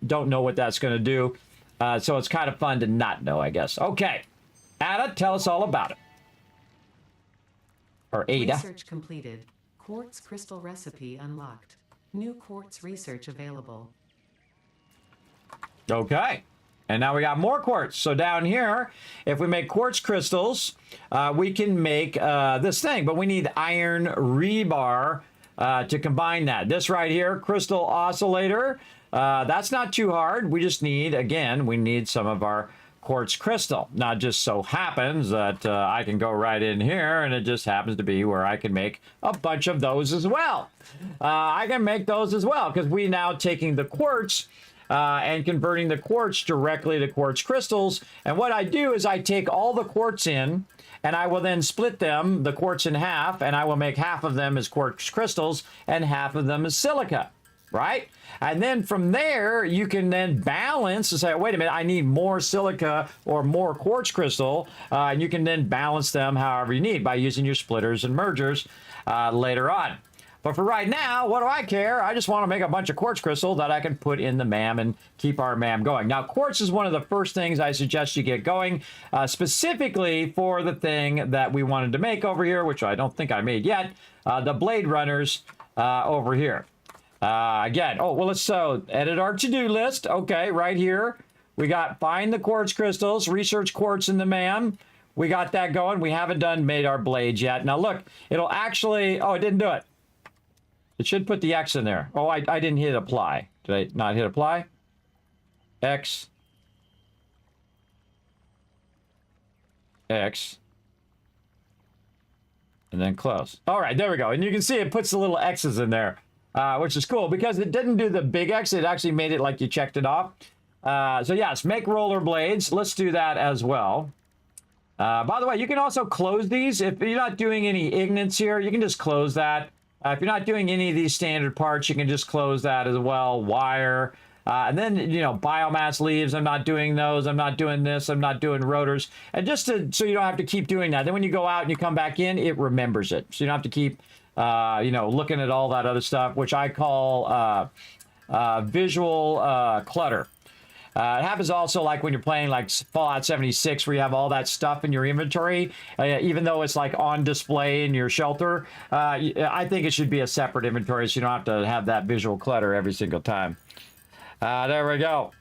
don't know what that's going to do. So it's kind of fun to not know, I guess. Okay, Ada, tell us all about it. Or Ada. Research completed. Quartz crystal recipe unlocked. New quartz research available. Okay. And now we got more quartz. So down here, if we make quartz crystals, we can make this thing. But we need iron rebar to combine that. This right here, crystal oscillator. That's not too hard. We just need, again, we need some of our quartz crystal. Now, it just so happens that I can go right in here, and it just happens to be where I can make a bunch of those as well. I can make those as well, because we now taking the quartz and converting the quartz directly to quartz crystals. And what I do is I take all the quartz in, and I will then split them, the quartz, in half, and I will make half of them as quartz crystals and half of them as silica, right? And then from there, you can then balance and say, wait a minute, I need more silica or more quartz crystal, and you can then balance them however you need by using your splitters and mergers later on. But for right now, what do I care? I just want to make a bunch of quartz crystal that I can put in the MAM and keep our MAM going. Now, quartz is one of the first things I suggest you get going, specifically for the thing that we wanted to make over here, which I don't think I made yet, the blade runners over here. Again, oh, well, let's edit our to-do list. Okay, right here, we got find the quartz crystals, research quartz in the MAM. We got that going. We haven't made our blades yet. Now, look, it'll actually, oh, it didn't do it. It should put the X in there. Oh, I didn't hit apply. Did I not hit apply? X. X. And then close. All right, there we go. And you can see it puts the little X's in there, which is cool because it didn't do the big X. It actually made it like you checked it off. So yes, make rollerblades. Let's do that as well. By the way, you can also close these. If you're not doing any ignits here, you can just close that. If you're not doing any of these standard parts, you can just close that as well. Wire. And then, you know, biomass leaves. I'm not doing those. I'm not doing this. I'm not doing rotors. And just so you don't have to keep doing that. Then when you go out and you come back in, it remembers it. So you don't have to keep, you know, looking at all that other stuff, which I call visual clutter. It happens also like when you're playing like Fallout 76 where you have all that stuff in your inventory, even though it's like on display in your shelter. I think it should be a separate inventory so you don't have to have that visual clutter every single time. There we go.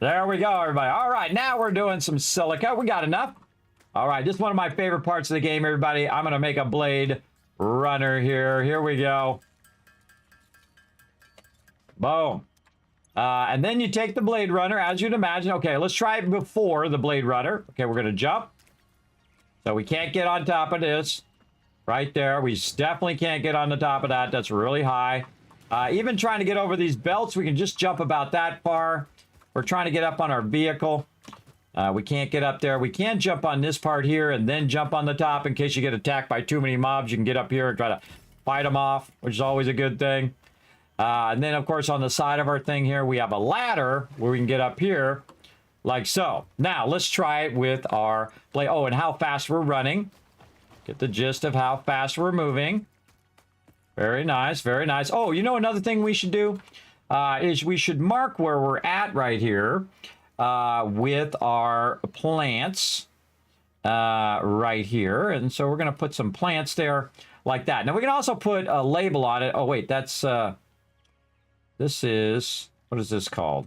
There we go, everybody. All right, now we're doing some silica. We got enough. All right, this is one of my favorite parts of the game, everybody. I'm going to make a blade runner here. Here we go. Boom. And then you take the Blade Runner, as you'd imagine. Okay, let's try it before the Blade Runner. Okay, we're going to jump. So we can't get on top of this. Right there. We definitely can't get on the top of that. That's really high. Even trying to get over these belts, we can just jump about that far. We're trying to get up on our vehicle. We can't get up there. We can jump on this part here and then jump on the top in case you get attacked by too many mobs. You can get up here and try to fight them off, which is always a good thing. And then, of course, on the side of our thing here, we have a ladder where we can get up here like so. Now, let's try it with our blade. Oh, and how fast we're running. Get the gist of how fast we're moving. Very nice, very nice. Oh, you know another thing we should do is we should mark where we're at right here with our plants right here. And so we're going to put some plants there like that. Now, we can also put a label on it. Oh, wait, that's... this is, what is this called?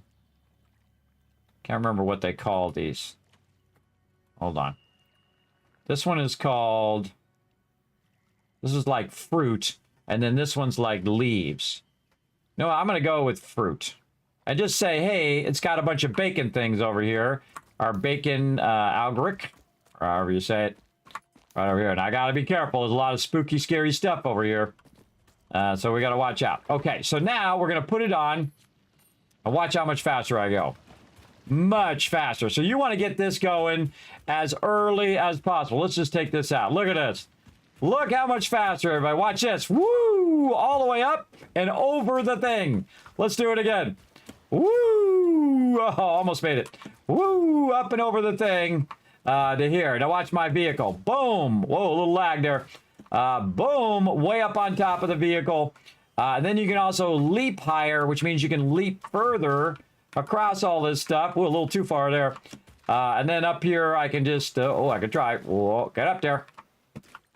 Can't remember what they call these. Hold on. This one is called, this is like fruit, and then this one's like leaves. No, I'm going to go with fruit. And just say, hey, it's got a bunch of bacon things over here. Our bacon algoric, or however you say it, right over here. And I got to be careful. There's a lot of spooky, scary stuff over here. So we got to watch out. Okay, so now we're going to put it on and watch how much faster I go. Much faster. So you want to get this going as early as possible. Let's just take this out. Look at this. Look how much faster, everybody. Watch this. Woo! All the way up and over the thing. Let's do it again. Woo! Oh, almost made it. Woo! Up and over the thing to here. Now watch my vehicle. Boom! Whoa, a little lag there. Boom, way up on top of the vehicle. And then you can also leap higher, which means you can leap further across all this stuff. Ooh, a little too far there. And then up here, I can just, I could try. Whoa, get up there.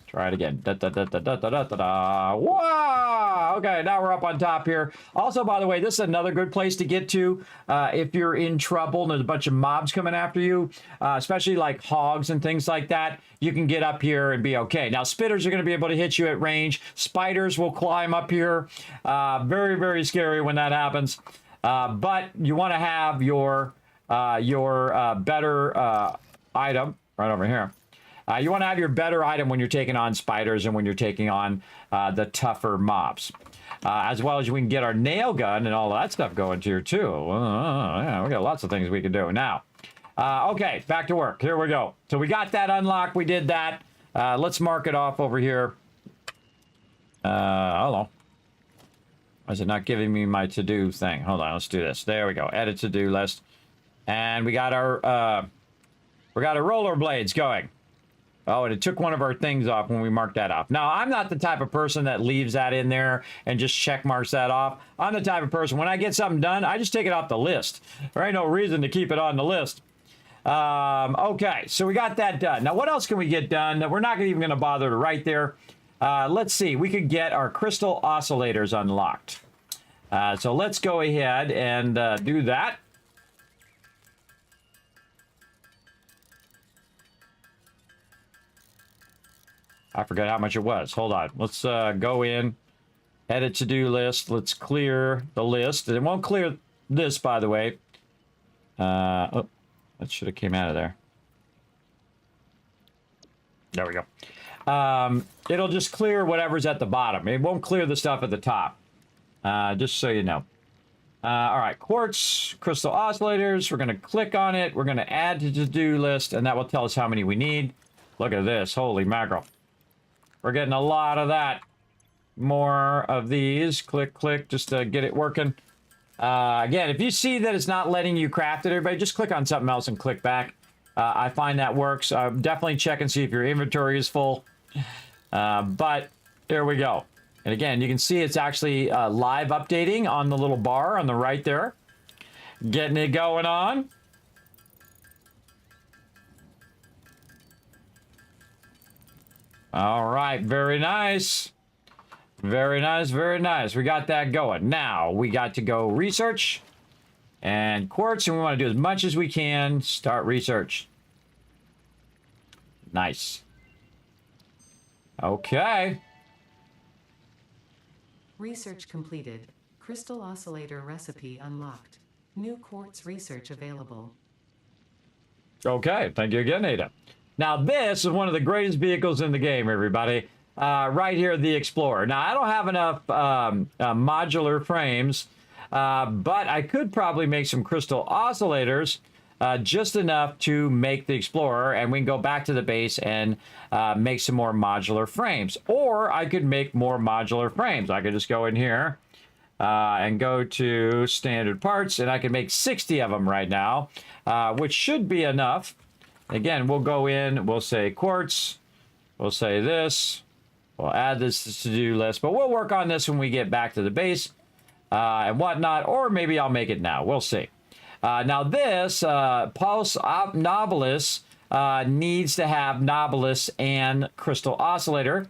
Try it again. Da, da, da, da, da, da, da, da. Wow! Okay, now we're up on top here. Also, by the way, this is another good place to get to if you're in trouble and there's a bunch of mobs coming after you, especially like hogs and things like that. You can get up here and be okay. Now, spitters are going to be able to hit you at range. Spiders will climb up here. Very, very scary when that happens. But you want to have your better item right over here. You want to have your better item when you're taking on spiders and when you're taking on the tougher mobs. As well as we can get our nail gun and all that stuff going here too. Yeah, we got lots of things we can do. Now, okay, back to work. Here we go. So we got that unlocked. We did that. Let's mark it off over here. Hold on. Why is it not giving me my to-do thing? Hold on, let's do this. There we go. Edit to-do list. And we got our rollerblades going. Oh, and it took one of our things off when we marked that off. Now, I'm not the type of person that leaves that in there and just check marks that off. I'm the type of person, when I get something done, I just take it off the list. There ain't no reason to keep it on the list. Okay, so we got that done. Now, what else can we get done? We're not even going to bother to write there. Let's see. We could get our crystal oscillators unlocked. So let's go ahead and do that. I forgot how much it was. Hold on. Let's go in, edit to-do list. Let's clear the list. It won't clear this, by the way. Oh, that should have came out of there. There we go. It'll just clear whatever's at the bottom. It won't clear the stuff at the top. Just so you know. All right, quartz, crystal oscillators. We're going to click on it. We're going to add to to-do list, and that will tell us how many we need. Look at this. Holy mackerel. We're getting a lot of that. More of these. Click, click, just to get it working. Again, if you see that it's not letting you craft it, everybody, just click on something else and click back. I find that works. Definitely check and see if your inventory is full. But there we go. And again, you can see it's actually live updating on the little bar on the right there. Getting it going on. All right, very nice. Very nice, very nice. We got that going. Now, we got to go research and quartz, and we want to do as much as we can. Start research. Nice. Okay. Research completed. Crystal oscillator recipe unlocked. New quartz research available. Okay, thank you again, Ada. Now, this is one of the greatest vehicles in the game, everybody. Right here, the Explorer. Now, I don't have enough modular frames, but I could probably make some crystal oscillators, just enough to make the Explorer, and we can go back to the base and make some more modular frames. Or I could make more modular frames. I could just go in here and go to standard parts, and I can make 60 of them right now, which should be enough. Again, we'll go in, we'll say quartz, we'll say this, we'll add this to to-do list, but we'll work on this when we get back to the base and whatnot, or maybe I'll make it now. We'll see. Now this Pulse Nobilis needs to have Nobilis and Crystal Oscillator.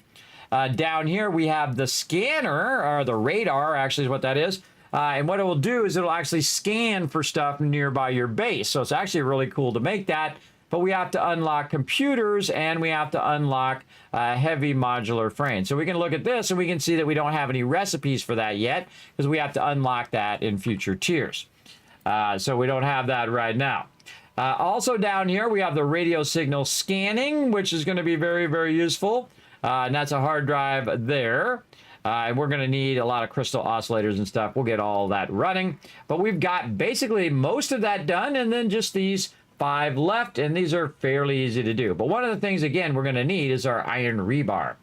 Down here we have the scanner, or the radar actually is what that is. And what it will do is it'll actually scan for stuff nearby your base. So it's actually really cool to make that. But we have to unlock computers, and we have to unlock heavy modular frames. So we can look at this, and we can see that we don't have any recipes for that yet, because we have to unlock that in future tiers. So we don't have that right now. Also down here, we have the radio signal scanning, which is going to be very, very useful. And that's a hard drive there. And we're going to need a lot of crystal oscillators and stuff. We'll get all that running. But we've got basically most of that done, and then just these 5 left, and these are fairly easy to do. But one of the things, again, we're going to need is our iron rebar.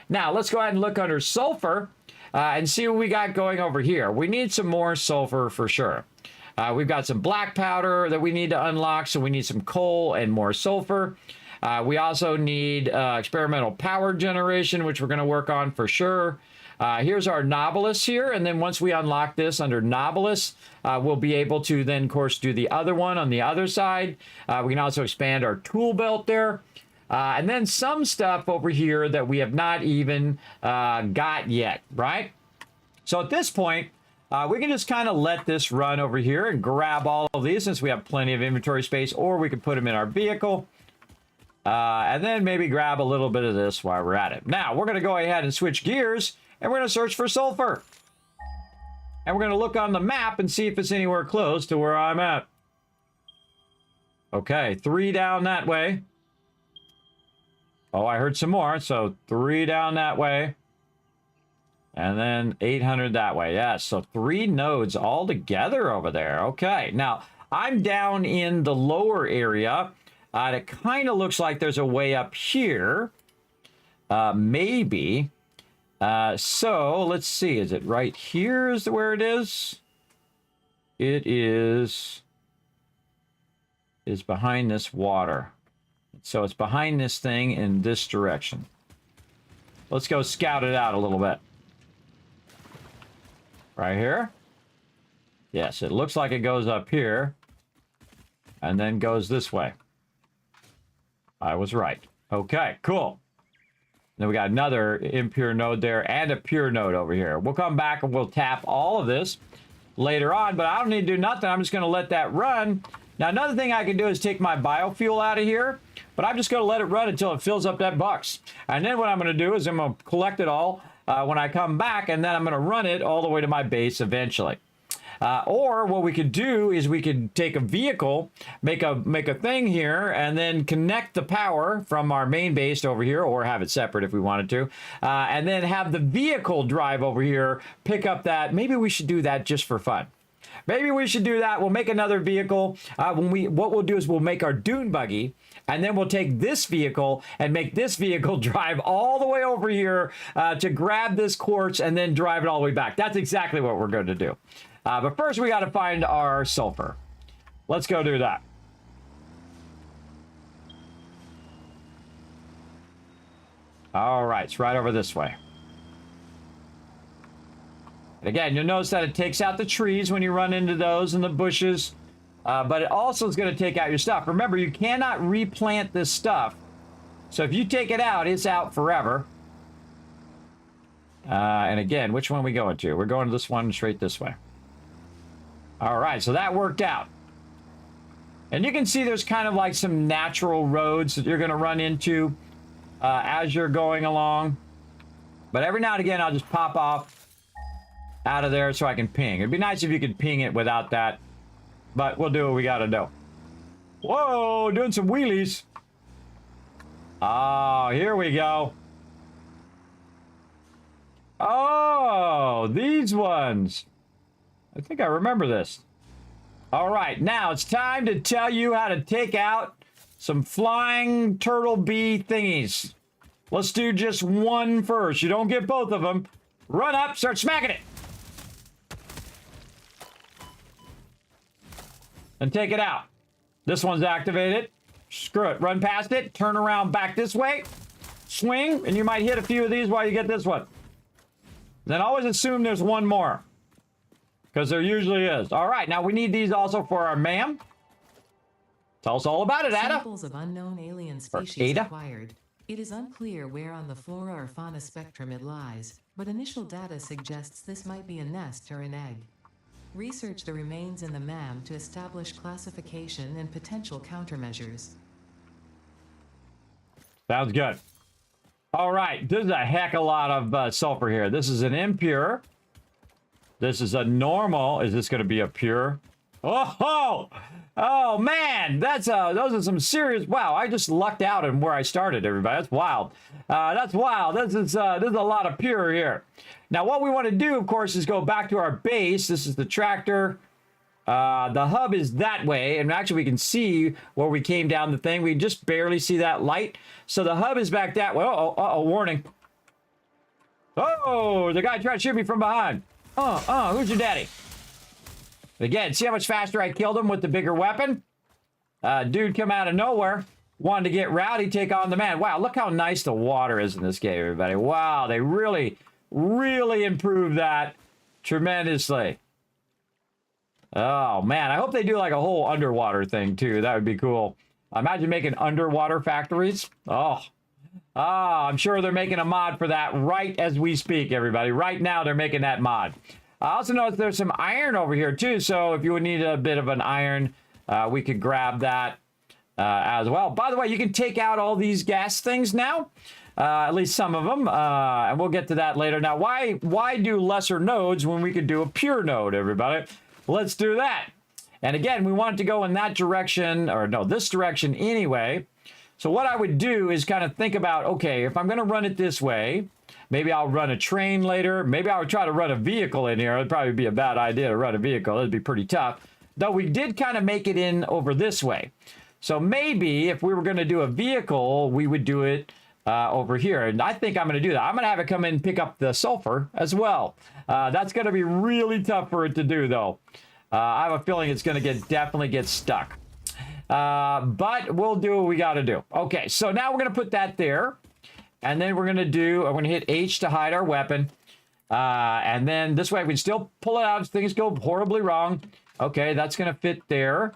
Now, let's go ahead and look under sulfur and see what we got going over here. We need some more sulfur for sure. We've got some black powder that we need to unlock, so we need some coal and more sulfur. We also need experimental power generation, which we're going to work on for sure. Here's our Nobilis here, and then once we unlock this under Nobilis, we'll be able to then, of course, do the other one on the other side. We can also expand our tool belt there. And then some stuff over here that we have not even got yet, right? So at this point, we can just kind of let this run over here and grab all of these since we have plenty of inventory space, or we can put them in our vehicle. And then maybe grab a little bit of this while we're at it. Now, we're going to go ahead and switch gears, and we're going to search for sulfur. And we're going to look on the map and see if it's anywhere close to where I'm at. Okay, 3 down that way. Oh, I heard some more. So 3 down that way. And then 800 that way. Yes, so 3 nodes all together over there. Okay, now I'm down in the lower area. It kind of looks like there's a way up here. Maybe. So let's see. Is it right here is where it is? It is behind this water. So it's behind this thing in this direction. Let's go scout it out a little bit. Right here. Yes, it looks like it goes up here and then goes this way. I was right. Okay, cool. Then we got another impure node there and a pure node over here. We'll come back and we'll tap all of this later on, but I don't need to do nothing. I'm just going to let that run Now, another thing I can do is take my biofuel out of here, but I'm just going to let it run until it fills up that box. And then what I'm going to do is I'm going to collect it all when I come back, and then I'm going to run it all the way to my base eventually. Or what we could do is we could take a vehicle, make a thing here, and then connect the power from our main base over here, or have it separate if we wanted to, and then have the vehicle drive over here, pick up that. Maybe we should do that just for fun. Maybe we should do that. We'll make another vehicle. What we'll do is we'll make our dune buggy, and then we'll take this vehicle and make this vehicle drive all the way over here to grab this quartz and then drive it all the way back. That's exactly what we're going to do. But first, we got to find our sulfur. Let's go do that. All right, it's right over this way. And again, you'll notice that it takes out the trees when you run into those and the bushes. But it also is going to take out your stuff. Remember, you cannot replant this stuff. So if you take it out, it's out forever. And again, which one are we going to? We're going to this one straight this way. All right, so that worked out. And you can see there's kind of like some natural roads that you're going to run into as you're going along. But every now and again, I'll just pop off out of there so I can ping. It'd be nice if you could ping it without that. But we'll do what we got to do. Whoa, doing some wheelies. Oh, here we go. Oh, these ones. I think I remember this. All right, now it's time to tell you how to take out some flying turtle bee thingies. Let's do just one first. You don't get both of them. Run up, start smacking it. And take it out. This one's activated. Screw it. Run past it. Turn around back this way. Swing, and you might hit a few of these while you get this one. Then always assume there's one more, because there usually is. All right, now we need these also for our ma'am. Tell us all about it, Ada. Samples of unknown alien species acquired. It is unclear where on the flora or fauna spectrum it lies, but initial data suggests this might be a nest or an egg. Research the remains in the MAM to establish classification and potential countermeasures. Sounds good. All right, there's a heck of a lot of sulfur here. This is an impure. This is a normal. Is this going to be a pure? Oh man, those are some serious. Wow, I just lucked out in where I started, everybody. That's wild. That's wild. This is a lot of pure here. Now, what we want to do, of course, is go back to our base. This is the tractor. The hub is that way, and actually we can see where we came down the thing. We just barely see that light. So the hub is back that way. Uh-oh, warning. Oh, the guy tried to shoot me from behind. Who's your daddy? Again, see how much faster I killed him with the bigger weapon? Dude come out of nowhere, wanted to get rowdy, take on the man. Wow, look how nice the water is in this game, everybody. Wow, they really, really improved that tremendously. Oh, man, I hope they do like a whole underwater thing, too. That would be cool. Imagine making underwater factories. I'm sure they're making a mod for that right as we speak, everybody. Right now, they're making that mod. I also noticed there's some iron over here, too. So if you would need a bit of an iron, we could grab that as well. By the way, you can take out all these gas things now. At least some of them. And we'll get to that later. Now, why do lesser nodes when we could do a pure node, everybody? Let's do that. And again, we want it to go in that direction, or no, this direction anyway. So what I would do is kind of think about, okay, if I'm going to run it this way, maybe I'll run a train later. Maybe I would try to run a vehicle in here. It'd probably be a bad idea to run a vehicle. It'd be pretty tough. Though we did kind of make it in over this way. So maybe if we were going to do a vehicle, we would do it over here. And I think I'm going to do that. I'm going to have it come in and pick up the sulfur as well. That's going to be really tough for it to do, though. I have a feeling it's going to definitely get stuck. But we'll do what we got to do. Okay, so now we're going to put that there. And then I'm going to hit H to hide our weapon. And then this way we can still pull it out if things go horribly wrong. Okay, that's going to fit there.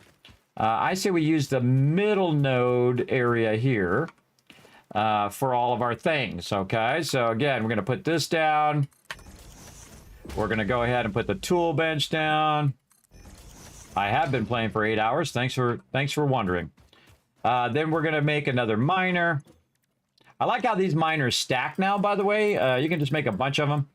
I say we use the middle node area here for all of our things. Okay, so again, we're going to put this down. We're going to go ahead and put the tool bench down. I have been playing for 8 hours. Thanks for wondering. Then we're gonna make another miner. I like how these miners stack now, by the way. You can just make a bunch of them.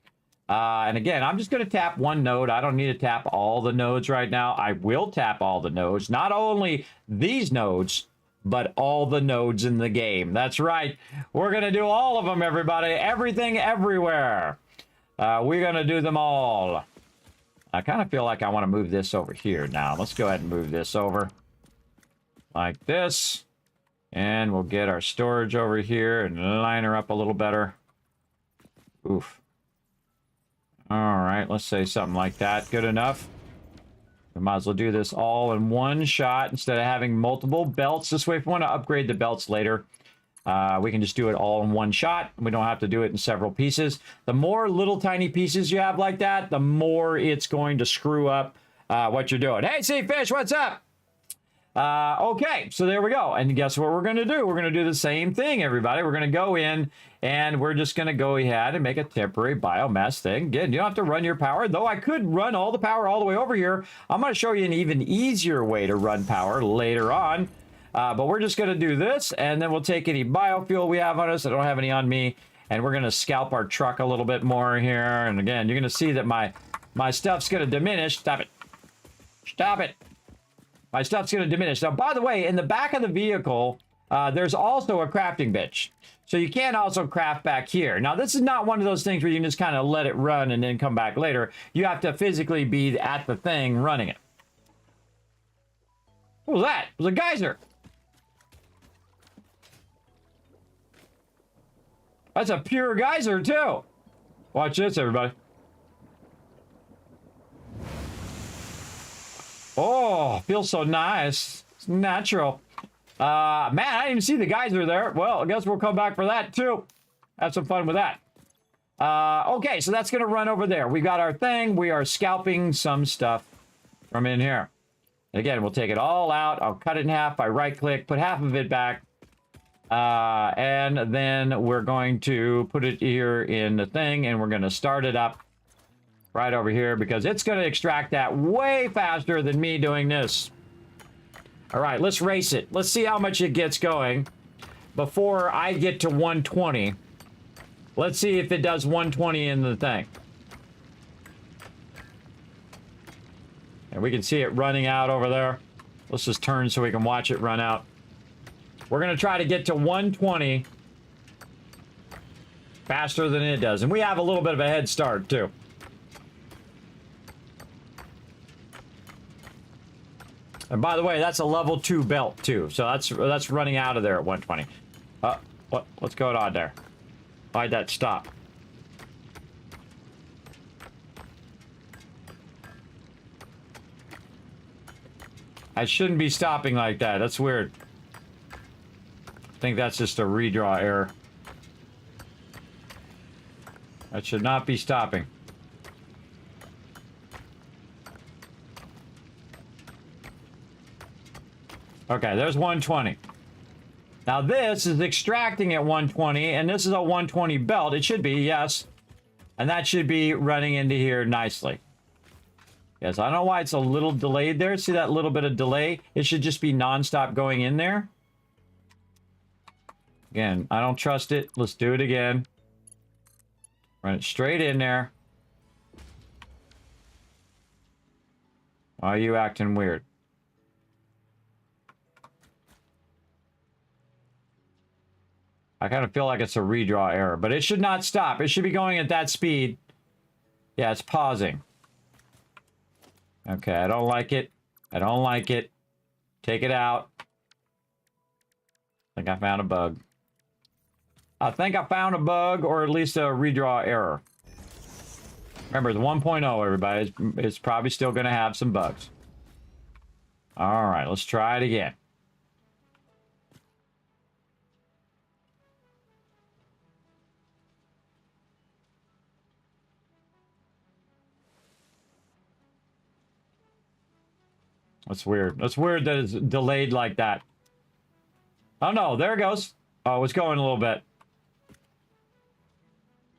And again, I'm just gonna tap one node. I don't need to tap all the nodes right now. I will tap all the nodes, not only these nodes, but all the nodes in the game. That's right. We're gonna do all of them, everybody. Everything, everywhere. We're gonna do them all. I kind of feel like I want to move this over here now. Let's go ahead and move this over like this. And we'll get our storage over here and line her up a little better. Oof. All right, let's say something like that. Good enough. We might as well do this all in one shot instead of having multiple belts. This way, if we want to upgrade the belts later, we can just do it all in one shot. We don't have to do it in several pieces. The more little tiny pieces you have like that, the more it's going to screw up what you're doing. Hey, Sea Fish, what's up? Okay, so there we go. And guess what we're going to do? We're going to do the same thing, everybody. We're going to go in, and we're just going to go ahead and make a temporary biomass thing. Again, you don't have to run your power, though I could run all the power all the way over here. I'm going to show you an even easier way to run power later on. But we're just going to do this, and then we'll take any biofuel we have on us. I don't have any on me. And we're going to scalp our truck a little bit more here. And again, you're going to see that my stuff's going to diminish. Stop it. Stop it. My stuff's going to diminish. Now, by the way, in the back of the vehicle, there's also a crafting bench. So you can also craft back here. Now, this is not one of those things where you can just kind of let it run and then come back later. You have to physically be at the thing running it. What was that? It was a geyser. That's a pure geyser, too. Watch this, everybody. Oh, feels so nice. It's natural. Man, I didn't even see the geyser there. Well, I guess we'll come back for that, too. Have some fun with that. Okay, so that's going to run over there. We got our thing. We are scalping some stuff from in here. Again, we'll take it all out. I'll cut it in half by right-click, put half of it back. And then we're going to put it here in the thing, and we're going to start it up right over here because it's going to extract that way faster than me doing this. All right, let's race it. Let's see how much it gets going before I get to 120. Let's see if it does 120 in the thing. And we can see it running out over there. Let's just turn so we can watch it run out. We're going to try to get to 120 faster than it does. And we have a little bit of a head start, too. And by the way, that's a level 2 belt, too. So that's running out of there at 120. What's going on there? Why'd that stop? I shouldn't be stopping like that. That's weird. I think that's just a redraw error. That should not be stopping. Okay, there's 120. Now this is extracting at 120, and this is a 120 belt. It should be, yes. And that should be running into here nicely. Yes, I don't know why it's a little delayed there. See that little bit of delay? It should just be non-stop going in there. Again, I don't trust it. Let's do it again. Run it straight in there. Why are you acting weird? I kind of feel like it's a redraw error, but it should not stop. It should be going at that speed. Yeah, it's pausing. Okay, I don't like it. I don't like it. Take it out. I think I found a bug. I think I found a bug, or at least a redraw error. Remember, the 1.0, everybody, is probably still going to have some bugs. All right, let's try it again. That's weird. That's weird that it's delayed like that. Oh, no, there it goes. Oh, it's going a little bit.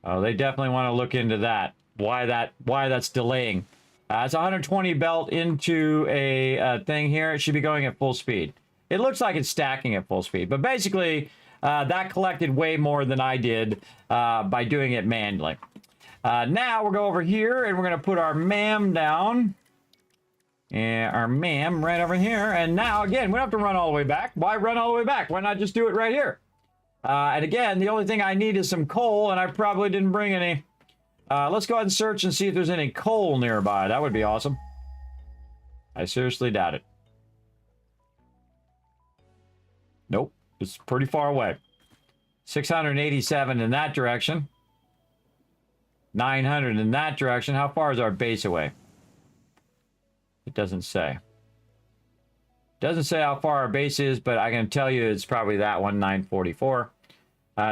Oh, they definitely want to look into that. Why that's delaying. It's 120 belt into a thing here. It should be going at full speed. It looks like it's stacking at full speed, but basically that collected way more than I did by doing it manually. Now we'll go over here and we're going to put our MAM down. And our MAM right over here. And now, again, we don't have to run all the way back. Why run all the way back? Why not just do it right here? And again, the only thing I need is some coal, and I probably didn't bring any. Let's go ahead and search and see if there's any coal nearby. That would be awesome. I seriously doubt it. Nope. It's pretty far away. 687 in that direction. 900 in that direction. How far is our base away? It doesn't say. Doesn't say how far our base is, but I can tell you it's probably that one, 944.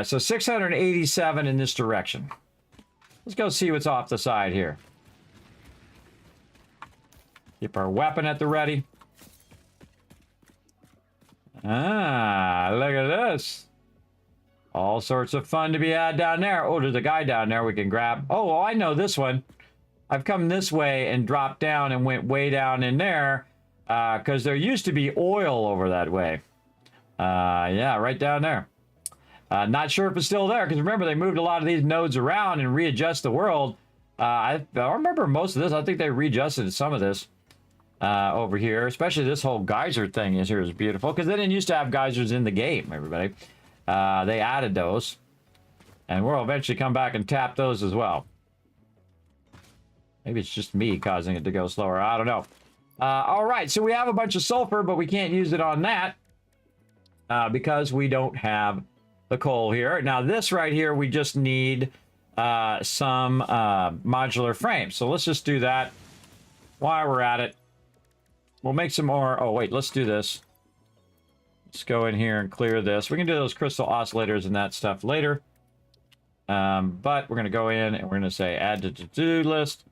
So 687 in this direction. Let's go see what's off the side here. Keep our weapon at the ready. Ah, look at this. All sorts of fun to be had down there. Oh, there's a guy down there we can grab. Oh, well, I know this one. I've come this way and dropped down and went way down in there because there used to be oil over that way. Yeah, right down there. Not sure if it's still there because remember they moved a lot of these nodes around and readjust the world. I remember most of this. I think they readjusted some of this over here, especially this whole geyser thing is here is beautiful because they didn't used to have geysers in the game, everybody. They added those and we'll eventually come back and tap those as well. Maybe it's just me causing it to go slower. I don't know. All right, so we have a bunch of sulfur, but we can't use it on that because we don't have the coal here. Now, this right here, we just need some modular frames. So let's just do that while we're at it. We'll make some more. Oh, wait, let's do this. Let's go in here and clear this. We can do those crystal oscillators and that stuff later. But we're going to go in and we're going to say add to to-do list.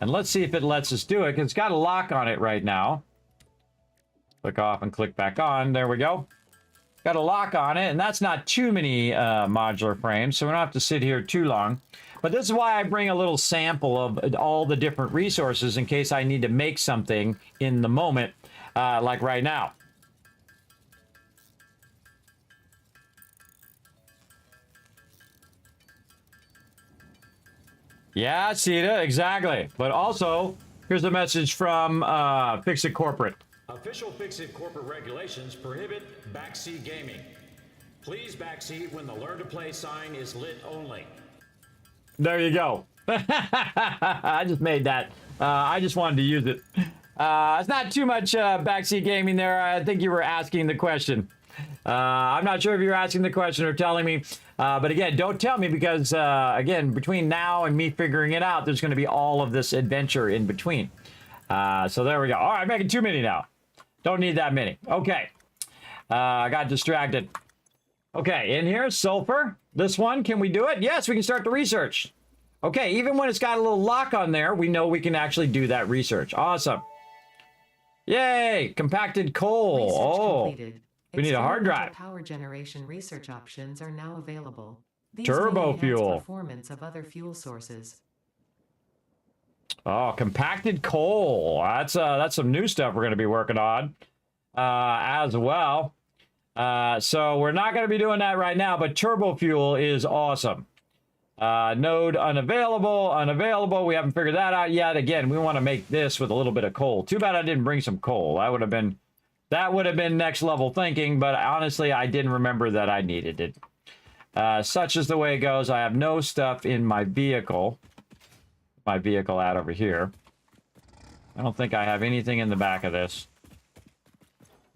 And let's see if it lets us do it, because it's got a lock on it right now. Click off and click back on. There we go. Got a lock on it, and that's not too many modular frames, so we don't have to sit here too long. But this is why I bring a little sample of all the different resources in case I need to make something in the moment, like right now. Yeah, Sita, exactly. But also, here's a message from FICSIT Corporate. Official FICSIT corporate regulations prohibit backseat gaming. Please backseat when the learn to play sign is lit only. There you go. I just made that. I just wanted to use it. It's not too much backseat gaming there. I think you were asking the question. I'm not sure if you're asking the question or telling me. But again, don't tell me because, again, between now and me figuring it out, there's going to be all of this adventure in between. So there we go. All right, I'm making too many now. Don't need that many. Okay. I got distracted. Okay, in here, sulfur. This one, can we do it? Yes, we can start the research. Okay, even when it's got a little lock on there, we know we can actually do that research. Awesome. Yay, compacted coal. Research completed. We need a hard drive. Power generation research options are now available. These Turbo may enhance fuel. Performance of other fuel sources. Oh, compacted coal. That's some new stuff we're going to be working on as well. So we're not going to be doing that right now, but turbo fuel is awesome. Node unavailable. We haven't figured that out yet. Again, we want to make this with a little bit of coal. Too bad I didn't bring some coal. That would have been next level thinking, but honestly, I didn't remember that I needed it. Such is the way it goes. I have no stuff in my vehicle. My vehicle out over here. I don't think I have anything in the back of this.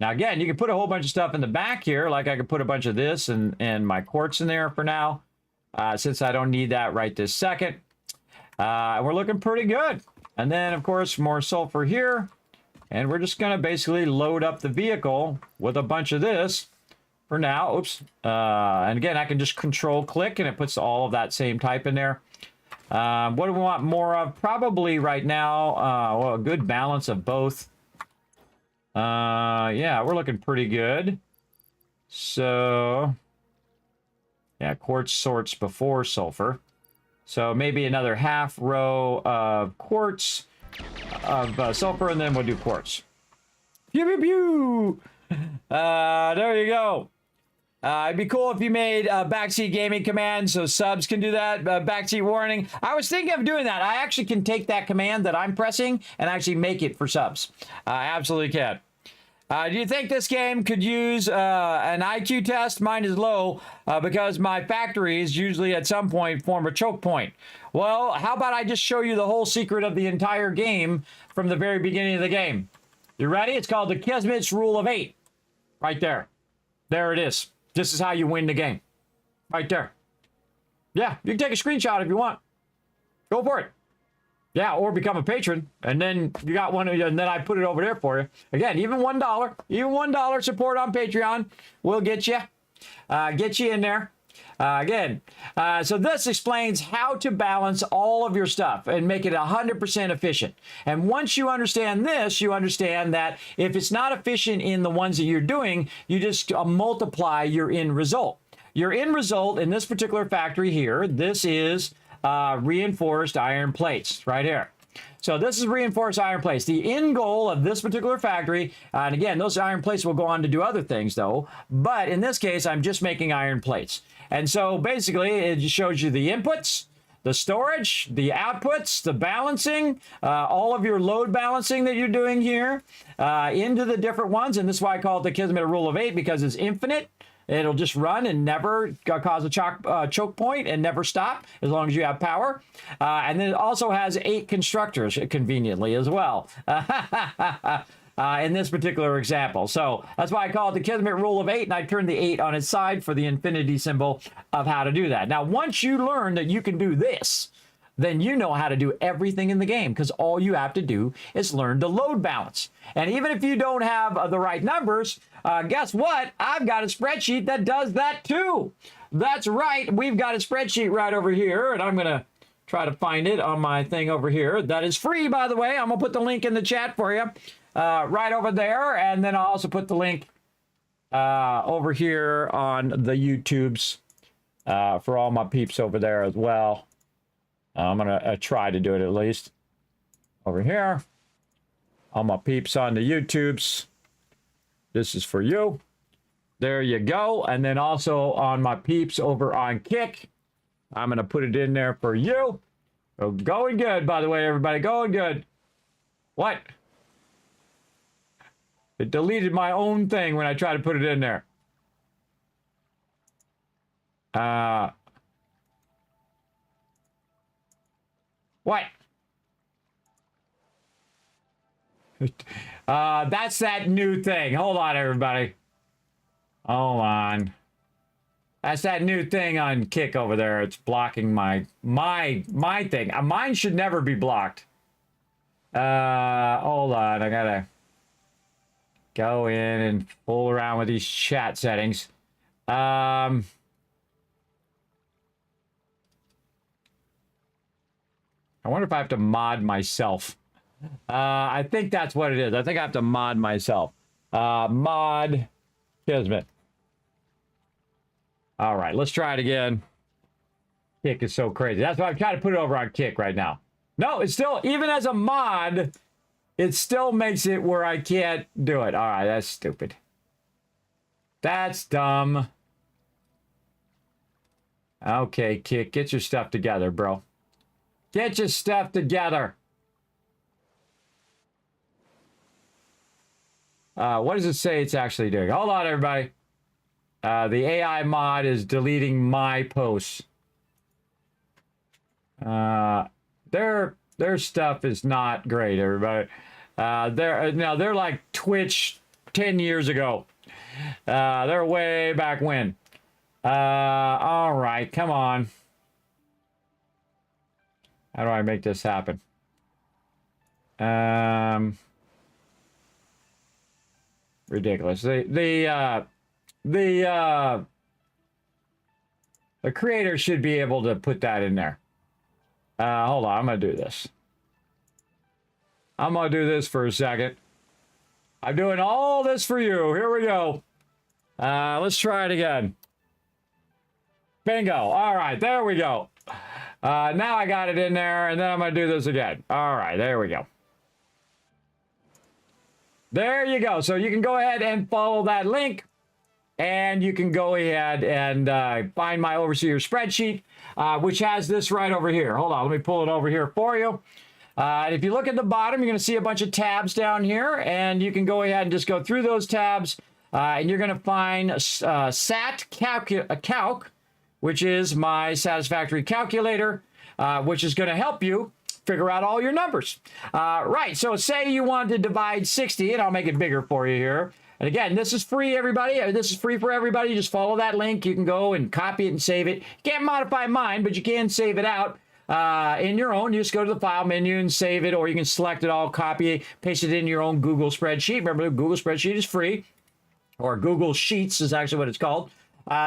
Now, again, you can put a whole bunch of stuff in the back here, like I could put a bunch of this and my quartz in there for now, since I don't need that right this second. We're looking pretty good. And then, of course, more sulfur here. And we're just going to basically load up the vehicle with a bunch of this for now. Oops. And again, I can just control click and it puts all of that same type in there. What do we want more of? Probably right now, well, a good balance of both. Yeah, we're looking pretty good. So, yeah, quartz sorts before sulfur. So maybe another half row of quartz of sulfur, and then we'll do quartz. Pew, pew, pew. There you go. It'd be cool if you made a backseat gaming command so subs can do that. Backseat warning. I was thinking of doing that. I actually can take that command that I'm pressing and actually make it for subs. I absolutely can. Do you think this game could use an IQ test? Mine is low because my factories usually at some point form a choke point. Well, how about I just show you the whole secret of the entire game from the very beginning of the game? You ready? It's called the Kismet's Rule of 8. Right there. There it is. This is how you win the game. Right there. Yeah, you can take a screenshot if you want. Go for it. Yeah, or become a patron, and then you got one, and then I put it over there for you. Again, even $1 support on Patreon will get you in there. So this explains how to balance all of your stuff and make it 100% efficient. And once you understand this, you understand that if it's not efficient in the ones that you're doing, you just multiply your end result. Your end result in this particular factory here, this is reinforced iron plates right here. So this is reinforced iron plates. The end goal of this particular factory, and again, those iron plates will go on to do other things though, but in this case, I'm just making iron plates. And so basically, it just shows you the inputs, the storage, the outputs, the balancing, all of your load balancing that you're doing here into the different ones. And this is why I call it the Kismet Rule of 8, because it's infinite. It'll just run and never cause a choke point and never stop as long as you have power. And then it also has 8 constructors conveniently as well. In this particular example. So that's why I call it the Kismet Rule of 8, and I turn the 8 on its side for the infinity symbol of how to do that. Now, once you learn that you can do this, then you know how to do everything in the game, because all you have to do is learn to load balance. And even if you don't have the right numbers, guess what? I've got a spreadsheet that does that too. That's right. We've got a spreadsheet right over here, and I'm going to try to find it on my thing over here. That is free, by the way. I'm going to put the link in the chat for you. Right over there, and then I'll also put the link over here on the YouTubes for all my peeps over there as well. I'm gonna try to do it at least over here. All my peeps on the YouTubes. This is for you. There you go. And then also on my peeps over on Kick, I'm gonna put it in there for you. So going good, by the way, everybody, going good. What? It deleted my own thing when I tried to put it in there. What? That's that new thing. Hold on, everybody. Hold on. That's that new thing on Kick over there. It's blocking my thing. Mine should never be blocked. Hold on. I gotta go in and fool around with these chat settings. I wonder if I have to mod myself. I think that's what it is. I think I have to mod myself. Mod Kismet. All right, let's try it again. Kick is so crazy. That's why I'm trying to put it over on Kick right now. No, it's still, even as a mod, it still makes it where I can't do it. All right, that's stupid. That's dumb. Okay, Kick, get your stuff together, bro. Get your stuff together. What does it say it's actually doing? Hold on, everybody. The AI mod is deleting my posts. Their stuff is not great, everybody. They're like Twitch 10 years ago. They're way back when. All right, come on. How do I make this happen? Ridiculous. The creator should be able to put that in there. Hold on, I'm gonna do this. I'm gonna do this for a second. I'm doing all this for you. Here we go. Let's try it again. Bingo. All right, there we go. Now I got it in there, and then I'm gonna do this again. All right, there we go. There you go. So you can go ahead and follow that link, and you can go ahead and find my overseer spreadsheet, which has this right over here. Hold on, let me pull it over here for you. And if you look at the bottom, you're going to see a bunch of tabs down here, and you can go ahead and just go through those tabs, and you're going to find SAT Calc, which is my Satisfactory calculator, which is going to help you figure out all your numbers. Right, so say you want to divide 60, and I'll make it bigger for you here. And again, this is free, everybody. This is free for everybody. Just follow that link. You can go and copy it and save it. You can't modify mine, but you can save it out in your own. You just go to the file menu and save it, or you can select it all, copy it, paste it in your own Google spreadsheet. Remember, the Google spreadsheet is free, or Google Sheets is actually what it's called.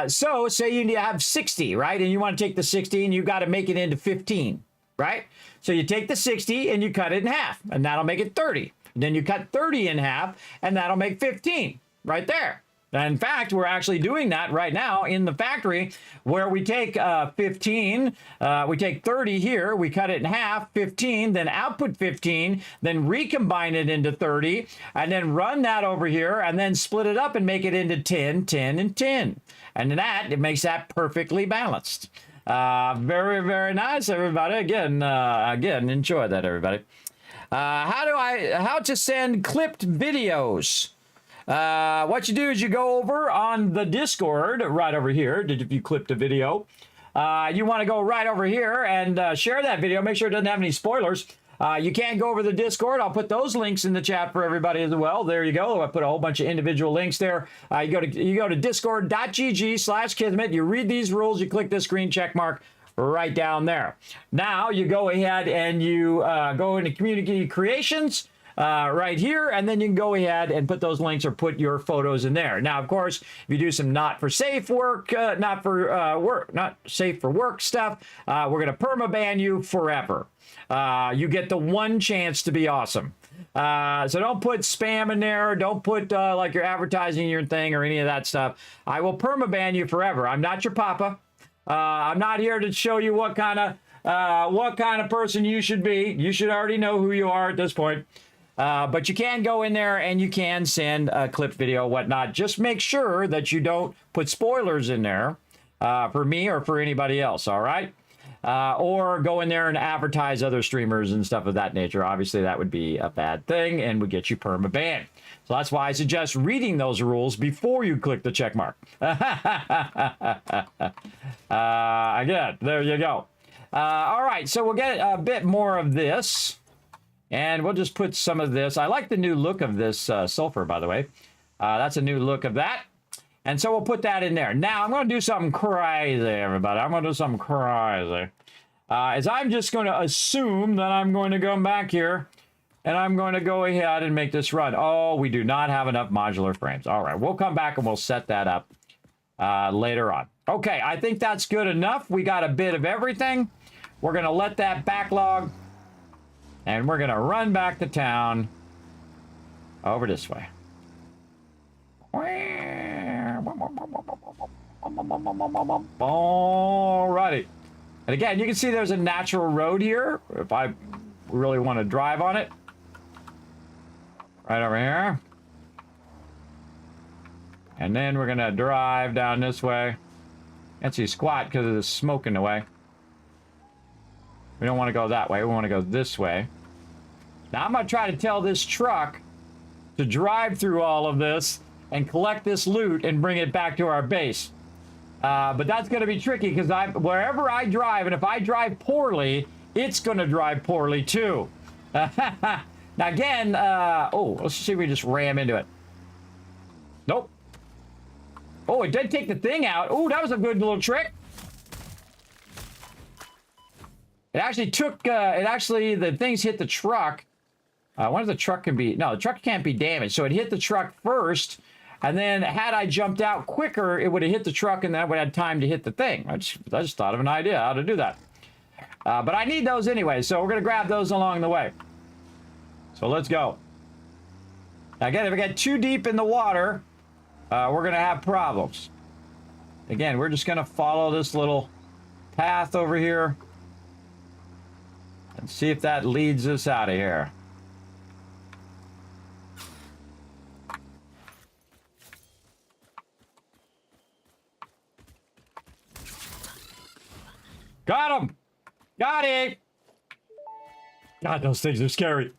So say you have 60, right? And you want to take the 60 and you got to make it into 15, right? So you take the 60 and you cut it in half, and that'll make it 30. Then you cut 30 in half, and that'll make 15 right there. In fact, we're actually doing that right now in the factory, where we take 15, we take 30 here, we cut it in half, 15, then output 15, then recombine it into 30, and then run that over here, and then split it up and make it into 10, 10, and 10. And it makes that perfectly balanced. Very, very nice, everybody. Again, enjoy that, everybody. How to send clipped videos. What you do is you go over on the Discord right over here. If you clipped a video, you want to go right over here and share that video. Make sure it doesn't have any spoilers. You can go over the Discord. I'll put those links in the chat for everybody as well. There you go. I put a whole bunch of individual links there. You go to discord.gg/Kismet. You read these rules. You click this green check mark right down there. Now you go ahead and you go into community creations right here, and then you can go ahead and put those links or put your photos in there. Now, of course, if you do some not safe for work stuff, we're going to permaban you forever. You get the one chance to be awesome. So don't put spam in there. Don't put like you're advertising your thing or any of that stuff. I will permaban you forever. I'm not your papa. I'm not here to show you what kind of person you should be. You should already know who you are at this point. But you can go in there and you can send a clip video, whatnot. Just make sure that you don't put spoilers in there for me or for anybody else, all right? Or go in there and advertise other streamers and stuff of that nature. Obviously, that would be a bad thing and would get you perma-banned. So that's why I suggest reading those rules before you click the check mark. Again, there you go. All right, so we'll get a bit more of this. And we'll just put some of this. I like the new look of this sulfur, by the way. That's a new look of that. And so we'll put that in there. Now, I'm going to do something crazy, everybody. I'm going to do something crazy. Is I'm just going to assume that I'm going to come back here, and I'm going to go ahead and make this run. Oh, we do not have enough modular frames. All right, we'll come back and we'll set that up later on. Okay, I think that's good enough. We got a bit of everything. We're going to let that backlog, and we're going to run back to town over this way. Alrighty. And again, you can see there's a natural road here if I really want to drive on it. Right over here. And then we're going to drive down this way. Can't see squat because of the smoke in the way. We don't want to go that way. We want to go this way. Now I'm going to try to tell this truck to drive through all of this and collect this loot and bring it back to our base. But that's going to be tricky because wherever I drive, and if I drive poorly, it's going to drive poorly too. Now again, let's see if we just ram into it. Nope. Oh, it did take the thing out. Oh, that was a good little trick. It actually took, the things hit the truck. I wonder if the truck can be, no, the truck can't be damaged. So it hit the truck first, and then had I jumped out quicker, it would have hit the truck, and then I would have had time to hit the thing. I just thought of an idea how to do that. But I need those anyway, so we're going to grab those along the way. So let's go. Now again, if we get too deep in the water, we're going to have problems. Again, we're just going to follow this little path over here and see if that leads us out of here. Got him! Got it! God, those things are scary.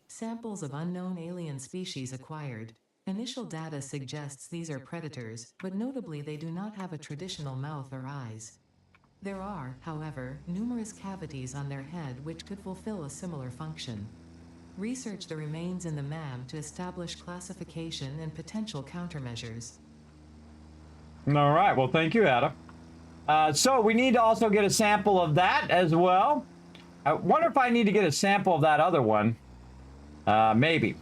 Samples of unknown alien species acquired. Initial data suggests these are predators, but notably they do not have a traditional mouth or eyes. There are, however, numerous cavities on their head which could fulfill a similar function. Research the remains in the MAM to establish classification and potential countermeasures. All right, well, thank you, Ada. So we need to also get a sample of that as well. I wonder if I need to get a sample of that other one. Maybe.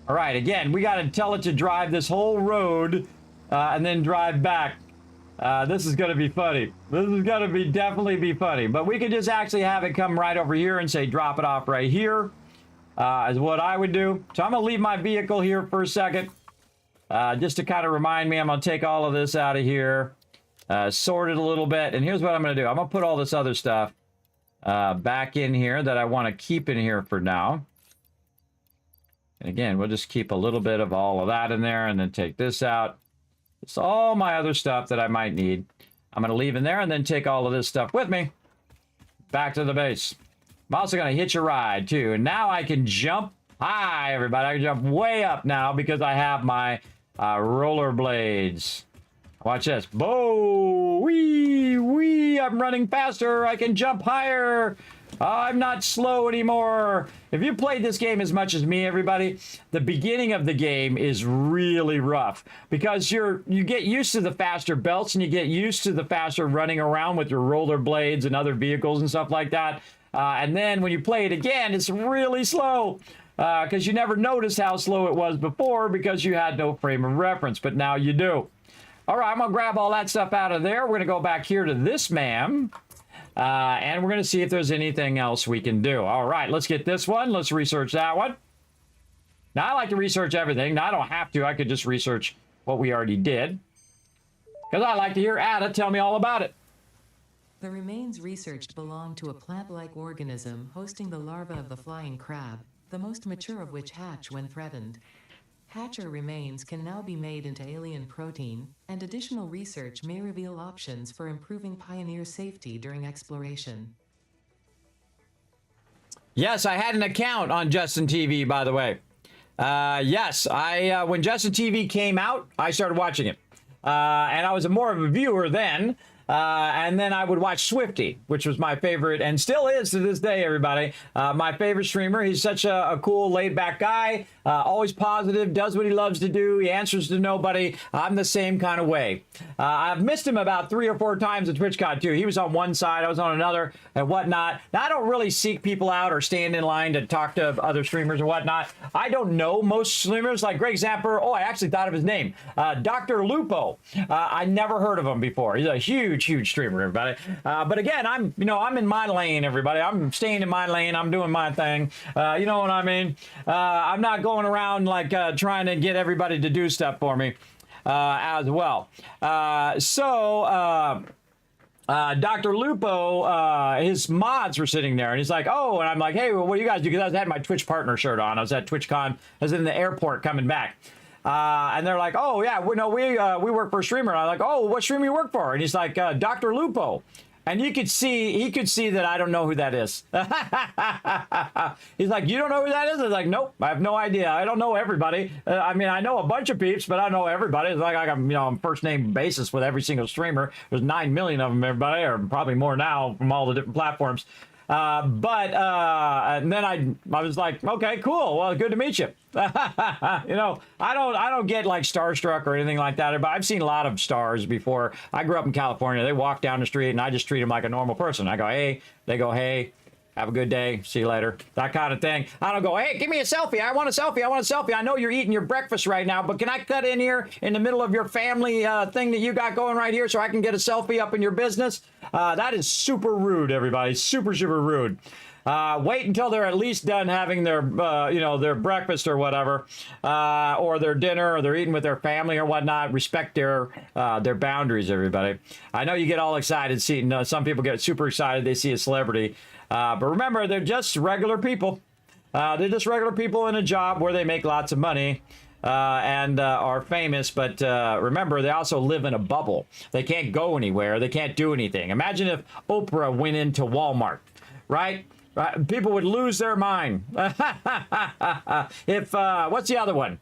All right, again, we got to tell it to drive this whole road and then drive back. This is going to be funny. This is going to be definitely be funny. But we could just actually have it come right over here and say drop it off right here is what I would do. So I'm going to leave my vehicle here for a second just to kind of remind me. I'm going to take all of this out of here, sort it a little bit. And here's what I'm going to do. I'm going to put all this other stuff back in here that I want to keep in here for now. And again, we'll just keep a little bit of all of that in there and then take this out. It's all my other stuff that I might need. I'm going to leave in there and then take all of this stuff with me back to the base. I'm also going to hitch a ride too. And now I can jump high, everybody. I can jump way up now because I have my roller blades. Watch this. Whoa, wee, wee. I'm running faster. I can jump higher. I'm not slow anymore. If you played this game as much as me, everybody, the beginning of the game is really rough because you get used to the faster belts and you get used to the faster running around with your roller blades and other vehicles and stuff like that. And then when you play it again, it's really slow because you never noticed how slow it was before because you had no frame of reference, but now you do. All right, I'm going to grab all that stuff out of there. We're going to go back here to this MAM. And we're going to see if there's anything else we can do. All right, let's get this one. Let's research that one. Now, I like to research everything. Now, I don't have to. I could just research what we already did. Because I like to hear Ada tell me all about it. The remains researched belong to a plant-like organism hosting the larva of the flying crab, the most mature of which hatch when threatened. Hatcher remains can now be made into alien protein, and additional research may reveal options for improving Pioneer safety during exploration. Yes, I had an account on Justin TV, by the way. Yes, when Justin TV came out, I started watching it. And I was more of a viewer then. And then I would watch Swifty, which was my favorite, and still is to this day, everybody. My favorite streamer. He's such a cool, laid-back guy, always positive, does what he loves to do. He answers to nobody. I'm the same kind of way. I've missed him about 3 or 4 times at TwitchCon, too. He was on one side, I was on another, and whatnot. Now, I don't really seek people out or stand in line to talk to other streamers or whatnot. I don't know most streamers, like Greg Zapper. Oh, I actually thought of his name. Dr. Lupo. I never heard of him before. He's a huge streamer, everybody. But again, I'm in my lane, everybody. I'm staying in my lane. I'm doing my thing. You know what I mean? I'm not going around like trying to get everybody to do stuff for me as well. Dr. Lupo, his mods were sitting there, and he's like, oh, and I'm like, hey, well, what do you guys do? Because I had my Twitch partner shirt on. I was at TwitchCon. I was in the airport coming back. And they're like, oh, yeah, we work for a streamer. And I'm like, oh, what streamer you work for? And he's like, Dr. Lupo. And he could see that I don't know who that is. He's like, you don't know who that is? I was like, nope, I have no idea. I don't know everybody. I mean, I know a bunch of peeps, but I don't know everybody. It's like I'm, on first name basis with every single streamer. There's 9 million of them, everybody, or probably more now from all the different platforms. And then I was like, okay, cool. Well, good to meet you. I don't get like starstruck or anything like that, but I've seen a lot of stars before. I grew up in California. They walk down the street and I just treat them like a normal person. I go, hey, they go, hey, have a good day. See you later. That kind of thing. I don't go, hey, give me a selfie. I want a selfie. I want a selfie. I know you're eating your breakfast right now, but can I cut in here in the middle of your family thing that you got going right here so I can get a selfie up in your business? That is super rude, everybody. Super, super rude. Wait until they're at least done having their, their breakfast or whatever, or their dinner, or they're eating with their family or whatnot. Respect their boundaries, everybody. I know you get all excited seeing, some people get super excited they see a celebrity. But remember, they're just regular people. They're just regular people in a job where they make lots of money. and are famous, but remember, they also live in a bubble. They can't go anywhere. They can't do anything. Imagine if Oprah went into Walmart, right? People would lose their mind. If, what's the other one?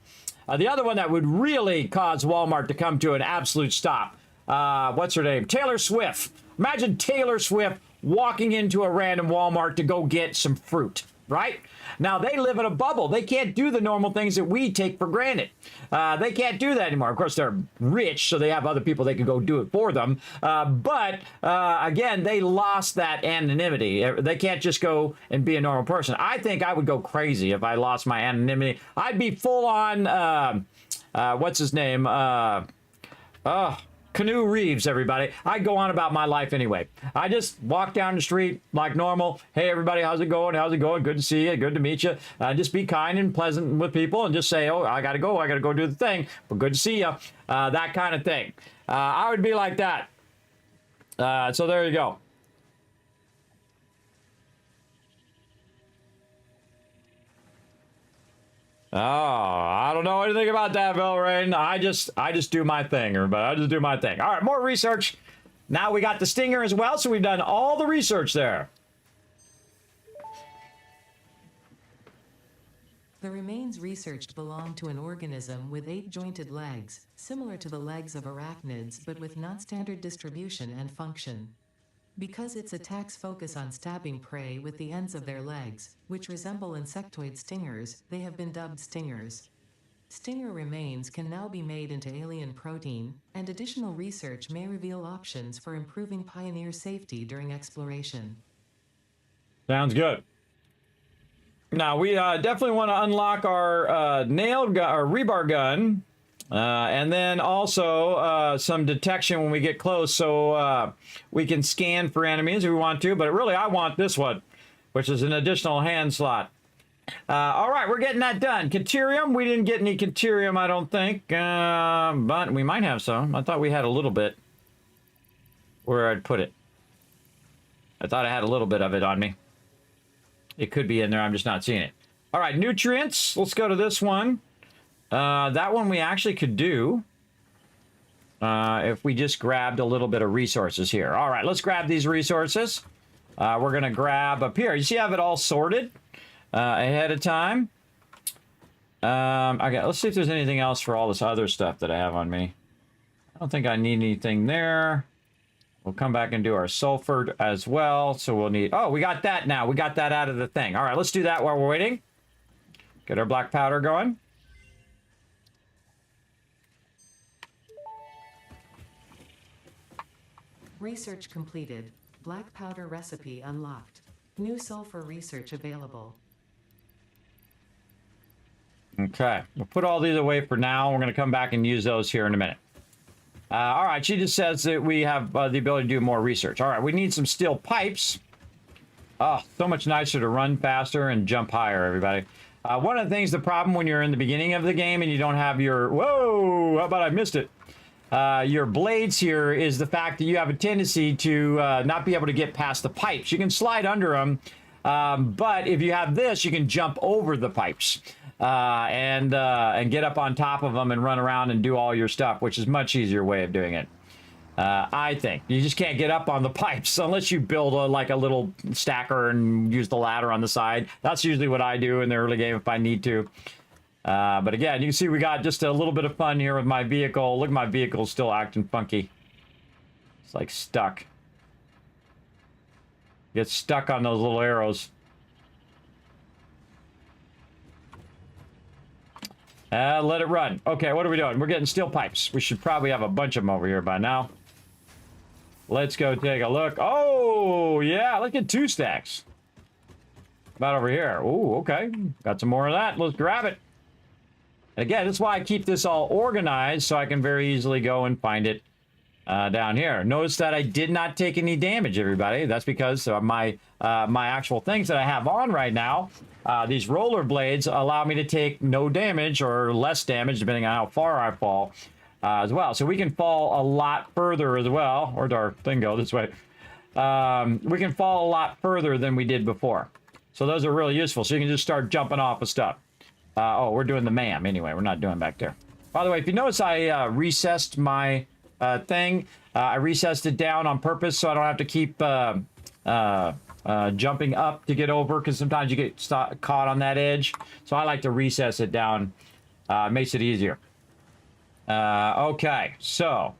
The other one that would really cause Walmart to come to an absolute stop. What's her name? Taylor Swift. Imagine Taylor Swift walking into a random Walmart to go get some fruit, right? Now, they live in a bubble. They can't do the normal things that we take for granted. They can't do that anymore. Of course, they're rich, so they have other people that can go do it for them. But again, they lost that anonymity. They can't just go and be a normal person. I think I would go crazy if I lost my anonymity. I'd be full on, what's his name? Canoe Reeves, everybody. I go on about my life anyway. I just walk down the street like normal. Hey, everybody, how's it going? How's it going? Good to see you. Good to meet you. Just be kind and pleasant with people and just say, oh, I got to go do the thing. But good to see you. That kind of thing. I would be like that. So there you go. Oh, I don't know anything about that, Valrain. I just do my thing, everybody. I just do my thing. All right, more research. Now we got the stinger as well, so we've done all the research there. The remains researched belong to an organism with 8 jointed legs, similar to the legs of arachnids but with non-standard distribution and function. Because its attacks focus on stabbing prey with the ends of their legs, which resemble insectoid stingers, they have been dubbed stingers. Stinger remains can now be made into alien protein, and additional research may reveal options for improving pioneer safety during exploration. Sounds good. Now, we definitely want to unlock our nail gun, our rebar gun, and then also some detection when we get close, so we can scan for enemies if we want to. But really, I want this one, which is an additional hand slot. All right, we're getting that done. Caterium, we didn't get any Caterium, I don't think, but we might have some. I thought we had a little bit. Where I'd put it. I thought I had a little bit of it on me. It could be in there, I'm just not seeing it. All right, nutrients. Let's go to this one. That one we actually could do if we just grabbed a little bit of resources here. All right, let's grab these resources. We're going to grab up here. You see I have it all sorted ahead of time. Okay, let's see if there's anything else for all this other stuff that I have on me. I don't think I need anything there. We'll come back and do our sulfur as well. So we'll need... Oh, we got that now. We got that out of the thing. All right, let's do that while we're waiting. Get our black powder going. Research completed. Black powder recipe unlocked. New sulfur research available. Okay, we'll put all these away for now. We're going to come back and use those here in a minute. All right, she just says that we have the ability to do more research. All right, we need some steel pipes. Oh, so much nicer to run faster and jump higher, everybody. One of the things, the problem when you're in the beginning of the game and you don't have your... Whoa, how about I missed it? Your blades here is the fact that you have a tendency to not be able to get past the pipes. You can slide under them, but if you have this, you can jump over the pipes. And get up on top of them and run around and do all your stuff, which is a much easier way of doing it. I think. You just can't get up on the pipes unless you build like a little stacker and use the ladder on the side. That's usually what I do in the early game if I need to. But again, you can see we got just a little bit of fun here with my vehicle. Look, my vehicle's still acting funky. It's like stuck. Gets stuck on those little arrows. Let it run. Okay, what are we doing? We're getting steel pipes. We should probably have a bunch of them over here by now. Let's go take a look. Oh, yeah, look at 2 stacks. About over here. Oh, okay. Got some more of that. Let's grab it. And again, that's why I keep this all organized, so I can very easily go and find it down here. Notice that I did not take any damage, everybody. That's because my actual things that I have on right now, these roller blades allow me to take no damage or less damage, depending on how far I fall as well. So we can fall a lot further as well. Where'd our thing go? This way. We can fall a lot further than we did before. So those are really useful. So you can just start jumping off of stuff. Oh, we're doing the ma'am anyway. We're not doing back there. By the way, if you notice, I recessed my thing. I recessed it down on purpose so I don't have to keep jumping up to get over, because sometimes you get caught on that edge. So I like to recess it down. Makes it easier. Okay, so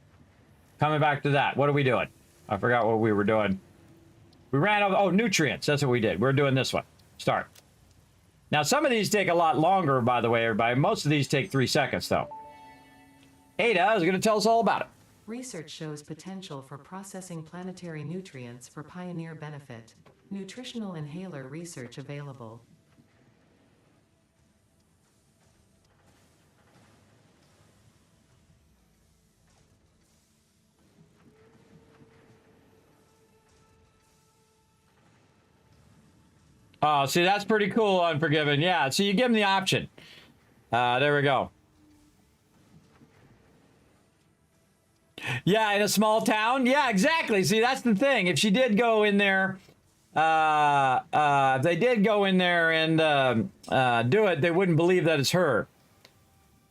coming back to that, what are we doing? I forgot what we were doing. We ran over, oh, nutrients. That's what we did. We're doing this one. Start. Now, some of these take a lot longer, by the way, everybody. Most of these take 3 seconds, though. Ada is going to tell us all about it. Research shows potential for processing planetary nutrients for pioneer benefit. Nutritional inhaler research available. Oh, see, that's pretty cool, Unforgiven. Yeah, so you give them the option. There we go. Yeah, in a small town. Yeah, exactly. See, that's the thing. If she did go in there, if they did go in there and do it, they wouldn't believe that it's her.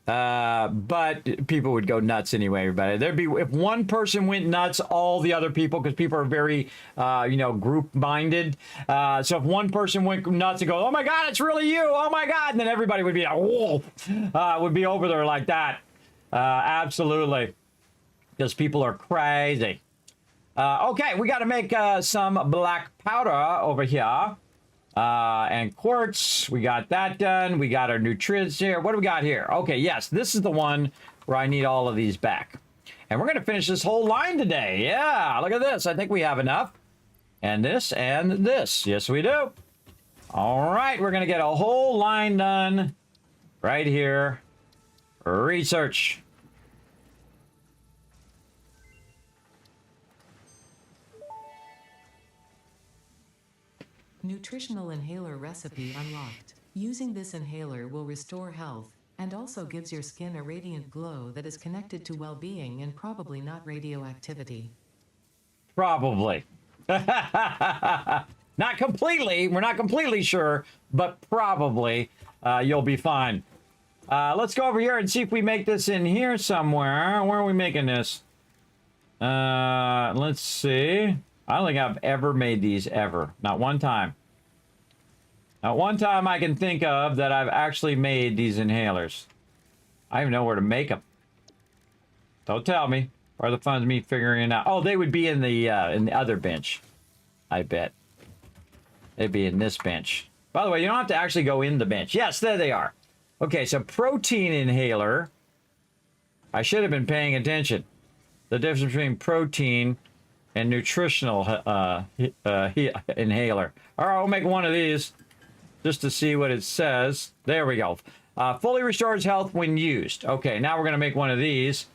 But people would go nuts anyway, everybody. There'd be, if one person went nuts, all the other people, because people are very, group-minded. So if one person went nuts and go, oh my God, it's really you, oh my God, and then everybody would be like, whoa, would be over there like that. Absolutely. Because people are crazy. Okay, we got to make some black powder over here. And quartz, we got that done. We got our nutrients here. What do we got here? Okay, yes, this is the one where I need all of these back. And we're going to finish this whole line today. Yeah, look at this. I think we have enough. And this and this. Yes, we do. All right, we're going to get a whole line done right here. Research. Nutritional inhaler recipe unlocked. Using this inhaler will restore health, and also gives your skin a radiant glow that is connected to well-being and probably not radioactivity. Probably. Not completely. We're not completely sure, but probably you'll be fine. Let's go over here and see if we make this in here somewhere. Where are we making this? Let's see. I don't think I've ever made these ever. Not one time. Not one time I can think of that I've actually made these inhalers. I don't even know where to make them. Don't tell me. Or the fun's me figuring it out. Oh, they would be in the other bench. I bet. They'd be in this bench. By the way, you don't have to actually go in the bench. Yes, there they are. Okay, so protein inhaler. I should have been paying attention. The difference between protein and nutritional inhaler. All right, we'll make one of these just to see what it says. There we go. Fully restores health when used. Okay, now we're going to make one of these.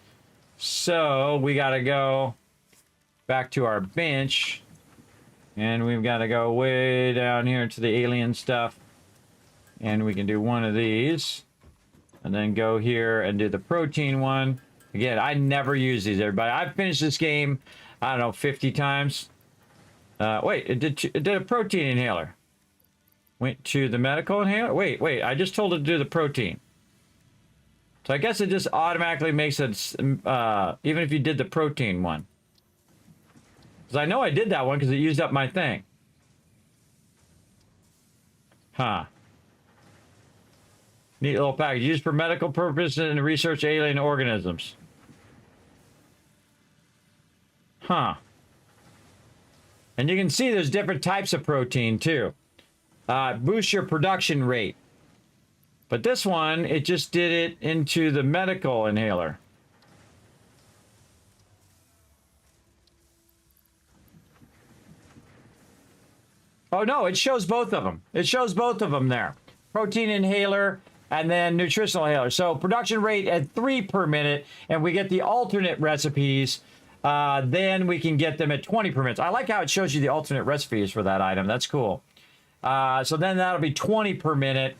So we got to go back to our bench. And we've got to go way down here to the alien stuff. And we can do one of these. And then go here and do the protein one. Again, I never use these, everybody. I've finished this game, I don't know, 50 times. Wait, it did a protein inhaler. Went to the medical inhaler. Wait, I just told it to do the protein. So I guess it just automatically makes it, even if you did the protein one. Because I know I did that one because it used up my thing. Huh. Neat little package. Used for medical purposes and research alien organisms. Huh. And you can see there's different types of protein too. Boost your production rate. But this one, it just did it into the medical inhaler. Oh no, it shows both of them. It shows both of them there. Protein inhaler and then nutritional inhaler. So production rate at 3 per minute, and we get the alternate recipes. Then we can get them at 20 per minute. I like how it shows you the alternate recipes for that item. That's cool. So then that'll be 20 per minute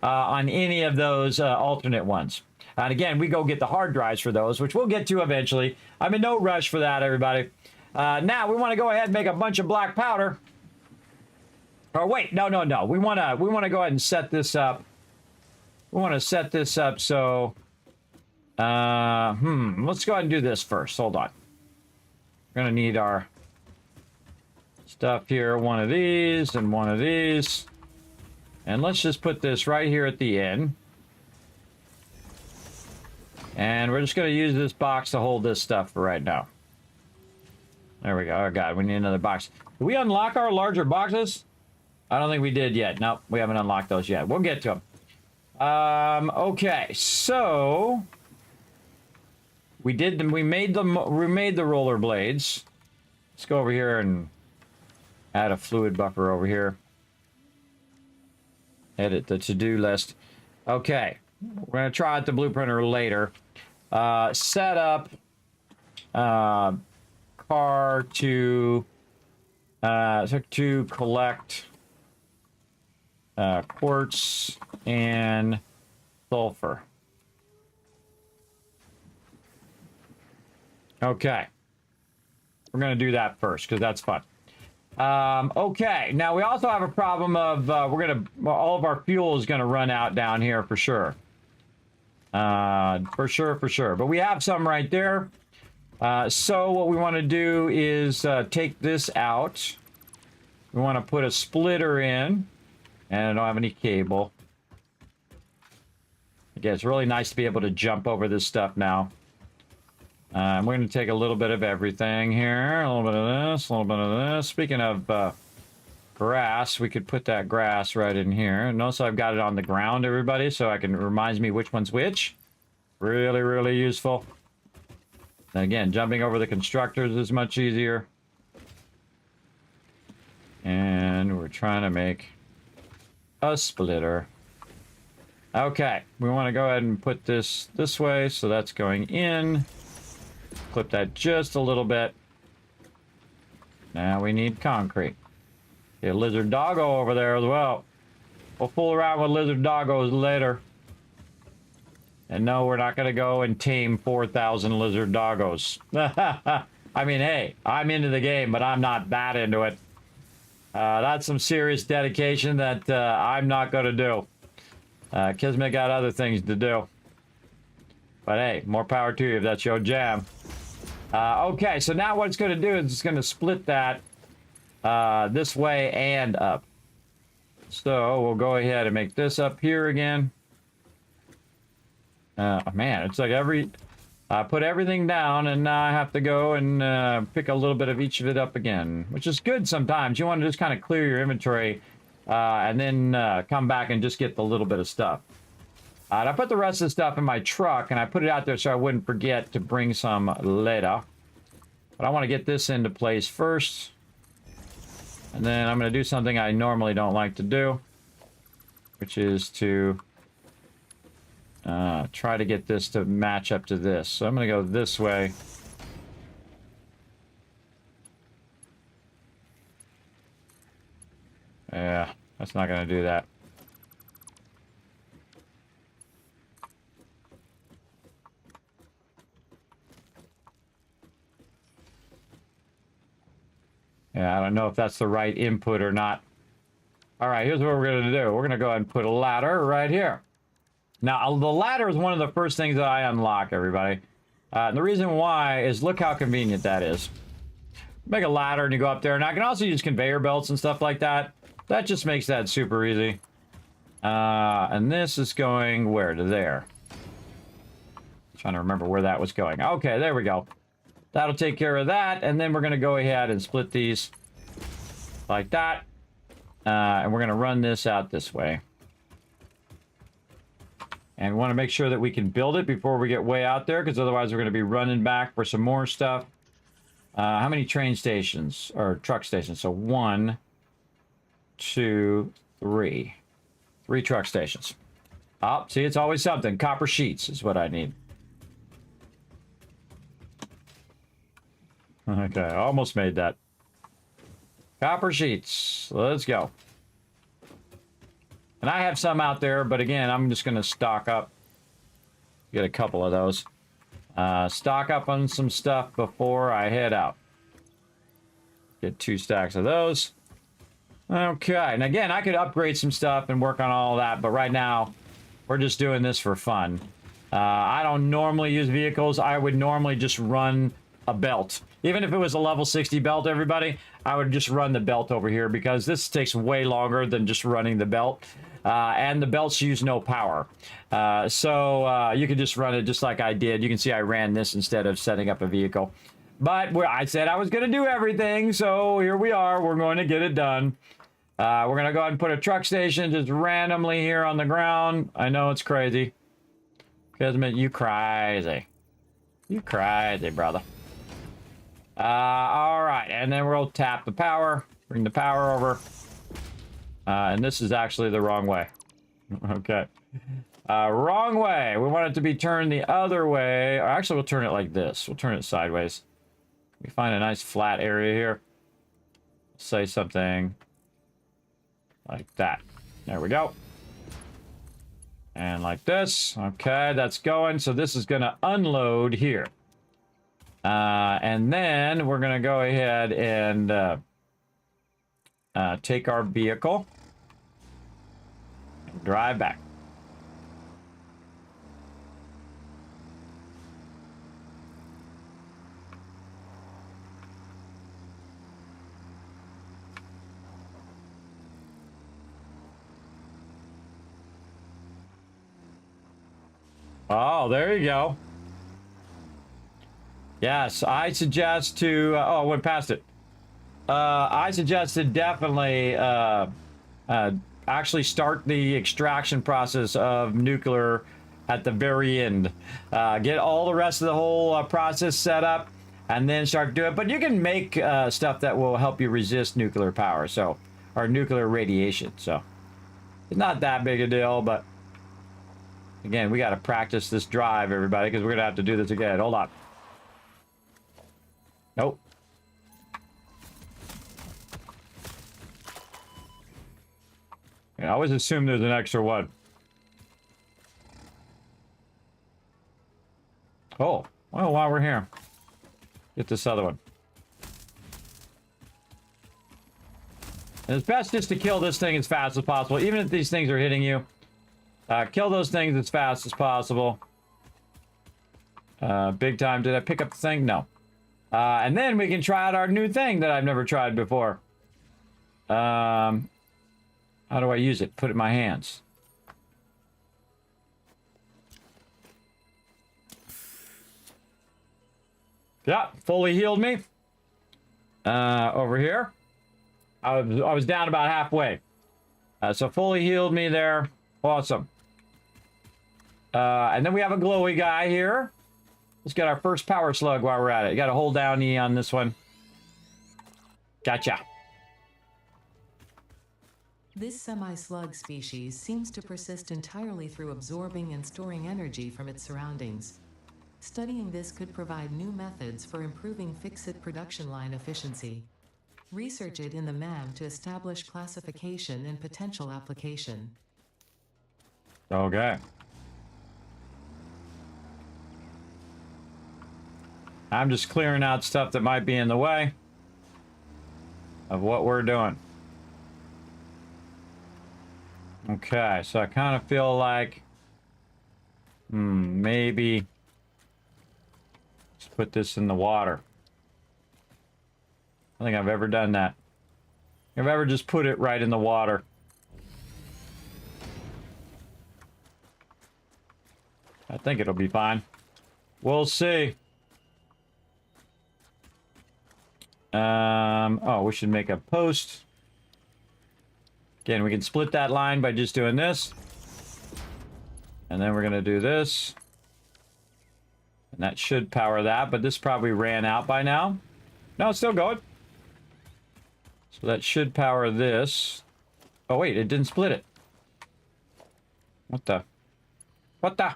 on any of those alternate ones. And again, we go get the hard drives for those, which we'll get to eventually. I'm in no rush for that, everybody. Now we want to go ahead and make a bunch of black powder. Or wait, no. We want to go ahead and set this up we want to set this up so... let's go ahead and do this first. Hold on. We're going to need our stuff here. One of these and one of these. And let's just put this right here at the end. And we're just going to use this box to hold this stuff for right now. There we go. Oh, God, we need another box. Did we unlock our larger boxes? I don't think we did yet. Nope, we haven't unlocked those yet. We'll get to them. Okay, so... We made the rollerblades. Let's go over here and add a fluid buffer over here. Edit the to-do list. Okay, we're going to try out the blueprinter later. Set up car to collect quartz and sulfur. Okay. We're going to do that first because that's fun. Okay. Now we also have a problem of all of our fuel is going to run out down here for sure. For sure. But we have some right there. So what we want to do is take this out. We want to put a splitter in. And I don't have any cable. Again, it's really nice to be able to jump over this stuff now. We're going to take a little bit of everything here. A little bit of this, a little bit of this. Speaking of grass, we could put that grass right in here. And also I've got it on the ground, everybody, so it reminds me which one's which. Really, really useful. And again, jumping over the constructors is much easier. And we're trying to make a splitter. Okay, we want to go ahead and put this way, so that's going in. Clip that just a little bit. Now we need concrete. Get a lizard doggo over there as well. We'll fool around with lizard doggos later. And no, we're not going to go and tame 4,000 lizard doggos. I mean, hey, I'm into the game, but I'm not that into it. That's some serious dedication that I'm not going to do. Kismet got other things to do. But hey, more power to you if that's your jam. Okay, so now what it's going to do is it's going to split that this way and up. So we'll go ahead and make this up here again. Man, it's like I put everything down and now I have to go and pick a little bit of each of it up again, which is good sometimes. You want to just kind of clear your inventory and then come back and just get the little bit of stuff. And I put the rest of the stuff in my truck, and I put it out there so I wouldn't forget to bring some later. But I want to get this into place first. And then I'm going to do something I normally don't like to do, which is to try to get this to match up to this. So I'm going to go this way. Yeah, that's not going to do that. Yeah, I don't know if that's the right input or not. All right, here's what we're going to do. We're going to go ahead and put a ladder right here. Now, the ladder is one of the first things that I unlock, everybody. And the reason why is look how convenient that is. Make a ladder and you go up there. And I can also use conveyor belts and stuff like that. That just makes that super easy. And this is going where? To there. Trying to remember where that was going. Okay, there we go. That'll take care of that. And then we're going to go ahead and split these like that. And we're going to run this out this way. And we want to make sure that we can build it before we get way out there, because otherwise we're going to be running back for some more stuff. How many train stations or truck stations? So 1, 2, 3. 3 truck stations. Oh, see, it's always something. Copper sheets is what I need. Okay, I almost made that. Copper sheets. Let's go. And I have some out there, but again, I'm just going to stock up. Get a couple of those. Stock up on some stuff before I head out. Get 2 stacks of those. Okay, and again, I could upgrade some stuff and work on all that, but right now, We're just doing this for fun. I don't normally use vehicles. I would normally just run a belt. Even if it was a level 60 belt, everybody, I would just run the belt over here because this takes way longer than just running the belt. And the belts use no power. So you can just run it just like I did. You can see I ran this instead of setting up a vehicle. But I said I was going to do everything, so here we are. We're going to get it done. We're going to go ahead and put a truck station just randomly here on the ground. I know it's crazy. Kismet, you crazy. You crazy, brother. All right, and then we'll tap the power. Bring the power over. And this is actually the wrong way. Okay. Wrong way. We want it to be turned the other way. Or actually, we'll turn it like this. We'll turn it sideways. We find a nice flat area here. Say something like that. There we go. And like this. Okay, that's going. So this is going to unload here. And then we're going to go ahead and take our vehicle and drive back. Oh, there you go. Yes, I suggest to... oh, I went past it. I suggest to definitely actually start the extraction process of nuclear at the very end. Get all the rest of the whole process set up and then start doing it. But you can make stuff that will help you resist nuclear power, so, or nuclear radiation. So it's not that big a deal, but again, we got to practice this drive, everybody, because we're going to have to do this again. Hold on. Nope. I always assume there's an extra one. Oh, well, while we're here, get this other one. And it's best just to kill this thing as fast as possible, even if these things are hitting you. Kill those things as fast as possible. Big time. Did I pick up the thing? No. And then we can try out our new thing that I've never tried before. How do I use it? Put it in my hands. Yeah, fully healed me. Over here. I was down about halfway. So fully healed me there. Awesome. And then we have a glowy guy here. Let's get our first power slug while we're at it. You got to hold down E on this one. Gotcha. This semi-slug species seems to persist entirely through absorbing and storing energy from its surroundings. Studying this could provide new methods for improving FICSIT production line efficiency. Research it in the MAM to establish classification and potential application. Okay. I'm just clearing out stuff that might be in the way of what we're doing. Okay, so I kind of feel like maybe let's put this in the water. I don't think I've ever done that. I've ever just put it right in the water. I think it'll be fine. We'll see. Oh, we should make a post. Again, we can split that line by just doing this. And then we're going to do this. And that should power that, but this probably ran out by now. No, it's still going. So that should power this. Oh, wait, it didn't split it. What the? What the?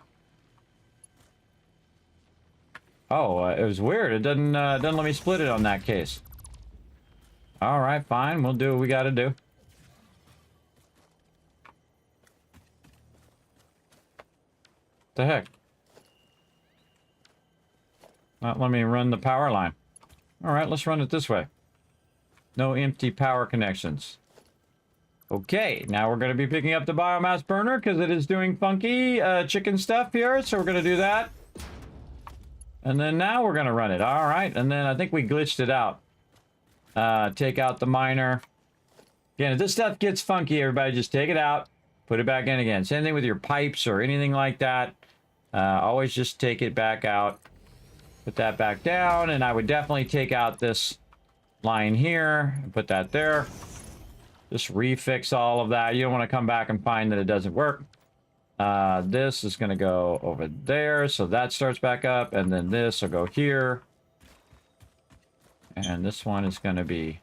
Oh, it was weird. It doesn't let me split it on that case. All right, fine. We'll do what we got to do. What the heck? Not let me run the power line. All right, let's run it this way. No empty power connections. Okay, now we're going to be picking up the biomass burner because it is doing funky chicken stuff here. So we're going to do that. And then now we're going to run it. All right. And then I think we glitched it out. Take out the miner. Again, if this stuff gets funky, everybody just take it out. Put it back in again. Same thing with your pipes or anything like that. Always just take it back out. Put that back down. And I would definitely take out this line here. And put that there. Just refix all of that. You don't want to come back and find that it doesn't work. This is going to go over there. So that starts back up. And then this will go here. And this one is going to be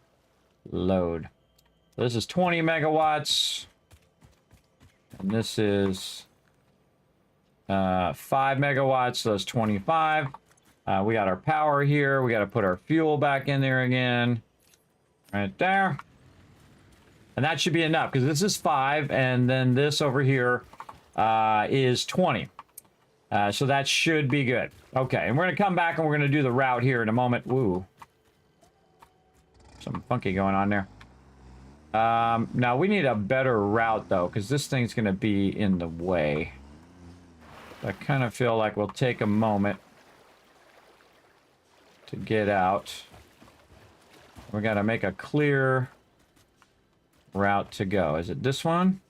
load. So this is 20 megawatts. And this is 5 megawatts. So that's 25. We got our power here. We got to put our fuel back in there again. Right there. And that should be enough because this is 5 and then this over here is 20. So that should be good. Okay, and we're going to come back and we're going to do the route here in a moment. Ooh. Something funky going on there. Now we need a better route though because this thing's going to be in the way. I kind of feel like we'll take a moment to get out. We got to make a clear route to go. Is it this one?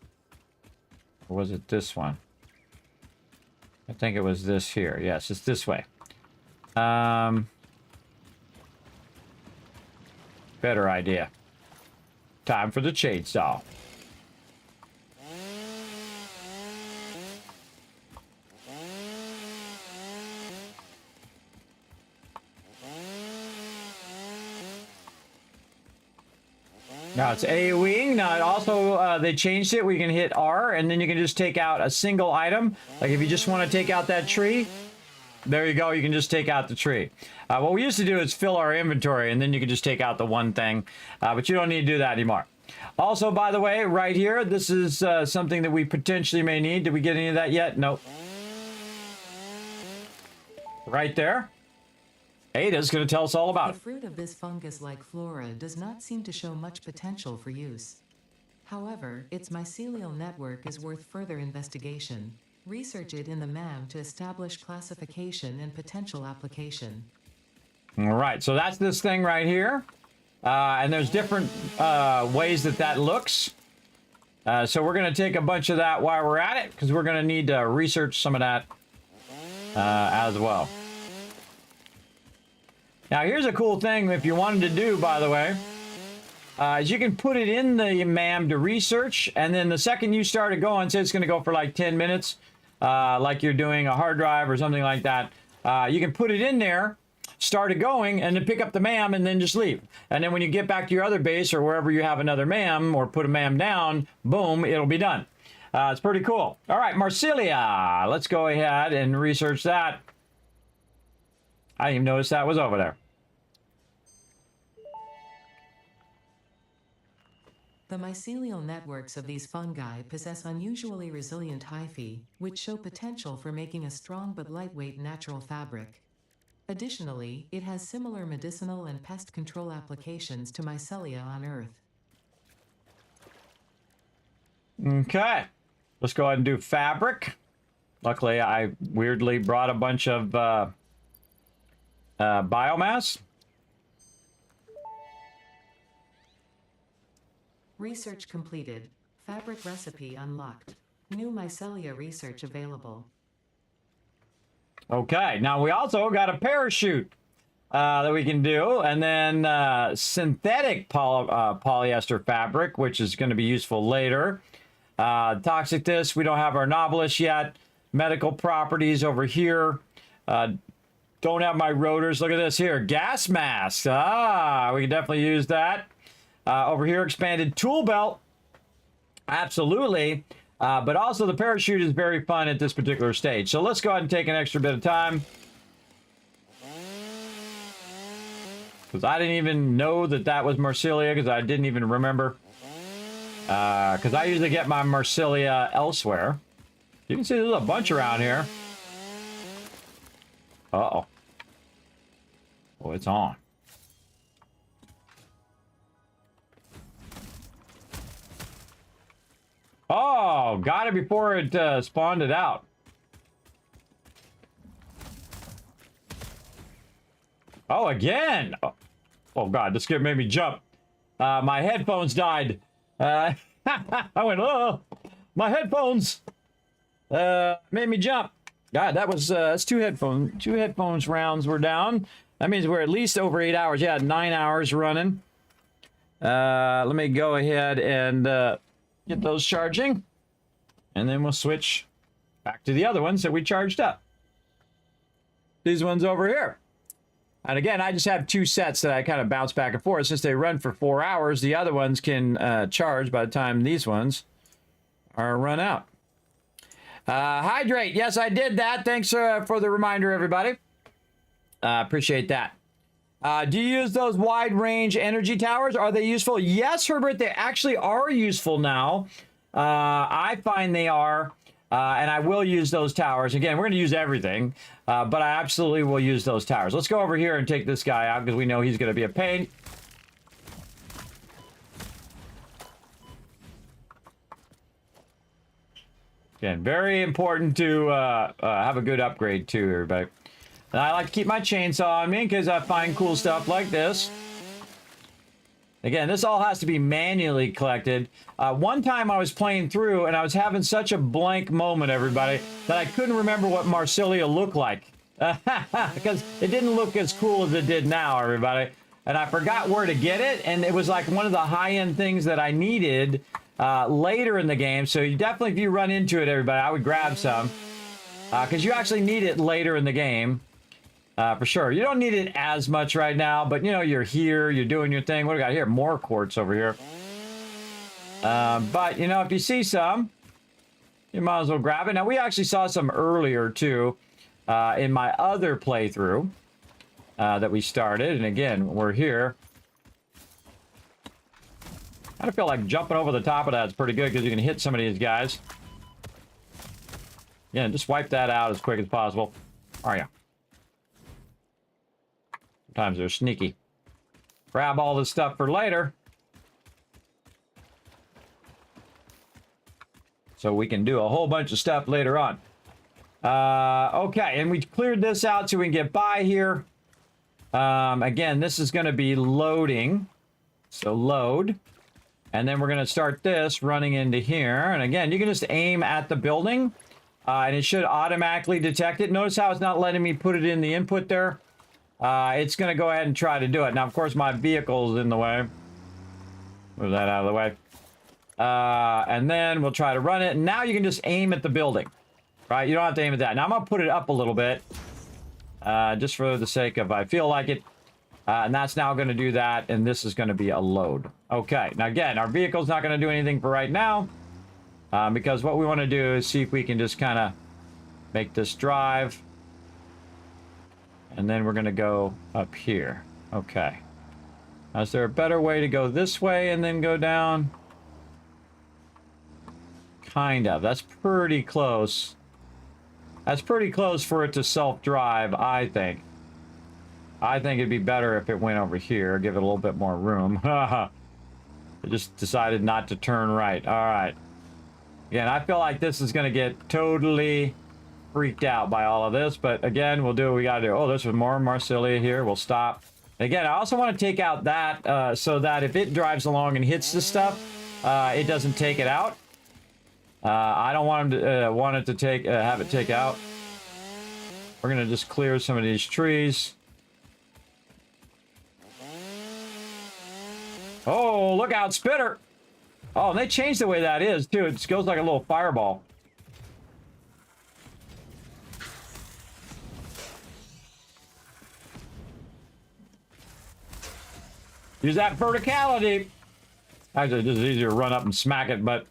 Or was it this one? I think it was this here. Yes, it's this way. Better idea. Time for the chainsaw. Now it's AoEing. Now it also, they changed it where you can hit R and then you can just take out a single item. Like if you just want to take out that tree, there you go. You can just take out the tree. What we used to do is fill our inventory and then you can just take out the one thing. But you don't need to do that anymore. Also, by the way, right here, this is something that we potentially may need. Did we get any of that yet? Nope. Right there. Ada's going to tell us all about The fruit of this fungus-like flora does not seem to show much potential for use. However, its mycelial network is worth further investigation. Research it in the MAM to establish classification and potential application. All right, so that's this thing right here. And there's different ways that that looks. So we're going to take a bunch of that while we're at it, because we're going to need to research some of that as well. Now, here's a cool thing if you wanted to do, by the way, is you can put it in the MAM to research, and then the second you start it going, say it's going to go for like 10 minutes, like you're doing a hard drive or something like that, you can put it in there, start it going, and then pick up the MAM and then just leave. And then when you get back to your other base or wherever you have another MAM or put a MAM down, boom, it'll be done. It's pretty cool. All right, Marsilia. Let's go ahead and research that. I didn't even notice that was over there. The mycelial networks of these fungi possess unusually resilient hyphae, which show potential for making a strong but lightweight natural fabric. Additionally, it has similar medicinal and pest control applications to mycelia on Earth. Okay, let's go ahead and do fabric. Luckily, I weirdly brought a bunch of biomass. Research completed. Fabric recipe unlocked. New mycelia research available. Okay, now we also got a parachute that we can do, and then synthetic polyester fabric, which is going to be useful later. Toxic this, we don't have our novelist yet. Medical properties over here. Don't have my rotors. Look at this here, gas mask. We can definitely use that. Over here, expanded tool belt. Absolutely. But also the parachute is very fun at this particular stage. So let's go ahead and take an extra bit of time. Because I didn't even know that that was Marsilia, because I didn't even remember. Because I usually get my Marsilia elsewhere. You can see there's a bunch around here. Uh-oh. Oh, it's on. got it before it spawned it out. Oh, again! Oh God, this made me jump. My headphones died. I went, oh, my headphones made me jump. God, that was that's two headphones rounds were down. That means we're at least over 8 hours. Yeah, 9 hours running. Let me go ahead and get those charging, and then we'll switch back to the other ones that we charged up. These ones over here. And again, I just have 2 sets that I kind of bounce back and forth. Since they run for 4 hours, the other ones can charge by the time these ones are run out. Hydrate. Yes, I did that. Thanks for the reminder, everybody. Appreciate that. Do you use those wide range energy towers? Are they useful? Yes, Herbert, they actually are useful now. I find they are. And I will use those towers. Again, we're going to use everything, but I absolutely will use those towers. Let's go over here and take this guy out because we know he's going to be a pain. Again, very important to have a good upgrade too, everybody. And I like to keep my chainsaw on me because I find cool stuff like this. Again, this all has to be manually collected. One time I was playing through and I was having such a blank moment, everybody, that I couldn't remember what Marsilia looked like. Because it didn't look as cool as it did now, everybody. And I forgot where to get it, and it was like one of the high-end things that I needed later in the game. So you definitely, if you run into it, everybody, I would grab some. Because you actually need it later in the game. For sure. You don't need it as much right now, but you know, you're here, you're doing your thing. What do we got here? More quartz over here. But you know, if you see some, you might as well grab it. Now, we actually saw some earlier too, in my other playthrough that we started. And again, we're here. I kind of feel like jumping over the top of that is pretty good because you can hit some of these guys. Yeah, just wipe that out as quick as possible. Are you? Sometimes they're sneaky. Grab all this stuff for later. So we can do a whole bunch of stuff later on. Okay, and we cleared this out so we can get by here. Again, this is going to be loading. So load. And then we're going to start this running into here. And again, you can just aim at the building. And it should automatically detect it. Notice how it's not letting me put it in the input there. It's going to go ahead and try to do it. Now, of course, my vehicle's in the way. Move that out of the way. And then we'll try to run it. And now you can just aim at the building. Right? You don't have to aim at that. Now, I'm going to put it up a little bit. Just for the sake of I feel like it. And that's now going to do that. And this is going to be a load. Okay. Now, again, our vehicle's not going to do anything for right now. Because what we want to do is see if we can just kind of make this drive. And then we're going to go up here. Okay. Now, is there a better way to go this way and then go down? Kind of. That's pretty close. That's pretty close for it to self-drive, I think. I think it'd be better if it went over here. Give it a little bit more room. I just decided not to turn right. All right. Again, I feel like this is going to get totally freaked out by all of this, but again, we'll do what we gotta do. Oh, there's more Marsilia here. We'll stop. Again, I also want to take out that so that if it drives along and hits this stuff, it doesn't take it out. I don't want him to have it take out. We're gonna just clear some of these trees. Oh, look out, Spitter! Oh, and they changed the way that is too. It goes like a little fireball. Use that verticality. Actually, this is easier to run up and smack it, but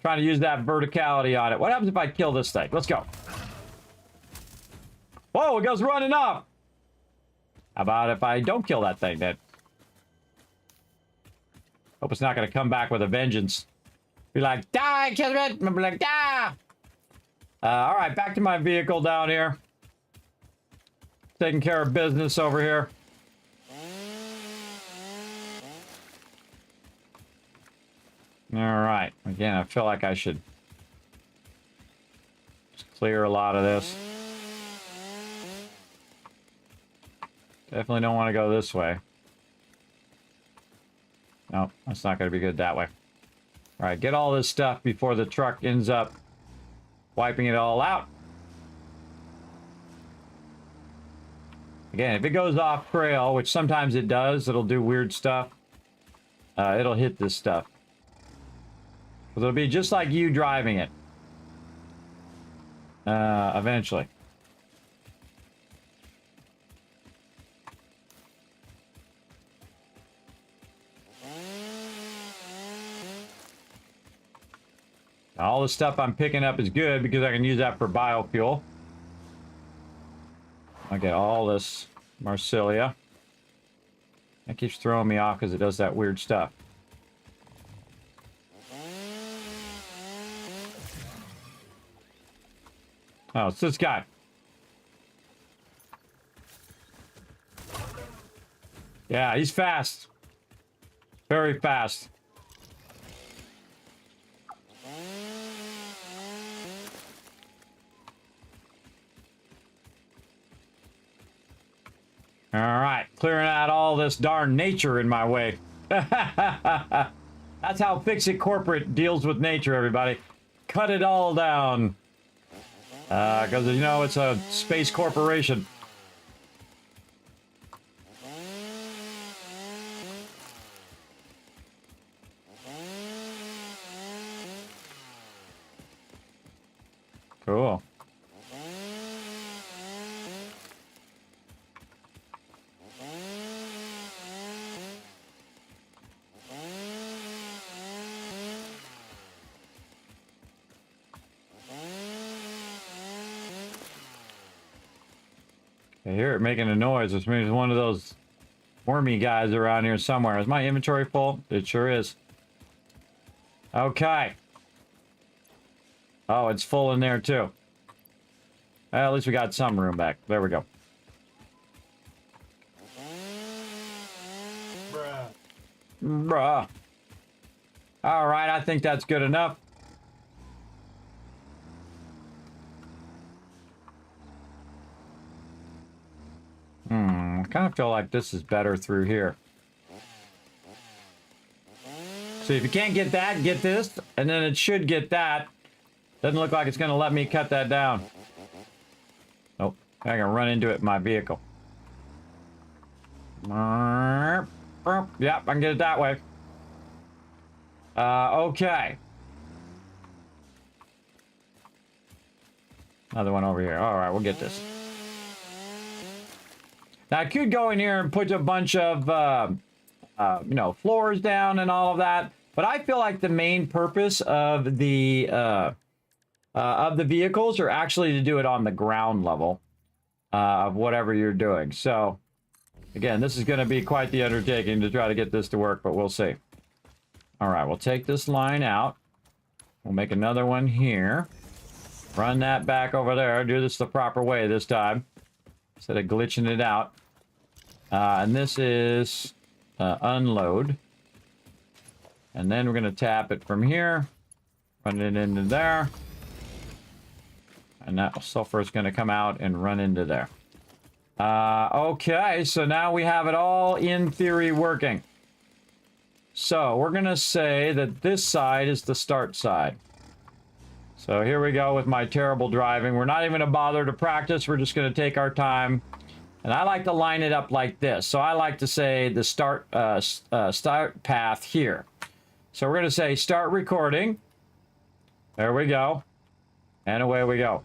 trying to use that verticality on it. What happens if I kill this thing? Let's go. Whoa, it goes running up. How about if I don't kill that thing then? Hope it's not going to come back with a vengeance. Be like, die, Kismet! And be like, die! All right, back to my vehicle down here. Taking care of business over here. All right. Again, I feel like I should clear a lot of this. Definitely don't want to go this way. No, that's not going to be good that way. All right, get all this stuff before the truck ends up wiping it all out. Again, if it goes off trail, which sometimes it does, it'll do weird stuff. It'll hit this stuff. It'll be just like you driving it. Eventually. All the stuff I'm picking up is good because I can use that for biofuel. I get all this Marsilia. That keeps throwing me off because it does that weird stuff. Oh, it's this guy. Yeah, he's fast. Very fast. All right, clearing out all this darn nature in my way. That's how FICSIT Corporate deals with nature, everybody. Cut it all down. Because, you know, it's a space corporation. Cool. I hear it making a noise, which means one of those wormy guys around here somewhere. Is my inventory full? It sure is. Okay. Oh, it's full in there too. Well, at least we got some room back. There we go. Bruh. All right, I think that's good enough. I kind of feel like this is better through here. So if you can't get that, get this, and then it should get that. Doesn't look like it's going to let me cut that down. Nope, I can run into it in my vehicle. Yep, I can get it that way. Okay. Another one over here. All right, we'll get this. Now, I could go in here and put a bunch of, you know, floors down and all of that, but I feel like the main purpose of the vehicles are actually to do it on the ground level of whatever you're doing. So, again, this is going to be quite the undertaking to try to get this to work, but we'll see. All right, we'll take this line out. We'll make another one here. Run that back over there. Do this the proper way this time, instead of glitching it out. And this is unload. And then we're going to tap it from here. Run it into there. And that sulfur is going to come out and run into there. Okay, so now we have it all in theory working. So we're going to say that this side is the start side. So here we go with my terrible driving. We're not even going to bother to practice. We're just going to take our time. And I like to line it up like this. So I like to say the start path here. So we're going to say start recording. There we go. And away we go.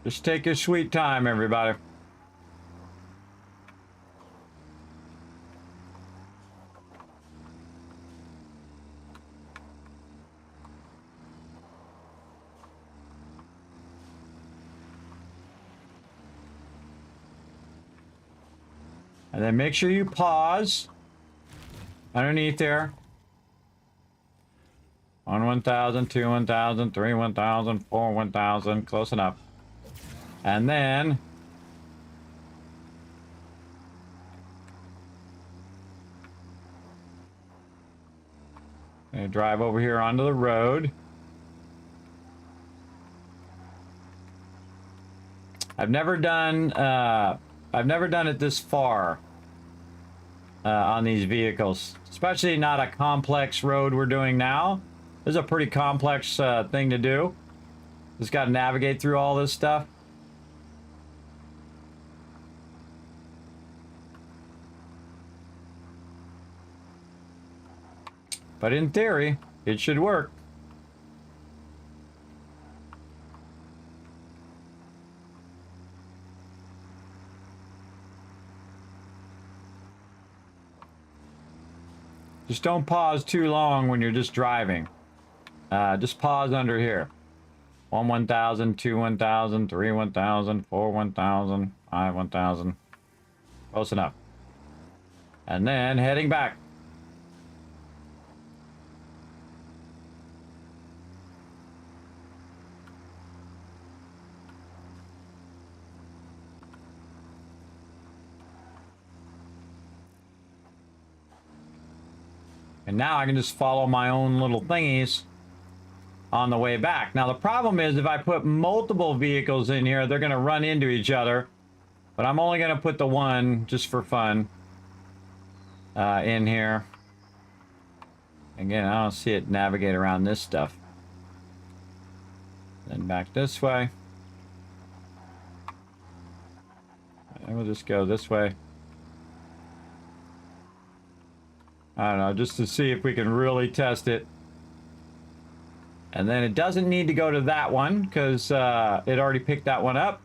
Just take your sweet time, everybody. And then make sure you pause underneath there. 1, 1000, 2, 1000, 3, 1000, 4, 1000. Close enough. And then I drive over here onto the road. I've never done it this far on these vehicles, especially not a complex road we're doing now. This is a pretty complex thing to do. Just got to navigate through all this stuff. But in theory, it should work. Just don't pause too long when you're just driving. Just pause under here. 1 1000, 2 1000, 3 1000, 4 1000, 5 1000. Close enough. And then heading back. And now I can just follow my own little thingies on the way back. Now the problem is if I put multiple vehicles in here, they're going to run into each other. But I'm only going to put the one just for fun in here. Again, I don't see it navigate around this stuff. Then back this way. And we'll just go this way. I don't know, just to see if we can really test it. And then it doesn't need to go to that one because it already picked that one up.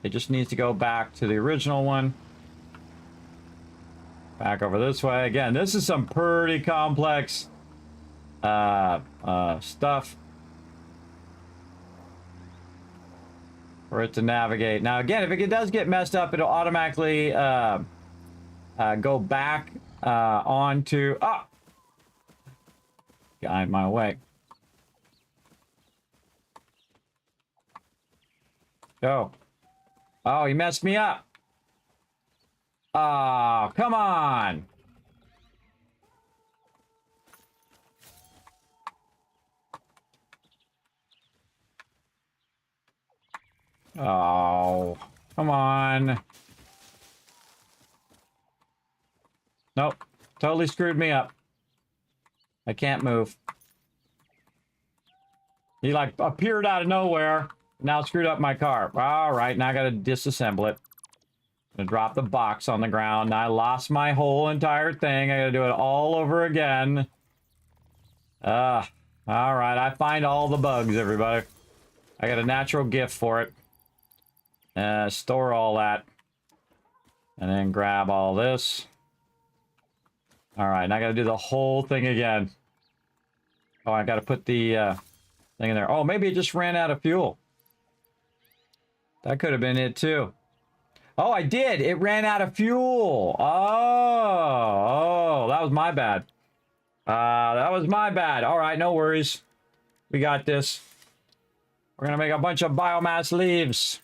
It just needs to go back to the original one. Back over this way. Again, this is some pretty complex stuff for it to navigate. Now again, if it does get messed up, it'll automatically go back onto... Oh! Get out of my way. Go. Oh, he messed me up. Oh, come on. Oh, come on. Nope. Totally screwed me up. I can't move. He like appeared out of nowhere. Now screwed up my car. All right, now I got to disassemble it. I'm gonna drop the box on the ground. Now I lost my whole entire thing. I got to do it all over again. All right, I find all the bugs, everybody. I got a natural gift for it. Store all that. And then grab all this. All right, now I got to do the whole thing again. Oh, I got to put the thing in there. Oh, maybe it just ran out of fuel. That could have been it too. Oh, I did. It ran out of fuel. Oh, that was my bad. That was my bad. All right, no worries. We got this. We're going to make a bunch of biomass leaves.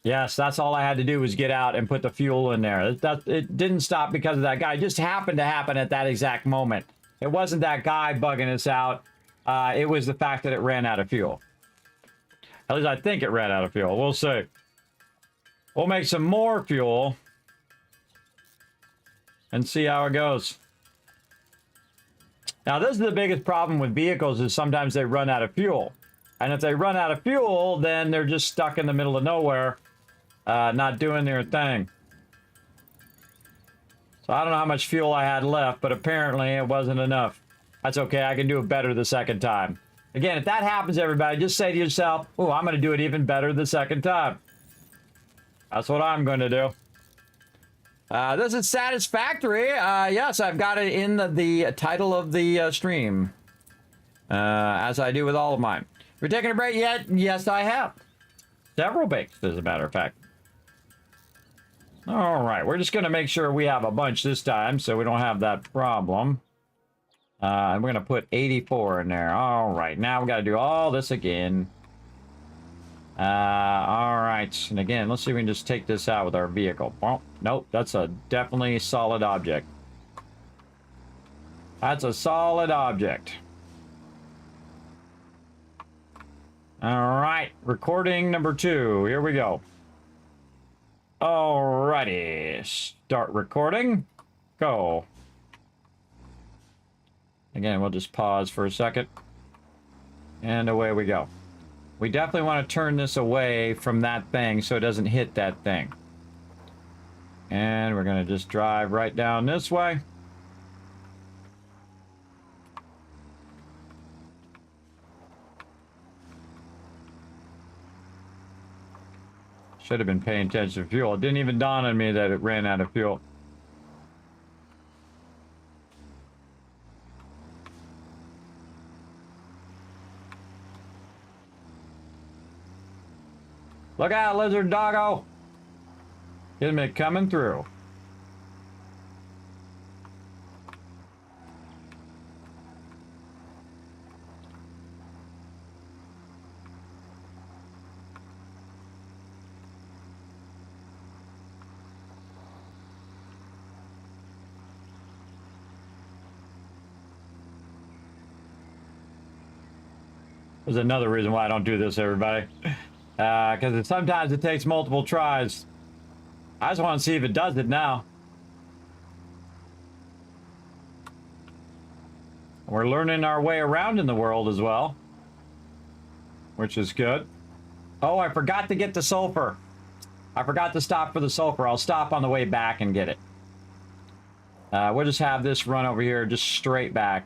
Yes, that's all I had to do was get out and put the fuel in there. It didn't stop because of that guy. It just happened to happen at that exact moment. It wasn't that guy bugging us out. It was the fact that it ran out of fuel. At least I think it ran out of fuel. We'll see. We'll make some more fuel and see how it goes. Now, this is the biggest problem with vehicles is sometimes they run out of fuel. And if they run out of fuel, then they're just stuck in the middle of nowhere, not doing their thing. So I don't know how much fuel I had left, but apparently it wasn't enough. That's okay. I can do it better the second time. Again, if that happens, everybody, just say to yourself, oh, I'm going to do it even better the second time. That's what I'm going to do. This is Satisfactory. Yes, I've got it in the title of the stream, as I do with all of mine. Have you taken a break yet? Yes, I have. Several breaks, as a matter of fact. All right, we're just going to make sure we have a bunch this time so we don't have that problem. And we're going to put 84 in there. All right, now we got to do all this again. All right. And again, let's see if we can just take this out with our vehicle. Well, nope, that's a definitely solid object. That's a solid object. All right, recording number 2. Here we go. Alrighty, start recording. Go. Again, we'll just pause for a second. And away we go. We definitely want to turn this away from that thing so it doesn't hit that thing. And we're going to just drive right down this way. Should have been paying attention to fuel. It didn't even dawn on me that it ran out of fuel. Look out, lizard doggo! Kismet coming through. There's another reason why I don't do this, everybody. Because sometimes it takes multiple tries. I just want to see if it does it now. We're learning our way around in the world as well, which is good. Oh, I forgot to get the sulfur. I forgot to stop for the sulfur. I'll stop on the way back and get it. We'll just have this run over here just straight back.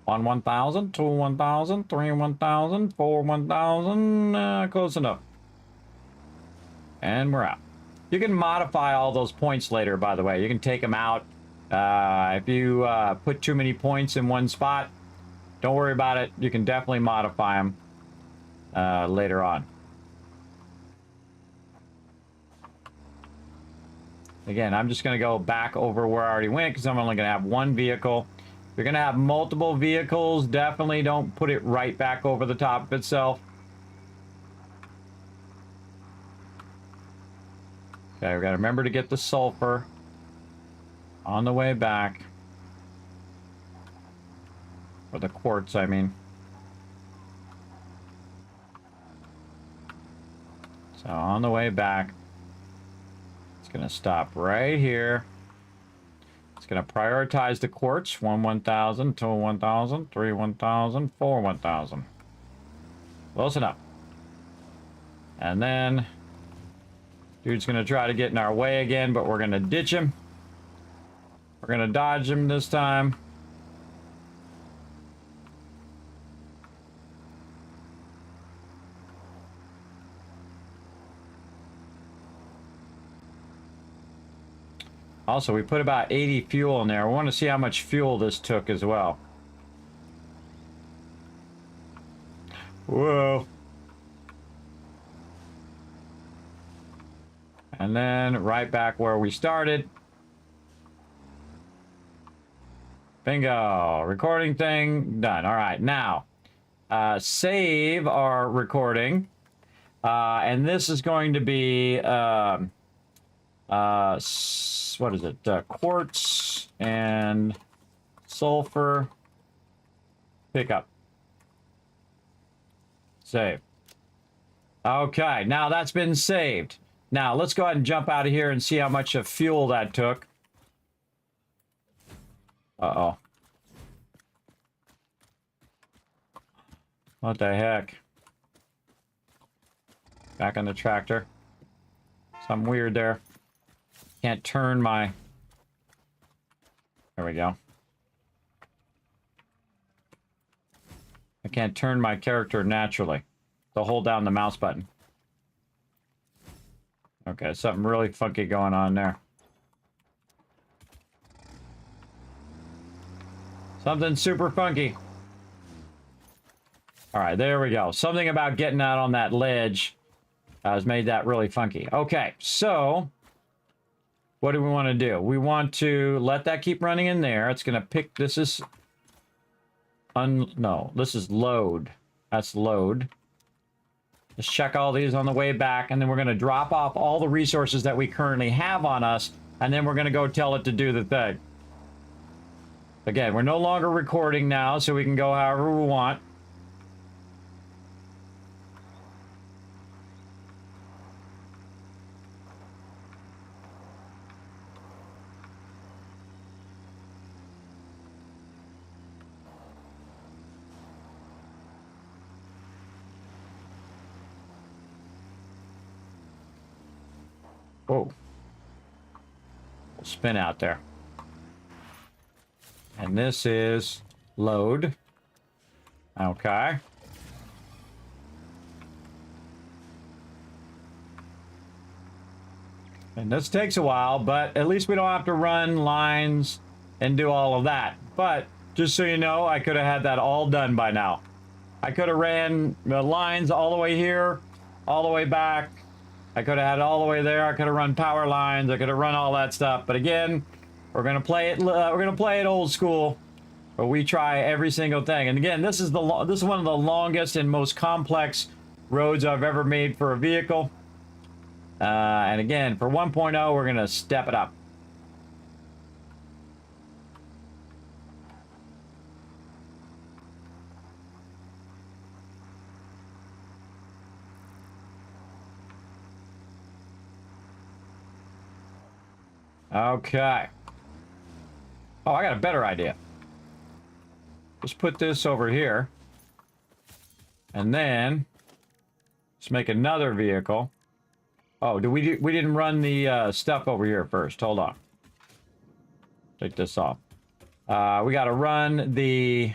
1 1,000, 2 1,000, 3 1,000, 4 1,000, close enough. And we're out. You can modify all those points later, by the way. You can take them out. If you put too many points in one spot, don't worry about it. You can definitely modify them later on. Again, I'm just going to go back over where I already went because I'm only going to have one vehicle. If you're going to have multiple vehicles, definitely don't put it right back over the top of itself. Okay, we got to remember to get the sulfur on the way back. Or the quartz, I mean. So on the way back, it's going to stop right here. It's going to prioritize the quartz. 1 1,000, 2 1,000, 3 1,000, 4 1,000. Close enough. And then dude's going to try to get in our way again, but we're going to ditch him. We're going to dodge him this time. Also, we put about 80 fuel in there. We want to see how much fuel this took as well. Whoa. And then right back where we started. Bingo. Recording thing done. All right. Now, save our recording. And this is going to be... what is it? Quartz and sulfur pickup. Save. Okay, now that's been saved. Now let's go ahead and jump out of here and see how much of fuel that took. Uh-oh. What the heck? Back on the tractor. Something weird there. Can't turn my... There we go. I can't turn my character naturally. So hold down the mouse button. Okay, something really funky going on there. Something super funky. Alright, there we go. Something about getting out on that ledge has made that really funky. Okay, so... what do we want to do? We want to let that keep running in there. It's going to pick... this is... no, this is load. That's load. Let's check all these on the way back, and then we're going to drop off all the resources that we currently have on us, and then we're going to go tell it to do the thing. Again, we're no longer recording now, so we can go however we want. Whoa. We'll spin out there. And this is load. Okay. And this takes a while, but at least we don't have to run lines and do all of that. But just so you know, I could have had that all done by now. I could have ran the lines all the way here, all the way back. I could have had it all the way there. I could have run power lines. I could have run all that stuff. But again, we're gonna play it. We're gonna play it old school, where we try every single thing. And again, this is one of the longest and most complex roads I've ever made for a vehicle. And again, for 1.0, we're gonna step it up. Okay. Oh, I got a better idea. Let's put this over here. And then let's make another vehicle. Oh, we didn't run the stuff over here first. Hold on. Take this off. We got to run the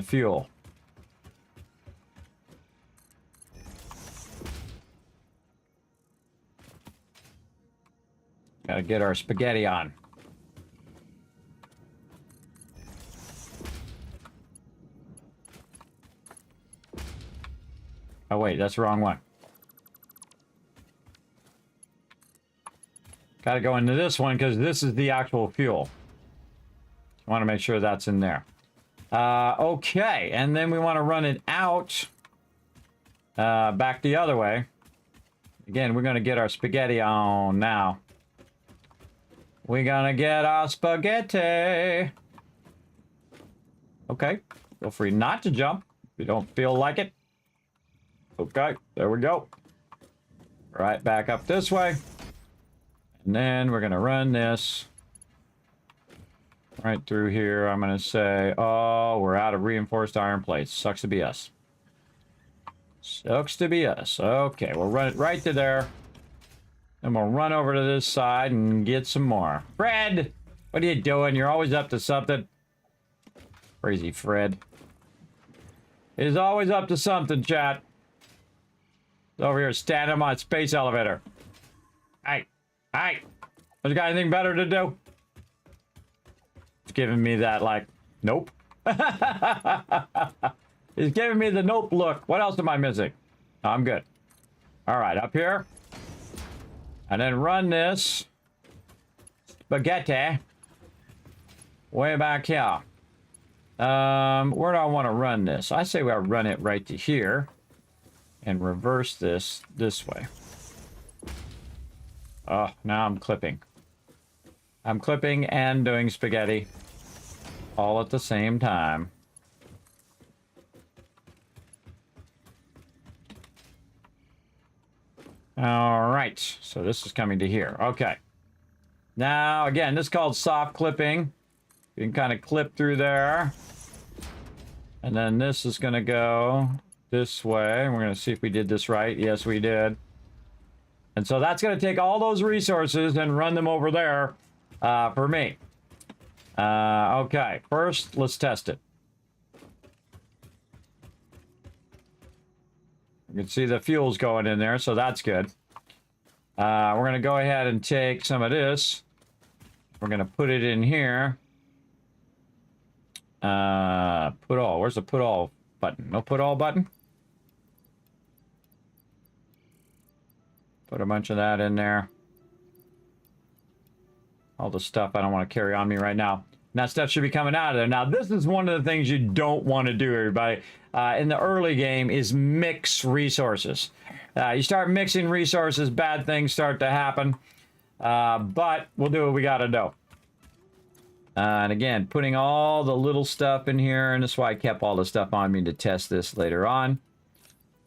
fuel. Gotta get our spaghetti on. Oh wait, that's the wrong one. Gotta go into this one because this is the actual fuel. I want to make sure that's in there. Okay, and then we want to run it out back the other way. Again, we're gonna get our spaghetti on now. We're gonna get our spaghetti. Okay, feel free not to jump if you don't feel like it. Okay, there we go. Right back up this way. And then we're gonna run this right through here. I'm gonna say, oh, we're out of reinforced iron plates. Sucks to be us. Sucks to be us. Okay, we'll run it right to there. And we'll run over to this side and get some more. Fred! What are you doing? You're always up to something. Crazy Fred. He's always up to something, chat. He's over here standing on my space elevator. Hey! Hey! Has got anything better to do? He's giving me that, like, nope. He's giving me the nope look. What else am I missing? No, I'm good. Alright, up here. And then run this spaghetti way back here. Where do I want to run this? I say we run it right to here and reverse this way. Oh, now I'm clipping. I'm clipping and doing spaghetti all at the same time. All right, so this is coming to here. Okay. Now, again, this is called soft clipping. You can kind of clip through there. And then this is going to go this way. We're going to see if we did this right. Yes, we did. And so that's going to take all those resources and run them over there for me. Okay, first, let's test it. You can see the fuel's going in there, so that's good. We're going to go ahead and take some of this. We're going to put it in here. Put all. Where's the put all button? No put all button? Put a bunch of that in there. All the stuff I don't want to carry on me right now. And that stuff should be coming out of there. Now, this is one of the things you don't want to do, everybody. in the early game is mix resources. You start mixing resources, bad things start to happen. But we'll do what we got to do. And again, putting all the little stuff in here, and that's why I kept all the stuff on me to test this later on.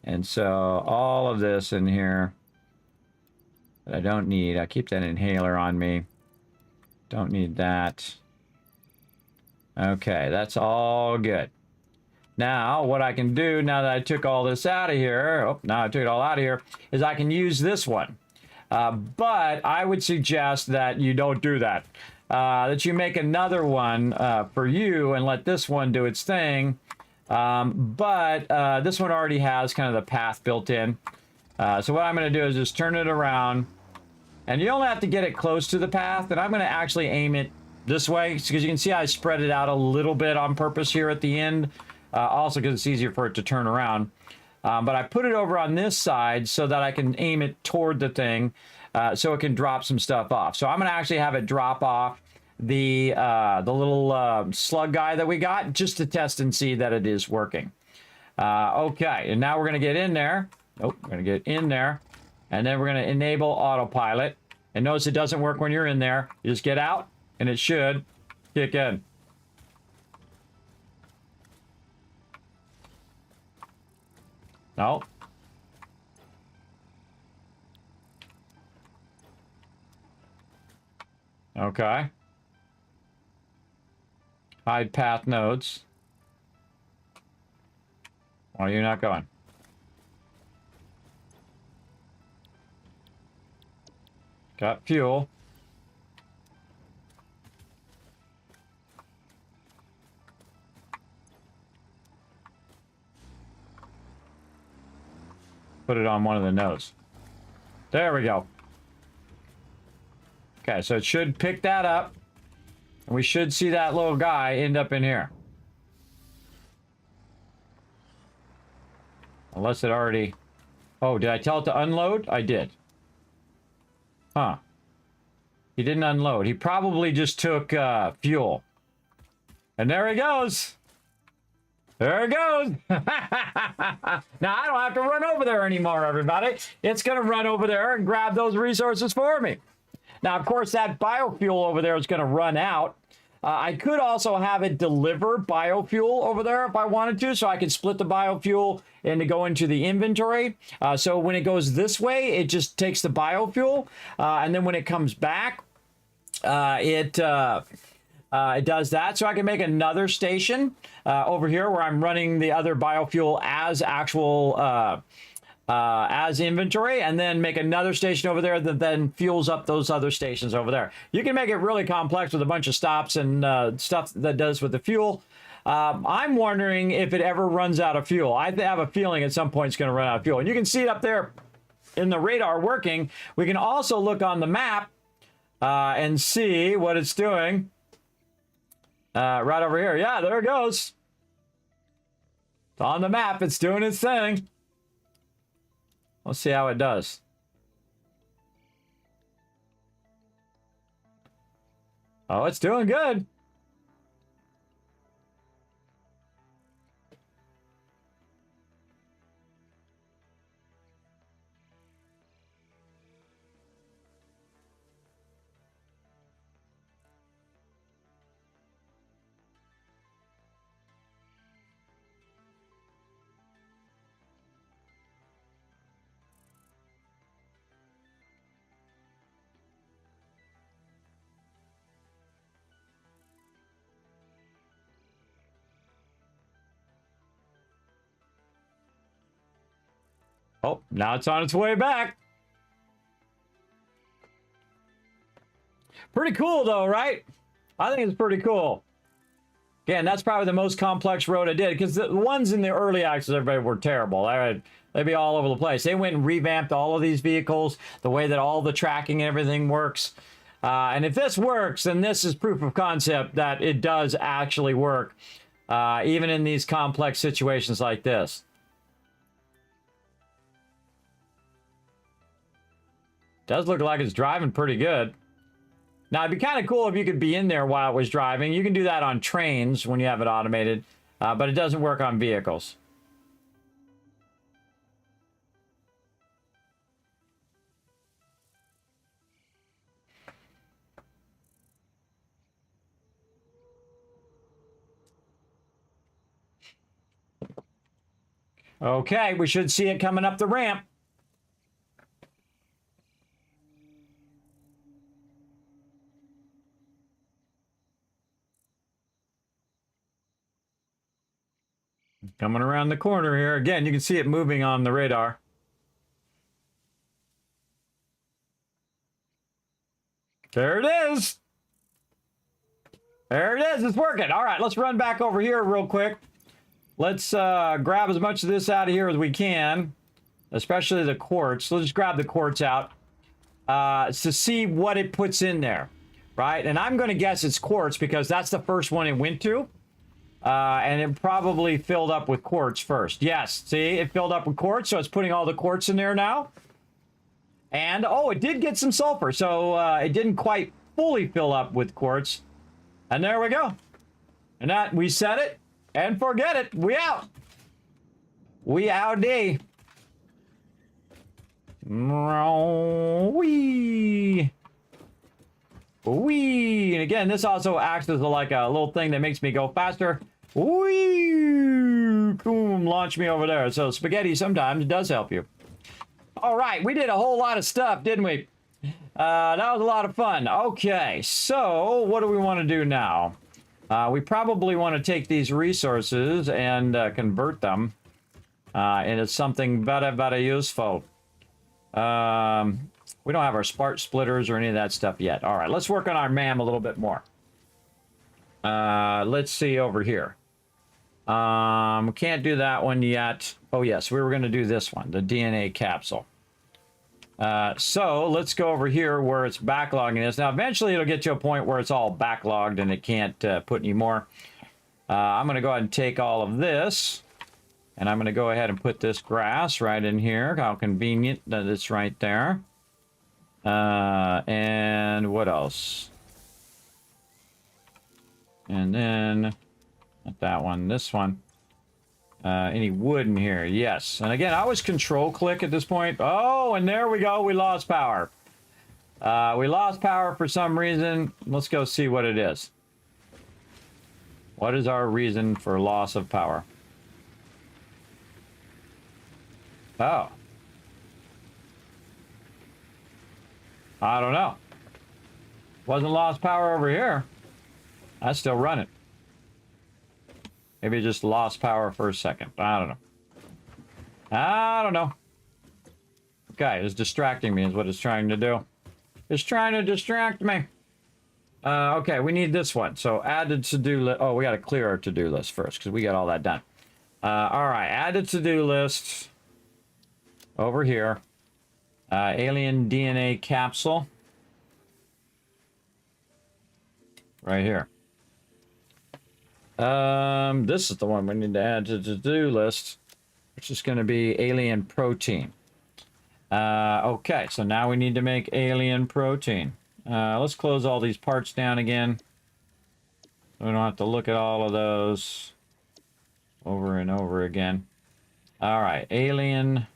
And so all of this in here that I don't need. I keep that inhaler on me. Don't need that. Okay, that's all good. Now, what I can do now that I took all this out of here, oh, now I took it all out of here, is I can use this one. But I would suggest that you don't do that. That you make another one for you and let this one do its thing. But this one already has kind of the path built in. So what I'm going to do is just turn it around. And you only have to get it close to the path. And I'm going to actually aim it this way. Because you can see I spread it out a little bit on purpose here at the end. Also because it's easier for it to turn around. But I put it over on this side so that I can aim it toward the thing. So it can drop some stuff off. So I'm going to actually have it drop off the little slug guy that we got just to test and see that it is working. Okay, and now we're going to get in there. Oh, we're going to get in there. And then we're going to enable autopilot. And notice it doesn't work when you're in there. You just get out, and it should kick in. No. Okay. Hide path nodes. Why are you not going? Got fuel. Put it on one of the nodes. There we go. Okay, so it should pick that up. And we should see that little guy end up in here. Unless it already... Oh, did I tell it to unload? I did. Huh. He didn't unload. He probably just took fuel. And there he goes. There it goes. Now, I don't have to run over there anymore, everybody. It's going to run over there and grab those resources for me. Now, of course, that biofuel over there is going to run out. I could also have it deliver biofuel over there if I wanted to, so I could split the biofuel and to go into the inventory. So when it goes this way, it just takes the biofuel, and then when it comes back, it does that. So I can make another station over here where I'm running the other biofuel as actual as inventory, and then make another station over there that then fuels up those other stations over there. You can make it really complex with a bunch of stops and stuff that does with the fuel. I'm wondering if it ever runs out of fuel. I have a feeling at some point it's going to run out of fuel. And you can see it up there in the radar working. We can also look on the map and see what it's doing. Right over here. Yeah, there it goes. It's on the map. It's doing its thing. Let's see how it does. Oh, it's doing good. Oh, now it's on its way back. Pretty cool, though, right? I think it's pretty cool. Again, that's probably the most complex road I did, because the ones in the early access, everybody were terrible. They'd be all over the place. They went and revamped all of these vehicles, the way that all the tracking and everything works. And if this works, then this is proof of concept that it does actually work, even in these complex situations like this. Does look like it's driving pretty good. Now, it'd be kind of cool if you could be in there while it was driving. You can do that on trains when you have it automated, but it doesn't work on vehicles. Okay, we should see it coming up the ramp. Coming around the corner here. Again, you can see it moving on the radar. There it is. There it is. It's working. All right, let's run back over here real quick. Let's grab as much of this out of here as we can, especially the quartz. Let's just grab the quartz out to see what it puts in there, right? And I'm going to guess it's quartz because that's the first one it went to. And it probably filled up with quartz first. Yes, see, it filled up with quartz, so it's putting all the quartz in there now. And, oh, it did get some sulfur, so it didn't quite fully fill up with quartz. And there we go. And that, we set it and forget it. We out. We outie. Wee. Wee. And again, this also acts as like a little thing that makes me go faster. Wee. Boom. Launch me over there. So spaghetti sometimes does help you. All right. We did a whole lot of stuff, didn't we? That was a lot of fun. Okay. So what do we want to do now? We probably want to take these resources and convert them into something very useful. We don't have our spark splitters or any of that stuff yet. All right, let's work on our MAM a little bit more. Let's see over here. We can't do that one yet. Oh, yes, we were going to do this one, the DNA capsule. So let's go over here where it's backlogging this. Now, eventually it'll get to a point where it's all backlogged and it can't put any more. I'm going to go ahead and take all of this. And I'm going to go ahead and put this grass right in here. How convenient that it's right there. And what else? And then, not that one, this one. Any wood in here? Yes. And again, I always control click at this point. Oh, and there we go. We lost power. We lost power for some reason. Let's go see what it is. What is our reason for loss of power? Oh. I don't know. Wasn't lost power over here. I still run it. Maybe it just lost power for a second. I don't know. I don't know. Okay, it's distracting me is what it's trying to do. It's trying to distract me. Okay, we need this one. So added to-do list. Oh, we got to clear our to-do list first because we got all that done. All right, added to-do list. Over here. Alien DNA capsule. Right here. This is the one we need to add to the to-do list, which is going to be alien protein. Okay, so now we need to make alien protein. Let's close all these parts down again. So we don't have to look at all of those over and over again. All right, alien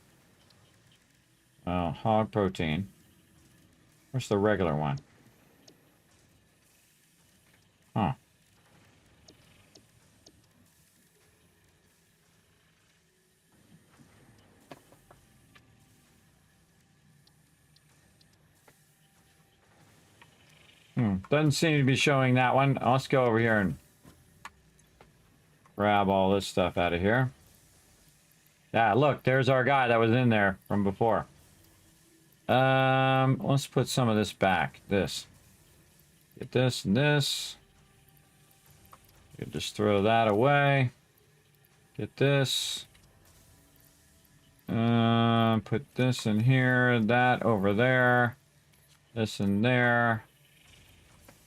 hog protein. Where's the regular one? Huh. Doesn't seem to be showing that one. Let's go over here and grab all this stuff out of here. Yeah, look, there's our guy that was in there from before. Let's put some of this back. This. Get this and this. You just throw that away. Get this. Put this in here, that over there. This in there.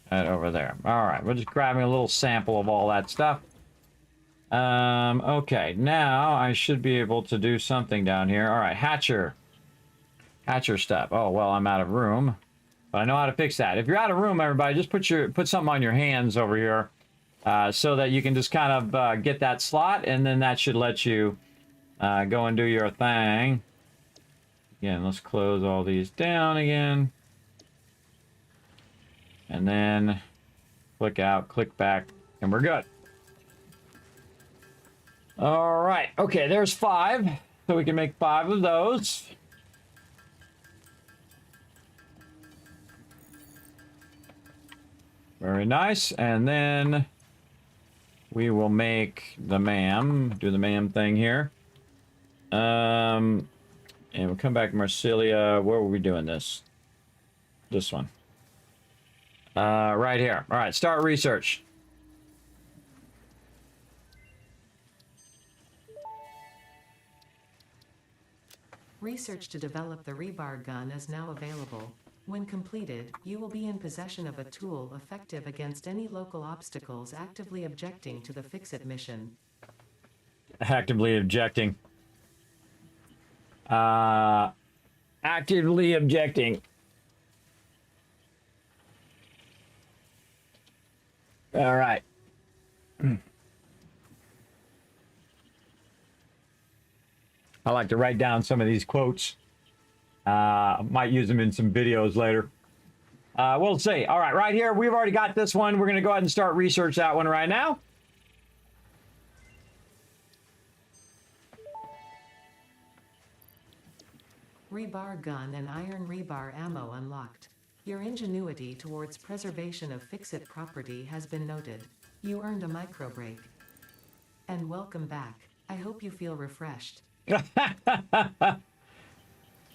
That over there. All right, we're just grabbing a little sample of all that stuff. Okay, now I should be able to do something down here. All right, hatcher. Hatcher stuff. Oh, well, I'm out of room. But I know how to fix that. If you're out of room, everybody, just put something on your hands over here so that you can just kind of get that slot, and then that should let you go and do your thing. Again, let's close all these down again. And then click out, click back, and we're good. All right. Okay, there's 5. So we can make 5 of those. Very nice. And then we will make the MAM. Do the MAM thing here. And we'll come back to Marsilia. Where were we doing this? This one. Right here. All right, start research. Research to develop the rebar gun is now available. When completed, you will be in possession of a tool effective against any local obstacles actively objecting to the FICSIT mission. Actively objecting. Actively objecting. All right. I like to write down some of these quotes. Might use them in some videos later. We'll see. All right, right here, we've already got this one. We're going to go ahead and start research that one right now. Rebar gun and iron rebar ammo unlocked. Your ingenuity towards preservation of FICSIT property has been noted. You earned a micro break. And welcome back. I hope you feel refreshed.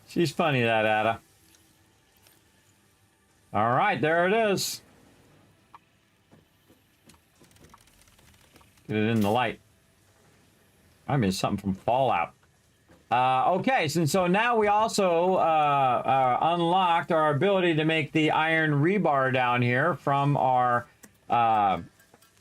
She's funny, that Ada. All right, there it is. Get it in the light. I mean, something from Fallout. Okay, so now we also unlocked our ability to make the iron rebar down here from our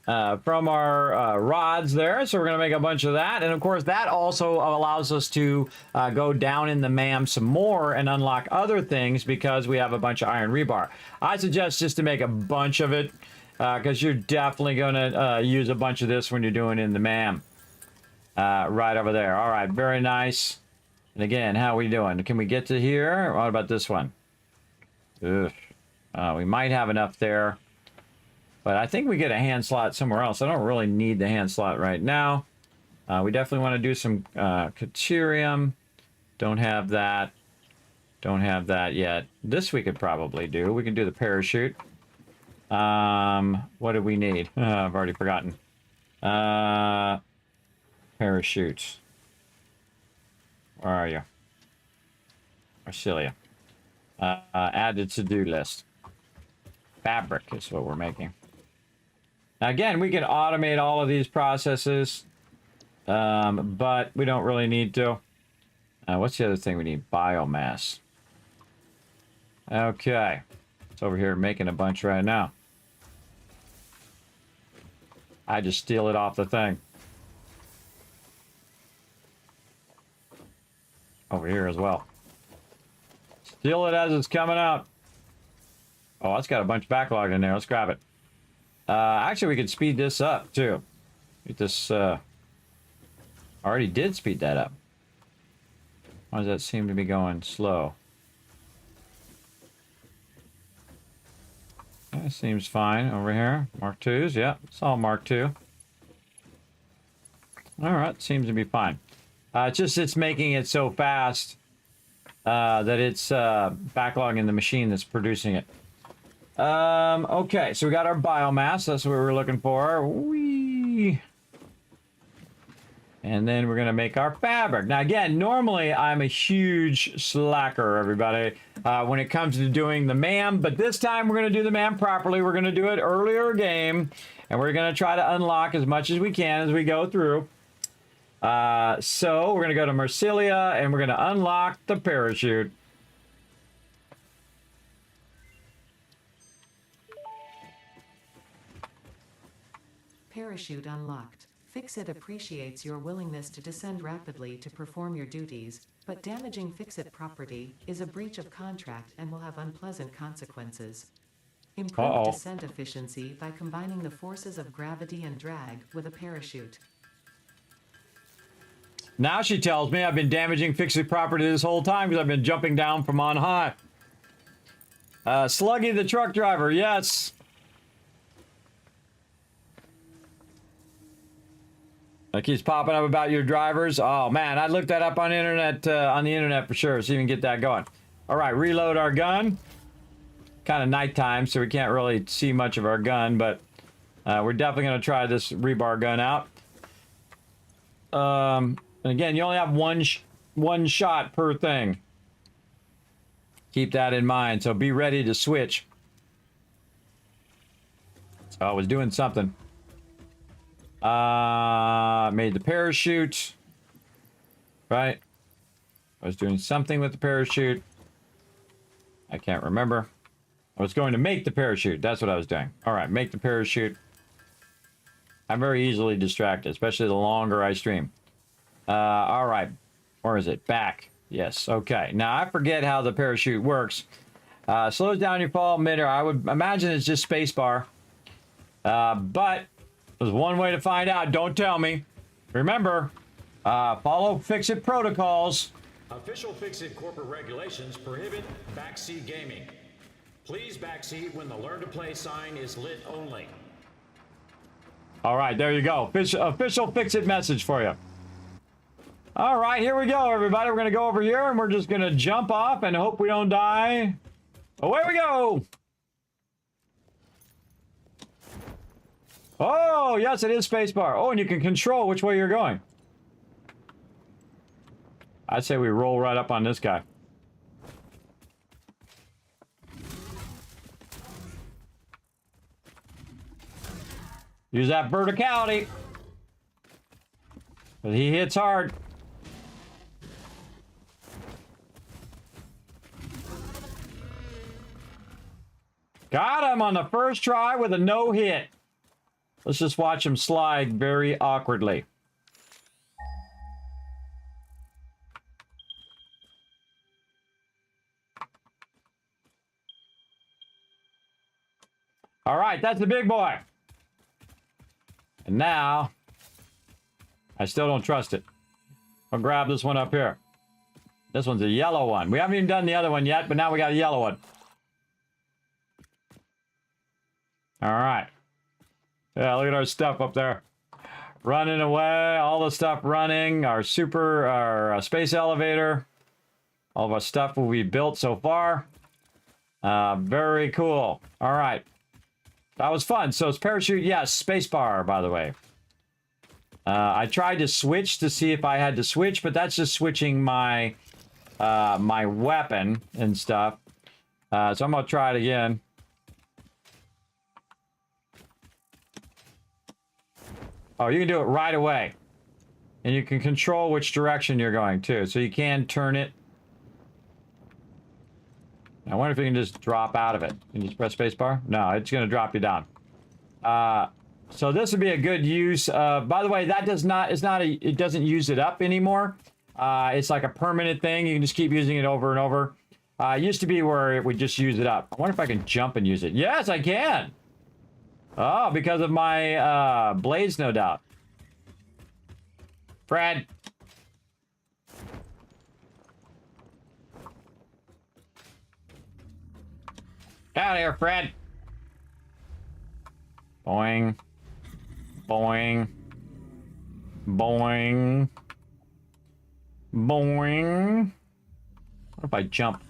rods there. So we're going to make a bunch of that. And of course, that also allows us to go down in the MAM some more and unlock other things because we have a bunch of iron rebar. I suggest just to make a bunch of it because you're definitely going to use a bunch of this when you're doing in the MAM. Right over there. All right, very nice. And again, how are we doing? Can we get to here? What about this one? Ugh. We might have enough there. But I think we get a hand slot somewhere else. I don't really need the hand slot right now. We definitely want to do some Caterium. Don't have that. Don't have that yet. This we could probably do. We can do the parachute. What do we need? I've already forgotten. Parachute. Where are you? Marsilia. Add to to-do list. Fabric is what we're making. Now again, we can automate all of these processes, but we don't really need to. What's the other thing we need? Biomass. Okay. It's over here making a bunch right now. I just steal it off the thing. Over here as well. Steal it as it's coming out. Oh, it's got a bunch backlogged in there. Let's grab it. Actually, we could speed this up, too. Get this, already did speed that up. Why does that seem to be going slow? That seems fine over here. Mark 2s, yeah. It's all Mark 2. Alright, seems to be fine. It's making it so fast that it's backlogging the machine that's producing it. Okay, so we got our biomass. That's what we were looking for. Whee! And then we're going to make our fabric. Now, again, normally I'm a huge slacker, everybody, when it comes to doing the MAM. But this time we're going to do the MAM properly. We're going to do it earlier game. And we're going to try to unlock as much as we can as we go through. So we're going to go to Marsilia and we're going to unlock the parachute. Parachute unlocked. FICSIT appreciates your willingness to descend rapidly to perform your duties, but damaging FICSIT property is a breach of contract and will have unpleasant consequences. Improve descent efficiency by combining the forces of gravity and drag with a parachute. Now she tells me I've been damaging FICSIT property this whole time because I've been jumping down from on high. Sluggy the truck driver, yes. That keeps popping up about your drivers. Oh man, I looked that up on the internet for sure, so you can get that going. All right, reload our gun. Kind of nighttime, so we can't really see much of our gun, but we're definitely going to try this rebar gun out. And again, you only have one shot per thing. Keep that in mind, so be ready to switch. So I was doing something. Made the parachute. Right? I was doing something with the parachute. I can't remember. I was going to make the parachute. That's what I was doing. All right, make the parachute. I'm very easily distracted, especially the longer I stream. All right. Where is it? Back. Yes. Okay. Now, I forget how the parachute works. Slows down your fall midair. I would imagine it's just spacebar. But there's one way to find out. Don't tell me. Remember, follow FICSIT protocols. Official FICSIT corporate regulations prohibit backseat gaming. Please backseat when the Learn to Play sign is lit only. All right, there you go. Official FICSIT message for you. All right, here we go, everybody. We're going to go over here, and we're just going to jump off and hope we don't die. Away we go. Oh, yes, it is spacebar. Oh, and you can control which way you're going. I'd say we roll right up on this guy. Use that verticality. But he hits hard. Got him on the first try with a no hit. Let's just watch him slide very awkwardly. All right, that's the big boy. And now, I still don't trust it. I'll grab this one up here. This one's a yellow one. We haven't even done the other one yet, but now we got a yellow one. All right. Yeah, look at our stuff up there. Running away, all the stuff running. Our space elevator. All of our stuff will be built so far. Very cool. All right. That was fun. So it's parachute, yes, spacebar, by the way. I tried to switch to see if I had to switch, but that's just switching my my weapon and stuff. So I'm gonna try it again. Oh, you can do it right away. And you can control which direction you're going too. So you can turn it. I wonder if you can just drop out of it. Can you just press spacebar? No, it's going to drop you down. So this would be a good use. By the way, that it doesn't use it up anymore. It's like a permanent thing. You can just keep using it over and over. It used to be where it would just use it up. I wonder if I can jump and use it. Yes, I can. Oh, because of my blades, no doubt. Fred. Get out of here, Fred. Boing. Boing. Boing. Boing. What if I jump?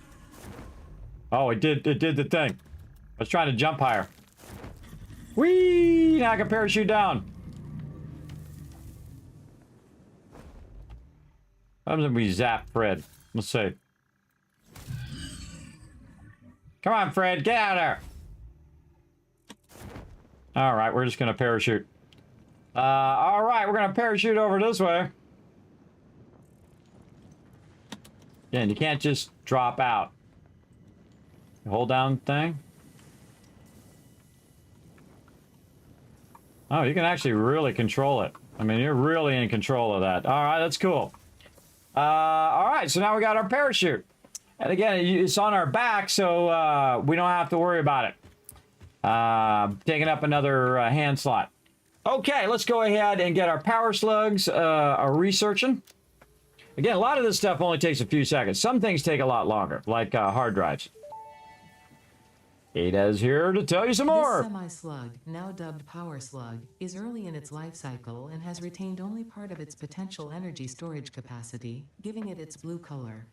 Oh, it did the thing. I was trying to jump higher. Whee! Now I can parachute down. What happens if we zap Fred? Let's see. Come on, Fred, get out of there. All right, we're just gonna parachute. All right, we're gonna parachute over this way. Yeah, and you can't just drop out. Hold down thing. Oh, you can actually really control it. I mean, you're really in control of that. All right, that's cool. All right, so now we got our parachute. And again, it's on our back, so we don't have to worry about it. Taking up another hand slot. Okay, let's go ahead and get our power slugs researching. Again, a lot of this stuff only takes a few seconds. Some things take a lot longer, like hard drives. Ada's here to tell you some This more. semi-slug, now dubbed power slug, is early in its life cycle and has retained only part of its potential energy storage capacity, giving it its blue color.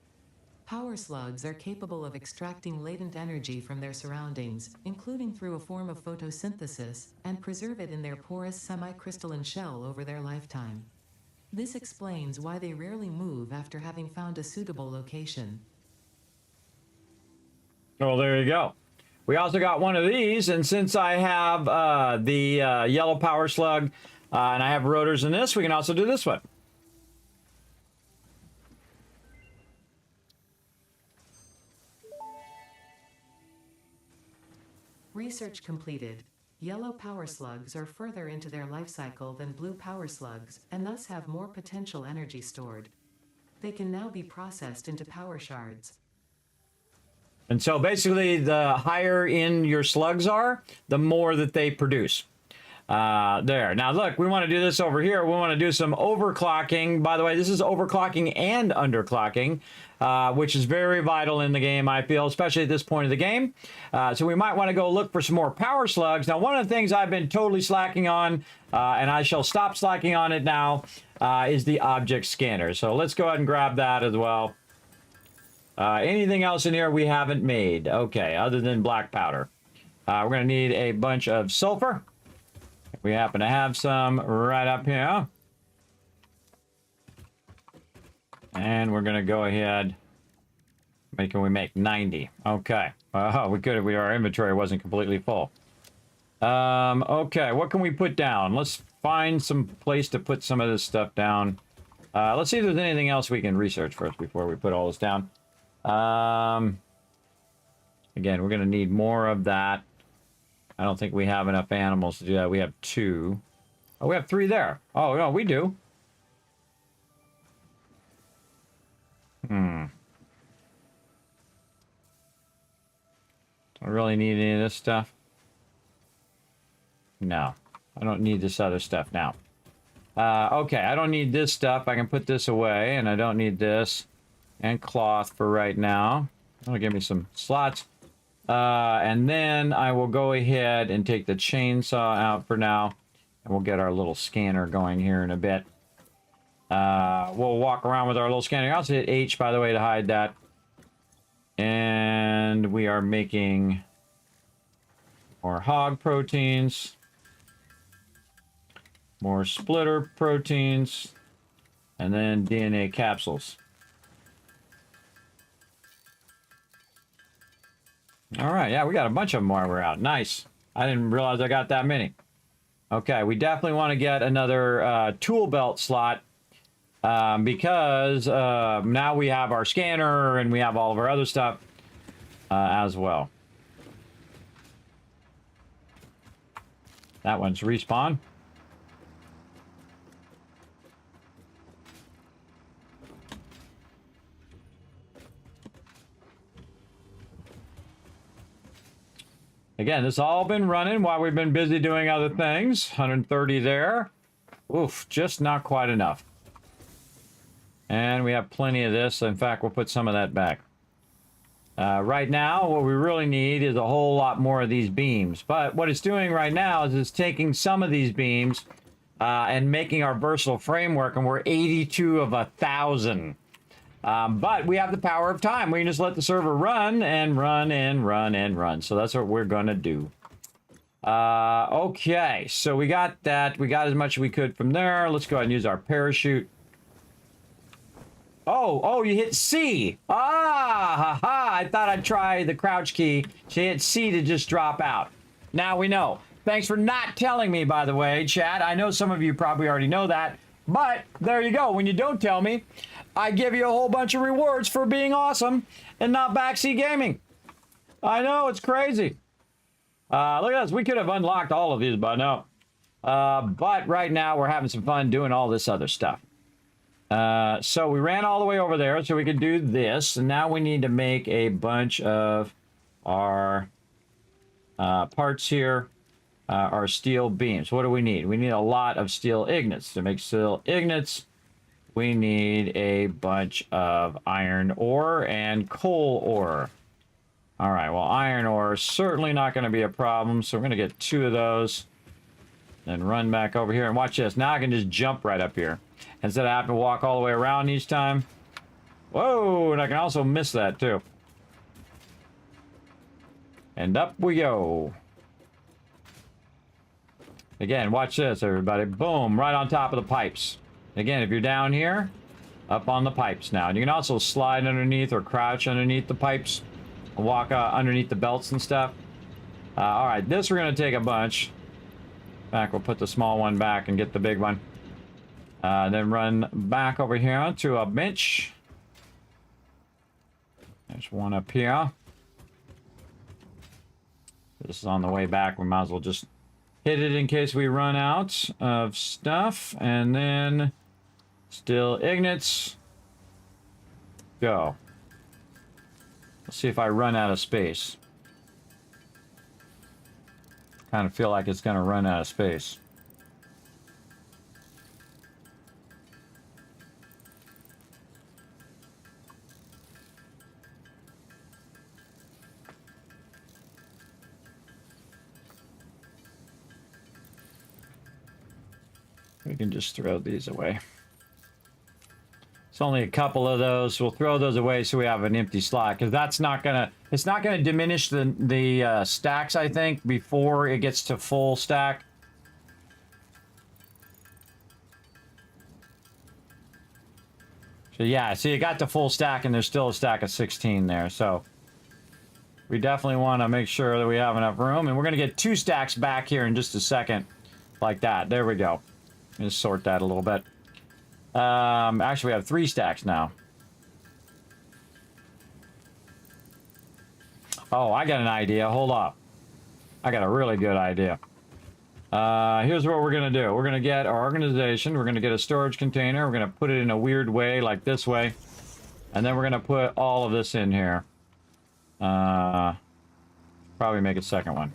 Power slugs are capable of extracting latent energy from their surroundings, including through a form of photosynthesis, and preserve it in their porous semi-crystalline shell over their lifetime. This explains why they rarely move after having found a suitable location. Well, there you go. We also got one of these, and since I have the yellow power slug and I have rotors in this, we can also do this one. Research completed. Yellow power slugs are further into their life cycle than blue power slugs, and thus have more potential energy stored. They can now be processed into power shards. And so basically, the higher in your slugs are, the more that they produce. There. Now, look, we want to do this over here. We want to do some overclocking. By the way, this is overclocking and underclocking, which is very vital in the game, I feel, especially at this point of the game. So we might want to go look for some more power slugs. Now, one of the things I've been totally slacking on, and I shall stop slacking on it now, is the object scanner. So let's go ahead and grab that as well. Anything else in here we haven't made? Okay, other than black powder. We're going to need a bunch of sulfur. We happen to have some right up here. And we're going to go ahead. Can we make 90? Okay. We could if our inventory wasn't completely full. Okay, what can we put down? Let's find some place to put some of this stuff down. Let's see if there's anything else we can research first before we put all this down. Again, we're going to need more of that. I don't think we have enough animals to do that. We have 2. Oh, we have 3 there. Oh, no, we do. Do I really need any of this stuff? No, I don't need this other stuff now. Okay, I don't need this stuff. I can put this away, and I don't need this. And cloth for right now. That'll give me some slots. And then I will go ahead and take the chainsaw out for now. And we'll get our little scanner going here in a bit. We'll walk around with our little scanner. I'll also hit H, by the way, to hide that. And we are making more hog proteins. More splitter proteins. And then DNA capsules. All right, yeah, we got a bunch of them while we're out. Nice. I didn't realize I got that many. Okay, we definitely want to get another tool belt slot because now we have our scanner and we have all of our other stuff as well. That one's respawn. Again, this all been running while we've been busy doing other things. 130 there. Oof, just not quite enough. And we have plenty of this. In fact, we'll put some of that back. Right now, what we really need is a whole lot more of these beams. But what it's doing right now is it's taking some of these beams and making our versatile framework, and we're 82 of 1,000. But we have the power of time. We can just let the server run and run and run and run. So that's what we're going to do. Okay, so we got that. We got as much as we could from there. Let's go ahead and use our parachute. Oh, you hit C. Ha, I thought I'd try the crouch key. So you hit C to just drop out. Now we know. Thanks for not telling me, by the way, chat. I know some of you probably already know that. But there you go. When you don't tell me, I give you a whole bunch of rewards for being awesome and not backseat gaming. I know, it's crazy. Look at this. We could have unlocked all of these by now. But right now, we're having some fun doing all this other stuff. So we ran all the way over there so we could do this. And now we need to make a bunch of our parts here. Our steel beams. What do we need? We need a lot of steel ingots. To make steel ingots, we need a bunch of iron ore and coal ore. All right, well, iron ore are certainly not going to be a problem. So we're going to get 2 of those. Then run back over here. And watch this. Now I can just jump right up here. Instead of having to walk all the way around each time. Whoa! And I can also miss that too. And up we go. Again, watch this, everybody. Boom, right on top of the pipes. Again, if you're down here, up on the pipes now. And you can also slide underneath or crouch underneath the pipes. Walk underneath the belts and stuff. All right, this we're going to take a bunch. In fact, we'll put the small one back and get the big one. Then run back over here to a bench. There's one up here. This is on the way back. We might as well just hit it in case we run out of stuff. And then still ignits. Go. Let's see if I run out of space. Kind of feel like it's going to run out of space. We can just throw these away. It's only a couple of those. We'll throw those away so we have an empty slot, because that's not gonna. It's not gonna diminish the stacks. I think before it gets to full stack. So yeah, see, it got to full stack, and there's still a stack of 16 there. So we definitely want to make sure that we have enough room, and we're gonna get 2 stacks back here in just a second, like that. There we go. Just sort that a little bit. Actually, we have 3 stacks now. Oh, I got an idea. Hold up. I got a really good idea. Here's what we're going to do. We're going to get our organization. We're going to get a storage container. We're going to put it in a weird way, like this way. And then we're going to put all of this in here. Probably make a second one.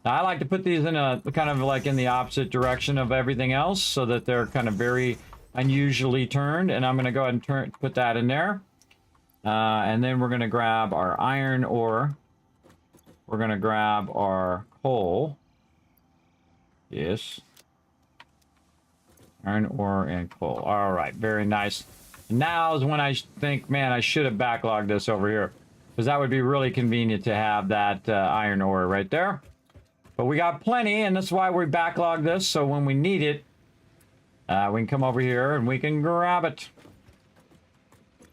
Now, I like to put these in a kind of like in the opposite direction of everything else so that they're kind of very unusually turned. And I'm going to go ahead and put that in there. And then we're going to grab our iron ore. We're going to grab our coal. Yes. Iron ore and coal. All right. Very nice. Now is when I think, man, I should have backlogged this over here, because that would be really convenient to have that iron ore right there. But we got plenty, and that's why we backlogged this, so when we need it, we can come over here and we can grab it.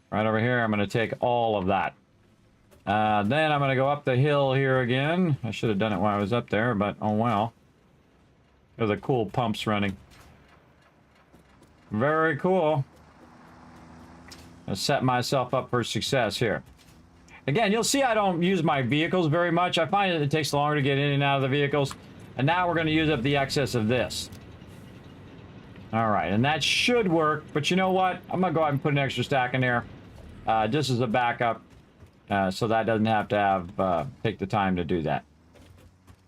Right over here, I'm going to take all of that. Then I'm going to go up the hill here again. I should have done it while I was up there, but oh well. There's a cool pumps running. Very cool. I set myself up for success here. Again, you'll see I don't use my vehicles very much. I find that it takes longer to get in and out of the vehicles. And now we're going to use up the excess of this. All right, and that should work. But you know what? I'm going to go ahead and put an extra stack in there. Just as a backup. So that doesn't have to have take the time to do that.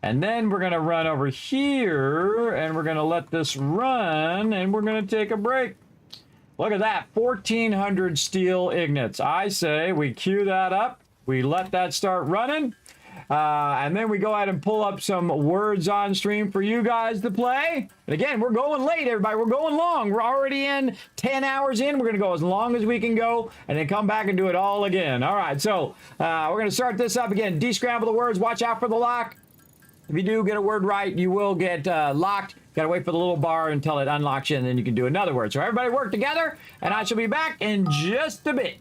And then we're going to run over here. And we're going to let this run. And we're going to take a break. Look at that. 1,400 steel ignits. I say we queue that up. We let that start running, and then we go ahead and pull up some words on stream for you guys to play. And again, we're going late, everybody. We're going long. We're already in 10 hours in. We're going to go as long as we can go, and then come back and do it all again. All right, so we're going to start this up again. Descramble the words. Watch out for the lock. If you do get a word right, you will get locked. Got to wait for the little bar until it unlocks you, and then you can do another word. So everybody work together, and I shall be back in just a bit.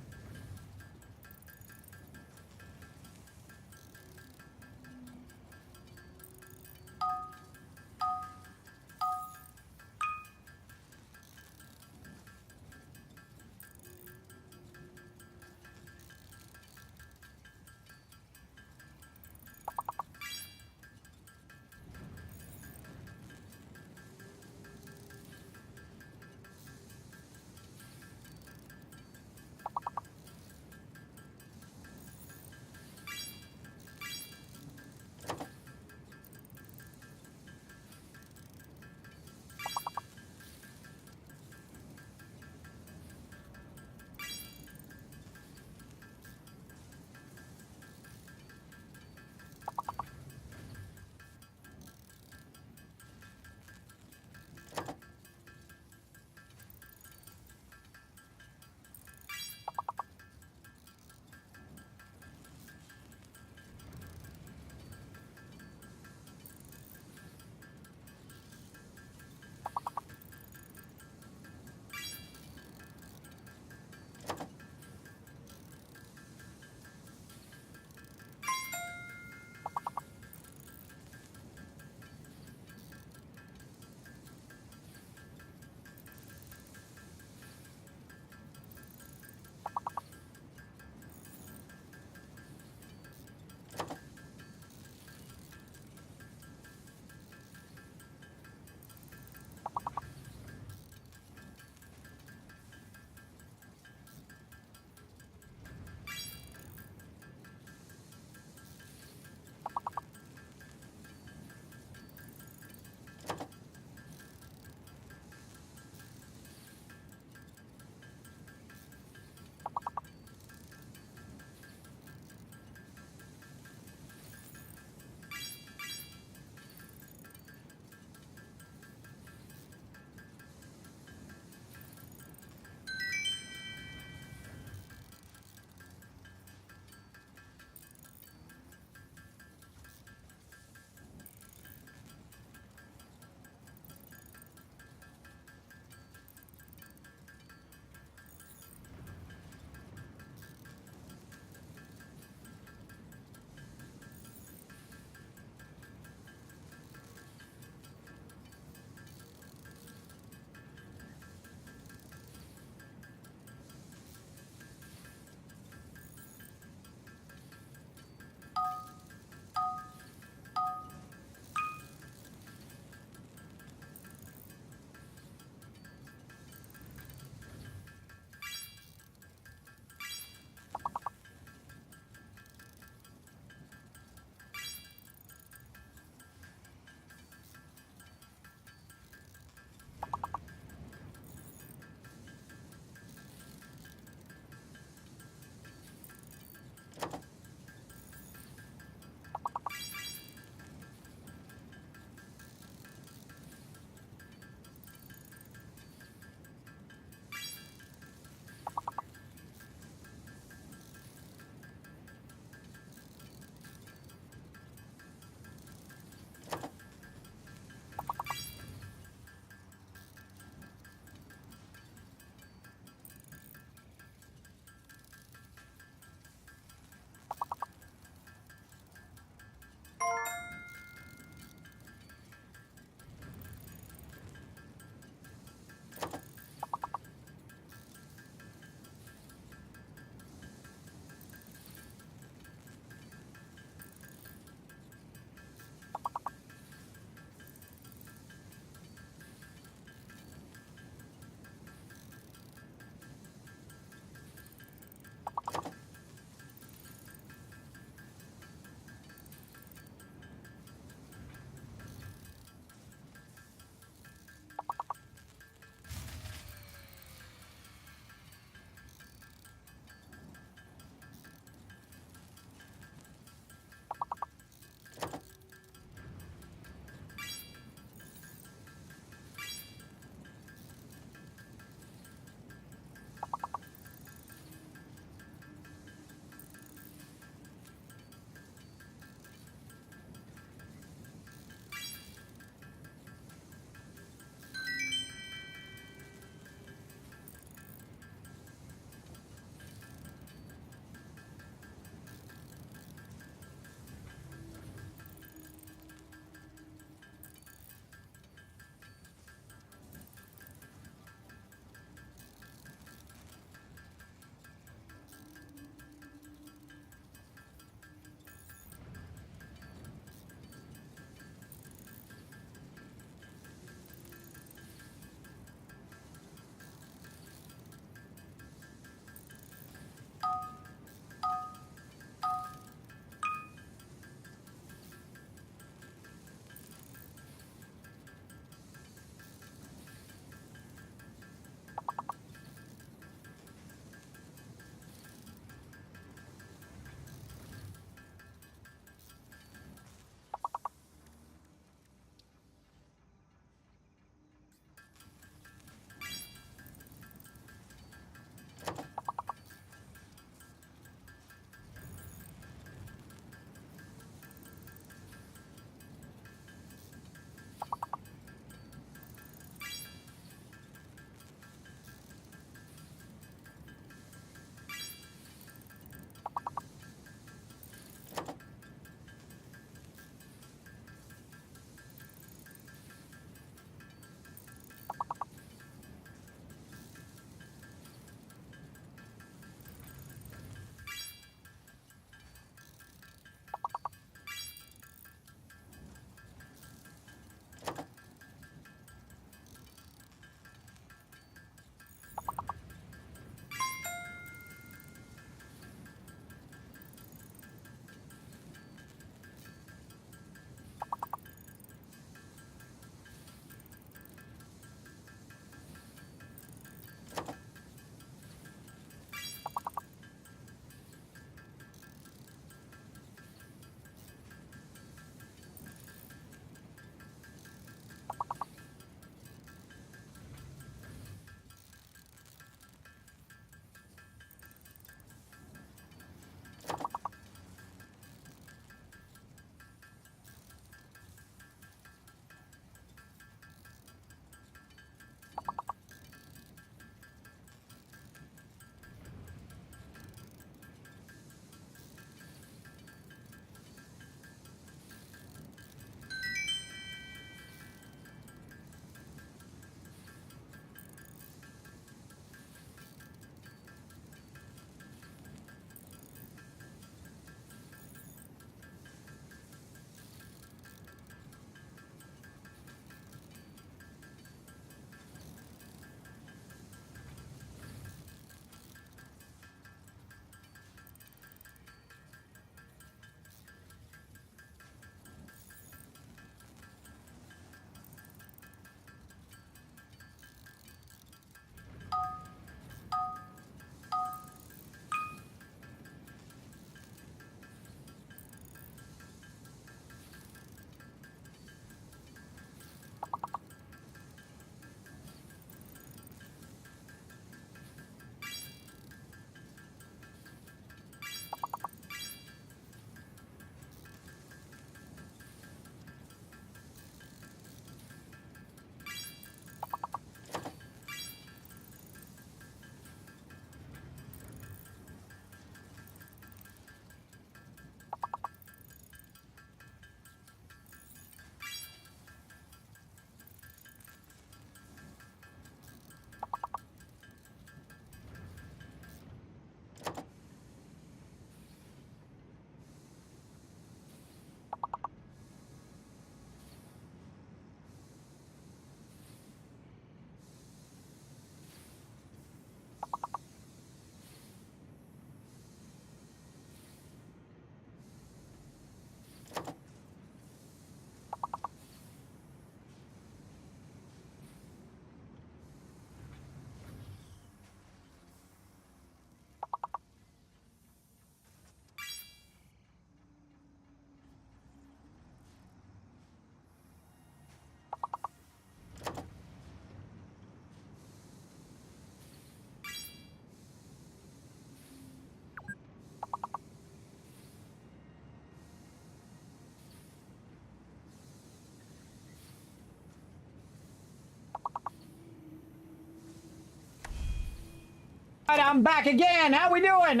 I'm back again. How we doing?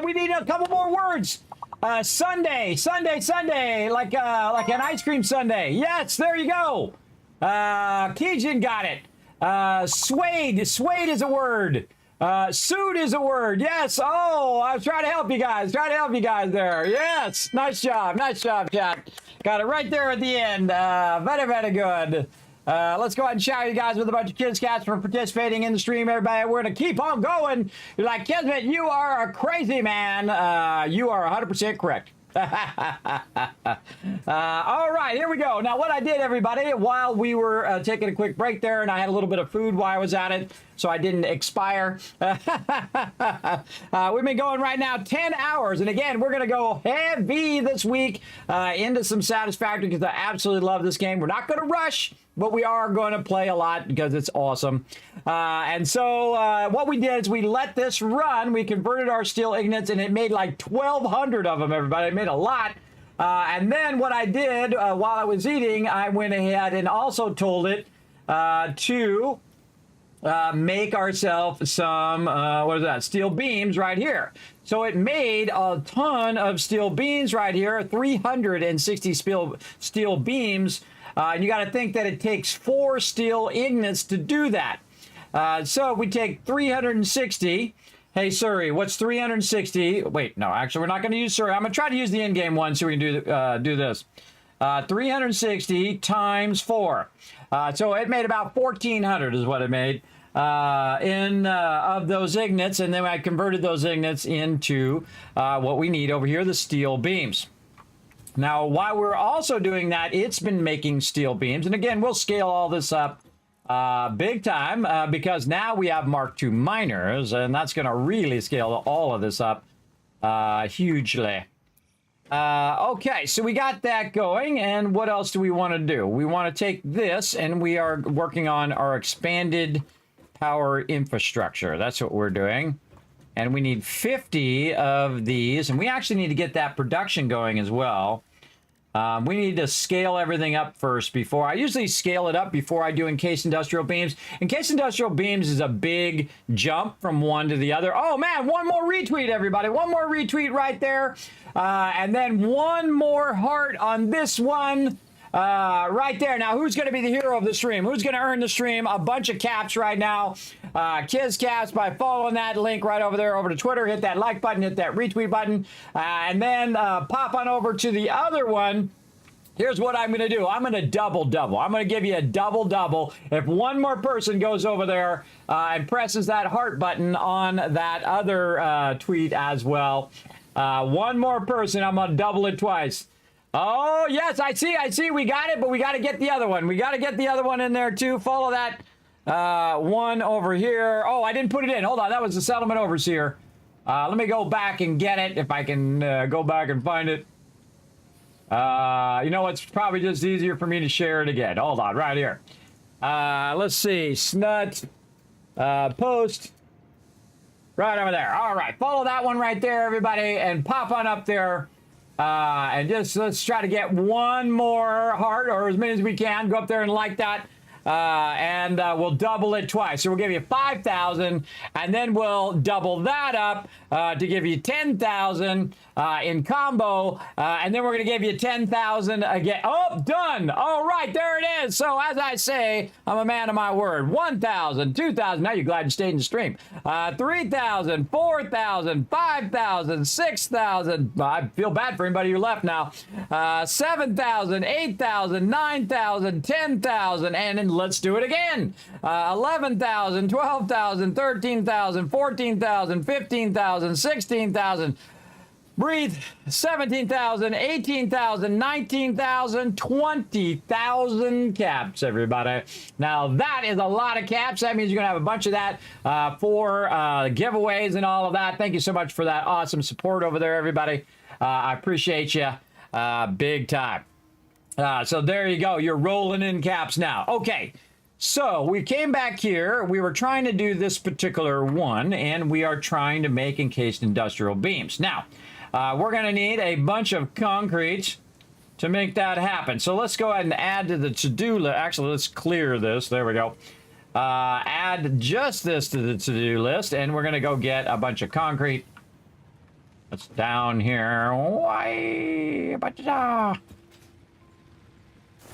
We need a couple more words. Sunday, like an ice cream sundae. Yes, there you go. Keegan got it. Suede is a word. Suit is a word. Yes. Oh, I was trying to help you guys. There. Yes. Nice job, chat. Got it right there at the end. Very good. Let's go ahead and shout you guys with a bunch of kids cats for participating in the stream, everybody. We're going to keep on going. You're like, Kismet, you are a crazy man. You are 100% correct. All right, here we go. Now, what I did, everybody, while we were taking a quick break there, and I had a little bit of food while I was at it, so I didn't expire. We've been going right now 10 hours. And again, we're going to go heavy this week into some Satisfactory because I absolutely love this game. We're not going to rush, but we are going to play a lot because it's awesome. And so what we did is we let this run. We converted our steel ignits, and it made like 1,200 of them, everybody. It made a lot. And then what I did while I was eating, I went ahead and also told it to make ourselves some, steel beams right here. So it made a ton of steel beams right here, 360 steel beams. And you got to think that it takes 4 steel ignits to do that. So we take 360. Hey, Surrey, what's 360? Wait, no, actually, we're not going to use Surrey. I'm going to try to use the in-game one so we can do this. 360 times 4. So it made about 1,400 is what it made of those ignits. And then I converted those ignits into what we need over here, the steel beams. Now, while we're also doing that, it's been making steel beams. And again, we'll scale all this up big time because now we have Mark II miners, and that's going to really scale all of this up hugely. Okay, so we got that going, and what else do we want to do? We want to take this, and we are working on our expanded power infrastructure. That's what we're doing. And we need 50 of these, and we actually need to get that production going as well. We need to scale everything up first before I usually scale it up before I do encased industrial beams. Encased industrial beams is a big jump from one to the other. Oh man, one more retweet, everybody. One more retweet right there. And then one more heart on this one. Right there. Now, who's going to be the hero of the stream? Who's going to earn the stream? A bunch of caps right now. Kids caps by following that link right over there over to Twitter. Hit that like button, hit that retweet button, and then pop on over to the other one. Here's what I'm going to do. I'm going to double. I'm going to give you a double. If one more person goes over there and presses that heart button on that other tweet as well, one more person, I'm going to double it twice. Oh, yes, I see. We got it, but we got to get the other one. We got to get the other one in there, too. Follow that one over here. Oh, I didn't put it in. Hold on. That was the settlement overseer. Let me go back and get it if I can go back and find it. You know, it's probably just easier for me to share it again. Hold on, right here. Let's see. Snut. Post. Right over there. All right. Follow that one right there, everybody, and pop on up there. And just let's try to get one more heart or as many as we can. Go up there and like that. And we'll double it twice. So we'll give you 5,000, and then we'll double that up to give you 10,000 in combo, and then we're going to give you 10,000 again. Oh, done. All right, there it is. So as I say, I'm a man of my word. 1,000, 2,000. Now you're glad you stayed in the stream. 3,000, 4,000, 5,000, 6,000. I feel bad for anybody who left now. 7,000, 8,000, 9,000, 10,000, and then let's do it again. 11,000, 12,000, 13,000, 14,000, 15,000, 16,000. Breathe. 17,000, 18,000, 19,000, 20,000 caps, everybody. Now, that is a lot of caps. That means you're going to have a bunch of that for giveaways and all of that. Thank you so much for that awesome support over there, everybody. I appreciate you big time. So there you go. You're rolling in caps now. Okay. So we came back here. We were trying to do this particular one, and we are trying to make encased industrial beams. Now, we're going to need a bunch of concrete to make that happen. So let's go ahead and add to the to-do list. Actually, let's clear this. There we go. add just this to the to-do list, and we're going to go get a bunch of concrete. That's down here. Why?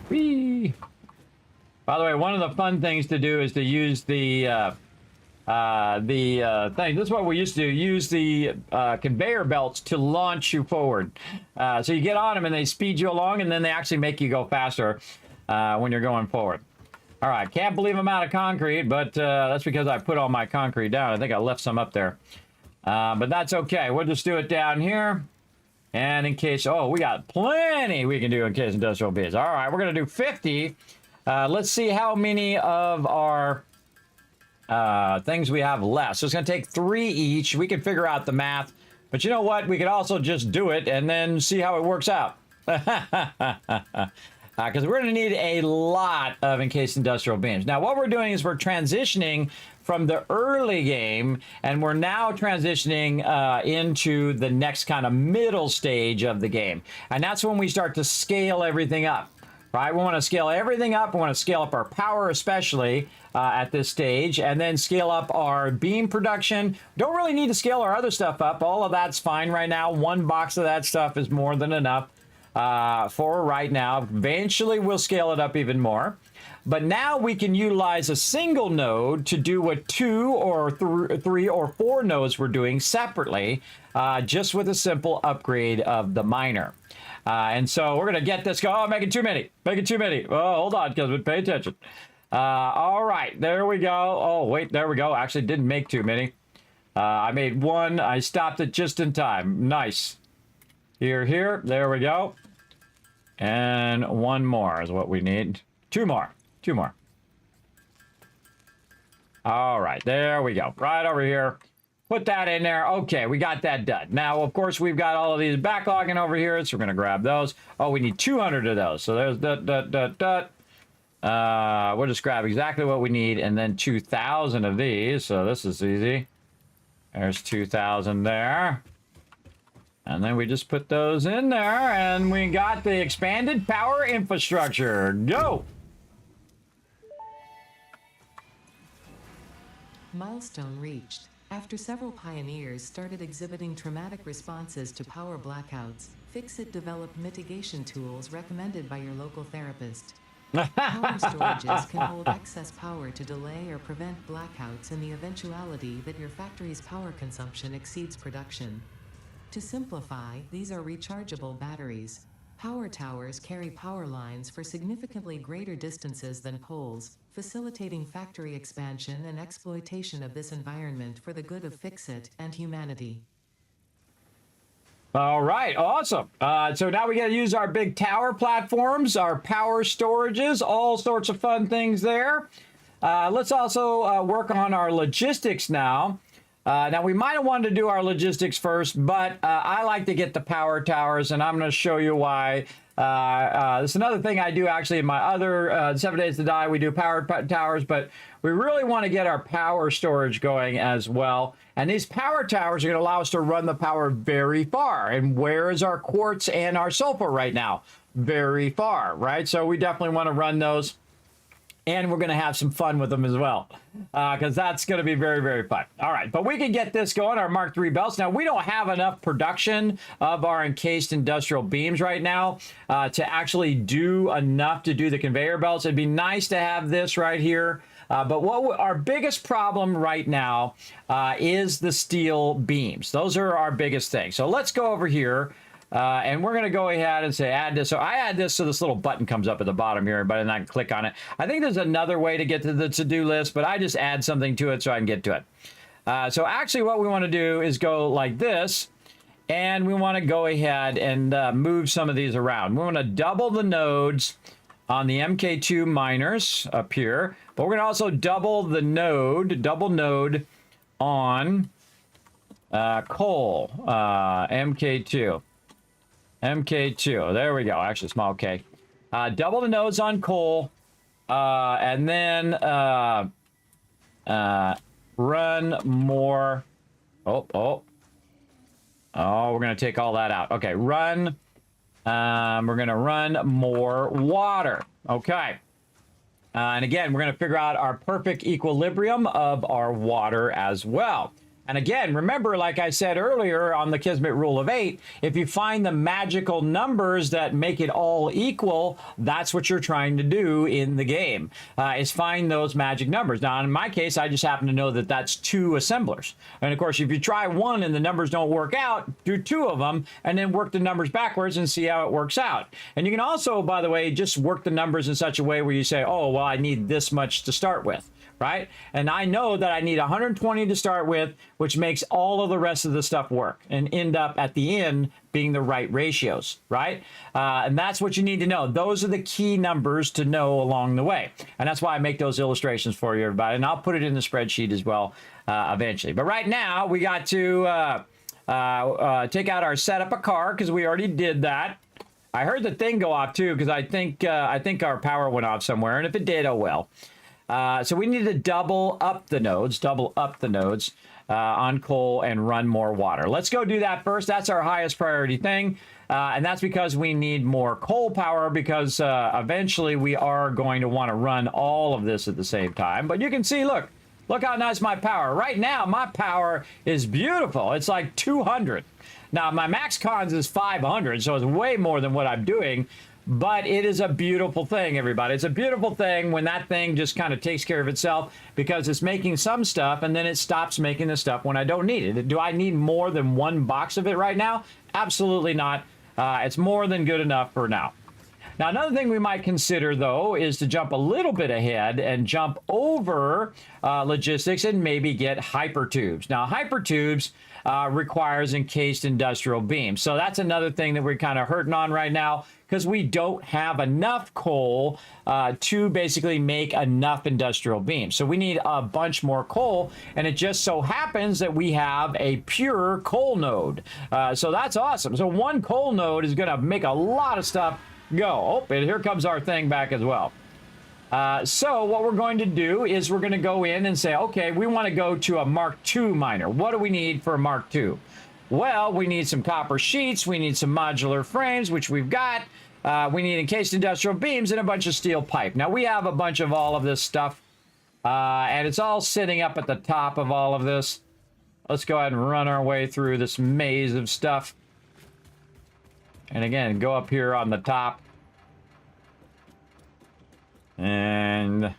Whee. By the way, one of the fun things to do is to use the thing. This is what we used to do. Use the conveyor belts to launch you forward. So you get on them and they speed you along, and then they actually make you go faster when you're going forward. All right, can't believe I'm out of concrete, but that's because I put all my concrete down. I think I left some up there. But that's okay. We'll just do it down here. And in case, oh, we got plenty we can do in case industrial bees. All right, we're going to do 50. Let's see how many of our things we have left. So it's going to take 3 each. We can figure out the math. But you know what? We could also just do it and then see how it works out. Because we're going to need a lot of encased industrial beams. Now, what we're doing is we're transitioning from the early game, and we're now transitioning into the next kind of middle stage of the game. And that's when we start to scale everything up, right? We want to scale everything up. We want to scale up our power, especially at this stage, and then scale up our beam production. Don't really need to scale our other stuff up. All of that's fine right now. 1 box of that stuff is more than enough for right now. Eventually, we'll scale it up even more. But now we can utilize a single node to do what 2 or 3 or 4 nodes we're doing separately, just with a simple upgrade of the miner. And so we're going to get this going. Oh, making too many. Making too many. Oh, hold on, Kismet. Pay attention. All right. There we go. Oh, wait. There we go. Actually, didn't make too many. I made 1. I stopped it just in time. Nice. Here. There we go. And 1 more is what we need. 2 more. 2 more. All right, there we go. Right over here. Put that in there. Okay, we got that done. Now, of course, we've got all of these backlogging over here, so we're going to grab those. Oh, we need 200 of those. So there's we'll just grab exactly what we need, and then 2,000 of these. So this is easy. There's 2,000 there. And then we just put those in there, and we got the expanded power infrastructure. Go! Milestone reached. After several pioneers started exhibiting traumatic responses to power blackouts, FICSIT developed mitigation tools recommended by your local therapist. Power storages can hold excess power to delay or prevent blackouts in the eventuality that your factory's power consumption exceeds production. To simplify, these are rechargeable batteries. Power towers carry power lines for significantly greater distances than poles, facilitating factory expansion and exploitation of this environment for the good of FICSIT and humanity. All right, awesome. So now we got to use our big tower platforms, our power storages, all sorts of fun things there. Let's also work on our logistics now. Now, we might have wanted to do our logistics first, but I like to get the power towers, and I'm going to show you why. This is another thing I do actually in my other 7 Days to Die. We do power towers, but we really want to get our power storage going as well. And these power towers are going to allow us to run the power very far. And where is our quartz and our sulfur right now? Very far, right? So we definitely want to run those. And we're going to have some fun with them as well, because that's going to be very, very fun. All right, but we can get this going, our Mark III belts. Now, we don't have enough production of our encased industrial beams right now to actually do enough to do the conveyor belts. It'd be nice to have this right here. But what our biggest problem right now is the steel beams. Those are our biggest thing. So let's go over here. And we're going to go ahead and say add this. So I add this so this little button comes up at the bottom here, but then I can click on it. I think there's another way to get to the to-do list, but I just add something to it so I can get to it. So actually what we want to do is go like this, and we want to go ahead and move some of these around. We want to double the nodes on the MK2 miners up here, but we're going to also double node on coal, MK2. MK2, there we go, actually small k. Double the nodes on coal, and then run more. Oh, we're going to take all that out. Okay, we're going to run more water. Okay. And again, we're going to figure out our perfect equilibrium of our water as well. And again, remember, like I said earlier on the Kismet rule of 8, if you find the magical numbers that make it all equal, that's what you're trying to do in the game, is find those magic numbers. Now, in my case, I just happen to know that that's 2 assemblers. And of course, if you try one and the numbers don't work out, do 2 of them and then work the numbers backwards and see how it works out. And you can also, by the way, just work the numbers in such a way where you say, oh, well, I need this much to start with. Right? And I know that I need 120 to start with, which makes all of the rest of the stuff work and end up at the end being the right ratios, right? And that's what you need to know. Those are the key numbers to know along the way. And that's why I make those illustrations for you, everybody. And I'll put it in the spreadsheet as well eventually. But right now, we got to take out our setup a car because we already did that. I heard the thing go off too because I think our power went off somewhere. And if it did, oh well. So we need to double up the nodes on coal and run more water. Let's go do that first. That's our highest priority thing. And that's because we need more coal power because eventually we are going to want to run all of this at the same time. But you can see, look how nice my power. Right now, my power is beautiful. It's like 200. Now, my max cons is 500, so it's way more than what I'm doing. But it is a beautiful thing, everybody. It's a beautiful thing when that thing just kind of takes care of itself because it's making some stuff and then it stops making the stuff when I don't need it. Do I need more than 1 box of it right now? Absolutely not. It's more than good enough for now. Now, another thing we might consider, though, is to jump a little bit ahead and jump over logistics and maybe get hypertubes. Now, hypertubes requires encased industrial beams. So that's another thing that we're kind of hurting on right now because we don't have enough coal to basically make enough industrial beams. So we need a bunch more coal, and it just so happens that we have a pure coal node. So that's awesome. So 1 coal node is going to make a lot of stuff go. Oh, and here comes our thing back as well. So what we're going to do is we're going to go in and say, okay, we want to go to a Mark II miner. What do we need for a Mark II? Well, we need some copper sheets. We need some modular frames, which we've got. We need encased industrial beams and a bunch of steel pipe. Now, we have a bunch of all of this stuff, and it's all sitting up at the top of all of this. Let's go ahead and run our way through this maze of stuff. And again, go up here on the top. And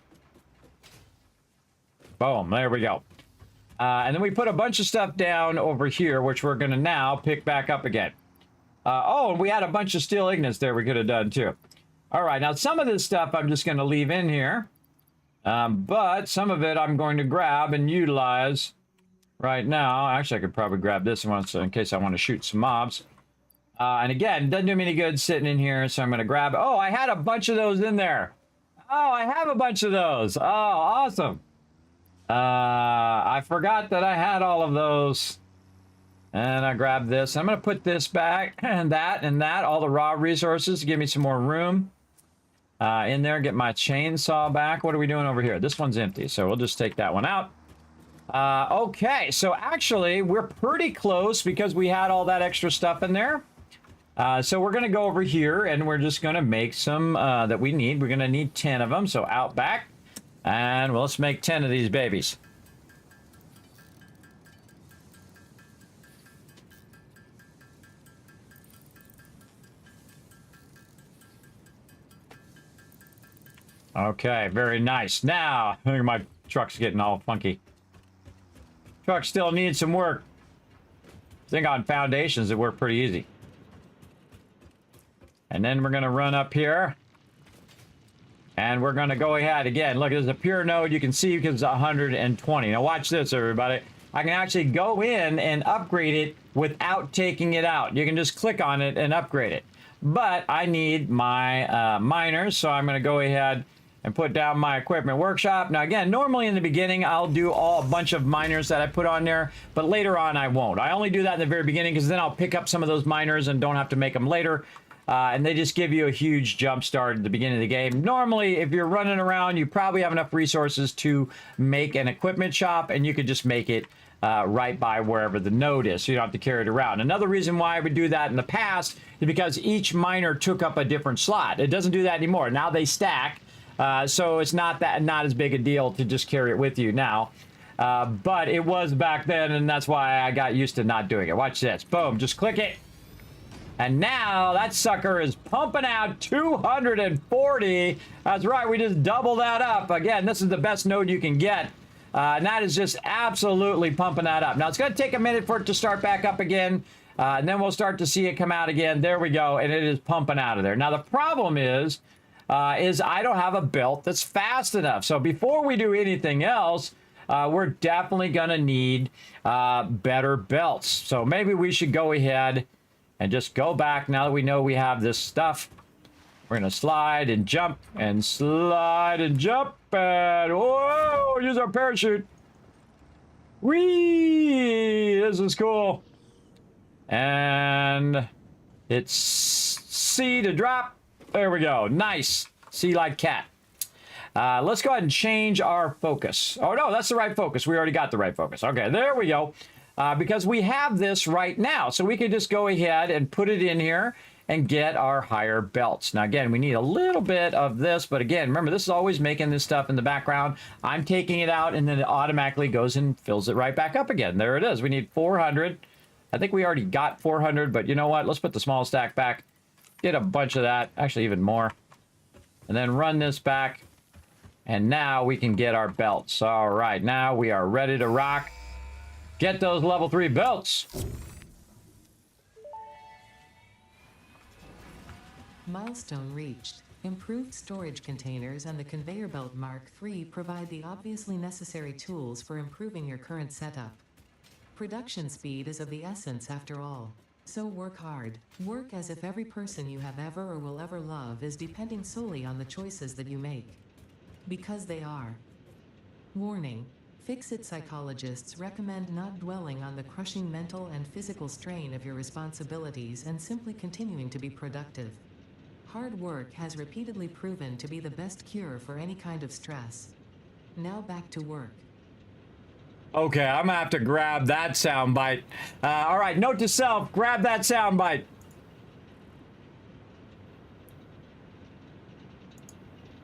boom, there we go. And then we put a bunch of stuff down over here, which we're going to now pick back up again. Oh, and we had a bunch of steel ignits there we could have done too. All right, now some of this stuff I'm just going to leave in here. But some of it I'm going to grab and utilize right now. Actually, I could probably grab this one in case I want to shoot some mobs. And again, doesn't do me any good sitting in here, so I'm going to grab it. Oh, I had a bunch of those in there. Oh, I have a bunch of those. Oh, awesome. I forgot that I had all of those. And I grabbed this. I'm going to put this back and that, all the raw resources to give me some more room in there. Get my chainsaw back. What are we doing over here? This one's empty, so we'll just take that one out. Okay, so actually, we're pretty close because we had all that extra stuff in there. So we're going to go over here and we're just going to make some that we need. We're going to need 10 of them. So out back. And well, let's make 10 of these babies. Okay, very nice. Now, I think my truck's getting all funky. Truck still needs some work. I think on foundations it worked pretty easy. And then we're going to run up here. And we're going to go ahead again. Look, there's a pure node. You can see because it's 120. Now watch this, everybody. I can actually go in and upgrade it without taking it out. You can just click on it and upgrade it. But I need my miners, so I'm going to go ahead and put down my equipment workshop. Now again, normally in the beginning, I'll do a bunch of miners that I put on there, but later on I won't. I only do that in the very beginning because then I'll pick up some of those miners and don't have to make them later. And they just give you a huge jump start at the beginning of the game. Normally, if you're running around, you probably have enough resources to make an equipment shop, and you could just make it right by wherever the node is, so you don't have to carry it around. Another reason why I would do that in the past is because each miner took up a different slot. It doesn't do that anymore. Now they stack. So it's not as big a deal to just carry it with you now. But it was back then, and that's why I got used to not doing it. Watch this. Boom. Just click it. And now that sucker is pumping out 240. That's right. We just double that up. Again, this is the best node you can get. And that is just absolutely pumping that up. Now, it's going to take a minute for it to start back up again. And then we'll start to see it come out again. There we go. And it is pumping out of there. Now, the problem is I don't have a belt that's fast enough. So before we do anything else, we're definitely going to need better belts. So maybe we should go ahead and just go back now that we know we have this stuff. We're going to slide and jump and slide and jump and whoa, use our parachute. Whee! This is cool. And it's C to drop. There we go. Nice. C like cat. Let's go ahead and change our focus. Oh, no, that's the right focus. We already got the right focus. Okay, there we go. Because we have this right now. So we can just go ahead and put it in here and get our higher belts. Now, again, we need a little bit of this. But again, remember, this is always making this stuff in the background. I'm taking it out, and then it automatically goes and fills it right back up again. There it is. We need 400. I think we already got 400. But you know what? Let's put the small stack back. Get a bunch of that. Actually, even more. And then run this back. And now we can get our belts. All right, now we are ready to rock. Get those level 3 belts. Milestone reached. Improved storage containers and the conveyor belt Mark III provide the obviously necessary tools for improving your current setup. Production speed is of the essence after all. So work hard. Work as if every person you have ever or will ever love is depending solely on the choices that you make. Because they are. Warning. FICSIT psychologists recommend not dwelling on the crushing mental and physical strain of your responsibilities and simply continuing to be productive. Hard work has repeatedly proven to be the best cure for any kind of stress. Now back to work. Okay, I'm gonna have to grab that soundbite. All right, note to self, grab that soundbite.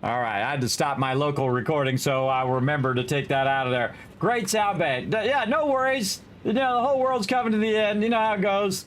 All right, I had to stop my local recording, so I'll remember to take that out of there. Great soundbite. Yeah, no worries. You know, the whole world's coming to the end. You know how it goes.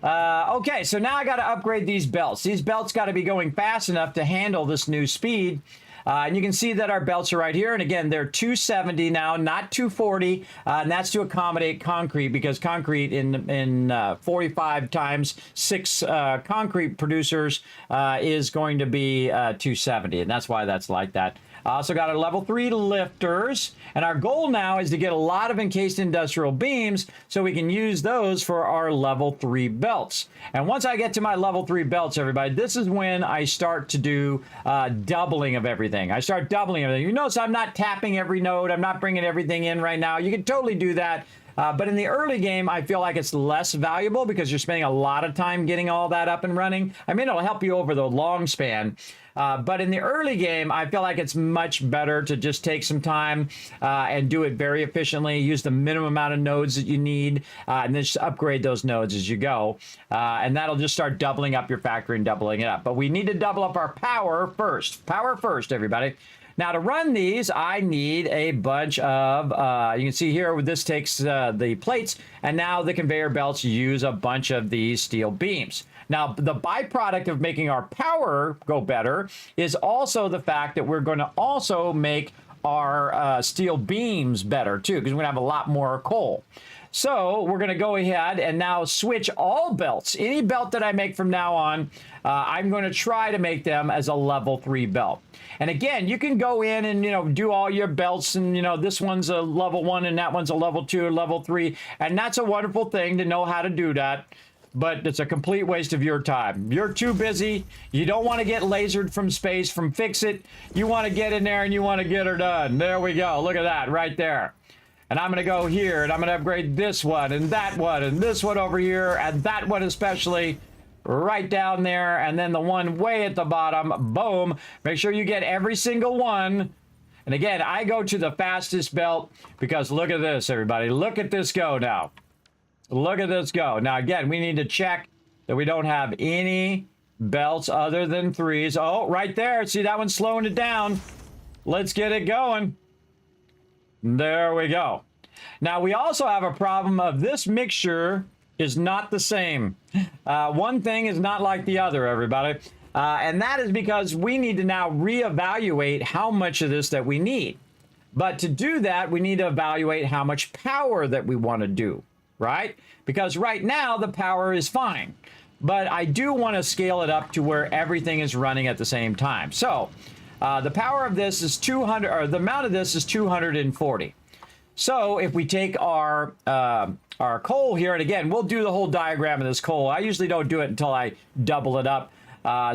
Okay, so now I got to upgrade these belts. These belts got to be going fast enough to handle this new speed. And you can see that our belts are right here. And again, they're 270 now, not 240. And that's to accommodate concrete, because concrete in 45 times 6 concrete producers is going to be 270. And that's why that's like that. Also got our level 3 lifters, and our goal now is to get a lot of encased industrial beams so we can use those for our level 3 belts. And once I get to my level 3 belts, everybody, this is when I start to do doubling of everything. I start doubling everything. You notice I'm not tapping every node. I'm not bringing everything in right now. You can totally do that. But in the early game, I feel like it's less valuable because you're spending a lot of time getting all that up and running. I mean, it'll help you over the long span. But in the early game, I feel like it's much better to just take some time and do it very efficiently, use the minimum amount of nodes that you need, and then just upgrade those nodes as you go. And that'll just start doubling up your factory and doubling it up. But we need to double up our power first. Power first, everybody. Now, to run these, I need a bunch of, you can see here, this takes the plates, and now the conveyor belts use a bunch of these steel beams. Now, the byproduct of making our power go better is also the fact that we're going to also make our steel beams better, too, because we're going to have a lot more coal. So we're going to go ahead and now switch all belts. Any belt that I make from now on, I'm going to try to make them as a level 3 belt. And again, you can go in and, you know, do all your belts, and, you know, this one's a level 1 and that one's a level 2 or level 3. And that's a wonderful thing to know how to do that. But it's a complete waste of your time. You're too busy. You don't want to get lasered from space from FICSIT. You want to get in there and you want to get her done. There we go. Look at that right there. And I'm going to go here and I'm going to upgrade this one and that one and this one over here and that one especially right down there. And then the one way at the bottom. Boom. Make sure you get every single one. And again, I go to the fastest belt because look at this, everybody. Look at this go now. Look at this go. Now, again, we need to check that we don't have any belts other than 3s. Oh, right there. See, that one's slowing it down. Let's get it going. There we go. Now, we also have a problem of this mixture is not the same. One thing is not like the other, everybody. And that is because we need to now reevaluate how much of this that we need. But to do that, we need to evaluate how much power that we want to do, right? Because right now, the power is fine. But I do want to scale it up to where everything is running at the same time. So the power of this is 200, or the amount of this is 240. So if we take our coal here, and again, we'll do the whole diagram of this coal. I usually don't do it until I double it up.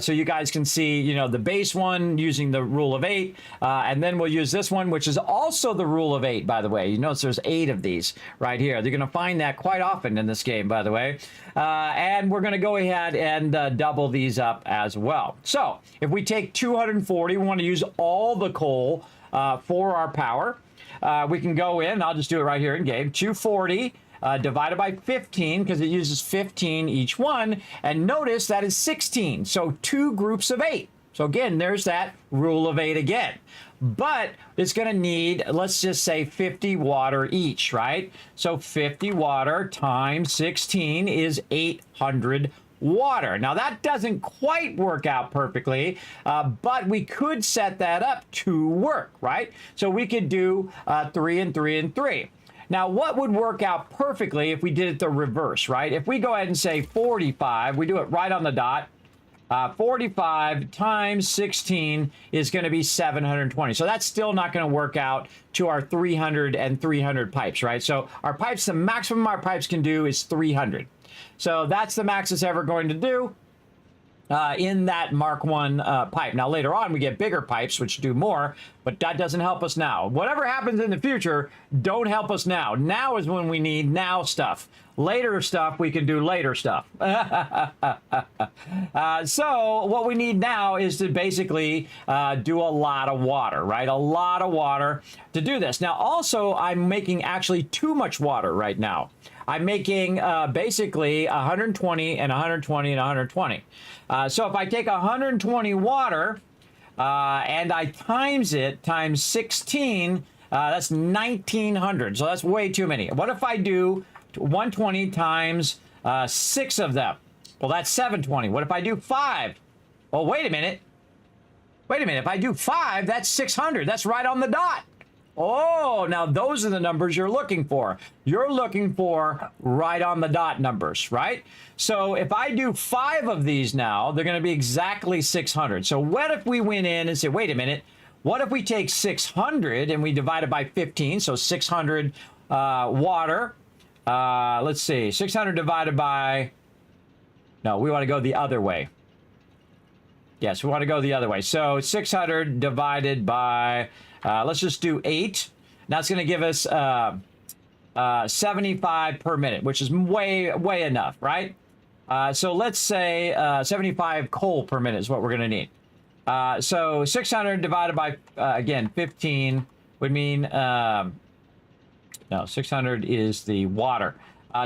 So you guys can see, you know, the base one using the rule of 8, and then we'll use this one, which is also the rule of 8, by the way. You notice there's 8 of these right here. They're going to find that quite often in this game, by the way. And we're going to go ahead and double these up as well. So if we take 240, we want to use all the coal for our power. We can go in, I'll just do it right here in game, 240. Divided by 15, because it uses 15 each one, and notice that is 16, so 2 groups of 8. So again, there's that rule of 8 again. But it's going to need, let's just say 50 water each, right? So 50 water times 16 is 800 water. Now that doesn't quite work out perfectly, but we could set that up to work, right? So we could do 3 and 3 and 3. Now, what would work out perfectly if we did it the reverse, right? If we go ahead and say 45, we do it right on the dot. 45 times 16 is going to be 720. So that's still not going to work out to our 300 and 300 pipes, right? So our pipes, the maximum our pipes can do is 300. So that's the max it's ever going to do. In that Mark 1 pipe. Now, later on, we get bigger pipes, which do more, but that doesn't help us now. Whatever happens in the future, don't help us now. Now is when we need now stuff. Later stuff, we can do later stuff. So what we need now is to basically do a lot of water, right? A lot of water to do this. Now, also, I'm making actually too much water right now. I'm making basically 120 and 120 and 120. So if I take 120 water and I times it times 16, that's 1900. So that's way too many. What if I do 120 times 6 of them? Well, that's 720. What if I do 5? Well, wait a minute. Wait a minute. If I do 5, that's 600. That's right on the dot. Oh, now those are the numbers you're looking for. You're looking for right on the dot numbers, right? So if I do 5 of these now, they're going to be exactly 600. So what if we went in and said, wait a minute, what if we take 600 and we divide it by 15? So 600 water. Let's see, 600 divided by, no, we want to go the other way. Yes, we want to go the other way. So 600 divided by, let's just do 8. That's going to give us 75 per minute, which is way enough, right? So let's say 75 coal per minute is what we're going to need. So 600 divided by, again, 15 would mean, no, 600 is the water.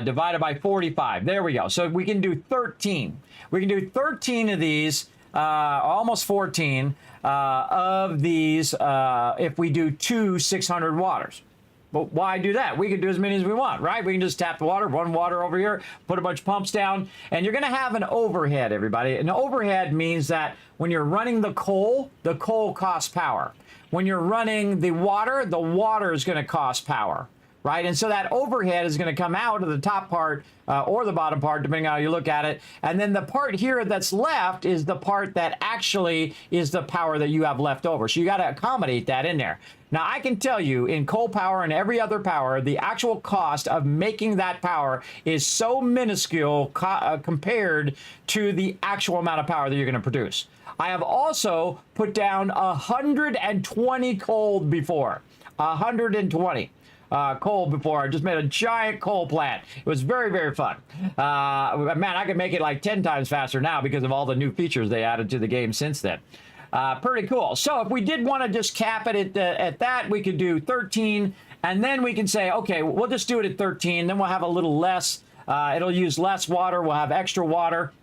Divided by 45. There we go. So we can do 13. We can do 13 of these, almost 14 of these if we do 2 600 waters. But why do that? We can do as many as we want, right? We can just tap the water, run water over here, put a bunch of pumps down, and you're going to have an overhead, everybody. An overhead means that when you're running the coal costs power. When you're running the water is going to cost power. Right? And so that overhead is going to come out of the top part or the bottom part, depending on how you look at it. And then the part here that's left is the part that actually is the power that you have left over. So you got to accommodate that in there. Now, I can tell you in coal power and every other power, the actual cost of making that power is so minuscule compared to the actual amount of power that you're going to produce. I have also put down 120 coal before. 120. Coal before. I just made a giant coal plant. It was very, very fun. Man, I could make it like 10 times faster now because of all the new features they added to the game since then. Pretty cool. So if we did want to just cap it at that, we could do 13, and then we can say, okay, we'll just do it at 13, then we'll have a little less. It'll use less water. We'll have extra water.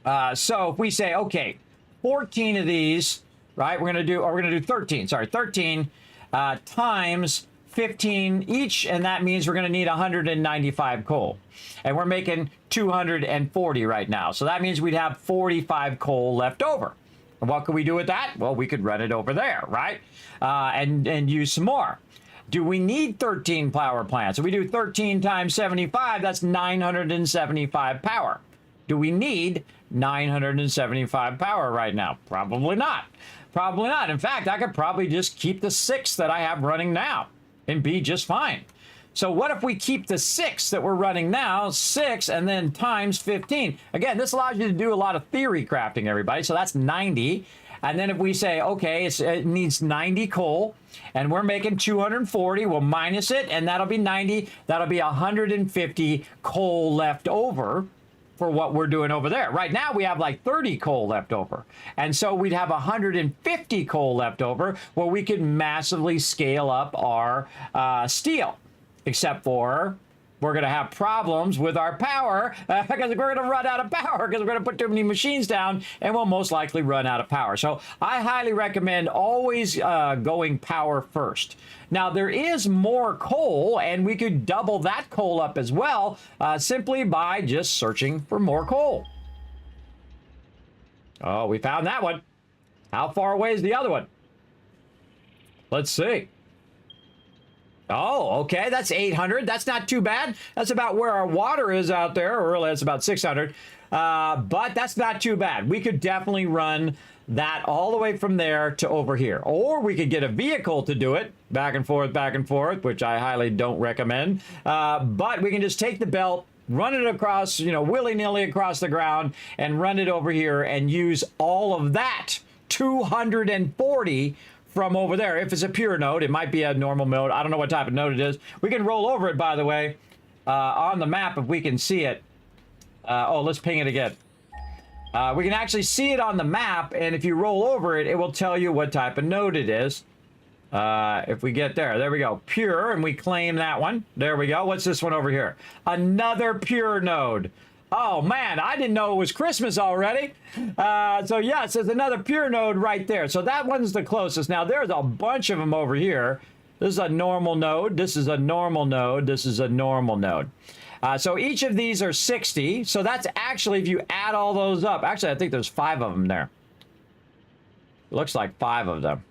So if we say, okay, 14 of these, right? We're going to do 13, sorry, 13 times 15 each, and that means we're going to need 195 coal. And we're making 240 right now. So that means we'd have 45 coal left over. And what could we do with that? Well, we could run it over there, right? And use some more. Do we need 13 power plants? If we do 13 times 75, that's 975 power. Do we need 975 power right now? Probably not. Probably not. In fact, I could probably just keep the 6 that I have running now and be just fine. So what if we keep the 6 that we're running now, 6, and then times 15? Again, this allows you to do a lot of theory crafting, everybody. So that's 90. And then if we say, okay, it needs 90 coal, and we're making 240, we'll minus it, and that'll be 90. That'll be 150 coal left over for what we're doing over there. Right now, we have like 30 coal left over. And so we'd have 150 coal left over where we could massively scale up our steel. Except for we're going to have problems with our power because we're going to run out of power because we're going to put too many machines down and we'll most likely run out of power. So I highly recommend always going power first. Now, there is more coal, and we could double that coal up as well simply by just searching for more coal. Oh, we found that one. How far away is the other one? Let's see. Oh, okay, that's 800. That's not too bad. That's about where our water is out there, or really that's about 600. But that's not too bad. We could definitely run that all the way from there to over here. Or we could get a vehicle to do it, back and forth, which I highly don't recommend. But we can just take the belt, run it across, willy-nilly across the ground, and run it over here and use all of that 240 from over there. If it's a pure node, it might be a normal node. I don't know what type of node it is. We can roll over it, by the way, on the map if we can see it. Let's ping it again. We can actually see it on the map, and if you roll over it, it will tell you what type of node it is. If we get there we go. Pure, and we claim that one. There we go. What's this one over here? Another pure node. Oh, man, I didn't know it was Christmas already. So, yes, there's another pure node right there. So that one's the closest. Now, there's a bunch of them over here. This is a normal node. This is a normal node. This is a normal node. So each of these are 60. So that's actually, if you add all those up, actually, I think there's 5 of them there. It looks like 5 of them.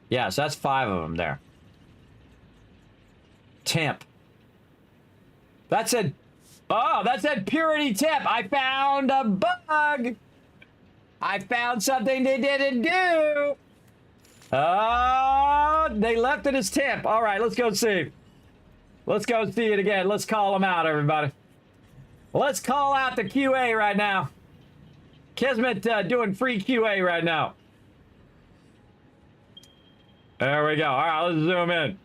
Yes, that's 5 of them there. Temp. That said... Oh, that said purity tip. I found a bug. I found something they didn't do. Oh, they left it as tip. All right, let's go see. Let's go see it again. Let's call them out, everybody. Let's call out the QA right now. Kismet doing free QA right now. There we go. All right, let's zoom in.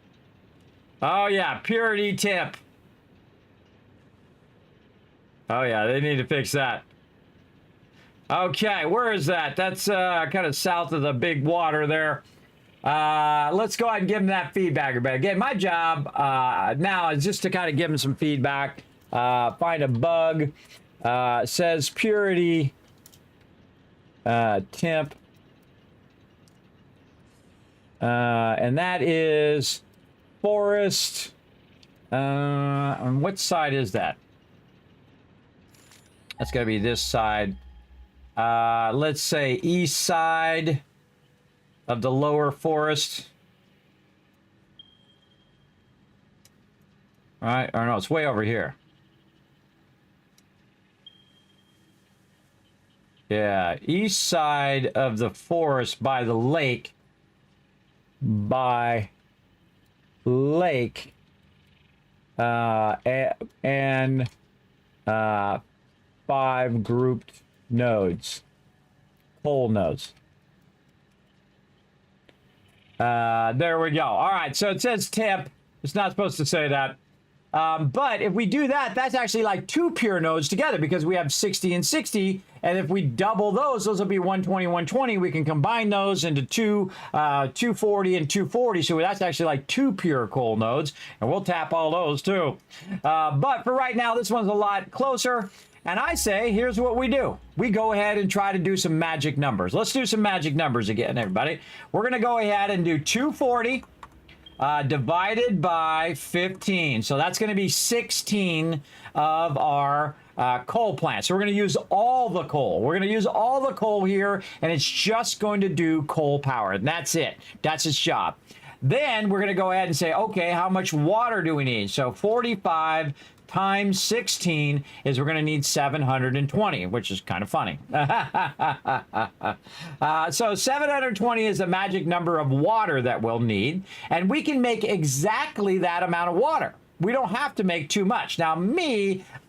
Oh, yeah, purity tip. Oh, yeah, they need to fix that. Okay, where is that? That's kind of south of the big water there. Let's go ahead and give them that feedback, everybody. Again, my job now is just to kind of give them some feedback. Find a bug. Says purity temp. And that is forest. On what side is that? That's going to be this side. Let's say east side of the lower forest. All right, or no, it's way over here. Yeah, east side of the forest by the lake. By lake. And 5 grouped nodes, pole nodes. There we go. All right, so it says temp. It's not supposed to say that. But if we do that, that's actually like 2 pure nodes together because we have 60 and 60. And if we double those will be 120, 120. We can combine those into 240 and 240. So that's actually like 2 pure coal nodes. And we'll tap all those too. But for right now, this one's a lot closer. And I say, here's what we do. We go ahead and try to do some magic numbers. Let's do some magic numbers again, everybody. We're going to go ahead and do 240 divided by 15. So that's going to be 16 of our coal plants. So we're going to use all the coal. We're going to use all the coal here, and it's just going to do coal power. And that's it. That's its job. Then we're going to go ahead and say, okay, how much water do we need? So 45 times 16 is we're going to need 720, which is kind of funny. So 720 is the magic number of water that we'll need, and we can make exactly that amount of water. We don't have to make too much. Now,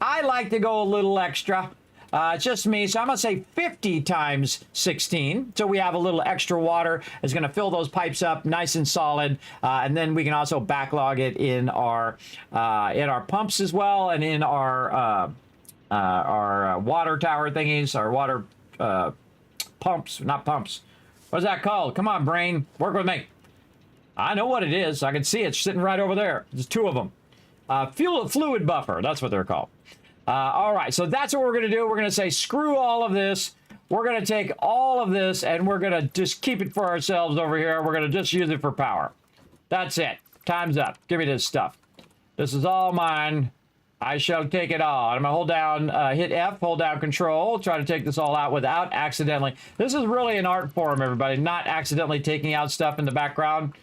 I like to go a little extra. It's just me, so I'm going to say 50 times 16. So we have a little extra water. It's going to fill those pipes up nice and solid. And then we can also backlog it in our pumps as well, and in our water tower thingies, our water pumps, not pumps. What's that called? Come on, brain, work with me. I know what it is. I can see it sitting right over there. There's two of them. Fluid buffer, that's what they're called. All right, so that's what we're going to do. We're going to say, screw all of this. We're going to take all of this, and we're going to just keep it for ourselves over here. We're going to just use it for power. That's it. Time's up. Give me this stuff. This is all mine. I shall take it all. I'm going to hold down, hit F, hold down Control, try to take this all out without accidentally. This is really an art form, everybody, not accidentally taking out stuff in the background.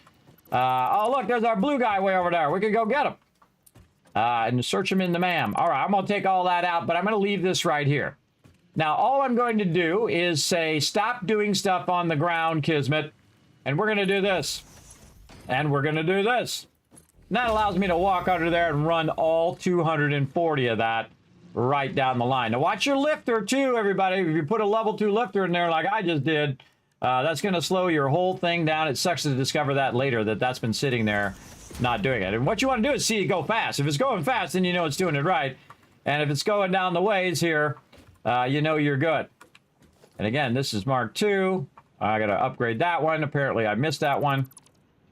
Oh, look, there's our blue guy way over there. We could go get him. And search them in the MAM. All right, I'm going to take all that out, but I'm going to leave this right here. Now, all I'm going to do is say, stop doing stuff on the ground, Kismet, and we're going to do this. And we're going to do this. And that allows me to walk under there and run all 240 of that right down the line. Now, watch your lifter, too, everybody. If you put a level 2 lifter in there like I just did, that's going to slow your whole thing down. It sucks to discover that later, that's been sitting there not doing it. And what you want to do is see it go fast. If it's going fast, then you know it's doing it right. And if it's going down the ways here, you know you're good. And again, this is Mark II. I got to upgrade that one. Apparently, I missed that one.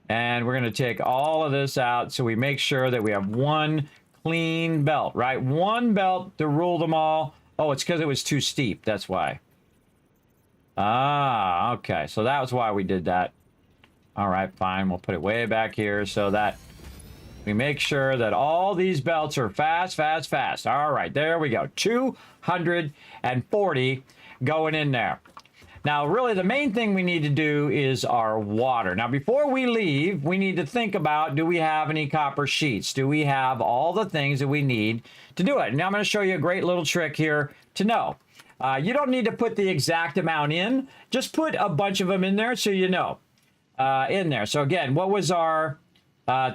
And we're going to take all of this out so we make sure that we have one clean belt, right? One belt to rule them all. Oh, it's because it was too steep. That's why. Ah, okay. So that was why we did that. All right, fine. We'll put it way back here so that we make sure that all these belts are fast, fast, fast. All right, there we go. 240 going in there. Now, really, the main thing we need to do is our water. Now, before we leave, we need to think about, do we have any copper sheets? Do we have all the things that we need to do it? Now, I'm going to show you a great little trick here to know. You don't need to put the exact amount in. Just put a bunch of them in there so you know. In there. So again, what was our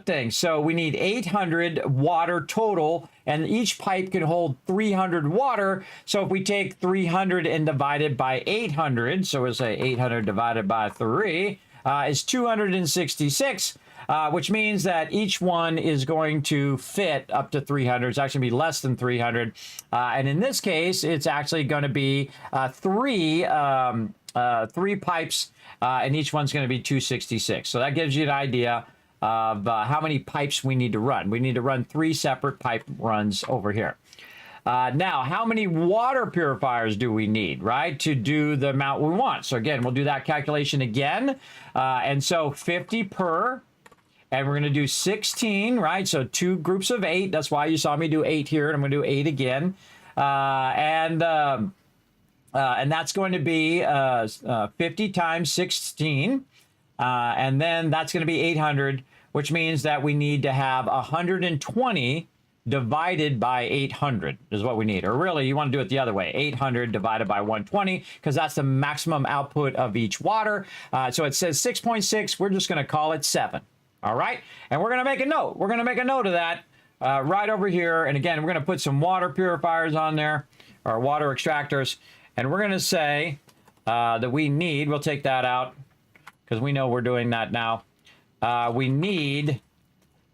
thing? So we need 800 water total, and each pipe can hold 300 water. So if we take 300 and divide it by 800, so we'll say 800 divided by 3 is 266, which means that each one is going to fit up to 300. It's actually going to be less than 300. And in this case, it's actually going to be three pipes, and each one's going to be 266. So that gives you an idea of how many pipes we need to run. We need to run 3 separate pipe runs over here. Now, how many water purifiers do we need, right, to do the amount we want? So again, we'll do that calculation again. And so 50 per, and we're going to do 16, right? So 2 groups of 8. That's why you saw me do 8 here, and I'm going to do 8 again. And that's going to be 50 times 16. And then that's going to be 800, which means that we need to have 120 divided by 800 is what we need. Or really, you want to do it the other way. 800 divided by 120, because that's the maximum output of each water. So it says 6.6. We're just going to call it 7. All right? And we're going to make a note. We're going to make a note of that right over here. And again, we're going to put some water purifiers on there, or water extractors. And we're going to say that we need, we'll take that out because we know we're doing that now. We need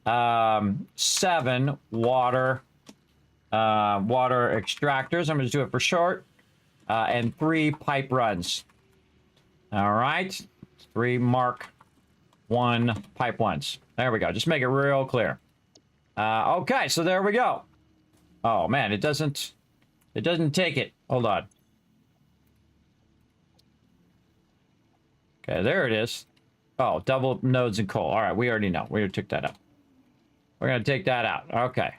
7 water extractors. I'm going to do it for short. And 3 pipe runs. All right. 3 Mark 1 pipe ones. There we go. Just make it real clear. Okay, so there we go. Oh, man, it doesn't It doesn't take it. Hold on. Okay, there it is. Oh, double nodes and coal. All right, we already know. We already took that up. We're going to take that out. Okay.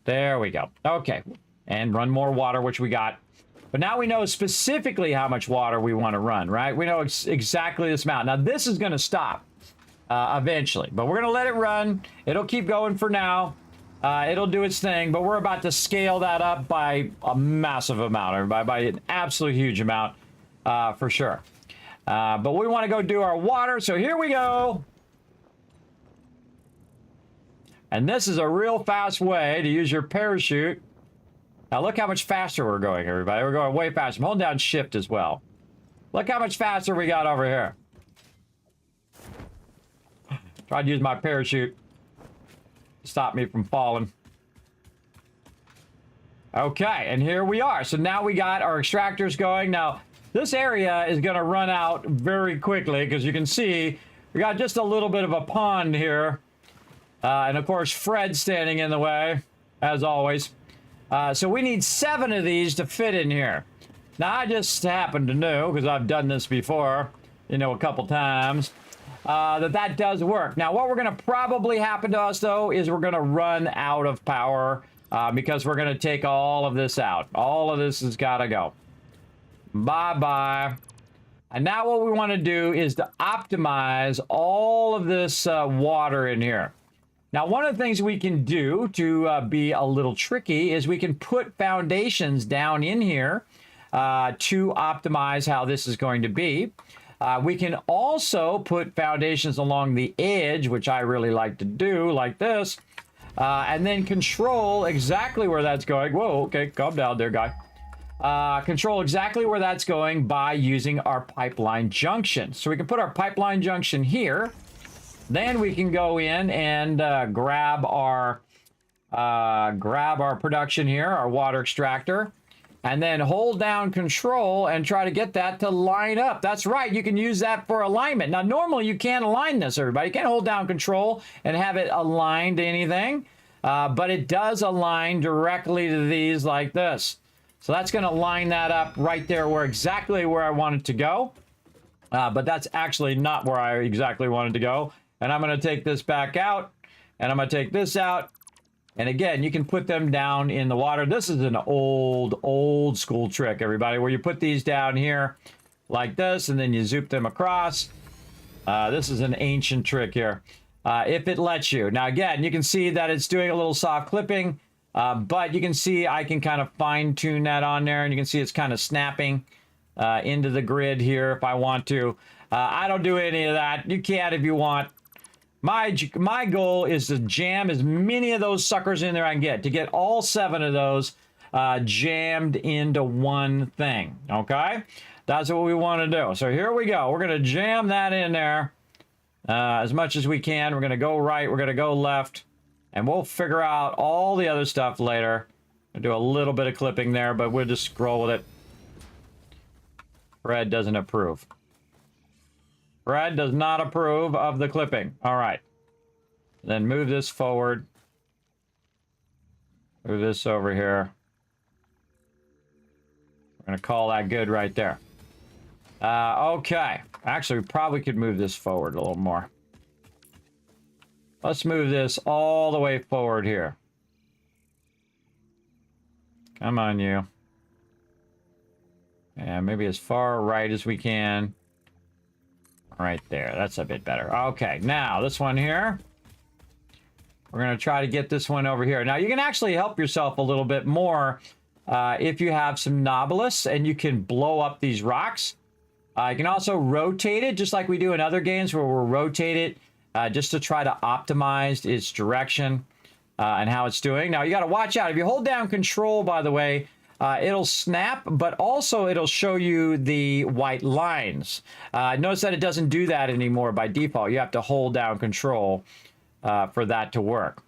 There we go. Okay. And run more water, which we got. But now we know specifically how much water we want to run, right? We know exactly this amount. Now, this is going to stop eventually. But we're going to let it run. It'll keep going for now. It'll do its thing. But we're about to scale that up by a massive amount, everybody. By an absolute huge amount, for sure. But we want to go do our water. So here we go. And this is a real fast way to use your parachute. Now look how much faster we're going, everybody. We're going way faster. I'm holding down shift as well. Look how much faster we got over here. Tried to use my parachute to stop me from falling. Okay, and here we are. So now we got our extractors going. Now, this area is going to run out very quickly because you can see we got just a little bit of a pond here. And of course, Fred's standing in the way, as always. So we need 7 of these to fit in here. Now, I just happen to know, because I've done this before, you know, a couple times, that does work. Now, what we're going to probably happen to us, though, is we're going to run out of power because we're going to take all of this out. All of this has got to go. Bye-bye. And now what we want to do is to optimize all of this water in here. Now, one of the things we can do to be a little tricky is we can put foundations down in here to optimize how this is going to be. We can also put foundations along the edge, which I really like to do, like this, and then control exactly where that's going. Whoa, okay, calm down there, guy. Control exactly where that's going by using our pipeline junction. So we can put our pipeline junction here. Then we can go in and grab our production here, our water extractor, and then hold down control and try to get that to line up. That's right, you can use that for alignment. Now, normally you can't align this, everybody. You can't hold down control and have it aligned to anything, but it does align directly to these like this. So that's going to line that up right there where exactly where I want it to go. But that's actually not where I exactly wanted to go. And I'm going to take this back out, and I'm going to take this out. And again, you can put them down in the water. This is an old school trick, everybody, where you put these down here like this, and then you zoop them across. This is an ancient trick here, if it lets you. Now, again, you can see that it's doing a little soft clipping, but you can see I can kind of fine tune that on there, and you can see it's kind of snapping into the grid here if I want to. I don't do any of that. You can if you want. My goal is to jam as many of those suckers in there I can get, to get all 7 of those jammed into one thing, okay? That's what we want to do. So here we go. We're going to jam that in there as much as we can. We're going to go right, we're going to go left, and we'll figure out all the other stuff later. I'll do a little bit of clipping there, but we'll just scroll with it. Fred doesn't approve. Fred does not approve of the clipping. All right. Then move this forward. Move this over here. We're going to call that good right there. Okay. Actually, we probably could move this forward a little more. Let's move this all the way forward here. Come on, you. Yeah, maybe as far right as we can. Right there. That's a bit better. Okay, now this one here. We're going to try to get this one over here. Now, you can actually help yourself a little bit more if you have some Nautilus and you can blow up these rocks. You can also rotate it, just like we do in other games where we'll rotate it just to try to optimize its direction and how it's doing. Now, you got to watch out. If you hold down control, by the way, it'll snap, but also it'll show you the white lines. Notice that it doesn't do that anymore by default. You have to hold down control for that to work.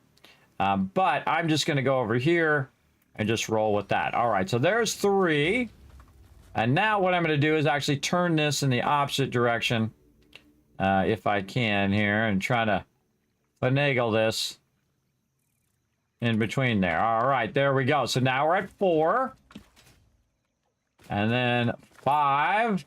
But I'm just going to go over here and just roll with that. All right, so there's 3. And now what I'm going to do is actually turn this in the opposite direction, if I can here, and try to finagle this. in between there. All right, there we go. So now we're at 4. And then 5.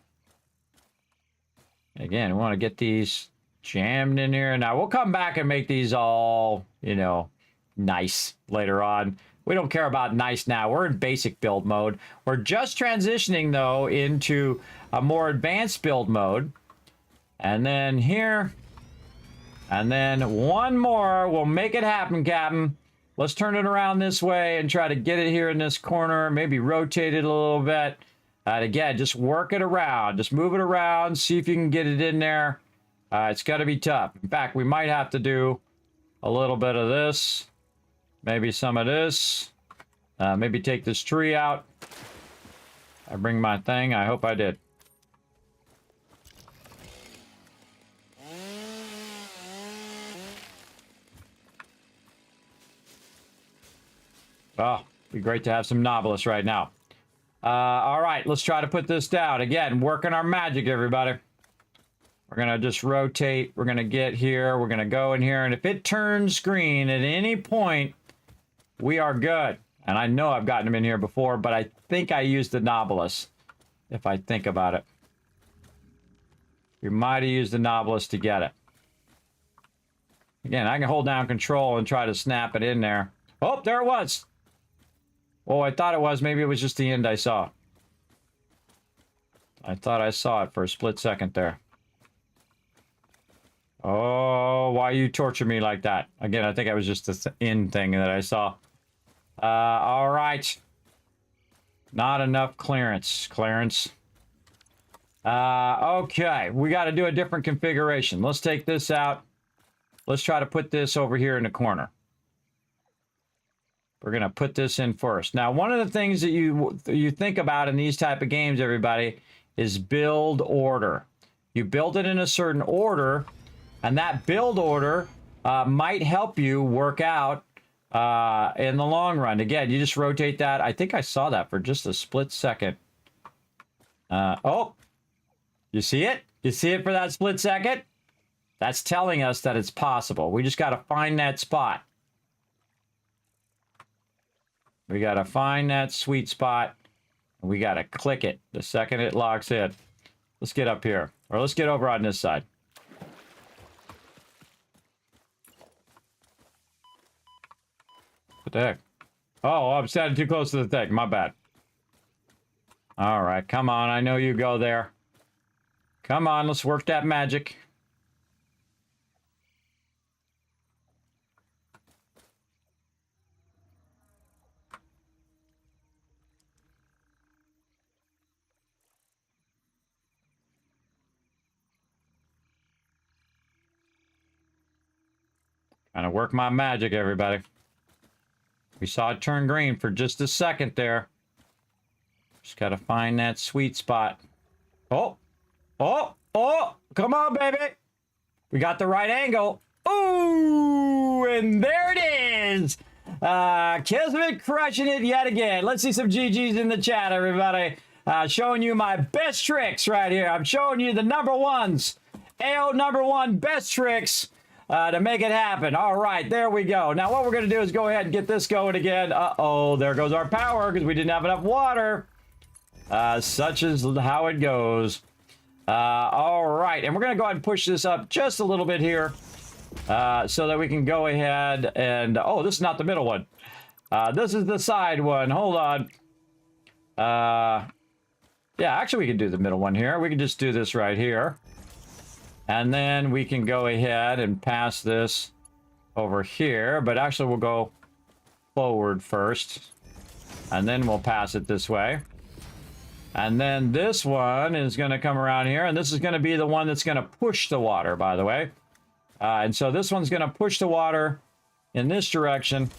Again, we want to get these jammed in here. Now, we'll come back and make these all, you know, nice later on. We don't care about nice now. We're in basic build mode. We're just transitioning, though, into a more advanced build mode. And then here. And then one more. We'll make it happen, Captain. Let's turn it around this way and try to get it here in this corner. Maybe rotate it a little bit. And again, just work it around. Just move it around. See if you can get it in there. It's got to be tough. In fact, we might have to do a little bit of this. Maybe some of this. Maybe take this tree out. I bring my thing. I hope I did. Oh, be great to have some Novelist right now. All right, let's try to put this down. Again, working our magic, everybody. We're going to just rotate. We're going to get here. We're going to go in here. And if it turns green at any point, we are good. And I know I've gotten them in here before, but I think I used the Novelist, if I think about it. We might have used the Novelist to get it. Again, I can hold down control and try to snap it in there. Oh, there it was. Oh, I thought it was. Maybe it was just the end I saw. I thought I saw it for a split second there. Oh, why you torture me like that? Again, I think it was just the end thing that I saw. All right. Not enough clearance. Okay, we got to do a different configuration. Let's take this out. Let's try to put this over here in the corner. We're going to put this in first. Now, one of the things that you think about in these type of games, everybody, is build order. You build it in a certain order, and that build order might help you work out in the long run. Again, you just rotate that. I think I saw that for just a split second. Oh, you see it? You see it for that split second? That's telling us that it's possible. We just got to find that spot. We got to find that sweet spot. And we got to click it the second it locks in. Let's get up here. Or let's get over on this side. What the heck? Oh, I'm standing too close to the thing. My bad. All right, come on. I know you go there. Come on, let's work that magic. Trying to work my magic, everybody. We saw it turn green for just a second there. Just got to find that sweet spot. Oh, oh, oh, come on, baby. We got the right angle. Ooh, and there it is. Kismet crushing it yet again. Let's see some GGs in the chat, everybody. Showing you my best tricks right here. I'm showing you the #1s. AO #1 best tricks. To make it happen. All right, there we go. Now what we're going to do is go ahead and get this going again. Uh-oh, there goes our power because we didn't have enough water. Such is how it goes. All right, and we're going to go ahead and push this up just a little bit here so that we can go ahead and... Oh, this is not the middle one. This is the side one. Hold on. Yeah, actually, we can do the middle one here. We can just do this right here. And then we can go ahead and pass this over here. But actually, we'll go forward first. And then we'll pass it this way. And then this one is going to come around here. And this is going to be the one that's going to push the water, by the way. And so this one's going to push the water in this direction.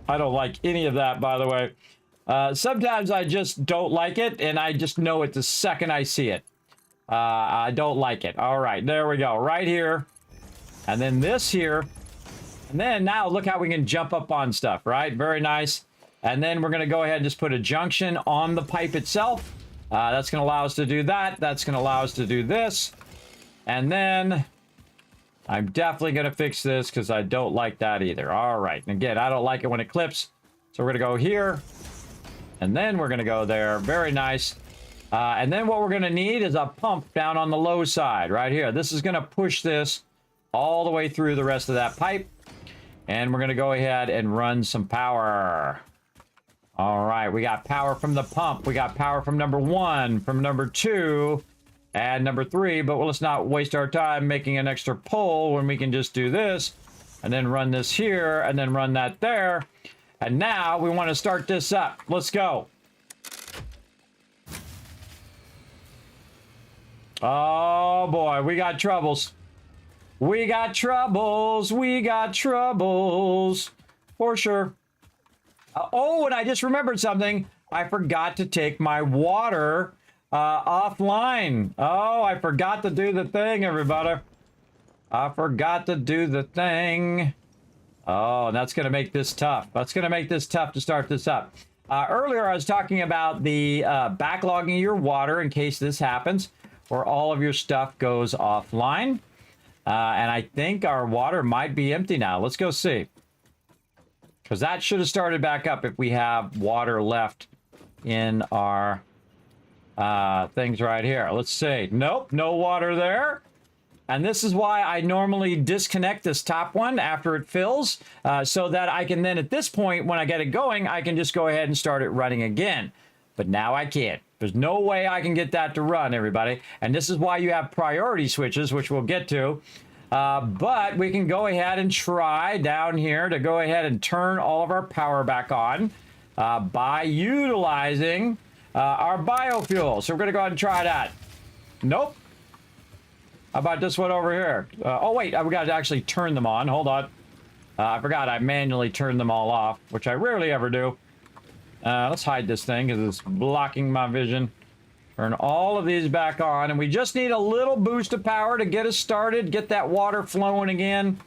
I don't like any of that, by the way. Sometimes I just don't like it. And I just know it the second I see it. I don't like it. All right, there we go. Right here. And then this here. And then now look how we can jump up on stuff, right? Very nice. And then we're going to go ahead and just put a junction on the pipe itself. That's going to allow us to do that. That's going to allow us to do this. And then I'm definitely going to fix this because I don't like that either. All right. And again, I don't like it when it clips. So we're going to go here. And then we're going to go there. Very nice. And then what we're going to need is a pump down on the low side right here. This is going to push this all the way through the rest of that pipe. And we're going to go ahead and run some power. All right. We got power from the pump. We got power from number 1, from number 2, and number 3. But let's not waste our time making an extra pole when we can just do this. And then run this here. And then run that there. And now we want to start this up. Let's go. Oh boy, we got troubles. We got troubles. We got troubles. For sure. Oh, and I just remembered something. I forgot to take my water offline. Oh, I forgot to do the thing, everybody. I forgot to do the thing. Oh, and that's going to make this tough. That's going to make this tough to start this up. Earlier, I was talking about the backlogging your water in case this happens, or all of your stuff goes offline. And I think our water might be empty now. Let's go see. Because that should have started back up if we have water left in our things right here. Let's see. Nope, no water there. And this is why I normally disconnect this top one after it fills, so that I can then, at this point, when I get it going, I can just go ahead and start it running again. But now I can't. There's no way I can get that to run, everybody. And this is why you have priority switches, which we'll get to. But we can go ahead and try down here to go ahead and turn all of our power back on by utilizing our biofuel. So we're going to go ahead and try that. Nope. How about this one over here? Oh, wait, we got to actually turn them on. Hold on. I forgot I manually turned them all off, which I rarely ever do. Let's hide this thing because it's blocking my vision. Turn all of these back on, and we just need a little boost of power to get us started, get that water flowing again.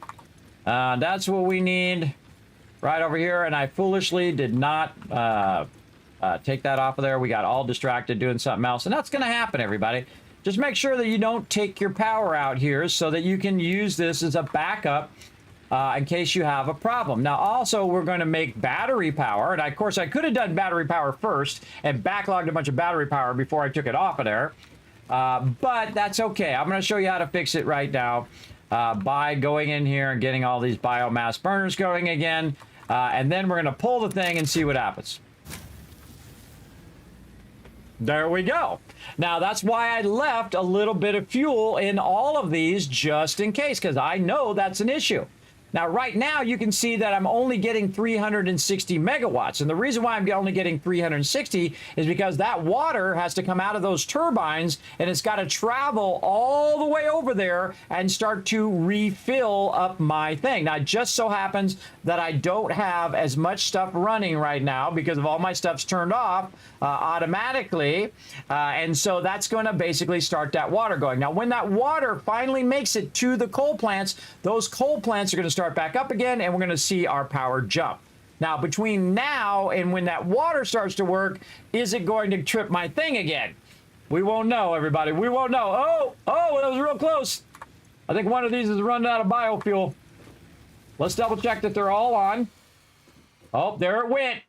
That's what we need right over here, and I foolishly did not take that off of there. We got all distracted doing something else, and that's going to happen, everybody. Just make sure that you don't take your power out here so that you can use this as a backup in case you have a problem. Now, also, we're going to make battery power. And, of course, I could have done battery power first and backlogged a bunch of battery power before I took it off of there. But that's okay. I'm going to show you how to fix it right now by going in here and getting all these biomass burners going again. And then we're going to pull the thing and see what happens. There we go. Now, that's why I left a little bit of fuel in all of these just in case, because I know that's an issue. Now, right now, you can see that I'm only getting 360 megawatts. And the reason why I'm only getting 360 is because that water has to come out of those turbines, and it's got to travel all the way over there and start to refill up my thing. Now, it just so happens that I don't have as much stuff running right now because of all my stuff's turned off automatically. And so that's going to basically start that water going. Now, when that water finally makes it to the coal plants, those coal plants are going to start back up again, and we're going to see our power jump. Now, between now and when that water starts to work, is it going to trip my thing again? We won't know, everybody. We won't know. Oh, that was real close. I think one of these is running out of biofuel. Let's double check that they're all on. Oh, there it went.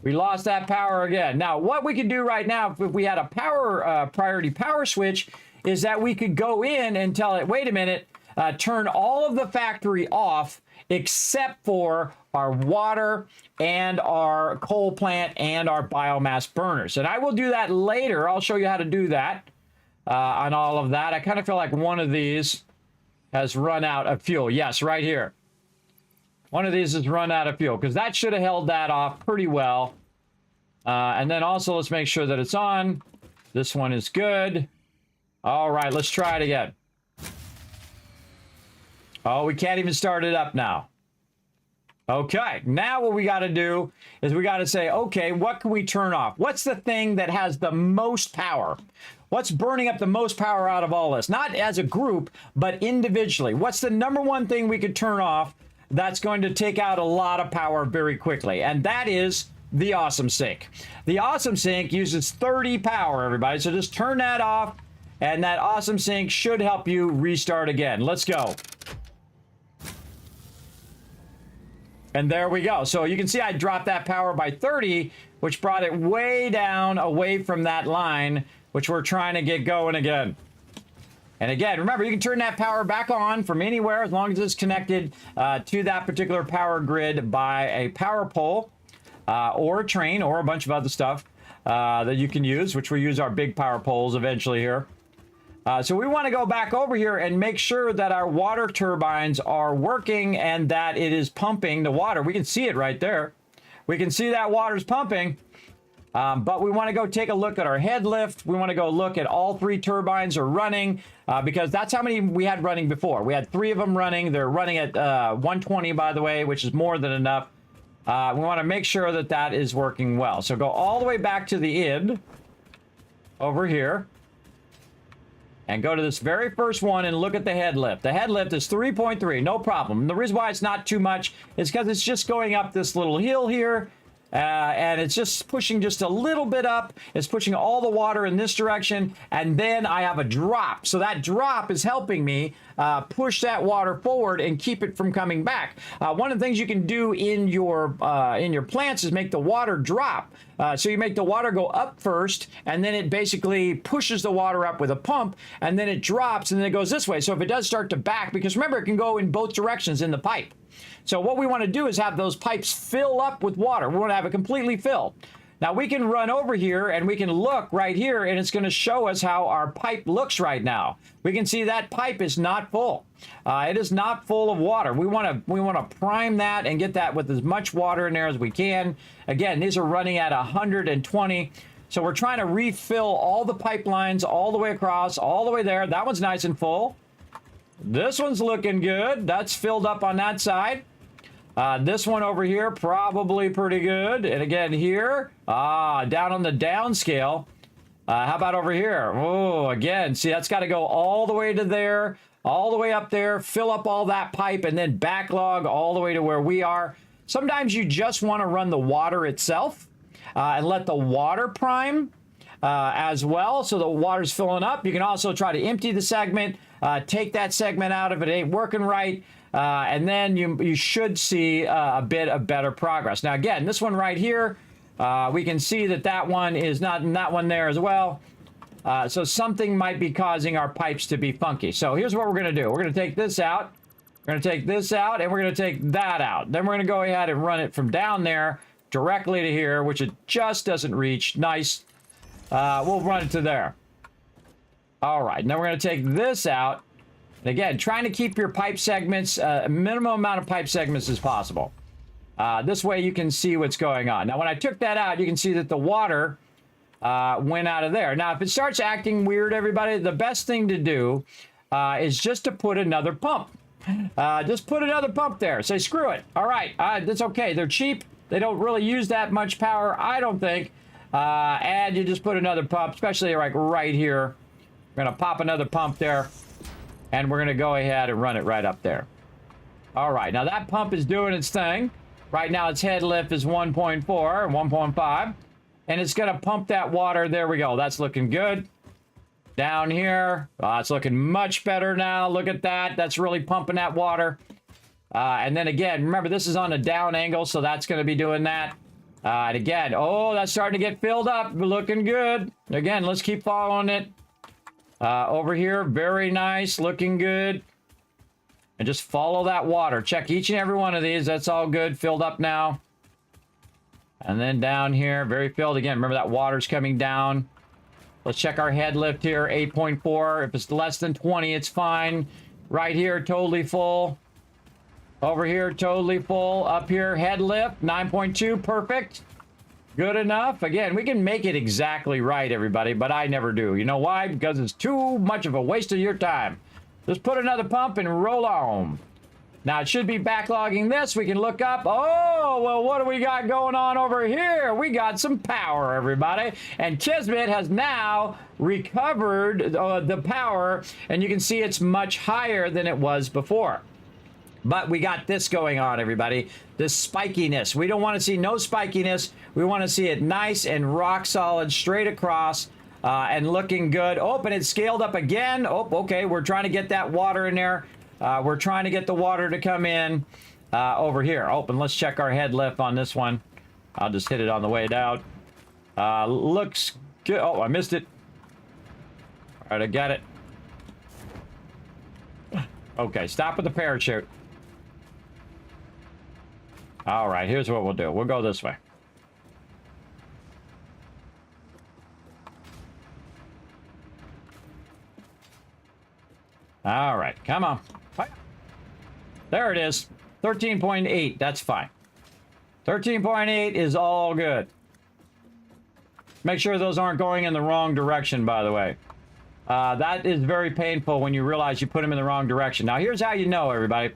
We lost that power again. Now, what we could do right now, if we had a power priority power switch, is that we could go in and tell it, wait a minute, turn all of the factory off except for our water and our coal plant and our biomass burners. And I will do that later. I'll show you how to do that on all of that. I kind of feel like one of these has run out of fuel. Yes, right here. One of these has run out of fuel because that should have held that off pretty well. And then also let's make sure that it's on. This one is good. All right, let's try it again. Oh, we can't even start it up now. Okay, now what we got to do is we got to say, okay, what can we turn off? What's the thing that has the most power? What's burning up the most power out of all this? Not as a group, but individually. What's the number one thing we could turn off that's going to take out a lot of power very quickly? And that is the Awesome Sink. The Awesome Sink uses 30 power, everybody. So just turn that off, and that Awesome Sink should help you restart again. Let's go. And there we go. So you can see I dropped that power by 30, which brought it way down away from that line, which we're trying to get going again. And again, remember, you can turn that power back on from anywhere as long as it's connected to that particular power grid by a power pole or a train or a bunch of other stuff that you can use, which we use our big power poles eventually here. So we want to go back over here and make sure that our water turbines are working and that it is pumping the water. We can see it right there. We can see that water's pumping. But we want to go take a look at our head lift. We want to go look at all 3 turbines are running because that's how many we had running before. We had 3 of them running. They're running at 120, by the way, which is more than enough. We want to make sure that that is working well. So go all the way back to the id over here and go to this very first one and look at the head lift. The head lift is 3.3, no problem. And the reason why it's not too much is because it's just going up this little hill here. And it's just pushing just a little bit up. It's pushing all the water in this direction. And then I have a drop. So that drop is helping me push that water forward and keep it from coming back. One of the things you can do in your plants is make the water drop. So you make the water go up first, and then it basically pushes the water up with a pump, and then it drops, and then it goes this way. So if it does start to back, because remember, it can go in both directions in the pipe. So what we want to do is have those pipes fill up with water. We want to have it completely filled. Now we can run over here and we can look right here and it's going to show us how our pipe looks right now. We can see that pipe is not full. It is not full of water. We want to prime that and get that with as much water in there as we can. Again, these are running at 120. So we're trying to refill all the pipelines all the way across, all the way there. That one's nice and full. This one's looking good. That's filled up on that side. This one over here, probably pretty good. And again here, down on the down scale. How about over here? Oh, again, see, that's got to go all the way to there, all the way up there, fill up all that pipe, and then backlog all the way to where we are. Sometimes you just want to run the water itself and let the water prime as well. So the water's filling up. You can also try to empty the segment, take that segment out if it ain't working right. And then you should see a bit of better progress. Now, again, this one right here, we can see that one is not in that one there as well. So something might be causing our pipes to be funky. So here's what we're going to do. We're going to take this out. We're going to take this out, and we're going to take that out. Then we're going to go ahead and run it from down there directly to here, which it just doesn't reach. Nice. We'll run it to there. All right. Now we're going to take this out. And again, trying to keep your pipe segments, a minimum amount of pipe segments as possible. This way you can see what's going on. Now, when I took that out, you can see that the water went out of there. Now, if it starts acting weird, everybody, the best thing to do is just to put another pump. Just put another pump there. Say, screw it. All right, that's okay. They're cheap. They don't really use that much power, I don't think. And you just put another pump, especially like right here. We're going to pop another pump there. And we're going to go ahead and run it right up there. All right. Now, that pump is doing its thing. Right now, its head lift is 1.4 or 1.5. And it's going to pump that water. There we go. That's looking good. Down here. It's looking much better now. Look at that. That's really pumping that water. And then again, remember, this is on a down angle, so that's going to be doing that. And again, oh, that's starting to get filled up. Looking good. Again, let's keep following it. Over here, very nice, looking good. And just follow that water. Check each and every one of these. That's all good, filled up now. And then down here, very filled. Again, remember that water's coming down. Let's check our head lift here, 8.4. If it's less than 20, it's fine. Right here, totally full. Over here, totally full. Up here, head lift, 9.2, perfect. Good enough. Again, we can make it exactly right, everybody, but I never do. You know why? Because it's too much of a waste of your time. Just put another pump and roll on. Now, it should be backlogging this. We can look up. Oh, well, what do we got going on over here? We got some power, everybody. And Kismet has now recovered the power, and you can see it's much higher than it was before. But we got this going on, everybody. This spikiness. We don't want to see no spikiness. We want to see it nice and rock solid straight across and looking good. Oh, and it's scaled up again. Oh, okay. We're trying to get that water in there. We're trying to get the water to come in. over here. Oh, and let's check our head lift on this one. I'll just hit it on the way down. Looks good. Oh, I missed it. All right, I got it. Okay, stop with the parachute. All right, here's what we'll do. We'll go this way. All right, come on. There it is. 13.8. That's fine. 13.8 is all good. Make sure those aren't going in the wrong direction, by the way. That is very painful when you realize you put them in the wrong direction. Now, here's how you know, everybody.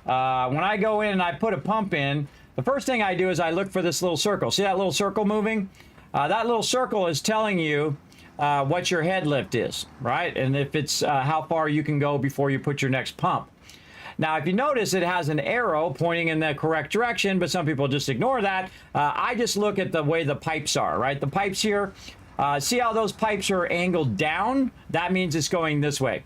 When I go in and I put a pump in, the first thing I do is I look for this little circle. See that little circle moving? That little circle is telling you what your head lift is, right? And if it's how far you can go before you put your next pump. Now, if you notice, it has an arrow pointing in the correct direction, but some people just ignore that. I just look at the way the pipes are, right? The pipes here, see how those pipes are angled down? That means it's going this way.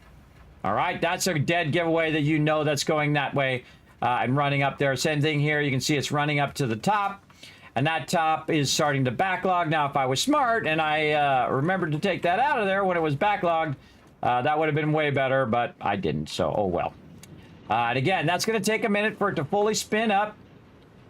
All right, that's a dead giveaway that you know that's going that way and running up there. Same thing here. You can see it's running up to the top, and that top is starting to backlog. Now, if I was smart and I remembered to take that out of there when it was backlogged, that would have been way better, but I didn't, so oh well. And again, that's going to take a minute for it to fully spin up.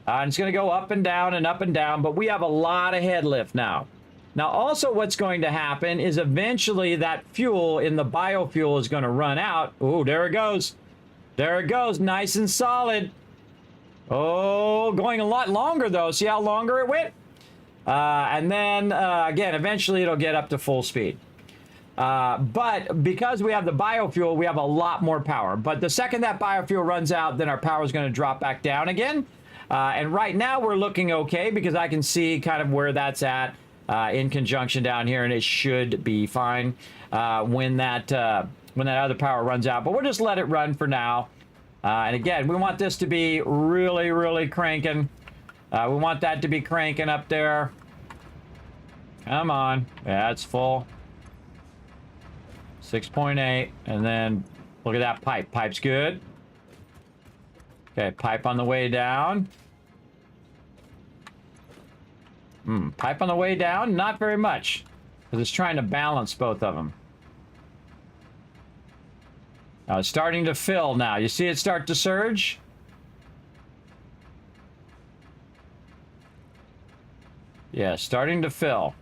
And it's going to go up and down, but we have a lot of head lift now. Now, also what's going to happen is eventually that fuel in the biofuel is going to run out. Oh, there it goes. There it goes. Nice and solid. Oh, going a lot longer, though. See how longer it went? And then, again, eventually it'll get up to full speed. But because we have the biofuel, we have a lot more power. But the second that biofuel runs out, then our power is going to drop back down again. And right now we're looking okay because I can see kind of where that's at in conjunction down here, and it should be fine when that other power runs out. But we'll just let it run for now. And again, we want this to be really, really cranking. We want that to be cranking up there. Come on. Yeah, it's full. 6.8, and then look at that pipe. Pipe's good. Okay, pipe on the way down. Pipe on the way down, not very much, because it's trying to balance both of them. Now it's starting to fill now. You see it start to surge? Yeah, starting to fill.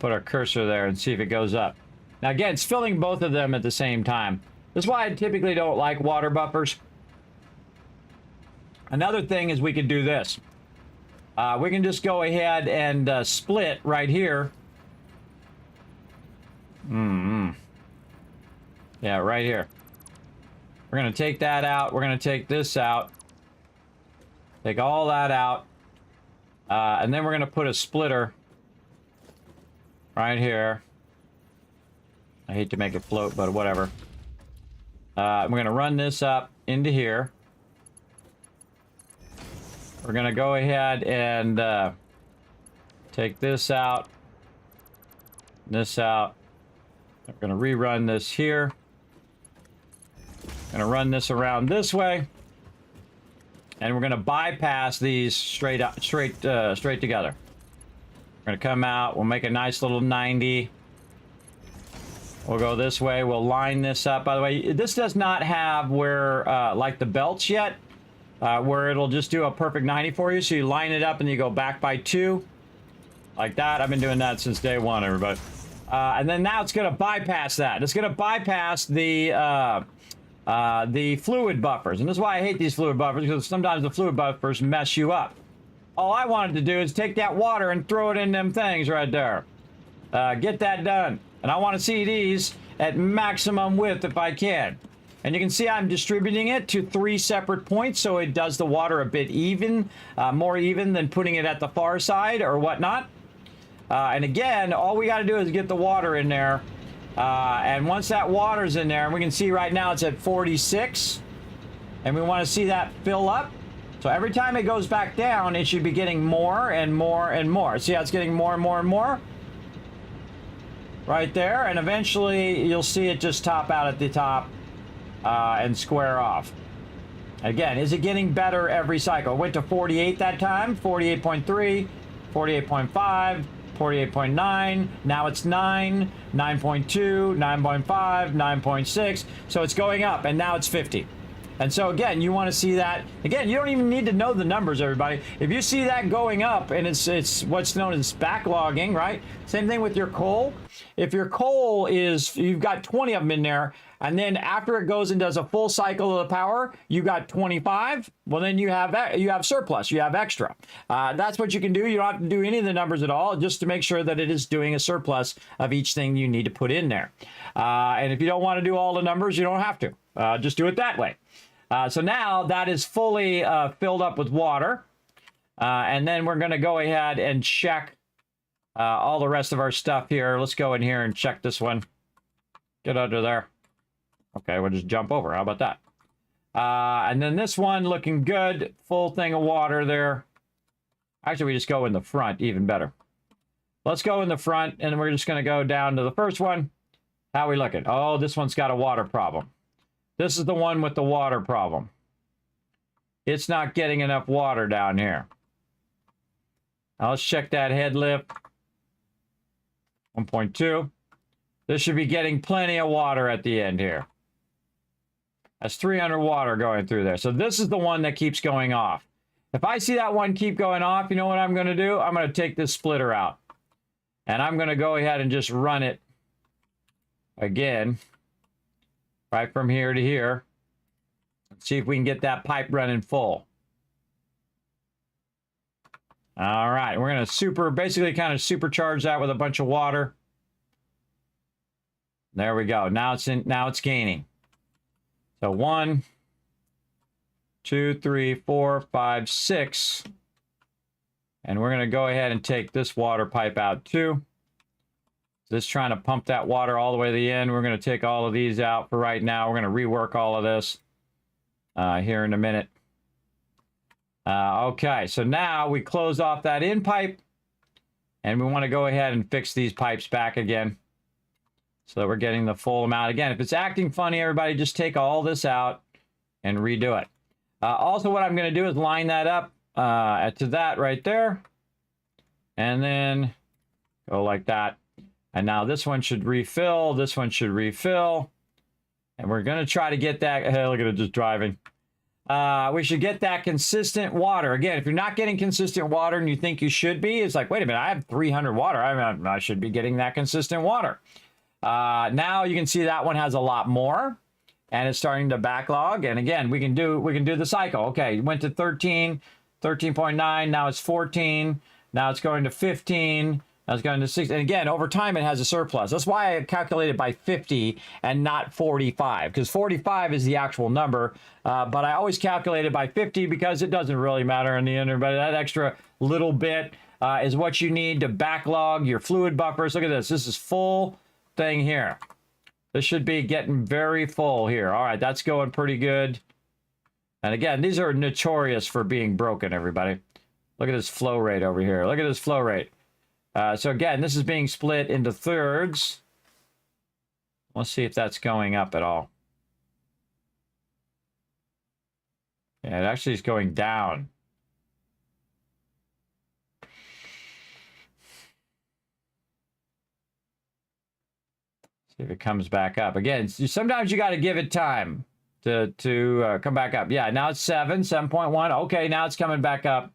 Put our cursor there and see if it goes up. Now again, it's filling both of them at the same time. That's why I typically don't like water buffers. Another thing is we could do this. We can just go ahead and split right here. Yeah, right here. We're going to take that out. We're going to take this out. Take all that out. And then we're going to put a splitter right here. I hate to make it float, but whatever. We're going to run this up into here. We're going to go ahead and take this out. This out. We're going to rerun this here. Going to run this around this way. And we're going to bypass these straight together. We're going to come out. We'll make a nice little 90. We'll go this way. We'll line this up. By the way, this does not have where, like the belts yet, where it'll just do a perfect 90 for you. So you line it up and you go back by 2. Like that. I've been doing that since day 1, everybody. And then now it's going to bypass that. It's going to bypass the fluid buffers. And this is why I hate these fluid buffers, because sometimes the fluid buffers mess you up. All I wanted to do is take that water and throw it in them things right there. Get that done. And I want to see these at maximum width if I can. And you can see I'm distributing it to 3 separate points, so it does the water a bit even, more even than putting it at the far side or whatnot. And again, all we got to do is get the water in there. And once that water's in there, and we can see right now it's at 46. And we want to see that fill up. So every time it goes back down, it should be getting more and more and more. See how it's getting more and more and more? right there, and eventually you'll see it just top out at the top and square off. Again, is it getting better every cycle? It went to 48 that time, 48.3, 48.5, 48.9, now it's 9, 9.2, 9.5, 9.6, so it's going up, and now it's 50. And so again, you want to see that. Again, you don't even need to know the numbers, everybody. If you see that going up, and it's what's known as backlogging, right? Same thing with your coal. If your coal is, you've got 20 of them in there, and then after it goes and does a full cycle of the power, you got 25. Well, then you have surplus, you have extra. That's what you can do. You don't have to do any of the numbers at all, just to make sure that it is doing a surplus of each thing you need to put in there. And if you don't want to do all the numbers, you don't have to. Just do it that way. So now that is fully filled up with water. And then we're going to go ahead and check all the rest of our stuff here. Let's go in here and check this one. Get under there. Okay, we'll just jump over. How about that? And then this one looking good. Full thing of water there. Actually, we just go in the front, even better. Let's go in the front, and we're just going to go down to the first one. How we looking? Oh, this one's got a water problem. This is the one with the water problem. It's not getting enough water down here. Now let's check that head lift. 1.2. This should be getting plenty of water at the end here. That's 300 water going through there. So this is the one that keeps going off. If I see that one keep going off, you know what I'm going to do? I'm going to take this splitter out. And I'm going to go ahead and just run it again. Right from here to here. Let's see if we can get that pipe running full. All right, we're going to basically kind of supercharge that with a bunch of water. There we go. Now it's gaining. So 1, 2, 3, 4, 5, 6. And we're going to go ahead and take this water pipe out too. Just trying to pump that water all the way to the end. We're going to take all of these out for right now. We're going to rework all of this here in a minute. Okay, so now we close off that in pipe, and we want to go ahead and fix these pipes back again so that we're getting the full amount. Again, if it's acting funny, everybody, just take all this out and redo it. Also, what I'm going to do is line that up to that right there, and then go like that. And now this one should refill. This one should refill. And we're going to try to get that. Hey, look at it just driving. We should get that consistent water. Again, if you're not getting consistent water and you think you should be, it's like, wait a minute, I have 300 water. I should be getting that consistent water. Now you can see that one has a lot more. And it's starting to backlog. And again, we can do the cycle. Okay, it went to 13, 13.9. Now it's 14. Now it's going to 15. Now it's going to 6. And again, over time, it has a surplus. That's why I calculated by 50 and not 45, because 45 is the actual number. But I always calculate it by 50 because it doesn't really matter in the end. But that extra little bit is what you need to backlog your fluid buffers. Look at this. This is full thing here. This should be getting very full here. All right, that's going pretty good. And again, these are notorious for being broken, everybody. Look at this flow rate over here. Look at this flow rate. So again, this is being split into thirds. Let's see if that's going up at all. Yeah, it actually is going down. See if it comes back up. Again, sometimes you got to give it time to come back up. Yeah, now it's 7.1. Okay, now it's coming back up.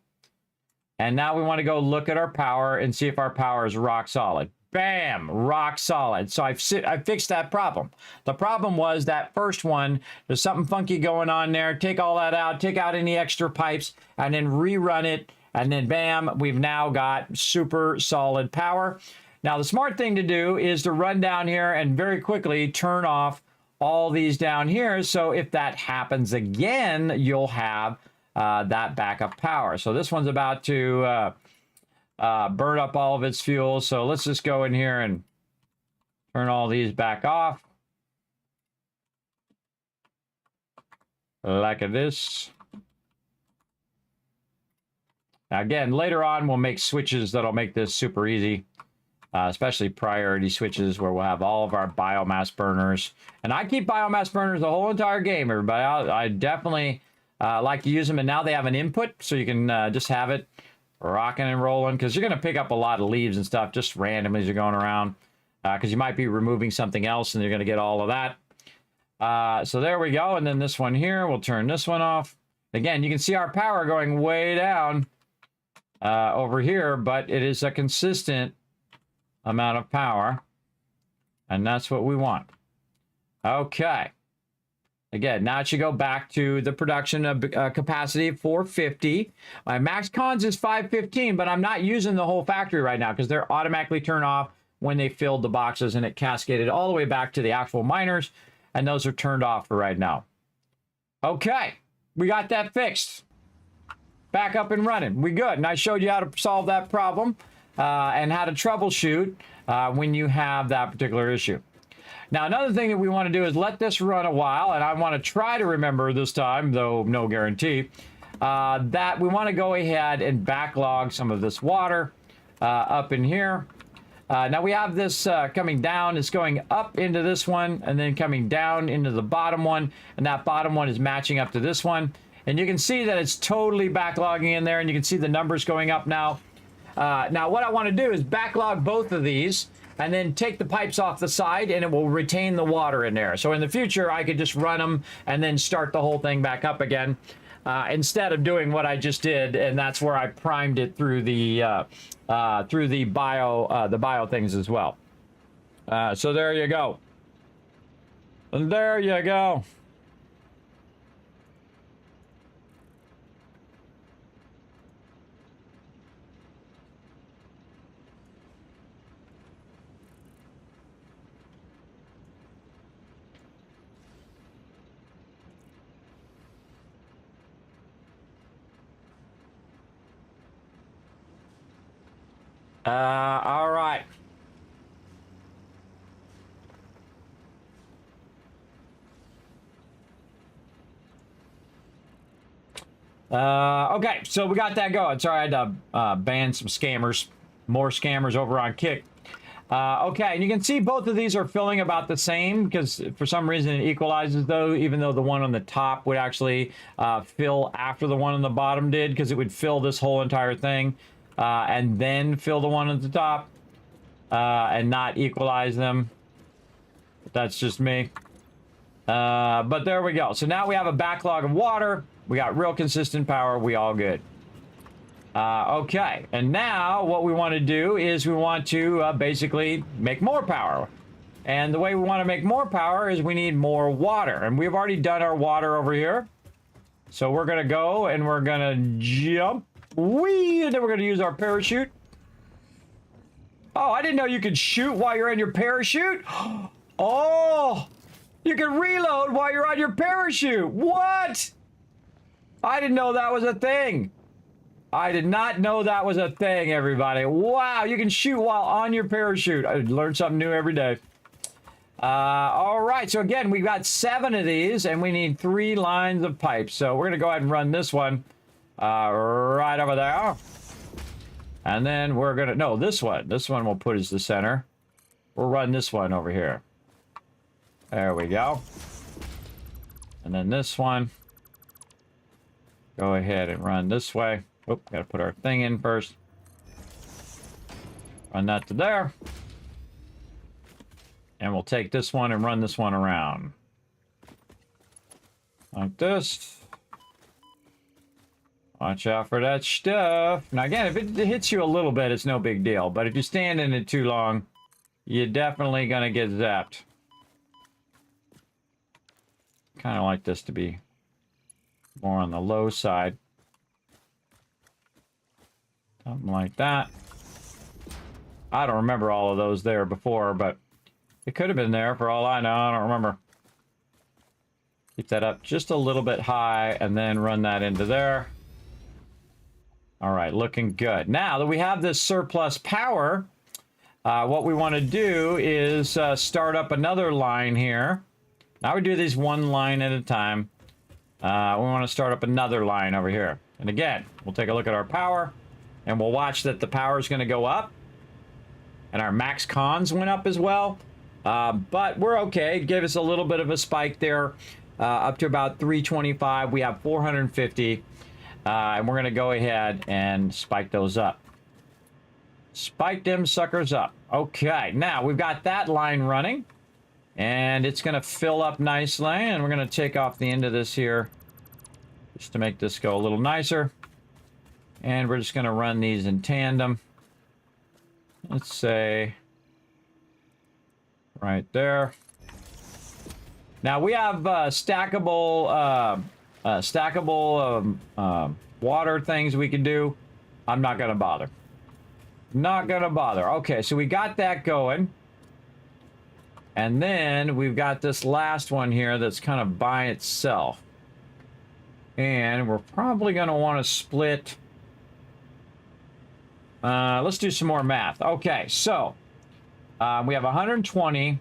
And now we want to go look at our power and see if our power is rock solid. Bam! Rock solid. So I fixed that problem. The problem was that first one, there's something funky going on there. Take all that out. Take out any extra pipes and then rerun it. And then bam, we've now got super solid power. Now, the smart thing to do is to run down here and very quickly turn off all these down here. So if that happens again, you'll have that backup power. So this one's about to burn up all of its fuel. So let's just go in here and turn all these back off. Like this. Now again, later on, we'll make switches that'll make this super easy. especially priority switches where we'll have all of our biomass burners. And I keep biomass burners the whole entire game, everybody. I definitely like to use them. And now they have an input, so you can just have it rocking and rolling, because you're going to pick up a lot of leaves and stuff just randomly as you're going around, because you might be removing something else and you're going to get all of that. So there we go. And then this one here, we'll turn this one off. Again, you can see our power going way down over here, but it is a consistent amount of power, and that's what we want. Okay. Again, now it should go back to the production of capacity of 450. My max cons is 515, but I'm not using the whole factory right now because they're automatically turned off when they filled the boxes, and it cascaded all the way back to the actual miners, and those are turned off for right now. Okay, we got that fixed. Back up and running. We good. And I showed you how to solve that problem and how to troubleshoot when you have that particular issue. Now, another thing that we want to do is let this run a while, and I want to try to remember this time, though no guarantee, that we want to go ahead and backlog some of this water up in here. Now we have this coming down. It's going up into this one and then coming down into the bottom one, and that bottom one is matching up to this one. And you can see that it's totally backlogging in there, and you can see the numbers going up now. Now what I want to do is backlog both of these and then take the pipes off the side, and it will retain the water in there. So in the future, I could just run them and then start the whole thing back up again instead of doing what I just did, and that's where I primed it through the bio things as well. So there you go. And there you go. All right. Okay, so we got that going. Sorry, I had to ban some scammers, more scammers over on Kick. Okay, and you can see both of these are filling about the same because for some reason it equalizes, though, even though the one on the top would actually fill after the one on the bottom did, because it would fill this whole entire thing. And then fill the one at the top and not equalize them. That's just me. But there we go. So now we have a backlog of water. We got real consistent power. We all good. Okay. And now what we want to do is we want to basically make more power. And the way we want to make more power is we need more water. And we've already done our water over here. So we're going to go and we're going to jump. Whee! And then we're going to use our parachute. Oh, I didn't know you could shoot while you're in your parachute. Oh, you can reload while you're on your parachute. What? I didn't know that was a thing. I did not know that was a thing, everybody. Wow, you can shoot while on your parachute. I learn something new every day. All right, so again, we've got 7 of these, and we need 3 lines of pipes. So we're going to go ahead and run this one. Right over there. And then we're gonna, no, this one we'll put as the center. We'll run this one over here. There we go. And then this one, go ahead and run this way. Oop, gotta put our thing in first. Run that to there. And we'll take this one and run this one around. Like this. Watch out for that stuff. Now again, if it hits you a little bit, it's no big deal. But if you stand in it too long, you're definitely going to get zapped. Kind of like this to be more on the low side. Something like that. I don't remember all of those there before, but it could have been there for all I know. I don't remember. Keep that up just a little bit high and then run that into there. All right, looking good. Now that we have this surplus power, what we want to do is start up another line here. Now we do these one line at a time. We want to start up another line over here. And again, we'll take a look at our power, and we'll watch that the power is going to go up. and our max cons went up as well. But we're okay. Gave us a little bit of a spike there, up to about 325. We have 450, and we're going to go ahead and spike those up. Spike them suckers up. Okay, now we've got that line running, and it's going to fill up nicely, and we're going to take off the end of this here just to make this go a little nicer. And we're just going to run these in tandem. Let's say right there. Now we have stackable water things we can do. I'm not going to bother. Not going to bother. Okay, so we got that going. And then we've got this last one here that's kind of by itself. And we're probably going to want to split. Let's do some more math. Okay, so we have 120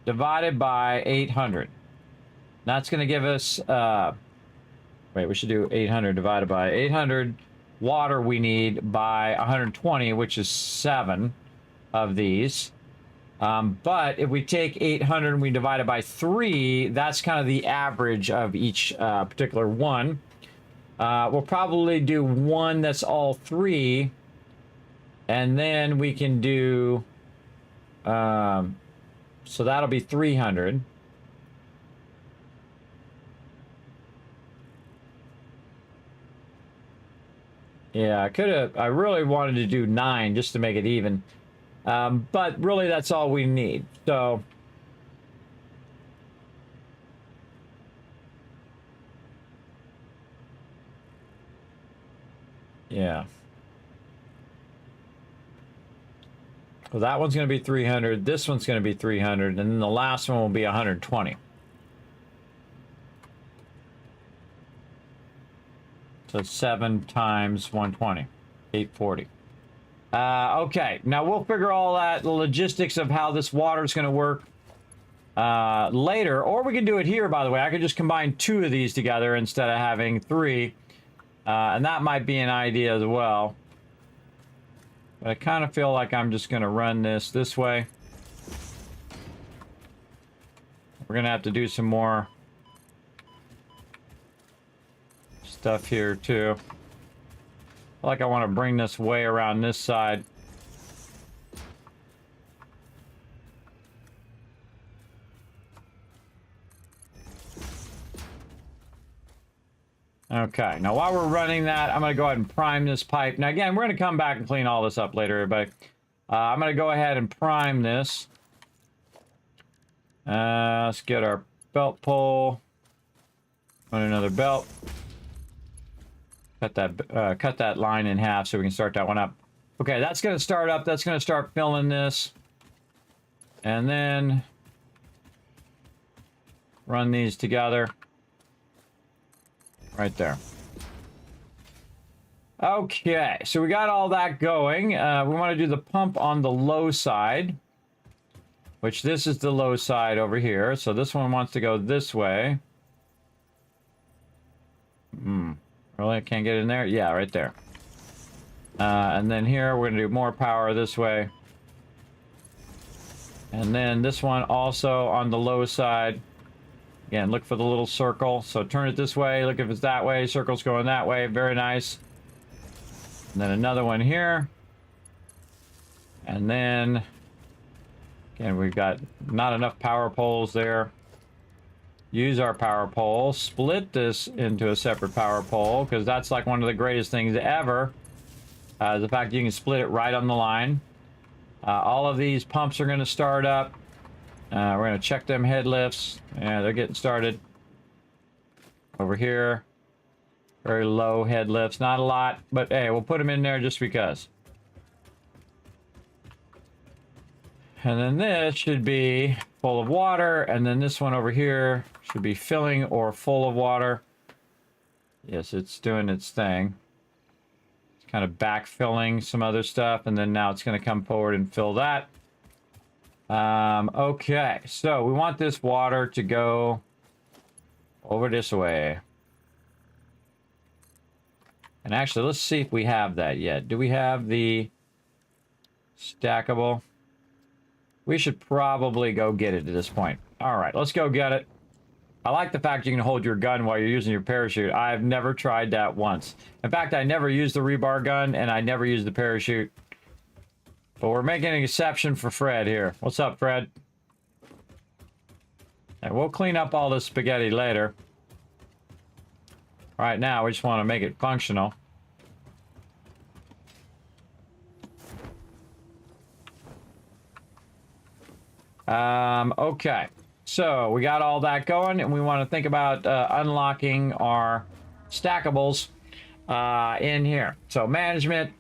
divided by 800. That's going to give us, wait, we should do 800 divided by 800 water we need by 120, which is 7 of these. But if we take 800 and we divide it by 3, that's kind of the average of each particular one. We'll probably do one that's all 3, and then we can do, so that'll be 300. Yeah, I really wanted to do 9 just to make it even. But really that's all we need. So yeah. Well, that one's going to be 300. This one's going to be 300. And then the last one will be 120. So 7 times 120, 840. Okay, now we'll figure all that, the logistics of how this water is going to work later. Or we can do it here, by the way. I could just combine 2 of these together instead of having 3. And that might be an idea as well. But I kind of feel like I'm just going to run this way. We're going to have to do some more stuff here too. I feel like I want to bring this way around this side. Okay, now while we're running that, I'm going to go ahead and prime this pipe. Now again, we're going to come back and clean all this up later, everybody. I'm going to go ahead and prime this. Let's get our belt pull. Run another belt. Cut that line in half so we can start that one up. Okay, that's going to start up. That's going to start filling this. And then run these together. Right there. Okay, so we got all that going. We want to do the pump on the low side, which this is the low side over here. So this one wants to go this way. Really? I can't get in there? Yeah, right there. And then here, we're going to do more power this way. And then this one also on the low side. Again, look for the little circle. So turn it this way. Look if it's that way. Circle's going that way. Very nice. And then another one here. And then, again, we've got not enough power poles there. Use our power pole. Split this into a separate power pole, because that's like one of the greatest things ever. The fact that you can split it right on the line. All of these pumps are going to start up. We're going to check them head lifts. Yeah, they're getting started. Over here. Very low head lifts. Not a lot, but hey, we'll put them in there just because. And then this should be full of water. And then this one over here should be filling or full of water. Yes, it's doing its thing. It's kind of backfilling some other stuff. And then now it's going to come forward and fill that. Okay, so we want this water to go over this way. And actually, let's see if we have that yet. Do we have the stackable? We should probably go get it at this point. All right, let's go get it. I like the fact you can hold your gun while you're using your parachute. I've never tried that once. In fact, I never used the rebar gun, and I never used the parachute. But we're making an exception for Fred here. What's up, Fred? And we'll clean up all this spaghetti later. Right now, we just want to make it functional. Okay. So we got all that going, and we want to think about unlocking our stackables in here. So management,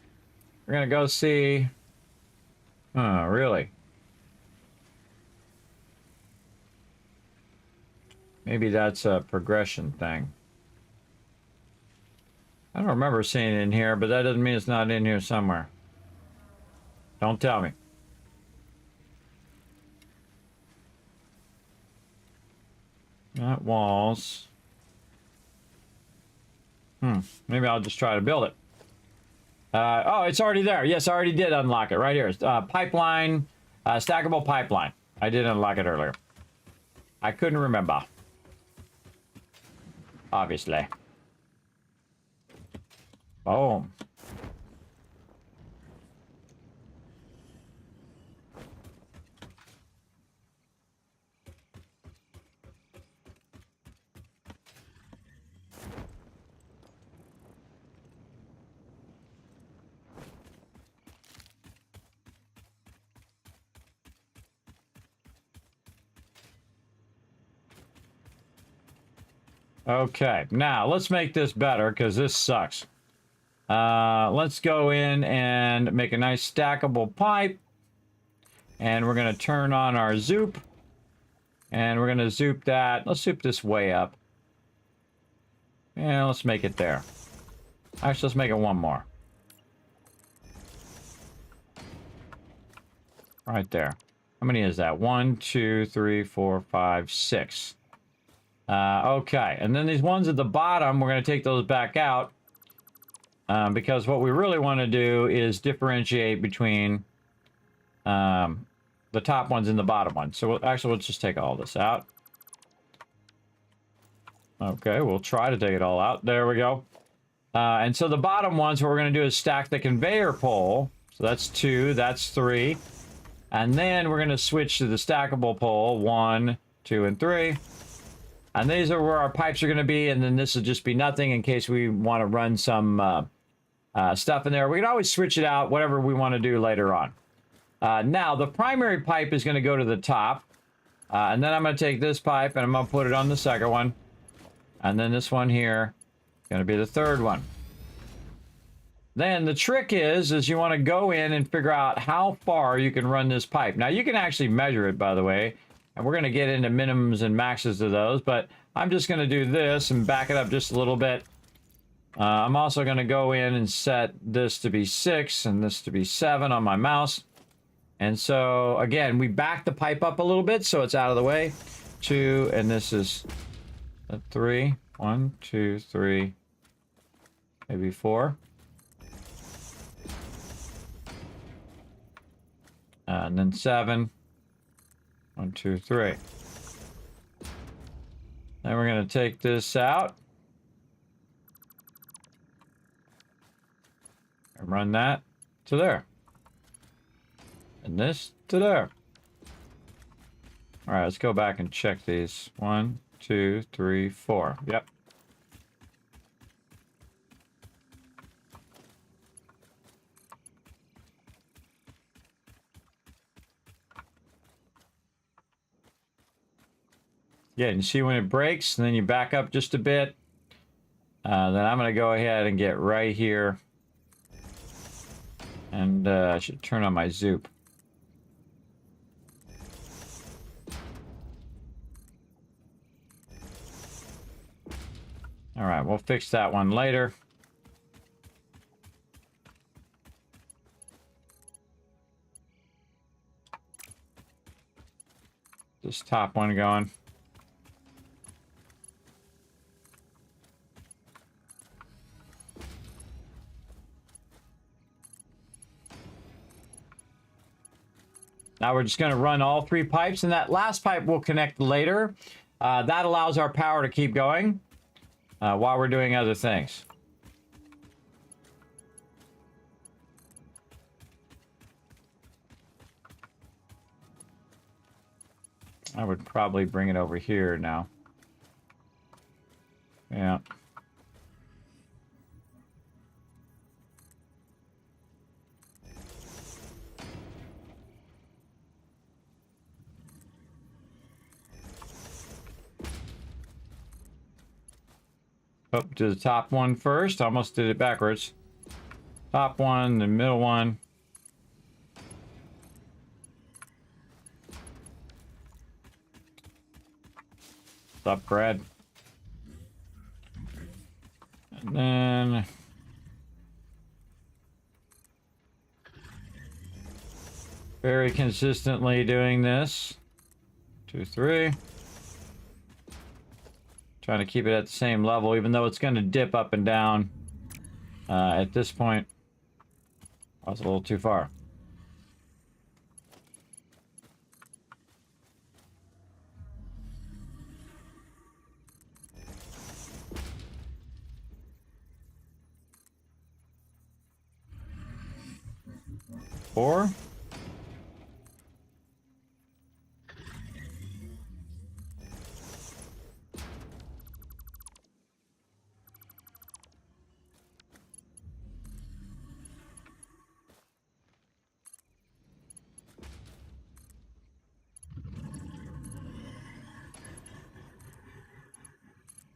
we're going to go see... Oh, really? Maybe that's a progression thing. I don't remember seeing it in here, but that doesn't mean it's not in here somewhere. Don't tell me. Not walls. Maybe I'll just try to build it. Oh, it's already there. Yes, I already did unlock it. Right here. Pipeline. Stackable pipeline. I did unlock it earlier. I couldn't remember. Obviously. Boom. Okay, now let's make this better because this sucks. Let's go in and make a nice stackable pipe. And we're going to turn on our zoop. And we're going to zoop that. Let's zoop this way up. And let's make it there. Actually, let's make it one more. Right there. How many is that? 1, 2, 3, 4, 5, 6. Okay, and then these ones at the bottom, we're going to take those back out. Because what we really want to do is differentiate between the top ones and the bottom ones. So actually, let's just take all this out. Okay, we'll try to take it all out. There we go. And so the bottom ones, what we're going to do is stack the conveyor pole. So that's 2, that's 3. And then we're going to switch to the stackable pole, 1, 2, and 3. And these are where our pipes are going to be, and then this will just be nothing in case we want to run some stuff in there. We can always switch it out, whatever we want to do later on. Now, the primary pipe is going to go to the top. And then I'm going to take this pipe, and I'm going to put it on the second one. And then this one here is going to be the third one. Then the trick is you want to go in and figure out how far you can run this pipe. Now, you can actually measure it, by the way. And we're going to get into minimums and maxes of those, but I'm just going to do this and back it up just a little bit. I'm also going to go in and set this to be 6 and this to be 7 on my mouse. And so, again, we back the pipe up a little bit so it's out of the way. 2, and this is 3. 1, 2, 3, maybe 4. And then 7. 1, 2, 3. Then we're going to take this out. And run that to there. And this to there. All right, let's go back and check these. 1, 2, 3, 4. Yep. Yeah, you see when it breaks, and then you back up just a bit. Then I'm going to go ahead and get right here. And I should turn on my zoop. All right, we'll fix that one later. This top one going. Now we're just going to run all 3 pipes, and that last pipe will connect later. That allows our power to keep going while we're doing other things. I would probably bring it over here now. Yeah. Up to the top one first. Almost did it backwards. Top one, the middle one. What's up, Brad? And then very consistently doing this. 2, 3. Trying to keep it at the same level, even though it's going to dip up and down. At this point, I was a little too far. Four.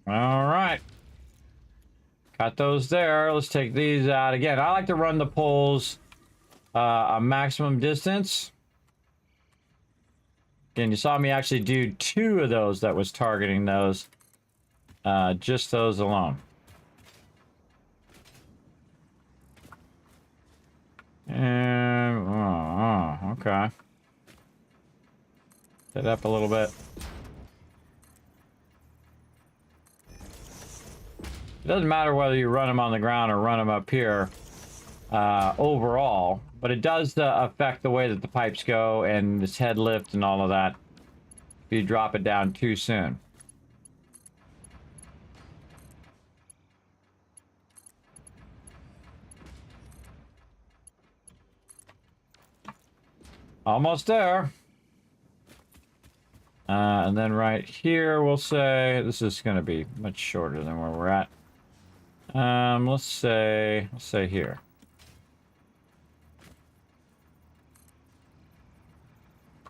All right. Got those there. Let's take these out again. I like to run the poles a maximum distance. Again, you saw me actually do 2 of those that was targeting those. Just those alone. And, okay. Set up a little bit. It doesn't matter whether you run them on the ground or run them up here overall, but it does affect the way that the pipes go and this head lift and all of that if you drop it down too soon. Almost there. And then right here, we'll say, this is going to be much shorter than where we're at. Let's say here.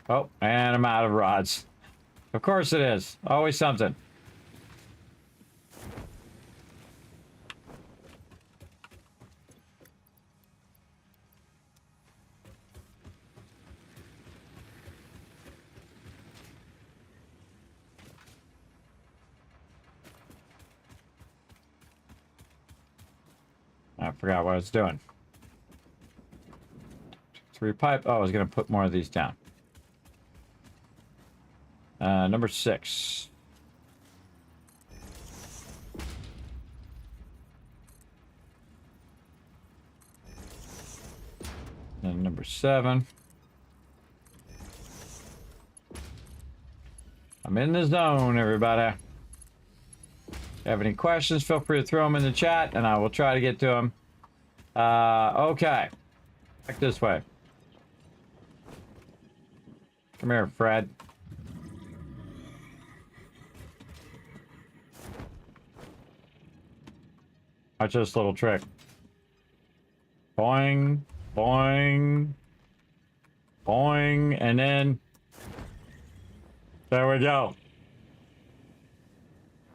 Oh, and I'm out of rods. Of course it is. Always something. I forgot what I was doing. 3 pipe. Oh, I was going to put more of these down. Number 6. And number 7. I'm in the zone, everybody. If you have any questions, feel free to throw them in the chat, and I will try to get to them. Okay. Back this way. Come here, Fred. Watch this little trick. Boing, boing, boing, and then there we go.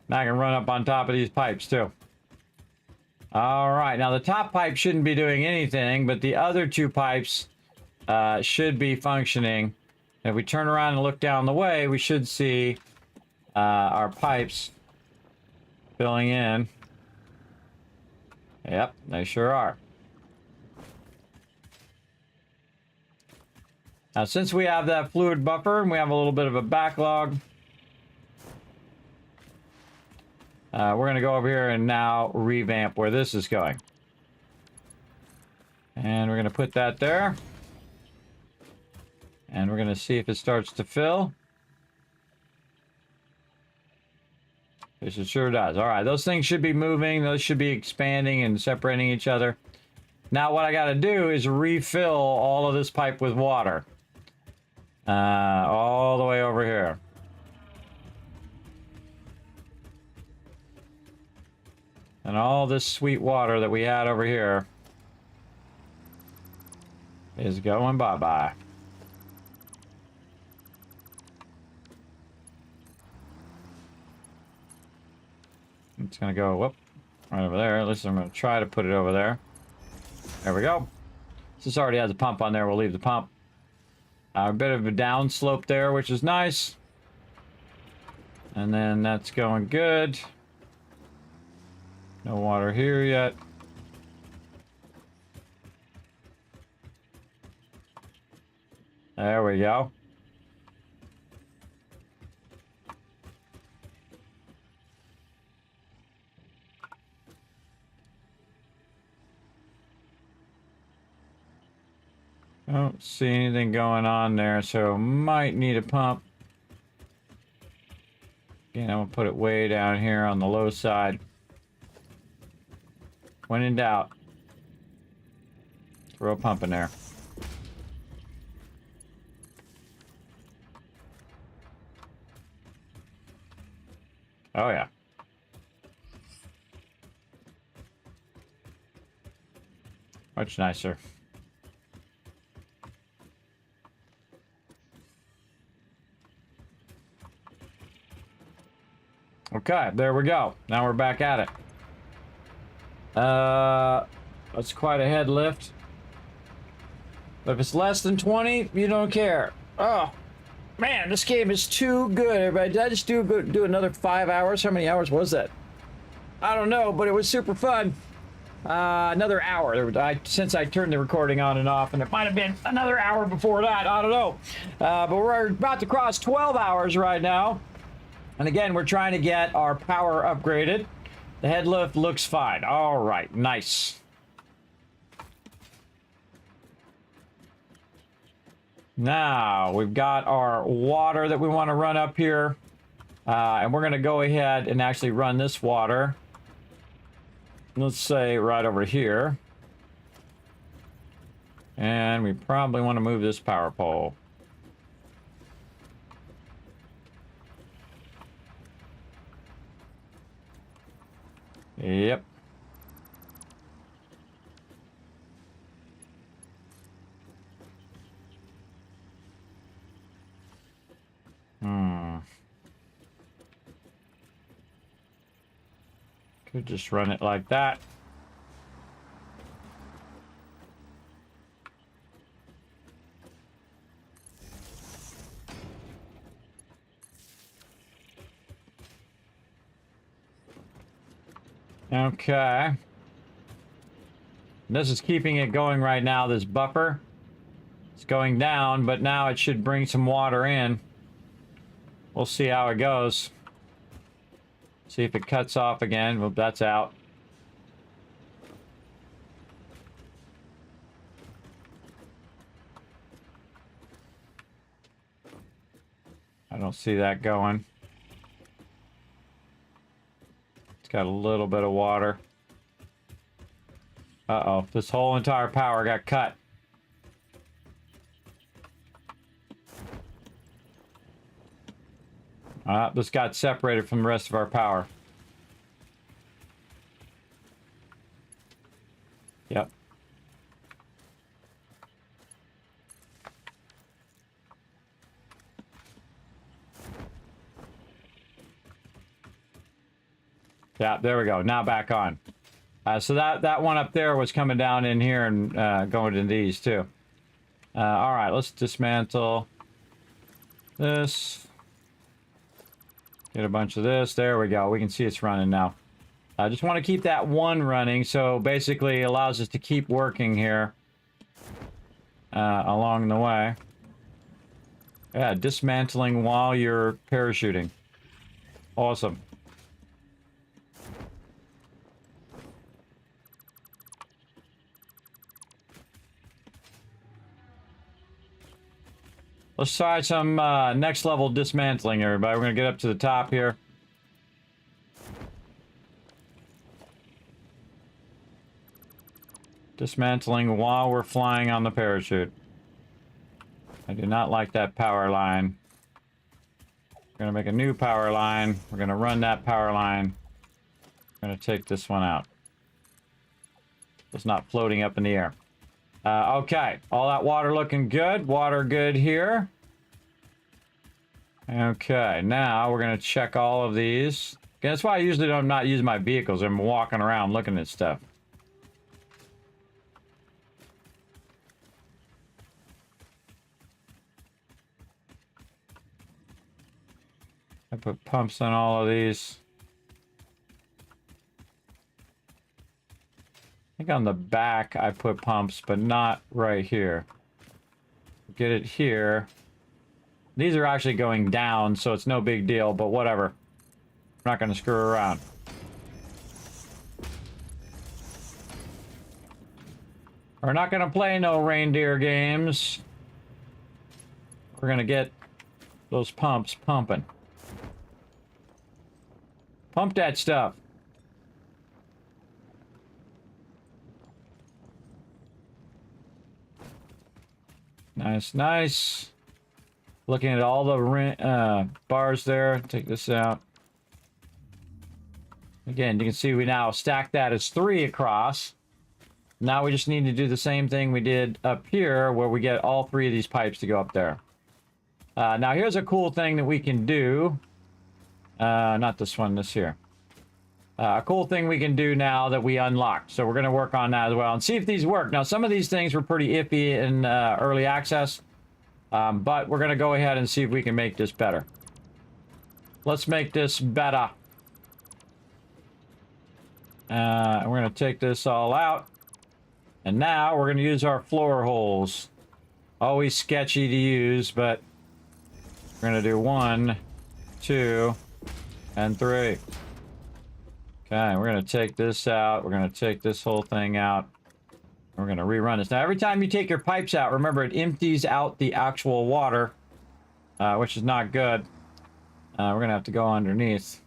Now I can run up on top of these pipes too. All right, now the top pipe shouldn't be doing anything, but the other 2 pipes should be functioning. If we turn around and look down the way, we should see our pipes filling in. Yep, they sure are. Now, since we have that fluid buffer and we have a little bit of a backlog, we're going to go over here and now revamp where this is going. And we're going to put that there. And we're going to see if it starts to fill. Yes, it sure does. All right, those things should be moving. Those should be expanding and separating each other. Now what I got to do is refill all of this pipe with water. All the way over here. And all this sweet water that we had over here is going bye-bye. It's going to go, whoop, right over there. At least I'm going to try to put it over there. There we go. This already has a pump on there. We'll leave the pump. A bit of a down slope there, which is nice. And then that's going good. No water here yet. There we go. I don't see anything going on there, so might need a pump. Again, I'm gonna put it way down here on the low side. When in doubt, throw a pump in there. Oh yeah. Much nicer. Okay, there we go. Now we're back at it. That's quite a head lift. But if it's less than 20, you don't care. Oh, man, this game is too good, everybody. Did I just do another 5 hours? How many hours was that? I don't know, but it was super fun. Another hour. Since I turned the recording on and off, and it might have been another hour before that. I don't know. But we're about to cross 12 hours right now. And again, we're trying to get our power upgraded. The head lift looks fine. All right, nice. Now, we've got our water that we want to run up here. And we're going to go ahead and actually run this water. Let's say right over here. And we probably want to move this power pole. Yep. Could just run it like that. Okay. This is keeping it going right now, this buffer. It's going down, but now it should bring some water in. We'll see how it goes. See if it cuts off again. Well, that's out. I don't see that going. Got a little bit of water. Uh-oh, this whole entire power got cut. This got separated from the rest of our power. Yep. Yeah, there we go. Now back on. So that one up there was coming down in here and going to these too. All right, let's dismantle this. Get a bunch of this. There we go. We can see it's running now. I just want to keep that one running, so basically it allows us to keep working here along the way. Yeah, dismantling while you're parachuting. Awesome. Let's try some next level dismantling, everybody. We're gonna get up to the top here. Dismantling while we're flying on the parachute. I do not like that power line. We're gonna make a new power line. We're gonna run that power line. We're gonna take this one out. It's not floating up in the air. Okay, all that water looking good. Water good here. Okay, now we're gonna check all of these. That's why I usually don't not use my vehicles. I'm walking around looking at stuff. I put pumps on all of these. I think on the back I put pumps, but not right here. Get it here. These are actually going down, so it's no big deal, but whatever. I'm not going to screw around. We're not going to play no reindeer games. We're going to get those pumps pumping. Pump that stuff. Nice, nice. Looking at all the bars there. Take this out. Again, you can see we now stack that as 3 across. Now we just need to do the same thing we did up here, where we get all 3 of these pipes to go up there. Now here's a cool thing that we can do. Not this one, this here. A cool thing we can do now that we unlocked. So we're going to work on that as well and see if these work. Now, some of these things were pretty iffy in early access. But we're going to go ahead and see if we can make this better. Let's make this better. We're going to take this all out. And now we're going to use our floor holes. Always sketchy to use, but we're going to do 1, 2, and 3. Okay, we're going to take this out. We're going to take this whole thing out. We're going to rerun this. Now, every time you take your pipes out, remember it empties out the actual water, which is not good. We're going to have to go underneath.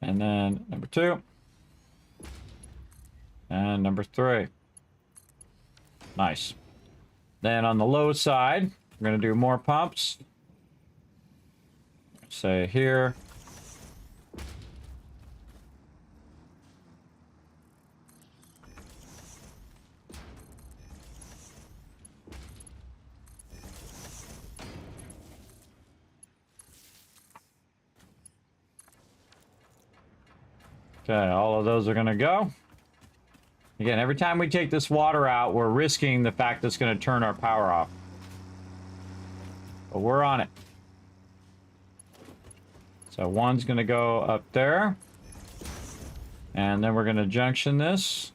And then number 2. And number 3. Nice. Then on the low side, we're going to do more pumps. Say here. Okay, all of those are going to go. Again, every time we take this water out, we're risking the fact that it's going to turn our power off. But we're on it. So one's going to go up there. And then we're going to junction this.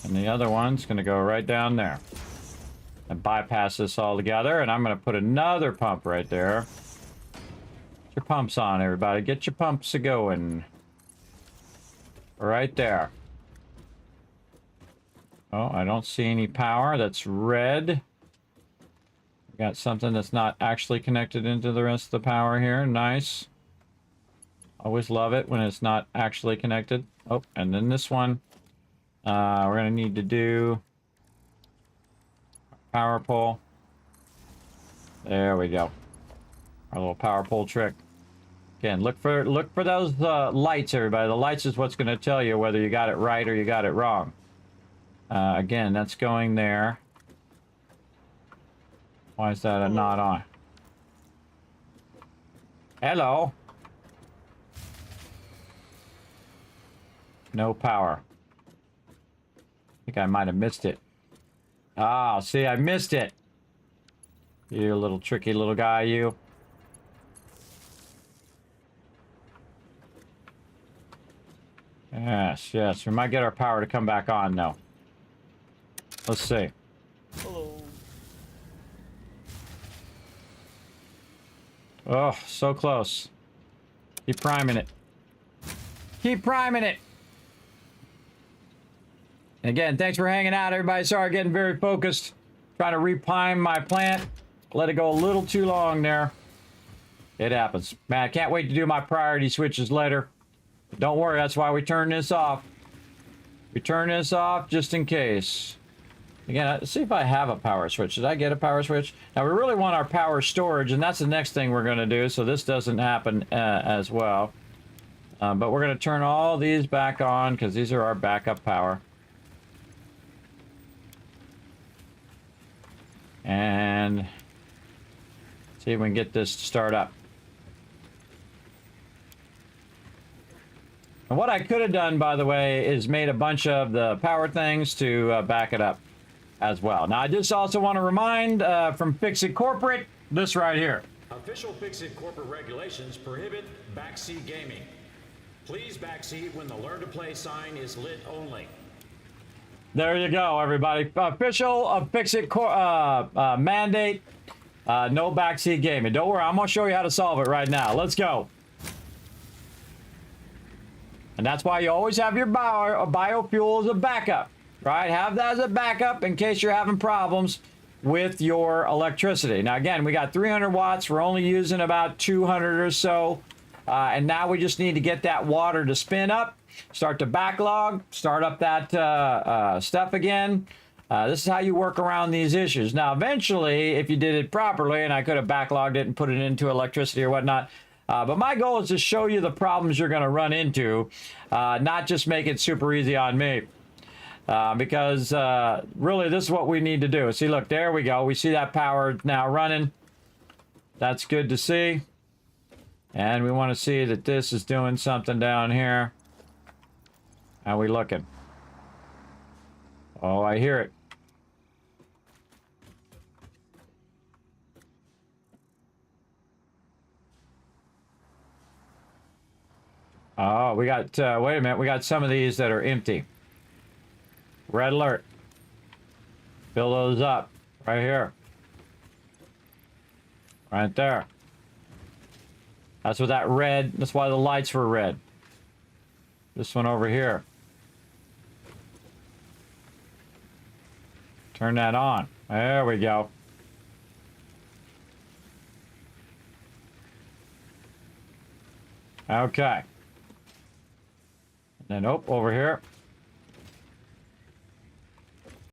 And the other one's going to go right down there. And bypass this all together. And I'm going to put another pump right there. Get your pumps on, everybody. Get your pumps a-going. Right there. Oh, I don't see any power. That's red. We got something that's not actually connected into the rest of the power here. Nice. Always love it when it's not actually connected. Oh, and then this one. We're going to need to do power pole. There we go. Our little power pole trick. Again, look for those lights, everybody. The lights is what's going to tell you whether you got it right or you got it wrong. Again, that's going there. Why is that not on? Hello. No power. I think I might have missed it. Ah, see, I missed it. You little tricky little guy, you. Yes, yes. We might get our power to come back on, though. Let's see. Hello. Oh, so close. Keep priming it. Keep priming it. Again, thanks for hanging out, everybody. Sorry, getting very focused. Trying to repine my plant. Let it go a little too long there. It happens. Man, I can't wait to do my priority switches later. But don't worry, that's why we turn this off. We turn this off just in case. Again, let's see if I have a power switch. Did I get a power switch? Now, we really want our power storage, and that's the next thing we're going to do, so this doesn't happen as well. But we're going to turn all these back on, because these are our backup power. And see if we can get this to start up. And what I could have done, by the way, is made a bunch of the power things to back it up as well. Now, I just also want to remind from FICSIT Corporate, this right here. Official FICSIT corporate regulations prohibit backseat gaming. Please backseat when the Learn to Play sign is lit only. There you go, everybody. Official FICSIT mandate, no backseat gaming. Don't worry, I'm going to show you how to solve it right now. Let's go. And that's why you always have your biofuel as a backup, right? Have that as a backup in case you're having problems with your electricity. Now, again, we got 300 watts. We're only using about 200 or so. And now we just need to get that water to spin up, start to backlog, start up that stuff again. This is how you work around these issues. Now, eventually, if you did it properly, and I could have backlogged it and put it into electricity or whatnot, but my goal is to show you the problems you're going to run into, not just make it super easy on me. Because really, this is what we need to do. See, look, there we go. We see that power now running. That's good to see. And we want to see that this is doing something down here. How we looking? Oh, I hear it. Oh, we got, wait a minute, we got some of these that are empty. Red alert. Fill those up right here. Right there. That's what that red, that's why the lights were red. This one over here. Turn that on. There we go. Okay. And then, oh, over here.